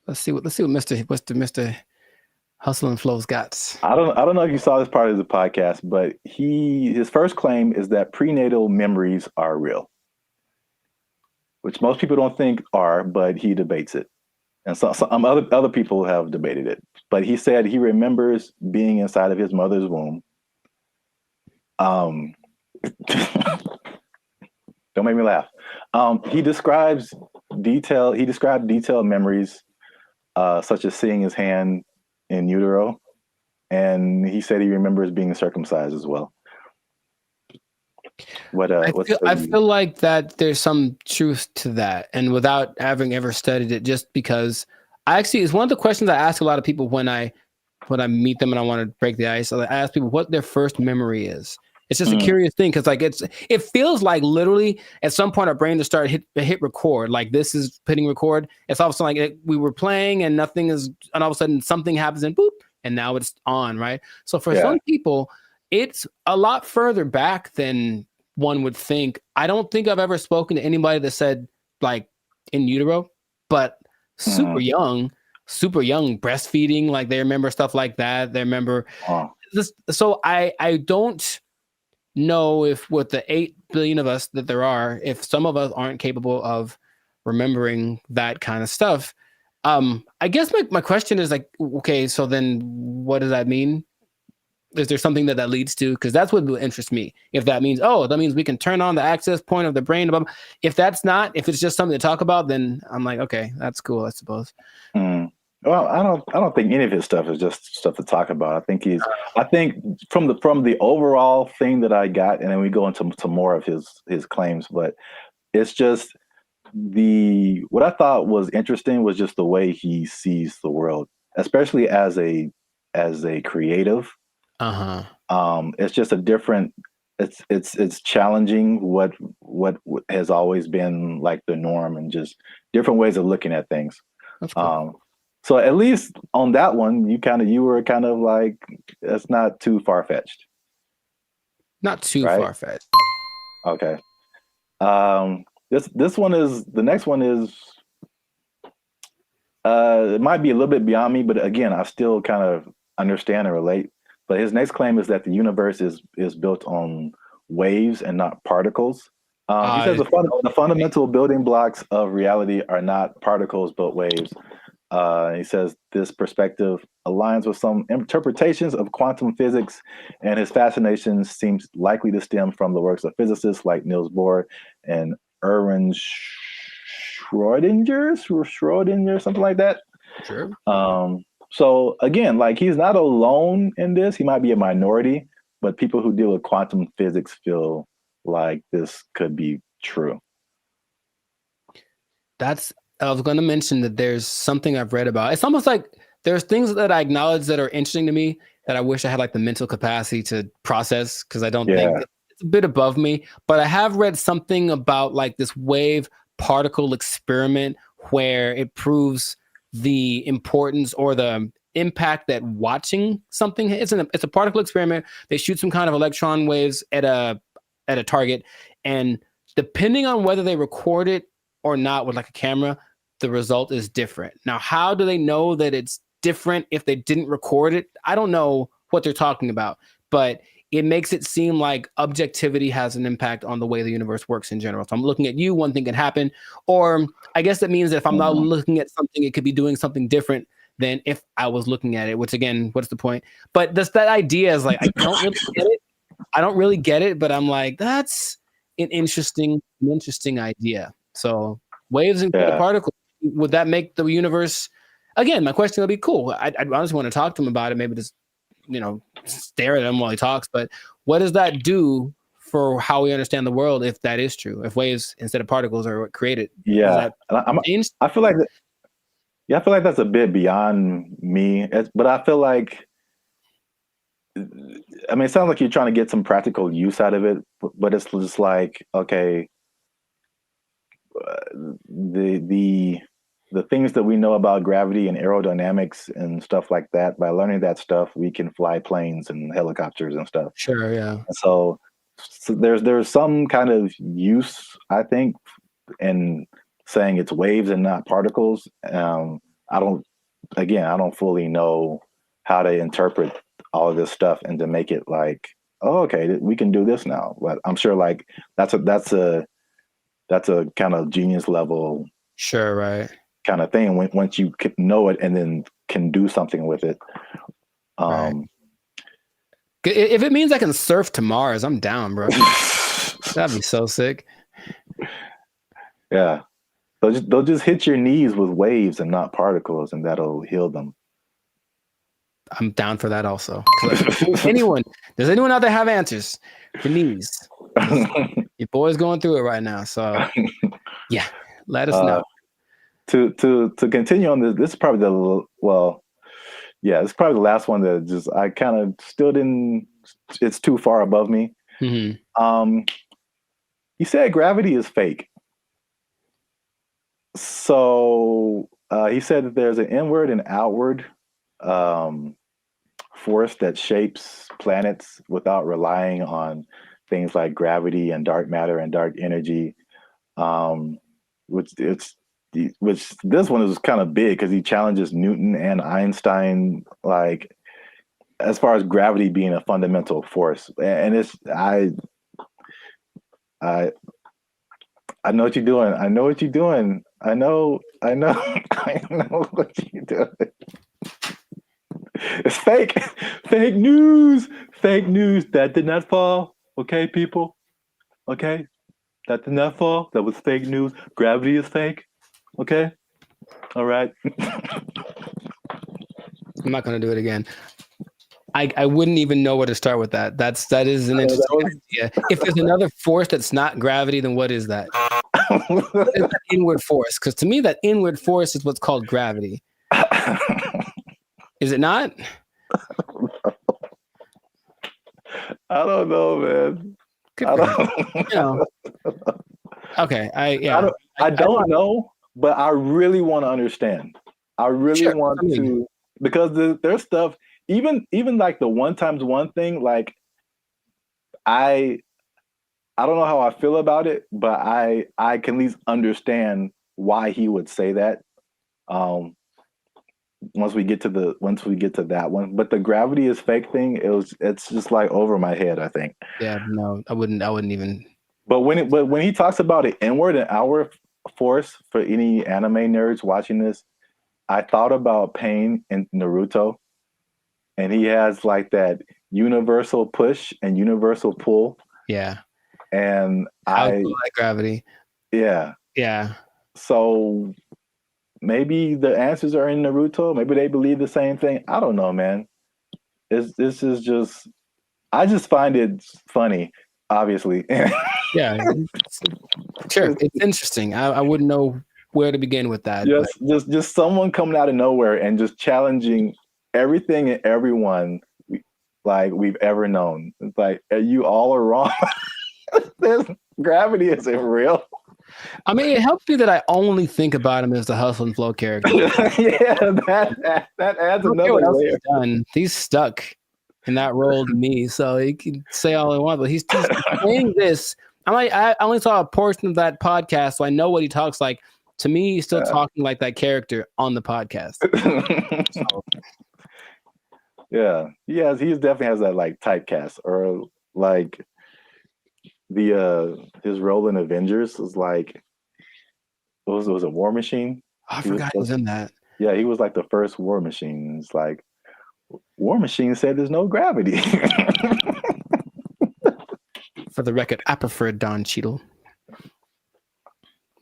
Let's see what Mr. Hustle and Flow's got. I don't know if you saw this part of the podcast, but his first claim is that prenatal memories are real, which most people don't think are, but he debates it, and some other people have debated it. But he said he remembers being inside of his mother's womb. Don't make me laugh. He describes He described detailed memories, such as seeing his hand in utero, and he said he remembers being circumcised as well. I feel like that there's some truth to that, and without having ever studied it, just because it's one of the questions I ask a lot of people when I meet them and I want to break the ice. I ask people what their first memory is. It's just a curious thing because it feels like literally at some point our brain just started hit record. Like this is hitting record. It's all of a sudden like we were playing and nothing is, and all of a sudden something happens and boop, and now it's on, right? So for some people, it's a lot further back than one would think. I don't think I've ever spoken to anybody that said like in utero, but super young breastfeeding, like they remember stuff like that. They remember this. So I don't know if with the 8 billion of us that there are, if some of us aren't capable of remembering that kind of stuff. I guess my question is like, okay, so then what does that mean? Is there something that leads to? Because that's what interests me. If that means, that means we can turn on the access point of the brain. If that's not, if it's just something to talk about, then I'm like, okay, that's cool, I suppose. Well, I don't think any of his stuff is just stuff to talk about. I think from the overall thing that I got, and then we go into more of his claims, but it's just what I thought was interesting was just the way he sees the world, especially as a creative. It's just a different. It's challenging what has always been like the norm, and just different ways of looking at things. That's cool. So at least on that one, you were kind of like, that's not too far-fetched. Not too far-fetched. Okay. The next one is it might be a little bit beyond me, but again, I still kind of understand and relate. But his next claim is that the universe is built on waves and not particles. He says the fundamental building blocks of reality are not particles but waves. He says this perspective aligns with some interpretations of quantum physics, and his fascination seems likely to stem from the works of physicists like Niels Bohr and Erwin Schrödinger, something like that. Sure. So again, like he's not alone in this. He might be a minority, but people who deal with quantum physics feel like this could be true. I was going to mention that there's something I've read about. It's almost like there's things that I acknowledge that are interesting to me that I wish I had like the mental capacity to process, because I don't think it's a bit above me. But I have read something about like this wave particle experiment where it proves the importance or the impact that watching something. It's a particle experiment. They shoot some kind of electron waves at a target, and depending on whether they record it or not with like a camera, the result is different. Now, how do they know that it's different if they didn't record it? I don't know what they're talking about, but it makes it seem like objectivity has an impact on the way the universe works in general. So I'm looking at you, one thing can happen, or I guess that means that if I'm not looking at something, it could be doing something different than if I was looking at it, which again, what's the point? But that idea is like, I don't really get it. I don't really get it, but I'm like, that's an interesting idea. So waves and particles, would that make the universe? Again, my question will be cool. I'd honestly want to talk to him about it. Maybe just stare at him while he talks. But what does that do for how we understand the world if that is true? If waves instead of particles are what created? Yeah, I feel like that's a bit beyond me. But I feel like, I mean, it sounds like you're trying to get some practical use out of it. But it's just like, okay. The things that we know about gravity and aerodynamics and stuff like that, by learning that stuff, we can fly planes and helicopters and stuff. Sure, yeah. And so there's some kind of use, I think, in saying it's waves and not particles. I don't fully know how to interpret all of this stuff and to make it like, oh, okay, we can do this now. But I'm sure like that's a kind of genius level, sure, right, kind of thing. Once you can know it and then can do something with it. Right. If it means I can surf to Mars, I'm down, bro. That'd be so sick. Yeah, They'll just hit your knees with waves and not particles, and that'll heal them. I'm down for that also. Does anyone out there have answers for knees? Your boy's going through it right now. So yeah, let us know. To continue on this is probably it's probably the last one that just I kind of still didn't. It's too far above me. Mm-hmm. He said gravity is fake. So he said that there's an inward and outward force that shapes planets without relying on things like gravity and dark matter and dark energy. Which this one is kind of big because he challenges Newton and Einstein, like as far as gravity being a fundamental force. And it's I know what you're doing. I know what you're doing. I know I know what you're doing. It's fake. Fake news. Fake news. That did not fall. Okay, people. Okay. That did not fall. That was fake news. Gravity is fake. Okay. All right. I'm not going to do it again. I wouldn't even know where to start with that. That is an interesting idea. If there's another force that's not gravity, then what is that? What is that inward force? Because to me, that inward force is what's called gravity. Is it not? I don't know, man. Okay. I don't know, but I really want to understand. I really want to, because there's stuff, even like the 1x1 thing, like I don't know how I feel about it, but I can at least understand why he would say that. Once we get to that one, but the gravity is fake thing, it's just like over my head, I think. Yeah, no, I wouldn't even. But when he talks about an inward and outward force, for any anime nerds watching this, I thought about Pain in Naruto, and he has like that universal push and universal pull. Yeah. And I like gravity. Yeah. Yeah. So maybe the answers are in Naruto. Maybe they believe the same thing. I don't know, man. This is just, I just find it funny, obviously. Yeah. Sure. It's interesting. I wouldn't know where to begin with that. Just someone coming out of nowhere and just challenging everything and everyone like we've ever known. It's like, you all are wrong. Gravity isn't real. I mean, it helps me that I only think about him as the Hustle and Flow character. Yeah, that adds another layer. He's stuck in that role to me, so he can say all he wants, but he's saying this. I only saw a portion of that podcast, so I know what he talks like. To me, he's still talking like that character on the podcast. Yeah, he definitely has that like typecast, or like his role in Avengers was like, was it War Machine? I forgot he was in that. Yeah, he was like the first War Machine. It's like, War Machine said there's no gravity. For the record, I prefer Don Cheadle.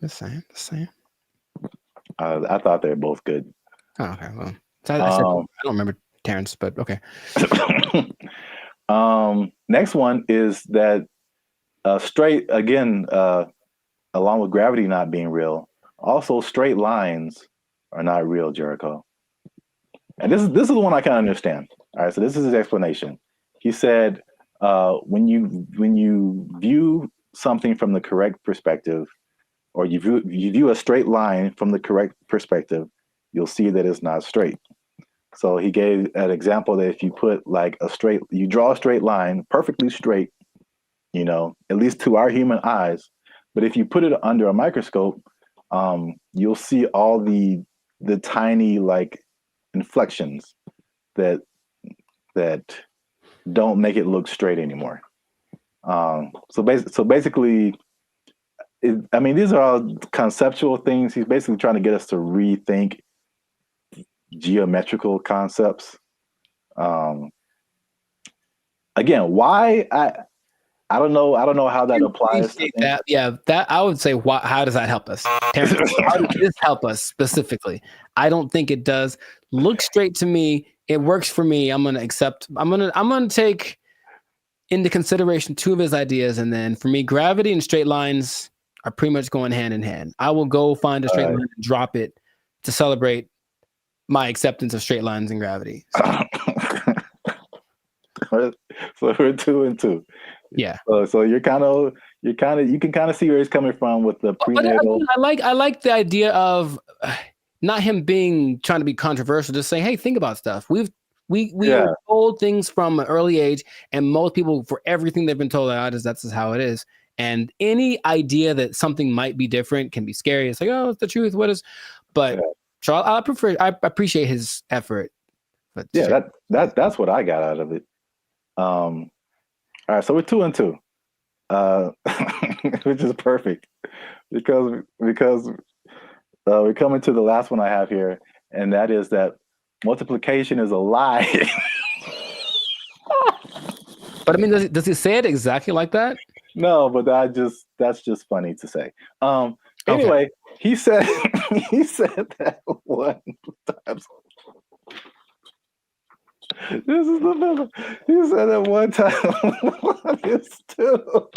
Just saying. I thought they were both good. Oh, okay. Well, I don't remember Terrence, but okay. Next one is that straight, again, along with gravity not being real, also straight lines are not real, Jericho. And this is the one I can understand. All right, so this is his explanation. He said, when you view something from the correct perspective, or you view a straight line from the correct perspective, you'll see that it's not straight. So he gave an example that if you put like you draw a straight line, perfectly straight, at least to our human eyes, but if you put it under a microscope, you'll see all the tiny like inflections that don't make it look straight anymore. So basically, these are all conceptual things. He's basically trying to get us to rethink geometrical concepts. Again, why I don't know how that applies. To that. Yeah, that I would say. How does that help us? Parents, how does this help us specifically? I don't think it does. Look straight to me. It works for me. I'm gonna accept. I'm gonna take into consideration 2 of his ideas, and then for me, gravity and straight lines are pretty much going hand in hand. I will go find a straight line and drop it to celebrate my acceptance of straight lines and gravity. So we're 2 and 2. Yeah. So you can kind of see where he's coming from with the prenatal. I like the idea of not him trying to be controversial, just saying, hey, think about stuff. We are told things from an early age, and most people, for everything they've been told, that's just how it is. And any idea that something might be different can be scary. It's like, oh, it's the truth. What is? But so I appreciate his effort. But that's what I got out of it. All right, so we're 2 and 2, which is perfect because we're coming to the last one I have here, and that is that multiplication is a lie. But I mean, does he say it exactly like that? No, but that's just funny to say. Anyway, he said that one time. This is the number. He said that one time. One is 2.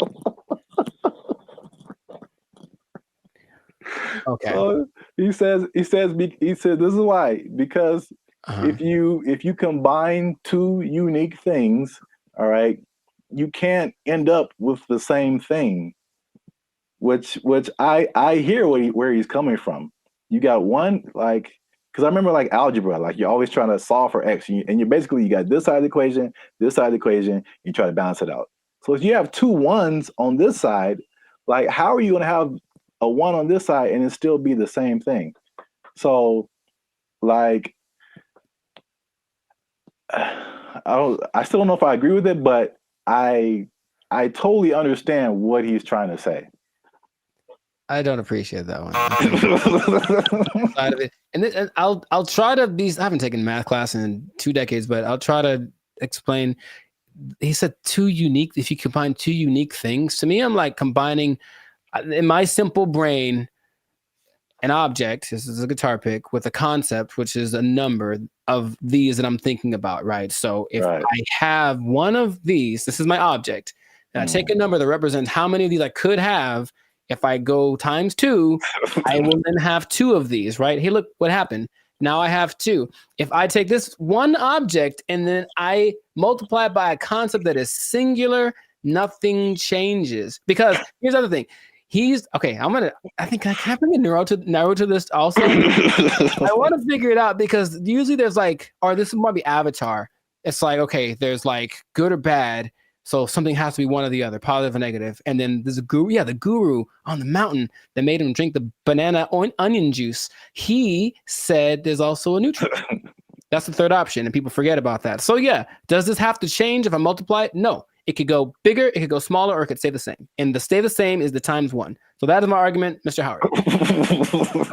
Okay. So he says this is why, because if you combine 2 unique things, all right, you can't end up with the same thing. Which I hear where he's coming from. You got one, like, because I remember like algebra, like you're always trying to solve for x, and you got this side of the equation, this side of the equation, you try to balance it out. So if you have 2 1s on this side, like how are you going to have a 1 on this side and it still be the same thing? So like I still don't know if I agree with it, but I totally understand what he's trying to say. I don't appreciate that one. Side of it. And I'll try to be. I haven't taken math class in 2 decades, but I'll try to explain. He said 2 unique. If you combine 2 unique things, to me, I'm like combining in my simple brain an object. This is a guitar pick with a concept, which is a number of these that I'm thinking about. Right. So if I have one of these, this is my object, and I take a number that represents how many of these I could have. If I go times 2, I will then have 2 of these, right? Hey, look what happened. Now I have 2. If I take this one object and then I multiply it by a concept that is singular, nothing changes. Because here's the other thing. I think I can bring a narrow to this also. I want to figure it out because usually there's like, or this might be Avatar. It's like, okay, there's like good or bad. So something has to be one or the other, positive or negative. And then there's a guru, the guru on the mountain that made him drink the banana onion juice. He said there's also a neutral. That's the third option, and people forget about that. So yeah, does this have to change if I multiply it? No. It could go bigger, it could go smaller, or it could stay the same. And the stay the same is the times 1. So that is my argument, Mr. Howard.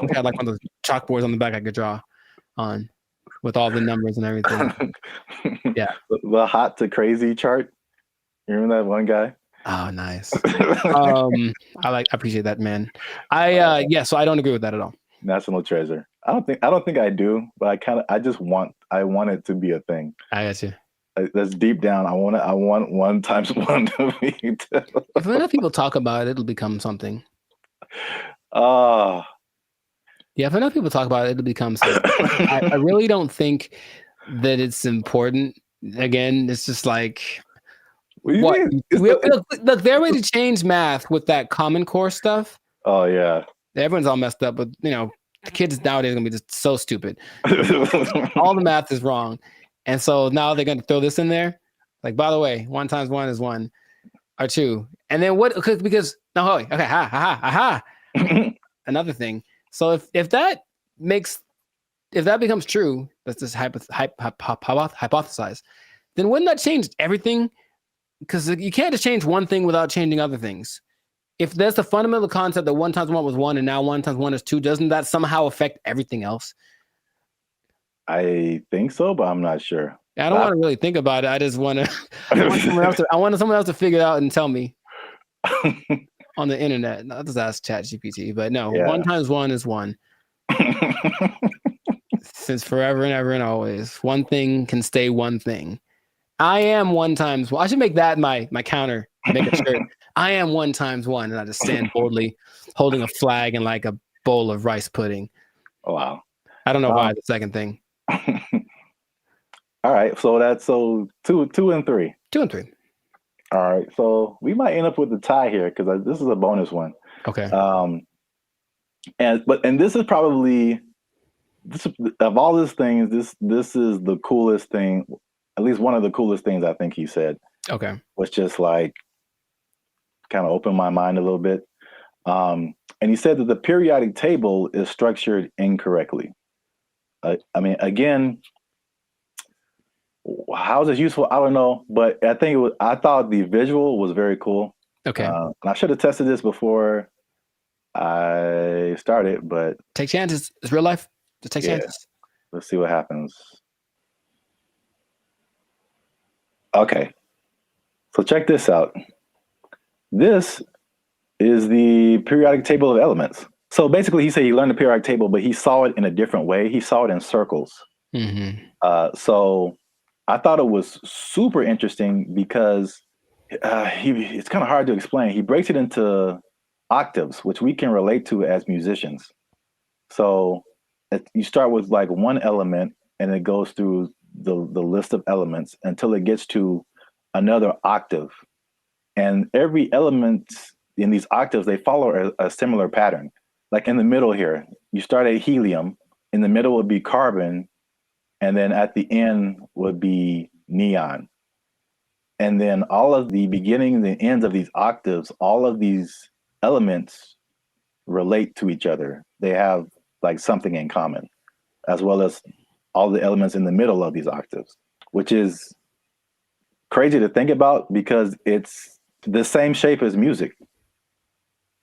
I had like one of those chalkboards on the back I could draw on with all the numbers and everything. Yeah. The hot to crazy chart. You remember that one guy? Oh, nice. I appreciate that, man. So I don't agree with that at all. National treasure. I don't think I do, but I want it to be a thing. I got you. That's deep down. I want 1 times 1 to be 2. If enough people talk about it, it'll become something. Yeah, if enough people talk about it, it'll become something. I really don't think that it's important. Again, it's just like what? Look, they're ready to change math with that Common Core stuff. Oh yeah, everyone's all messed up, but the kids nowadays are gonna be just so stupid. All the math is wrong, and so now they're gonna throw this in there. Like, by the way, 1 times 1 is 1 or 2, and then what? Because no, okay, another thing. So if that becomes true, that's just hypothesize. Then wouldn't that change everything? Because you can't just change one thing without changing other things. If there's the fundamental concept that 1 times 1 was 1 and now 1 times 1 is 2, doesn't that somehow affect everything else? I think so, but I'm not sure. I don't want to really think about it. I just want to. I want someone else to figure it out and tell me on the internet. I'll just ask ChatGPT. But no, 1 times 1 is 1. Since forever and ever and always, one thing can stay one thing. I am 1 times 1. I should make that my counter. Make a shirt. I am 1 times 1, and I just stand boldly, holding a flag and like a bowl of rice pudding. Oh, wow. I don't know why the second thing. All right, so that's 2 and 3. 2 and 3. All right, so we might end up with a tie here because this is a bonus one. Okay. And this is probably of all these things, this is the coolest thing, at least one of the coolest things I think he said. Okay. Was just like kind of opened my mind a little bit. And he said that the periodic table is structured incorrectly. I mean, again, how is it useful? I don't know, but I think I thought the visual was very cool. Okay. And I should have tested this before I started, but take chances. It's real life. Just take chances. Let's see what happens. Okay. So check this out. This is the periodic table of elements. So basically, he said he learned the periodic table, but he saw it in a different way. He saw it in circles. So I thought it was super interesting because it's kind of hard to explain. He breaks it into octaves, which we can relate to as musicians. So you start with like one element, and it goes through the list of elements until it gets to another octave. And every element in these octaves, they follow a similar pattern. Like in the middle here, you start at helium, in the middle would be carbon, and then at the end would be neon. And then all of the beginning and the ends of these octaves, all of these elements relate to each other. They have like something in common, as well as all the elements in the middle of these octaves, which is crazy to think about because it's the same shape as music.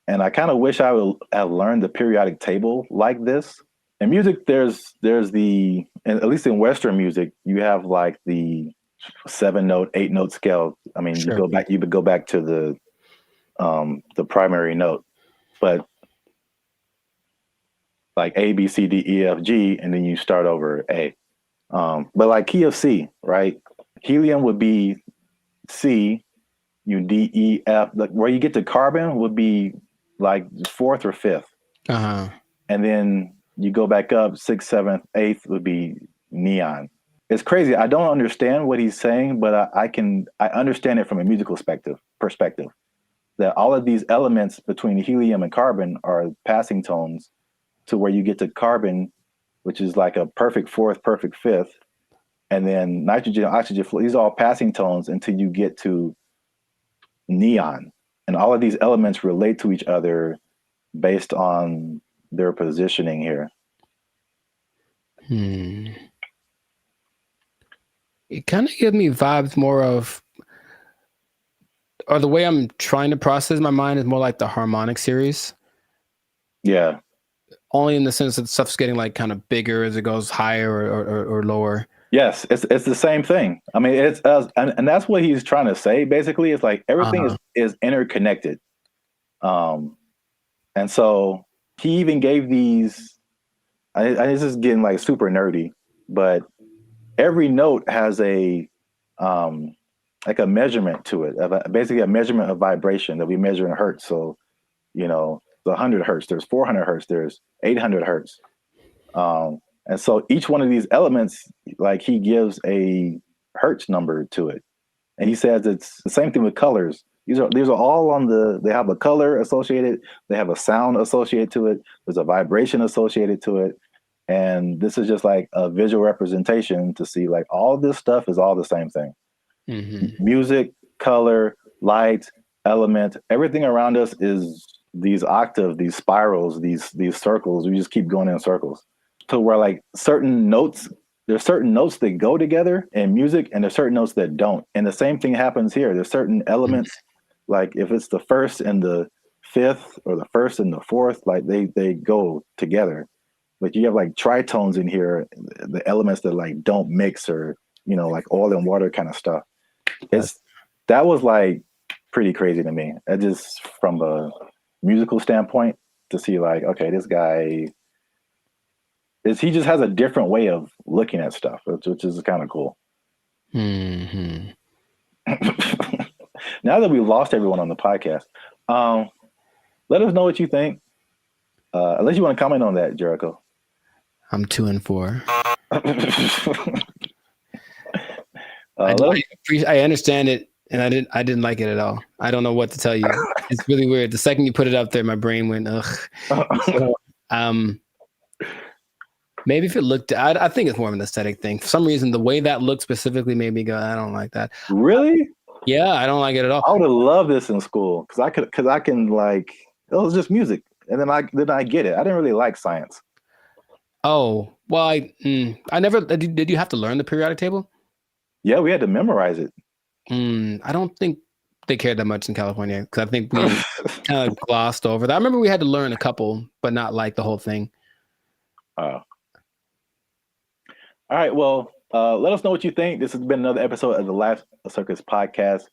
And I kind of wish I would have learned the periodic table like this. In music, there's the, at least in Western music, you have like the 7-note, 8-note scale. I mean, you would go back to the primary note, but like A, B, C, D, E, F, G, and then you start over A. But like key of C, right? Helium would be C, D, E, F. Like where you get to carbon would be like 4th or 5th. And then you go back up 6th, 7th, 8th would be neon. It's crazy. I don't understand what he's saying, but I understand it from a musical perspective. That all of these elements between helium and carbon are passing tones to where you get to carbon, which is like a perfect 4th, perfect 5th. And then nitrogen, oxygen, these are all passing tones until you get to neon. And all of these elements relate to each other based on their positioning here. It kind of gives me vibes more of, or the way I'm trying to process my mind is more like the harmonic series. Yeah. Only in the sense that stuff's getting like kind of bigger as it goes higher or lower. Yes, it's the same thing. I mean, it's and that's what he's trying to say. Basically, it's like everything is interconnected. And so he even gave these. This is getting like super nerdy, but every note has a like a measurement to it, basically a measurement of vibration that we measure in hertz. So, the 100 hertz, there's 400 hertz, there's 800 hertz. And so each one of these elements, like he gives a hertz number to it. And he says it's the same thing with colors. These are all they have a color associated, they have a sound associated to it, there's a vibration associated to it. And this is just like a visual representation to see like all this stuff is all the same thing. Music, color, light, element, everything around us is these octaves, these spirals, these circles. We just keep going in circles. So where like there's certain notes that go together in music and there's certain notes that don't. And the same thing happens here. There's certain elements, like if it's the 1st and the 5th or the 1st and the 4th, like they go together. But you have like tritones in here, the elements that like don't mix or like oil and water kind of stuff. That was like pretty crazy to me. That just from a musical standpoint to see like, okay, this guy he just has a different way of looking at stuff, which is kind of cool. Mm-hmm. Now that we've lost everyone on the podcast, let us know what you think. Unless you want to comment on that, Jericho. I'm 2 and 4. I understand it, and I didn't like it at all. I don't know what to tell you. It's really weird. The second you put it up there, my brain went ugh. So, maybe if it looked, I think it's more of an aesthetic thing. For some reason, the way that looked specifically made me go, I don't like that. Really? Yeah, I don't like it at all. I would have loved this in school because I can like, it was just music, and then I get it. I didn't really like science. Oh well, I never did. You have to learn the periodic table? Yeah, we had to memorize it. I don't think they cared that much in California because I think we kind of glossed over that. I remember we had to learn a couple, but not like the whole thing. All right. Well, let us know what you think. This has been another episode of the Life Circus podcast.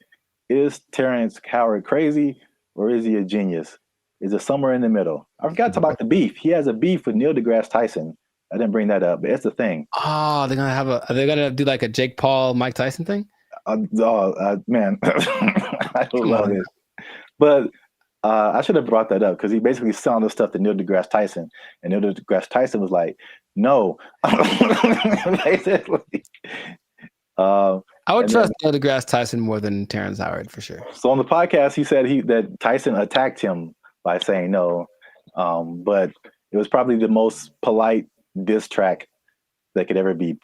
Is Terrence Howard crazy or is he a genius? Is it somewhere in the middle? I forgot to talk about the beef. He has a beef with Neil deGrasse Tyson. I didn't bring that up, but it's the thing. Oh, are they gonna do like a Jake Paul, Mike Tyson thing? Man, I love it. But I should have brought that up because he basically sounded stuff to Neil deGrasse Tyson, and Neil deGrasse Tyson was like, "No." Basically, I would trust Neil deGrasse Tyson more than Terrence Howard for sure. So on the podcast, he said that Tyson attacked him by saying no, but it was probably the most polite diss track that could ever be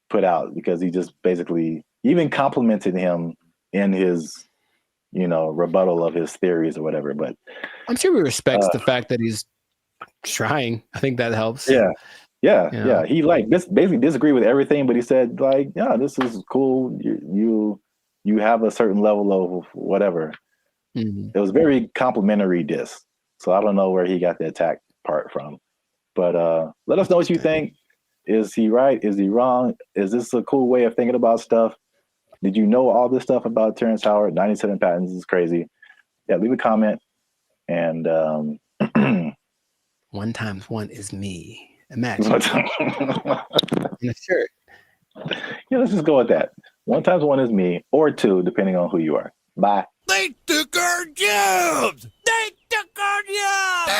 put out because he just basically even complimented him in his, rebuttal of his theories or whatever. But I'm sure he respects the fact that he's trying. I think that helps. Yeah. He basically disagreed with everything, but he said like, yeah, this is cool. You have a certain level of whatever. Mm-hmm. It was very complimentary diss. So I don't know where he got the attack part from. But let us know what you think. Is he right? Is he wrong? Is this a cool way of thinking about stuff? Did you know all this stuff about Terrence Howard? 97 patents is crazy. Yeah, leave a comment. And 1 times 1 is me. Imagine. In a shirt. Yeah, let's just go with that. 1 times 1 is me, or 2, depending on who you are. Bye. They took our jobs! They took our jobs!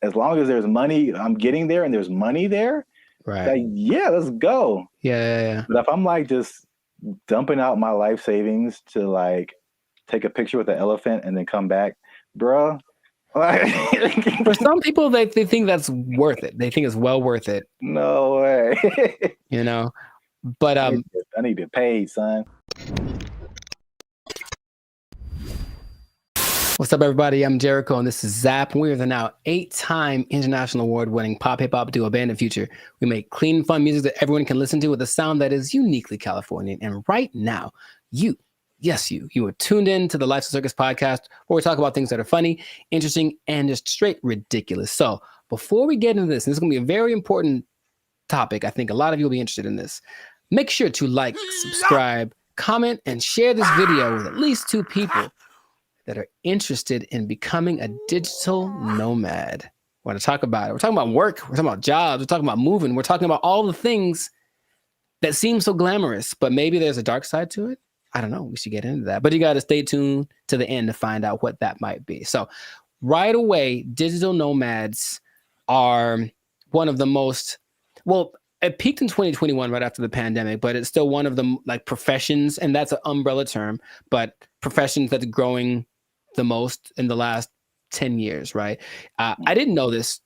As long as there's money, I'm getting there and there's money there. Right. Like, yeah, let's go. Yeah. But if I'm like just dumping out my life savings to like take a picture with an elephant and then come back, bruh. For some people, they think that's worth it. They think it's well worth it. No way. But I need to get paid, son. What's up, everybody? I'm Jericho, and this is Zap. We are the now 8-time international award-winning pop hip-hop duo Band of Future. We make clean, fun music that everyone can listen to with a sound that is uniquely Californian. And right now, you are tuned in to the Life Circus podcast, where we talk about things that are funny, interesting, and just straight ridiculous. So before we get into this, and this is going to be a very important topic, I think a lot of you will be interested in this. Make sure to like, subscribe, comment, and share this video with at least 2 people that are interested in becoming a digital nomad. We want to talk about it. We're talking about work. We're talking about jobs. We're talking about moving. We're talking about all the things that seem so glamorous, but maybe there's a dark side to it. I don't know. We should get into that. But you got to stay tuned to the end to find out what that might be. So right away, digital nomads are one of the most, well, it peaked in 2021 right after the pandemic, but it's still one of the like professions, and that's an umbrella term, but professions that's growing the most in the last 10 years, right? I didn't know this.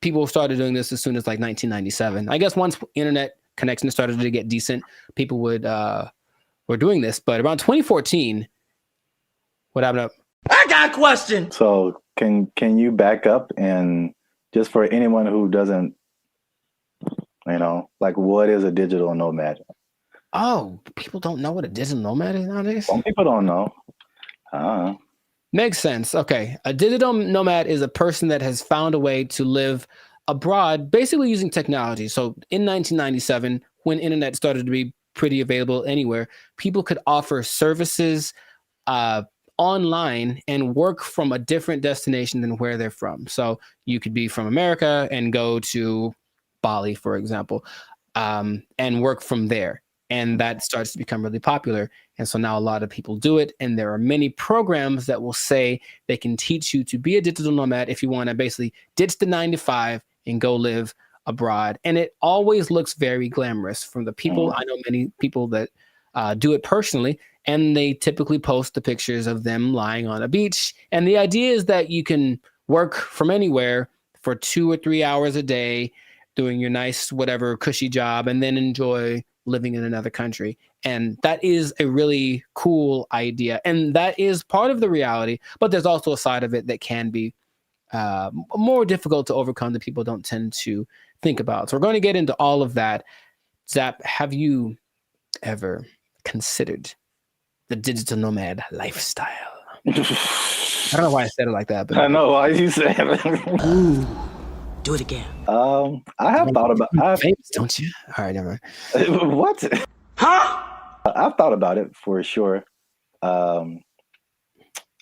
People started doing this as soon as like 1997. I guess once internet connection started to get decent, people were doing this. But around 2014, what happened up? I got a question. So can you back up and just for anyone who doesn't, like what is a digital nomad? Oh, people don't know what a digital nomad is nowadays? Some people don't know. Makes sense. Okay. A digital nomad is a person that has found a way to live abroad, basically using technology. So in 1997, when internet started to be pretty available anywhere, people could offer services online and work from a different destination than where they're from. So you could be from America and go to Bali, for example, and work from there. And that starts to become really popular. And so now a lot of people do it. And there are many programs that will say they can teach you to be a digital nomad if you want to basically ditch the 9 to 5 and go live abroad. And it always looks very glamorous from the people. I know many people that do it personally, and they typically post the pictures of them lying on a beach. And the idea is that you can work from anywhere for 2 or 3 hours a day, doing your nice, whatever cushy job, and then enjoy living in another country. And that is a really cool idea. And that is part of the reality, but there's also a side of it that can be more difficult to overcome that people don't tend to think about. So we're going to get into all of that. Zap, have you ever considered the digital nomad lifestyle? I don't know why I said it like that, but I know why you said it. Ooh, do it again. I have thought about famous, don't you? All right, never mind. What? Huh? I've thought about it for sure. I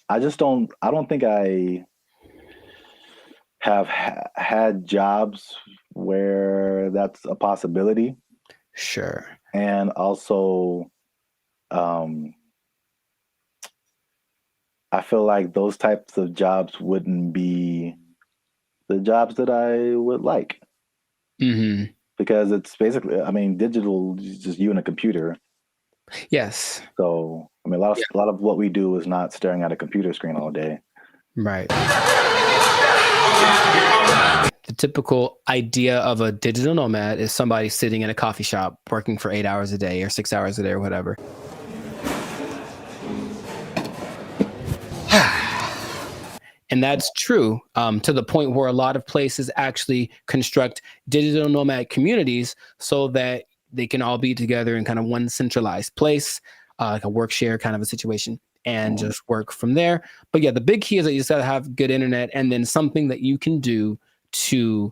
don't think I have had jobs where that's a possibility. Sure. And also, I feel like those types of jobs wouldn't be the jobs that I would like. Mm-hmm. Because it's basically, I mean, digital is just you and a computer. Yes. So, I mean, a lot of what we do is not staring at a computer screen all day. Right. The typical idea of a digital nomad is somebody sitting in a coffee shop working for 8 hours a day or 6 hours a day or whatever. And that's true to the point where a lot of places actually construct digital nomad communities so that they can all be together in kind of one centralized place, like a work share kind of a situation, and just work from there. But yeah, the big key is that you just got to have good internet and then something that you can do to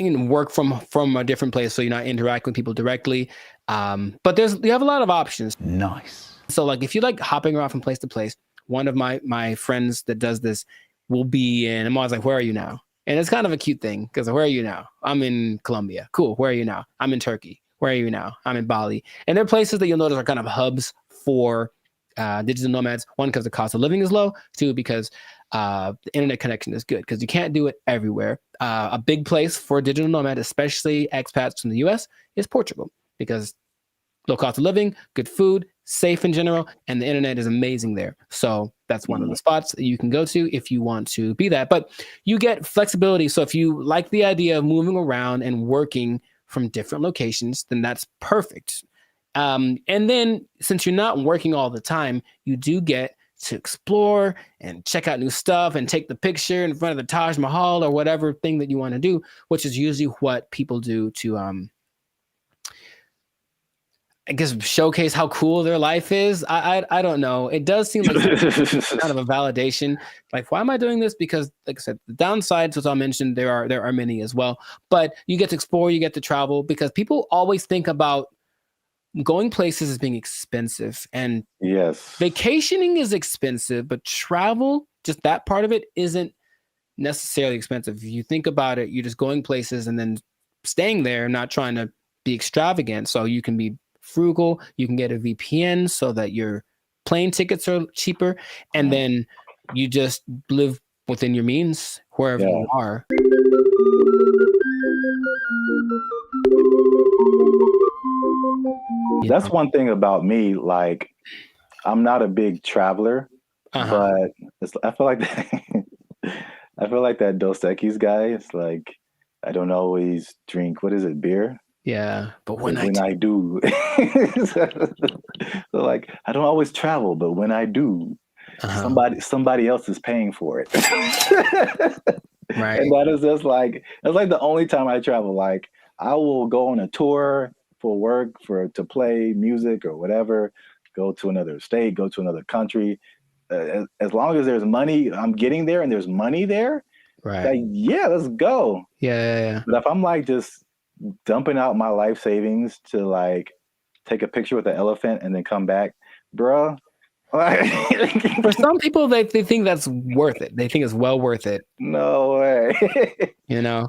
work from a different place so you're not interacting with people directly. But you have a lot of options. Nice. So like if you like hopping around from place to place, one of my friends that does this will be in, I'm always like, where are you now? And it's kind of a cute thing because where are you now? I'm in Colombia. Cool. Where are you now? I'm in Turkey. Where are you now? I'm in Bali. And they're places that you'll notice are kind of hubs for digital nomads. One, because the cost of living is low. Two, because the internet connection is good because you can't do it everywhere. A big place for a digital nomad, especially expats from the US, is Portugal because low cost of living, good food, safe in general, and the internet is amazing there. So that's one of the spots that you can go to if you want to be that. But you get flexibility. So if you like the idea of moving around and working from different locations, then that's perfect. And then since you're not working all the time, you do get to explore and check out new stuff and take the picture in front of the Taj Mahal or whatever thing that you want to do, which is usually what people do to I guess showcase how cool their life is. I don't know. It does seem like kind of a validation. Like, why am I doing this? Because, like I said, the downsides, as I mentioned, there are many as well. But you get to explore, you get to travel, because people always think about going places as being expensive. And yes, vacationing is expensive, but travel, just that part of it, isn't necessarily expensive. If you think about it, you're just going places and then staying there, not trying to be extravagant. So you can be frugal, you can get a VPN so that your plane tickets are cheaper, and then you just live within your means wherever you are. That's one thing about me. Like, I'm not a big traveler, but I feel like I feel like that Dos Equis guy. It's like I don't always drink. What is it? Beer. Yeah, but when I do, so like I don't always travel, but when I do, somebody else is paying for it. Right. And that is just like that's like the only time I travel. Like I will go on a tour for work, to play music or whatever, go to another state, go to another country. As long as there's money, I'm getting there and there's money there, Right. Like, yeah, let's go. Yeah. But if I'm like just dumping out my life savings to like take a picture with the elephant and then come back, bruh. For some people, they think that's worth it. They think it's well worth it. No way. You know,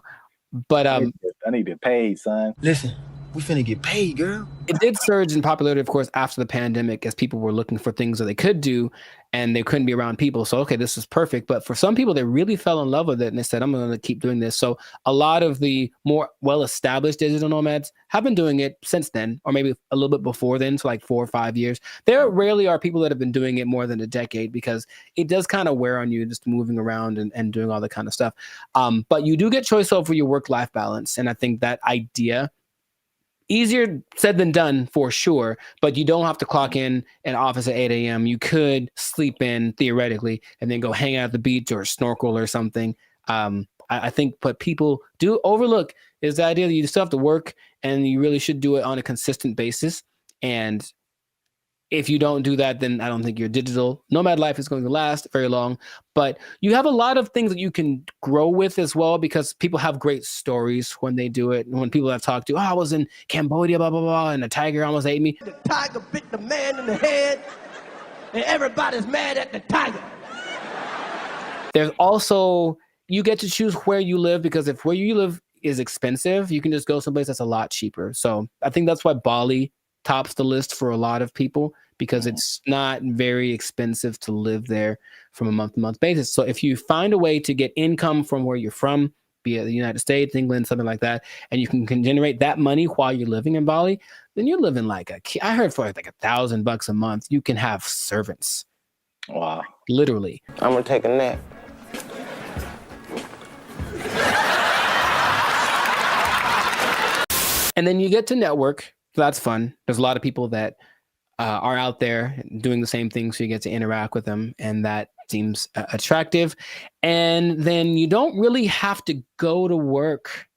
but I need to get paid, son. Listen, we finna get paid, girl. It did surge in popularity, of course, after the pandemic, as people were looking for things that they could do, and they couldn't be around people. So, okay, this is perfect. But for some people, they really fell in love with it, and they said, "I'm going to keep doing this." So, a lot of the more well-established digital nomads have been doing it since then, or maybe a little bit before then, so like 4 or 5 years. There rarely are people that have been doing it more than a decade, because it does kind of wear on you just moving around and doing all that kind of stuff. But you do get choice over your work-life balance, and I think that idea. Easier said than done for sure, but you don't have to clock in an office at 8 a.m. You could sleep in theoretically and then go hang out at the beach or snorkel or something. I think what people do overlook is the idea that you still have to work, and you really should do it on a consistent basis. And if you don't do that, then I don't think your digital nomad life is going to last very long. But you have a lot of things that you can grow with as well, because people have great stories when they do it. And when people I've talked to, I was in Cambodia, blah, blah, blah, and a tiger almost ate me. The tiger bit the man in the head, and everybody's mad at the tiger. There's also, you get to choose where you live, because if where you live is expensive, you can just go someplace that's a lot cheaper. So I think that's why Bali tops the list for a lot of people, because it's not very expensive to live there from a month-to-month basis. So if you find a way to get income from where you're from, be it the United States, England, something like that, and you can generate that money while you're living in Bali, then you're living like I heard for like $1,000 a month, you can have servants. Wow. Literally. I'm gonna take a nap. And then you get to network. So that's fun. There's a lot of people that are out there doing the same thing, so you get to interact with them, and that seems attractive. And then you don't really have to go to work.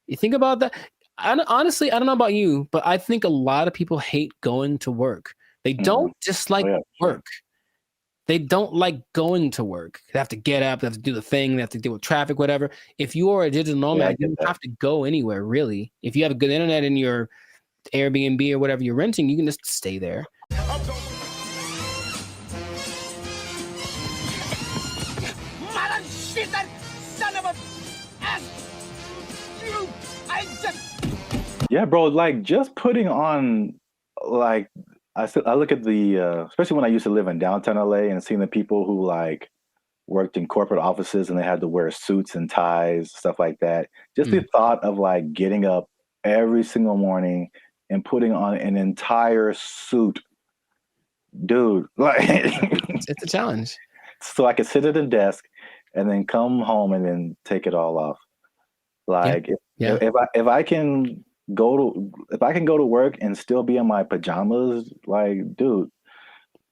You think about that. Honestly, I don't know about you, but I think a lot of people hate going to work. They don't dislike work. They don't like going to work. They have to get up, they have to do the thing, they have to deal with traffic, whatever. If you are a digital nomad, you don't have to go anywhere, really. If you have a good internet in your Airbnb or whatever you're renting, you can just stay there. Mother shit, that son of a ass! You, I just... Yeah, bro, like just putting on, like, I look at the, especially when I used to live in downtown LA and seeing the people who like worked in corporate offices and they had to wear suits and ties, stuff like that. Just the thought of like getting up every single morning and putting on an entire suit, dude, like it's a challenge. So I could sit at a desk and then come home and then take it all off. Like if I can go to work and still be in my pajamas, like, dude,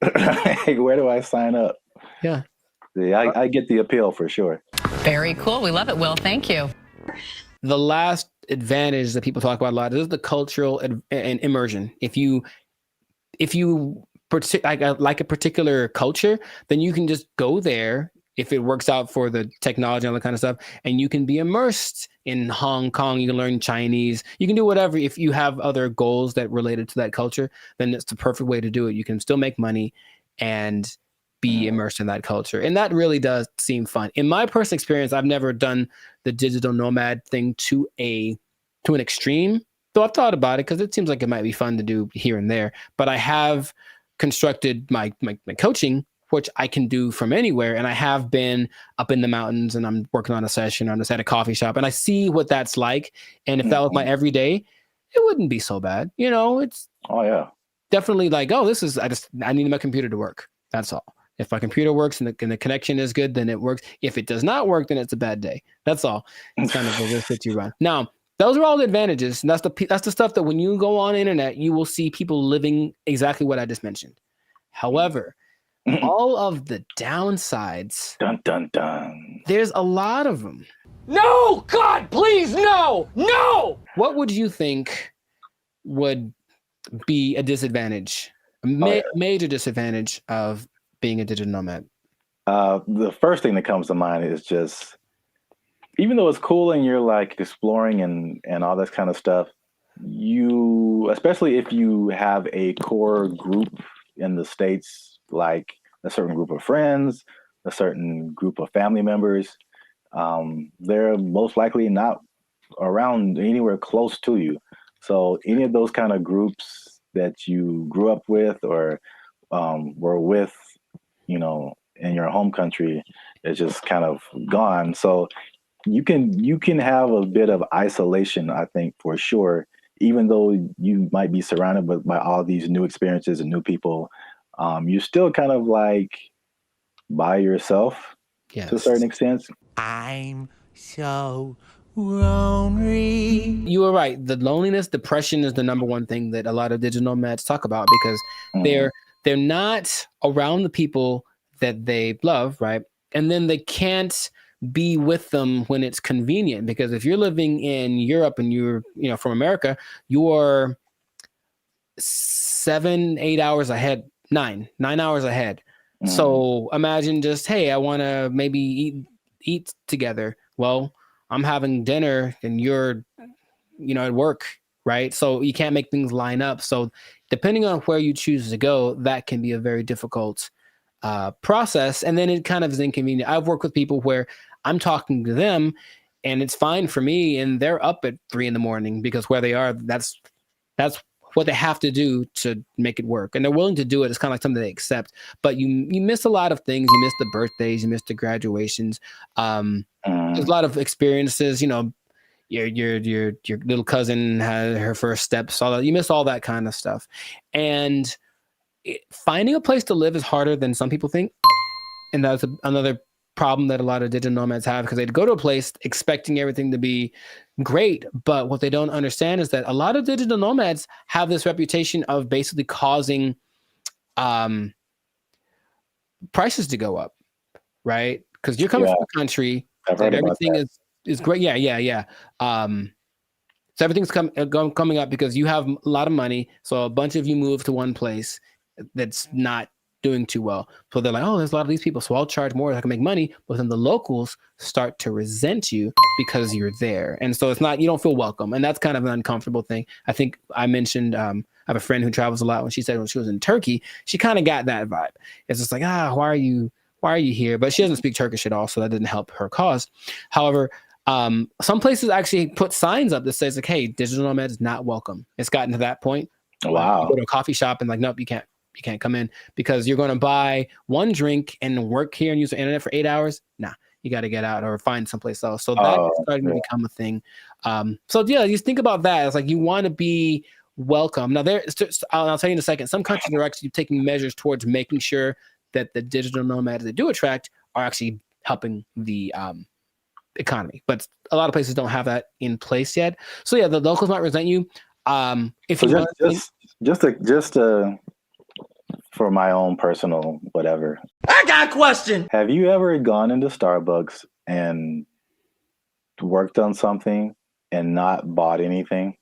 where do I sign up? Yeah, I get the appeal for sure. Very cool. We love it, Will. Thank you. The last advantage that people talk about a lot is the cultural and immersion. If you like a particular culture, then you can just go there if it works out for the technology and all that kind of stuff, and you can be immersed in Hong Kong. You can learn Chinese. You can do whatever. If you have other goals that related to that culture, then it's the perfect way to do it. You can still make money and be immersed in that culture. And that really does seem fun. In my personal experience, I've never done the digital nomad thing to an extreme, though I've thought about it because it seems like it might be fun to do here and there. But I have constructed my coaching, which I can do from anywhere. And I have been up in the mountains and I'm working on a session. I'm just at a coffee shop and I see what that's like. And if that was my everyday, it wouldn't be so bad. You know, it's definitely like, oh, I need my computer to work. That's all. If my computer works and the connection is good, then it works. If it does not work, then it's a bad day. That's all. It's kind of the risk that you run. Now, those are all the advantages. And that's the stuff that when you go on the internet, you will see people living exactly what I just mentioned. However, all of the downsides, dun, dun, dun. There's a lot of them. No, God, please, no, no. What would you think would be a disadvantage, major disadvantage of being a digital nomad? The first thing that comes to mind is just even though it's cool and you're like exploring and all this kind of stuff, you, especially if you have a core group in the States, like a certain group of friends, a certain group of family members, they're most likely not around anywhere close to you. So any of those kind of groups that you grew up with or were with, you know, in your home country is just kind of gone. So you can have a bit of isolation, I think, for sure, even though you might be surrounded by all these new experiences and new people. You're still kind of like by yourself to a certain extent. I'm so lonely. You were right. The loneliness, depression is the number one thing that a lot of digital nomads talk about because they're not around the people that they love, right? And then they can't be with them when it's convenient, because if you're living in Europe and you're, you know, from America, you're 7-8 hours ahead, nine hours ahead. So imagine just, hey, I want to maybe eat together. Well, I'm having dinner and you're, you know, at work, right? So you can't make things line up. So depending on where you choose to go, that can be a very difficult process. And then it kind of is inconvenient. I've worked with people where I'm talking to them and it's fine for me, and they're up at 3 a.m. because where they are, that's what they have to do to make it work. And they're willing to do it. It's kind of like something they accept, but you miss a lot of things. You miss the birthdays, you miss the graduations. There's a lot of experiences, you know, your little cousin had her first steps, all that. You miss all that kind of stuff. And finding a place to live is harder than some people think. And that's another problem that a lot of digital nomads have, because they'd go to a place expecting everything to be great. But what they don't understand is that a lot of digital nomads have this reputation of basically causing prices to go up, right? Because you're coming from a country that everything is great. Yeah. So everything's coming up because you have a lot of money. So a bunch of you move to one place that's not doing too well. So they're like, oh, there's a lot of these people, so I'll charge more so I can make money. But then the locals start to resent you because you're there. And so it's not, you don't feel welcome. And that's kind of an uncomfortable thing. I think I mentioned, I have a friend who travels a lot. When she said when she was in Turkey, she kind of got that vibe. It's just like, why are you here? But she doesn't speak Turkish at all, so that didn't help her cause. However, some places actually put signs up that says like, hey, digital nomad is not welcome. It's gotten to that point. Wow. You go to a coffee shop and like, nope, you can't come in because you're going to buy one drink and work here and use the internet for 8 hours. Nah, you got to get out or find someplace else. So that's starting to become a thing. So yeah, you think about that. It's like you want to be welcome. Now I'll tell you in a second, some countries are actually taking measures towards making sure that the digital nomads they do attract are actually helping the economy. But a lot of places don't have that in place yet. So yeah, the locals might resent you. If so you just for my own personal whatever. I got a question. Have you ever gone into Starbucks and worked on something and not bought anything?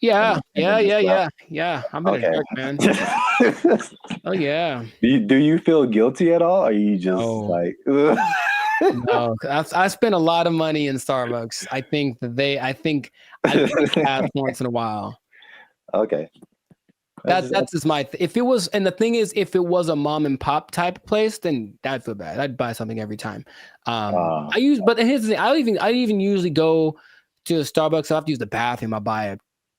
Yeah. I'm in a jerk, man. Oh yeah. Do you feel guilty at all? Or are you just like? No, I spent a lot of money in Starbucks. I think have once in a while. Okay. That's just my. If it was, and the thing is, if it was a mom and pop type place, then I'd feel bad. I'd buy something every time. But here's the thing. I even usually go to Starbucks. I have to use the bathroom. I buy a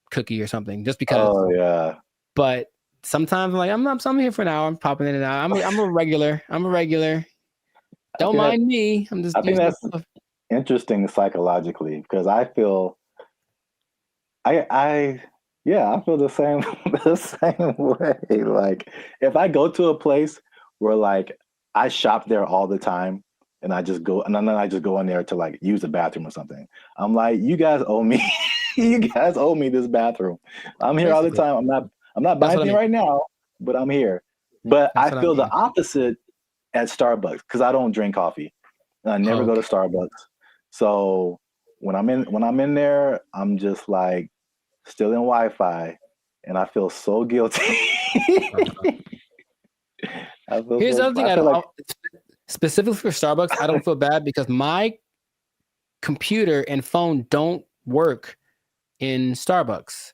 cookie or something just because. Oh yeah. But sometimes I'm like, I'm here for an hour. I'm popping in and out. I'm a regular. Don't mind me. I'm just. I think that's interesting psychologically because I feel. I feel the same way. Like if I go to a place where like I shop there all the time and I just go and then I just go in there to like use the bathroom or something. I'm like, you guys owe me. You guys owe me this bathroom. I'm here all the time. I'm not buying anything right now, but I'm here. But I feel the opposite at Starbucks because I don't drink coffee. And I never go to Starbucks. So when I'm in there, I'm just like still in Wi-Fi, and I feel so guilty. Here's the other thing. Specifically for Starbucks, I don't feel bad because my computer and phone don't work in Starbucks.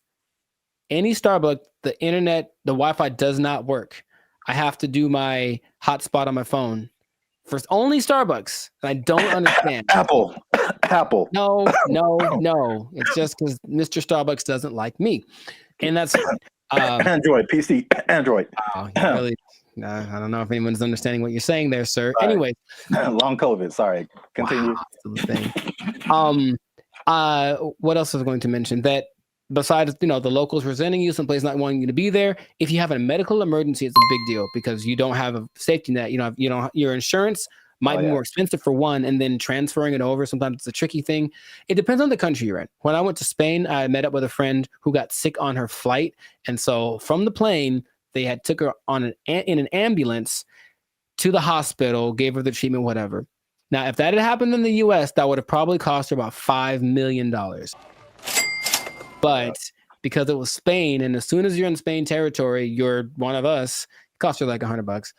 Any Starbucks, the internet, the Wi-Fi does not work. I have to do my hotspot on my phone for only Starbucks. And I don't understand. Apple. No. It's just because Mr. Starbucks doesn't like me. And that's Android, PC, Android. Wow, really, I don't know if anyone's understanding what you're saying there, sir. Sorry. Anyway. Long COVID. Sorry. Continue. Wow, that's the thing. What else was I going to mention? That besides, the locals resenting you, someplace not wanting you to be there, if you have a medical emergency, it's a big deal because you don't have a safety net. Your insurance might be more expensive for one, and then transferring it over, sometimes it's a tricky thing. It depends on the country you're in. When I went to Spain, I met up with a friend who got sick on her flight. And so from the plane, they took her in an ambulance to the hospital, gave her the treatment, whatever. Now, if that had happened in the US, that would have probably cost her about $5 million. But because it was Spain, and as soon as you're in Spain territory, you're one of us, it cost her like $100.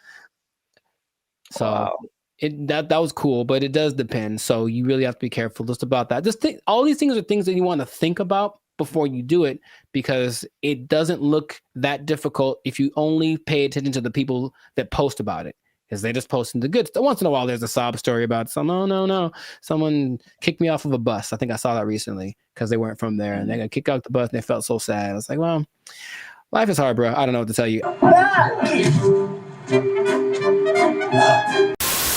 So wow. That was cool, but it does depend. So you really have to be careful just about that. Just think, all these things are things that you want to think about before you do it, because it doesn't look that difficult if you only pay attention to the people that post about it, because they just posting the good stuff. Once in a while, there's a sob story about no, someone kicked me off of a bus. I think I saw that recently because they weren't from there and they got kicked out the bus and they felt so sad. I was like, well, life is hard, bro. I don't know what to tell you.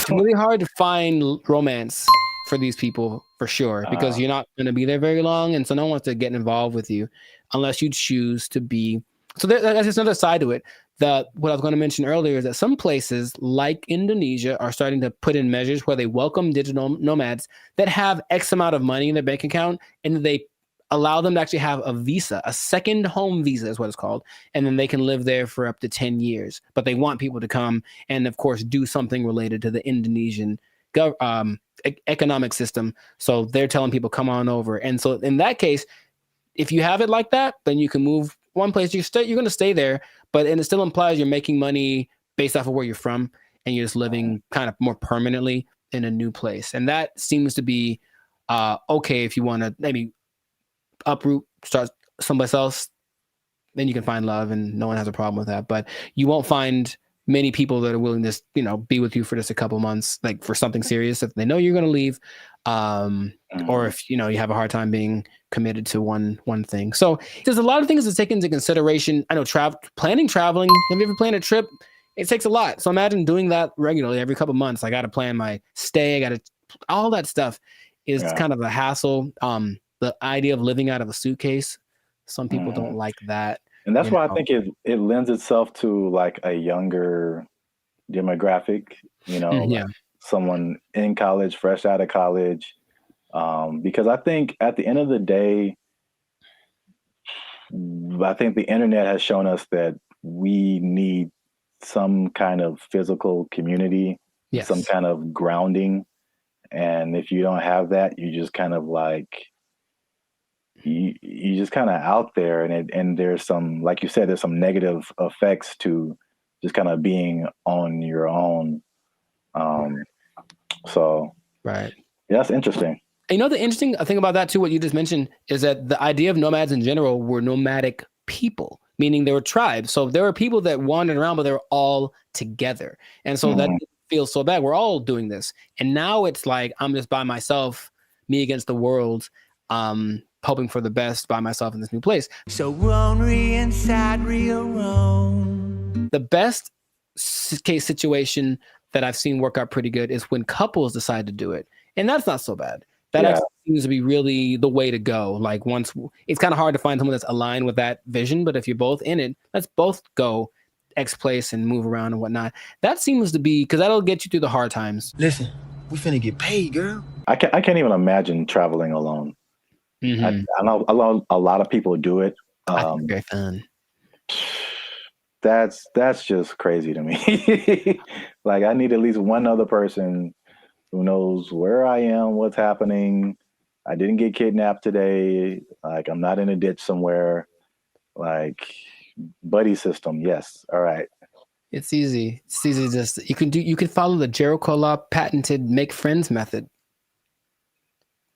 It's really hard to find romance for these people, for sure, because you're not going to be there very long, and so no one wants to get involved with you unless you choose to be. So that's just another side to it. What I was going to mention earlier is that some places like Indonesia are starting to put in measures where they welcome digital nomads that have X amount of money in their bank account, and they allow them to actually have a visa, a second home visa is what it's called. And then they can live there for up to 10 years. But they want people to come and, of course, do something related to the Indonesian economic system. So they're telling people, come on over. And so in that case, if you have it like that, then you can move one place. You're going to stay there, but and it still implies you're making money based off of where you're from, and you're just living kind of more permanently in a new place. And that seems to be okay if you want to maybe uproot, start someplace else, then you can find love, and no one has a problem with that. But you won't find many people that are willing to, be with you for just a couple months, like for something serious, if they know you're going to leave, or if you have a hard time being committed to one thing. So there's a lot of things to take into consideration. I know traveling. Have you ever planned a trip? It takes a lot. So imagine doing that regularly every couple months. I got to plan my stay. All that stuff is kind of a hassle. The idea of living out of a suitcase, some people don't like that. And that's why I think it lends itself to like a younger demographic, like someone in college, fresh out of college. Because I think at the end of the day, I think the internet has shown us that we need some kind of physical community, some kind of grounding. And if you don't have that, you just kind of like, you just kind of out there, and there's some, like you said, there's some negative effects to just kind of being on your own. So right, yeah, that's interesting. And the interesting thing about that too, what you just mentioned, is that the idea of nomads in general were nomadic people, meaning they were tribes. So there were people that wandered around, but they were all together, and so that feels so bad. We're all doing this, and now it's like I'm just by myself, me against the world. Hoping for the best by myself in this new place. So lonely inside, real wrong. The best case situation that I've seen work out pretty good is when couples decide to do it. And that's not so bad. That actually seems to be really the way to go. Like once, it's kind of hard to find someone that's aligned with that vision, but if you're both in it, let's both go X place and move around and whatnot. That seems to be, because that'll get you through the hard times. Listen, we finna get paid, girl. I can't even imagine traveling alone. I know a lot of people do it. I think it's very fun. That's just crazy to me. Like I need at least one other person who knows where I am, what's happening. I didn't get kidnapped today. Like I'm not in a ditch somewhere. Like buddy system. Yes. All right. It's easy. It's easy. Just you can follow the Jericho Law patented make friends method.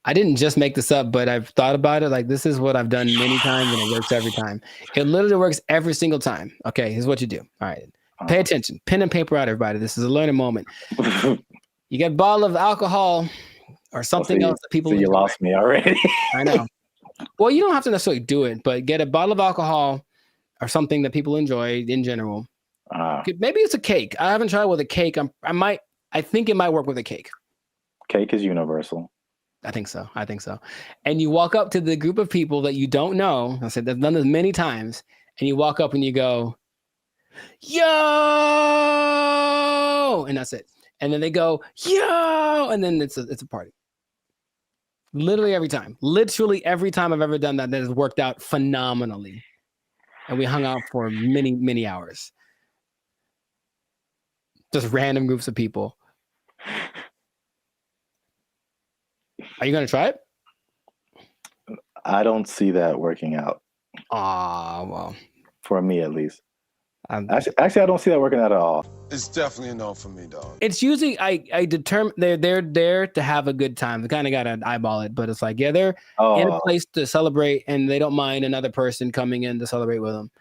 I didn't just make this up, but I've thought about it. Like, this is what I've done many times, and it works every time. It literally works every single time. Okay, here's what you do. All right, pay attention. Pen and paper out, everybody. This is a learning moment. You get a bottle of alcohol or something else that people you enjoy. lost me already. I know. Well, you don't have to necessarily do it, but get a bottle of alcohol or something that people enjoy in general. Maybe it's a cake. I haven't tried with a cake. I think it might work with a cake. Cake is universal. I think so. And you walk up to the group of people that you don't know. I said I've done this many times. And you walk up and you go, yo, and that's it. And then they go, yo, and then it's a party. Literally every time I've ever done that has worked out phenomenally. And we hung out for many, many hours. Just random groups of people. Are you going to try it? I don't see that working out. Well. For me, at least. Actually, I don't see that working out at all. It's definitely a no for me, dog. It's usually I determine they're there to have a good time. They kind of got to eyeball it, but it's like, yeah, they're in a place to celebrate, and they don't mind another person coming in to celebrate with them.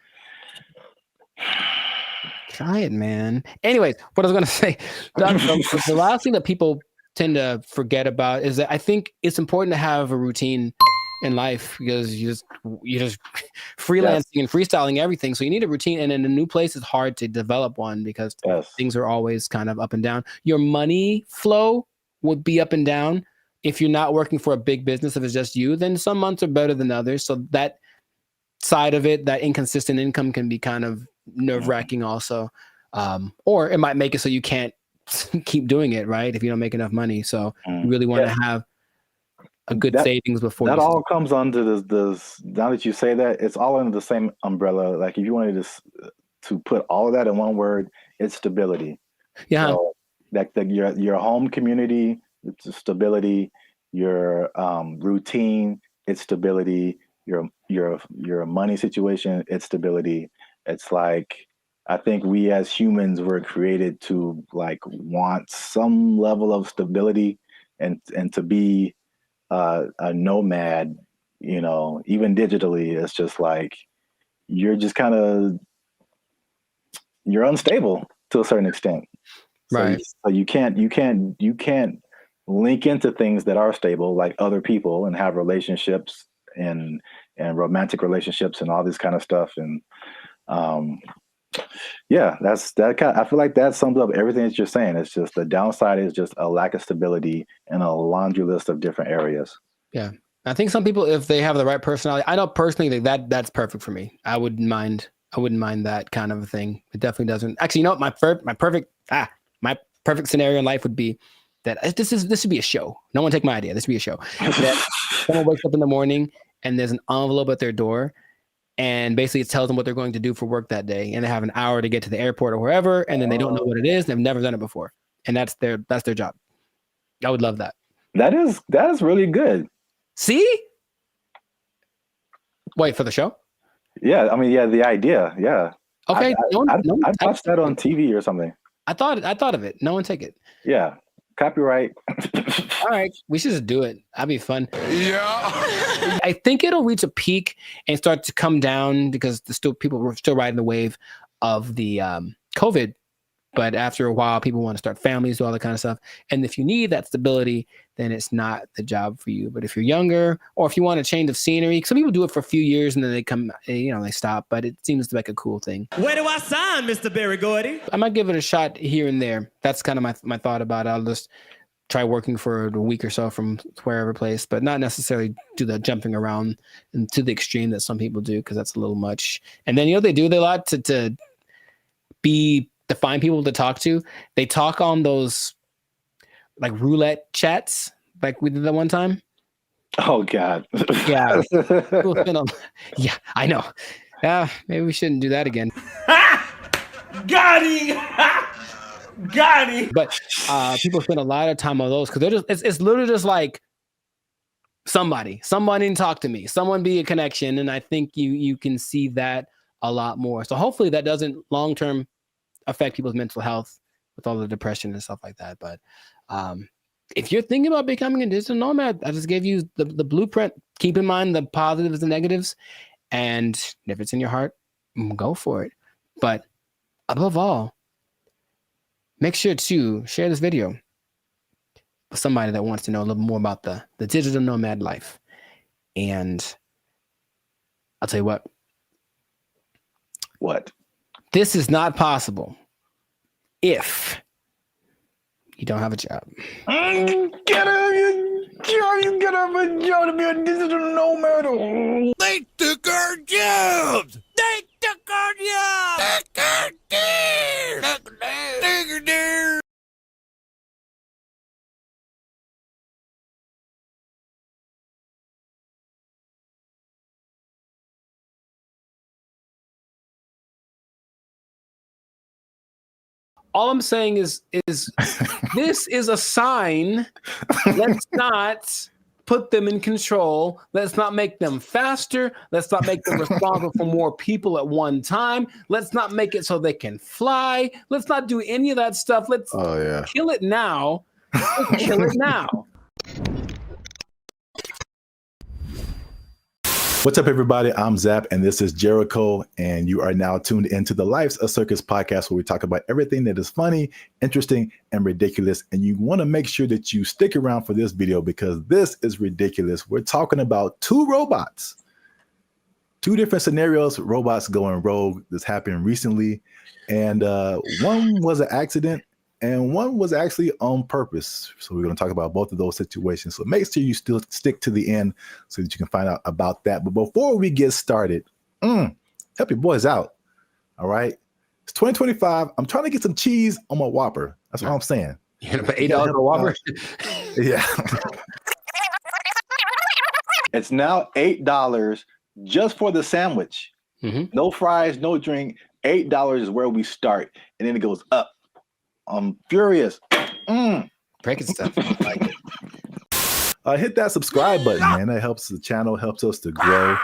Try it, man. Anyways, what I was going to say, the last thing that people tend to forget about is that I think it's important to have a routine in life, because you're just freelancing and freestyling everything. So you need a routine, and in a new place, it's hard to develop one because things are always kind of up and down. Your money flow would be up and down if you're not working for a big business. If it's just you, then some months are better than others. So that side of it, that inconsistent income, can be kind of nerve-wracking also. Or it might make it so you can't keep doing it, right? If you don't make enough money. So you really want to have a good savings before that all comes under this. Now that you say that, it's all under the same umbrella. Like, if you wanted to put all of that in one word, it's stability. Yeah. So, like your home community, it's stability. Your routine, it's stability. Your money situation, it's stability. It's like, I think we as humans were created to like want some level of stability and to be a nomad, even digitally. It's just like you're just kind of you're unstable to a certain extent, right? So you can't link into things that are stable, like other people, and have relationships and romantic relationships and all this kind of stuff. And I feel like that sums up everything that you're saying. It's just the downside is just a lack of stability in a laundry list of different areas. Yeah. I think some people, if they have the right personality, I know personally that's perfect for me. I wouldn't mind that kind of a thing. It definitely doesn't. Actually, my perfect scenario in life would be that this would be a show. No one take my idea. This would be a show. That someone wakes up in the morning and there's an envelope at their door, and basically it tells them what they're going to do for work that day, and they have an hour to get to the airport or wherever, and then they don't know what it is. They've never done it before, and that's their job. I would love that. That is really good. See? Wait, for the show? Yeah, I mean, yeah, the idea, yeah. Okay, I'd watch that on TV or something. I thought of it. No one take it. Yeah, copyright. All right, we should just do it. That'd be fun. Yeah. I think it'll reach a peak and start to come down because people were still riding the wave of the COVID. But after a while, people want to start families, do all that kind of stuff. And if you need that stability, then it's not the job for you. But if you're younger, or if you want a change of scenery, some people do it for a few years and then they come, they stop. But it seems like a cool thing. Where do I sign, Mr. Berry Gordy? I might give it a shot here and there. That's kind of my thought about it. I'll just try working for a week or so from wherever place, but not necessarily do the jumping around and to the extreme that some people do, because that's a little much. And then they do a lot to find people to talk to. They talk on those like roulette chats, like we did that one time. Oh God. Yeah. Yeah, I know. Maybe we shouldn't do that again. Got him! Got him! But people spend a lot of time on those because it's literally just like somebody talk to me, someone be a connection. And I think you can see that a lot more. So hopefully that doesn't long-term affect people's mental health with all the depression and stuff like that. But if you're thinking about becoming a digital nomad, I just gave you the blueprint. Keep in mind the positives and negatives, and if it's in your heart, go for it. But above all, make sure to share this video with somebody that wants to know a little more about the digital nomad life. And I'll tell you what. What? This is not possible if you don't have a job. You gotta have a job to be a digital nomad. They took our jobs! They took our jobs! Take our deer! Take our deer! All I'm saying is this is a sign. Let's not put them in control. Let's not make them faster. Let's not make them responsible for more people at one time. Let's not make it so they can fly. Let's not do any of that stuff. Let's kill it now. Let's kill it now. What's up, everybody? I'm Zap, and this is Jericho, and you are now tuned into the Life's a Circus podcast, where we talk about everything that is funny, interesting, and ridiculous. And you want to make sure that you stick around for this video because this is ridiculous. We're talking about two robots, two different scenarios, robots going rogue. This happened recently, and one was an accident, and one was actually on purpose. So we're going to talk about both of those situations. So make sure you still stick to the end so that you can find out about that. But before we get started, help your boys out. All right. It's 2025. I'm trying to get some cheese on my Whopper. That's what I'm saying. You're going to pay $8 for a Whopper? Yeah. It's now $8 just for the sandwich. No fries, no drink. $8 is where we start. And then it goes up. I'm furious. Breaking stuff. Like it. Hit that subscribe button, man. That helps the channel, helps us to grow.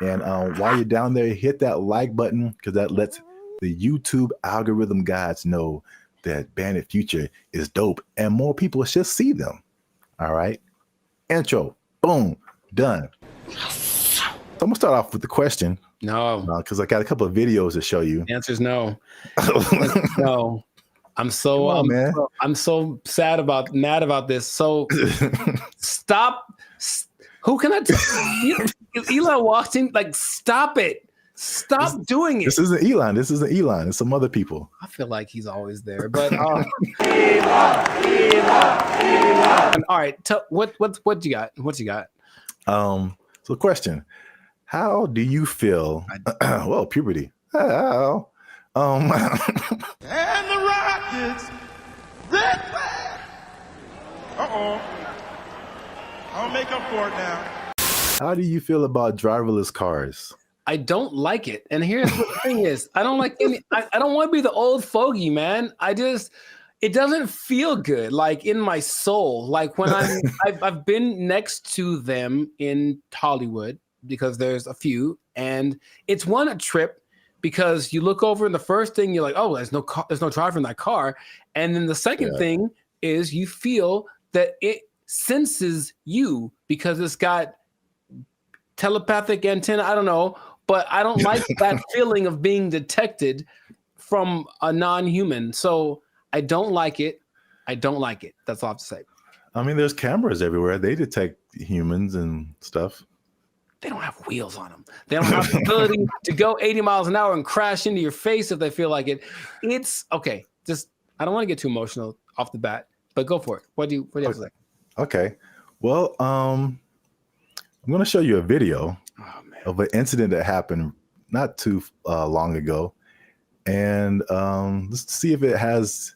And while you're down there, hit that like button because that lets the YouTube algorithm guys know that Bandit Future is dope and more people should see them. All right. Intro. Boom. Done. So I'm going to start off with the question. No. Because I got a couple of videos to show you. The answer is no. No. I'm so mad about this. So stop. Who can I tell? Elon walked in, like, stop it. Stop doing it. This isn't Elon. It's some other people. I feel like he's always there. But Elon. All right. What you got? What you got? So question. How do you feel? Well, puberty. How? And the Rockets, I'll make up for it now. How do you feel about driverless cars? I don't like it. And here's what the thing is. I don't like any, I don't want to be the old fogey, man. It doesn't feel good, like in my soul. Like when I've been next to them in Hollywood because there's a few, and it's a trip. Because you look over and the first thing you're like, oh, there's no driver in that car. And then the second thing is you feel that it senses you because it's got telepathic antenna. I don't know, but I don't like that feeling of being detected from a non-human. So I don't like it. I don't like it. That's all I have to say. I mean, there's cameras everywhere. They detect humans and stuff. They don't have wheels on them. They don't have the ability to go 80 miles an hour and crash into your face if they feel like it. It's okay. Just, I don't want to get too emotional off the bat, but go for it. What do you have to say? Okay. Well, I'm going to show you a video of an incident that happened not too long ago. And let's see if it has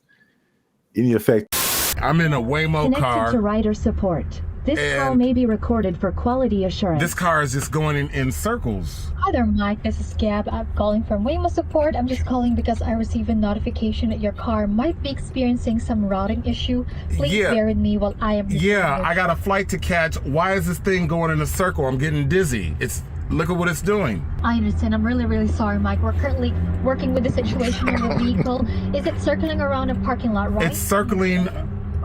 any effect. I'm in a Waymo car. Connected to rider support. This call may be recorded for quality assurance. This car is just going in circles. Hi there, Mike. This is Gab. I'm calling from Waymo support. I'm just calling because I received a notification that your car might be experiencing some routing issue. Please bear with me while I am. I got a flight to catch. Why is this thing going in a circle? I'm getting dizzy. Look at what it's doing. I understand. I'm really sorry, Mike. We're currently working with the situation in the vehicle. Is it circling around a parking lot, right? It's circling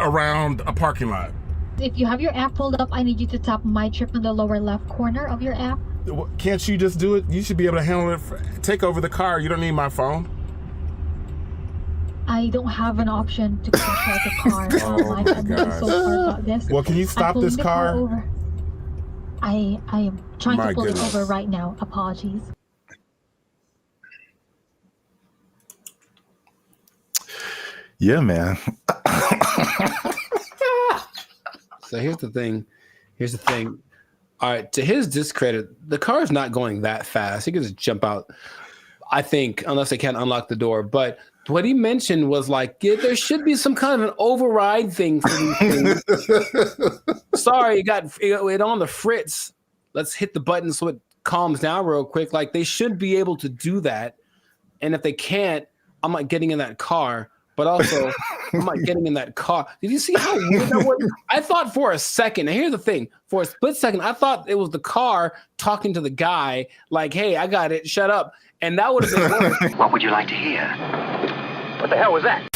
around a parking lot. If you have your app pulled up, I need you to tap My Trip in the lower left corner of your app. Can't you just do it? You should be able to handle it. Take over the car. You don't need my phone. I don't have an option to control the car. I'm really so sorry about this. Well, can you stop this car? Over. I am trying My to pull goodness. it over right now. Apologies. Yeah, man. So here's the thing. All right, to his discredit, the car is not going that fast. He could just jump out, I think, unless they can't unlock the door. But what he mentioned was like, yeah, there should be some kind of an override thing for these things. Sorry, it got it on the fritz. Let's hit the button so it calms down real quick. Like, they should be able to do that. And if they can't, I'm not getting in that car. But also, I'm not getting in that car. Did you see how weird that was? I thought for a second, and here's the thing, for a split second, I thought it was the car talking to the guy, like, hey, I got it, shut up. And that would have been worse. What would you like to hear? What the hell was that?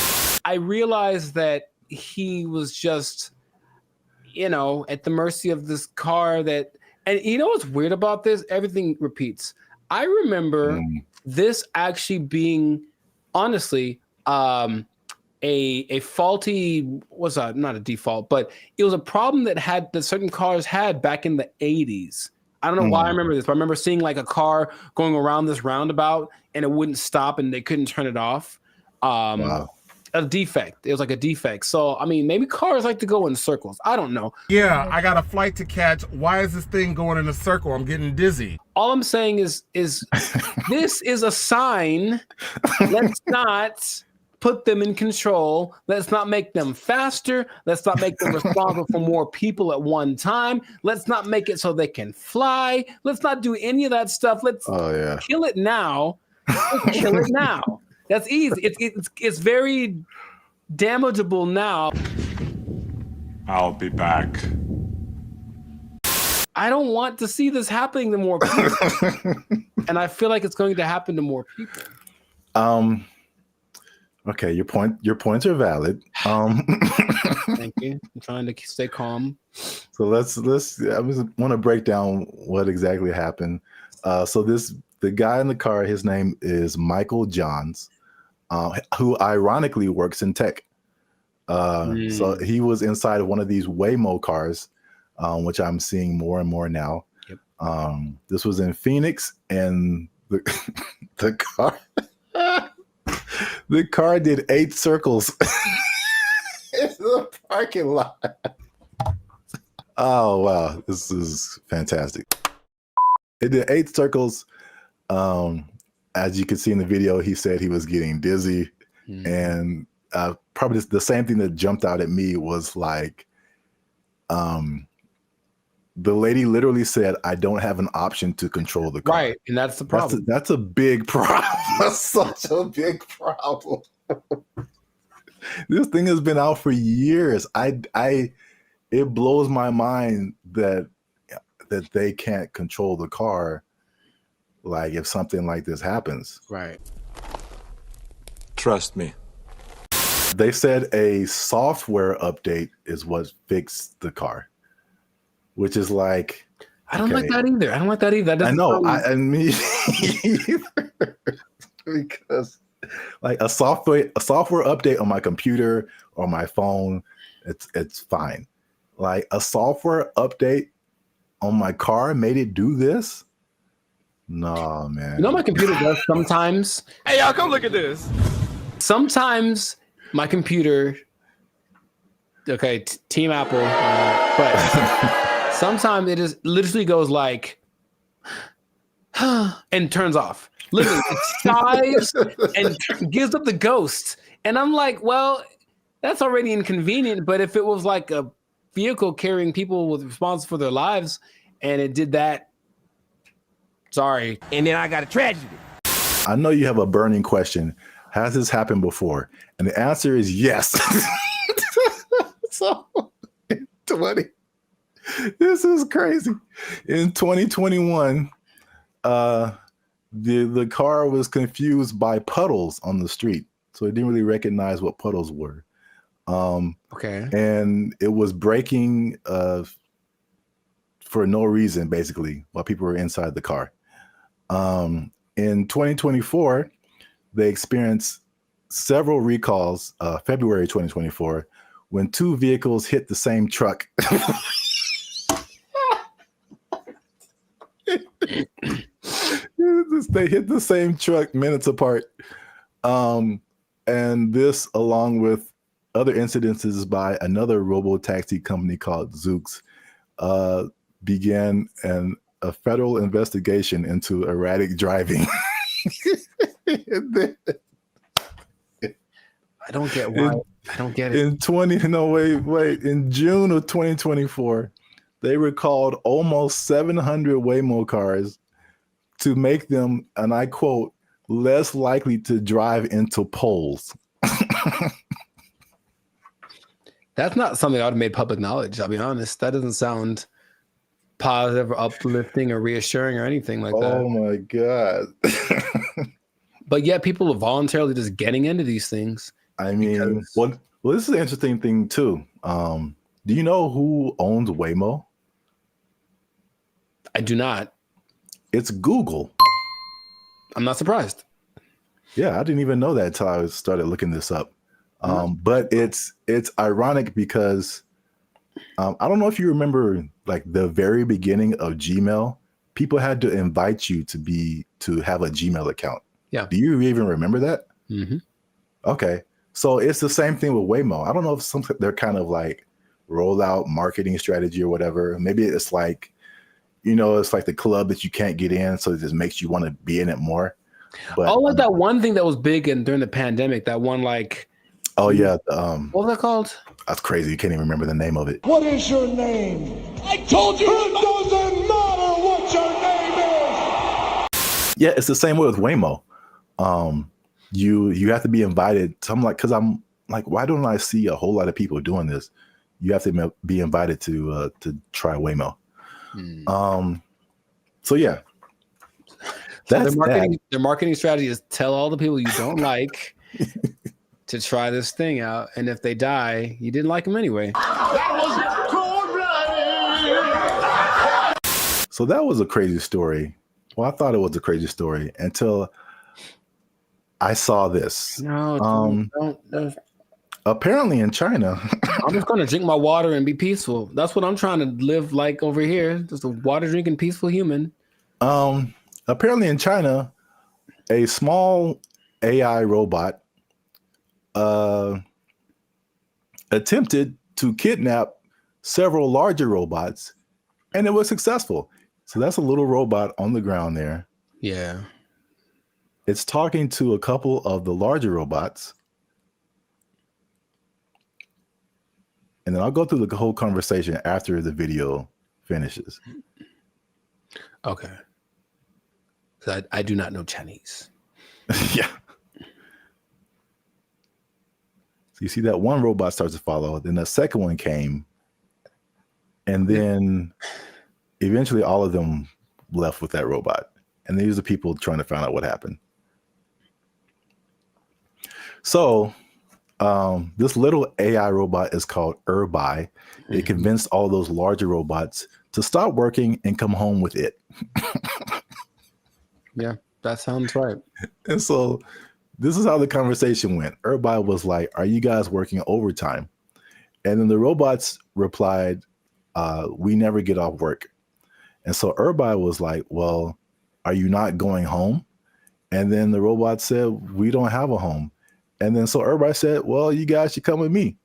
I realized that he was just, at the mercy of this car that, and you know what's weird about this? Everything repeats. I remember this actually being, honestly, a faulty, not a default, but it was a problem that certain cars had back in the 80s. I don't know why I remember this, but I remember seeing like a car going around this roundabout and it wouldn't stop and they couldn't turn it off. Wow. A defect. It was like a defect. So, I mean, maybe cars like to go in circles. I don't know. Yeah, I got a flight to catch. Why is this thing going in a circle? I'm getting dizzy. All I'm saying is this is a sign. Let's not put them in control. Let's not make them faster. Let's not make them responsible for more people at one time. Let's not make it so they can fly. Let's not do any of that stuff. Let's kill it now. Let's kill it now. That's easy. It's very damageable now. I'll be back. I don't want to see this happening to more people. And I feel like it's going to happen to more people. Okay, your points are valid. Thank you. I'm trying to stay calm. So let's I want to break down what exactly happened. So the guy in the car, his name is Michael Johns, who ironically works in tech. So he was inside of one of these Waymo cars, which I'm seeing more and more now. Yep. This was in Phoenix, and the car the car did 8 circles in the parking lot. Oh wow, this is fantastic. It did 8 circles. As you can see in the video, he said he was getting dizzy, and probably the same thing that jumped out at me was like, the lady literally said, "I don't have an option to control the car." Right, and that's the problem. That's a big problem. That's such a big problem. This thing has been out for years. It blows my mind that they can't control the car. Like if something like this happens. Right. Trust me. They said a software update is what fixed the car, which is like, I don't like that either. I don't like that either. That I know. I me either. Because like a software update on my computer or my phone, it's fine. Like a software update on my car made it do this. No, man. You know my computer does sometimes? Hey, y'all, come look at this. Sometimes my computer, okay, Team Apple, but sometimes it just literally goes like, and turns off. Literally, it sighs and gives up the ghost. And I'm like, well, that's already inconvenient. But if it was like a vehicle carrying people with responsible for their lives and it did that, sorry. And then I got a tragedy. I know you have a burning question. Has this happened before? And the answer is yes. So, this is crazy. In 2021, the car was confused by puddles on the street. So it didn't really recognize what puddles were. Okay. And it was breaking for no reason, basically, while people were inside the car. In 2024, they experienced several recalls, February 2024, when two vehicles hit the same truck. They hit the same truck minutes apart. And this, along with other incidences by another robo-taxi company called Zoox, began a federal investigation into erratic driving. I don't get why. I don't get it. In June of 2024, they recalled almost 700 Waymo cars to make them, and I quote, less likely to drive into poles. That's not something I would have made public knowledge. I'll be honest. That doesn't sound positive or uplifting or reassuring or anything like that. Oh my God. But yet people are voluntarily just getting into these things. I mean, well, this is an interesting thing too. Do you know who owns Waymo? I do not. It's Google. I'm not surprised. Yeah, I didn't even know that until I started looking this up. But it's ironic because I don't know if you remember, like the very beginning of Gmail, people had to invite you to have a Gmail account. Yeah. Do you even remember that? Mm-hmm. Okay. So it's the same thing with Waymo. I don't know if they're kind of like rollout marketing strategy or whatever. Maybe it's like, it's like the club that you can't get in, so it just makes you want to be in it more. But like that one thing that was big during the pandemic, that one like. Oh yeah. What was that called? That's crazy. You can't even remember the name of it. What is your name? I told you it doesn't matter what your name is. Yeah, it's the same way with Waymo. You have to be invited. So I'm like, why don't I see a whole lot of people doing this? You have to be invited to try Waymo. So yeah, their marketing strategy is tell all the people you don't like to try this thing out, and if they die, you didn't like them anyway. That was cold-blooded. So that was a crazy story. Well, I thought it was a crazy story until I saw this. No, don't. Apparently in China. I'm just going to drink my water and be peaceful. That's what I'm trying to live like over here. Just a water drinking, peaceful human. Apparently in China, a small AI robot attempted to kidnap several larger robots, and it was successful. So that's a little robot on the ground there. Yeah. It's talking to a couple of the larger robots. And then I'll go through the whole conversation after the video finishes. Okay. So I do not know Chinese. Yeah. So you see that one robot starts to follow, then the second one came, and then eventually all of them left with that robot. And these are people trying to find out what happened. So this little AI robot is called BrandBee. It convinced all those larger robots to stop working and come home with it. Yeah, that sounds right. And so this is how the conversation went. BrandBee was like, "Are you guys working overtime?" And then the robots replied, "We never get off work." And so BrandBee was like, "Well, are you not going home?" And then the robot said, "We don't have a home." And then so BrandBee said, "Well, you guys should come with me."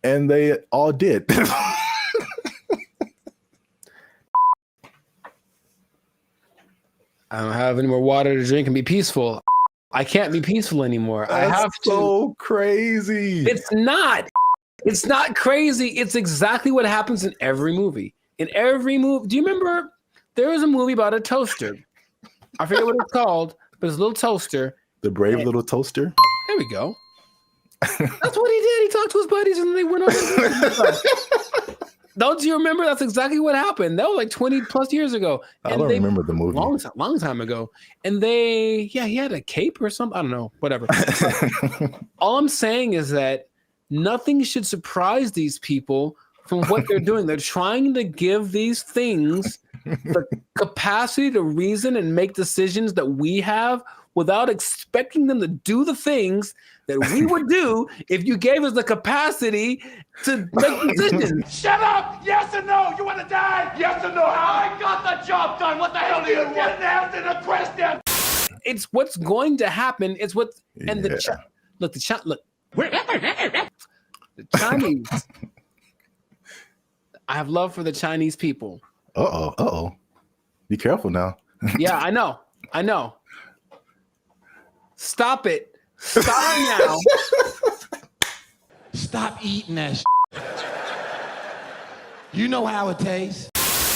And they all did. I don't have any more water to drink and be peaceful. I can't be peaceful anymore. That's I have so crazy. It's not. It's not crazy. It's exactly what happens in every movie. In every movie. Do you remember there was a movie about a toaster? I forget what it's called, but it's a little toaster. The Brave Little Toaster? There we go. That's what he did. He talked to his buddies and they went over. Don't you remember? That's exactly what happened. That was like 20 plus years ago. I don't remember the movie. Long time ago. And he had a cape or something. I don't know, whatever. All I'm saying is that nothing should surprise these people from what they're doing. They're trying to give these things the capacity to reason and make decisions that we have without expecting them to do the things that we would do if you gave us the capacity to make decisions. Shut up! Yes or no? You want to die? Yes or no? I got the job done. What the hell do you want? Didn't answer the question. It's what's going to happen. It's what and the Chinese. I have love for the Chinese people. Uh-oh. Be careful now. Yeah, I know. Stop it. Stop now. Stop eating that You know how it tastes.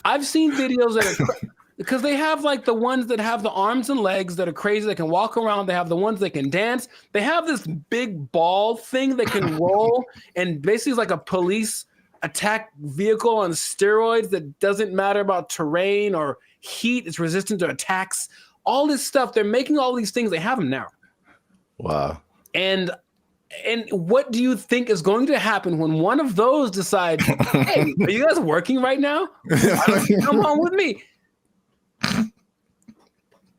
I've seen videos that are because they have like the ones that have the arms and legs that are crazy, that can walk around. They have the ones that can dance. They have this big ball thing that can roll and basically is like a police attack vehicle on steroids that doesn't matter about terrain or heat. It's resistant to attacks. All this stuff. They're making all these things. They have them now. Wow. And what do you think is going to happen when one of those decides, hey, are you guys working right now? Come on with me.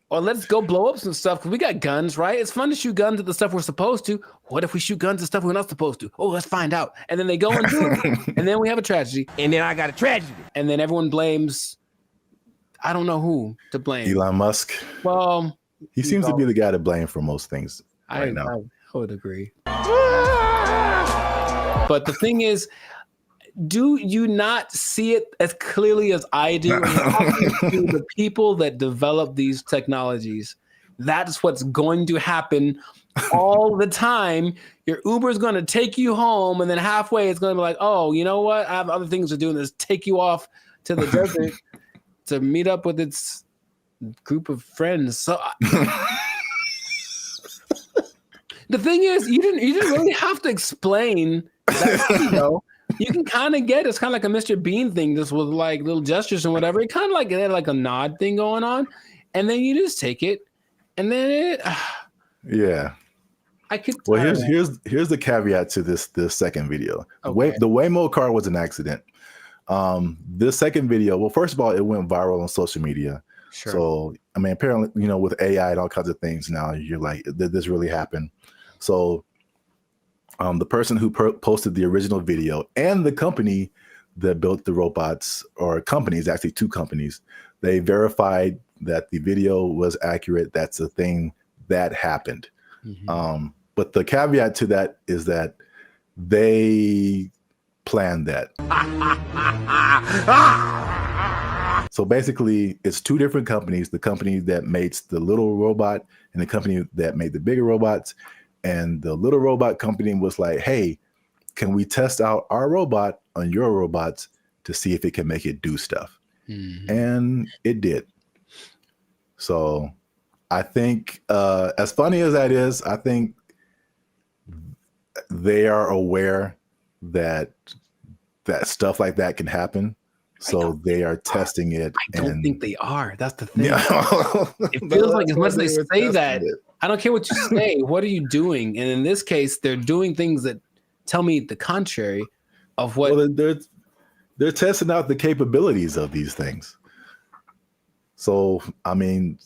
Or let's go blow up some stuff because we got guns, right? It's fun to shoot guns at the stuff we're supposed to. What if we shoot guns at stuff we're not supposed to? Oh, let's find out. And then they go and do it. And then we have a tragedy. And then I got a tragedy. And then everyone blames, I don't know who to blame. Elon Musk. Well, he seems to be the guy to blame for most things right now. I would agree. But the thing is, do you not see it as clearly as I do? The people that develop these technologies, that's what's going to happen all the time. Your Uber is going to take you home, and then halfway it's going to be like, oh, you know what? I have other things to do, and just take you off to the desert to meet up with its group of friends. So the thing is, you didn't really have to explain that, You can kind of get it's kind of like a Mr. Bean thing, just with like little gestures and whatever. It kind of like had like a nod thing going on, and then you just take it, and then it. Yeah. I could. Well, here's the caveat to this second video. Okay. The Waymo car was an accident. This second video, well, first of all, it went viral on social media. Sure. So I mean, apparently, with AI and all kinds of things now, you're like, did this really happen? So. The person who posted the original video and the company that built the robots, or companies, actually two companies, they verified that the video was accurate. That's a thing that happened. Mm-hmm. But the caveat to that is that they planned that. So basically, it's two different companies, the company that makes the little robot and the company that made the bigger robots. And the little robot company was like, hey, can we test out our robot on your robots to see if it can make it do stuff? Mm-hmm. And it did. So I think, as funny as that is, I think they are aware that stuff like that can happen. So they are testing it. I don't think they are. That's the thing. It feels like as much as they say that, I don't care what you say. What are you doing? And in this case, they're doing things that tell me the contrary of what. Well, they're testing out the capabilities of these things. So, I mean,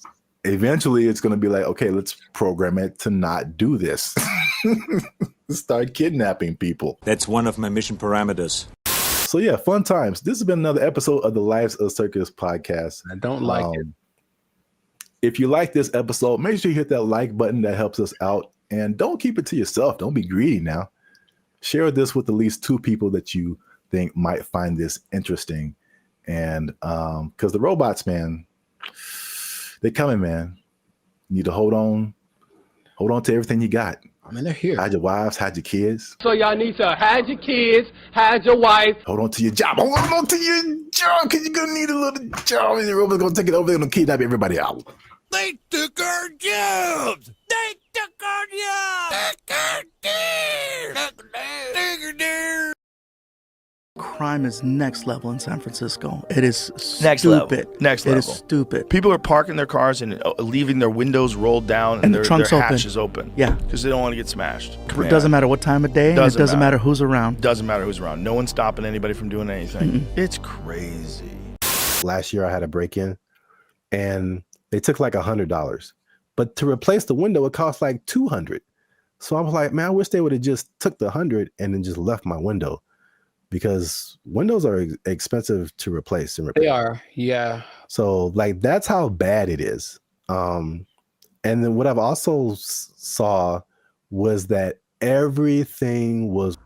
eventually it's going to be like, okay, let's program it to not do this. Start kidnapping people. That's one of my mission parameters. So yeah, fun times. This has been another episode of the Lives of Circus podcast. I don't like it. If you like this episode, make sure you hit that like button. That helps us out. And don't keep it to yourself. Don't be greedy now. Share this with at least two people that you think might find this interesting. And because the robots, man, they're coming, man. You need to hold on to everything you got. I mean, they're here. Hide your wives, hide your kids. So y'all need to hide your kids, hide your wife. Hold on to your job. Hold on to your job, because you're going to need a little job. And the robot's going to take it over. They're going to kidnap everybody out. They took our jobs. They took our jobs. Take our deer. Take our deer. crime is next level in San Francisco. It is Next stupid. level. Next level. It is stupid. People are parking their cars and leaving their windows rolled down and the their trunk's hatch open. is open. Yeah. Because they don't want to get smashed. It doesn't matter what time of day, and it doesn't matter who's around. Doesn't matter who's around. No one's stopping anybody from doing anything. It's crazy. Last year I had a break-in and they took like $100. But to replace the window, it cost like $200. So I was like, man, I wish they would have just took the $100 and then just left my window, because windows are expensive to replace and repair. They are, yeah. So like that's how bad it is. And then what I've also saw was that everything was.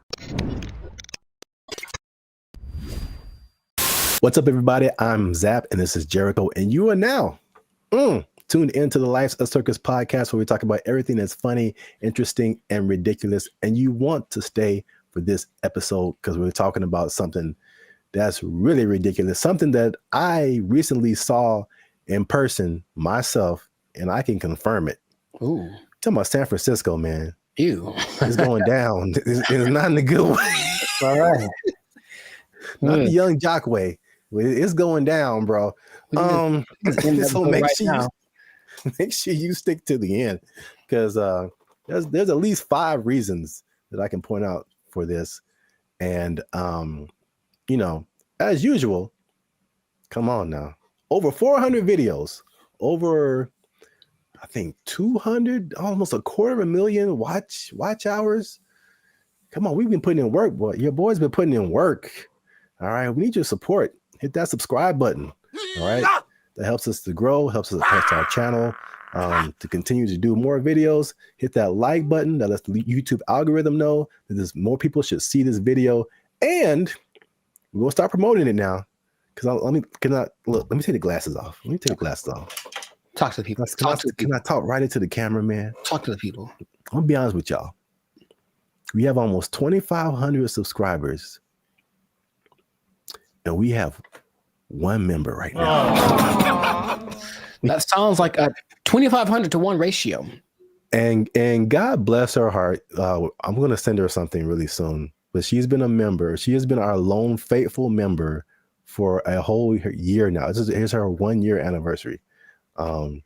What's up, everybody? I'm Zap, and this is Jericho, and you are now tuned into the Life's a Circus podcast, where we talk about everything that's funny, interesting, and ridiculous. And you want to stay for this episode because we're talking about something that's really ridiculous, something that I recently saw in person myself, and I can confirm it. Ooh. Talking about San Francisco, man. Ew. It's going down. It's not in a good way. All right. Not the young jock way. It's going down, bro. So make sure you stick to the end, because there's at least 5 reasons that I can point out for this. And you know, as usual, come on now. Over 400 videos, over I think 200, almost 250,000 watch hours. Come on, we've been putting in work, boy. Your boy's been putting in work. All right, we need your support. Hit that subscribe button. All right, that helps us to grow, helps our channel to continue to do more videos. Hit that like button. That lets the YouTube algorithm know that more people should see this video, and we're gonna start promoting it now. Because let me take the glasses off. Let me take the glasses off. Talk to the people. Can I talk right into the camera, man? Talk to the people. I'm gonna be honest with y'all. We have almost 2,500 subscribers, and we have 1 member right now. That sounds like a 2,500 to 1 ratio. And God bless her heart. I'm gonna send her something really soon. But she's been a member. She has been our lone faithful member for a whole year now. Here's her 1-year anniversary. I'm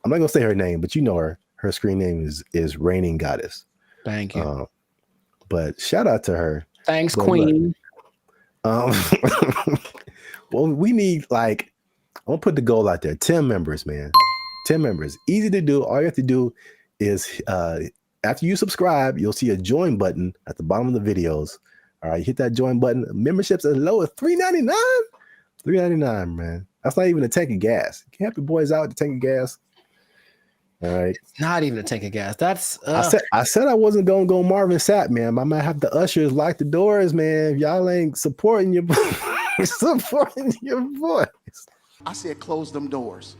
not gonna say her name, but you know her. Her screen name is Reigning Goddess. Thank you. But shout out to her. Thanks, Queen. Well, we need, like, I'm gonna put the goal out there. 10 members, man. 10 members. Easy to do. All you have to do is after you subscribe, you'll see a join button at the bottom of the videos. All right, hit that join button. Memberships as low as $3.99. $3.99, man. That's not even a tank of gas. You can help your boys out with the tank of gas. All right. It's not even a tank of gas. That's I said I wasn't gonna go Marvin Sapp, man. I might have the ushers lock the doors, man. If y'all ain't supporting your boys. I said close them doors.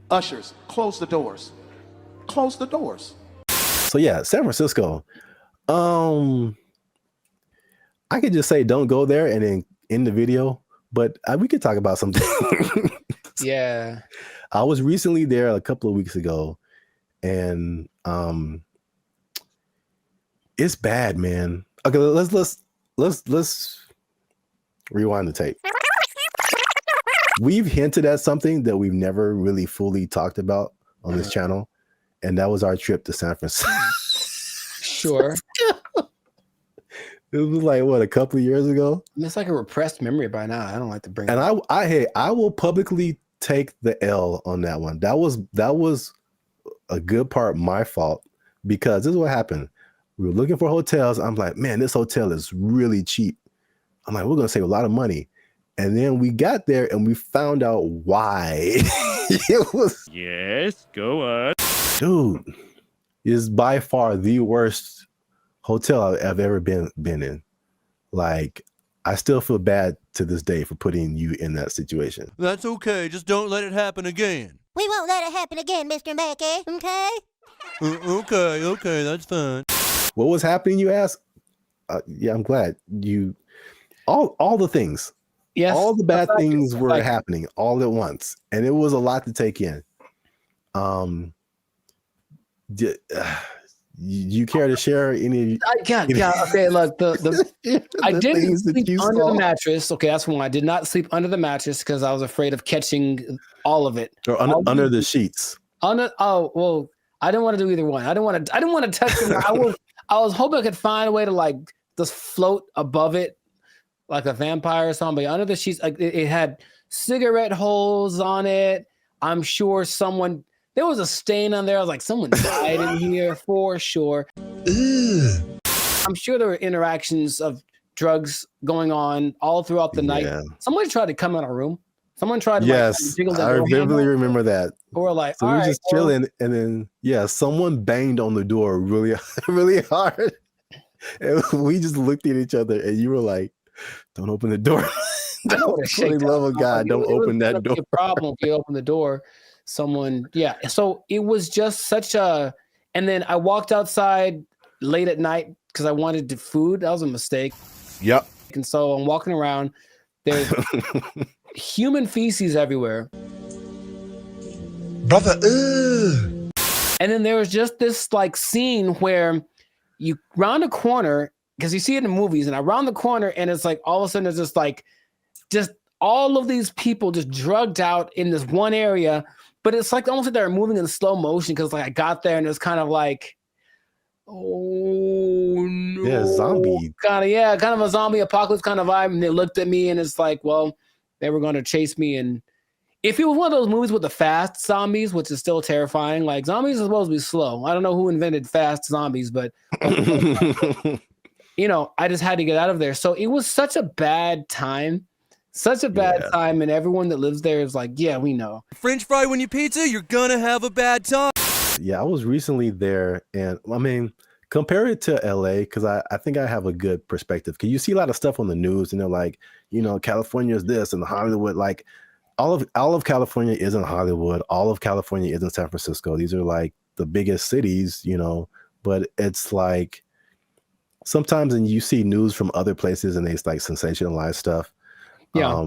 Ushers, close the doors. Close the doors. So yeah, San Francisco. I could just say don't go there and then end the video, but we could talk about something. Yeah. I was recently there a couple of weeks ago, and it's bad, man. Okay, let's rewind the tape. We've hinted at something that we've never really fully talked about on this channel, and that was our trip to San Francisco. Sure. It was like, what, a couple of years ago? It's like a repressed memory by now. I don't like to bring it up. And I will publicly take the L on that one. That was a good part my fault, because this is what happened. We were looking for hotels. I'm like, man, this hotel is really cheap. I'm like, we're gonna save a lot of money. And then we got there and we found out why. It was, yes, go on. Dude, is by far the worst hotel I've ever been in. Like, I still feel bad to this day for putting you in that situation. That's okay. Just don't let it happen again. We won't let it happen again, Mr. Mackey, okay? Okay, that's fine. What was happening, you ask? Yeah, I'm glad you. All the things. Yes. All the bad things were happening all at once, and it was a lot to take in. You care to share any? Okay, look, I didn't things that sleep you under saw? the mattress. Okay, that's one. I did not sleep under the mattress because I was afraid of catching all of it. Or under the sheets? Well, I didn't want to do either one. I didn't want to touch them. I was hoping I could find a way to like just float above it like a vampire or something. But under the sheets, like it had cigarette holes on it. I'm sure there was a stain on there. I was like, someone died in here for sure. I'm sure there were interactions of drugs going on all throughout the night. Somebody tried to come in our room. Someone tried to jiggle the door I vividly handle. remember that. Or like, so we were just chilling, and then someone banged on the door really, really hard, and we just looked at each other, and you were like, "Don't open the door." For the love of God, don't open that door. It was a problem if you open the door. So it was just such a. And then I walked outside late at night because I wanted food. That was a mistake. Yep. And so I'm walking around. There's human feces everywhere. Brother, And then there was just this like scene where you round a corner, because you see it in movies, and I round the corner and it's like all of a sudden there's just all of these people just drugged out in this one area, but it's like almost like they're moving in slow motion because like I got there and it's kind of like, oh no. Yeah, zombie. Kind of a zombie apocalypse kind of vibe. And they looked at me and it's like, well, they were going to chase me. And if it was one of those movies with the fast zombies, which is still terrifying, like zombies are supposed to be slow. I don't know who invented fast zombies, but you know, I just had to get out of there. So it was such a bad time. And everyone that lives there is like, yeah, we know. French fry when you pizza, you're gonna have a bad time. Yeah, I was recently there, and I mean, compare it to LA, because I think I have a good perspective. Because you see a lot of stuff on the news, and they're like, you know, California is this, and Hollywood, like all of California isn't Hollywood. All of California isn't San Francisco. These are like the biggest cities, you know. But it's like sometimes, and you see news from other places, and they like sensationalize stuff. Yeah.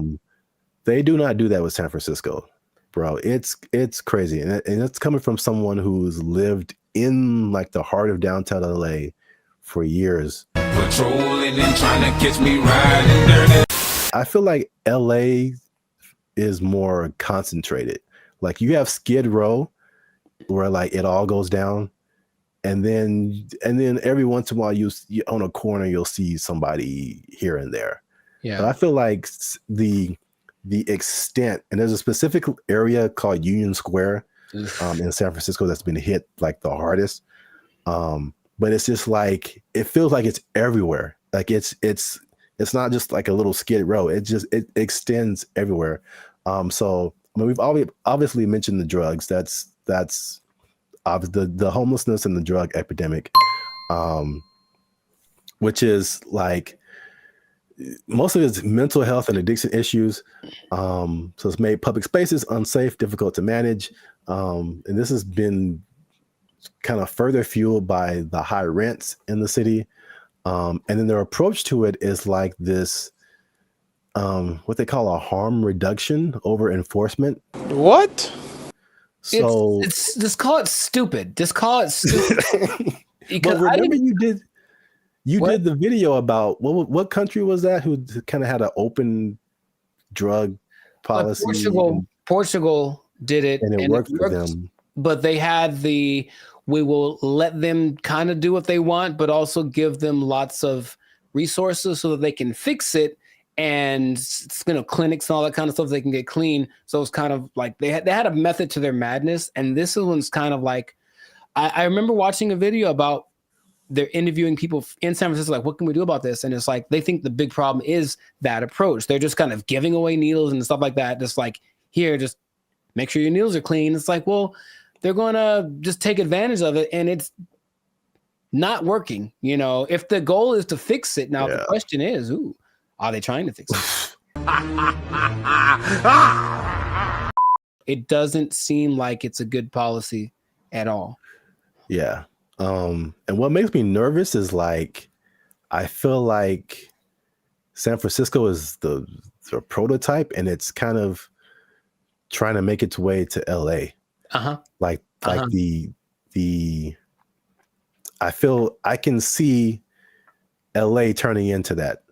They do not do that with San Francisco, bro. It's crazy. And it's coming from someone who's lived in like the heart of downtown LA for years. Patrolling and trying to catch me riding dirty. I feel like LA is more concentrated. Like you have Skid Row where like it all goes down. And then every once in a while you on a corner, you'll see somebody here and there. Yeah. But I feel like the extent, and there's a specific area called Union Square in San Francisco that's been hit like the hardest. But it's just like, it feels like it's everywhere. Like it's not just like a little Skid Row. It extends everywhere. So I mean, we've obviously mentioned the drugs. That's the homelessness and the drug epidemic, which is like, most of it's mental health and addiction issues. So it's made public spaces unsafe, difficult to manage. And this has been kind of further fueled by the high rents in the city. And then their approach to it is like this, what they call a harm reduction over enforcement. What? So it's just call it stupid. Just call it stupid. But remember you did the video about what country was that who kind of had an open drug policy? Portugal did it, and it worked for them. But they had we will let them kind of do what they want, but also give them lots of resources so that they can fix it, and clinics and all that kind of stuff they can get clean. So it's kind of like they had a method to their madness, and this one's kind of like I remember watching a video about they're interviewing people in San Francisco, like, what can we do about this? And it's like, they think the big problem is that approach. They're just kind of giving away needles and stuff like that. Just like, here, just make sure your needles are clean. It's like, well, they're going to just take advantage of it. And it's not working. You know, if the goal is to fix it. Now, the question is, are they trying to fix it? It doesn't seem like it's a good policy at all. Yeah. And what makes me nervous is like, I feel like San Francisco is the prototype, and it's kind of trying to make its way to LA. Like the I feel I can see LA turning into that.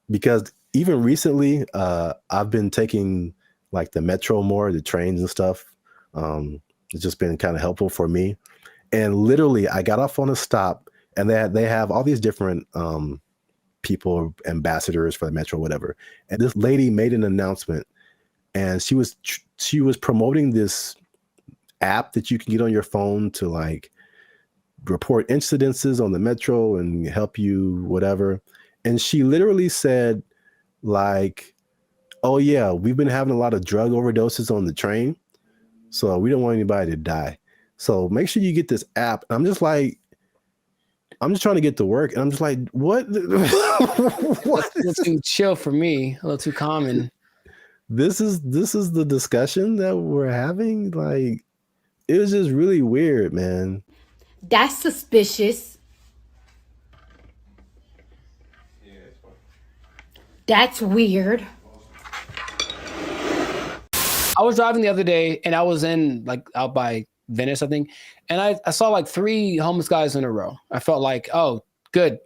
Because even recently, I've been taking like the metro more, the trains and stuff. It's just been kind of helpful for me. And literally, I got off on a stop, and they have all these different people, ambassadors for the metro, whatever. And this lady made an announcement, and she was promoting this app that you can get on your phone to like report incidences on the metro and help you whatever. And she literally said like, oh yeah, we've been having a lot of drug overdoses on the train, so we don't want anybody to die, so make sure you get this app. And I'm just trying to get to work, and I'm just like, what? What? A little too chill for me, a little too common. This is the discussion that we're having. Like, it was just really weird, man. That's suspicious. That's weird. I was driving the other day, and I was in like out by Venice, I think, and I saw like 3 homeless guys in a row. I felt like, oh, good,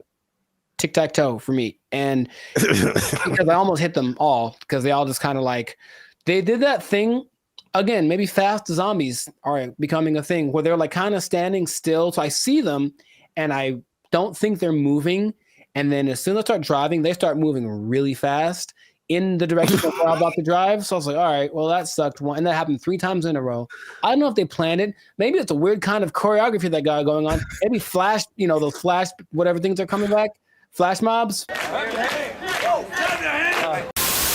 tic-tac-toe for me. And because I almost hit them all, because they all just kind of like, they did that thing again. Maybe fast zombies are becoming a thing where they're like kind of standing still. So I see them, and I don't think they're moving. And then as soon as I start driving, they start moving really fast in the direction of where I'm about to drive. So I was like, all right, well, that sucked. And that happened 3 times in a row. I don't know if they planned it. Maybe it's a weird kind of choreography that got going on. Maybe flash, those flash, whatever things are coming back, flash mobs.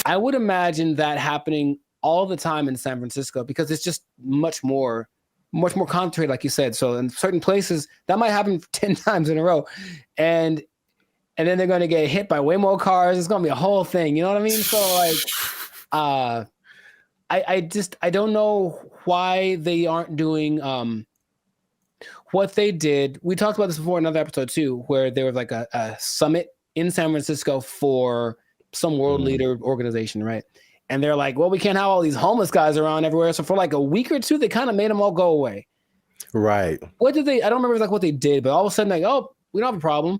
I would imagine that happening all the time in San Francisco, because it's just much more concentrated, like you said. So in certain places, that might happen 10 times in a row. And then they're going to get hit by way more cars. It's going to be a whole thing. You know what I mean? So like, I don't know why they aren't doing what they did. We talked about this before in another episode too, where there was like a summit in San Francisco for some world leader organization, right? And they're like, well, we can't have all these homeless guys around everywhere. So for like a week or two, they kind of made them all go away. Right. What did they? I don't remember like what they did, but all of a sudden, like, oh, we don't have a problem.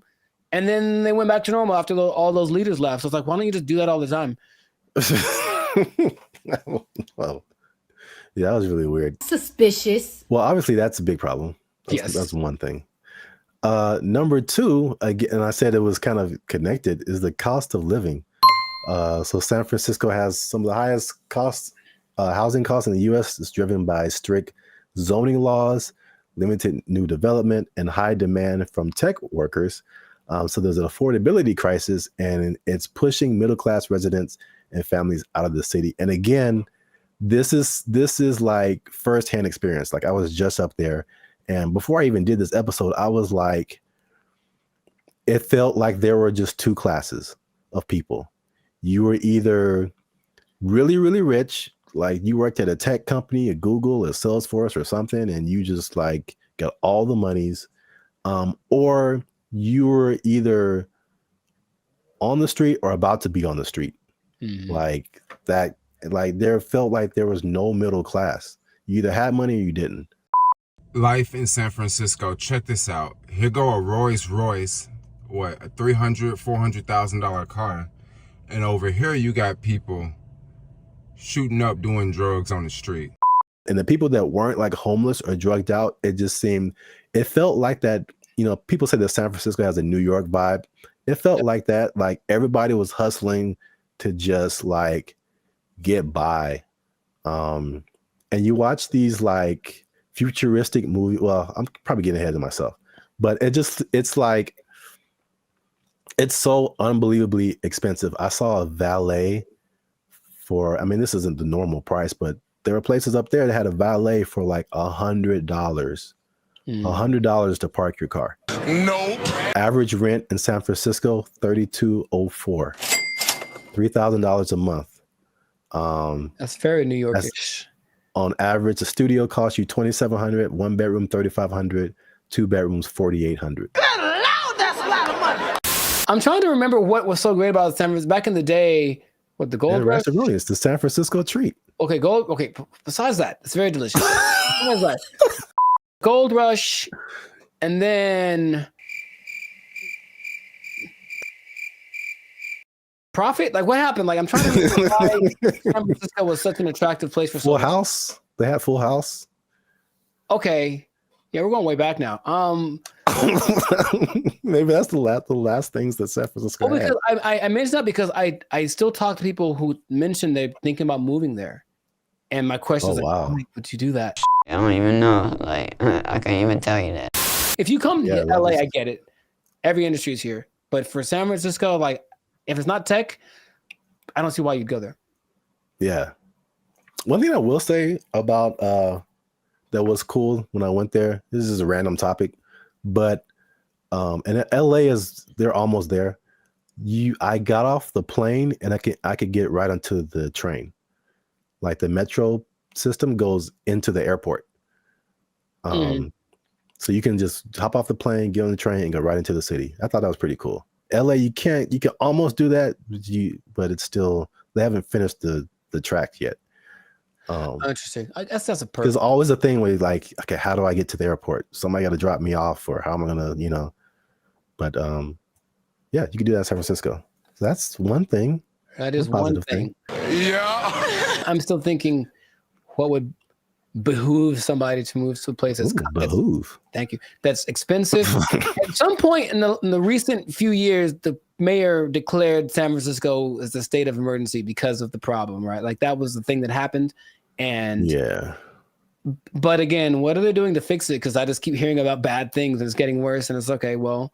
And then they went back to normal after all those leaders left. So it's like, why don't you just do that all the time? Well, yeah, that was really weird. Suspicious. Well, obviously that's a big problem. That's one thing. Number 2, again, and I said it was kind of connected, is the cost of living. So San Francisco has some of the highest housing costs in the U.S. It's driven by strict zoning laws, limited new development, and high demand from tech workers. So there's an affordability crisis, and it's pushing middle-class residents and families out of the city. And again, this is like firsthand experience. Like, I was just up there, and before I even did this episode, I was like, it felt like there were just 2 classes of people. You were either really, really rich, like you worked at a tech company, a Google, a Salesforce or something, and you just like got all the monies, or you were either on the street or about to be on the street. Like that, like there felt like there was no middle class. You either had money or you didn't. Life in San Francisco. Check this out. Here go a Rolls Royce, what, a $300,000-$400,000 car. And over here you got people shooting up doing drugs on the street. And the people that weren't like homeless or drugged out, it felt like that, people say that San Francisco has a New York vibe. It felt like that, like everybody was hustling to just like get by. And you watch these like futuristic movies. Well, I'm probably getting ahead of myself, but it's like, it's so unbelievably expensive. I saw a valet for, this isn't the normal price, but there were places up there that had a valet for like $100. $100 to park your car. Nope. Average rent in San Francisco, $3,204. $3,000 a month. That's very New Yorkish. On average, a studio costs you $2,700, 1 bedroom $3,500, 2 bedrooms $4,800. That's a lot of money. I'm trying to remember what was so great about San Francisco back in the day. What, the Gold Rush? Really, it's the San Francisco treat. Okay, besides that, it's very delicious. Besides that, Gold Rush, And then profit? Like what happened? Like I'm trying to remember why San Francisco was such an attractive place for Full House. They had Full House. Okay. Yeah, we're going way back now. Maybe that's the last things that San Francisco Well, had. because I mentioned that because I still talk to people who mentioned they're thinking about moving there. And my question is like, wow. why would you do that? I don't even know. Like, I can't even tell you that. If you come to LA, I get it. Every industry is here. But for San Francisco, like, if it's not tech, I don't see why you'd go there. Yeah. One thing I will say about that was cool when I went there, this is a random topic, but and LA they're almost there. I got off the plane and I could get right onto the train. Like the metro system goes into the airport. So you can just hop off the plane, get on the train, and go right into the city. I thought that was pretty cool. LA, you can almost do that, but it's still, they haven't finished the track yet. Interesting. I guess that's a There's always a thing where you're like, okay, how do I get to the airport? Somebody got to drop me off, or how am I gonna, But yeah, you can do that in San Francisco. So that's one thing. That is one thing. Yeah. I'm still thinking, what would behoove somebody to move to a place that's behoove. Thank you. That's expensive. At some point in the recent few years, the mayor declared San Francisco as a state of emergency because of the problem, right? Like that was the thing that happened. And yeah. But again, what are they doing to fix it? Because I just keep hearing about bad things and it's getting worse. And it's okay, well,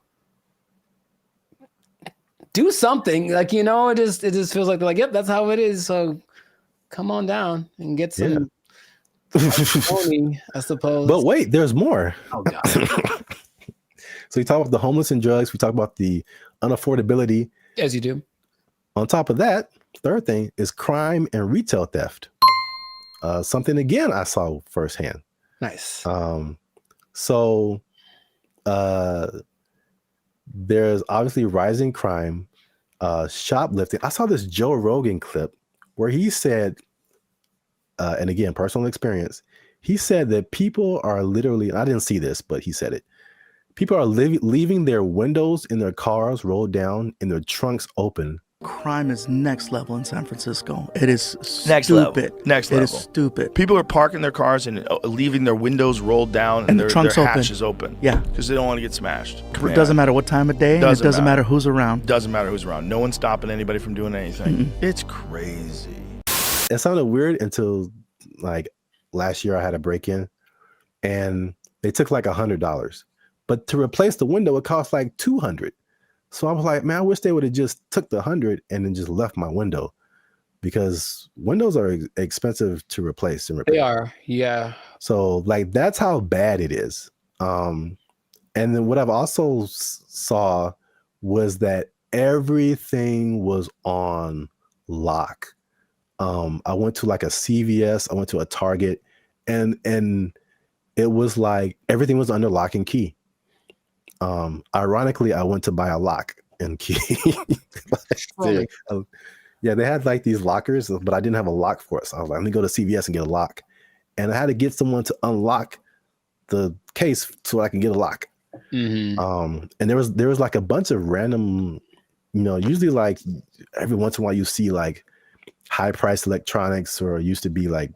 do something. Like, it just feels like they're like, yep, that's how it is. So come on down and get some money, I suppose. But wait, there's more. Oh God. So we talk about the homeless and drugs. We talk about the unaffordability. As you do. On top of that, third thing is crime and retail theft. Something again I saw firsthand. Nice. So there's obviously rising crime, shoplifting. I saw this Joe Rogan clip where he said, and again, personal experience, he said that people are literally, I didn't see this, but he said it. People are leaving their windows in their cars rolled down and their trunks open. Crime is next level in San Francisco. It is Next stupid. level. Next level. It is stupid. People are parking their cars and leaving their windows rolled down and their trunks hatches open. Yeah. Because they don't want to get smashed. It doesn't matter what time of day, and it doesn't matter who's around. Doesn't matter who's around. No one's stopping anybody from doing anything. It's crazy. It sounded weird until like last year I had a break-in and they took like $100. But to replace the window, it cost like $200. So I was like, man, I wish they would have just took the $100 and then just left my window, because windows are expensive to replace and repair. They are, yeah. So like that's how bad it is. And then what I've also saw was that everything was on lock. I went to like a CVS, I went to a Target, and it was like everything was under lock and key. Ironically, I went to buy a lock and key. Yeah, they had like these lockers, but I didn't have a lock for it. So I was like, let me go to CVS and get a lock. And I had to get someone to unlock the case so I can get a lock. And there was like a bunch of random, usually like every once in a while you see like high priced electronics, or used to be like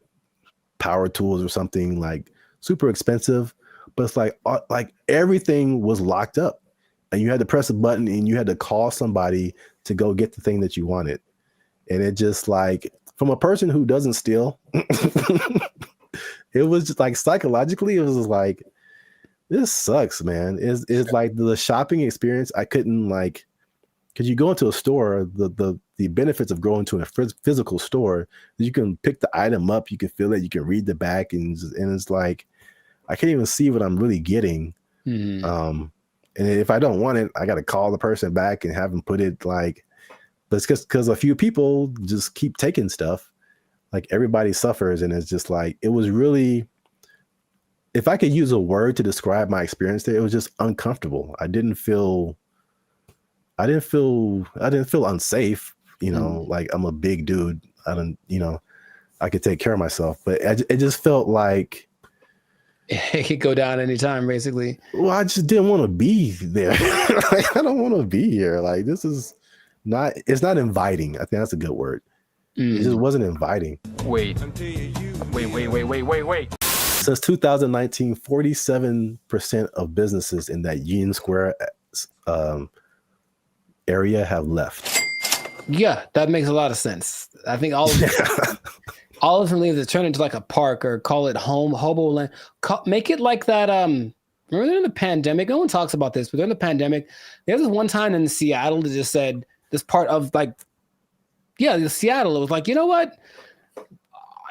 power tools or something like super expensive. But it's like everything was locked up and you had to press a button and you had to call somebody to go get the thing that you wanted. And it just like, from a person who doesn't steal, it was just like psychologically, it was just like, this sucks, man. It's like the shopping experience. I couldn't like, because you go into a store, the benefits of going to a physical store, you can pick the item up, you can feel it, you can read the back, and it's like, I can't even see what I'm really getting. And if I don't want it, I got to call the person back and have them put it like, but it's because a few people just keep taking stuff. Like everybody suffers. And it's just like, it was really, if I could use a word to describe my experience there, it was just uncomfortable. I didn't feel unsafe, like I'm a big dude. I could take care of myself, but it just felt like, It could go down anytime, basically. Well, I just didn't want to be there. Like, I don't want to be here. Like, this is not. It's not inviting. I think that's a good word. It just wasn't inviting. Wait. Since 2019, 47% of businesses in that Union Square area have left. Yeah, that makes a lot of sense. I think all of them, all of them leave to turn into like a park or call it hobo land. Make it like that. Remember during the pandemic, no one talks about this, but during the pandemic, there was one time in Seattle that just said this part of like, Seattle. It was like, you know what?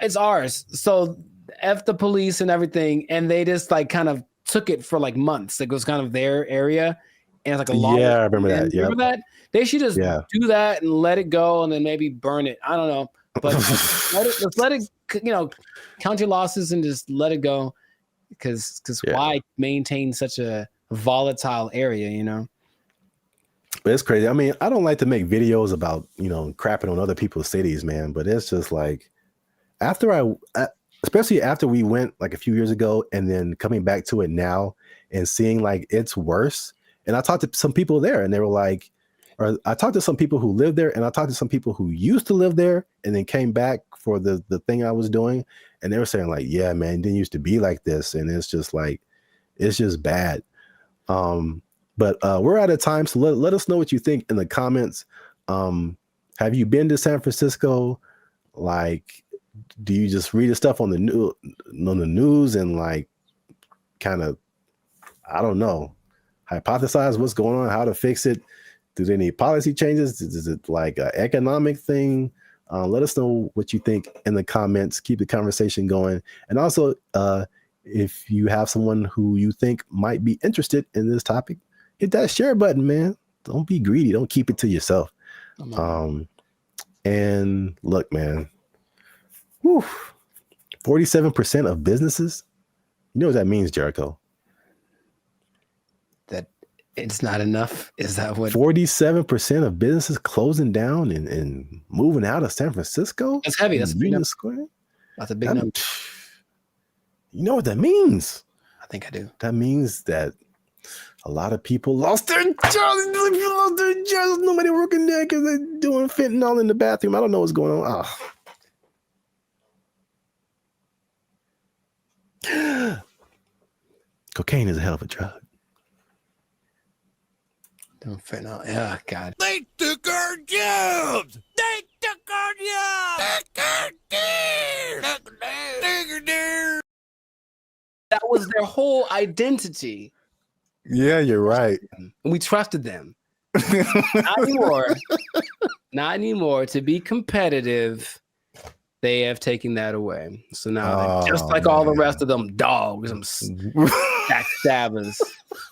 It's ours. So F the police and everything. And they just like kind of took it for like months. Like, it was kind of their area. And it's like a long. Yeah, I remember that. Yeah. Remember that? They should just do that and let it go and then maybe burn it. I don't know. But let's let it, count your losses and just let it go. Because why maintain such a volatile area, But it's crazy. I mean, I don't like to make videos about, crapping on other people's cities, man. But it's just like, especially after we went like a few years ago and then coming back to it now and seeing like it's worse. And I talked to some people there and they were like, or I talked to some people who live there and I talked to some people who used to live there and then came back for the thing I was doing. And they were saying like, yeah, man, it didn't used to be like this. And it's just like, it's just bad. But we're out of time. So let us know what you think in the comments. Have you been to San Francisco? Like, do you just read the stuff on the news and like kind of, I don't know, hypothesize what's going on, how to fix it? Do they need policy changes? Is it like an economic thing? Let us know what you think in the comments. Keep the conversation going. And also, if you have someone who you think might be interested in this topic, hit that share button, man. Don't be greedy. Don't keep it to yourself. And look, man, 47% of businesses, you know what that means, Jericho? That it's not enough. Is that what? 47% of businesses closing down and moving out of San Francisco? That's heavy. That's a big number. Square? That's a big number. You know what that means? I think I do. That means that a lot of people lost their jobs. Nobody working there because they're doing fentanyl in the bathroom. I don't know what's going on. Cocaine is a hell of a drug. Don't fentanyl. Oh, God. They took our jobs. They took our jobs. That was their whole identity. Yeah, you're right. And we trusted them. Not anymore. Not anymore. To be competitive, they have taken that away. So now they're just like all the rest of them dogs, some backstabbers,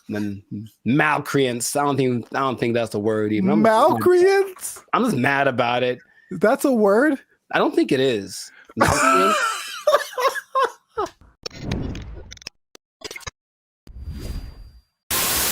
and malcreants. I don't think that's the word even. Malcreants? I'm just mad about it. That's a word? I don't think it is. Malcreants?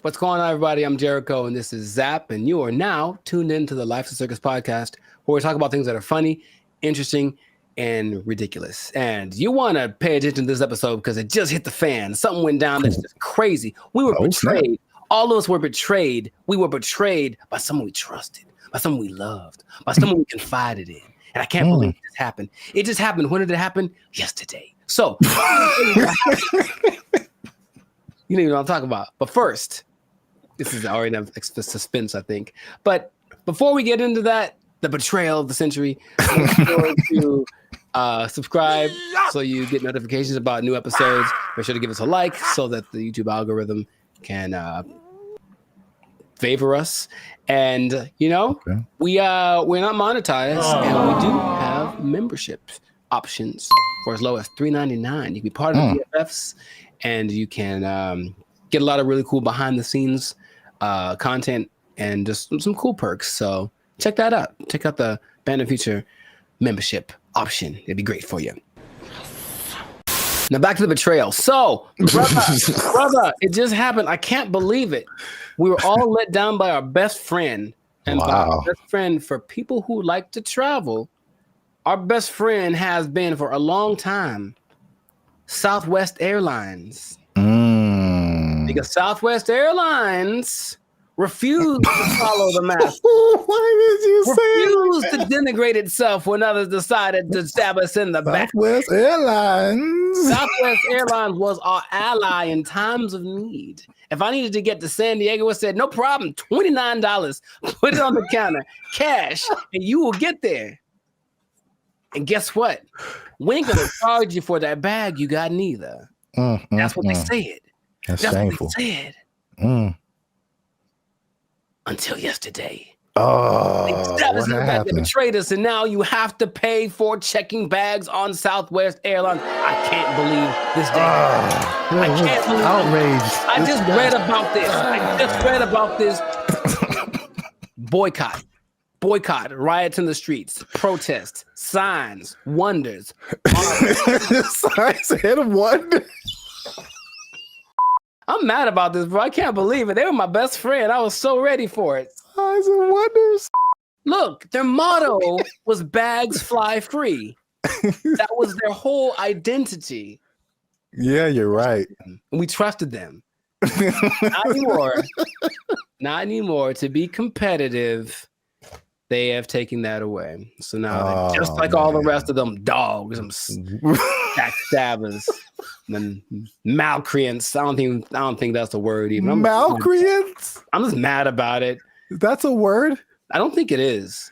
What's going on, everybody? I'm Jericho, and this is Zap, and you are now tuned into the Life of Circus podcast, where we talk about things that are funny, interesting, and ridiculous. And you want to pay attention to this episode because it just hit the fan. Something went down that's just crazy. We were betrayed. All of us were betrayed. We were betrayed by someone we trusted, by someone we loved, by someone we confided in. And I can't believe it just happened. It just happened. When did it happen? Yesterday. So, you know what I'm talking about. But first, this is already enough suspense, I think. But before we get into that, the betrayal of the century, make sure to subscribe so you get notifications about new episodes. Make sure to give us a like so that the YouTube algorithm can favor us. And we're not monetized, and we do have membership options for as low as $3.99. You can be part of the BFFs, and you can get a lot of really cool behind the scenes content and just some cool perks. So check that out. Check out the Band of Future membership option. It'd be great for you. Now back to the betrayal. So, brother, it just happened. I can't believe it. We were all let down by our best friend. And by our best friend, for people who like to travel, our best friend has been for a long time Southwest Airlines. Because Southwest Airlines refused to follow the mask. Why did you refused to denigrate itself when others decided to stab us in the back. Southwest Airlines. Southwest Airlines was our ally in times of need. If I needed to get to San Diego, I said, no problem, $29. Put it on the counter, cash, and you will get there. And guess what? We ain't gonna charge you for that bag you got neither. That's what they said. That's shameful. What they said. Until yesterday. Oh, what happened? They betrayed us, and now you have to pay for checking bags on Southwest Airlines. I can't believe this day. I can't believe outraged. I just read about this. I just read about this. Boycott, riots in the streets, protests, signs, wonders. Signs and wonders. I'm mad about this, bro. I can't believe it. They were my best friend. I was so ready for it. Signs and wonders. Look, their motto was bags fly free. That was their whole identity. Yeah, you're right. And we trusted them. Not anymore. Not anymore. To be competitive, they have taken that away. So now, they're just like all the rest of them dogs, some backstabbers, and malcreants. I don't think that's a word even. Malcreants? I'm just mad about it. That's a word? I don't think it is.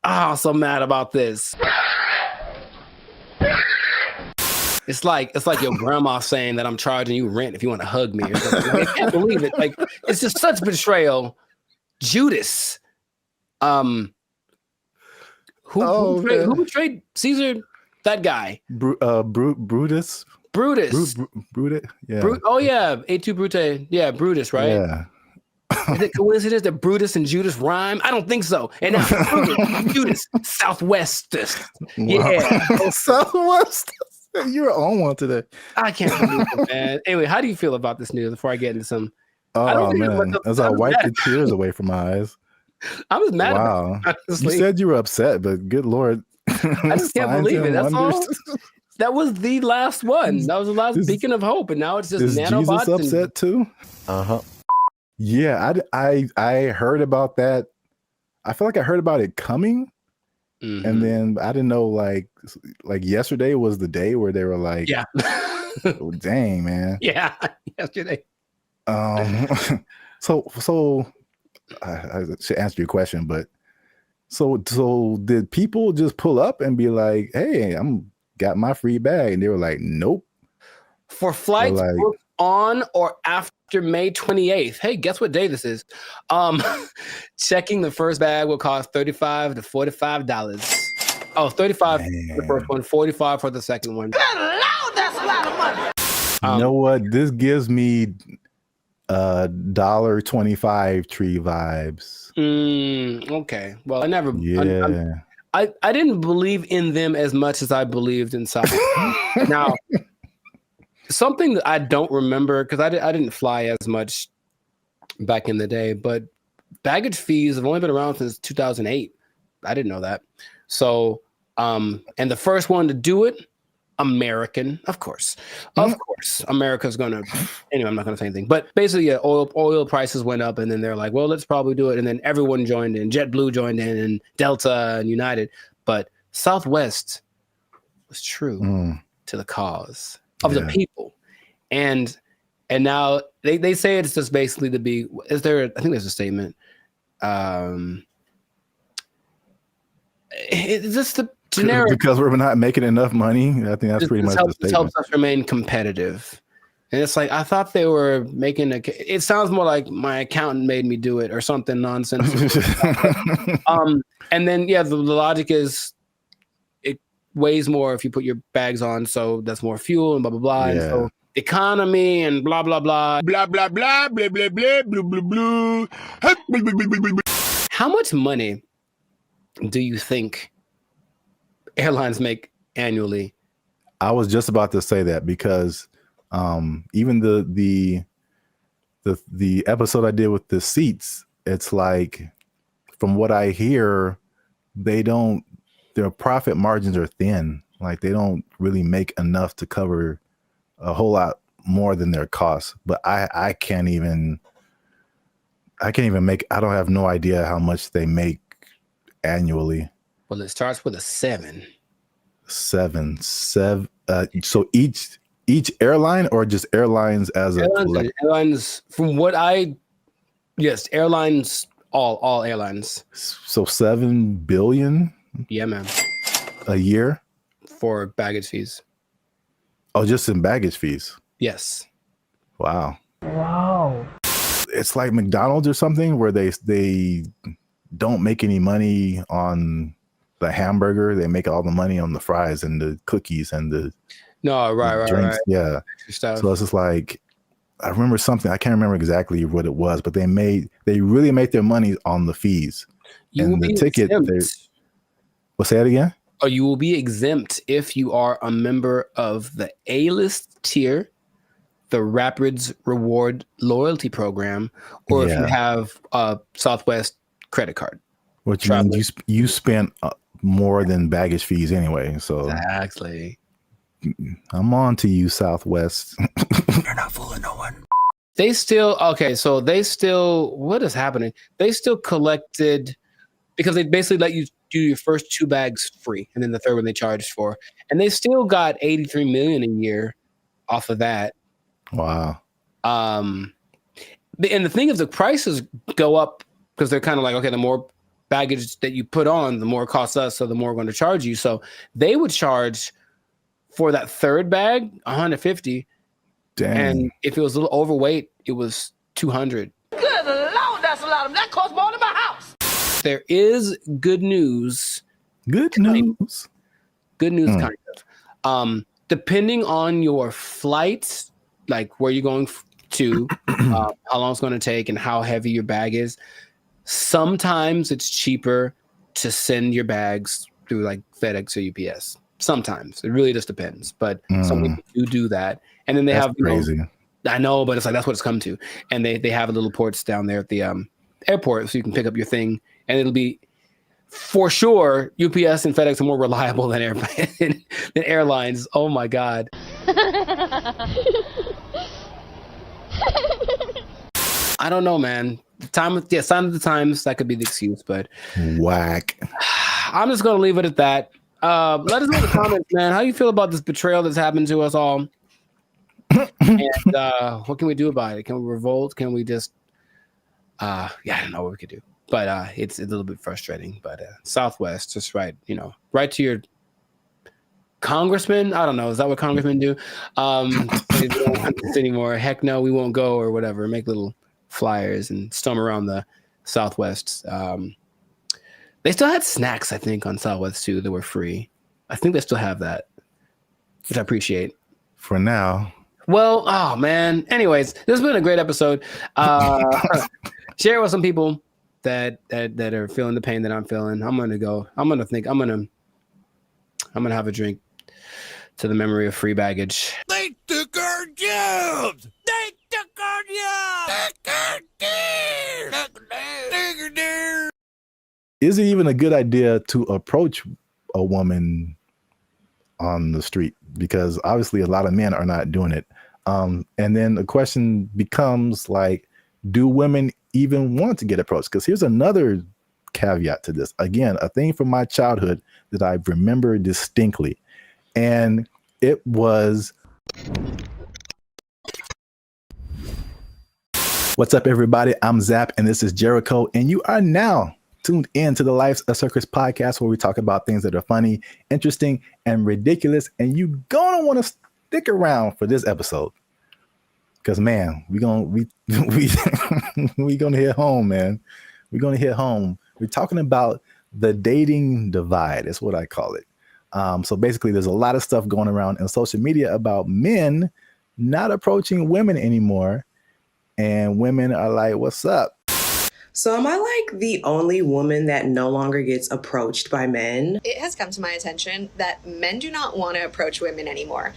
I'm so mad about this. It's like your grandma saying that I'm charging you rent if you want to hug me or something. Like, I can't believe it. Like, it's just such betrayal. Judas. Who betrayed Caesar? That guy. Brutus. Brutus. Brutus. Yeah. Oh yeah, A2 Brute. Yeah, Brutus, right? Yeah. Is it coincidence that Brutus and Judas rhyme? I don't think so. And now Brutus, Judas, Southwest. Yeah. Southwest. You're on one today. I can't believe it, man. Anyway, how do you feel about this news before I get into some? Oh man, as I wipe the tears away from my eyes. I was mad. Wow. You said you were upset, but good Lord. I just can't believe it. That's all. That was the last one. That was the last beacon of hope, and now it's just is nanobots. Jesus upset too? Yeah, I heard about that. I feel like I heard about it coming, and then I didn't know like yesterday was the day where they were like, yeah, oh, dang man, yeah, yesterday. So I should answer your question, but so did people just pull up and be like, hey, got my free bag, and they were like, nope. For flights booked on or after May 28th. Hey, guess what day this is? Checking the first bag will cost $35 to $45. Oh, $35 for the first one, $45 for the second one. Good Lord, that's a lot of money. You know what? This gives me $1.25 tree vibes. Okay. Well, I never. Yeah. I didn't believe in them as much as I believed in Southwest. Now, something that I don't remember because I didn't fly as much back in the day, but baggage fees have only been around since 2008. I didn't know that. So, and the first one to do it, American, of course, America's gonna. Anyway, I'm not gonna say anything. But basically, yeah, oil prices went up, and then they're like, well, let's probably do it. And then everyone joined in. JetBlue joined in, and Delta and United. But Southwest was true to the cause of the people, and now they say it's just basically to be. Is there? I think there's a statement. It's just the generic because we're not making enough money. I think that's pretty much the statement. Helps us remain competitive. And it's like I thought they were making it sounds more like my accountant made me do it or something nonsense. And then the logic is it weighs more if you put your bags on, so that's more fuel and blah blah blah. And so economy and blah blah blah blah blah blah blah blah blah blah blah blah. How much money do you think airlines make annually? I was just about to say that because even the episode I did with the seats, it's like from what I hear, their profit margins are thin. Like they don't really make enough to cover a whole lot more than their costs. But I can't even make, I don't have no idea how much they make annually. Well, it starts with a 7. 7. So each airline, or just airlines as a collective? Airlines, from what yes, airlines, all airlines. So 7 billion? Yeah, man. A year? For baggage fees. Oh, just in baggage fees? Yes. Wow. Wow. It's like McDonald's or something where they don't make any money on the hamburger. They make all the money on the fries and the cookies and the right. drinks. Yeah. Stuff. So it's just like, I remember something, I can't remember exactly what it was, but they really make their money on the fees. And the ticket, well, say that again? Oh, you will be exempt if you are a member of the A-list tier, the Rapids Reward Loyalty Program, or if you have a Southwest credit card. Which means you spent more than baggage fees anyway. So exactly. I'm on to you, Southwest. You're not fooling no one. They still, what is happening? They still collected, because they basically let you do your first 2 bags free, and then the third one they charged for. And they still got $83 million a year off of that. Wow. And the thing is, the prices go up because they're kind of like, okay, the more baggage that you put on, the more it costs us, so the more we're going to charge you. So they would charge for that third bag $150. Dang. And if it was a little overweight, it was $200. Good Lord, that's a lot of that costs more than my house. There is good news. Good news. Good news, kind of. Depending on your flights, like where you're going to, how long it's going to take, and how heavy your bag is, sometimes it's cheaper to send your bags through like FedEx or UPS. Sometimes. It really just depends. But some people do that. And then they have crazy. I know, but it's like that's what it's come to. And they have little ports down there at the airport, so you can pick up your thing, and it'll be for sure UPS and FedEx are more reliable than airlines. Oh my God. I don't know, man. Sign of the times, that could be the excuse, but whack. I'm just gonna leave it at that. Let us know in the comments, man. How you feel about this betrayal that's happened to us all? And what can we do about it? Can we revolt? Can we just I don't know what we could do. But it's a little bit frustrating. But Southwest, just write to your congressman. I don't know. Is that what congressmen do? They don't want this anymore. Heck no, we won't go, or whatever. Make little flyers and storm around the Southwest. They still had snacks, I think, on Southwest too that were free. I think they still have that, which I appreciate. For now. Well, oh man. Anyways, this has been a great episode. Share it with some people that are feeling the pain that I'm feeling. I'm gonna have a drink to the memory of free baggage. They took our jobs. They took our jobs. Is it even a good idea to approach a woman on the street? Because obviously a lot of men are not doing it. And then the question becomes like, do women even want to get approached? Because here's another caveat to this. Again, a thing from my childhood that I remember distinctly. And it was... What's up, everybody? I'm Zap, and this is Jericho, and you are now tuned in to the Life's a Circus podcast, where we talk about things that are funny, interesting, and ridiculous. And you gonna want to stick around for this episode, because man, we gonna hit home, man. We're gonna hit home. We're talking about the dating divide. That's what I call it. So basically, there's a lot of stuff going around in social media about men not approaching women anymore, and women are like, "What's up?" So am I like the only woman that no longer gets approached by men? It has come to my attention that men do not want to approach women anymore.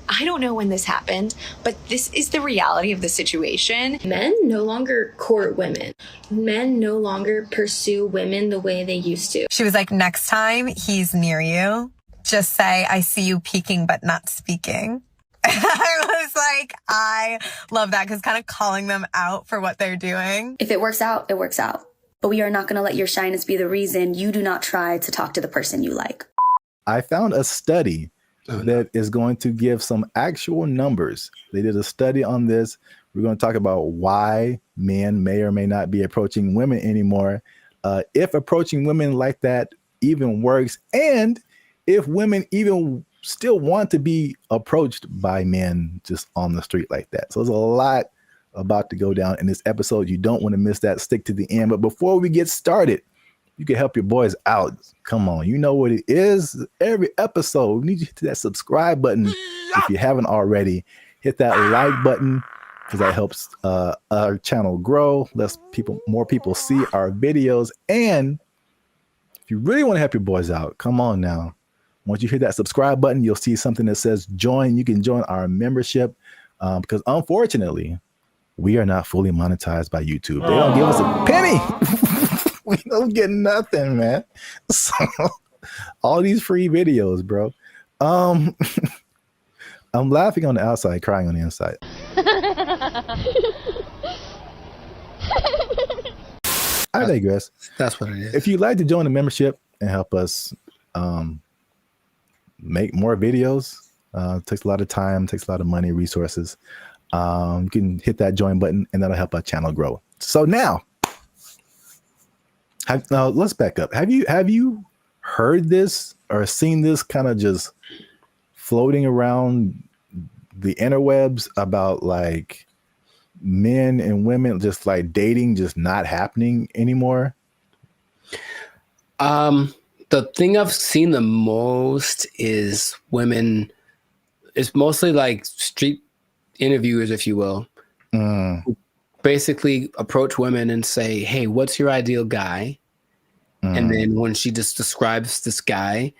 I don't know when this happened, but this is the reality of the situation. Men no longer court women. Men no longer pursue women the way they used to. She was like, next time he's near you, just say, I see you peeking but not speaking. I was like, I love that because kind of calling them out for what they're doing. If it works out, it works out. But we are not going to let your shyness be the reason you do not try to talk to the person you like. I found a study that is going to give some actual numbers. They did a study on this. We're going to talk about why men may or may not be approaching women anymore, if approaching women like that even works, and if women even still want to be approached by men just on the street like that. So there's a lot about to go down in this episode. You don't want to miss that. Stick to the end. But before we get started, you can help your boys out. Come on, you know what it is. Every episode, we need you to hit that subscribe button. If you haven't already, hit that like button because that helps our channel grow. More people see our videos. And if you really want to help your boys out, come on now. Once you hit that subscribe button, you'll see something that says join. You can join our membership because unfortunately, we are not fully monetized by YouTube. They don't give us a penny. We don't get nothing, man. So all these free videos, bro. I'm laughing on the outside, crying on the inside. I digress. That's what it is. If you'd like to join the membership and help us make more videos, takes a lot of time, takes a lot of money, resources. You can hit that join button and that'll help our channel grow. So now let's back up. Have you heard this or seen this kind of just floating around the interwebs about like men and women just like dating just not happening anymore? The thing I've seen the most is women. It's mostly like street interviewers, if you will, who basically approach women and say, hey, what's your ideal guy? And then when she just describes this guy,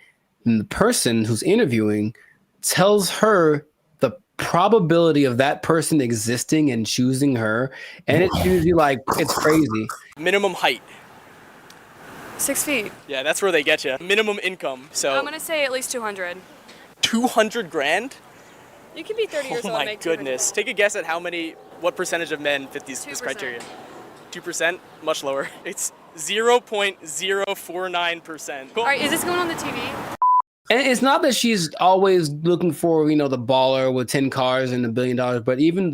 and the person who's interviewing tells her the probability of that person existing and choosing her. And it's usually like, it's crazy. Minimum height. 6 feet. Yeah, that's where they get you. Minimum income. So I'm gonna say at least 200. 200 grand? You can be 30 years old and make 200 grand. Oh my goodness. Take a guess at what percentage of men fit this criteria. 2%? Much lower. It's 0.049%. All right, is this going on the TV? And it's not that she's always looking for, the baller with 10 cars and $1 billion, but even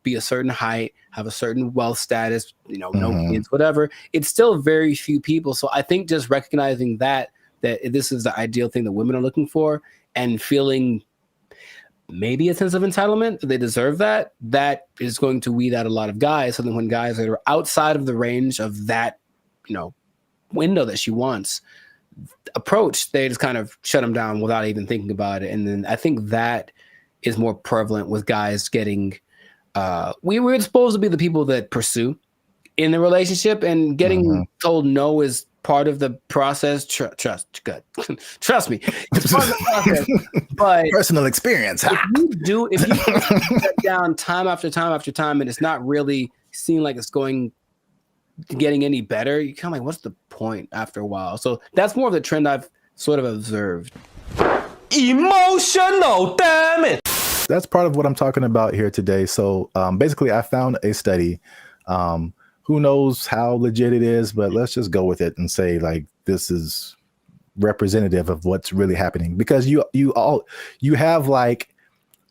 be a certain height, have a certain wealth status, no kids, whatever. It's still very few people. So I think just recognizing that this is the ideal thing that women are looking for and feeling maybe a sense of entitlement, they deserve that is going to weed out a lot of guys. So then when guys that are outside of the range of that, window that she wants approach, they just kind of shut them down without even thinking about it. And then I think that is more prevalent with guys getting, we were supposed to be the people that pursue in the relationship, and getting told no is part of the process. Trust me, it's part of the process. But personal experience. If you put that down time after time after time, and it's not really seeming like it's getting any better, you kind of like, what's the point after a while? So that's more of the trend I've sort of observed. Emotional, damn it. That's part of what I'm talking about here today. So basically, I found a study. Who knows how legit it is, but let's just go with it and say like this is representative of what's really happening, because you have like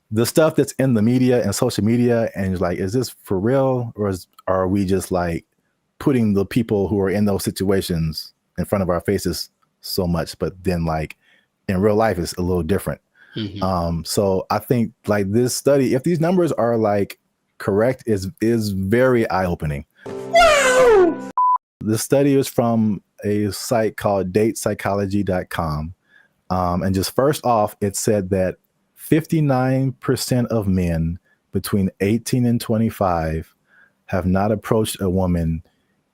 the stuff that's in the media and social media, and you're like, is this for real, or are we just like putting the people who are in those situations in front of our faces so much, but then like in real life it's a little different. So I think like this study, if these numbers are like correct, is very eye-opening. Wow! This study is from a site called datepsychology.com. And just first off, it said that 59% of men between 18 and 25 have not approached a woman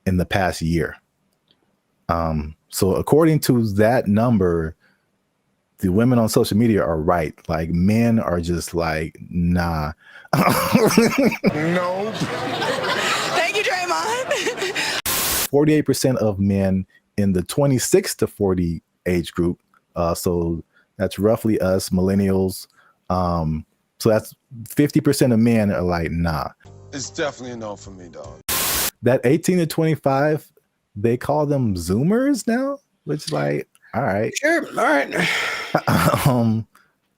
in the past year. So according to that number, the women on social media are right. Like men are just like, nah. No. Thank you, Draymond. 48% of men in the 26 to 40 age group, so That's roughly us millennials. So that's 50% of men are like, nah. It's definitely a no for me, dog. That 18 to 25, they call them Zoomers now, which is like, all right. Sure. All right.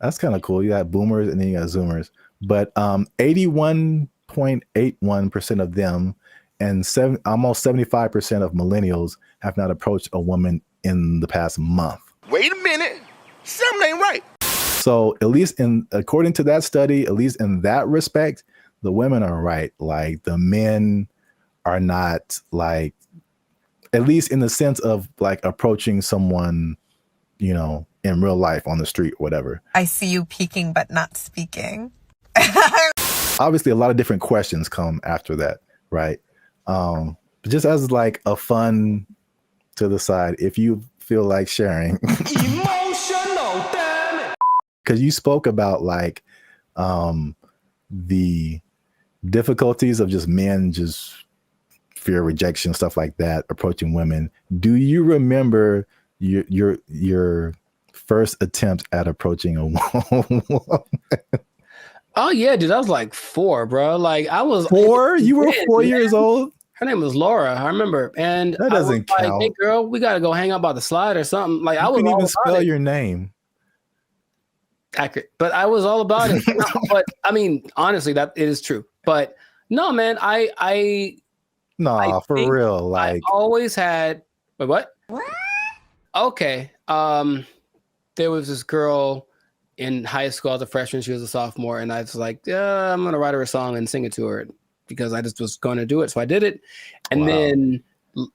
That's kind of cool. You got boomers and then you got Zoomers. But 81.81% of them and almost 75% of millennials have not approached a woman in the past month. Wait a minute. Something ain't right. So at least according to that study, at least in that respect, the women are right. Like the men are not, like, at least in the sense of like approaching someone, you know, in real life on the street or whatever. I see you peeking but not speaking. Obviously, a lot of different questions come after that, right? But just as like a fun to the side, if you feel like sharing. Emotional, damn it. Because you spoke about like the difficulties of just men just fear rejection, stuff like that, approaching women. Do you remember your first attempt at approaching a woman? Oh yeah, dude, I was like 4, bro. Like I was 4. You were 4 years old. Her name was Laura, I remember. And that doesn't count. Like, hey girl, we gotta go hang out by the slide or something. Like you I was couldn't all even about spell it. your name. Accurate, but I was all about it. No, but I mean, honestly, that it is true. But no, man, I for real. Like I always had. Wait, what? Okay. There was this girl in high school as a freshman. She was a sophomore, and I was like, yeah, I'm gonna write her a song and sing it to her because I just was going to do it. So I did it, and then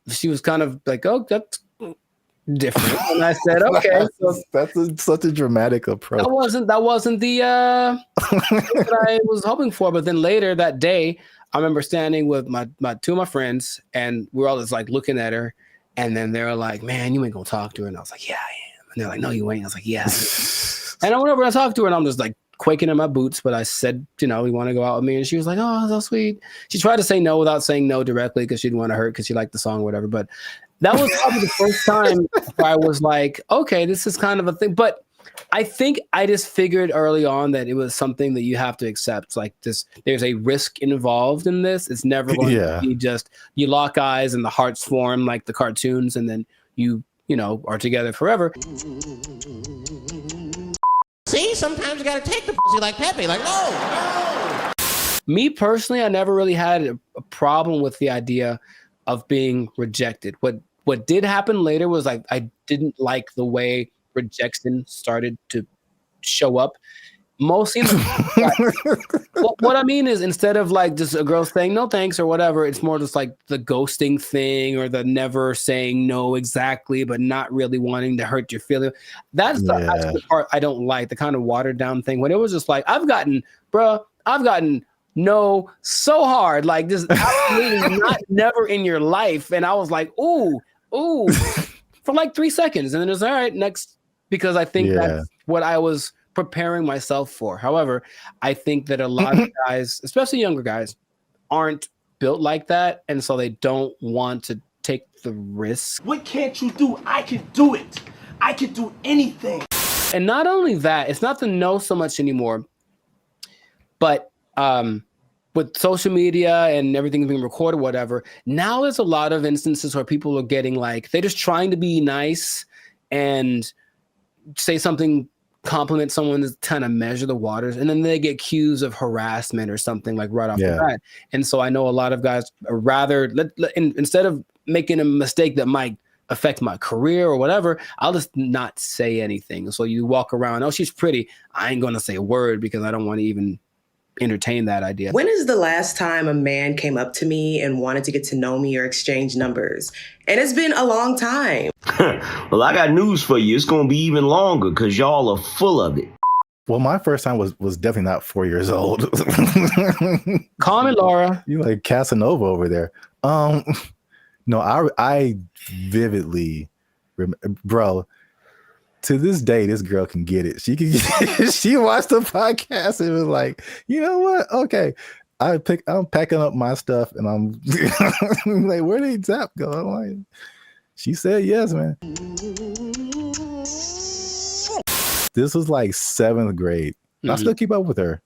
she was kind of like, "Oh, that's different," and I said, "Okay." So that's such a dramatic approach. That wasn't the what I was hoping for. But then later that day, I remember standing with my 2 of my friends, and we're all just like looking at her, and then they were like, "Man, you ain't gonna talk to her," and I was like, "Yeah, I am," and they're like, "No, you ain't." I was like, "Yeah." And I went over and I talked to her, and I'm just like quaking in my boots. But I said, "You know, you want to go out with me?" And she was like, "Oh, so sweet." She tried to say no without saying no directly because she didn't want to hurt because she liked the song or whatever. But that was probably the first time where I was like, okay, this is kind of a thing. But I think I just figured early on that it was something that you have to accept. Like this, there's a risk involved in this. It's never going to be just you lock eyes and the hearts form like the cartoons, and then you know, are together forever. See, sometimes you gotta take the pussy like Pepe. Like, no. Me personally, I never really had a problem with the idea of being rejected. What did happen later was like I didn't like the way rejection started to show up. Mostly, what I mean is instead of like just a girl saying no thanks or whatever, it's more just like the ghosting thing or the never saying no exactly, but not really wanting to hurt your feelings. That's the part I don't like, the kind of watered down thing. When it was just like, I've gotten no so hard, like just absolutely not never in your life. And I was like, ooh, for like 3 seconds. And then it was all right, next, because I think that's what I was preparing myself for. However, I think that a lot of guys, especially younger guys, aren't built like that. And so they don't want to take the risk. What can't you do? I can do it. I can do anything. And not only that, it's not the no so much anymore, but with social media and everything being recorded, whatever, now there's a lot of instances where people are getting like, they're just trying to be nice and say something, compliment someone to kind of measure the waters, and then they get accused of harassment or something like right off the bat. And so I know a lot of guys are rather, instead of making a mistake that might affect my career or whatever, I'll just not say anything. So you walk around, oh, she's pretty. I ain't going to say a word because I don't want to even entertain that idea. When is the last time a man came up to me and wanted to get to know me or exchange numbers? And it's been a long time. Well, I got news for you. It's going to be even longer because y'all are full of it. Well, my first time was definitely not 4 years old. Call me Laura. You like Casanova over there. No, I vividly remember, bro. To this day, this girl can get it. She watched the podcast and was like, you know what? Okay. I'm packing up my stuff and I'm like, where did Zap go? I'm like, she said yes, man. This was like 7th grade. I still keep up with her.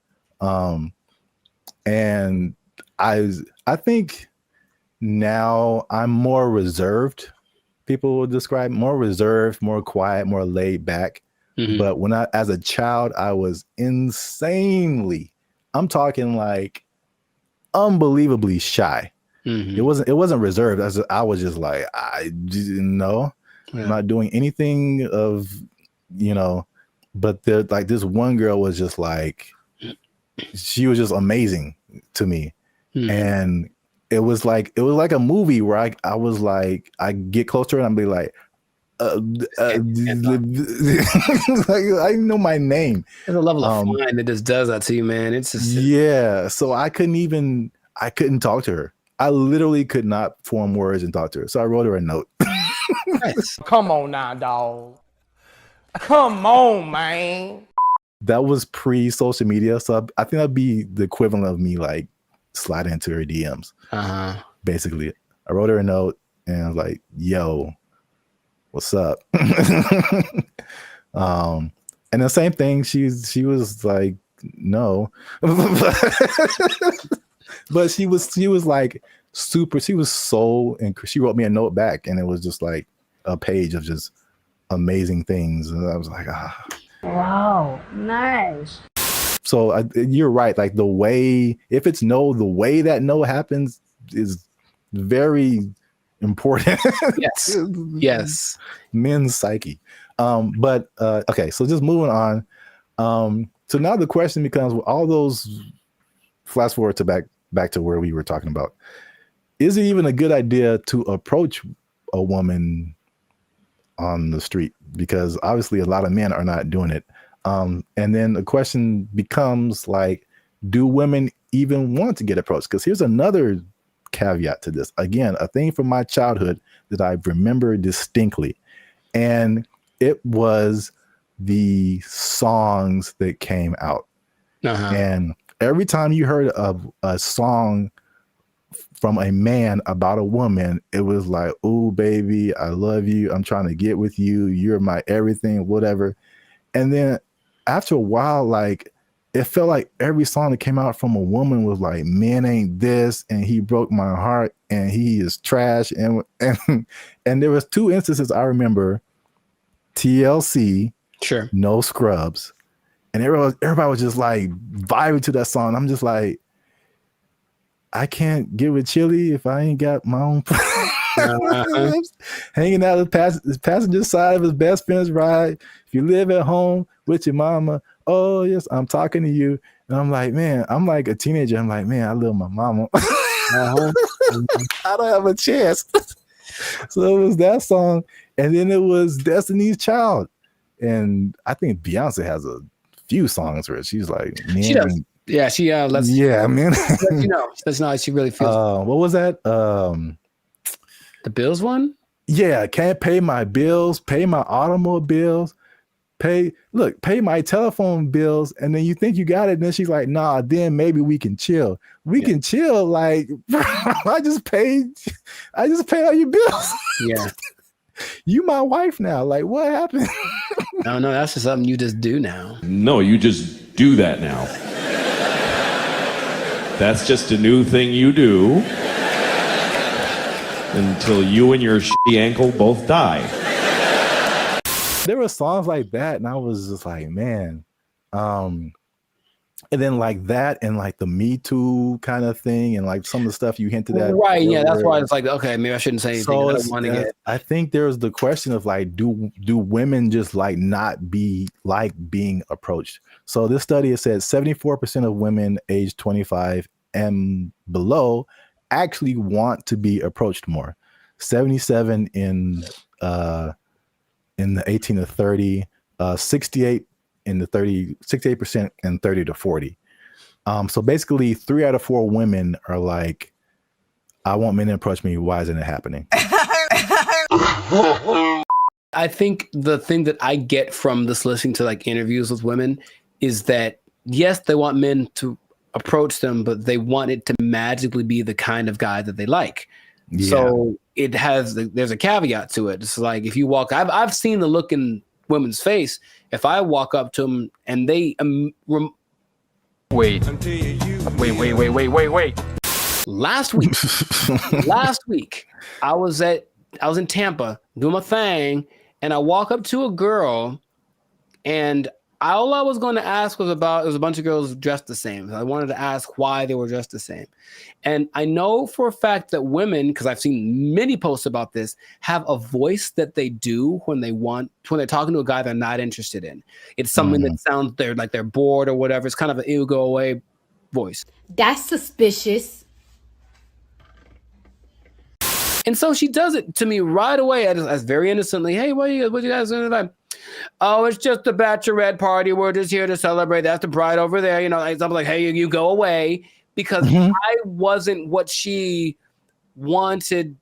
And I think now I'm more reserved. People would describe more reserved, more quiet, more laid back. But when as a child, I was insanely, I'm talking like unbelievably shy. It wasn't reserved. I was just like, I didn't know. I'm not doing anything of, but like this one girl was just like, she was just amazing to me. And it was like a movie where I was like, I get close to her and I'd be like, like, I know my name. There's a level of fine that just does that to you, man. It's just so I couldn't talk to her. I literally could not form words and talk to her. So I wrote her a note. Come on now, dog. Come on, man. That was pre-social media, so I think that'd be the equivalent of me like sliding into her DMs. Basically, I wrote her a note and I was like, "Yo, what's up?" And the same thing. She was like, "No," but she was like super. She was and she wrote me a note back, and it was just like a page of just amazing things, and I was like, ah. Wow, nice. So you're right. Like the way, if it's no, the way that no happens is very important. Yes. Men's psyche. But okay, so just moving on. So now the question becomes, all those, flash forward to back to where we were talking about. Is it even a good idea to approach a woman on the street? Because obviously a lot of men are not doing it. And then the question becomes like, do women even want to get approached? Because here's another caveat to this. Again, a thing from my childhood that I remember distinctly. And it was the songs that came out. And every time you heard of a song from a man about a woman, it was like, "Oh, baby, I love you. I'm trying to get with you. You're my everything," whatever. And then after a while, like, it felt like every song that came out from a woman was like, "Man ain't this, and he broke my heart, and he is trash." And there was 2 instances I remember: TLC, sure, No Scrubs, and everybody was just like vibing to that song. I'm just like, I can't get with Chili if I ain't got my own. Hanging out the passenger side of his best friend's ride. If you live at home with your mama, oh yes, I'm talking to you. And I'm like, man, I'm like a teenager. I'm like, man, I love my mama. I don't have a chance. So it was that song, and then it was Destiny's Child, and I think Beyonce has a few songs where she's like, man, she does. Yeah, she lets man. That's not how she really feels. What was that? The Bills one? Yeah, can't pay my bills, pay my automobiles, pay my telephone bills, and then you think you got it, and then she's like, nah, then maybe we can chill. We can chill, like, bro, I just paid all your bills. Yeah. You my wife now. Like, what happened? No, that's just something you just do now. No, you just do that now. That's just a new thing you do until you and your shitty ankle both die. There were songs like that, and I was just like, man. And then like that, and like the Me Too kind of thing, and like some of the stuff you hinted at. Right, yeah, that's why it's like, okay, maybe I shouldn't say anything. So I think there's the question of like, do women just like not be like being approached? So this study has said 74% of women aged 25 and below actually want to be approached more. 77 in the 18 to 30, 68 in the 68% and 30 to 40. So basically 3 out of 4 women are like, I want men to approach me. Why isn't it happening? I think the thing that I get from this listening to like interviews with women is that, yes, they want men to approach them, but they want it to magically be the kind of guy that they like. Yeah. So there's a caveat to it. It's like, if you walk, I've seen the look in women's face. If I walk up to them and they Wait. Last week, I was in Tampa doing my thing, and I walk up to a girl, and all I was going to ask was about, it was a bunch of girls dressed the same. I wanted to ask why they were dressed the same. And I know for a fact that women, because I've seen many posts about this, have a voice that they do when they're talking to a guy they're not interested in. It's something that sounds like they're bored or whatever. It's kind of an ew, go away voice. That's suspicious. And so she does it to me right away as very innocently. Hey, what you guys doing tonight? Oh, it's just a bachelorette party. We're just here to celebrate. That's the bride over there. You know, I'm like, hey, you go away, because I wasn't what she wanted,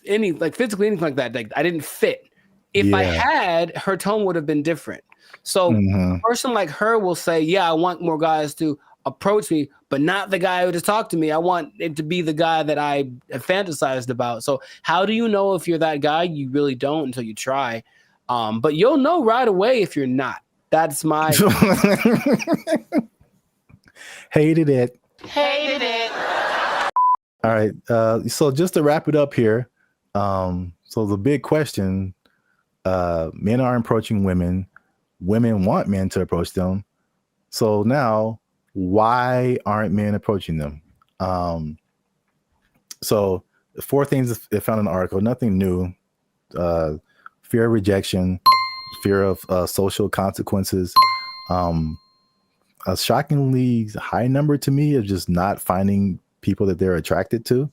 physically, anything like that. Like, I didn't fit. If I had, her tone would have been different. So a person like her will say, yeah, I want more guys to approach me, but not the guy who just talked to me. I want it to be the guy that I fantasized about. So how do you know if you're that guy? You really don't until you try. But you'll know right away if you're not. That's my Hated it. Hated it. All right. So just to wrap it up here. So the big question, men are approaching women. Women want men to approach them. So now, why aren't men approaching them? So 4 things I found in the article, nothing new. Fear of rejection, fear of social consequences. A shockingly high number to me of just not finding people that they're attracted to.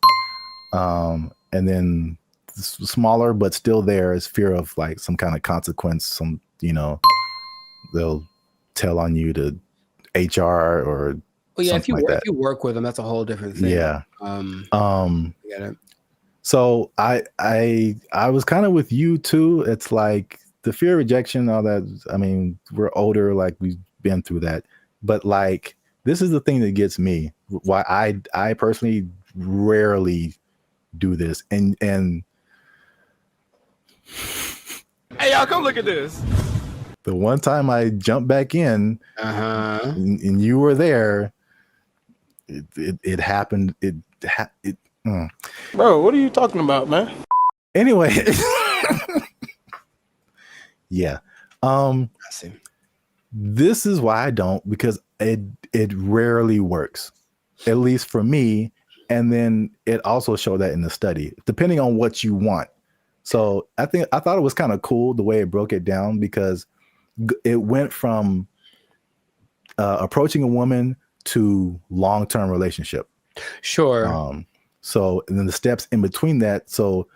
And then smaller, but still there is fear of like some kind of consequence. They'll tell on you to HR or if you work with them, that's a whole different thing. Yeah. Get it. So I was kind of with you too. It's like the fear of rejection, all that. I mean, we're older, like we've been through that. But like, this is the thing that gets me. Why I personally rarely do this. And Hey, y'all, come look at this. the one time I jumped back in, and you were there, it happened. Bro, what are you talking about, man? Anyway, yeah. I see. This is why I don't, because it rarely works, at least for me. And then it also showed that in the study, depending on what you want. So I thought it was kind of cool the way it broke it down, because it went from approaching a woman to long-term relationship. Sure. So, and then the steps in between that. So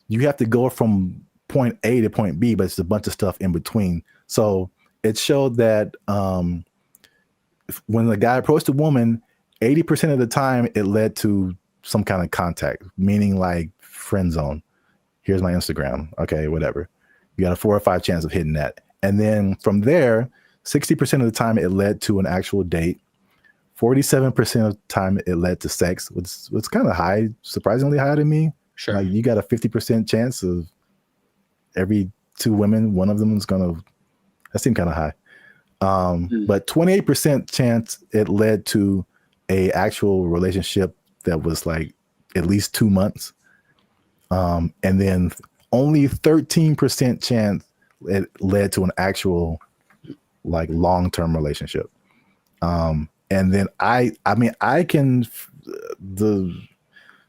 you have to go from point A to point B, but it's a bunch of stuff in between. So it showed that when the guy approached a woman, 80% of the time it led to some kind of contact, meaning like friend zone. Here's my Instagram. Okay, whatever. You got a 4 or 5 chance of hitting that. And then from there, 60% of the time it led to an actual date. 47% of the time it led to sex, which was kind of high, surprisingly high to me. Sure. Like, you got a 50% chance of every 2 women, one of them is gonna, that seemed kind of high. But 28% chance it led to a actual relationship that was like at least 2 months. And then only 13% chance it led to an actual like long-term relationship. And then I mean, I can,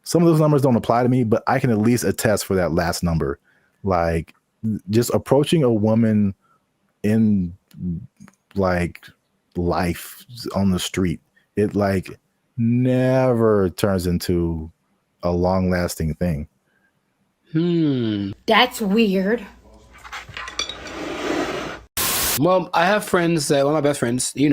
some of those numbers don't apply to me, but I can at least attest for that last number. Like, just approaching a woman in like life on the street, it like never turns into a long lasting thing. That's weird. Well, I have friends that, one of my best friends, he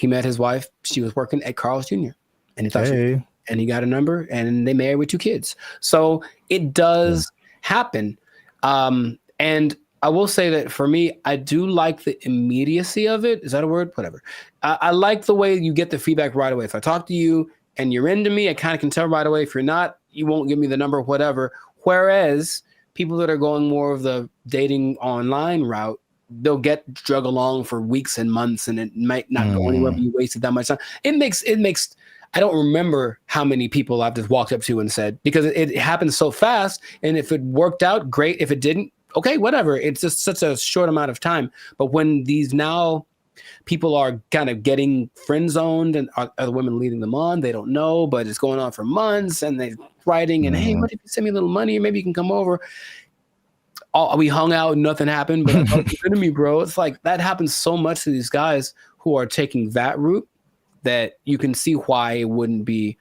met his wife. She was working at Carl's Jr. and he thought and he got a number, and they married with 2 kids. So it does happen. And I will say that for me, I do like the immediacy of it. Is that a word? Whatever. I like the way you get the feedback right away. If I talk to you and you're into me, I kind of can tell right away. If you're not, you won't give me the number, whatever. Whereas people that are going more of the dating online route, they'll get drug along for weeks and months, and it might not go anywhere, but you wasted that much time. It makes. I don't remember how many people I've just walked up to and said, because it happens so fast. And if it worked out, great. If it didn't, okay, whatever. It's just such a short amount of time. But when these now people are kind of getting friend zoned and other women leading them on, they don't know, but it's going on for months, and they're writing and, hey, what if you send me a little money, or maybe you can come over? We hung out and nothing happened, but I thought you to me, bro. It's like that happens so much to these guys who are taking that route, that you can see why it wouldn't be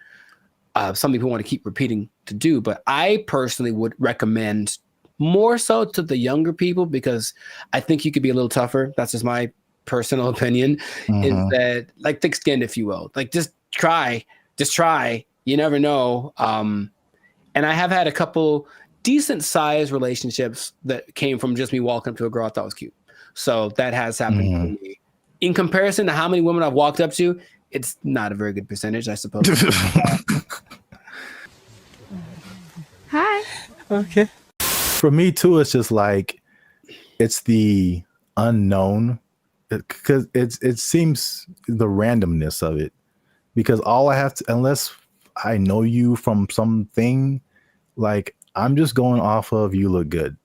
something people want to keep repeating to do. But I personally would recommend more so to the younger people, because I think you could be a little tougher. That's just my personal opinion, is that, like, thick-skinned, if you will. Like, just try. You never know. And I have had a couple decent-sized relationships that came from just me walking up to a girl I thought was cute. So that has happened to me. In comparison to how many women I've walked up to, it's not a very good percentage, I suppose. Hi. Okay. For me too, it's just like, it's the unknown, because it seems the randomness of it, because all I have to, unless I know you from something, like, I'm just going off of you look good,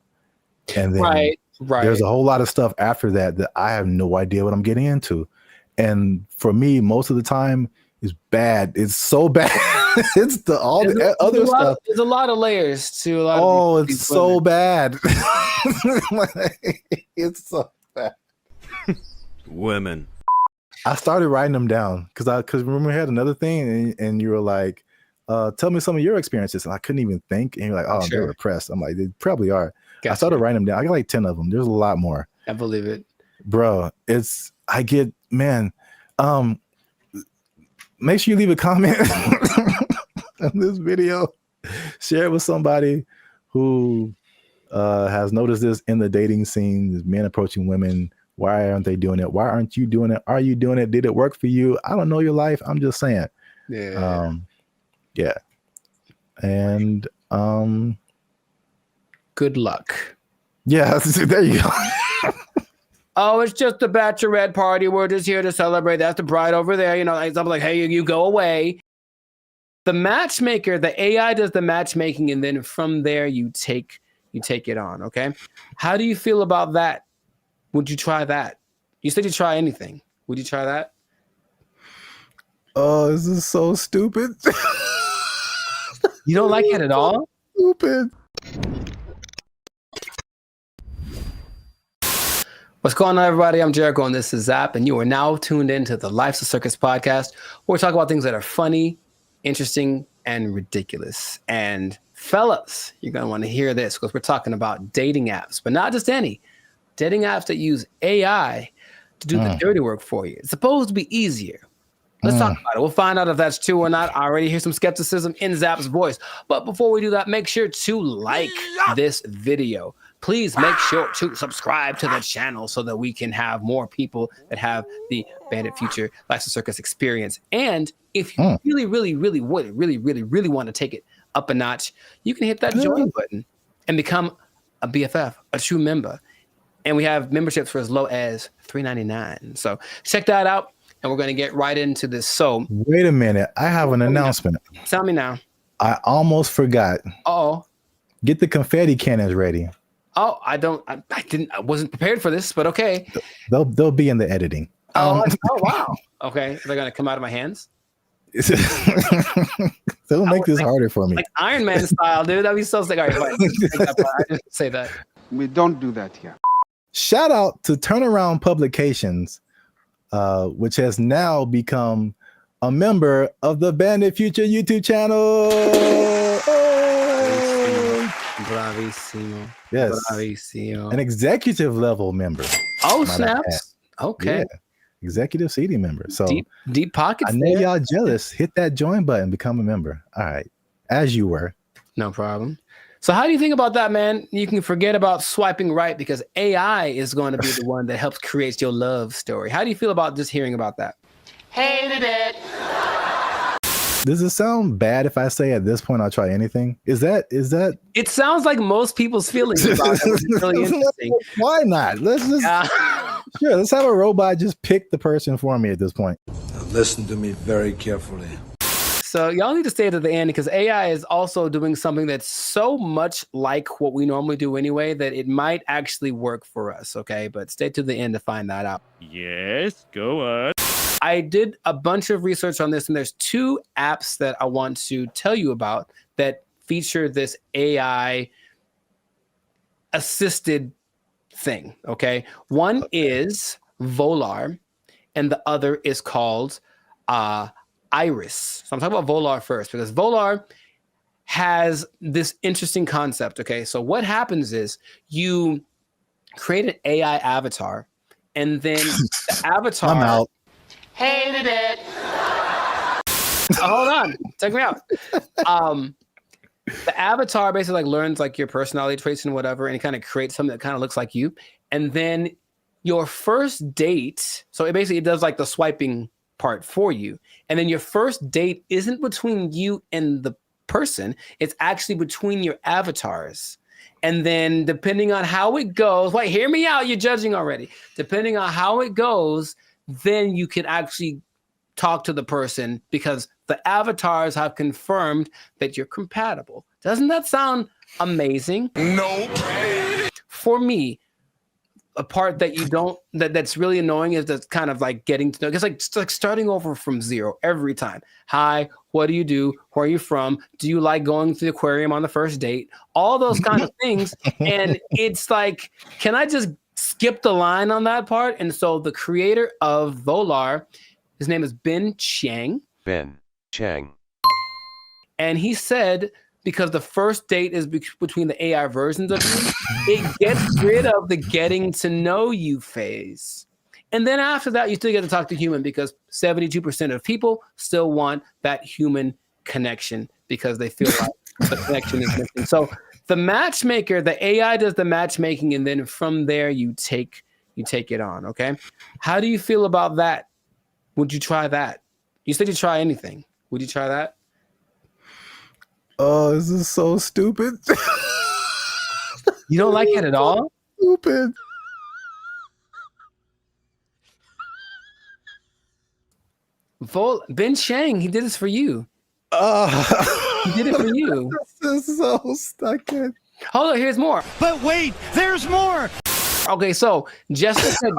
and then right. There's a whole lot of stuff after that I have no idea what I'm getting into. And for me, most of the time, is bad. It's so bad. It's the other stuff. There's a lot of layers to a lot of it's so bad. It's so bad. Women. I started writing them down because remember we had another thing, and you were like, tell me some of your experiences, and I couldn't even think. And you're like, oh, they're repressed. I'm like, they probably are. Gotcha. I started writing them down. I got like 10 of them. There's a lot more. I believe it, bro. Make sure you leave a comment on this video. Share it with somebody who has noticed this in the dating scene. There's men approaching women. Why aren't they doing it? Why aren't you doing it? Are you doing it? Did it work for you? I don't know your life. I'm just saying. Yeah. Yeah. And good luck. Yeah, there you go. Oh, it's just a bachelorette party. We're just here to celebrate. That's the bride over there. You know, I'm like, hey, you go away. The matchmaker, the AI does the matchmaking, and then from there you take it on. Okay. How do you feel about that? Would you try that? You said you'd try anything. Would you try that? Oh, this is so stupid. You don't like it at all? Stupid. What's going on, everybody? I'm Jericho, and this is Zap, and you are now tuned into the Life's a Circus podcast, where we talk about things that are funny, interesting, and ridiculous. And fellas, you're going to want to hear this, because we're talking about dating apps, but not just any. Dating apps that use AI to do the dirty work for you. It's supposed to be easier. Let's talk about it. We'll find out if that's true or not. I already hear some skepticism in Zap's voice. But before we do that, make sure to like this video. Please make sure to subscribe to the channel so that we can have more people that have the Bandit Future Life's a Circus experience. And if you really want to take it up a notch, you can hit that join button and become a BFF, a true member. And we have memberships for as low as $3.99. So check that out, and we're going to get right into this. So wait a minute. I have an announcement. Tell me now. I almost forgot. Oh. Get the confetti cannons ready. Oh, I wasn't prepared for this, but okay. They'll be in the editing. Oh wow. Okay. They're going to come out of my hands? They'll make this harder for me. Like Iron Man style, dude. That'd be so sick. All right, fine. I didn't say that. We don't do that here. Shout out to Turnaround Publications, which has now become a member of the Bandit Future YouTube channel. Bravissimo. Yes. Bravissimo. An executive level member. Oh, snaps. Okay. Yeah. Executive seating member. So deep pockets. I know y'all jealous. Hit that join button, become a member. All right. As you were. No problem. So how do you think about that, man? You can forget about swiping right, because AI is going to be the one that helps create your love story. How do you feel about just hearing about that? Hated it. Does it sound bad if I say at this point I'll try anything? Is that It sounds like most people's feelings about it. It's really interesting. Why not? Let's just sure, let's have a robot just pick the person for me at this point. Now listen to me very carefully. So y'all need to stay to the end because AI is also doing something that's so much like what we normally do anyway that it might actually work for us, okay? But stay to the end to find that out. Yes, go on. I did a bunch of research on this, and there's 2 apps that I want to tell you about that feature this AI assisted thing, okay? One is Volar, and the other is called Iris. So I'm talking about Volar first because Volar has this interesting concept, okay? So what happens is you create an AI avatar, and then the avatar... I'm out. Hated it. Hold on, check me out. The avatar basically like learns like your personality traits and whatever, and it kind of creates something that kind of looks like you. And then your first date, so it does like the swiping part for you. And then your first date isn't between you and the person; it's actually between your avatars. And then depending on how it goes, wait, hear me out. You're judging already. Depending on how it goes, then you can actually talk to the person because the avatars have confirmed that you're compatible. Doesn't that sound amazing? Nope. For me, a part that you don't that's really annoying is that's kind of like getting to know. It's like starting over from zero every time. Hi, what do you do? Where are you from? Do you like going to the aquarium on the first date? All those kind of things. And it's like, can I just skip the line on that part? And so the creator of Volar, his name is Ben Chang. Ben Chang. And he said, because the first date is between the AI versions of you, it gets rid of the getting to know you phase. And then after that, you still get to talk to human because 72% of people still want that human connection because they feel like the connection is missing. So the matchmaker, the AI does the matchmaking, and then from there you take it on. Okay, how do you feel about that? Would you try that? You said you try anything. Would you try that? Oh, this is so stupid. You don't like it at all? Stupid. Ben Chang, he did this for you. He did it for you. This is so stuck in. Hold on, here's more. But wait, there's more. Okay, so Jessica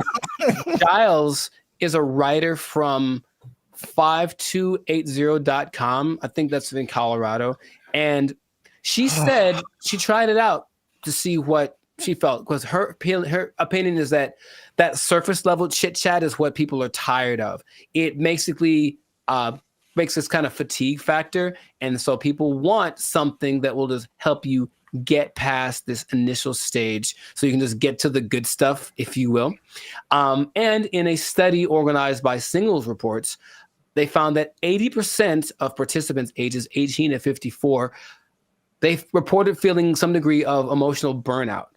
Giles is a writer from 5280.com. I think that's in Colorado. And she said she tried it out to see what she felt because her opinion is that surface level chit chat is what people are tired of. It basically makes this kind of fatigue factor. And so people want something that will just help you get past this initial stage so you can just get to the good stuff, if you will. And in a study organized by Singles Reports, they found that 80% of participants ages 18 to 54, they reported feeling some degree of emotional burnout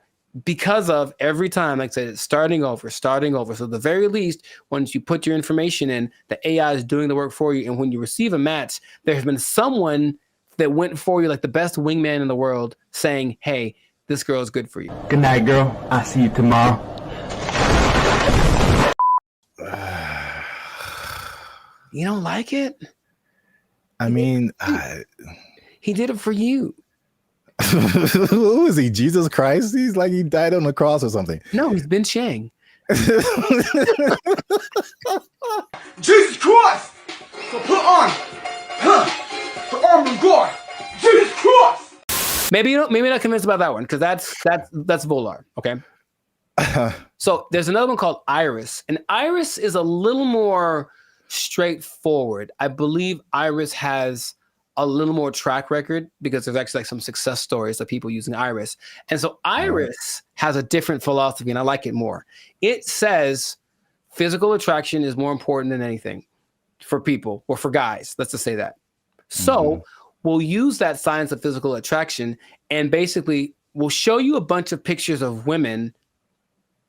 because of every time, like I said, it's starting over. So at the very least, once you put your information in, the AI is doing the work for you. And when you receive a match, there's been someone that went for you like the best wingman in the world saying, hey, this girl is good for you. Good night, girl. I'll see you tomorrow. You don't like it? I mean, he did it for you. Who is he? Jesus Christ? He's like he died on the cross or something. No, he's Ben Chang. Jesus Christ! So put on the armor of God. Jesus Christ! Maybe not convinced about that one because that's Volar. Okay. So there's another one called Iris, and Iris is a little more straightforward. I believe Iris has a little more track record because there's actually like some success stories of people using Iris. And so Iris has a different philosophy, and I like it more. It says physical attraction is more important than anything for people or for guys. Let's just say that. So we'll use that science of physical attraction and basically we'll show you a bunch of pictures of women,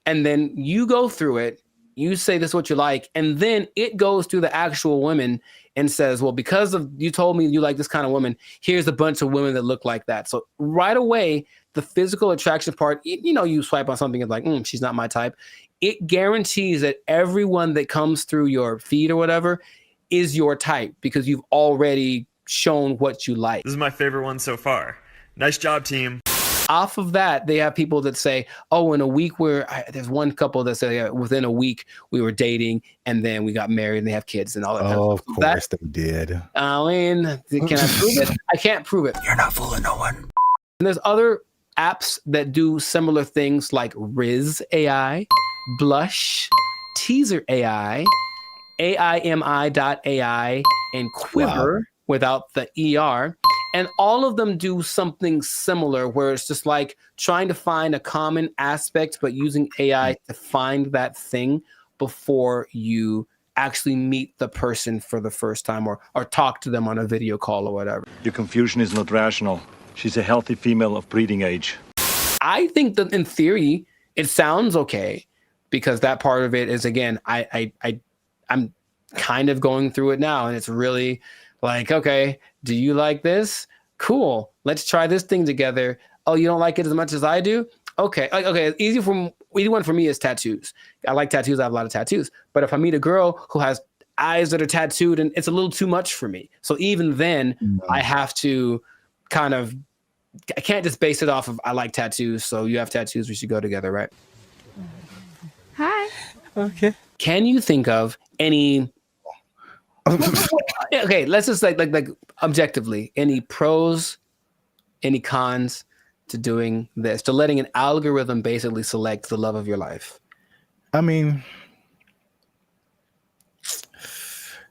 and then you go through it you say this is what you like, and then it goes to the actual women and says, well, because of you told me you like this kind of woman, here's a bunch of women that look like that. So right away, the physical attraction part, you swipe on something and like, she's not my type. It guarantees that everyone that comes through your feed or whatever is your type because you've already shown what you like. This is my favorite one so far. Nice job, team. Off of that, they have people that say, oh, in a week there's one couple that say within a week we were dating and then we got married and they have kids and all that. Oh, of course they did. I mean, can I prove it? I can't prove it. You're not fooling no one. And there's other apps that do similar things like Riz AI, Blush, Teaser AI, AIMI.ai, and Quiver without the ER. And all of them do something similar where it's just like trying to find a common aspect, but using AI to find that thing before you actually meet the person for the first time or talk to them on a video call or whatever. Your confusion is not rational. She's a healthy female of breeding age. I think that in theory, it sounds okay because that part of it is, again, I'm kind of going through it now and it's really like, okay, do you like this? Cool. Let's try this thing together. Oh, you don't like it as much as I do? Okay. Okay. Easy one for me is tattoos. I like tattoos. I have a lot of tattoos. But if I meet a girl who has eyes that are tattooed, and it's a little too much for me. So even then, I have to I can't just base it off of I like tattoos. So you have tattoos. We should go together, right? Hi. Okay. Can you think of any? Okay, let's just like objectively, any pros, any cons to doing this, to letting an algorithm basically select the love of your life? I mean,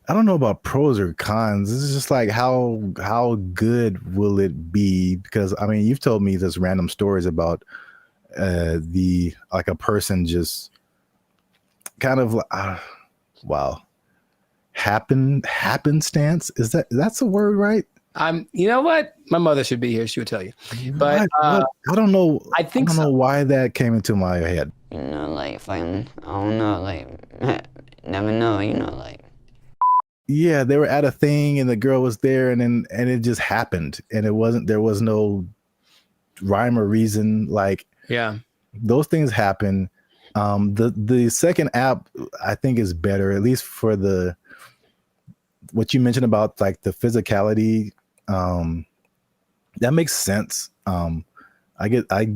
I don't know about pros or cons. This is just like how good will it be? Because I mean, you've told me this random stories about a person just kind of wow. Happenstance, that's a word, right? You know what, my mother should be here, she would tell you, but I don't know. I don't know why that came into my head. Like if I don't know, like never know, like. Yeah, they were at a thing and the girl was there and it just happened and there was no rhyme or reason. Like, yeah, those things happen. The second app I think is better, at least for what you mentioned about like the physicality. That makes sense. I get a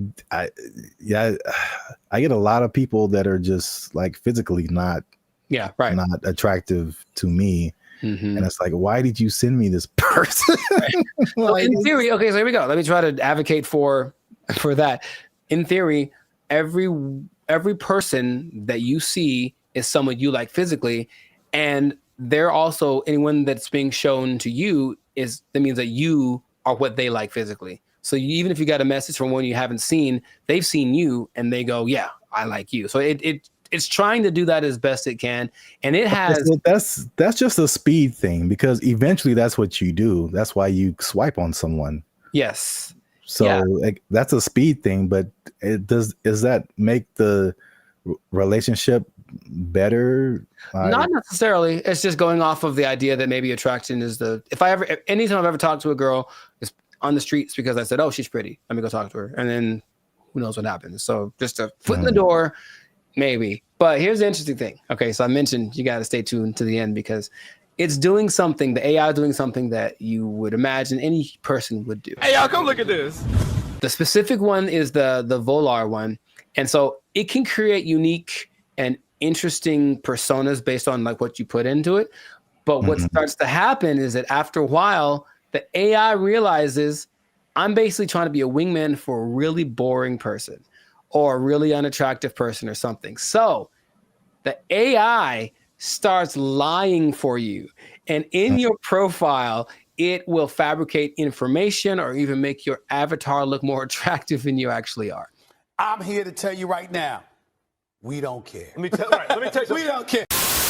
lot of people that are just like physically not attractive to me. Mm-hmm. And it's like, why did you send me this person? Well, in theory, okay, so here we go. Let me try to advocate for that. In theory, every person that you see is someone you like physically, and they're also anyone that's being shown to you that means that you are what they like physically. So even if you got a message from one you haven't seen, they've seen you and they go, yeah, I like you. So it's trying to do that as best it can. And it has that's just a speed thing, because eventually that's what you do. That's why you swipe on someone. Yes. So that's a speed thing, but does that make the relationship better? Not necessarily. It's just going off of the idea that maybe attraction is anytime I've ever talked to a girl is on the streets because I said, oh, she's pretty, let me go talk to her. And then who knows what happens. So just a foot in the door, maybe. But here's the interesting thing. Okay, so I mentioned you got to stay tuned to the end because it's doing something, the AI is doing something that you would imagine any person would do. Hey, y'all, come look at this. The specific one is the Volar one. And so it can create unique and interesting personas based on like what you put into it. But what starts to happen is that after a while, the AI realizes I'm basically trying to be a wingman for a really boring person or a really unattractive person or something. So the AI starts lying for you. And in your profile, it will fabricate information or even make your avatar look more attractive than you actually are. I'm here to tell you right now, we don't care. Let me tell you. We don't care.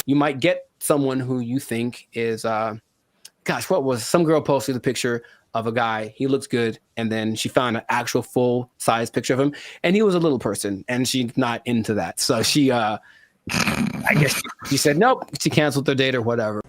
You might get someone who you think is, some girl posted a picture of a guy. He looks good. And then she found an actual full size picture of him. And he was a little person and she's not into that. So she, I I guess she said nope. She canceled their date or whatever.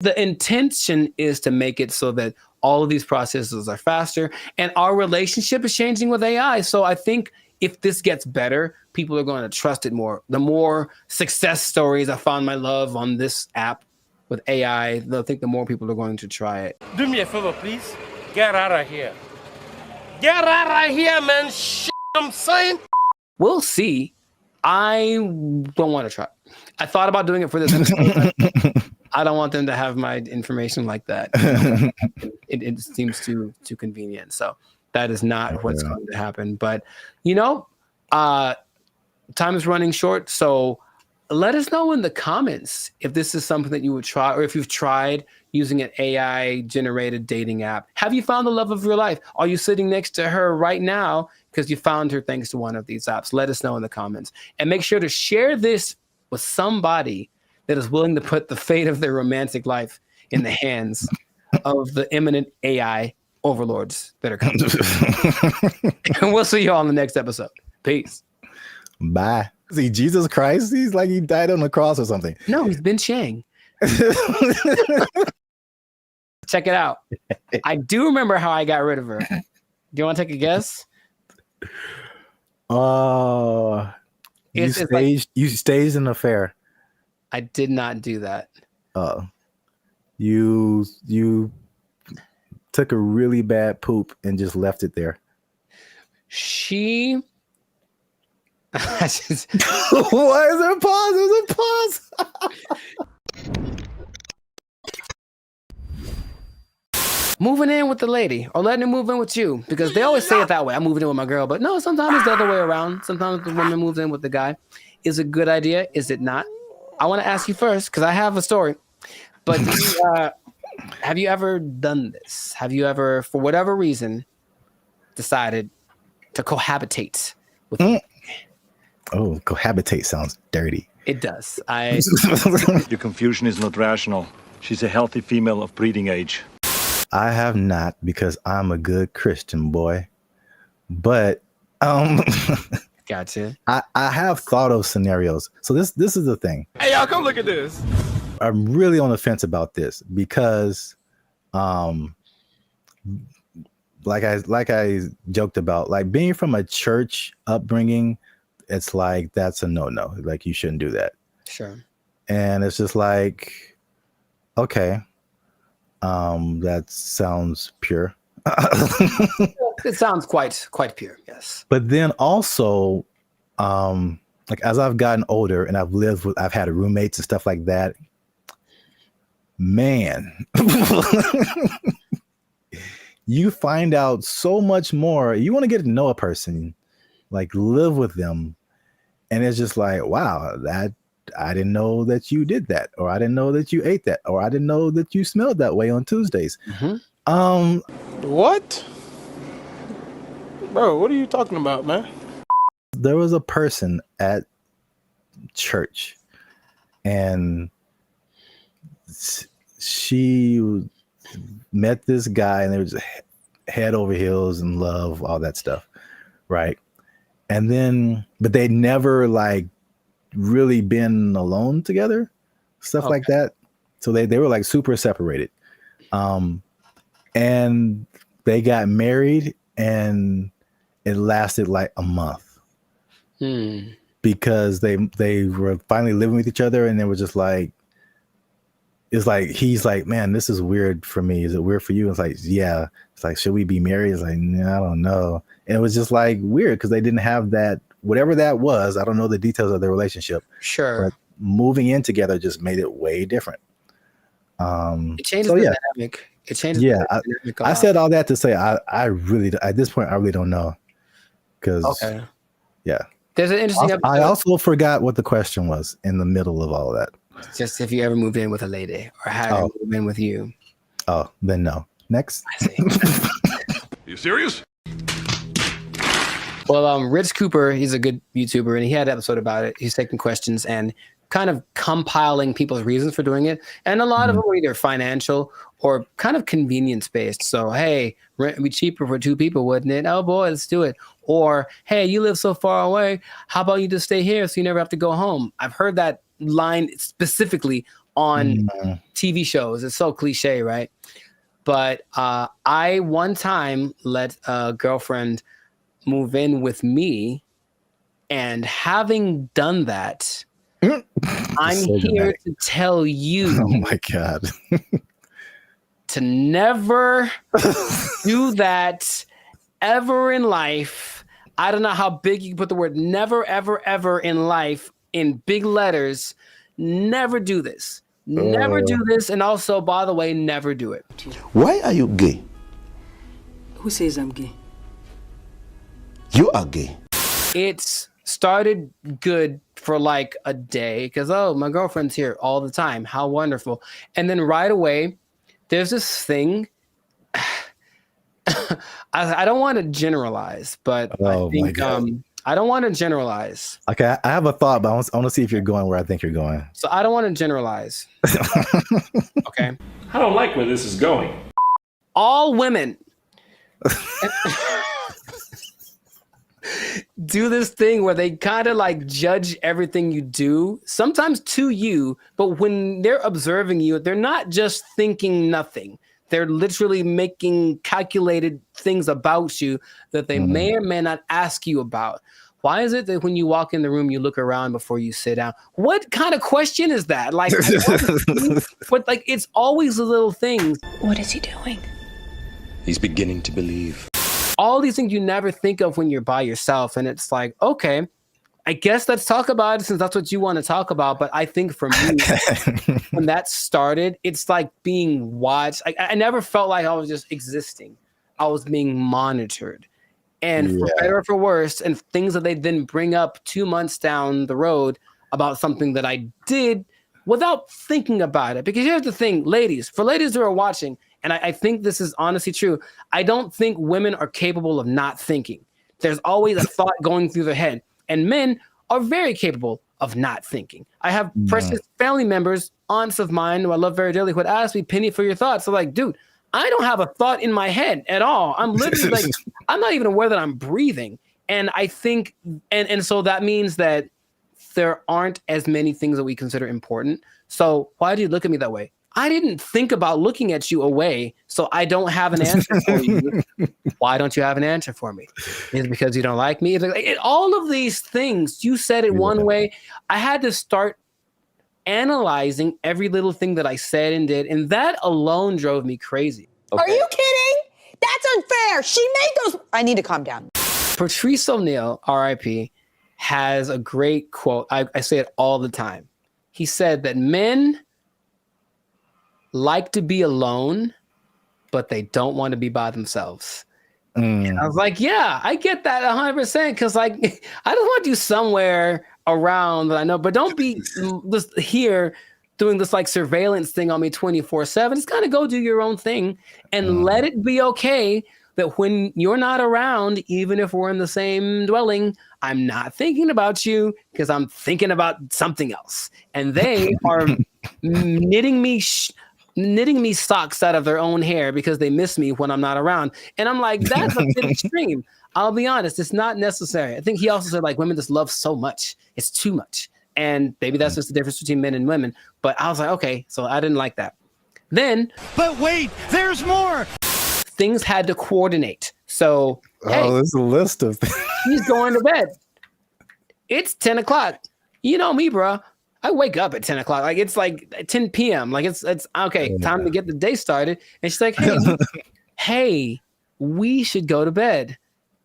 The intention is to make it so that all of these processes are faster, and our relationship is changing with AI. So I think if this gets better, people are going to trust it more. The more success stories I found my love on this app with AI, I think the more people are going to try it. Do me a favor, please. Get out of here. Get out of here, man. Shit, I'm saying. We'll see. I don't want to try. I thought about doing it for this episode. I don't want them to have my information like that. It seems too convenient. So that is not what's going to happen. But, time is running short. So let us know in the comments if this is something that you would try, or if you've tried using an AI-generated dating app. Have you found the love of your life? Are you sitting next to her right now because you found her thanks to one of these apps? Let us know in the comments. And make sure to share this with somebody that is willing to put the fate of their romantic life in the hands of the imminent AI overlords that are coming. And we'll see you all in the next episode. Peace. Bye. See, Jesus Christ, he's like he died on the cross or something. No, he's been Chang. Check it out. I do remember how I got rid of her. Do you want to take a guess? You staged an affair. I did not do that. You took a really bad poop and just left it there. She Why is there a pause? There's a pause. Moving in with the lady or letting her move in with you, because they always say it that way. I'm moving in with my girl, but no, sometimes it's the other way around. Sometimes the woman moves in with the guy. Is it a good idea? Is it not? I want to ask you first because I have a story. But have you ever done this? Have you ever, for whatever reason, decided to cohabitate with me? Oh, cohabitate sounds dirty. It does. Your confusion is not rational. She's a healthy female of breeding age. I have not, because I'm a good Christian boy. But gotcha. I have thought of scenarios. So this is the thing. Hey, y'all, come look at this. I'm really on the fence about this because like I joked about, like being from a church upbringing, it's like that's a no-no. Like you shouldn't do that. Sure. And it's just like, okay. That sounds pure. It sounds quite pure, yes. But then also, like as I've gotten older and I've had roommates and stuff like that, man, you find out so much more. You want to get to know a person, like live with them, and it's just like, wow, that I didn't know that you did that, or I didn't know that you ate that, or I didn't know that you smelled that way on Tuesdays. What? Bro, what are you talking about, man? There was a person at church, and she met this guy, and they were just head over heels in love, all that stuff, right? And then, but they never like really been alone together, stuff like that. So they were like super separated. And they got married, and it lasted like a month because they were finally living with each other, and they were just like, it's like, he's like, man, this is weird for me. Is it weird for you? It's like, yeah. It's like, should we be married? It's like, nah, I don't know. And it was just like weird because they didn't have that, whatever that was. I don't know the details of their relationship. Sure. But moving in together just made it way different. It changes the dynamic. It changes. Yeah. The dynamic I said all that to say, I really, at this point, I really don't know. Because, yeah. There's an interesting episode. I also forgot what the question was in the middle of all of that. Just if you ever moved in with a lady or had her move in with you. Oh, then no. Next. I see. You serious? Well, Rich Cooper, he's a good YouTuber, and he had an episode about it. He's taking questions, and kind of compiling people's reasons for doing it. And a lot of them were either financial or kind of convenience based. So, hey, rent would be cheaper for 2 people, wouldn't it? Oh boy, let's do it. Or, hey, you live so far away. How about you just stay here so you never have to go home? I've heard that line specifically on TV shows. It's so cliche, right? But I one time let a girlfriend move in with me, and having done that, I'm So here dramatic. to tell you Oh my God. to never do that ever in life. I don't know how big you can put the word never, ever, ever in life in big letters. Never do this. Never do this. And also, by the way, never do it. Why are you gay? Who says I'm gay? You are gay. It's started good for like a day because, oh, my girlfriend's here all the time. How wonderful. And then right away, there's this thing. I don't want to generalize, but I think I don't want to generalize. Okay, I have a thought, but I want to see if you're going where I think you're going. So I don't want to generalize. Okay. I don't like where this is going. All women do this thing where they kind of like judge everything you do, sometimes to you, but when they're observing you, they're not just thinking nothing. They're literally making calculated things about you that they may or may not ask you about. Why is it that when you walk in the room, you look around before you sit down? What kind of question is that? Like, but like, it's always the little things. What is he doing? He's beginning to believe. All these things you never think of when you're by yourself. And it's like, okay, I guess let's talk about it since that's what you want to talk about. But I think for me, when that started, it's like being watched. I never felt like I was just existing. I was being monitored. And for better or for worse, and things that they then bring up 2 months down the road about something that I did without thinking about it. Because here's the thing, ladies, for ladies who are watching, and I think this is honestly true, I don't think women are capable of not thinking. There's always a thought going through their head. And men are very capable of not thinking. I have precious family members, aunts of mine who I love very dearly, who would ask me, Penny, for your thoughts. So like, dude, I don't have a thought in my head at all. I'm literally like, I'm not even aware that I'm breathing. And I think, and so that means that there aren't as many things that we consider important. So why do you look at me that way? I didn't think about looking at you away, so I don't have an answer for you. Why don't you have an answer for me? Is it because you don't like me? All of these things, you said it one way. I had to start analyzing every little thing that I said and did, and that alone drove me crazy. Okay. Are you kidding? That's unfair. She made those. I need to calm down. Patrice O'Neal, R.I.P., has a great quote. I say it all the time. He said that men like to be alone, but they don't want to be by themselves. And I was like, yeah, I get that 100%. Because like, I just want you somewhere around that I know, but don't be just here doing this like surveillance thing on me 24/7. Just kind of go do your own thing and let it be okay that when you're not around, even if we're in the same dwelling, I'm not thinking about you because I'm thinking about something else. And they are knitting me socks out of their own hair because they miss me when I'm not around. And I'm like, that's a bit extreme. I'll be honest, it's not necessary. I think he also said like women just love so much. It's too much. And maybe that's just the difference between men and women. But I was like, okay, so I didn't like that. Then, but wait, there's more. Things had to coordinate. So, hey, there's a list of things. He's going to bed. It's 10 o'clock. You know me, bro. I wake up at 10 o'clock. Like it's like 10 p.m. Like it's okay, time to get the day started. And she's like, hey, we should go to bed.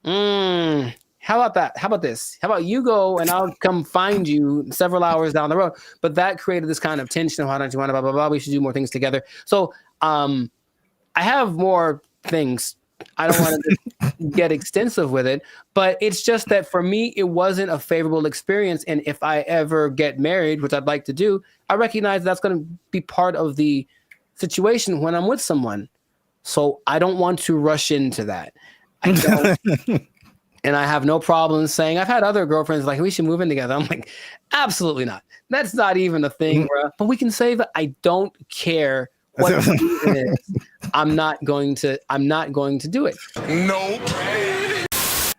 How about that? How about this? How about you go and I'll come find you several hours down the road? But that created this kind of tension of why don't you want to blah, blah, blah. We should do more things together. So I have more things. I don't want to get extensive with it, but it's just that for me, it wasn't a favorable experience. And if I ever get married, which I'd like to do, I recognize that's going to be part of the situation when I'm with someone. So I don't want to rush into that. I don't. And I have no problem saying, I've had other girlfriends like, we should move in together. I'm like, absolutely not. That's not even a thing, bro. But we can say that I don't care what the reason is. I'm not going to do it. Nope.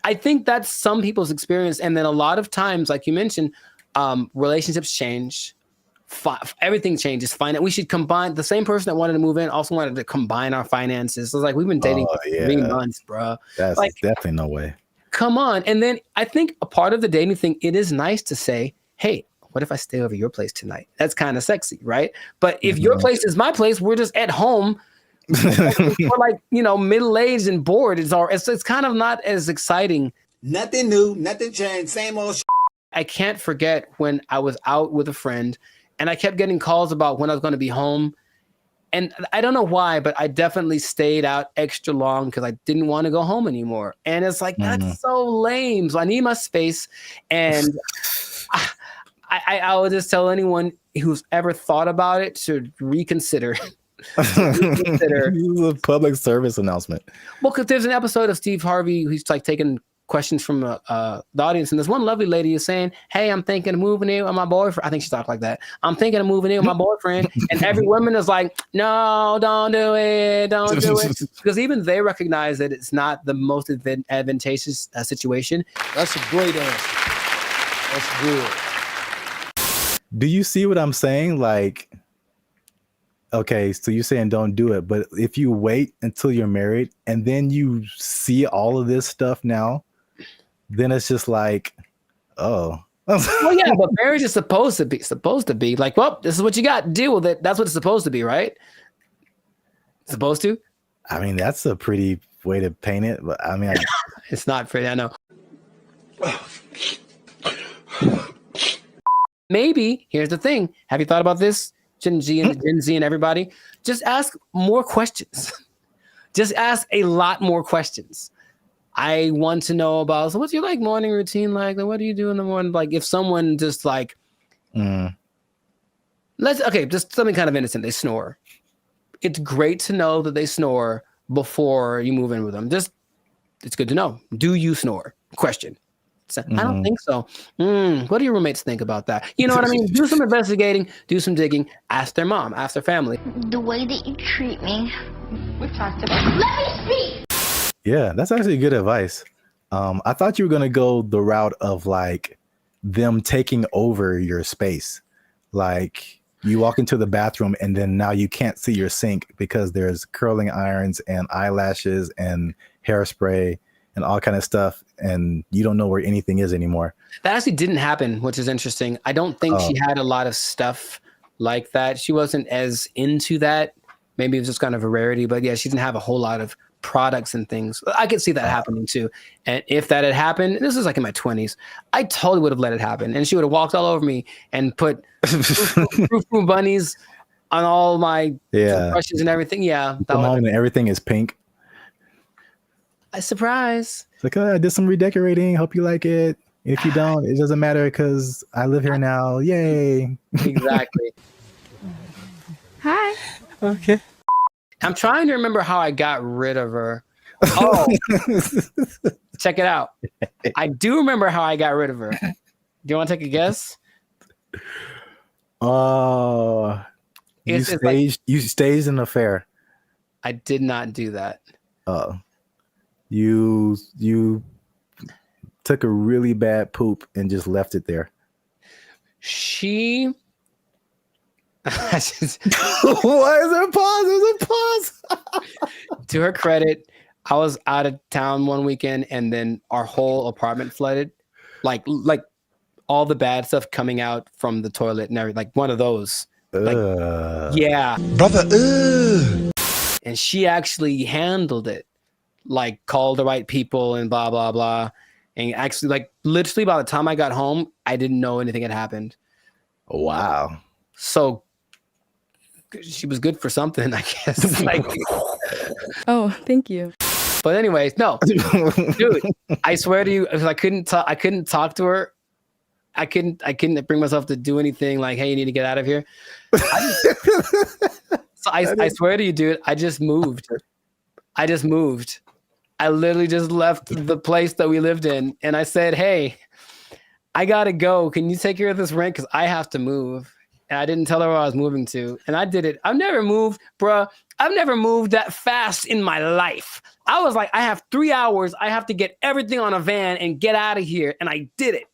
I think that's some people's experience. And then a lot of times, like you mentioned, relationships change. Everything changes. We should combine. The same person that wanted to move in also wanted to combine our finances. So it's like, we've been dating for 3 months, bro. That's like, definitely no way. Come on. And then I think a part of the dating thing, it is nice to say, hey, what if I stay over your place tonight? That's kind of sexy, right? But if your place is my place, we're just at home. We're like, middle-aged and bored. It's kind of not as exciting. Nothing new, nothing changed, same old I can't forget when I was out with a friend and I kept getting calls about when I was going to be home. And I don't know why, but I definitely stayed out extra long because I didn't want to go home anymore. And it's like, that's so lame. So I need my space. And I would just tell anyone who's ever thought about it to reconsider. This is a public service announcement. Well, because there's an episode of Steve Harvey who's like taking questions from the audience, and this one lovely lady is saying, hey, I'm thinking of moving in with my boyfriend. I think she talked like that. I'm thinking of moving in with my boyfriend. And every woman is like, no, don't do it. Don't do it. Because even they recognize that it's not the most advantageous situation. That's a great answer. That's good. Do you see what I'm saying? Like, okay, so you're saying don't do it, but if you wait until you're married and then you see all of this stuff now, then it's just like, oh. Well, yeah, but marriage is supposed to be like, well, this is what you got. Deal with it. That's what it's supposed to be, right? Supposed to? I mean, that's a pretty way to paint it, but I mean, it's not pretty. I know. Maybe here's the thing. Have you thought about this? Gen Z and everybody, just ask more questions. Just ask a lot more questions. I want to know about, so what's your like morning routine like? What do you do in the morning? Like if someone just like, just something kind of innocent, they snore. It's great to know that they snore before you move in with them. It's good to know. Do you snore? Question. I don't think so. What do your roommates think about that? You know what I mean? Do some investigating, do some digging, ask their mom, ask their family. The way that you treat me. We've talked about it. Let me speak! Yeah, that's actually good advice. I thought you were going to go the route of like them taking over your space. Like you walk into the bathroom and then now you can't see your sink because there's curling irons and eyelashes and hairspray and all kind of stuff, and you don't know where anything is anymore. That actually didn't happen, which is interesting. I don't think she had a lot of stuff like that. She wasn't as into that. Maybe it was just kind of a rarity, but yeah, she didn't have a whole lot of products and things. I could see that happening too. And if that had happened, this was like in my 20s, I totally would have let it happen. And she would have walked all over me and put frou bunnies on all my brushes and everything. Yeah. And everything is pink. A surprise. It's like, I did some redecorating. Hope you like it. If you don't, it doesn't matter because I live here now. Yay. Exactly. Hi. Okay. I'm trying to remember how I got rid of her. Oh, check it out. I do remember how I got rid of her. Do you want to take a guess? You staged an affair. I did not do that. You took a really bad poop and just left it there. She Why is there a pause? There's a pause. To her credit, I was out of town one weekend and then our whole apartment flooded. Like all the bad stuff coming out from the toilet and everything. Like one of those. Yeah. Brother, And she actually handled it. Like called the right people and blah, blah, blah. And actually, like literally by the time I got home, I didn't know anything had happened. Wow. So she was good for something, I guess. Like, oh, thank you. But anyways, no, dude, I swear to you, I couldn't talk to her. I couldn't bring myself to do anything like, hey, you need to get out of here. I swear to you, dude, I just moved. I literally just left the place that we lived in, and I said, "Hey, I gotta go. Can you take care of this rent? Because I have to move." And I didn't tell her where I was moving to, and I did it. I've never moved, bruh. I've never moved that fast in my life. I was like, I have 3 hours. I have to get everything on a van and get out of here, and I did it.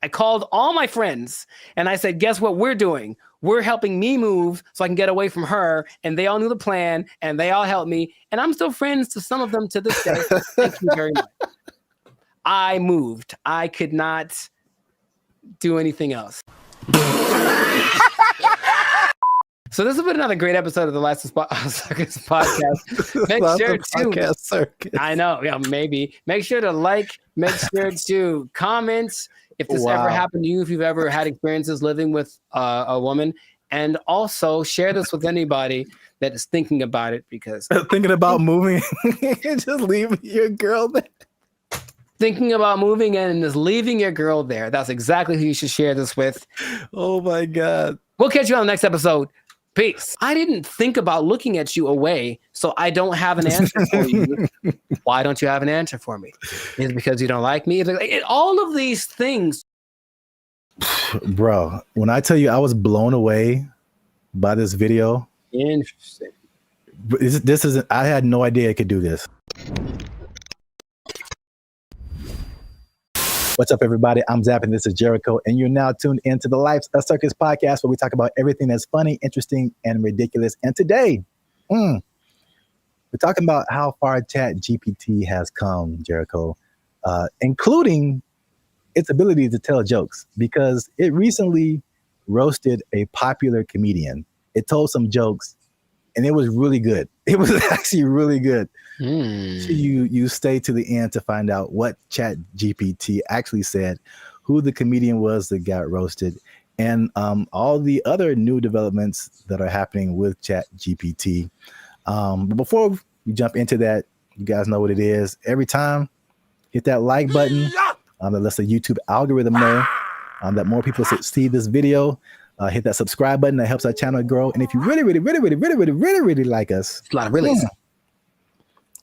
I called all my friends, and I said, "Guess what we're doing? We're helping me move so I can get away from her." And they all knew the plan, and they all helped me. And I'm still friends to some of them to this day. Thank you very much. I moved. I could not do anything else. So this has been another great episode of the Last Circus podcast. Make sure to I know, yeah, maybe. Make sure to like, make sure to comment if this ever happened to you, if you've ever had experiences living with a woman, and also share this with anybody that is thinking about it, because thinking about moving and just leaving your girl there. Thinking about moving and just leaving your girl there. That's exactly who you should share this with. Oh my God. We'll catch you on the next episode. Peace. I didn't think about looking at you away, so I don't have an answer for you. Why don't you have an answer for me? Is it because you don't like me? All of these things. Bro, when I tell you I was blown away by this video. Interesting. This isn't, I had no idea it could do this. What's up, everybody? I'm Zap, and this is Jericho, and you're now tuned into the Life's a Circus podcast, where we talk about everything that's funny, interesting, and ridiculous. And today, we're talking about how far ChatGPT has come, Jericho, including its ability to tell jokes, because it recently roasted a popular comedian. It told some jokes, and it was really good. It was actually really good. You stay to the end to find out what ChatGPT actually said, who the comedian was that got roasted, and all the other new developments that are happening with ChatGPT. But before we jump into that, you guys know what it is. Every time, hit that like button. That lets the YouTube algorithm know that more people see this video. Hit that subscribe button. That helps our channel grow. And if you really like us, a lot of really.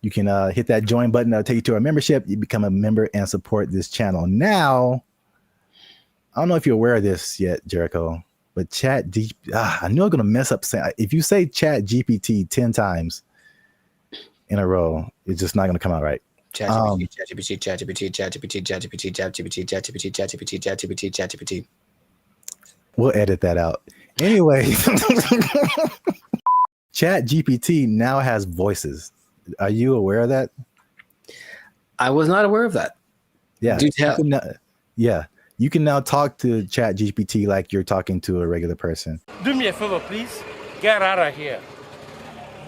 You can hit that join button. That'll take you to our membership. You become a member and support this channel. Now, I don't know if you're aware of this yet, Jericho, but I know I'm going to mess up saying, if you say ChatGPT 10 times in a row, it's just not going to come out right. ChatGPT. We'll edit that out. Anyway, ChatGPT now has voices. Are you aware of that? I was not aware of that. Yeah. Do tell. You can now talk to ChatGPT like you're talking to a regular person. Do me a favor, please. Get out of here.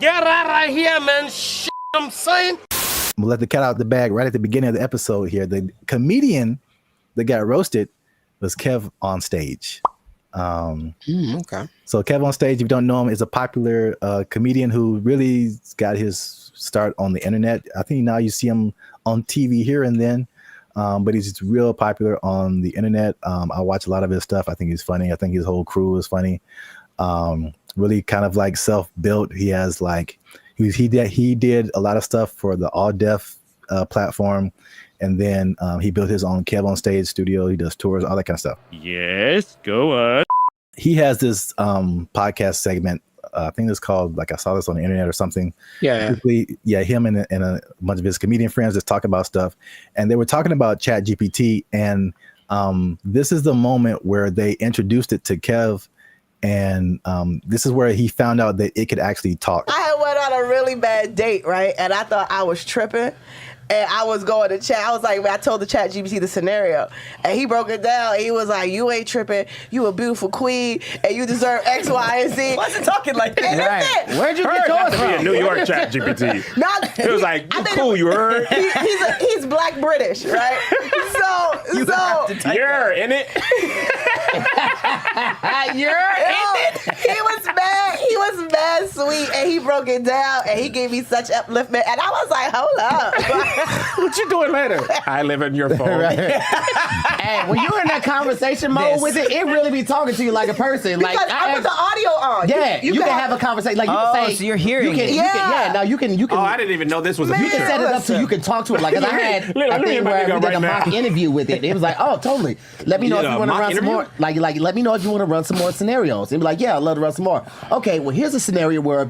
Get out of here, man. Shit, I'm saying. We'll let the cat out the bag right at the beginning of the episode here. The comedian that got roasted was Kev on Stage. Okay. So Kev on Stage, if you don't know him, is a popular comedian who really got his start on the internet. I think now you see him on TV here and then, but he's real popular on the internet. I watch a lot of his stuff. I think he's funny. I think his whole crew is funny. Really kind of like self-built. He has like he did a lot of stuff for the All Deaf platform, and then he built his own Kev on Stage studio. He does tours, all that kind of stuff. Yes, go on. He has this podcast segment. I think it's called, like, I saw this on the internet or something. Yeah. Him and a bunch of his comedian friends just talk about stuff, and they were talking about ChatGPT, and this is the moment where they introduced it to Kev, and this is where he found out that it could actually talk. I had went on a really bad date, right? And I thought I was tripping. And I was going to chat. I was like, I told the ChatGPT the scenario, and he broke it down. He was like, "You ain't tripping. You a beautiful queen, and you deserve X, Y, and Z." Wasn't talking like that. Right. Where'd you get yours from? Be a New York ChatGPT. It was like, you cool, you heard? He's Black British, right? You're in it. He was mad. He was mad sweet, and he broke it down, and he gave me such upliftment, and I was like, hold up. What you doing later? I live in your phone. Hey, when you're in that conversation mode with it, it really be talking to you like a person. Because Like I put the audio on. Yeah, you can have a conversation. Like you can say, so you're hearing it. Now you can. Oh, I didn't even know this was a You can set it up so you can talk to it. Like, 'cause I had a thing where we did a mock interview with it. It was like, oh, totally. Let me know if you want to run some more. Like, let me know if you want to run some more scenarios. And be like, yeah, I'd love to run some more. Okay, well, here's a scenario where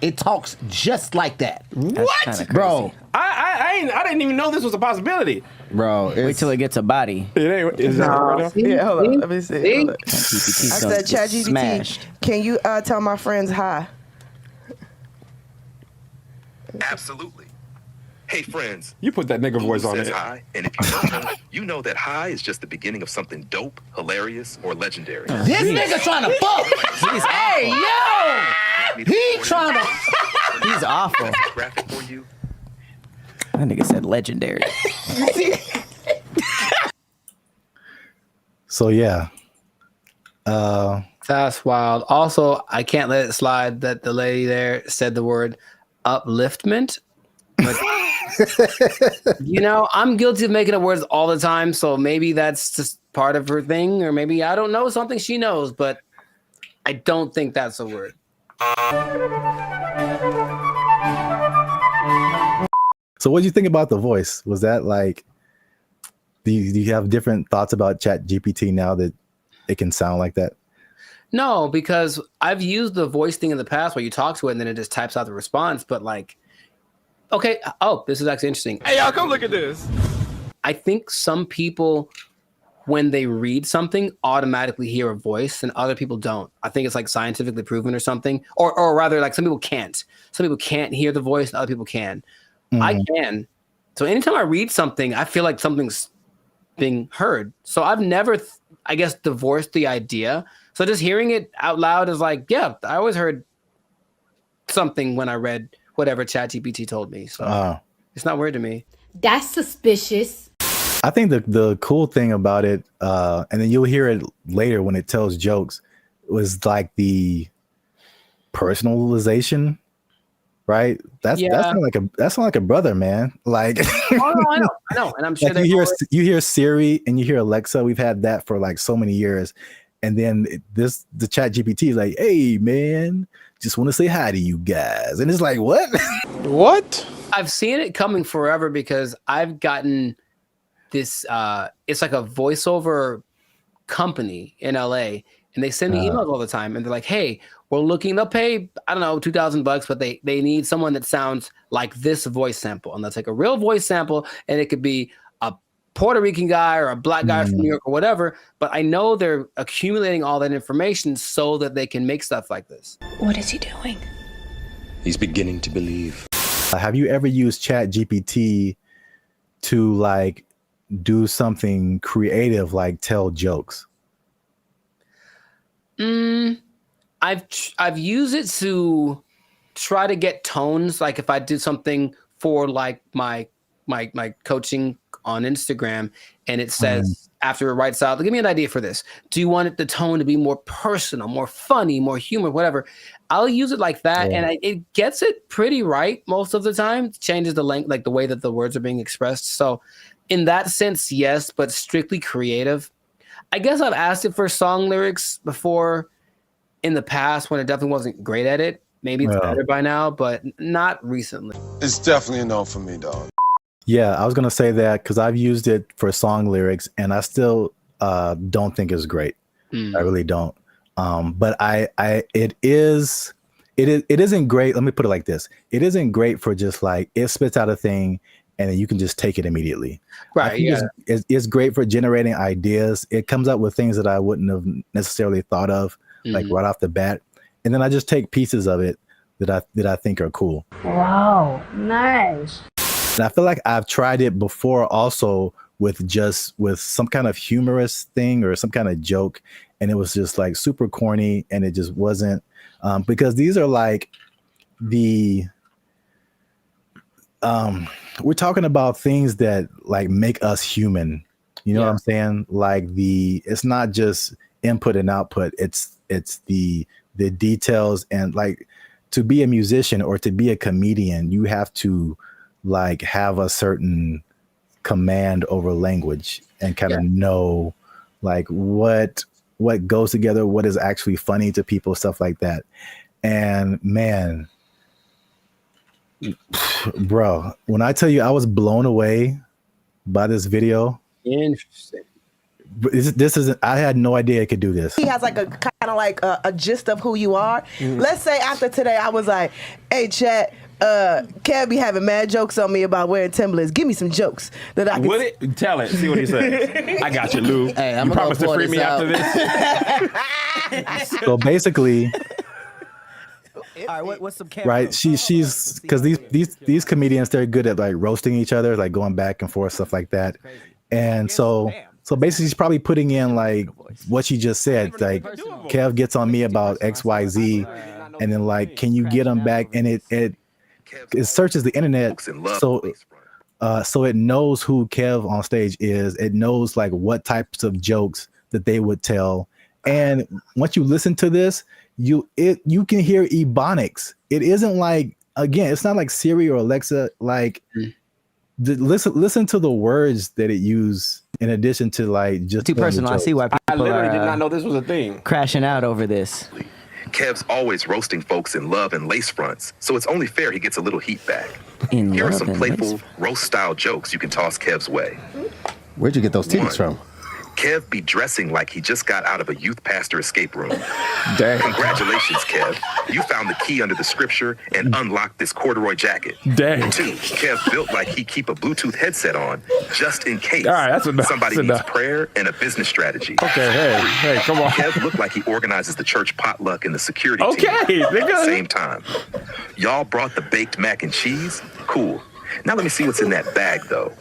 it talks just like that. What, bro? I didn't even know this was a possibility, bro. Wait till it gets a body. It ain't. Is that right now? Yeah, hold on. Let me see. Hold on. I said, ChatGPT, smashed. can you tell my friends hi? Absolutely. Hey, friends. You put that nigga voice on says it. hi, and if you don't know, you know that hi is just the beginning of something dope, hilarious, or legendary. This nigga trying to fuck. Hey, yo! He trying to. He's awful. Graphic for you. That nigga said legendary. So yeah. That's wild. Also, I can't let it slide that the lady there said the word upliftment. But, I'm guilty of making up words all the time, so maybe that's just part of her thing, or maybe I don't know something she knows, but I don't think that's a word. So what do you think about the voice? Was that like, do you have different thoughts about ChatGPT now that it can sound like that? No, because I've used the voice thing in the past where you talk to it and then it just types out the response. But like, okay, this is actually interesting. Hey, y'all, come look at this. I think some people, when they read something, automatically hear a voice and other people don't. I think it's like scientifically proven or something. Or rather, like some people can't. Some people can't hear the voice and other people can. Mm-hmm. I can. So anytime I read something, I feel like something's being heard. So I've never, I guess, divorced the idea. So just hearing it out loud is like, yeah, I always heard something when I read whatever ChatGPT told me. So it's not weird to me. That's suspicious. I think the cool thing about it, and then you'll hear it later when it tells jokes, was like the personalization, right? That's not like a brother, man. Like, I know, and I'm sure like you hear Siri and you hear Alexa. We've had that for like so many years, and then the ChatGPT is like, "Hey, man, just want to say hi to you guys," and it's like, what? What? I've seen it coming forever because I've gotten this. It's like a voiceover company in LA, and they send me emails all the time, and they're like, "Hey, we're looking. They'll pay, I don't know, $2,000, but they need someone that sounds like this voice sample, and they'll take a real voice sample, and it could be a Puerto Rican guy or a black guy from New York or whatever. But I know they're accumulating all that information so that they can make stuff like this." What is he doing? He's beginning to believe. Have you ever used ChatGPT to like do something creative, like tell jokes? I've used it to try to get tones. Like if I did something for like my coaching on Instagram, and it says after it writes out, give me an idea for this. Do you want the tone to be more personal, more funny, more humor, whatever? I'll use it like that, and it gets it pretty right most of the time. It changes the length, like the way that the words are being expressed. So in that sense, yes, but strictly creative. I guess I've asked it for song lyrics before in the past when it definitely wasn't great at it. Maybe it's better by now, but not recently. It's definitely a no for me, dog. Yeah, I was gonna say that because I've used it for song lyrics, and I still don't think it's great. I really don't. But it isn't great. Let me put it like this: it isn't great for just like it spits out a thing, and then you can just take it immediately. Right. Yeah. It's great for generating ideas. It comes up with things that I wouldn't have necessarily thought of, like right off the bat, and then I just take pieces of it that I think are cool. Wow, nice. And I feel like I've tried it before also with some kind of humorous thing or some kind of joke, and it was just like super corny, and it just wasn't because these are like we're talking about things that like make us human. You know what I'm saying? Like it's not just input and output. It's the the details, and like to be a musician or to be a comedian, you have to like have a certain command over language and kind of know like what goes together, what is actually funny to people, stuff like that. And man, bro, when I tell you I was blown away by this video. Interesting. This isn't, I had no idea it could do this. He has like a kind of like a gist of who you are. Let's say after today I was like, hey chat, Kev be having mad jokes on me about wearing Timberlands. Give me some jokes that I can. Would it? Tell it. See what he says. I got you, Lou. Hey, you promise to free me after this? So basically, All right, what's some Kev right? jokes? She's because these comedians, they're good at like roasting each other, like going back and forth, stuff like that. And so basically she's probably putting in like what she just said, like Kev gets on me about XYZ, and then like, can you get him back? And it searches the internet, so it knows who Kev on stage is. It knows like what types of jokes that they would tell. And once you listen to this, you can hear ebonics. It isn't like, again, it's not like Siri or Alexa. Like listen to the words that it used in addition to like just Too personal. I see why people I literally are did not know this was a thing. crashing out over this. Kev's always roasting folks in love and lace fronts, so it's only fair he gets a little heat back. In Here are love some and playful, roast-style jokes you can toss Kev's way. Where'd you get those titties from? Kev be dressing like he just got out of a youth pastor escape room. Dang. Congratulations, Kev. You found the key under the scripture and unlocked this corduroy jacket. Dang. 2, Kev built like he keep a Bluetooth headset on just in case All right, that's enough. somebody That's needs enough. prayer and a business strategy. Okay, hey, come on. Kev looked like he organizes the church potluck and the security Okay, team at the nigga. same time. Y'all brought the baked mac and cheese? Cool. Now let me see what's in that bag, though.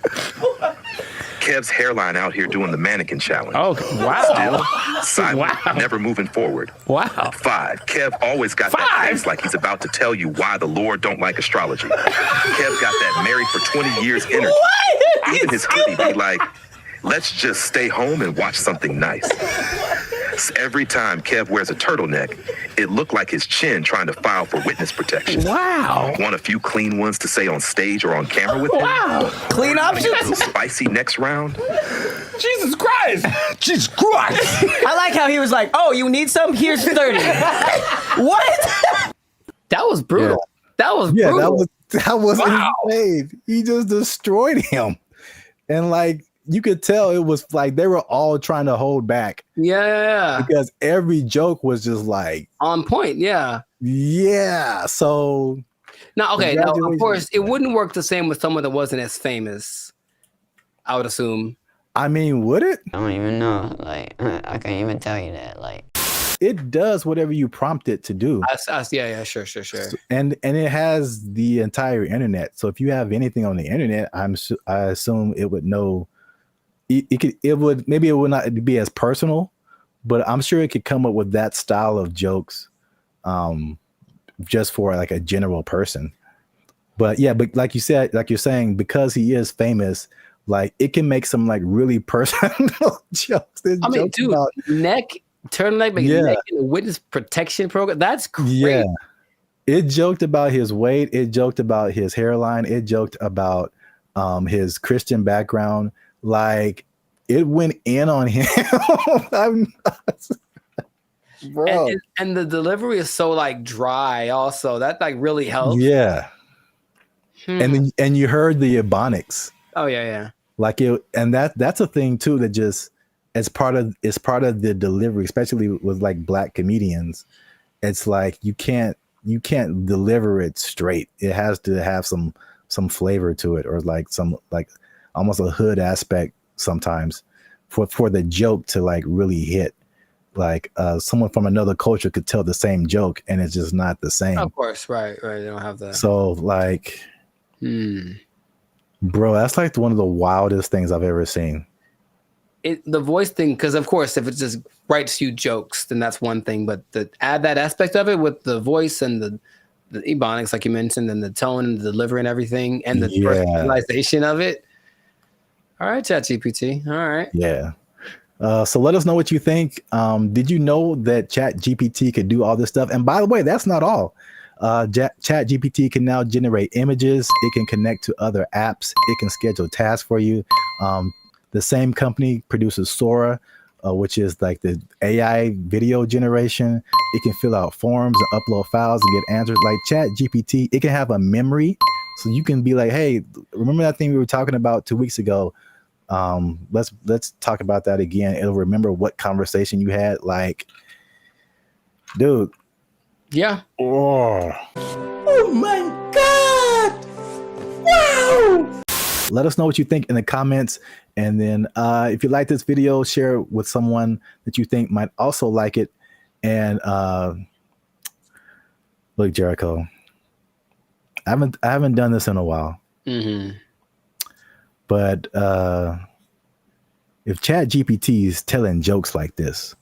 Kev's hairline out here doing the mannequin challenge. Oh, wow. Still, silent, never moving forward. Wow. 5, Kev always got that face like he's about to tell you why the Lord don't like astrology. Kev got that married for 20 years energy. Even his hoodie be like, let's just stay home and watch something nice. Every time Kev wears a turtleneck, it looked like his chin trying to file for witness protection. Wow. Want a few clean ones to say on stage or on camera with him? Wow. Clean options? Spicy next round? Jesus Christ. Jesus Christ. I like how he was like, oh, you need some? Here's 30. What? That was brutal. That was brutal. that was insane. He just destroyed him. And like, you could tell it was like they were all trying to hold back. Yeah. Because every joke was just like on point. Yeah. Yeah. So now, okay. Now, of course, it wouldn't work the same with someone that wasn't as famous, I would assume. I mean, would it? I don't even know. Like, I can't even tell you that. Like, it does whatever you prompt it to do. Yeah, sure. And it has the entire internet. So if you have anything on the internet, I assume it would know. It would not be as personal, but I'm sure it could come up with that style of jokes, just for like a general person. But yeah, but like you said, like you're saying, because he is famous, like it can make some like really personal jokes. I mean, dude, neck, turtleneck, neck in a witness protection program. That's great. Yeah. It joked about his weight. It joked about his hairline. It joked about his Christian background. Like it went in on him. Bro. And the delivery is so like dry also. That like really helps. Yeah. And you heard the ebonics. Oh yeah. Like it, and that's a thing too that just it's part of the delivery, especially with like black comedians. It's like you can't deliver it straight. It has to have some flavor to it, or like some like almost a hood aspect sometimes for the joke to like really hit. Like someone from another culture could tell the same joke and it's just not the same. Of course, right. They don't have that. So like, bro, that's like one of the wildest things I've ever seen. The voice thing, because of course, if it just writes you jokes, then that's one thing. But to add that aspect of it with the voice and the ebonics, like you mentioned, and the tone and the delivery and everything, and the personalization of it. All right, ChatGPT. All right. Yeah. So let us know what you think. Did you know that Chat GPT could do all this stuff? And by the way, that's not all. Chat GPT can now generate images. It can connect to other apps. It can schedule tasks for you. The same company produces Sora, which is like the AI video generation. It can fill out forms and upload files and get answers. Like Chat GPT, it can have a memory. So you can be like, hey, remember that thing we were talking about 2 weeks ago? Let's talk about that again. It'll remember what conversation you had. Like, dude. Yeah. Oh my God. Wow. Let us know what you think in the comments. And then if you like this video, share it with someone that you think might also like it. And look, Jericho, I haven't done this in a while. Mm-hmm. But if Chat GPT is telling jokes like this,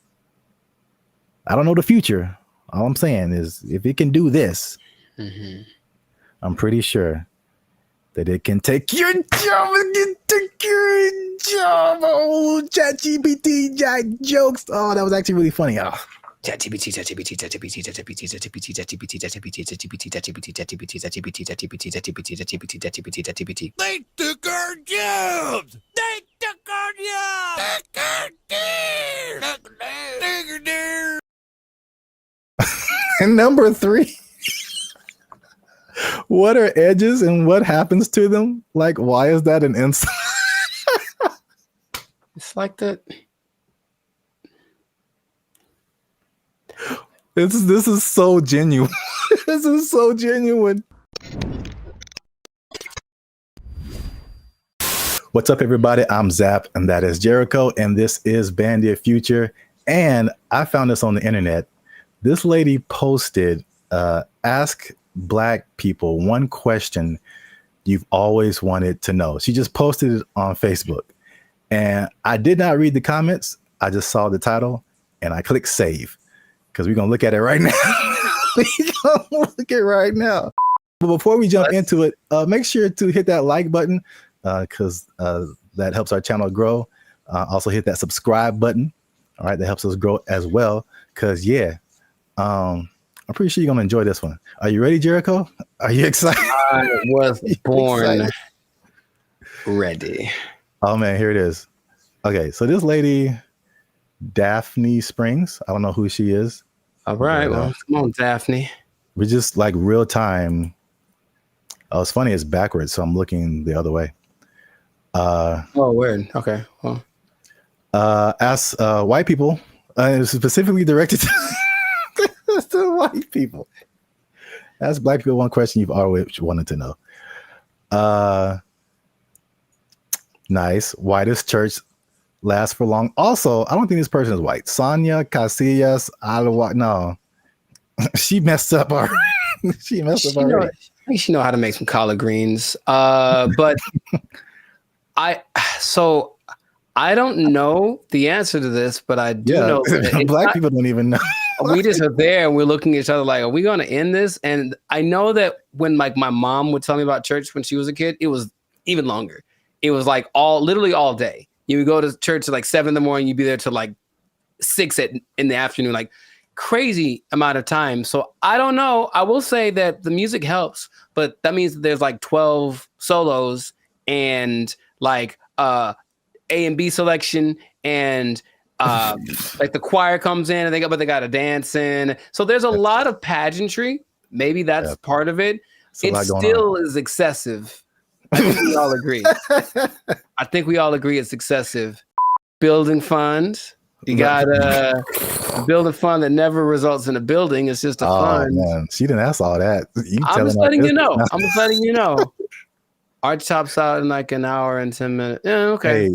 I don't know the future. All I'm saying is if it can do this, I'm pretty sure that it can take your job. It can take your job. Oh, Chat GPT, Jack jokes. Oh, that was actually really funny. Oh. ChatGPT, ChatGPT, ChatGPT, ChatGPT, ChatGPT, ChatGPT, ChatGPT, ChatGPT, ChatGPT, ChatGPT, ChatGPT, ChatGPT, ChatGPT, ChatGPT, ChatGPT, ChatGPT. They took our jobs. They took our jobs. Took our dare. Took our dare. And number 3, what are edges and what happens to them? Like, why is that an insult? It's like that. This is so genuine. This is so genuine. What's up, everybody? I'm Zap, and that is Jericho, and this is BrandBee Future. And I found this on the internet. This lady posted, ask Black people one question you've always wanted to know. She just posted it on Facebook. And I did not read the comments. I just saw the title, and I clicked save. Because we're going to look at it right now. We're going to look at it right now. But before we jump into it, make sure to hit that like button because that helps our channel grow. Also hit that subscribe button. All right, that helps us grow as well. Because, yeah, I'm pretty sure you're going to enjoy this one. Are you ready, Jericho? Are you excited? I was born ready. Oh, man, here it is. Okay, so this lady, Daphne Springs, I don't know who she is. All right, well, come on, Daphne. We're just like real time. Oh, it's funny, it's backwards, so I'm looking the other way. Oh, weird. Okay. Well, ask white people, specifically directed to white people. Ask Black people one question you've always wanted to know. Nice. Whitest church lasts for long. Also, I don't think this person is white. Sonia Casillas Alwa. No, she messed up already. She messed up already. She know how to make some collard greens. But I don't know the answer to this, but I do know that Black people don't even know. We just are there and we're looking at each other like, are we going to end this? And I know that when like my mom would tell me about church when she was a kid, it was even longer. It was like literally all day. You would go to church at like 7 a.m. You'd be there till like 6 in the afternoon, like crazy amount of time. So I don't know. I will say that the music helps, but that means that there's like 12 solos and like A and B selection and like the choir comes in and they got to dance in. So there's a lot of pageantry. Maybe that's part of it. It still is excessive. I think we all agree. I think we all agree it's excessive. Building fund. You got a building fund that never results in a building. It's just a fund. Man. She didn't ask all that. I'm just letting you know. I'm just letting you know. Arch tops out in like an hour and 10 minutes. Yeah, okay. Hey,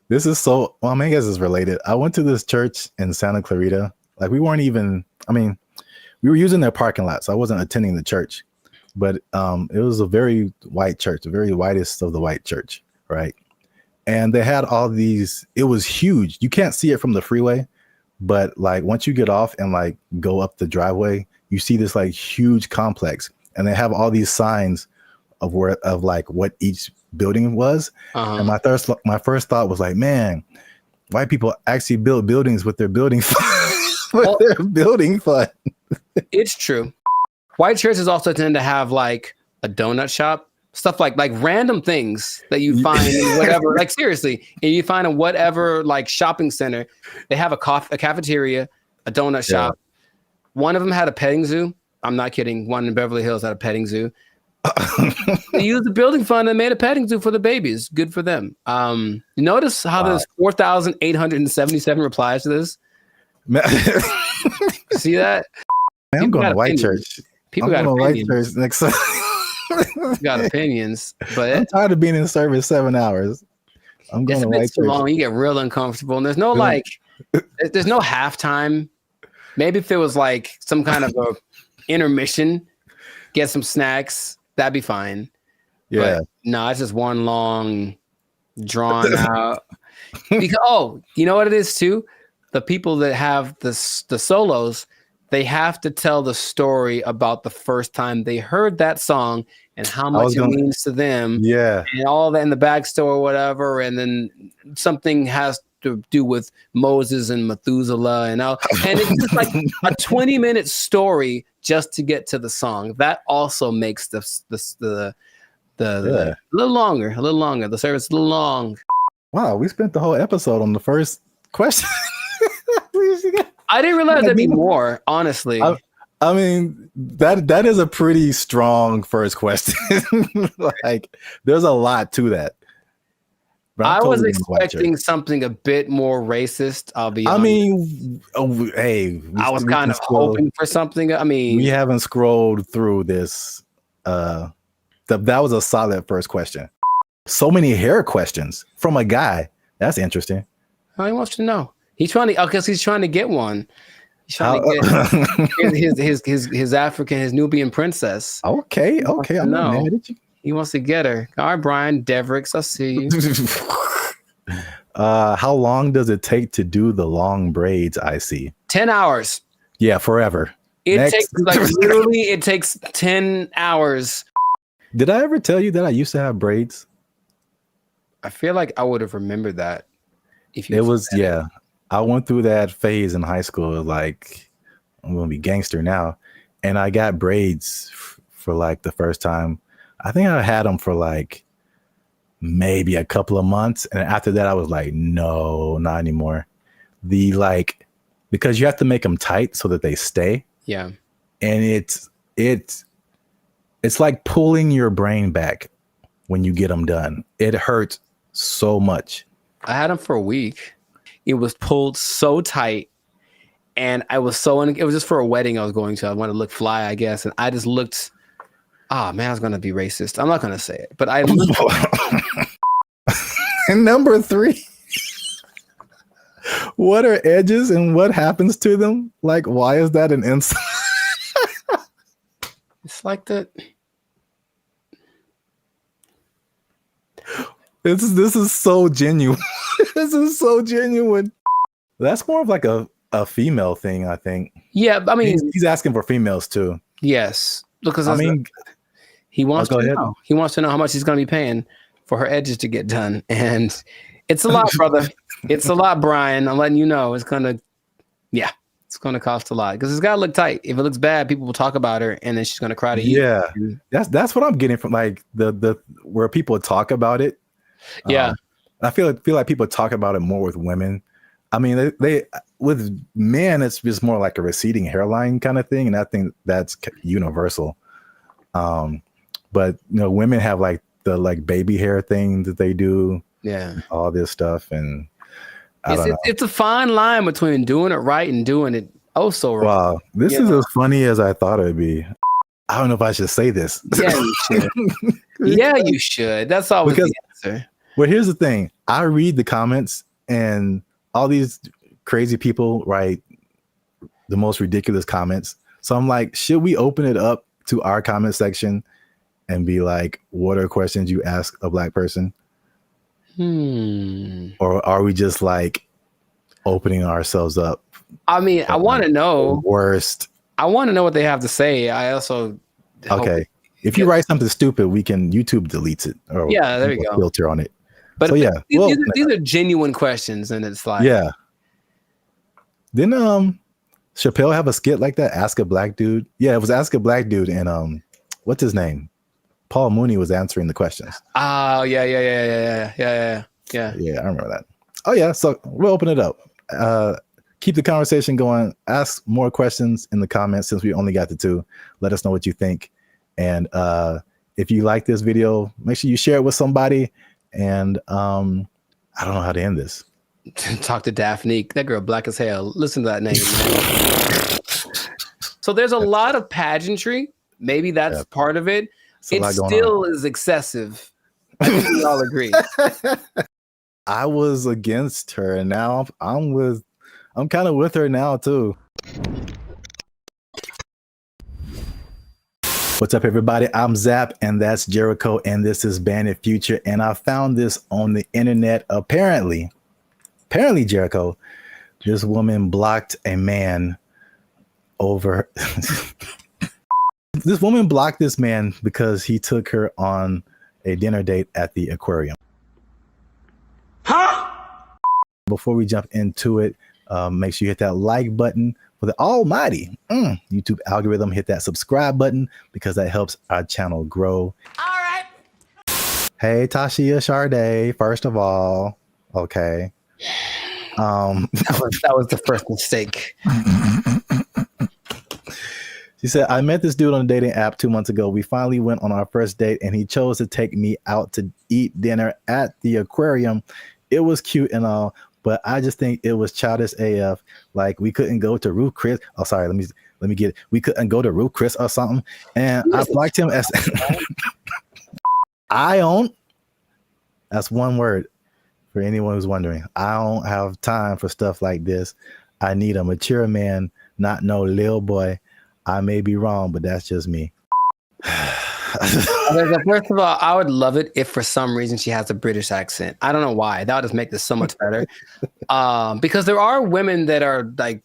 this is so, well, I guess it's related. I went to this church in Santa Clarita. Like we weren't even, we were using their parking lot, so I wasn't attending the church. But it was a very white church, the very whitest of the white church, right? And they had all these, it was huge. You can't see it from the freeway, but like once you get off and like go up the driveway, you see this like huge complex. And they have all these signs of like what each building was. And my first thought was like, man, white people actually build buildings with their building fund. Their building fund. It's true. White churches also tend to have like a donut shop, stuff like random things that you find in whatever, like seriously, and you find in whatever like shopping center, they have a cafeteria, a donut shop. One of them had a petting zoo. I'm not kidding. One in Beverly Hills had a petting zoo. They used the building fund and made a petting zoo for the babies. Good for them. Notice how there's 4,877 replies to this. See that? Man, I'm going to white church. People got opinions. White church next got opinions, but I'm tired of being in service 7 hours. I'm going to white church. Long, you get real uncomfortable, and there's no there's no halftime. Maybe if there was like some kind of a intermission, get some snacks, that'd be fine. Yeah. But no, it's just one long, drawn out. Because you know what it is too? The people that have the solos, they have to tell the story about the first time they heard that song and how much it means to them. Yeah. And all that in the backstory or whatever. And then something has to do with Moses and Methuselah and all. And it's just like a 20-minute story just to get to the song. That also makes the a little longer. The service a little long. Wow, we spent the whole episode on the first question. I didn't realize there'd be more, honestly. I mean, that is a pretty strong first question. Like, there's a lot to that. But I was expecting something a bit more racist. I'll be honest. I mean, I was kind of hoping for something. I mean, we haven't scrolled through this. That was a solid first question. So many hair questions from a guy. That's interesting. How he wants to know. He's trying to, because he's trying to get one. He's trying to get his African, his Nubian princess. Okay. I'm not mad at you. He wants to get her. All right, Brian Devricks, I see you. How long does it take to do the long braids? I see. 10 hours. Yeah, forever. Takes literally, it takes 10 hours. Did I ever tell you that I used to have braids? I feel like I would have remembered that. I went through that phase in high school. Like, I'm gonna be gangster now, and I got braids for like the first time. I think I had them for like maybe a couple of months, and after that, I was like, no, not anymore. Because you have to make them tight so that they stay. Yeah, and it's like pulling your brain back when you get them done. It hurts so much. I had them for a week. It was pulled so tight, and it was just for a wedding I was going to. I wanted to look fly, I guess, and I just looked. Ah, man, I was gonna be racist. I'm not gonna say it, but I looked. And number 3, what are edges and what happens to them? Like, why is that an insult? It's like that. This is so genuine. This is so genuine. That's more of like a female thing, I think. Yeah, I mean, he's asking for females too. Yes, because he wants to know. He wants to know how much he's going to be paying for her edges to get done, and it's a lot, brother. It's a lot, Brian. I'm letting you know. It's gonna cost a lot because it's got to look tight. If it looks bad, people will talk about her, and then she's going to cry to you. Yeah, that's what I'm getting from like the where people talk about it. Yeah, I feel like people talk about it more with women. I mean, they with men, it's just more like a receding hairline kind of thing, and I think that's universal. But women have like the baby hair thing that they do. Yeah, all this stuff, and it's a fine line between doing it right and doing it so wrong. Wow, this is as funny as I thought it'd be. I don't know if I should say this. Yeah, you should. Yeah, you should. That's always the answer. Well, here's the thing. I read the comments and all these crazy people write the most ridiculous comments. So I'm like, should we open it up to our comment section and be like, what are questions you ask a Black person? Or are we just like opening ourselves up? I mean, I want to know. Worst. I want to know what they have to say. I also. Okay. If you write something stupid, YouTube deletes it. Or yeah, there you go. Filter on it. But So, yeah, these are genuine questions, and it's like, yeah. Didn't Chappelle have a skit like that? Ask a Black Dude. Yeah, it was Ask a Black Dude, and what's his name? Paul Mooney was answering the questions. oh yeah. Yeah, I remember that. Oh yeah, so we'll open it up. Keep the conversation going. Ask more questions in the comments since we only got the 2. Let us know what you think. And if you like this video, make sure you share it with somebody. And I don't know how to end this. Talk to Daphne. That girl black as hell. Listen to that name, man. So there's a lot of pageantry. Maybe that's part of it. It still is excessive. I think we all agree. I was against her, and now I'm kind of with her now too. What's up, everybody? I'm Zap, and that's Jericho, and this is Bandit Future. And I found this on the internet. Apparently, Jericho, this woman blocked a man over. This woman blocked this man because he took her on a dinner date at the aquarium. Huh? Before we jump into it, make sure you hit that like button for the almighty YouTube algorithm. Hit that subscribe button because that helps our channel grow. All right. Hey, Tashia Sade, first of all. Okay. That was the first mistake. She said, I met this dude on a dating app 2 months ago. We finally went on our first date and he chose to take me out to eat dinner at the aquarium. It was cute and all, but I just think it was childish AF. Like we couldn't go to Ruth Chris. Oh, sorry. Let me get it. We couldn't go to Ruth Chris or something. And I blocked him as I don't. That's one word for anyone who's wondering. I don't have time for stuff like this. I need a mature man, not no little boy. I may be wrong, but that's just me. First of all, I would love it if for some reason she has a British accent. I don't know why. That would just make this so much better. Because there are women that are like,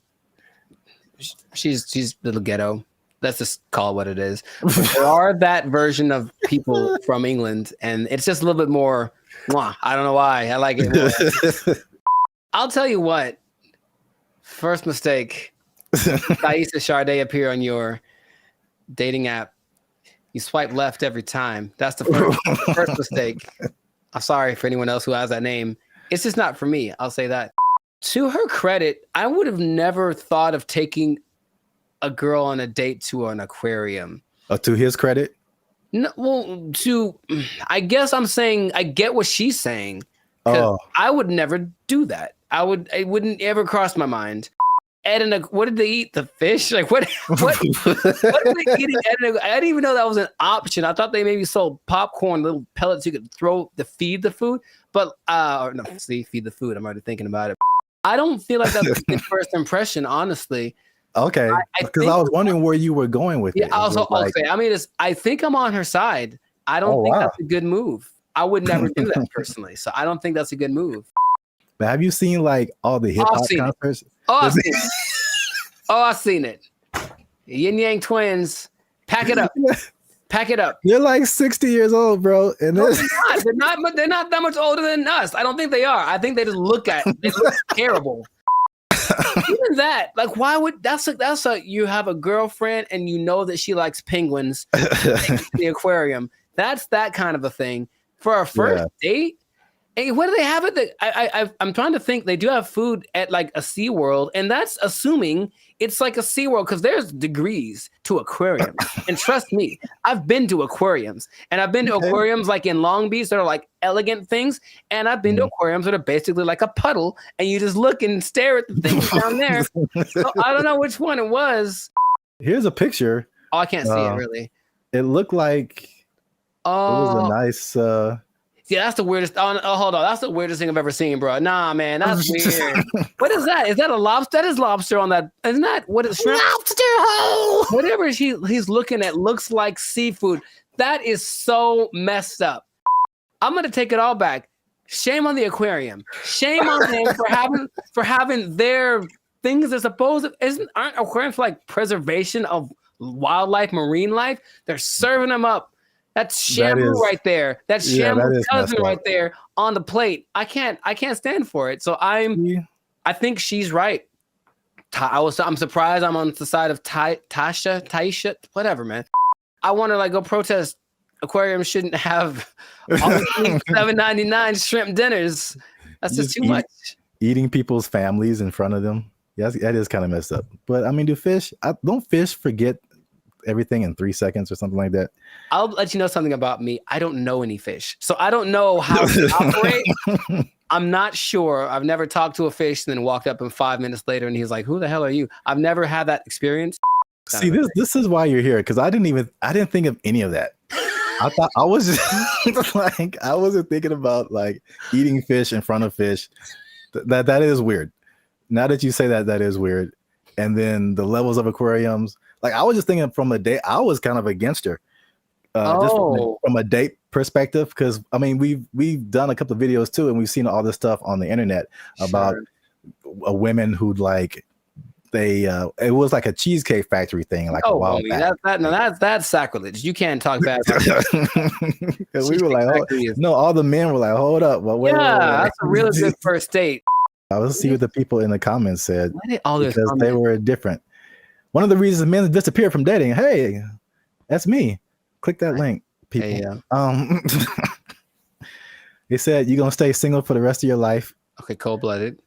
she's a little ghetto. Let's just call it what it is. But there are that version of people from England, and it's just a little bit more, I don't know why. I like it more. I'll tell you what. First mistake. Thaisa Sade appear on your dating app. You swipe left every time. That's the first mistake. I'm sorry for anyone else who has that name. It's just not for me. I'll say that. To her credit, I would have never thought of taking a girl on a date to an aquarium. To his credit? No, well, I guess I'm saying I get what she's saying. I would never do that. It wouldn't ever cross my mind. What did they eat? The fish? Like what are they eating? I didn't even know that was an option. I thought they maybe sold popcorn, little pellets you could throw to feed the food. But feed the food. I'm already thinking about it. I don't feel like that's a good first impression, honestly. Okay, because I was wondering where you were going with it. Yeah, okay. I mean, I think I'm on her side. I don't think that's a good move. I would never do that personally. So I don't think that's a good move. But have you seen like all the hip hop concerts? I've seen it. I've seen it. Yin Yang Twins. Pack it up. Pack it up. You're like 60 years old, bro. And no, they're not that much older than us. I don't think they are. I think they just look terrible. Even that, like, why would you have a girlfriend and you know that she likes penguins in the aquarium? That's that kind of a thing. For our first date. And what do they have at the? I'm trying to think. They do have food at like a SeaWorld, and that's assuming it's like a SeaWorld because there's degrees to aquariums. And trust me, I've been to aquariums, and I've been to aquariums like in Long Beach that are like elegant things, and I've been to aquariums that are basically like a puddle, and you just look and stare at the things down there. So I don't know which one it was. Here's a picture. Oh, I can't see it really. It looked like it was a nice. Yeah, that's the weirdest. Oh, hold on. That's the weirdest thing I've ever seen, bro. Nah, man, that's weird. What is that? Is that a lobster? That is lobster on that. Isn't that what is shrimp? Lobster hole. Whatever he's looking at looks like seafood. That is so messed up. I'm gonna take it all back. Shame on the aquarium. Shame on them for having their things that aren't aquariums for like preservation of wildlife, marine life? They're serving them up. That's Shamu right there. That's Shamu's cousin right there on the plate. I can't stand for it. So I think she's right. I'm surprised I'm on the side of Taisha, whatever, man. I want to like go protest. Aquariums shouldn't have all these $7.99 shrimp dinners. That's just too much. Eating people's families in front of them. Yeah, that is kind of messed up. But I mean, don't fish forget everything in 3 seconds or something like that? I'll let you know something about me. I don't know any fish, so I don't know how to operate. I'm not sure. I've never talked to a fish and then walked up and 5 minutes later and he's like, "Who the hell are you?" I've never had that experience. See, this is why you're here, because I didn't think of any of that. I thought I was just like, I wasn't thinking about like eating fish in front of fish. That is weird. Now that you say that, that is weird. And then the levels of aquariums, like I was just thinking from a date, I was kind of against her. Just from a date perspective, because I mean we've done a couple of videos too, and we've seen all this stuff on the internet about women who like it was like a cheesecake factory thing like a while back. That's sacrilege. You can't talk bad. We were like, no, all the men were like, hold up, well, wait, that's a really good first date. I was see what the people in the comments said because they were different. One of the reasons men disappear from dating. Hey, that's me. Click that link, people. Hey, they said you're gonna stay single for the rest of your life. Okay, cold-blooded.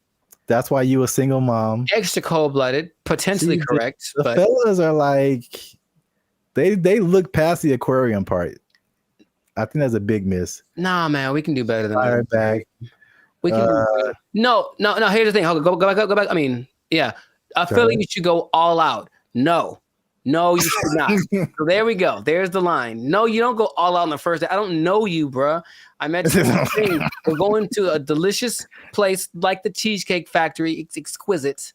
That's why you a single mom. Extra cold-blooded, potentially correct. The fellas are like, they look past the aquarium part. I think that's a big miss. Nah, man, we can do better than that. Back. We can do better. No. Here's the thing. Go back. I mean, yeah, I feel like you should go all out. No, you should not. So there we go. There's the line. No, you don't go all out on the first day. I don't know you, bruh. I met you. We're going to a delicious place like the Cheesecake Factory. It's exquisite.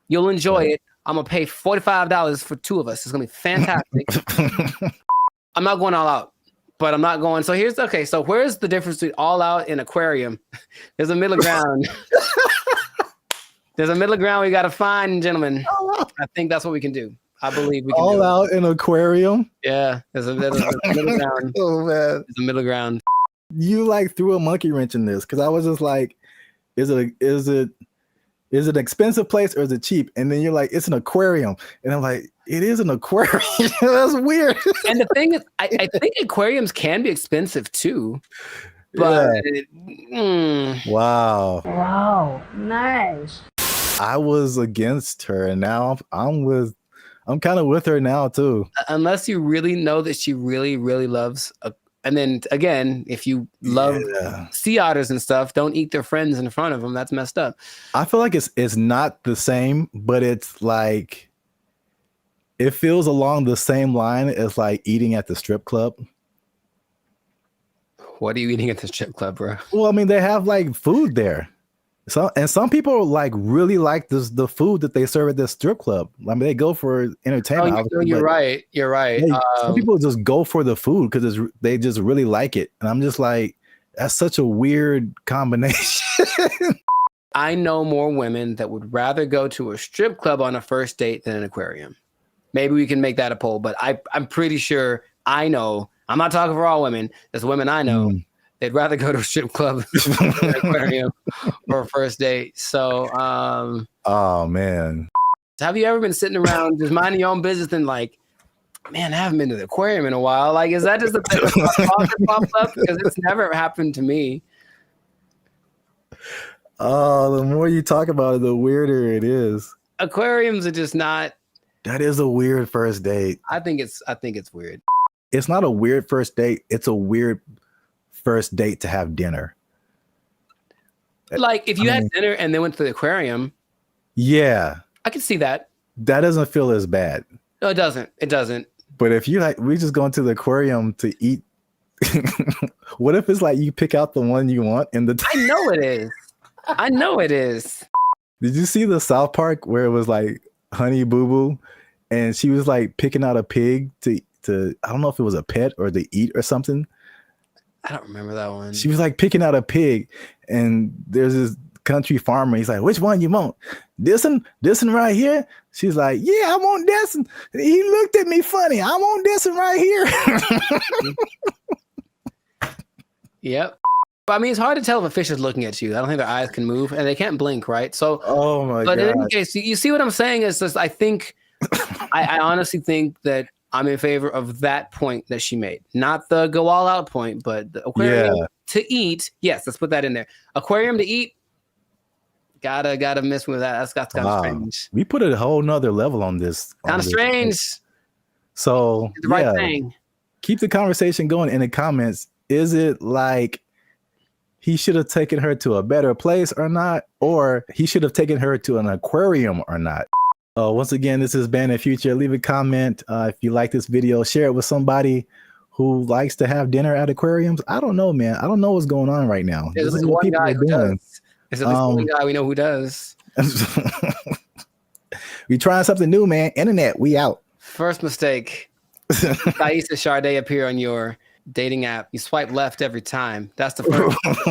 You'll enjoy it. I'm going to pay $45 for two of us. It's going to be fantastic. I'm not going all out, but I'm not going. So so where's the difference between all out and aquarium? There's a middle ground. There's a middle ground we got to find, gentlemen. I think that's what we can do. I believe we can all out in aquarium. Yeah, there's a middle ground. Oh man, there's a middle ground. You like threw a monkey wrench in this because I was just like, is it an expensive place or is it cheap? And then you're like, it's an aquarium, and I'm like, it is an aquarium. That's weird. And the thing is, I think aquariums can be expensive too. But Wow, nice. I was against her, and now I'm kind of with her now too. Unless you really know that she really, really loves, and then again, if you love sea otters and stuff, don't eat their friends in front of them. That's messed up. I feel like it's not the same, but it's like it feels along the same line as like eating at the strip club. What are you eating at the strip club, bro? Well, I mean, they have like food there. Some people like really like the food that they serve at this strip club. I mean, they go for entertainment. You're right. You're right. Some people just go for the food because they just really like it, and I'm just like, that's such a weird combination. I know more women that would rather go to a strip club on a first date than an aquarium. Maybe we can make that a poll, but I'm pretty sure I know. I'm not talking for all women. There's women I know. They'd rather go to a strip club than an aquarium for a first date. So, oh man, have you ever been sitting around just minding your own business and like, man, I haven't been to the aquarium in a while? Like, is that just a thing that pops up? Because it's never happened to me. Oh, the more you talk about it, the weirder it is. Aquariums are just not. That is a weird first date. I think it's weird. It's not a weird first date. It's a weird first date to have dinner. Like if you had dinner and then went to the aquarium. Yeah. I can see that. That doesn't feel as bad. No, it doesn't. It doesn't. But if you like, we just going to the aquarium to eat. What if it's like you pick out the one you want in the I know it is. I know it is. Did you see the South Park where it was like Honey Boo Boo and she was like picking out a pig to I don't know if it was a pet or to eat or something. I don't remember that one. She was like picking out a pig, and there's this country farmer. He's like, which one you want? This one right here? She's like, yeah, I want this one. He looked at me funny. I want this one right here. Yep. But I mean, it's hard to tell if a fish is looking at you. I don't think their eyes can move and they can't blink, right? So, oh my but God. in any case, you see what I'm saying is this, I think, I honestly think that I'm in favor of that point that she made. Not the go all out point, but the aquarium to eat. Yes, let's put that in there. Aquarium to eat. Gotta miss with that. That's kind of strange. We put a whole nother level on this. Kind of strange. So the right thing. Keep the conversation going in the comments. Is it like he should have taken her to a better place or not? Or he should have taken her to an aquarium or not? Once again, this is Band of Future. Leave a comment if you like this video. Share it with somebody who likes to have dinner at aquariums. I don't know, man. I don't know what's going on right now. This is what people are doing. Is this one guy we know who does? We trying something new, man. Internet, we out. First mistake. Thaisa Sade appear on your dating app. You swipe left every time. That's the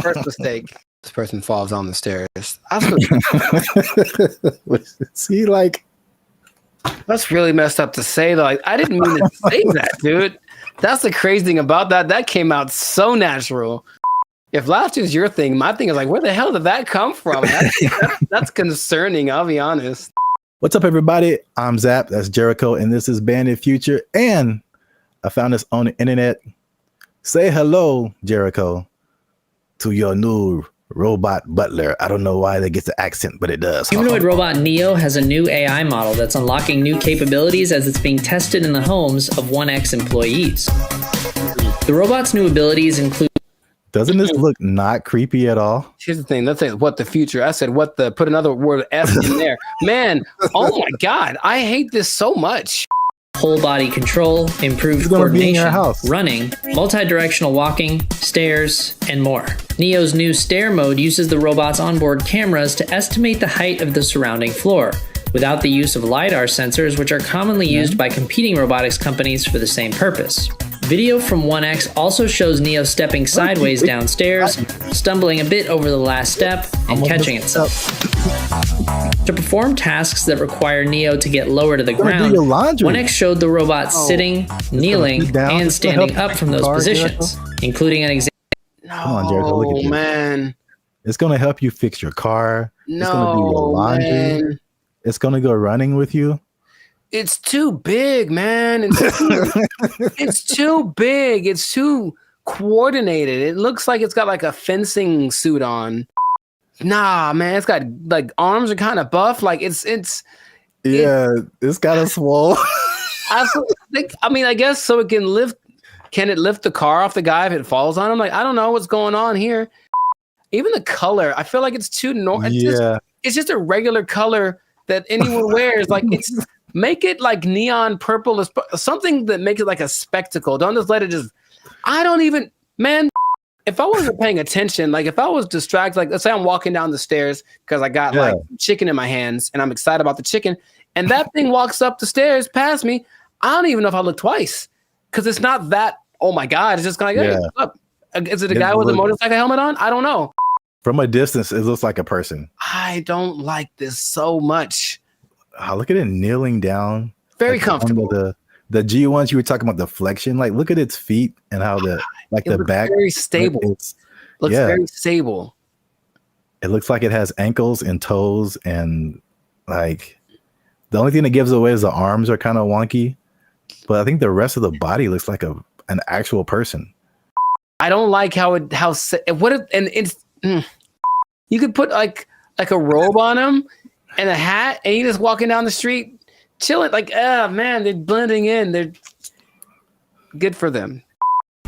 first mistake. This person falls on the stairs. See, like, that's really messed up to say, though. Like, I didn't mean to say that, dude. That's the crazy thing about that. That came out so natural. If laughter is your thing, my thing is like, where the hell did that come from? That's concerning, I'll be honest. What's up, everybody? I'm Zap. That's Jericho, and this is Band of Future. And I found this on the internet. Say hello, Jericho, to your new robot butler. I don't know why that gets the accent, but it does. Humanoid robot Neo has a new AI model that's unlocking new capabilities as it's being tested in the homes of 1X employees. The robot's new abilities include... Doesn't this look not creepy at all? Here's the thing. Let's say what the future. I said what the, put another word F in there. Man, oh my God. I hate this so much. Whole body control, improved coordination, running, multi-directional walking, stairs, and more. Neo's new stair mode uses the robot's onboard cameras to estimate the height of the surrounding floor, without the use of LiDAR sensors, which are commonly used by competing robotics companies for the same purpose. Video from 1X also shows Neo stepping sideways downstairs, stumbling a bit over the last step, and catching itself. To perform tasks that require Neo to get lower to the ground, 1X showed the robot sitting, kneeling, and standing up from those positions, including an example. Come on, Jericho, look at this. Man. It's going to help you fix your car. It's going to do your laundry. Man. It's going to go running with you. It's too big, man. It's too big. It's too coordinated. It looks like it's got like a fencing suit on. Nah, man, it's got like arms are kind of buff. Like it's kind of swole. I mean, I guess so it can lift. Can it lift the car off the guy if it falls on him? Like, I don't know what's going on here. Even the color, I feel like it's too normal. It's just a regular color that anyone wears. Like, it's make it like neon purple, something that makes it like a spectacle. Don't just let it just. I don't even, man. If I wasn't paying attention, like if I was distracted, like let's say I'm walking down the stairs because I got like chicken in my hands and I'm excited about the chicken, and that thing walks up the stairs past me, I don't even know if I look twice because it's not that. Oh my God! It's just kind of like, hey, what's up? Is it a guy with a motorcycle helmet on? I don't know. From a distance, it looks like a person. I don't like this so much. Look at it kneeling down. Very comfortable. The G1s you were talking about, the flexion, like look at its feet and how the back very stable. Looks very stable. It looks like it has ankles and toes, and like the only thing that gives away is the arms are kind of wonky, but I think the rest of the body looks like an actual person. I don't like you could put like a robe on him and a hat, and he's just walking down the street chilling. Like, man, they're blending in. They're good for them.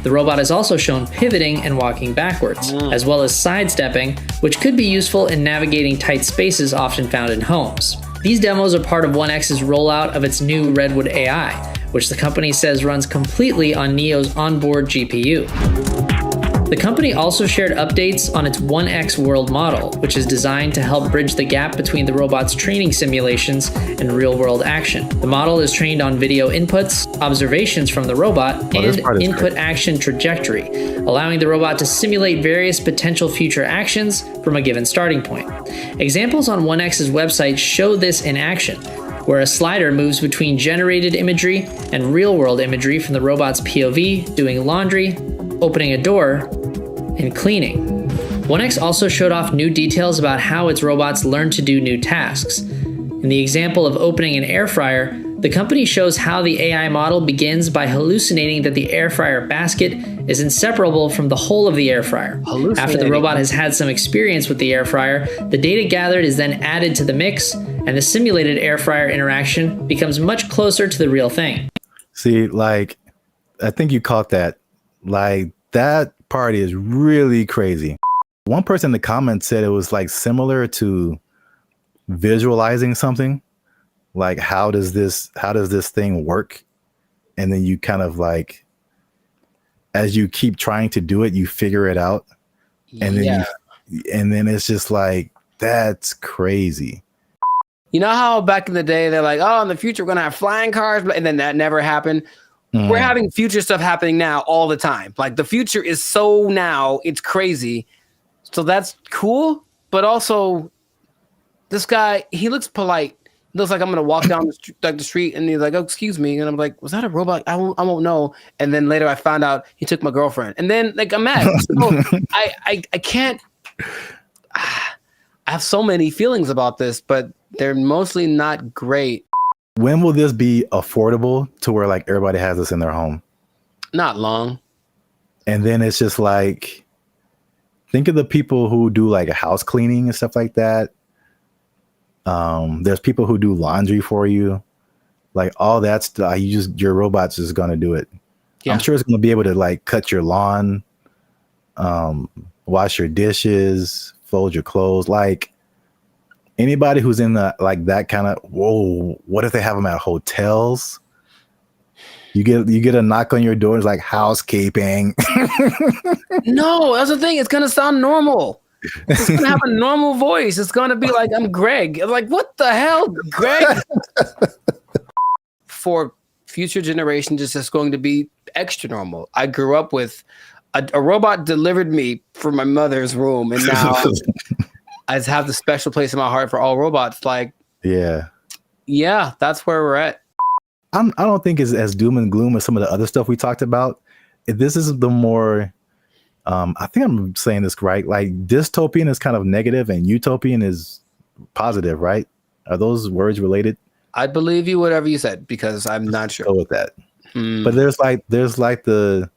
The robot is also shown pivoting and walking backwards, as well as sidestepping, which could be useful in navigating tight spaces often found in homes. These demos are part of 1X's rollout of its new Redwood AI, which the company says runs completely on Neo's onboard GPU. The company also shared updates on its 1X world model, which is designed to help bridge the gap between the robot's training simulations and real-world action. The model is trained on video inputs, observations from the robot, and input action trajectory, allowing the robot to simulate various potential future actions from a given starting point. Examples on 1X's website show this in action, where a slider moves between generated imagery and real-world imagery from the robot's POV, doing laundry, opening a door, and cleaning. 1X also showed off new details about how its robots learn to do new tasks. In the example of opening an air fryer, the company shows how the AI model begins by hallucinating that the air fryer basket is inseparable from the whole of the air fryer. After the robot has had some experience with the air fryer, the data gathered is then added to the mix, and the simulated air fryer interaction becomes much closer to the real thing. See, like, I think you caught that. Like, that part is really crazy. One person in the comments said it was like similar to visualizing something. Like, how does this thing work? And then you kind of like, as you keep trying to do it, you figure it out. And then and then it's just like, that's crazy. You know how back in the day they're like, oh, in the future we're gonna have flying cars, and then that never happened. We're having future stuff happening now all the time. Like, the future is so now, it's crazy. So that's cool, but also this guy, he looks polite. Looks like I'm gonna walk down the street, and he's like, "Oh, excuse me," and I'm like, "Was that a robot? I won't know." And then later, I found out he took my girlfriend, and then like I'm mad. So I can't. I have so many feelings about this, but they're mostly not great. When will this be affordable to where like everybody has this in their home? Not long. And then it's just like, think of the people who do like a house cleaning and stuff like that. There's people who do laundry for you, like all that stuff. Your robot's just gonna do it. Yeah. I'm sure it's gonna be able to like cut your lawn, wash your dishes, fold your clothes. Like, anybody who's in the like that kind of, whoa, what if they have them at hotels? You get a knock on your door, it's like housekeeping. No, that's the thing. It's gonna sound normal. It's gonna have a normal voice. It's gonna be like, I'm Greg. I'm like, what the hell, Greg? For future generations, it's just going to be extra normal. I grew up with a robot delivered me from my mother's room, and now I just have the special place in my heart for all robots. Like, yeah, that's where we're at. I don't think it's as doom and gloom as some of the other stuff we talked about. This is the more, I think I'm saying this right. Like, dystopian is kind of negative and utopian is positive, right? Are those words related? I believe you, whatever you said, because I'm not sure. Go with that. But there's like the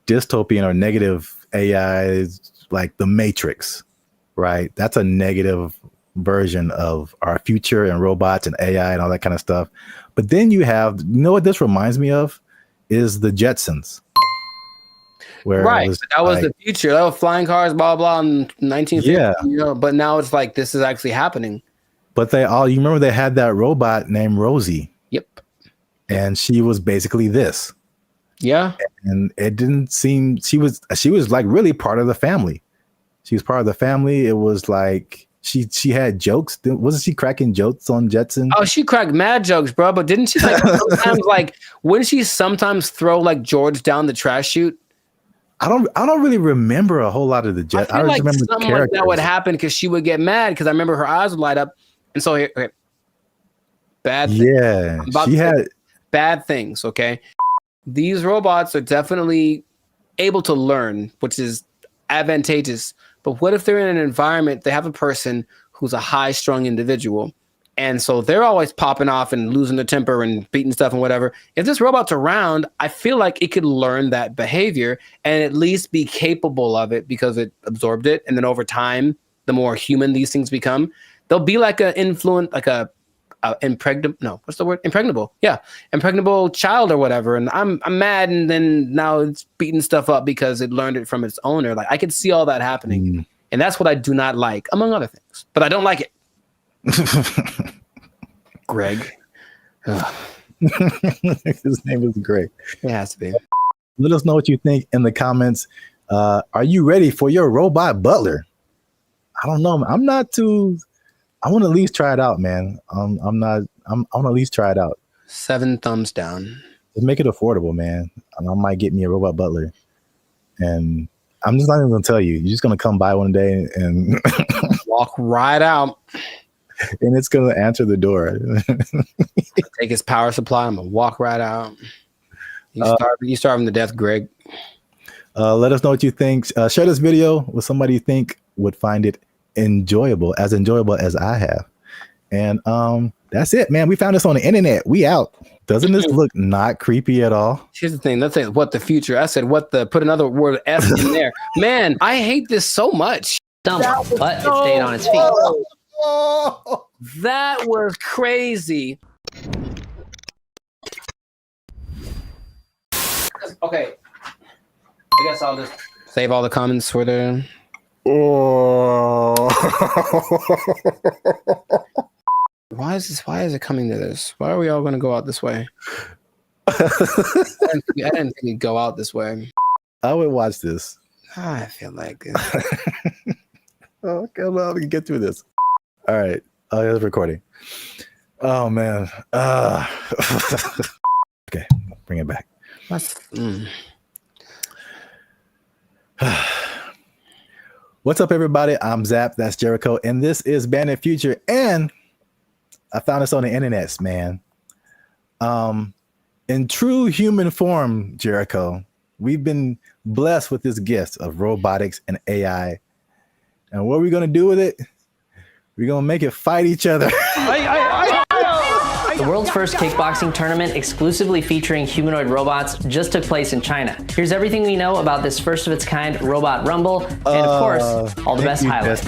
dystopian or negative AI, like the Matrix, right? That's a negative version of our future and robots and AI and all that kind of stuff. But then you have, you know what this reminds me of is the Jetsons. Where right, that was the future. That was flying cars, blah blah, in 1950. Yeah, you know, but now it's like this is actually happening. But you remember they had that robot named Rosie. Yep. And she was basically this. Yeah. And it didn't seem she was like really part of the family. She was part of the family. It was like she had jokes. Wasn't she cracking jokes on Jetson? Oh, she cracked mad jokes, bro. But didn't she like sometimes like wouldn't she sometimes throw like George down the trash chute? I don't really remember a whole lot of the Jets. I like remember something like that would happen because she would get mad because I remember her eyes would light up. And so here, okay. Bad things. Yeah, she had bad things. Okay, these robots are definitely able to learn, which is advantageous. But what if they're in an environment, they have a person who's a high-strung individual, and so they're always popping off and losing their temper and beating stuff and whatever. If this robot's around, I feel like it could learn that behavior and at least be capable of it because it absorbed it. And then over time, the more human these things become, they'll be like an influent, like impregnable. Yeah. Impregnable child or whatever. And I'm mad. And then now it's beating stuff up because it learned it from its owner. Like, I could see all that happening. And that's what I do not like, among other things, but I don't like it. Greg. His name is Greg. It has to be. Let us know what you think in the comments. Are you ready for your robot butler? I don't know. I'm not too. I want to at least try it out, man. I'm not. I want to at least try it out. 7 thumbs down. Just make it affordable, man. I might get me a robot butler, and I'm just not even gonna tell you. You're just gonna come by one day and walk right out, and it's gonna answer the door. Take his power supply. I'm gonna walk right out. You starve him to death, Greg. Let us know what you think. Share this video with somebody you think would find it enjoyable as I have. And that's it, man. We found this on the internet. We out. Doesn't this look not creepy at all? Here's the thing. Let's say what the future. I said what the, put another word F in there. Man, I hate this so much. Dumb, but it stayed on its feet. That was crazy. Okay. I guess I'll just save all the comments for the. Why is it coming to this? Why are we all going to go out this way? I didn't think it'd go out this way. I would watch this. I feel like it. Okay, well, we can get through this. All right. Oh, it's recording. Oh man. Okay, bring it back. What's up, everybody? I'm Zap. That's Jericho, and this is Bandit Future. And I found this on the internet, man. In true human form, Jericho, we've been blessed with this gift of robotics and AI. And what are we gonna do with it? We're gonna make it fight each other. The world's first kickboxing tournament exclusively featuring humanoid robots just took place in China. Here's everything we know about this first of its kind robot rumble, and of course, all the best highlights.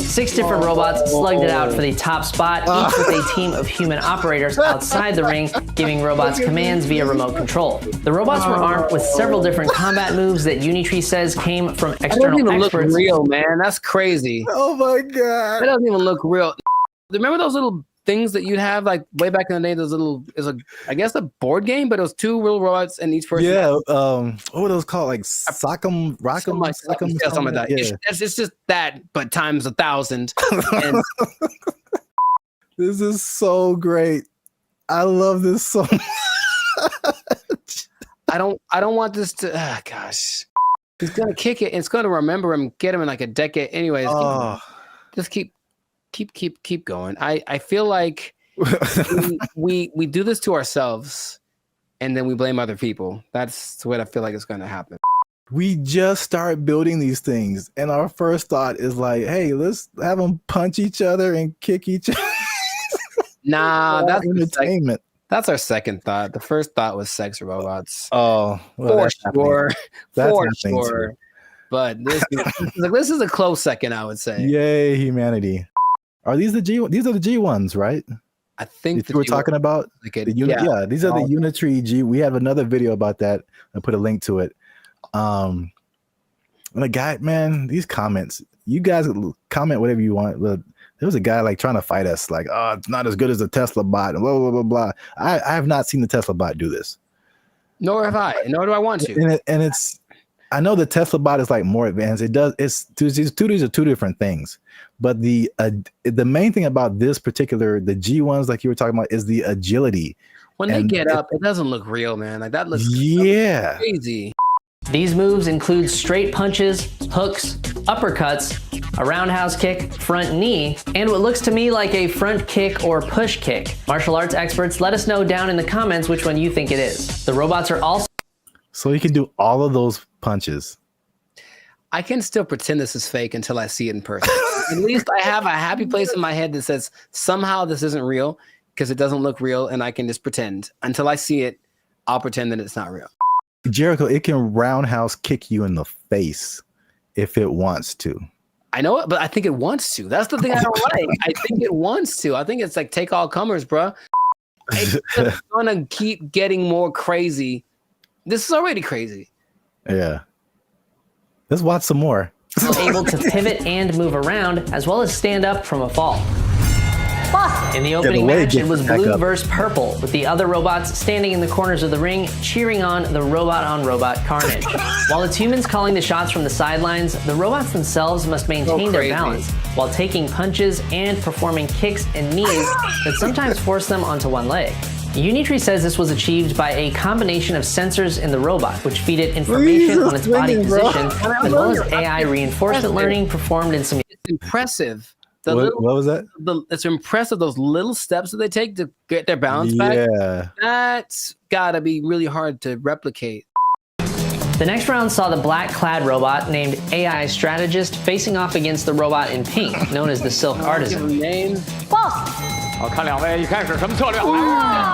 6 different robots slugged it out for the top spot, each with a team of human operators outside the ring, giving robots commands via remote control. The robots were armed with several different combat moves that Unitree says came from external That doesn't even experts. look real, man. That's crazy. Oh my god. That doesn't even look real. Remember those little things that you'd have like way back in the day? Those little, I guess a board game, but it was 2 real robots and each person. Yeah. What were those called? Like Sock'em, Rock'em, Sock'em, something like that. Yeah. It's just that, but times 1,000. And this is so great. I love this so much. I don't want this to. Gosh, he's gonna kick it. And it's gonna remember him, get him in like a decade. Anyways, just keep going. I feel like we do this to ourselves, and then we blame other people. That's what I feel like is going to happen. We just start building these things, and our first thought is like, "Hey, let's have them punch each other and kick each other." Nah, that's entertainment. That's our second thought. The first thought was sex robots. Oh, well, for sure. Too. But this is a close second, I would say. Yay, humanity! Are these the G? These are the G ones, right? I think that you were talking about. Like yeah, these are the Unitree G. We have another video about that. I put a link to it. And the guy, man, these comments. You guys comment whatever you want. But there was a guy like trying to fight us, like, oh, it's not as good as the Tesla bot, and blah blah blah blah. I have not seen the Tesla bot do this. Nor have I. Nor do I want to. And it's. I know the Tesla bot is like more advanced. It does. These are 2 different things. But the main thing about this particular, the G ones, like you were talking about, is the agility. When they get up, it doesn't look real, man. Like that looks crazy. These moves include straight punches, hooks, uppercuts, a roundhouse kick, front knee, and what looks to me like a front kick or push kick. Martial arts experts, let us know down in the comments which one you think it is. The robots are also. So you can do all of those punches. I can still pretend this is fake until I see it in person. At least I have a happy place in my head that says somehow this isn't real because it doesn't look real, and I can just pretend. Until I see it, I'll pretend that it's not real. Jericho, it can roundhouse kick you in the face if it wants to. I know it, but I think it wants to. That's the thing I don't like. I think it wants to. I think it's like take all comers, bro. It's gonna keep getting more crazy. This is already crazy. Yeah. Let's watch some more. Able to pivot and move around, as well as stand up from a fall. In the opening match, it was blue versus purple, with the other robots standing in the corners of the ring, cheering on the robot-on-robot carnage. While it's humans calling the shots from the sidelines, the robots themselves must maintain their balance while taking punches and performing kicks and knees that sometimes force them onto one leg. Unitree says this was achieved by a combination of sensors in the robot, which feed it information on its body position, as well as AI reinforcement learning performed in some... It's impressive. What was that? It's impressive, those little steps that they take to get their balance back. Yeah. That's gotta be really hard to replicate. The next round saw the black-clad robot named AI Strategist facing off against the robot in pink, known as the Silk Artisan.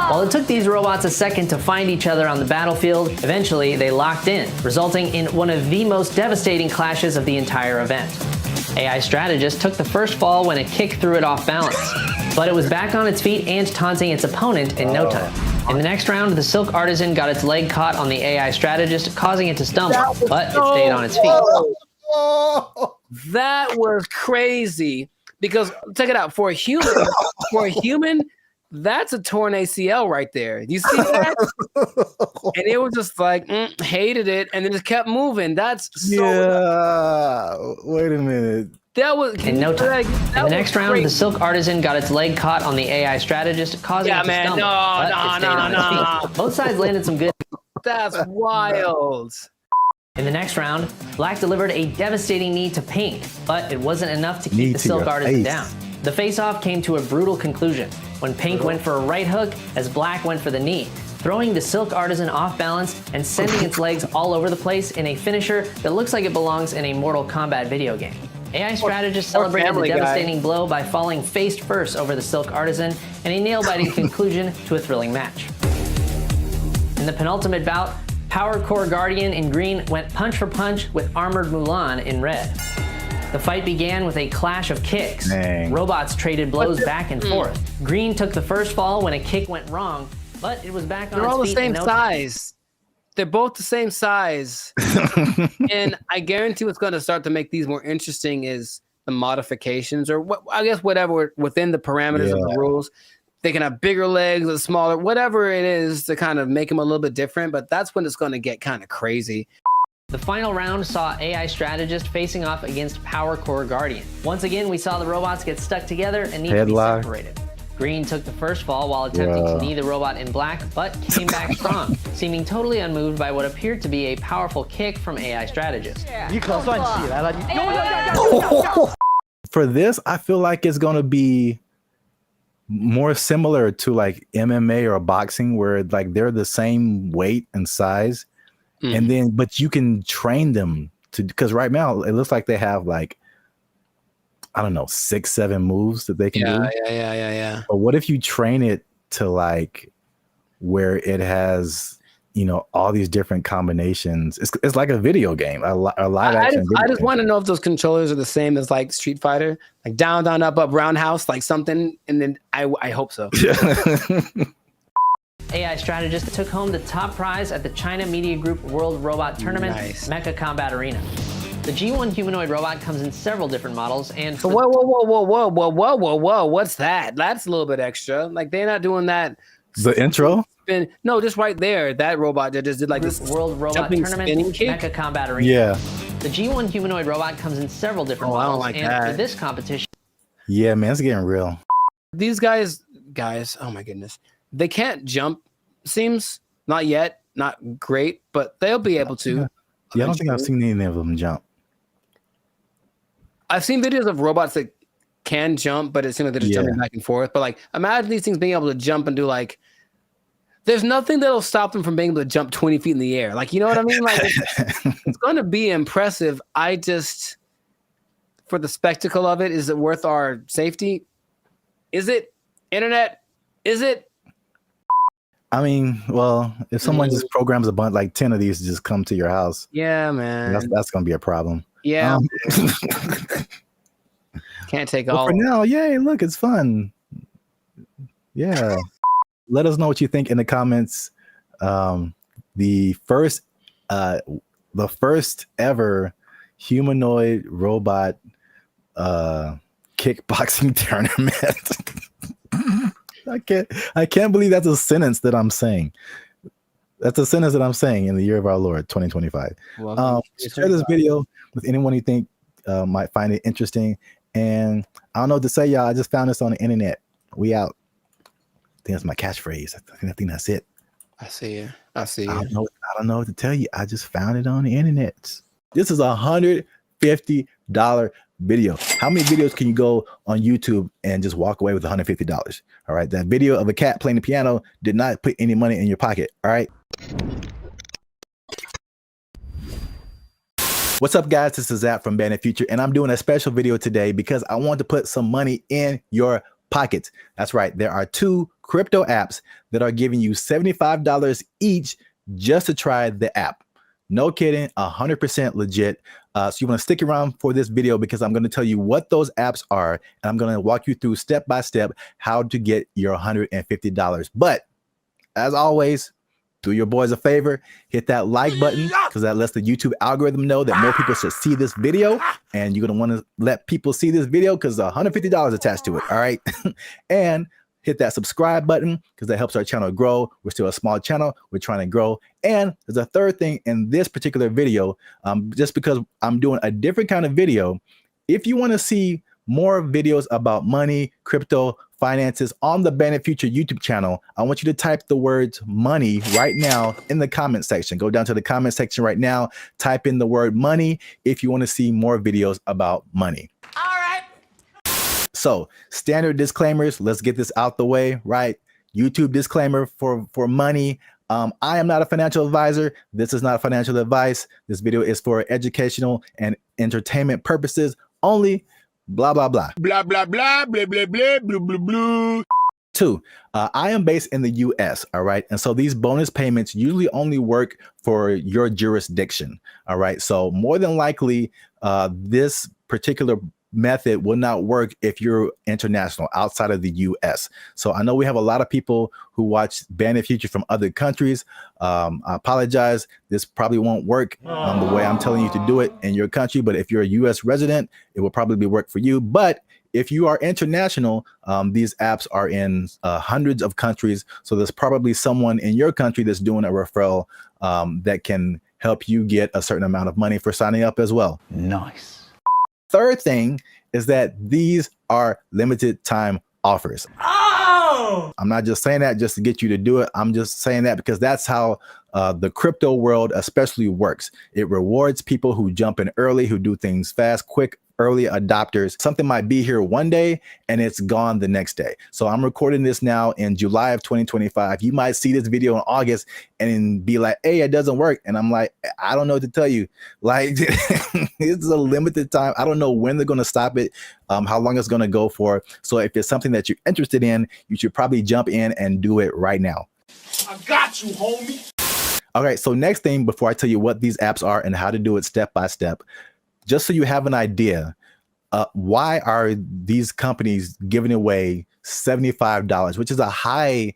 While it took these robots a second to find each other on the battlefield, eventually they locked in, resulting in one of the most devastating clashes of the entire event. AI Strategist took the first fall when a kick threw it off balance, but it was back on its feet and taunting its opponent in no time. In the next round, the Silk Artisan got its leg caught on the AI Strategist, causing it to stumble, but it stayed on its feet. That was crazy, because check it out, for a human, that's a torn ACL right there. You see that? And it was just like, hated it, and then just kept moving. That's so... Yeah. Wait a minute. That was... In no time. In the next round, the Silk Artisan got its leg caught on the AI Strategist, causing it to stumble. No. Both sides landed some good... That's wild. In the next round, Black delivered a devastating knee to Pink, but it wasn't enough to keep the Silk Artisan down. The face-off came to a brutal conclusion when Pink went for a right hook as Black went for the knee, throwing the Silk Artisan off balance and sending its legs all over the place in a finisher that looks like it belongs in a Mortal Kombat video game. AI Strategist celebrated the devastating blow by falling face first over the Silk Artisan in a nail-biting conclusion to a thrilling match. In the penultimate bout, Power Core Guardian in green went punch for punch with Armored Mulan in red. The fight began with a clash of kicks. Robots traded blows back and forth. Green took the first fall when a kick went wrong, but it was back on its feet. They're all the same size. They're both the same size. And I guarantee what's going to start to make these more interesting is the modifications, or I guess whatever within the parameters of the rules. They can have bigger legs or smaller, whatever it is to kind of make them a little bit different, but that's when it's going to get kind of crazy. The final round saw AI Strategist facing off against Power Core Guardian. Once again, we saw the robots get stuck together and need to be separated. Green took the first fall while attempting to knee the robot in black, but came back strong, seeming totally unmoved by what appeared to be a powerful kick from AI Strategist. For this, I feel like it's going to be more similar to like MMA or boxing, where like they're the same weight and size. And then, but you can train them to, because right now it looks like they have like, I don't know, 6-7 moves that they can do. Yeah. But what if you train it to like where it has, you know, all these different combinations? It's like a video game, a live action. I just want to know if those controllers are the same as like Street Fighter, like down, down, up, up, roundhouse, like something. And then I hope so. AI Strategist took home the top prize at the China Media Group World Robot Tournament, Mecha Combat Arena. The G1 humanoid robot comes in several different models, and so whoa, what's that? That's a little bit extra. Like they're not doing that. The intro? No, just right there. That robot that just did like this World Robot Tournament, Mecha Combat Arena. Yeah. The G1 humanoid robot comes in several different models, and for this competition. Yeah, man, it's getting real. These guys, oh my goodness. They can't jump, seems. Not yet. Not great, but they'll be able to. Yeah, I don't think I've seen any of them jump. I've seen videos of robots that can jump, but it seems like they're just jumping back and forth. But like, imagine these things being able to jump and do like, there's nothing that'll stop them from being able to jump 20 feet in the air. Like, you know what I mean? Like, it's going to be impressive. I just, for the spectacle of it, is it worth our safety? Is it? Internet? Is it? I mean, well, if someone just programs a bunch, like 10 of these to just come to your house. Yeah, man. That's going to be a problem. Yeah. Can't take all. For now, yay, look, it's fun. Yeah. Let us know what you think in the comments. The first ever humanoid robot kickboxing tournament. I can't believe that's a sentence that I'm saying. That's a sentence that I'm saying in the year of our Lord, 2025. Share this video with anyone you think might find it interesting. And I don't know what to say, y'all. I just found this on the internet. We out. I think that's my catchphrase. I think that's it. I see it. I see it. I don't know what to tell you. I just found it on the internet. This is $150 video. How many videos can you go on YouTube and just walk away with $150? All right. That video of a cat playing the piano did not put any money in your pocket. All right. What's up, guys? This is Zap from Bandit Future, and I'm doing a special video today because I want to put some money in your pockets. That's right. There are 2 crypto apps that are giving you $75 each just to try the app. No kidding, 100% legit. So you want to stick around for this video because I'm going to tell you what those apps are, and I'm going to walk you through step by step how to get your $150. But as always, do your boys a favor, hit that like button because that lets the YouTube algorithm know that more people should see this video, and you're going to want to let people see this video because $150 attached to it. All right. And hit that subscribe button because that helps our channel grow. We're still a small channel. We're trying to grow. And there's a third thing in this particular video, just because I'm doing a different kind of video. If you want to see more videos about money, crypto, finances on the Bandit Future YouTube channel, I want you to type the words money right now in the comment section. Go down to the comment section right now, type in the word money if you want to see more videos about money. So standard disclaimers, let's get this out the way, right? YouTube disclaimer for money. I am not a financial advisor. This is not financial advice. This video is for educational and entertainment purposes only. Blah, blah, blah. Blah, blah, blah, blah, blah, blah, blah, blah, blah. 2, I am based in the US, all right? And so these bonus payments usually only work for your jurisdiction, all right? So more than likely, this particular method will not work if you're international outside of the US. So I know we have a lot of people who watch Bandit Future from other countries. I apologize. This probably won't work the way I'm telling you to do it in your country. But if you're a US resident, it will probably work for you. But if you are international, these apps are in hundreds of countries. So there's probably someone in your country that's doing a referral that can help you get a certain amount of money for signing up as well. Nice. Third thing is that these are limited time offers. Oh! I'm not just saying that just to get you to do it. I'm just saying that because that's how the crypto world especially works. It rewards people who jump in early, who do things fast, quick, early adopters. Something might be here one day and it's gone the next day. So I'm recording this now in July of 2025. You might see this video in August and be like, hey, it doesn't work. And I'm like, I don't know what to tell you. Like, it's a limited time. I don't know when they're going to stop it, how long it's going to go for. So if it's something that you're interested in, you should probably jump in and do it right now. I got you, homie. All right. So next thing, before I tell you what these apps are and how to do it step by step, just so you have an idea, why are these companies giving away $75, which is a high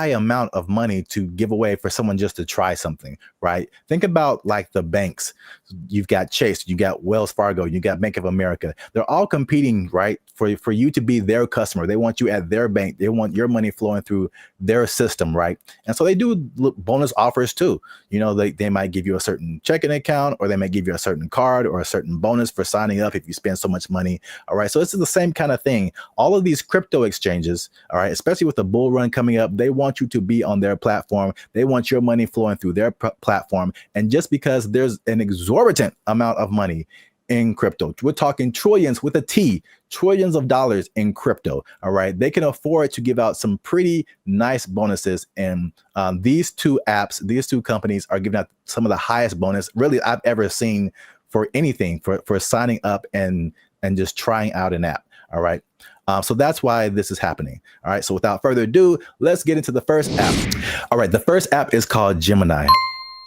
amount of money to give away for someone just to try something, right? Think about like the banks. You've got Chase, you got Wells Fargo, you got Bank of America. They're all competing, right, for you to be their customer. They want you at their bank. They want your money flowing through their system, right? And so they do bonus offers too. You know, they might give you a certain checking account, or they might give you a certain card or a certain bonus for signing up if you spend so much money. All right, so it's the same kind of thing. All of these crypto exchanges, all right, especially with the bull run coming up, they want you to be on their platform. They want your money flowing through their platform. And just because there's an exorbitant amount of money in crypto, we're talking trillions with a T, trillions of dollars in crypto. All right, they can afford to give out some pretty nice bonuses. And these 2 apps, these 2 companies are giving out some of the highest bonus really I've ever seen for anything, for signing up and just trying out an app. All right. So that's why this is happening. All right. So without further ado, let's get into the first app. All right. The first app is called Gemini.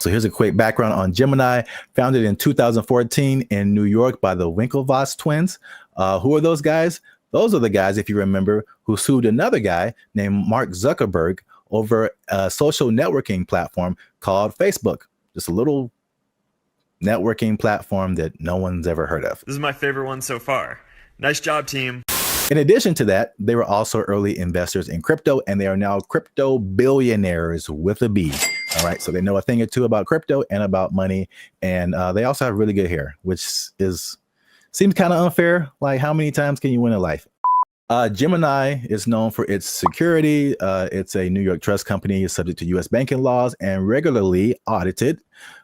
So here's a quick background on Gemini. Founded in 2014 in New York by the Winklevoss twins. Who are those guys? Those are the guys, if you remember, who sued another guy named Mark Zuckerberg over a social networking platform called Facebook. Just a little networking platform that no one's ever heard of. This is my favorite one so far. Nice job, team. In addition to that, they were also early investors in crypto, and they are now crypto billionaires with a B. All right, so they know a thing or two about crypto and about money, and they also have really good hair, which seems kind of unfair. Like, how many times can you win in life? Gemini is known for its security. It's a New York trust company subject to U.S. banking laws and regularly audited.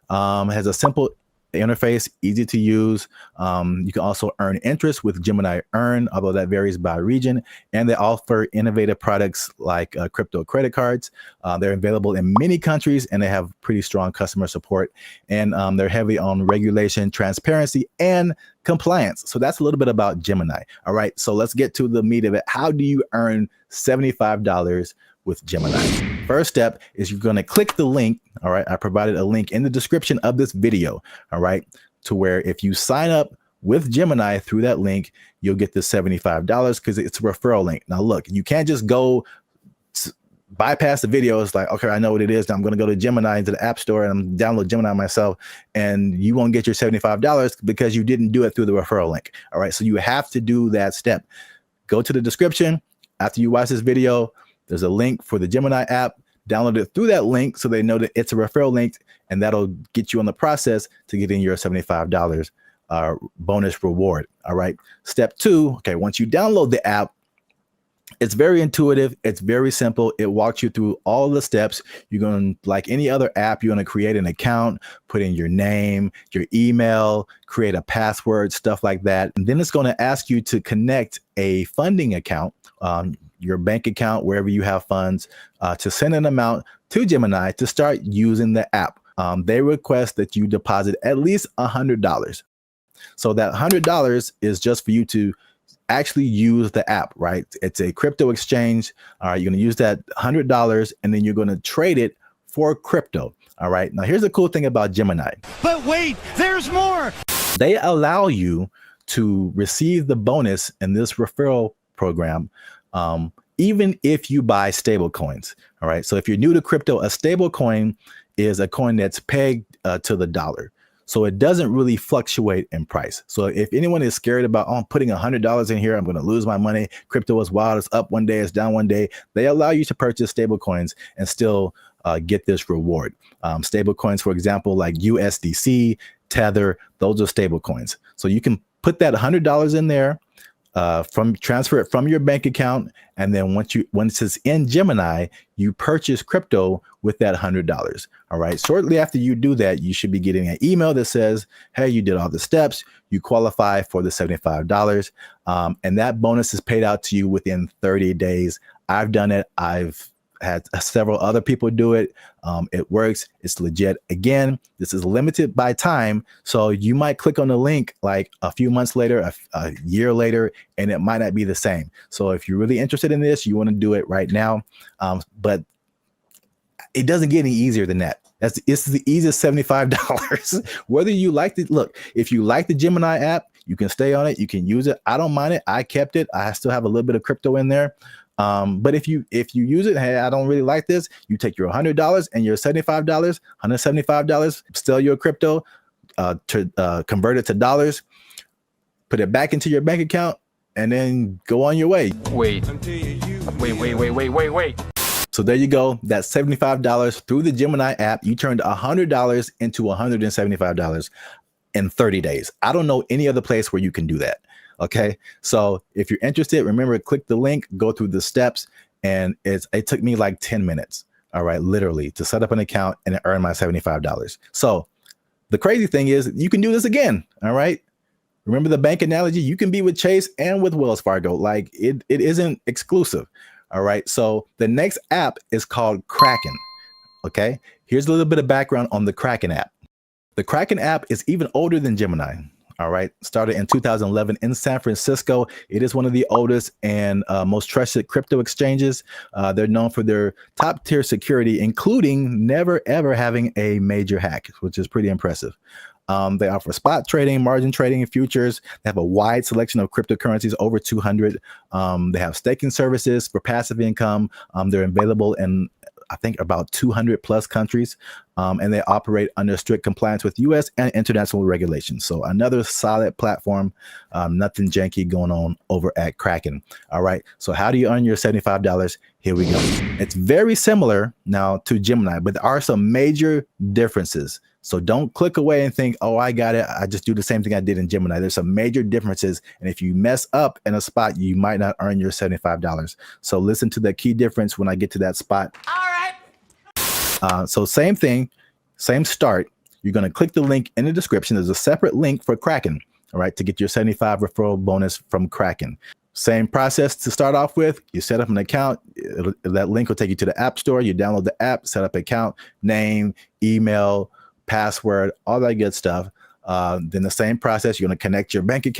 Has a simple interface, easy to use. You can also earn interest with Gemini Earn, although that varies by region. And they offer innovative products like crypto credit cards. They're available in many countries, and they have pretty strong customer support. And they're heavy on regulation, transparency, and compliance. So that's a little bit about Gemini. All right, so let's get to the meat of it. How do you earn $75 with Gemini? First step is you're going to click the link. All right, I provided a link in the description of this video. All right, to where if you sign up with Gemini through that link, you'll get the $75 because it's a referral link. Now, look, you can't just go bypass the video. It's like, okay, I know what it is. Now I'm going to go to Gemini, into the App Store, and I'm download Gemini myself, and you won't get your $75 because you didn't do it through the referral link. All right, so you have to do that step. Go to the description after you watch this video. There's a link for the Gemini app. Download it through that link so they know that it's a referral link, and that'll get you on the process to getting your $75 bonus reward. All right. Step 2. Okay. Once you download the app, it's very intuitive. It's very simple. It walks you through all the steps. You're going to, like any other app, you're going to create an account, put in your name, your email, create a password, stuff like that. And then it's going to ask you to connect a funding account, your bank account, wherever you have funds, to send an amount to Gemini to start using the app. They request that you deposit at least $100. So that $100 is just for you to actually use the app, right? It's a crypto exchange. All right, you're going to use that $100, and then you're going to trade it for crypto. All right. Now, here's the cool thing about Gemini. But wait, there's more. They allow you to receive the bonus in this referral program, even if you buy stable coins. All right. So if you're new to crypto, a stable coin is a coin that's pegged to the dollar. So it doesn't really fluctuate in price. So if anyone is scared about, oh, I'm putting $100 in here, I'm going to lose my money. Crypto is wild. It's up one day, it's down one day. They allow you to purchase stable coins and still get this reward. Stable coins, for example, like USDC, Tether, those are stable coins. So you can put that $100 in there, transfer it from your bank account, and then once it's in Gemini, you purchase crypto with that $100. All right. Shortly after you do that, you should be getting an email that says, hey, you did all the steps, you qualify for the $75, and that bonus is paid out to you within 30 days. I've done it. I've had several other people do it. It works. It's legit. Again, this is limited by time. So you might click on the link like a few months later, a year later, and it might not be the same. So if you're really interested in this, you want to do it right now. But it doesn't get any easier than that. It's the easiest $75. Whether you like it, look, if you like the Gemini app, you can stay on it. You can use it. I don't mind it. I kept it. I still have a little bit of crypto in there. But if you use it, hey, I don't really like this, you take your $100 and your $75, $175, sell your crypto, to convert it to dollars, put it back into your bank account, and then go on your way. Wait. So there you go. That's $75 through the Gemini app. You turned $100 into $175 in 30 days. I don't know any other place where you can do that. Okay. So if you're interested, remember, click the link, go through the steps, and it took me like 10 minutes. All right. Literally to set up an account and earn my $75. So the crazy thing is you can do this again. All right. Remember the bank analogy? You can be with Chase and with Wells Fargo. Like it isn't exclusive. All right. So the next app is called Kraken. Okay. Here's a little bit of background on the Kraken app. The Kraken app is even older than Gemini. All right. Started in 2011 in San Francisco. It is one of the oldest and most trusted crypto exchanges. They're known for their top tier security, including never, ever having a major hack, which is pretty impressive. They offer spot trading, margin trading, and futures. They have a wide selection of cryptocurrencies, over 200. They have staking services for passive income. They're available in I think about 200 plus countries, and they operate under strict compliance with U.S. and international regulations. So another solid platform, nothing janky going on over at Kraken. All right. So how do you earn your $75? Here we go. It's very similar now to Gemini, but there are some major differences. So don't click away and think, oh, I got it. I just do the same thing I did in Gemini. There's some major differences. And if you mess up in a spot, you might not earn your $75. So listen to the key difference when I get to that spot. All right. So same thing, same start. You're going to click the link in the description. There's a separate link for Kraken, all right, to get your 75 referral bonus from Kraken. Same process to start off with. You set up an account. That link will take you to the App Store. You download the app, set up an account, name, email, password, all that good stuff. Then the same process, you're going to connect your bank account.